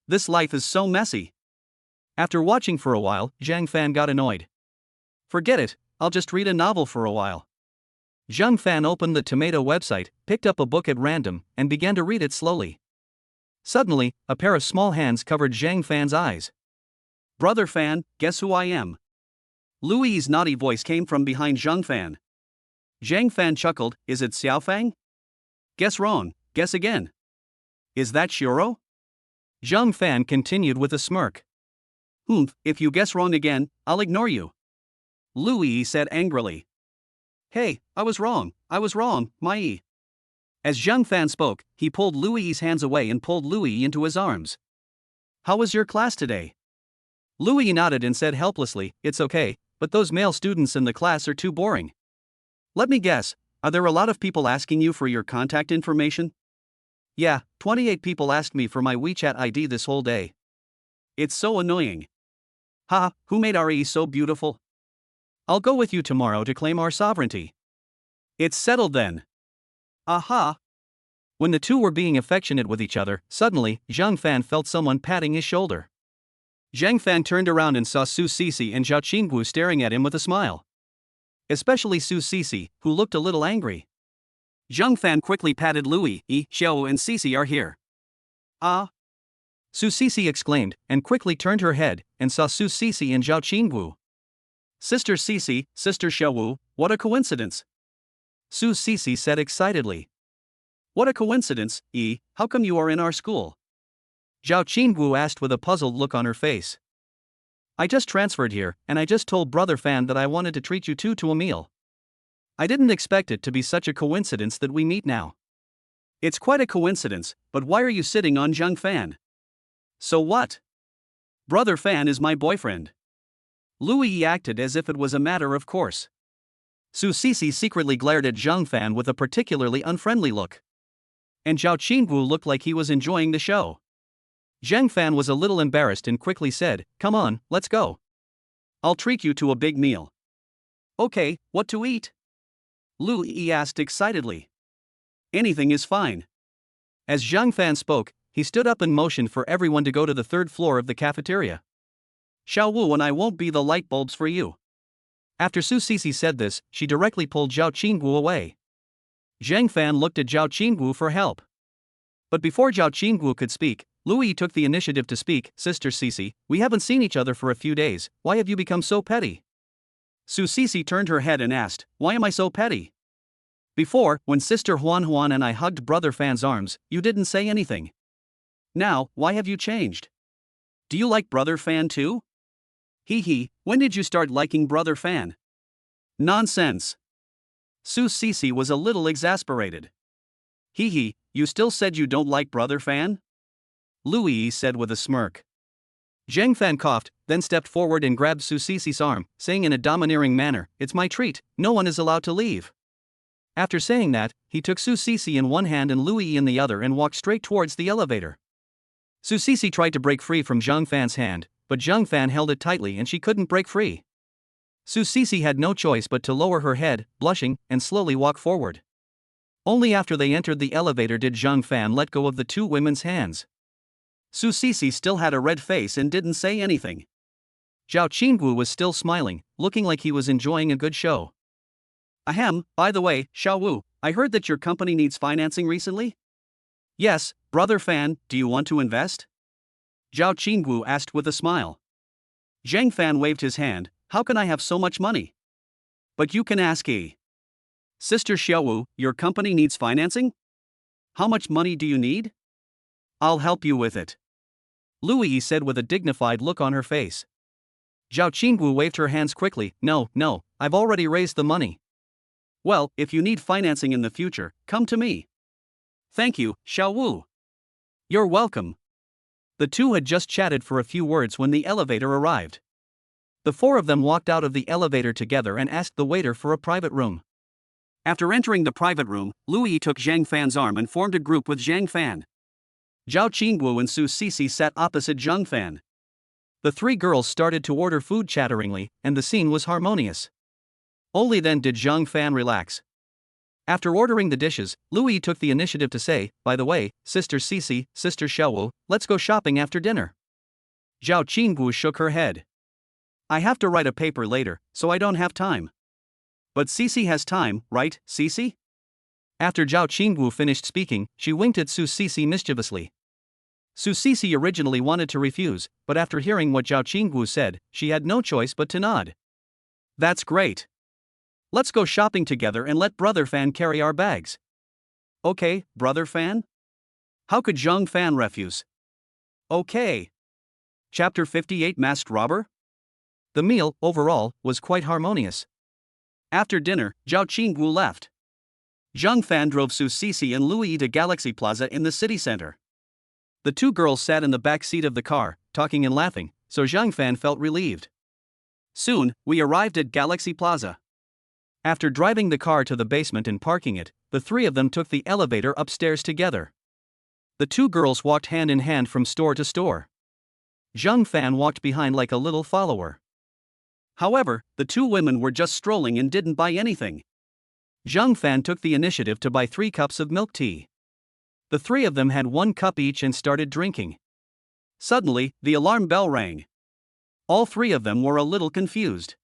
This life is so messy. After watching for a while, Zhang Fan got annoyed. Forget it, I'll just read a novel for a while. Zhang Fan opened the Tomato website, picked up a book at random, and began to read it slowly. Suddenly, a pair of small hands covered Zhang Fan's eyes. Brother Fan, guess who I am? Louis's naughty voice came from behind Zhang Fan. Zhang Fan chuckled, is it Xiao Fang? Guess wrong, guess again. Is that Shuro? Zhang Fan continued with a smirk. If you guess wrong again, I'll ignore you. Louis said angrily. Hey, I was wrong, my. As Zhang Fan spoke, he pulled Louis's hands away and pulled Louis into his arms. How was your class today? Louis nodded and said helplessly, it's okay, but those male students in the class are too boring. Let me guess, are there a lot of people asking you for your contact information? Yeah, 28 people asked me for my WeChat ID this whole day. It's so annoying. Ha, who made RE so beautiful? I'll go with you tomorrow to claim our sovereignty. It's settled then. Aha. When the two were being affectionate with each other, suddenly, Zhang Fan felt someone patting his shoulder. Zhang Fan turned around and saw Su Sisi and Zhao Qingwu staring at him with a smile. Especially Su Sisi, who looked a little angry. Zhang Fan quickly patted Louis, Xiao and Sisi are here. Ah! Su Sisi exclaimed, and quickly turned her head, and saw Su Sisi and Zhao Qingwu. Sister Sisi, Sister Xiaowu, what a coincidence! Su Sisi said excitedly. What a coincidence, how come you are in our school? Zhao Qingwu asked with a puzzled look on her face. I just transferred here, and I just told Brother Fan that I wanted to treat you two to a meal. I didn't expect it to be such a coincidence that we meet now. It's quite a coincidence, but why are you sitting on Zhang Fan? So what? Brother Fan is my boyfriend. Louis acted as if it was a matter of course. Su Sisi secretly glared at Zhang Fan with a particularly unfriendly look. And Zhao Qingwu looked like he was enjoying the show. Zhang Fan was a little embarrassed and quickly said, come on, let's go. I'll treat you to a big meal. Okay, what to eat? Louis asked excitedly. Anything is fine. As Zhang Fan spoke, he stood up and motioned for everyone to go to the third floor of the cafeteria. Xiao Wu and I won't be the light bulbs for you. After Su Sisi said this, she directly pulled Zhao Qingwu away. Zhang Fan looked at Zhao Qingwu for help. But before Zhao Qingwu could speak, Louis took the initiative to speak. Sister Sisi, we haven't seen each other for a few days, why have you become so petty? Su Sisi turned her head and asked, why am I so petty? Before, when Sister Huan and I hugged Brother Fan's arms, you didn't say anything. Now, why have you changed? Do you like Brother Fan too? When did you start liking Brother Fan? Nonsense. Su Sisi was a little exasperated. You still said you don't like Brother Fan? Louis said with a smirk. Zhang Fan coughed, then stepped forward and grabbed Su Sisi's arm, saying in a domineering manner, it's my treat, no one is allowed to leave. After saying that, he took Su Sisi in one hand and Louis in the other and walked straight towards the elevator. Su Sisi tried to break free from Zhang Fan's hand, but Zhang Fan held it tightly and she couldn't break free. Su Sisi had no choice but to lower her head, blushing, and slowly walk forward. Only after they entered the elevator did Zhang Fan let go of the two women's hands. Su Sisi still had a red face and didn't say anything. Zhao Qingwu was still smiling, looking like he was enjoying a good show. Ahem, by the way, Xiao Wu, I heard that your company needs financing recently? Yes, Brother Fan, do you want to invest? Zhao Qingwu asked with a smile. Zhang Fan waved his hand, how can I have so much money? But you can ask Sister Xiaowu, your company needs financing? How much money do you need? I'll help you with it. Louis said with a dignified look on her face. Zhao Qingwu waved her hands quickly, no, I've already raised the money. Well, if you need financing in the future, come to me. Thank you, Xiao Wu. You're welcome. The two had just chatted for a few words when the elevator arrived. The four of them walked out of the elevator together and asked the waiter for a private room. After entering the private room, Louis took Zhang Fan's arm and formed a group with Zhang Fan. Zhao Qingwu and Su Sisi sat opposite Zhang Fan. The three girls started to order food chatteringly, and the scene was harmonious. Only then did Zhang Fan relax. After ordering the dishes, Louis took the initiative to say, by the way, Sister Sisi, Sister Xiaowu, let's go shopping after dinner. Zhao Qingwu shook her head. I have to write a paper later, so I don't have time. But Sisi has time, right, Sisi? After Zhao Qingwu finished speaking, she winked at Su Sisi mischievously. Su Sisi originally wanted to refuse, but after hearing what Zhao Qingwu said, she had no choice but to nod. That's great. Let's go shopping together and let Brother Fan carry our bags. Okay, Brother Fan? How could Zhang Fan refuse? Okay. Chapter 58 Masked Robber? The meal, overall, was quite harmonious. After dinner, Zhao Qingwu left. Zhang Fan drove Su Sisi and Louis to Galaxy Plaza in the city center. The two girls sat in the back seat of the car, talking and laughing, so Zhang Fan felt relieved. Soon, we arrived at Galaxy Plaza. After driving the car to the basement and parking it, the three of them took the elevator upstairs together. The two girls walked hand in hand from store to store. Zhang Fan walked behind like a little follower. However, the two women were just strolling and didn't buy anything. Zhang Fan took the initiative to buy 3 cups of milk tea. The three of them had 1 cup each and started drinking. Suddenly, the alarm bell rang. All three of them were a little confused.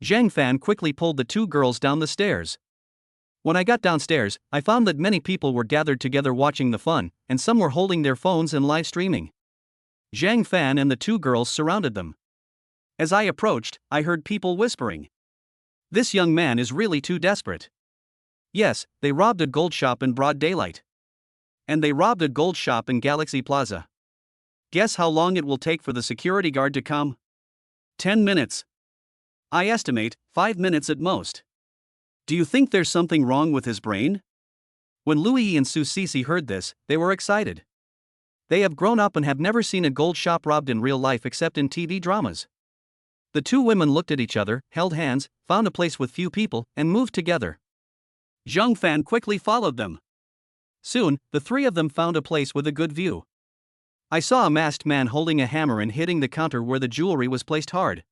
Zhang Fan quickly pulled the 2 girls down the stairs. When I got downstairs, I found that many people were gathered together watching the fun, and some were holding their phones and live streaming. Zhang Fan and the 2 girls surrounded them. As I approached, I heard people whispering. This young man is really too desperate. Yes, they robbed a gold shop in broad daylight. And they robbed a gold shop in Galaxy Plaza. Guess how long it will take for the security guard to come? 10 minutes. I estimate 5 minutes at most. Do you think there's something wrong with his brain? When Louis and Su Sisi heard this, they were excited. They have grown up and have never seen a gold shop robbed in real life except in TV dramas. The 2 women looked at each other, held hands, found a place with few people, and moved together. Zhang Fan quickly followed them. Soon, the 3 of them found a place with a good view. I saw a masked man holding a hammer and hitting the counter where the jewelry was placed hard.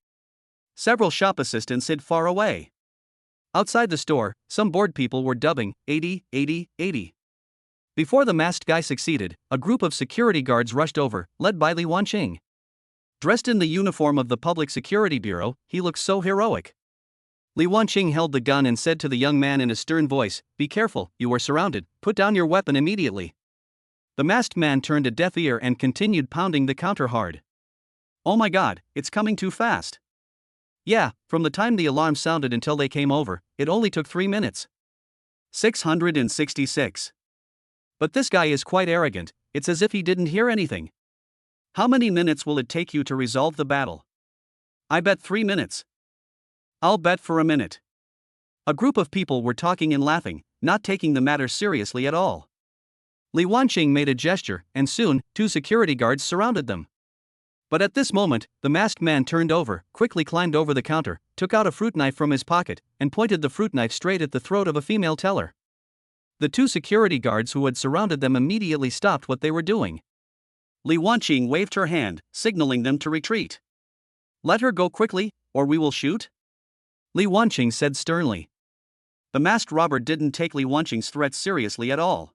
Several shop assistants hid far away. Outside the store, some bored people were dubbing 80, 80, 80. Before the masked guy succeeded, a group of security guards rushed over, led by Li Wanqing. Dressed in the uniform of the Public Security Bureau, he looked so heroic. Li Wanqing held the gun and said to the young man in a stern voice, "Be careful, you are surrounded, put down your weapon immediately." The masked man turned a deaf ear and continued pounding the counter hard. Oh my god, it's coming too fast. Yeah, from the time the alarm sounded until they came over, it only took 3 minutes. 666. But this guy is quite arrogant, it's as if he didn't hear anything. How many minutes will it take you to resolve the battle? I bet 3 minutes. I'll bet for a minute. A group of people were talking and laughing, not taking the matter seriously at all. Li Wanqing made a gesture, and soon, 2 security guards surrounded them. But at this moment, the masked man turned over, quickly climbed over the counter, took out a fruit knife from his pocket, and pointed the fruit knife straight at the throat of a female teller. The 2 security guards who had surrounded them immediately stopped what they were doing. Li Wanqing waved her hand, signaling them to retreat. Let her go quickly, or we will shoot? Li Wanqing said sternly. The masked robber didn't take Li Wanqing's threats seriously at all.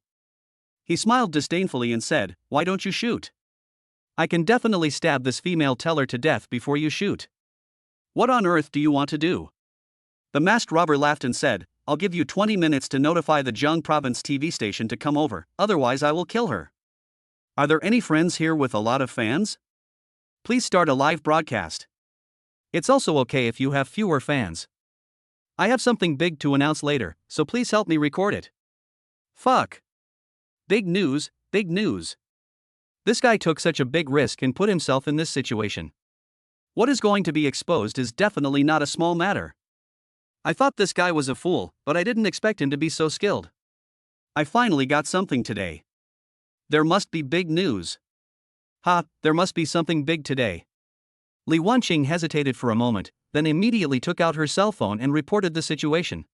He smiled disdainfully and said, "Why don't you shoot? I can definitely stab this female teller to death before you shoot. What on earth do you want to do?" The masked robber laughed and said, "I'll give you 20 minutes to notify the Zhang province TV station to come over, otherwise I will kill her. Are there any friends here with a lot of fans? Please start a live broadcast. It's also okay if you have fewer fans. I have something big to announce later, so please help me record it." Fuck. Big news, big news. This guy took such a big risk and put himself in this situation. What is going to be exposed is definitely not a small matter. I thought this guy was a fool, but I didn't expect him to be so skilled. I finally got something today. There must be big news. Ha, there must be something big today. Li Wanqing hesitated for a moment, then immediately took out her cell phone and reported the situation.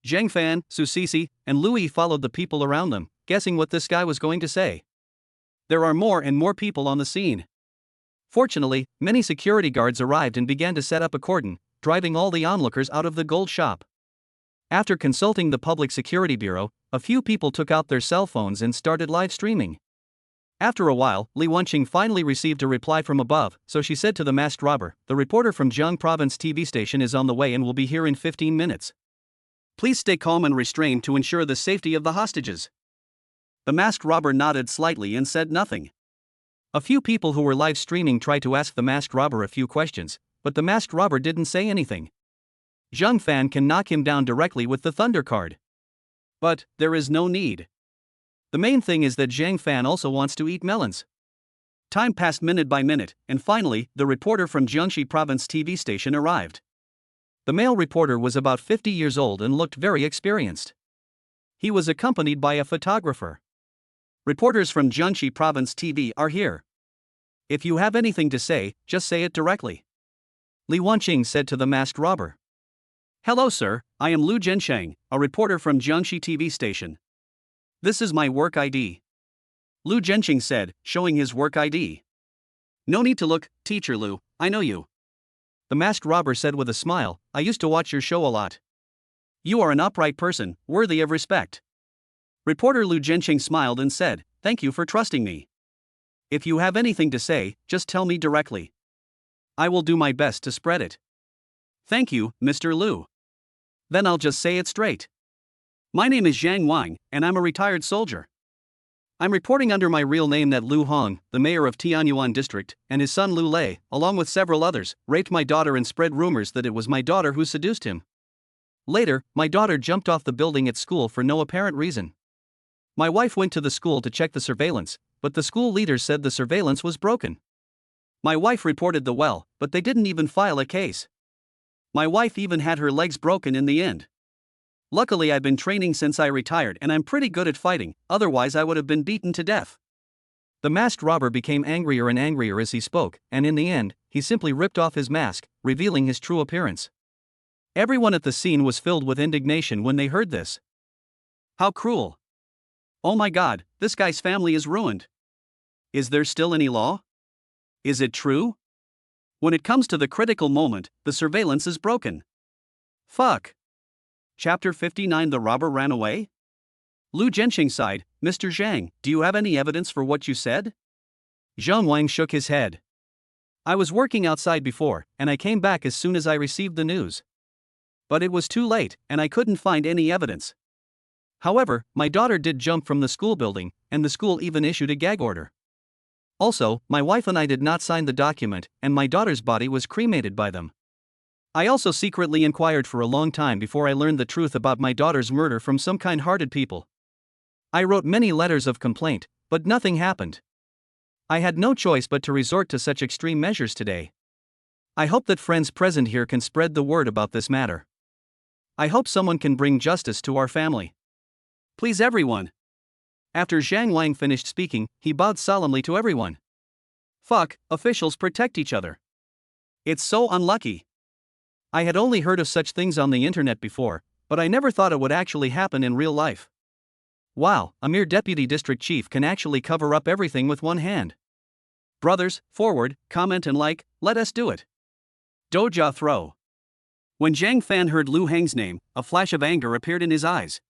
Zhang Fan, Su Sisi, and Louis followed the people around them, guessing what this guy was going to say. There are more and more people on the scene. Fortunately, many security guards arrived and began to set up a cordon, driving all the onlookers out of the gold shop. After consulting the Public Security Bureau, a few people took out their cell phones and started live streaming. After a while, Li Wanqing finally received a reply from above, so she said to the masked robber, "The reporter from Zhang Province TV station is on the way and will be here in 15 minutes. Please stay calm and restrained to ensure the safety of the hostages." The masked robber nodded slightly and said nothing. A few people who were live streaming tried to ask the masked robber a few questions, but the masked robber didn't say anything. Zhang Fan can knock him down directly with the Thunder card. But there is no need. The main thing is that Zhang Fan also wants to eat melons. Time passed minute by minute, and finally, the reporter from Jiangxi Province TV station arrived. The male reporter was about 50 years old and looked very experienced. He was accompanied by a photographer. "Reporters from Jiangxi Province TV are here. If you have anything to say, just say it directly," Li Wanqing said to the masked robber. "Hello sir, I am Lu Zhensheng, a reporter from Jiangxi TV station. This is my work ID." Lu Zhensheng said, showing his work ID. "No need to look, Teacher Lu, I know you." The masked robber said with a smile, "I used to watch your show a lot. You are an upright person, worthy of respect. Reporter Lu Jianqing smiled and said, "Thank you for trusting me. If you have anything to say, just tell me directly. I will do my best to spread it." "Thank you, Mr. Lu. Then I'll just say it straight. My name is Zhang Wang, and I'm a retired soldier. I'm reporting under my real name that Lu Hong, the mayor of Tianyuan district, and his son Lu Lei, along with several others, raped my daughter and spread rumors that it was my daughter who seduced him. Later, my daughter jumped off the building at school for no apparent reason. My wife went to the school to check the surveillance, but the school leaders said the surveillance was broken. My wife reported the well, but they didn't even file a case. My wife even had her legs broken in the end. Luckily, I've been training since I retired and I'm pretty good at fighting, otherwise I would have been beaten to death." The masked robber became angrier and angrier as he spoke, and in the end, he simply ripped off his mask, revealing his true appearance. Everyone at the scene was filled with indignation when they heard this. How cruel! Oh my god, this guy's family is ruined. Is there still any law? Is it true? When it comes to the critical moment, the surveillance is broken. Fuck. Chapter 59. The robber ran away? Lu Jianqing sighed. "Mr. Zhang, do you have any evidence for what you said?" Zhang Wang shook his head. "I was working outside before, and I came back as soon as I received the news. But it was too late, and I couldn't find any evidence. However, my daughter did jump from the school building, and the school even issued a gag order. Also, my wife and I did not sign the document, and my daughter's body was cremated by them. I also secretly inquired for a long time before I learned the truth about my daughter's murder from some kind-hearted people. I wrote many letters of complaint, but nothing happened. I had no choice but to resort to such extreme measures today. I hope that friends present here can spread the word about this matter. I hope someone can bring justice to our family. Please everyone." After Zhang Wang finished speaking, he bowed solemnly to everyone. Fuck, officials protect each other. It's so unlucky. I had only heard of such things on the internet before, but I never thought it would actually happen in real life. Wow, a mere deputy district chief can actually cover up everything with one hand. Brothers, forward, comment and like, let us do it. Doja throw. When Zhang Fan heard Lu Heng's name, a flash of anger appeared in his eyes.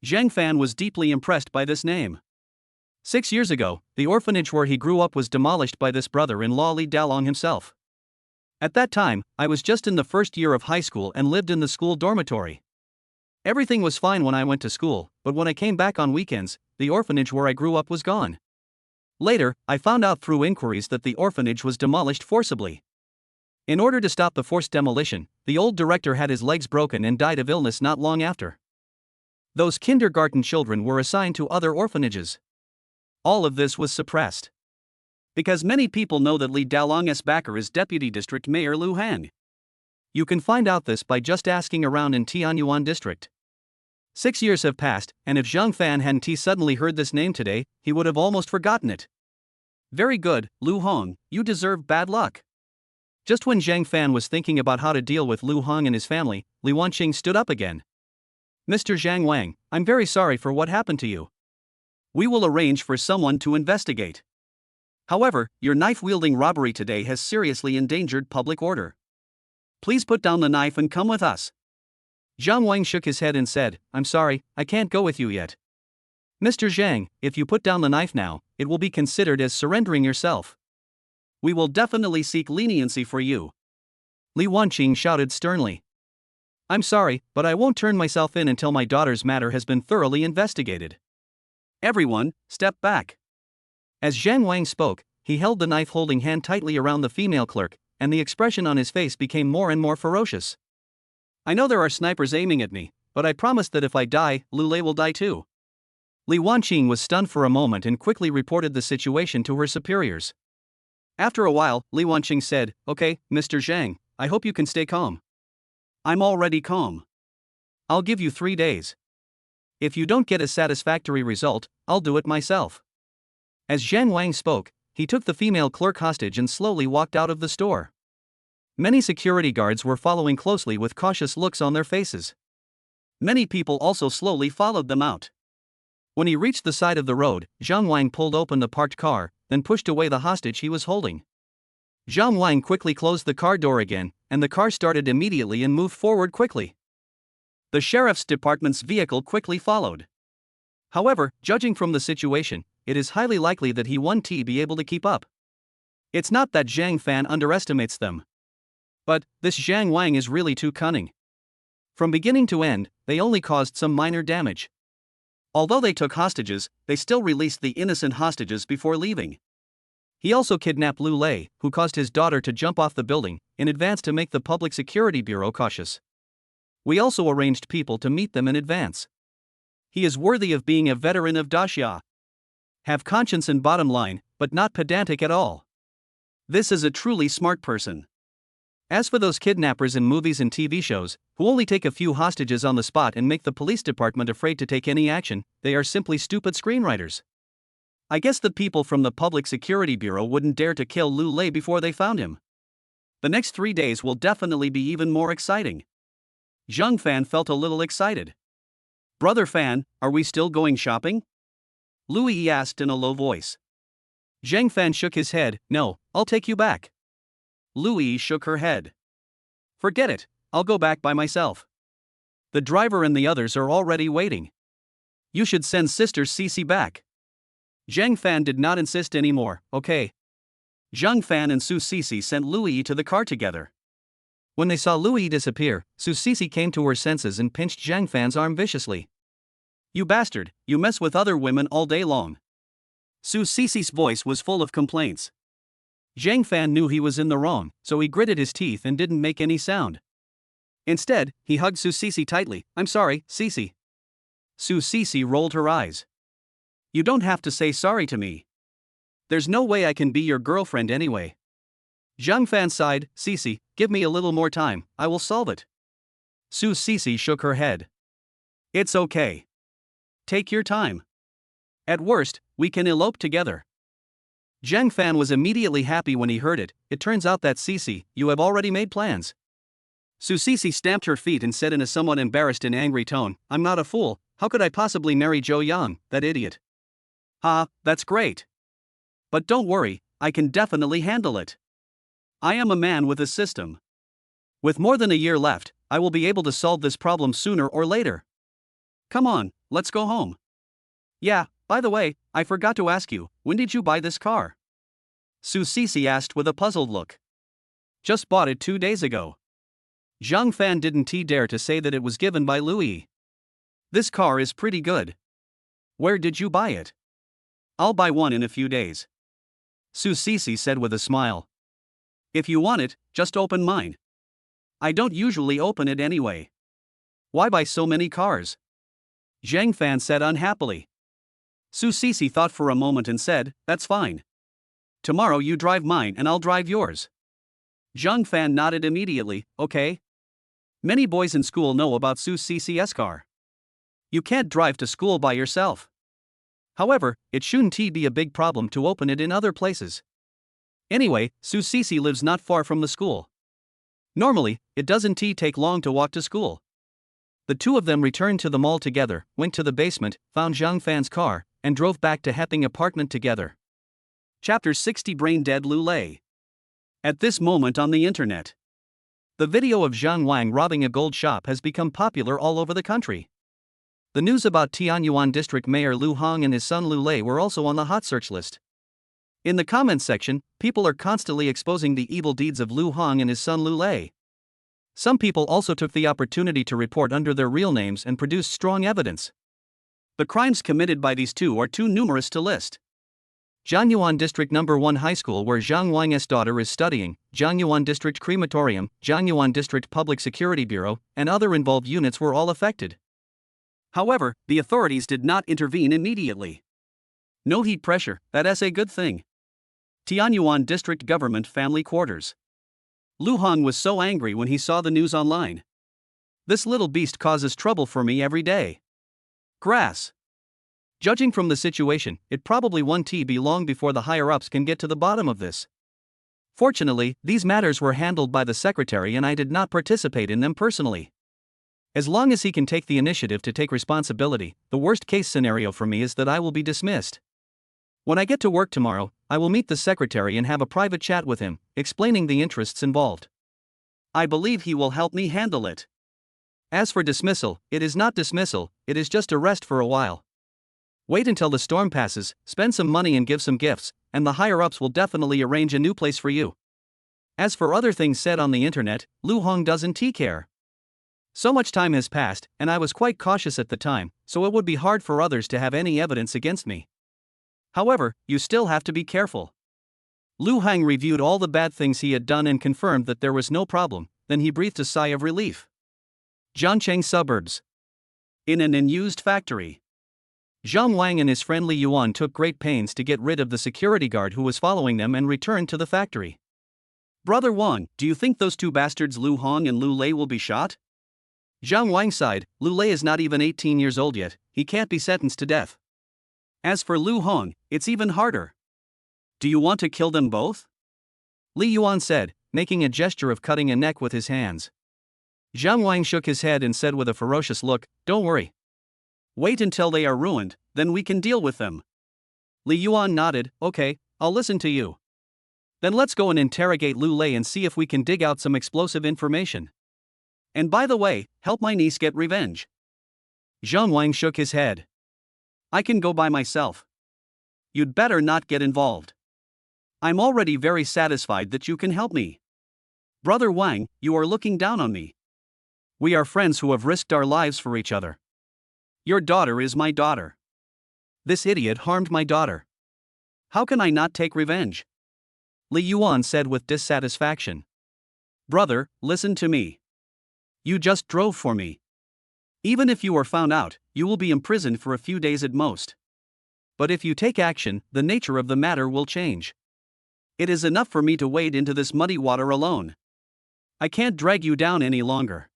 Zhang Fan was deeply impressed by this name. 6 years ago, the orphanage where he grew up was demolished by this brother-in-law Li Dalong himself. At that time, I was just in the first year of high school and lived in the school dormitory. Everything was fine when I went to school, but when I came back on weekends, the orphanage where I grew up was gone. Later, I found out through inquiries that the orphanage was demolished forcibly. In order to stop the forced demolition, the old director had his legs broken and died of illness not long after. Those kindergarten children were assigned to other orphanages. All of this was suppressed. Because many people know that Li Dalong's backer is Deputy District Mayor Lu Heng. You can find out this by just asking around in Tianyuan district. 6 years have passed, and if Zhang Fan hadn't suddenly heard this name today, he would have almost forgotten it. Very good, Lu Hong, you deserve bad luck. Just when Zhang Fan was thinking about how to deal with Lu Hong and his family, Li Wanqing stood up again. Mr. Zhang Wang, I'm very sorry for what happened to you. We will arrange for someone to investigate. However, your knife-wielding robbery today has seriously endangered public order. Please put down the knife and come with us. Zhang Wang shook his head and said, I'm sorry, I can't go with you yet. Mr. Zhang, if you put down the knife now, it will be considered as surrendering yourself. We will definitely seek leniency for you. Li Wanqing shouted sternly. I'm sorry, but I won't turn myself in until my daughter's matter has been thoroughly investigated. Everyone, step back. As Zhang Wang spoke, he held the knife-holding hand tightly around the female clerk, and the expression on his face became more and more ferocious. I know there are snipers aiming at me, but I promise that if I die, Lu Lei will die too. Li Wanqing was stunned for a moment and quickly reported the situation to her superiors. After a while, Li Wanqing said, Okay, Mr. Zhang, I hope you can stay calm. I'm already calm. I'll give you 3 days. If you don't get a satisfactory result, I'll do it myself. As Zhang Wang spoke, he took the female clerk hostage and slowly walked out of the store. Many security guards were following closely with cautious looks on their faces. Many people also slowly followed them out. When he reached the side of the road, Zhang Wang pulled open the parked car, then pushed away the hostage he was holding. Zhang Wang quickly closed the car door again, and the car started immediately and moved forward quickly. The sheriff's department's vehicle quickly followed. However, judging from the situation, it is highly likely that he won't be able to keep up. It's not that Zhang Fan underestimates them. But, this Zhang Wang is really too cunning. From beginning to end, they only caused some minor damage. Although they took hostages, they still released the innocent hostages before leaving. He also kidnapped Lu Lei, who caused his daughter to jump off the building, in advance to make the Public Security Bureau cautious. We also arranged people to meet them in advance. He is worthy of being a veteran of Daxia. Have conscience and bottom line, but not pedantic at all. This is a truly smart person. As for those kidnappers in movies and TV shows, who only take a few hostages on the spot and make the police department afraid to take any action, they are simply stupid screenwriters. I guess the people from the Public Security Bureau wouldn't dare to kill Lu Lei before they found him. The next 3 days will definitely be even more exciting. Zhang Fan felt a little excited. Brother Fan, are we still going shopping? Lu Yi asked in a low voice. Zhang Fan shook his head. No, I'll take you back. Lu Yi shook her head. Forget it, I'll go back by myself. The driver and the others are already waiting. You should send Sister Cece back. Zhang Fan did not insist anymore. Okay. Zhang Fan and Su Cece sent Lu Yi to the car together. When they saw Lu Yi disappear, Su Cece came to her senses and pinched Zhang Fan's arm viciously. You bastard, you mess with other women all day long. Su Cece's voice was full of complaints. Zhang Fan knew he was in the wrong, so he gritted his teeth and didn't make any sound. Instead, he hugged Su Cece tightly. I'm sorry, Cece. Su Cece rolled her eyes. You don't have to say sorry to me. There's no way I can be your girlfriend anyway. Zhang Fan sighed. Cece, give me a little more time, I will solve it. Su Cece shook her head. It's okay. Take your time. At worst, we can elope together. Zhang Fan was immediately happy when he heard it. It turns out that Cece, you have already made plans. Su Cece stamped her feet and said in a somewhat embarrassed and angry tone, I'm not a fool, how could I possibly marry Zhou Yang, that idiot? Ha, that's great. But don't worry, I can definitely handle it. I am a man with a system. With more than a year left, I will be able to solve this problem sooner or later. Come on, let's go home. Yeah, by the way, I forgot to ask you, when did you buy this car? Su Cece asked with a puzzled look. Just bought it 2 days ago. Zhang Fan didn't dare to say that it was given by Lu Yi. This car is pretty good. Where did you buy it? I'll buy one in a few days. Su Cece said with a smile. If you want it, just open mine. I don't usually open it anyway. Why buy so many cars? Zhang Fan said unhappily. Su Cece thought for a moment and said, that's fine. Tomorrow you drive mine and I'll drive yours. Zhang Fan nodded immediately. Okay. Many boys in school know about Su Cece's car. You can't drive to school by yourself. However, it shouldn't be a big problem to open it in other places. Anyway, Su Cece lives not far from the school. Normally, it doesn't take long to walk to school. The two of them returned to the mall together, went to the basement, found Zhang Fan's car, and drove back to Hepping apartment together. Chapter 60 Brain Dead Lu Lei. At this moment on the internet, the video of Zhang Wang robbing a gold shop has become popular all over the country. The news about Tianyuan District Mayor Lu Hong and his son Lu Lei were also on the hot search list. In the comments section, people are constantly exposing the evil deeds of Lu Hong and his son Lu Lei. Some people also took the opportunity to report under their real names and produce strong evidence. The crimes committed by these two are too numerous to list. Jiangyuan District No. 1 High School where Zhang Wang's daughter is studying, Jiangyuan District Crematorium, Jiangyuan District Public Security Bureau, and other involved units were all affected. However, the authorities did not intervene immediately. No heat pressure, that's a good thing. Tianyuan District Government Family Quarters. Lu Hong was so angry when he saw the news online. This little beast causes trouble for me every day. Grass. Judging from the situation, it probably won't be long before the higher-ups can get to the bottom of this. Fortunately, these matters were handled by the secretary and I did not participate in them personally. As long as he can take the initiative to take responsibility, the worst-case scenario for me is that I will be dismissed. When I get to work tomorrow, I will meet the secretary and have a private chat with him, explaining the interests involved. I believe he will help me handle it. As for dismissal, it is not dismissal, it is just arrest for a while. Wait until the storm passes, spend some money and give some gifts, and the higher-ups will definitely arrange a new place for you. As for other things said on the internet, Lu Hong doesn't care. So much time has passed, and I was quite cautious at the time, so it would be hard for others to have any evidence against me. However, you still have to be careful. Lu Hong reviewed all the bad things he had done and confirmed that there was no problem, then he breathed a sigh of relief. Jiangcheng suburbs. In an unused factory. Zhang Wang and his friend Li Yuan took great pains to get rid of the security guard who was following them and returned to the factory. Brother Wang, do you think those two bastards Lu Hong and Lu Lei will be shot? Zhang Wang sighed. Lu Lei is not even 18 years old yet, he can't be sentenced to death. As for Lu Hong, it's even harder. Do you want to kill them both? Li Yuan said, making a gesture of cutting a neck with his hands. Zhang Wang shook his head and said with a ferocious look, don't worry. Wait until they are ruined, then we can deal with them. Li Yuan nodded, okay, I'll listen to you. Then let's go and interrogate Lu Lei and see if we can dig out some explosive information. And by the way, help my niece get revenge. Zhang Wang shook his head. I can go by myself. You'd better not get involved. I'm already very satisfied that you can help me. Brother Wang, you are looking down on me. We are friends who have risked our lives for each other. Your daughter is my daughter. This idiot harmed my daughter. How can I not take revenge? Li Yuan said with dissatisfaction. Brother, listen to me. You just drove for me. Even if you are found out, you will be imprisoned for a few days at most. But if you take action, the nature of the matter will change. It is enough for me to wade into this muddy water alone. I can't drag you down any longer.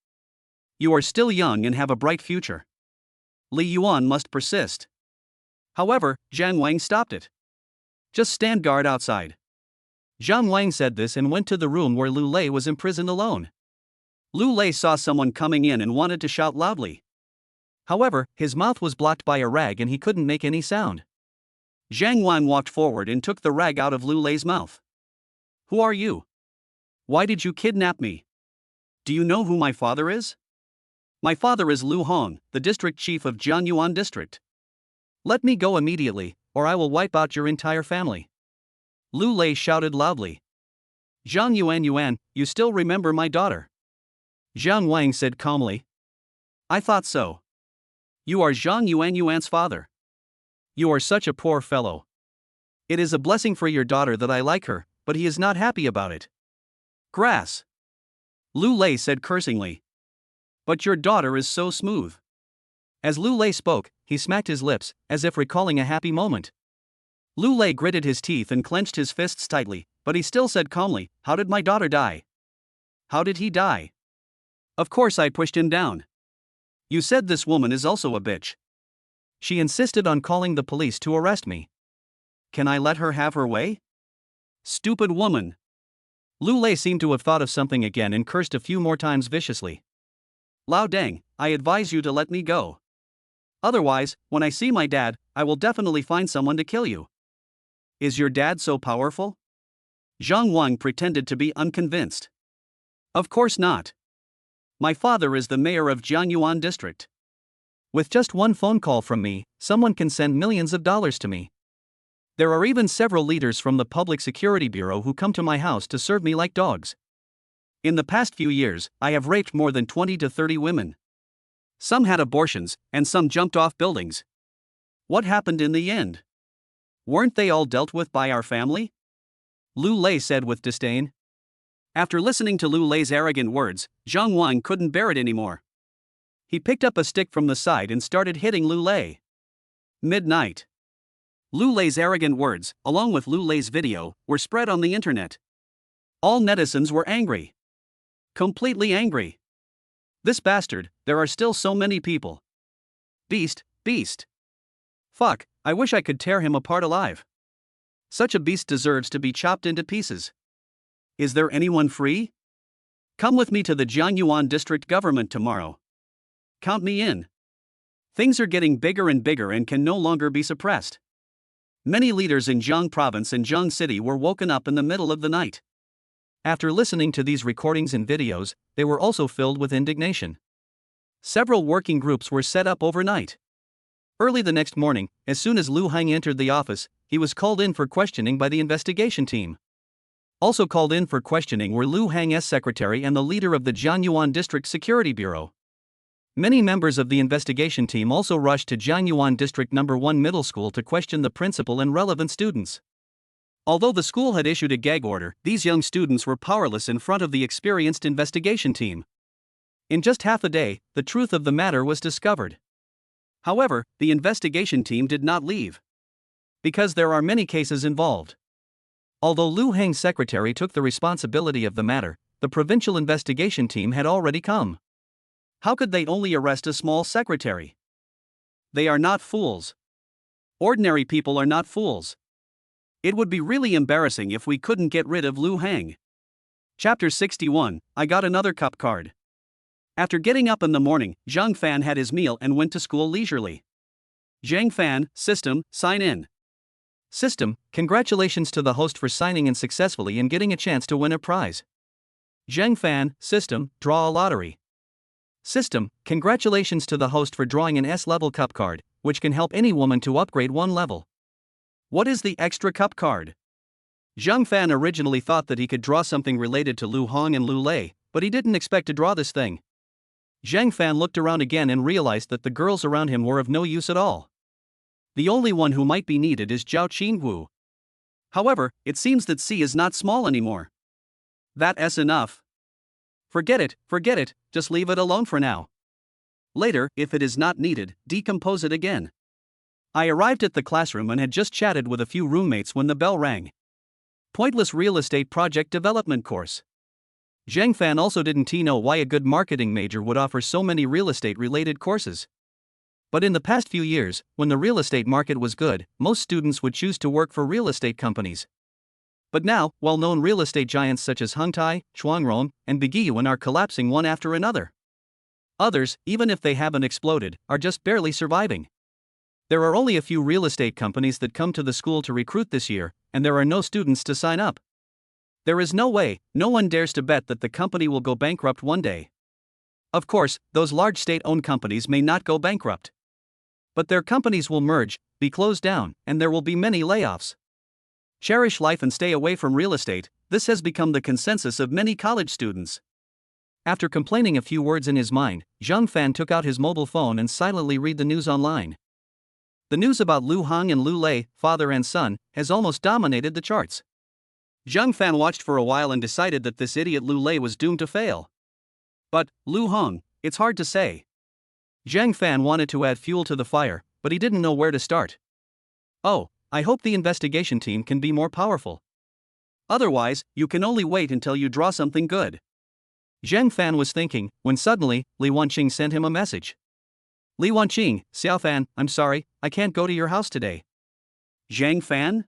You are still young and have a bright future. Li Yuan must persist. However, Zhang Wang stopped it. Just stand guard outside. Zhang Wang said this and went to the room where Lu Lei was imprisoned alone. Lu Lei saw someone coming in and wanted to shout loudly. However, his mouth was blocked by a rag and he couldn't make any sound. Zhang Wang walked forward and took the rag out of Lu Lei's mouth. Who are you? Why did you kidnap me? Do you know who my father is? My father is Lu Hong, the district chief of Jianyuan district. Let me go immediately, or I will wipe out your entire family. Lu Lei shouted loudly. Zhang Yuan, you still remember my daughter? Zhang Wang said calmly. I thought so. You are Zhang Yuan's father. You are such a poor fellow. It is a blessing for your daughter that I like her, but he is not happy about it. Grass. Lu Lei said cursingly. But your daughter is so smooth. As Lu Lei spoke, he smacked his lips, as if recalling a happy moment. Lu Lei gritted his teeth and clenched his fists tightly, but he still said calmly, how did my daughter die? How did he die? Of course I pushed him down. You said this woman is also a bitch. She insisted on calling the police to arrest me. Can I let her have her way? Stupid woman. Lu Lei seemed to have thought of something again and cursed a few more times viciously. Lao Deng, I advise you to let me go. Otherwise, when I see my dad, I will definitely find someone to kill you. Is your dad so powerful? Zhang Wang pretended to be unconvinced. Of course not. My father is the mayor of Jianyuan district. With just one phone call from me, someone can send millions of dollars to me. There are even several leaders from the Public Security Bureau who come to my house to serve me like dogs. In the past few years, I have raped more than 20 to 30 women. Some had abortions, and some jumped off buildings. What happened in the end? Weren't they all dealt with by our family? Lu Lei said with disdain. After listening to Lu Lei's arrogant words, Zhang Wang couldn't bear it anymore. He picked up a stick from the side and started hitting Lu Lei. Midnight. Lu Lei's arrogant words, along with Lu Lei's video, were spread on the internet. All netizens were angry. Completely angry. This bastard, there are still so many people. Beast. Fuck, I wish I could tear him apart alive. Such a beast deserves to be chopped into pieces. Is there anyone free? Come with me to the Jianyuan district government tomorrow. Count me in. Things are getting bigger and bigger and can no longer be suppressed. Many leaders in Jiang province and Jiang city were woken up in the middle of the night. After listening to these recordings and videos, they were also filled with indignation. Several working groups were set up overnight. Early the next morning, as soon as Lu Hang entered the office, he was called in for questioning by the investigation team. Also called in for questioning were Lu Hang's secretary and the leader of the Jianyuan District Security Bureau. Many members of the investigation team also rushed to Jianyuan District No. 1 Middle School to question the principal and relevant students. Although the school had issued a gag order, these young students were powerless in front of the experienced investigation team. In just half a day, the truth of the matter was discovered. However, the investigation team did not leave. Because there are many cases involved. Although Lu Hang's secretary took the responsibility of the matter, the provincial investigation team had already come. How could they only arrest a small secretary? They are not fools. Ordinary people are not fools. It would be really embarrassing if we couldn't get rid of Lu Hang. Chapter 61, I got another cup card. After getting up in the morning, Zhang Fan had his meal and went to school leisurely. Zhang Fan, system, sign in. System, congratulations to the host for signing in successfully and getting a chance to win a prize. Zhang Fan, system, draw a lottery. System, congratulations to the host for drawing an S-level cup card, which can help any woman to upgrade one level. What is the extra cup card? Zhang Fan originally thought that he could draw something related to Lu Hong and Lu Lei, but he didn't expect to draw this thing. Zhang Fan looked around again and realized that the girls around him were of no use at all. The only one who might be needed is Zhao Qingwu. However, it seems that C is not small anymore. That's enough. Forget it, just leave it alone for now. Later, if it is not needed, decompose it again. I arrived at the classroom and had just chatted with a few roommates when the bell rang. Pointless real estate project development course. Zhang Fan also didn't know why a good marketing major would offer so many real estate related courses. But in the past few years, when the real estate market was good, most students would choose to work for real estate companies. But now, well-known real estate giants such as Hengtai, Shuangrong, and Bigiyuan are collapsing one after another. Others, even if they haven't exploded, are just barely surviving. There are only a few real estate companies that come to the school to recruit this year, and there are no students to sign up. There is no way, no one dares to bet that the company will go bankrupt one day. Of course, those large state-owned companies may not go bankrupt. But their companies will merge, be closed down, and there will be many layoffs. Cherish life and stay away from real estate, this has become the consensus of many college students. After complaining a few words in his mind, Zhang Fan took out his mobile phone and silently read the news online. The news about Lu Hong and Lu Lei, father and son, has almost dominated the charts. Zhang Fan watched for a while and decided that this idiot Lu Lei was doomed to fail. But, Lu Hong, it's hard to say. Zhang Fan wanted to add fuel to the fire, but he didn't know where to start. Oh, I hope the investigation team can be more powerful. Otherwise, you can only wait until you draw something good. Zhang Fan was thinking, when suddenly, Li Wanqing sent him a message. Li Wanqing, Xiao Fan, I'm sorry, I can't go to your house today. Zhang Fan?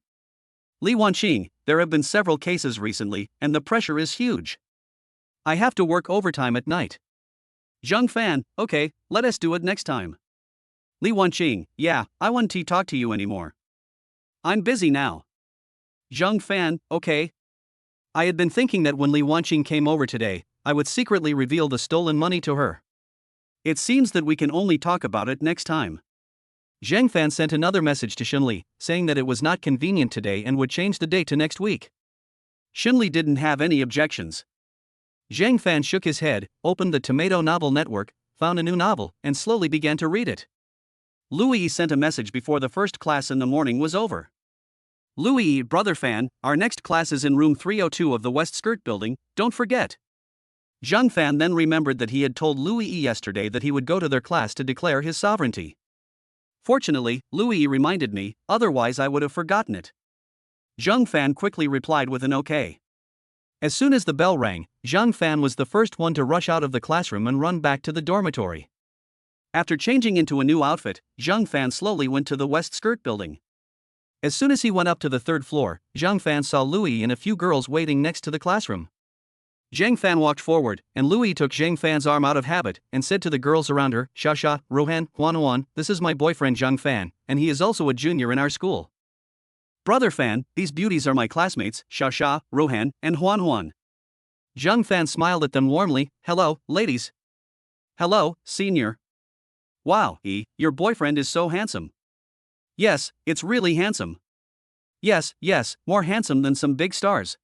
Li Wanqing, there have been several cases recently, and the pressure is huge. I have to work overtime at night. Zhang Fan, okay, let us do it next time. Li Wanqing, yeah, I won't talk to you anymore. I'm busy now. Zhang Fan, okay. I had been thinking that when Li Wanqing came over today, I would secretly reveal the stolen money to her. It seems that we can only talk about it next time. Zhang Fan sent another message to Xunli, saying that it was not convenient today and would change the date to next week. Xunli didn't have any objections. Zhang Fan shook his head, opened the Tomato Novel Network, found a new novel, and slowly began to read it. Louis sent a message before the first class in the morning was over. Louis, brother Fan, our next class is in room 302 of the West Skirt building, don't forget. Zhang Fan then remembered that he had told Louis yesterday that he would go to their class to declare his sovereignty. Fortunately, Louis reminded me, otherwise I would have forgotten it. Zhang Fan quickly replied with an okay. As soon as the bell rang, Zhang Fan was the first one to rush out of the classroom and run back to the dormitory. After changing into a new outfit, Zhang Fan slowly went to the West Skirt building. As soon as he went up to the third floor, Zhang Fan saw Louis and a few girls waiting next to the classroom. Zhang Fan walked forward, and Louis took Zhang Fan's arm out of habit and said to the girls around her, Xia, Rohan, Huan, this is my boyfriend Zhang Fan, and he is also a junior in our school. Brother Fan, these beauties are my classmates, Xia, Rohan, and Huan. Zhang Fan smiled at them warmly, hello, ladies. Hello, senior. Wow, your boyfriend is so handsome. Yes, it's really handsome. Yes, more handsome than some big stars.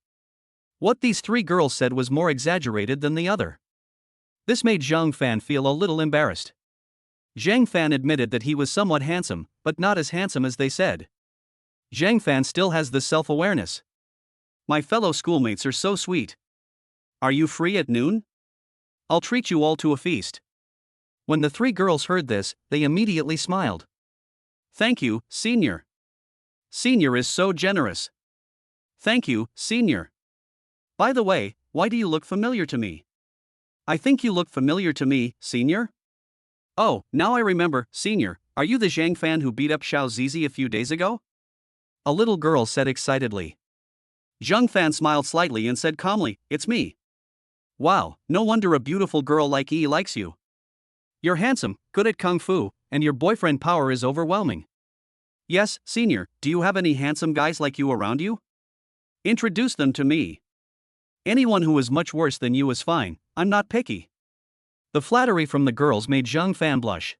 What these three girls said was more exaggerated than the other. This made Zhang Fan feel a little embarrassed. Zhang Fan admitted that he was somewhat handsome, but not as handsome as they said. Zhang Fan still has this self-awareness. My fellow schoolmates are so sweet. Are you free at noon? I'll treat you all to a feast. When the three girls heard this, they immediately smiled. Thank you, senior. Senior is so generous. Thank you, senior. By the way, why do you look familiar to me? I think you look familiar to me, senior. Oh, now I remember, senior, are you the Zhang Fan who beat up Xiao Zizi a few days ago? A little girl said excitedly. Zhang Fan smiled slightly and said calmly, it's me. Wow, no wonder a beautiful girl like Yi likes you. You're handsome, good at kung fu, and your boyfriend power is overwhelming. Yes, senior, do you have any handsome guys like you around you? Introduce them to me. Anyone who is much worse than you is fine, I'm not picky. The flattery from the girls made Zhang Fan blush.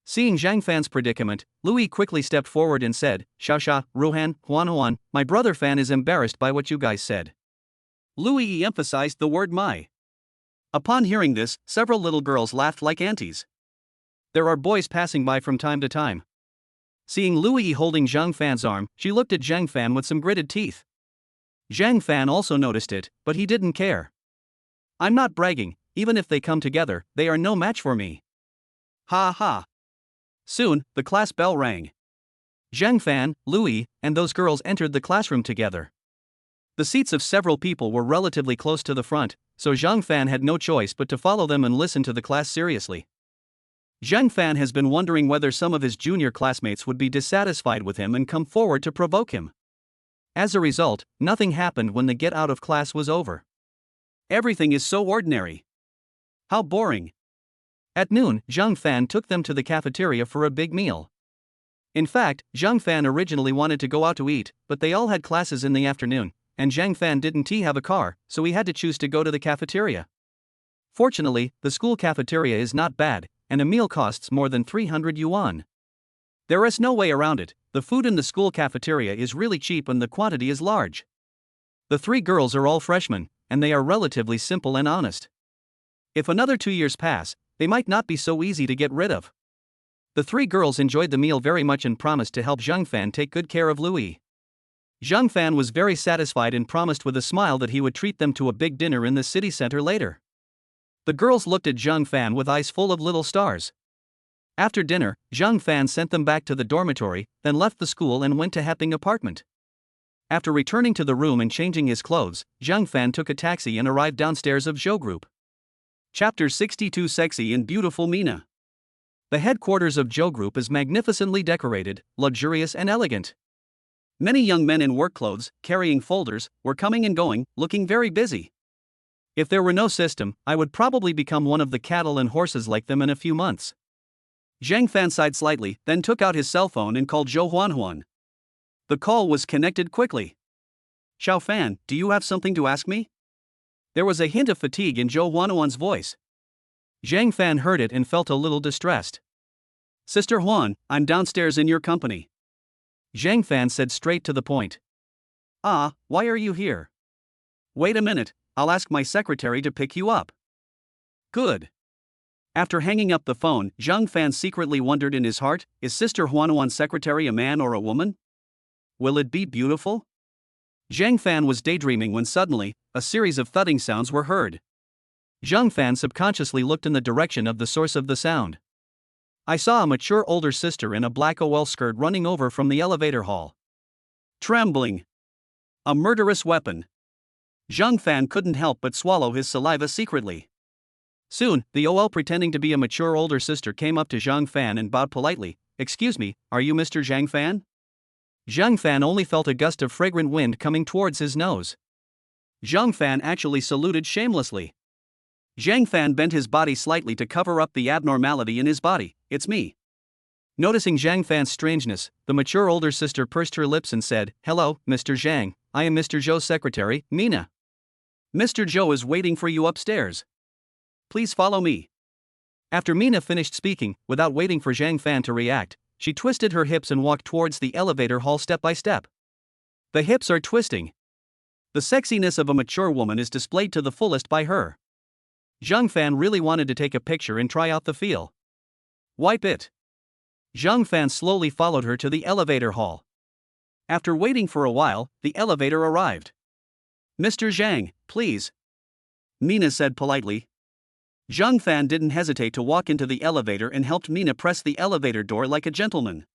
Seeing Zhang Fan's predicament, Louis quickly stepped forward and said, Xiaoxia, Ruhan, Huan, my brother Fan is embarrassed by what you guys said. Louis emphasized the word my. Upon hearing this, several little girls laughed like aunties. There are boys passing by from time to time. Seeing Louis holding Zhang Fan's arm, she looked at Zhang Fan with some gritted teeth. Zhang Fan also noticed it, but he didn't care. I'm not bragging, even if they come together, they are no match for me. Ha ha. Soon, the class bell rang. Zhang Fan, Louis, and those girls entered the classroom together. The seats of several people were relatively close to the front, so Zhang Fan had no choice but to follow them and listen to the class seriously. Zhang Fan has been wondering whether some of his junior classmates would be dissatisfied with him and come forward to provoke him. As a result, nothing happened when the get out of class was over. Everything is so ordinary. How boring. At noon, Zhang Fan took them to the cafeteria for a big meal. In fact, Zhang Fan originally wanted to go out to eat, but they all had classes in the afternoon, and Zhang Fan didn't have a car, so he had to choose to go to the cafeteria. Fortunately, the school cafeteria is not bad, and a meal costs more than 300 yuan. There is no way around it, the food in the school cafeteria is really cheap and the quantity is large. The three girls are all freshmen, and they are relatively simple and honest. If another 2 years pass, they might not be so easy to get rid of. The three girls enjoyed the meal very much and promised to help Zhang Fan take good care of Louis. Zhang Fan was very satisfied and promised with a smile that he would treat them to a big dinner in the city center later. The girls looked at Zhang Fan with eyes full of little stars. After dinner, Zhang Fan sent them back to the dormitory, then left the school and went to Heping apartment. After returning to the room and changing his clothes, Zhang Fan took a taxi and arrived downstairs of Zhou Group. Chapter 62 Sexy and Beautiful Mina. The headquarters of Zhou Group is magnificently decorated, luxurious and elegant. Many young men in work clothes, carrying folders, were coming and going, looking very busy. If there were no system, I would probably become one of the cattle and horses like them in a few months. Zhang Fan sighed slightly, then took out his cell phone and called Zhou Huanhuan. The call was connected quickly. Xiao Fan, do you have something to ask me? There was a hint of fatigue in Zhou Huanhuan's voice. Zhang Fan heard it and felt a little distressed. Sister Huan, I'm downstairs in your company. Zhang Fan said straight to the point. Ah, why are you here? Wait a minute, I'll ask my secretary to pick you up. Good. After hanging up the phone, Zhang Fan secretly wondered in his heart, is Sister Huanhuan's secretary a man or a woman? Will it be beautiful? Zhang Fan was daydreaming when suddenly, a series of thudding sounds were heard. Zhang Fan subconsciously looked in the direction of the source of the sound. I saw a mature older sister in a black OL skirt running over from the elevator hall. Trembling. A murderous weapon. Zhang Fan couldn't help but swallow his saliva secretly. Soon, the OL pretending to be a mature older sister came up to Zhang Fan and bowed politely. Excuse me, are you Mr. Zhang Fan? Zhang Fan only felt a gust of fragrant wind coming towards his nose. Zhang Fan actually saluted shamelessly. Zhang Fan bent his body slightly to cover up the abnormality in his body. It's me. Noticing Zhang Fan's strangeness, the mature older sister pursed her lips and said, Hello, Mr. Zhang, I am Mr. Zhou's secretary, Mina. Mr. Zhou is waiting for you upstairs. Please follow me. After Mina finished speaking, without waiting for Zhang Fan to react, she twisted her hips and walked towards the elevator hall step by step. The hips are twisting. The sexiness of a mature woman is displayed to the fullest by her. Zhang Fan really wanted to take a picture and try out the feel. Wipe it. Zhang Fan slowly followed her to the elevator hall. After waiting for a while, the elevator arrived. "Mr. Zhang, please," Mina said politely. Zhang Fan didn't hesitate to walk into the elevator and helped Mina press the elevator door like a gentleman.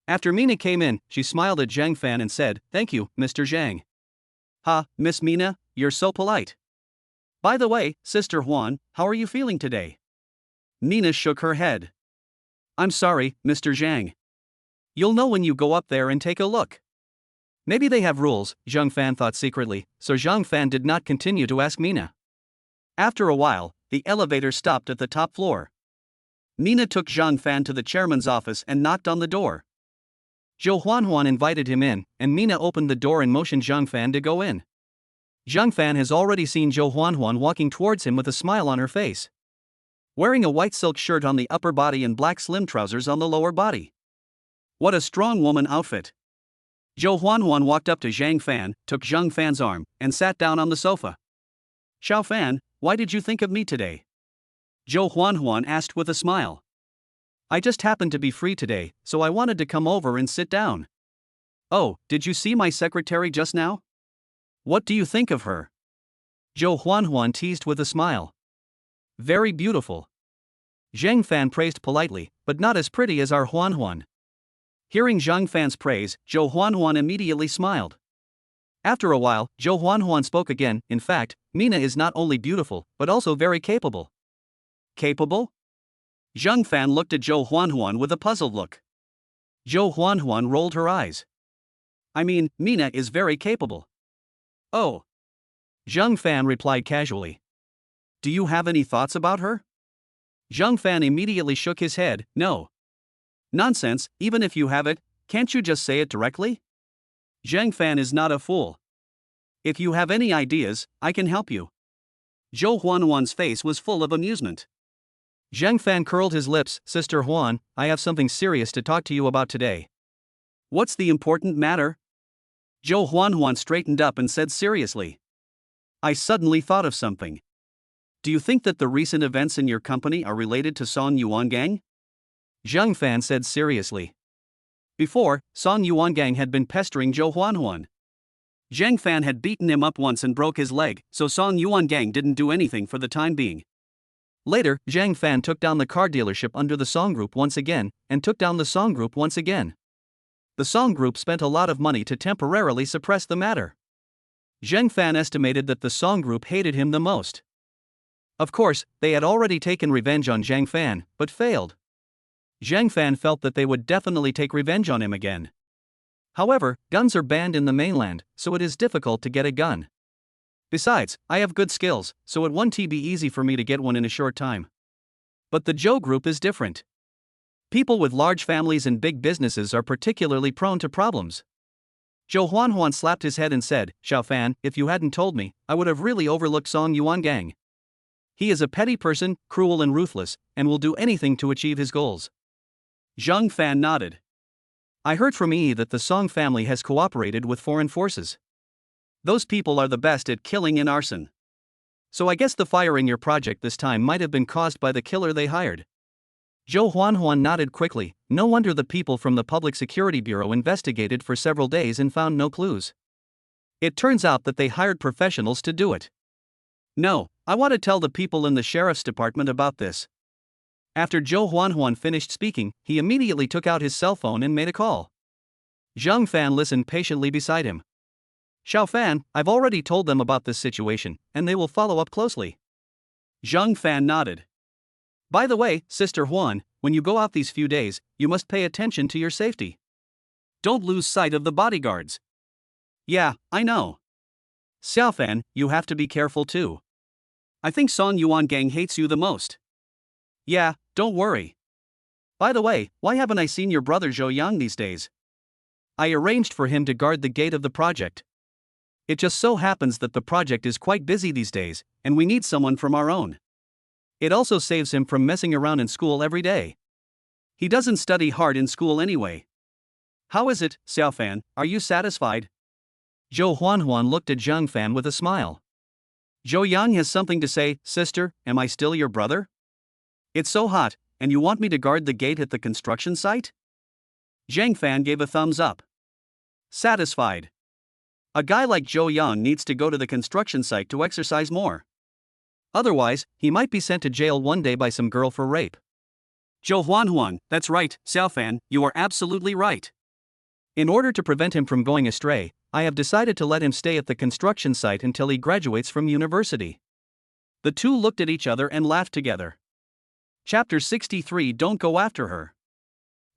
After Mina came in, she smiled at Zhang Fan and said, "Thank you, Mr. Zhang." "Ha, Miss Mina, you're so polite. By the way, Sister Huan, how are you feeling today?" Mina shook her head. "I'm sorry, Mr. Zhang. You'll know when you go up there and take a look." Maybe they have rules, Zhang Fan thought secretly, so Zhang Fan did not continue to ask Mina. After a while, the elevator stopped at the top floor. Mina took Zhang Fan to the chairman's office and knocked on the door. Zhou Huanhuan invited him in, and Mina opened the door and motioned Zhang Fan to go in. Zhang Fan has already seen Zhou Huanhuan walking towards him with a smile on her face. Wearing a white silk shirt on the upper body and black slim trousers on the lower body. What a strong woman outfit. Zhou Huanhuan walked up to Zhang Fan, took Zhang Fan's arm, and sat down on the sofa. "Xiao Fan, why did you think of me today?" Zhou Huanhuan asked with a smile. "I just happened to be free today, so I wanted to come over and sit down." "Oh, did you see my secretary just now? What do you think of her?" Zhou Huanhuan teased with a smile. "Very beautiful." Zhang Fan praised politely, "but not as pretty as our Huanhuan." Hearing Zhang Fan's praise, Zhou Huanhuan immediately smiled. After a while, Zhou Huanhuan spoke again. "In fact, Mina is not only beautiful, but also very capable." "Capable?" Zhang Fan looked at Zhou Huanhuan with a puzzled look. Zhou Huanhuan rolled her eyes. "I mean, Mina is very capable." "Oh." Zhang Fan replied casually. "Do you have any thoughts about her?" Zhang Fan immediately shook his head. "No." "Nonsense, even if you have it, can't you just say it directly?" Zhang Fan is not a fool. "If you have any ideas, I can help you." Zhou Huanhuan's face was full of amusement. Zhang Fan curled his lips. "Sister Huan, I have something serious to talk to you about today." "What's the important matter?" Zhou Huanhuan straightened up and said seriously. "I suddenly thought of something. Do you think that the recent events in your company are related to Song Yuangang?" Zhang Fan said seriously. Before, Song Yuangang had been pestering Zhou Huanhuan. Zhang Fan had beaten him up once and broke his leg, so Song Yuangang didn't do anything for the time being. Later, Zhang Fan took down the car dealership under the Song Group once again, and took down the Song Group once again. The Song Group spent a lot of money to temporarily suppress the matter. Zhang Fan estimated that the Song Group hated him the most. Of course, they had already taken revenge on Zhang Fan, but failed. Zhang Fan felt that they would definitely take revenge on him again. However, guns are banned in the mainland, so it is difficult to get a gun. Besides, I have good skills, so it won't be easy for me to get one in a short time. But the Zhou Group is different. People with large families and big businesses are particularly prone to problems. Zhou Huanhuan slapped his head and said, "Xiao Fan, if you hadn't told me, I would have really overlooked Song Yuangang. He is a petty person, cruel and ruthless, and will do anything to achieve his goals." Zhang Fan nodded. "I heard from Yi that the Song family has cooperated with foreign forces. Those people are the best at killing and arson. So I guess the fire in your project this time might have been caused by the killer they hired." Zhou Huanhuan nodded quickly. No wonder the people from the Public Security Bureau investigated for several days and found no clues. It turns out that they hired professionals to do it. "No, I want to tell the people in the sheriff's department about this." After Zhou Huanhuan finished speaking, he immediately took out his cell phone and made a call. Zhang Fan listened patiently beside him. "Xiao Fan, I've already told them about this situation, and they will follow up closely." Zhang Fan nodded. "By the way, Sister Huan, when you go out these few days, you must pay attention to your safety. Don't lose sight of the bodyguards." "Yeah, I know." "Xiao Fan, you have to be careful too. I think Song Yuangang hates you the most." "Yeah, don't worry. By the way, why haven't I seen your brother Zhou Yang these days? I arranged for him to guard the gate of the project. It just so happens that the project is quite busy these days, and we need someone from our own." It also saves him from messing around in school every day. He doesn't study hard in school anyway. How is it, Xiaofan, are you satisfied? Zhou Huanhuan looked at Zhang Fan with a smile. Zhou Yang has something to say. Sister, am I still your brother? It's so hot, and you want me to guard the gate at the construction site? Zhang Fan gave a thumbs up. Satisfied. A guy like Zhou Yang needs to go to the construction site to exercise more. Otherwise, he might be sent to jail one day by some girl for rape. Zhou Huanhuan, that's right, Xiaofan, you are absolutely right. In order to prevent him from going astray, I have decided to let him stay at the construction site until he graduates from university. The two looked at each other and laughed together. Chapter 63. Don't go after her.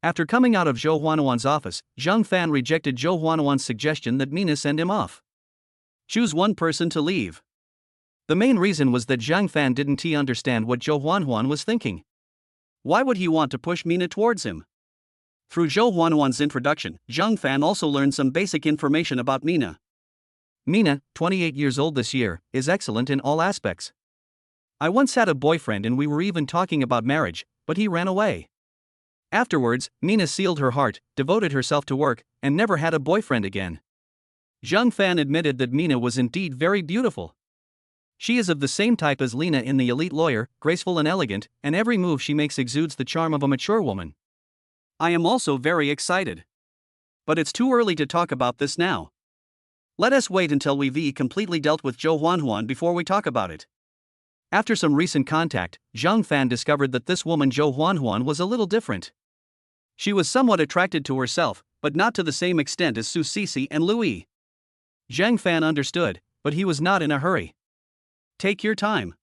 After coming out of Zhou Huanhuan's office, Zhang Fan rejected Zhou Huanhuan's suggestion that Mina send him off. Choose one person to leave. The main reason was that Zhang Fan didn't understand what Zhou Huanhuan was thinking. Why would he want to push Mina towards him? Through Zhou Huanhuan's introduction, Zhang Fan also learned some basic information about Mina. Mina, 28 years old this year, is excellent in all aspects. I once had a boyfriend and we were even talking about marriage, but he ran away. Afterwards, Mina sealed her heart, devoted herself to work, and never had a boyfriend again. Zhang Fan admitted that Mina was indeed very beautiful. She is of the same type as Lena in The Elite Lawyer, graceful and elegant, and every move she makes exudes the charm of a mature woman. I am also very excited. But it's too early to talk about this now. Let us wait until we've completely dealt with Zhou Huanhuan before we talk about it. After some recent contact, Zhang Fan discovered that this woman Zhou Huanhuan was a little different. She was somewhat attracted to herself, but not to the same extent as Su Sisi and Louis. Zhang Fan understood, but he was not in a hurry. Take your time.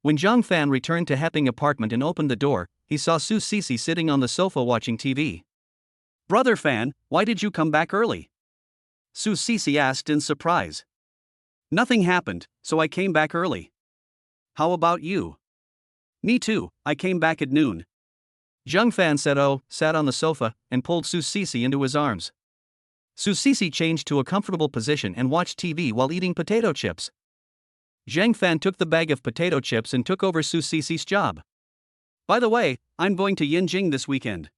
When Zhang Fan returned to Hepping apartment and opened the door, he saw Su Sisi sitting on the sofa watching TV. Brother Fan, why did you come back early? Su Sisi asked in surprise. Nothing happened, so I came back early. How about you? Me too, I came back at noon. Zhang Fan said sat on the sofa, and pulled Su Sisi into his arms. Su Sisi changed to a comfortable position and watched TV while eating potato chips. Zhang Fan took the bag of potato chips and took over Su Sisi's job. By the way, I'm going to Yinjing this weekend.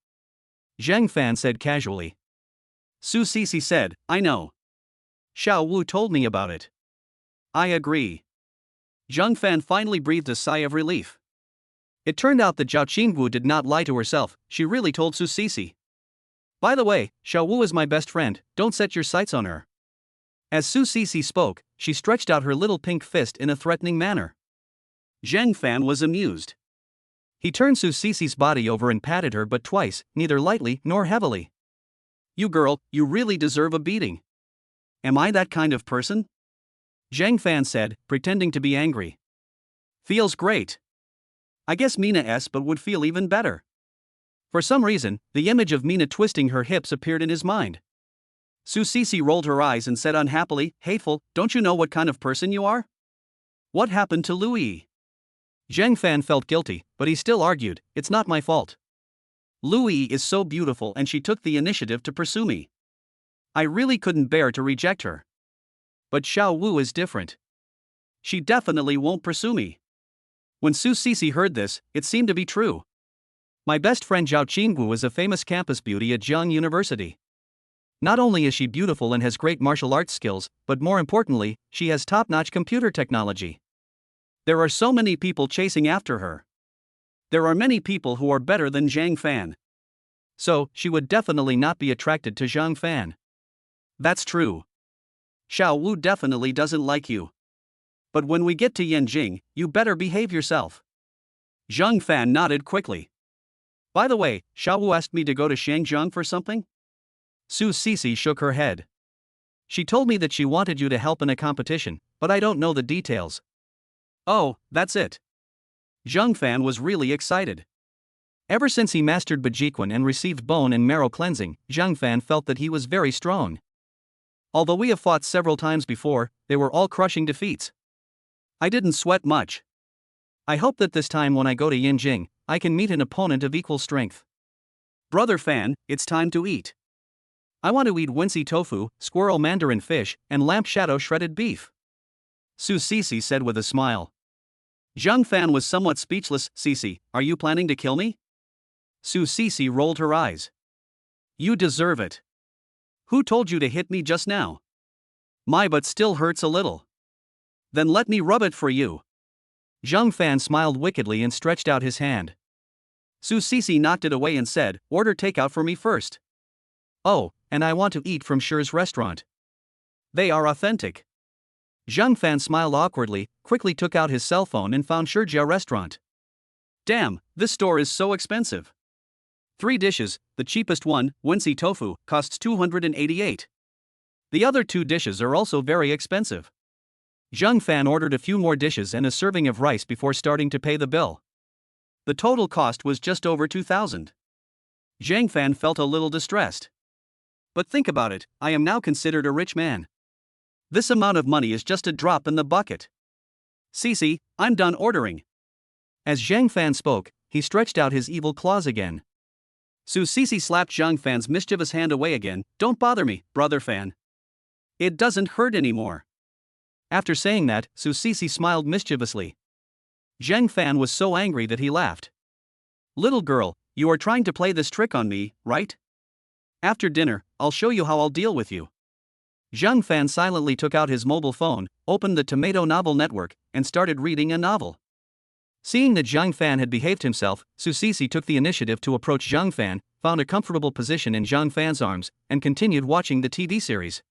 Zhang Fan said casually. Su Sisi said, I know. Xiao Wu told me about it. I agree. Zhang Fan finally breathed a sigh of relief. It turned out that Zhao Qingwu did not lie to herself, she really told Su Sisi. By the way, Xiao Wu is my best friend, don't set your sights on her. As Su Sisi spoke, she stretched out her little pink fist in a threatening manner. Zhang Fan was amused. He turned Su Sisi's body over and patted her but twice, neither lightly nor heavily. You girl, you really deserve a beating. Am I that kind of person? Zhang Fan said, pretending to be angry. Feels great. I guess Mina but would feel even better. For some reason, the image of Mina twisting her hips appeared in his mind. Su Sisi rolled her eyes and said unhappily, hateful, don't you know what kind of person you are? What happened to Louis? Zhang Fan felt guilty, but he still argued, it's not my fault. Louis is so beautiful and she took the initiative to pursue me. I really couldn't bear to reject her. But Xiao Wu is different. She definitely won't pursue me. When Su Sisi heard this, it seemed to be true. My best friend Zhao Qingwu is a famous campus beauty at Jiang University. Not only is she beautiful and has great martial arts skills, but more importantly, she has top-notch computer technology. There are so many people chasing after her. There are many people who are better than Zhang Fan. So, she would definitely not be attracted to Zhang Fan. That's true. Xiao Wu definitely doesn't like you. But when we get to Yanjing, you better behave yourself. Zhang Fan nodded quickly. By the way, Xiao Wu asked me to go to Shangjiang for something? Su Sisi shook her head. She told me that she wanted you to help in a competition, but I don't know the details. Oh, that's it. Zhang Fan was really excited. Ever since he mastered Bajiquan and received bone and marrow cleansing, Zhang Fan felt that he was very strong. Although we have fought several times before, they were all crushing defeats. I didn't sweat much. I hope that this time when I go to Yinjing, I can meet an opponent of equal strength. Brother Fan, it's time to eat. I want to eat wincy tofu, squirrel mandarin fish, and lamp shadow shredded beef. Su Sisi said with a smile. Zhang Fan was somewhat speechless. Cece, are you planning to kill me? Su Cece rolled her eyes. You deserve it. Who told you to hit me just now? My butt still hurts a little. Then let me rub it for you. Zhang Fan smiled wickedly and stretched out his hand. Su Cece knocked it away and said, order takeout for me first. Oh, and I want to eat from Shi's restaurant. They are authentic. Zhang Fan smiled awkwardly, quickly took out his cell phone and found Shijia restaurant. Damn, this store is so expensive. 3 dishes, the cheapest one, Wensi tofu, costs 288. The other 2 dishes are also very expensive. Zhang Fan ordered a few more dishes and a serving of rice before starting to pay the bill. The total cost was just over 2,000. Zhang Fan felt a little distressed. But think about it, I am now considered a rich man. This amount of money is just a drop in the bucket. Cece, I'm done ordering. As Zhang Fan spoke, he stretched out his evil claws again. Su Cece slapped Zhang Fan's mischievous hand away again. Don't bother me, brother Fan. It doesn't hurt anymore. After saying that, Su Cece smiled mischievously. Zhang Fan was so angry that he laughed. Little girl, you are trying to play this trick on me, right? After dinner, I'll show you how I'll deal with you. Zhang Fan silently took out his mobile phone, opened the Tomato Novel Network, and started reading a novel. Seeing that Zhang Fan had behaved himself, Su Cece took the initiative to approach Zhang Fan, found a comfortable position in Zhang Fan's arms, and continued watching the TV series.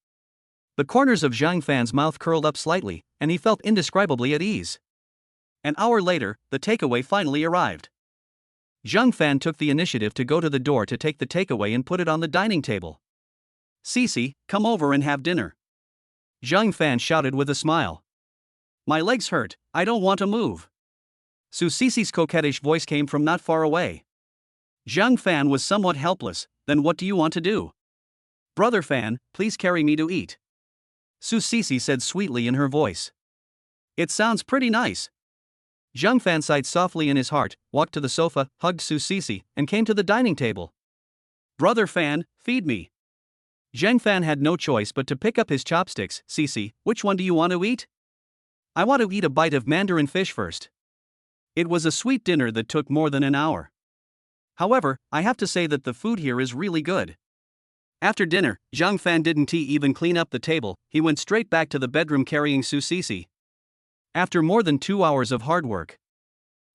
The corners of Zhang Fan's mouth curled up slightly, and he felt indescribably at ease. An hour later, the takeaway finally arrived. Zhang Fan took the initiative to go to the door to take the takeaway and put it on the dining table. Cece, come over and have dinner. Zhang Fan shouted with a smile. My legs hurt, I don't want to move. Su Cece's coquettish voice came from not far away. Zhang Fan was somewhat helpless. Then what do you want to do? Brother Fan, please carry me to eat. Su Cece said sweetly in her voice. It sounds pretty nice. Zhang Fan sighed softly in his heart, walked to the sofa, hugged Su Cece, and came to the dining table. Brother Fan, feed me. Zhang Fan had no choice but to pick up his chopsticks. Cece, which one do you want to eat? I want to eat a bite of mandarin fish first. It was a sweet dinner that took more than an hour. However, I have to say that the food here is really good. After dinner, Zhang Fan didn't even clean up the table, he went straight back to the bedroom carrying Su Cece. After more than 2 hours of hard work,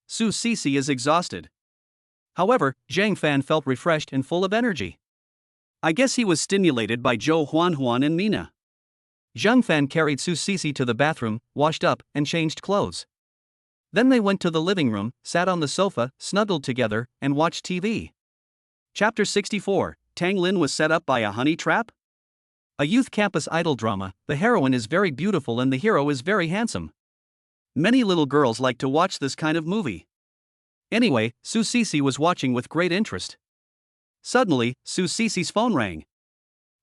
Su Cece is exhausted. However, Zhang Fan felt refreshed and full of energy. I guess he was stimulated by Zhou Huan and Mina. Zhang Fan carried Su Cece to the bathroom, washed up, and changed clothes. Then they went to the living room, sat on the sofa, snuggled together, and watched TV. Chapter 64, Tang Lin was set up by a honey trap? A youth campus idol drama, the heroine is very beautiful and the hero is very handsome. Many little girls like to watch this kind of movie. Anyway, Su Cece was watching with great interest. Suddenly, Su Cece's phone rang.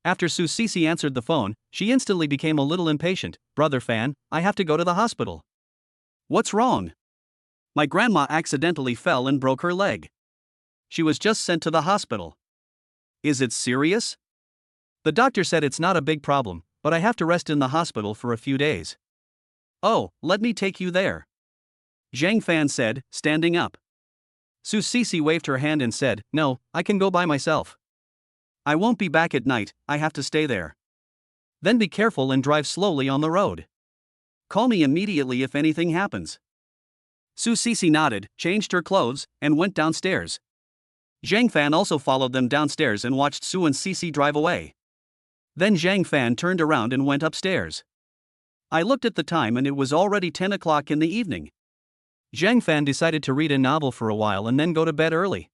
After Su Cece answered the phone, she instantly became a little impatient. Brother Fan, I have to go to the hospital. What's wrong? My grandma accidentally fell and broke her leg. She was just sent to the hospital. Is it serious? The doctor said it's not a big problem, but I have to rest in the hospital for a few days. Oh, let me take you there. Zhang Fan said, standing up. Su Cece waved her hand and said, no, I can go by myself. I won't be back at night, I have to stay there. Then be careful and drive slowly on the road. Call me immediately if anything happens. Su Cece nodded, changed her clothes, and went downstairs. Zhang Fan also followed them downstairs and watched Su and Cece drive away. Then Zhang Fan turned around and went upstairs. I looked at the time and it was already 10 o'clock in the evening. Zhang Fan decided to read a novel for a while and then go to bed early.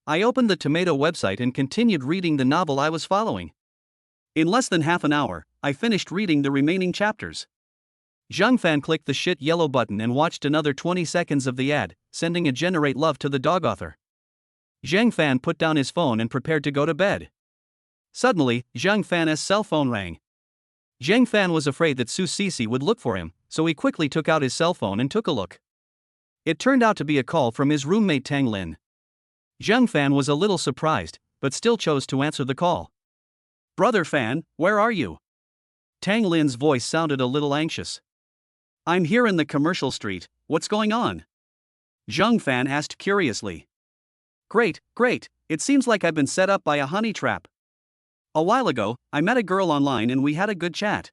I opened the Tomato website and continued reading the novel I was following. In less than half an hour, I finished reading the remaining chapters. Zhang Fan clicked the shit yellow button and watched another 20 seconds of the ad, sending a generate love to the dog author. Zhang Fan put down his phone and prepared to go to bed. Suddenly, Zhang Fan's cell phone rang. Zhang Fan was afraid that Su Cece would look for him, so he quickly took out his cell phone and took a look. It turned out to be a call from his roommate Tang Lin. Zhang Fan was a little surprised, but still chose to answer the call. Brother Fan, where are you? Tang Lin's voice sounded a little anxious. I'm here in the commercial street, what's going on? Zheng Fan asked curiously. Great, it seems like I've been set up by a honey trap. A while ago, I met a girl online and we had a good chat.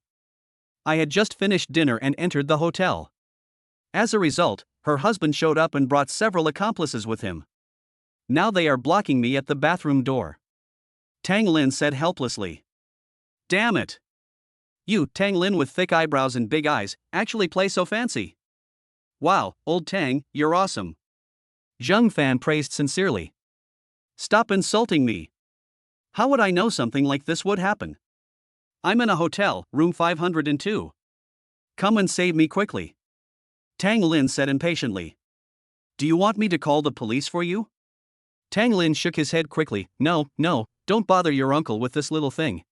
I had just finished dinner and entered the hotel. As a result, her husband showed up and brought several accomplices with him. Now they are blocking me at the bathroom door. Tang Lin said helplessly. Damn it! You, Tang Lin with thick eyebrows and big eyes, actually play so fancy. Wow, old Tang, you're awesome. Zheng Fan praised sincerely. Stop insulting me. How would I know something like this would happen? I'm in a hotel, room 502. Come and save me quickly. Tang Lin said impatiently. Do you want me to call the police for you? Tang Lin shook his head quickly. No, don't bother your uncle with this little thing.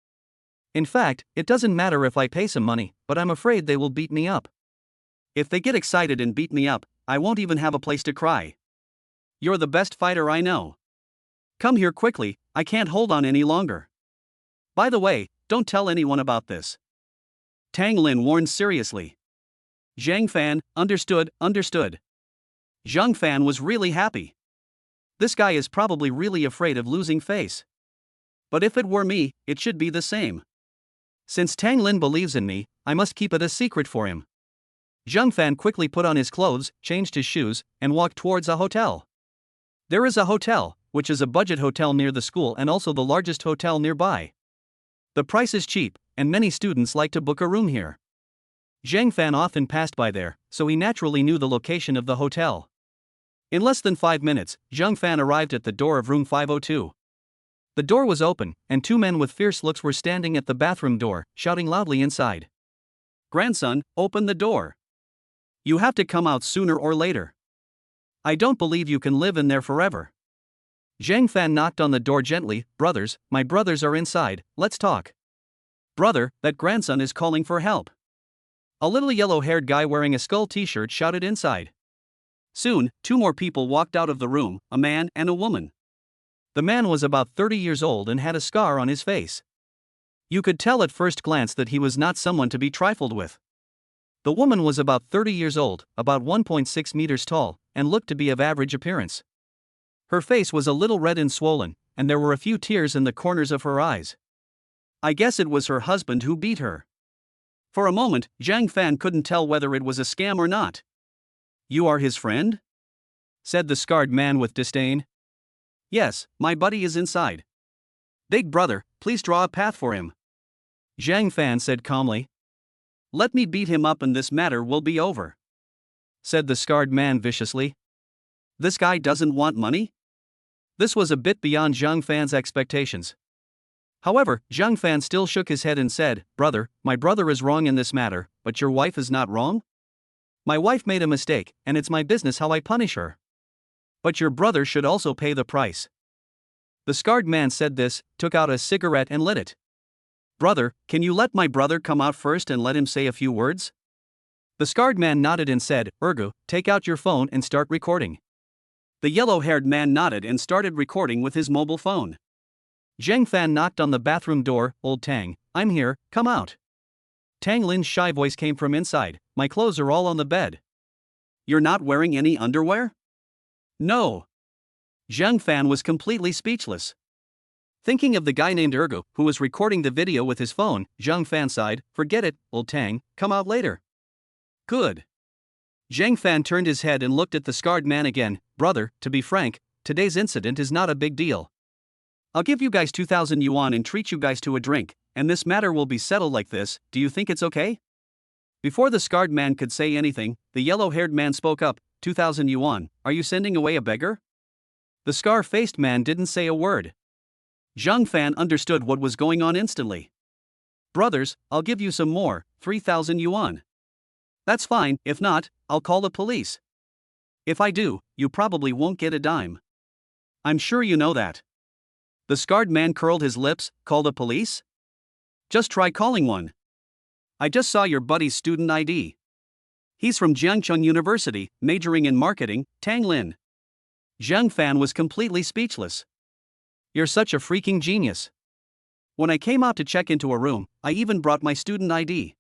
In fact, it doesn't matter if I pay some money, but I'm afraid they will beat me up. If they get excited and beat me up, I won't even have a place to cry. You're the best fighter I know. Come here quickly, I can't hold on any longer. By the way, don't tell anyone about this. Tang Lin warned seriously. Zheng Fan, understood. Zheng Fan was really happy. This guy is probably really afraid of losing face. But if it were me, it should be the same. Since Tang Lin believes in me, I must keep it a secret for him. Zheng Fan quickly put on his clothes, changed his shoes, and walked towards a hotel. There is a hotel, which is a budget hotel near the school and also the largest hotel nearby. The price is cheap, and many students like to book a room here. Zheng Fan often passed by there, so he naturally knew the location of the hotel. In less than 5 minutes, Zheng Fan arrived at the door of room 502. The door was open, and 2 men with fierce looks were standing at the bathroom door, shouting loudly inside. Grandson, open the door. You have to come out sooner or later. I don't believe you can live in there forever. Zheng Fan knocked on the door gently. Brothers, my brothers are inside, let's talk. Brother, that grandson is calling for help. A little yellow-haired guy wearing a skull t-shirt shouted inside. Soon, 2 more people walked out of the room, a man and a woman. The man was about 30 years old and had a scar on his face. You could tell at first glance that he was not someone to be trifled with. The woman was about 30 years old, about 1.6 meters tall, and looked to be of average appearance. Her face was a little red and swollen, and there were a few tears in the corners of her eyes. I guess it was her husband who beat her. For a moment, Zheng Fan couldn't tell whether it was a scam or not. You are his friend? Said the scarred man with disdain. Yes, my buddy is inside. Big brother, please draw a path for him. Zheng Fan said calmly. Let me beat him up and this matter will be over. Said the scarred man viciously. This guy doesn't want money? This was a bit beyond Zheng Fan's expectations. However, Zheng Fan still shook his head and said, Brother, my brother is wrong in this matter, but your wife is not wrong? My wife made a mistake, and it's my business how I punish her. But your brother should also pay the price. The scarred man said this, took out a cigarette and lit it. Brother, can you let my brother come out first and let him say a few words? The scarred man nodded and said, Ergo, take out your phone and start recording. The yellow-haired man nodded and started recording with his mobile phone. Zheng Fan knocked on the bathroom door. Old Tang, I'm here, come out. Tang Lin's shy voice came from inside. My clothes are all on the bed. You're not wearing any underwear? No. Zheng Fan was completely speechless. Thinking of the guy named Ergo, who was recording the video with his phone, Zheng Fan sighed, forget it, old Tang, come out later. Good. Zheng Fan turned his head and looked at the scarred man again. Brother, to be frank, today's incident is not a big deal. I'll give you guys 2,000 yuan and treat you guys to a drink, and this matter will be settled like this. Do you think it's okay? Before the scarred man could say anything, the yellow-haired man spoke up. 2,000 yuan, are you sending away a beggar? The scar-faced man didn't say a word. Zheng Fan understood what was going on instantly. Brothers, I'll give you some more, 3,000 yuan. That's fine, if not, I'll call the police. If I do, you probably won't get a dime. I'm sure you know that. The scarred man curled his lips. Call the police? Just try calling one. I just saw your buddy's student ID. He's from Jiangcheng University, majoring in marketing, Tang Lin. Zheng Fan was completely speechless. You're such a freaking genius. When I came out to check into a room, I even brought my student ID.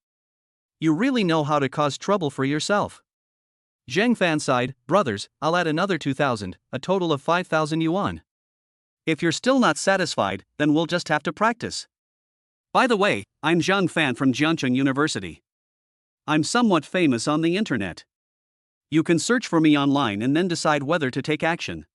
You really know how to cause trouble for yourself. Zheng Fan sighed, brothers, I'll add another 2,000, a total of 5,000 yuan. If you're still not satisfied, then we'll just have to practice. By the way, I'm Zhang Fan from Jiangcheng University. I'm somewhat famous on the internet. You can search for me online and then decide whether to take action.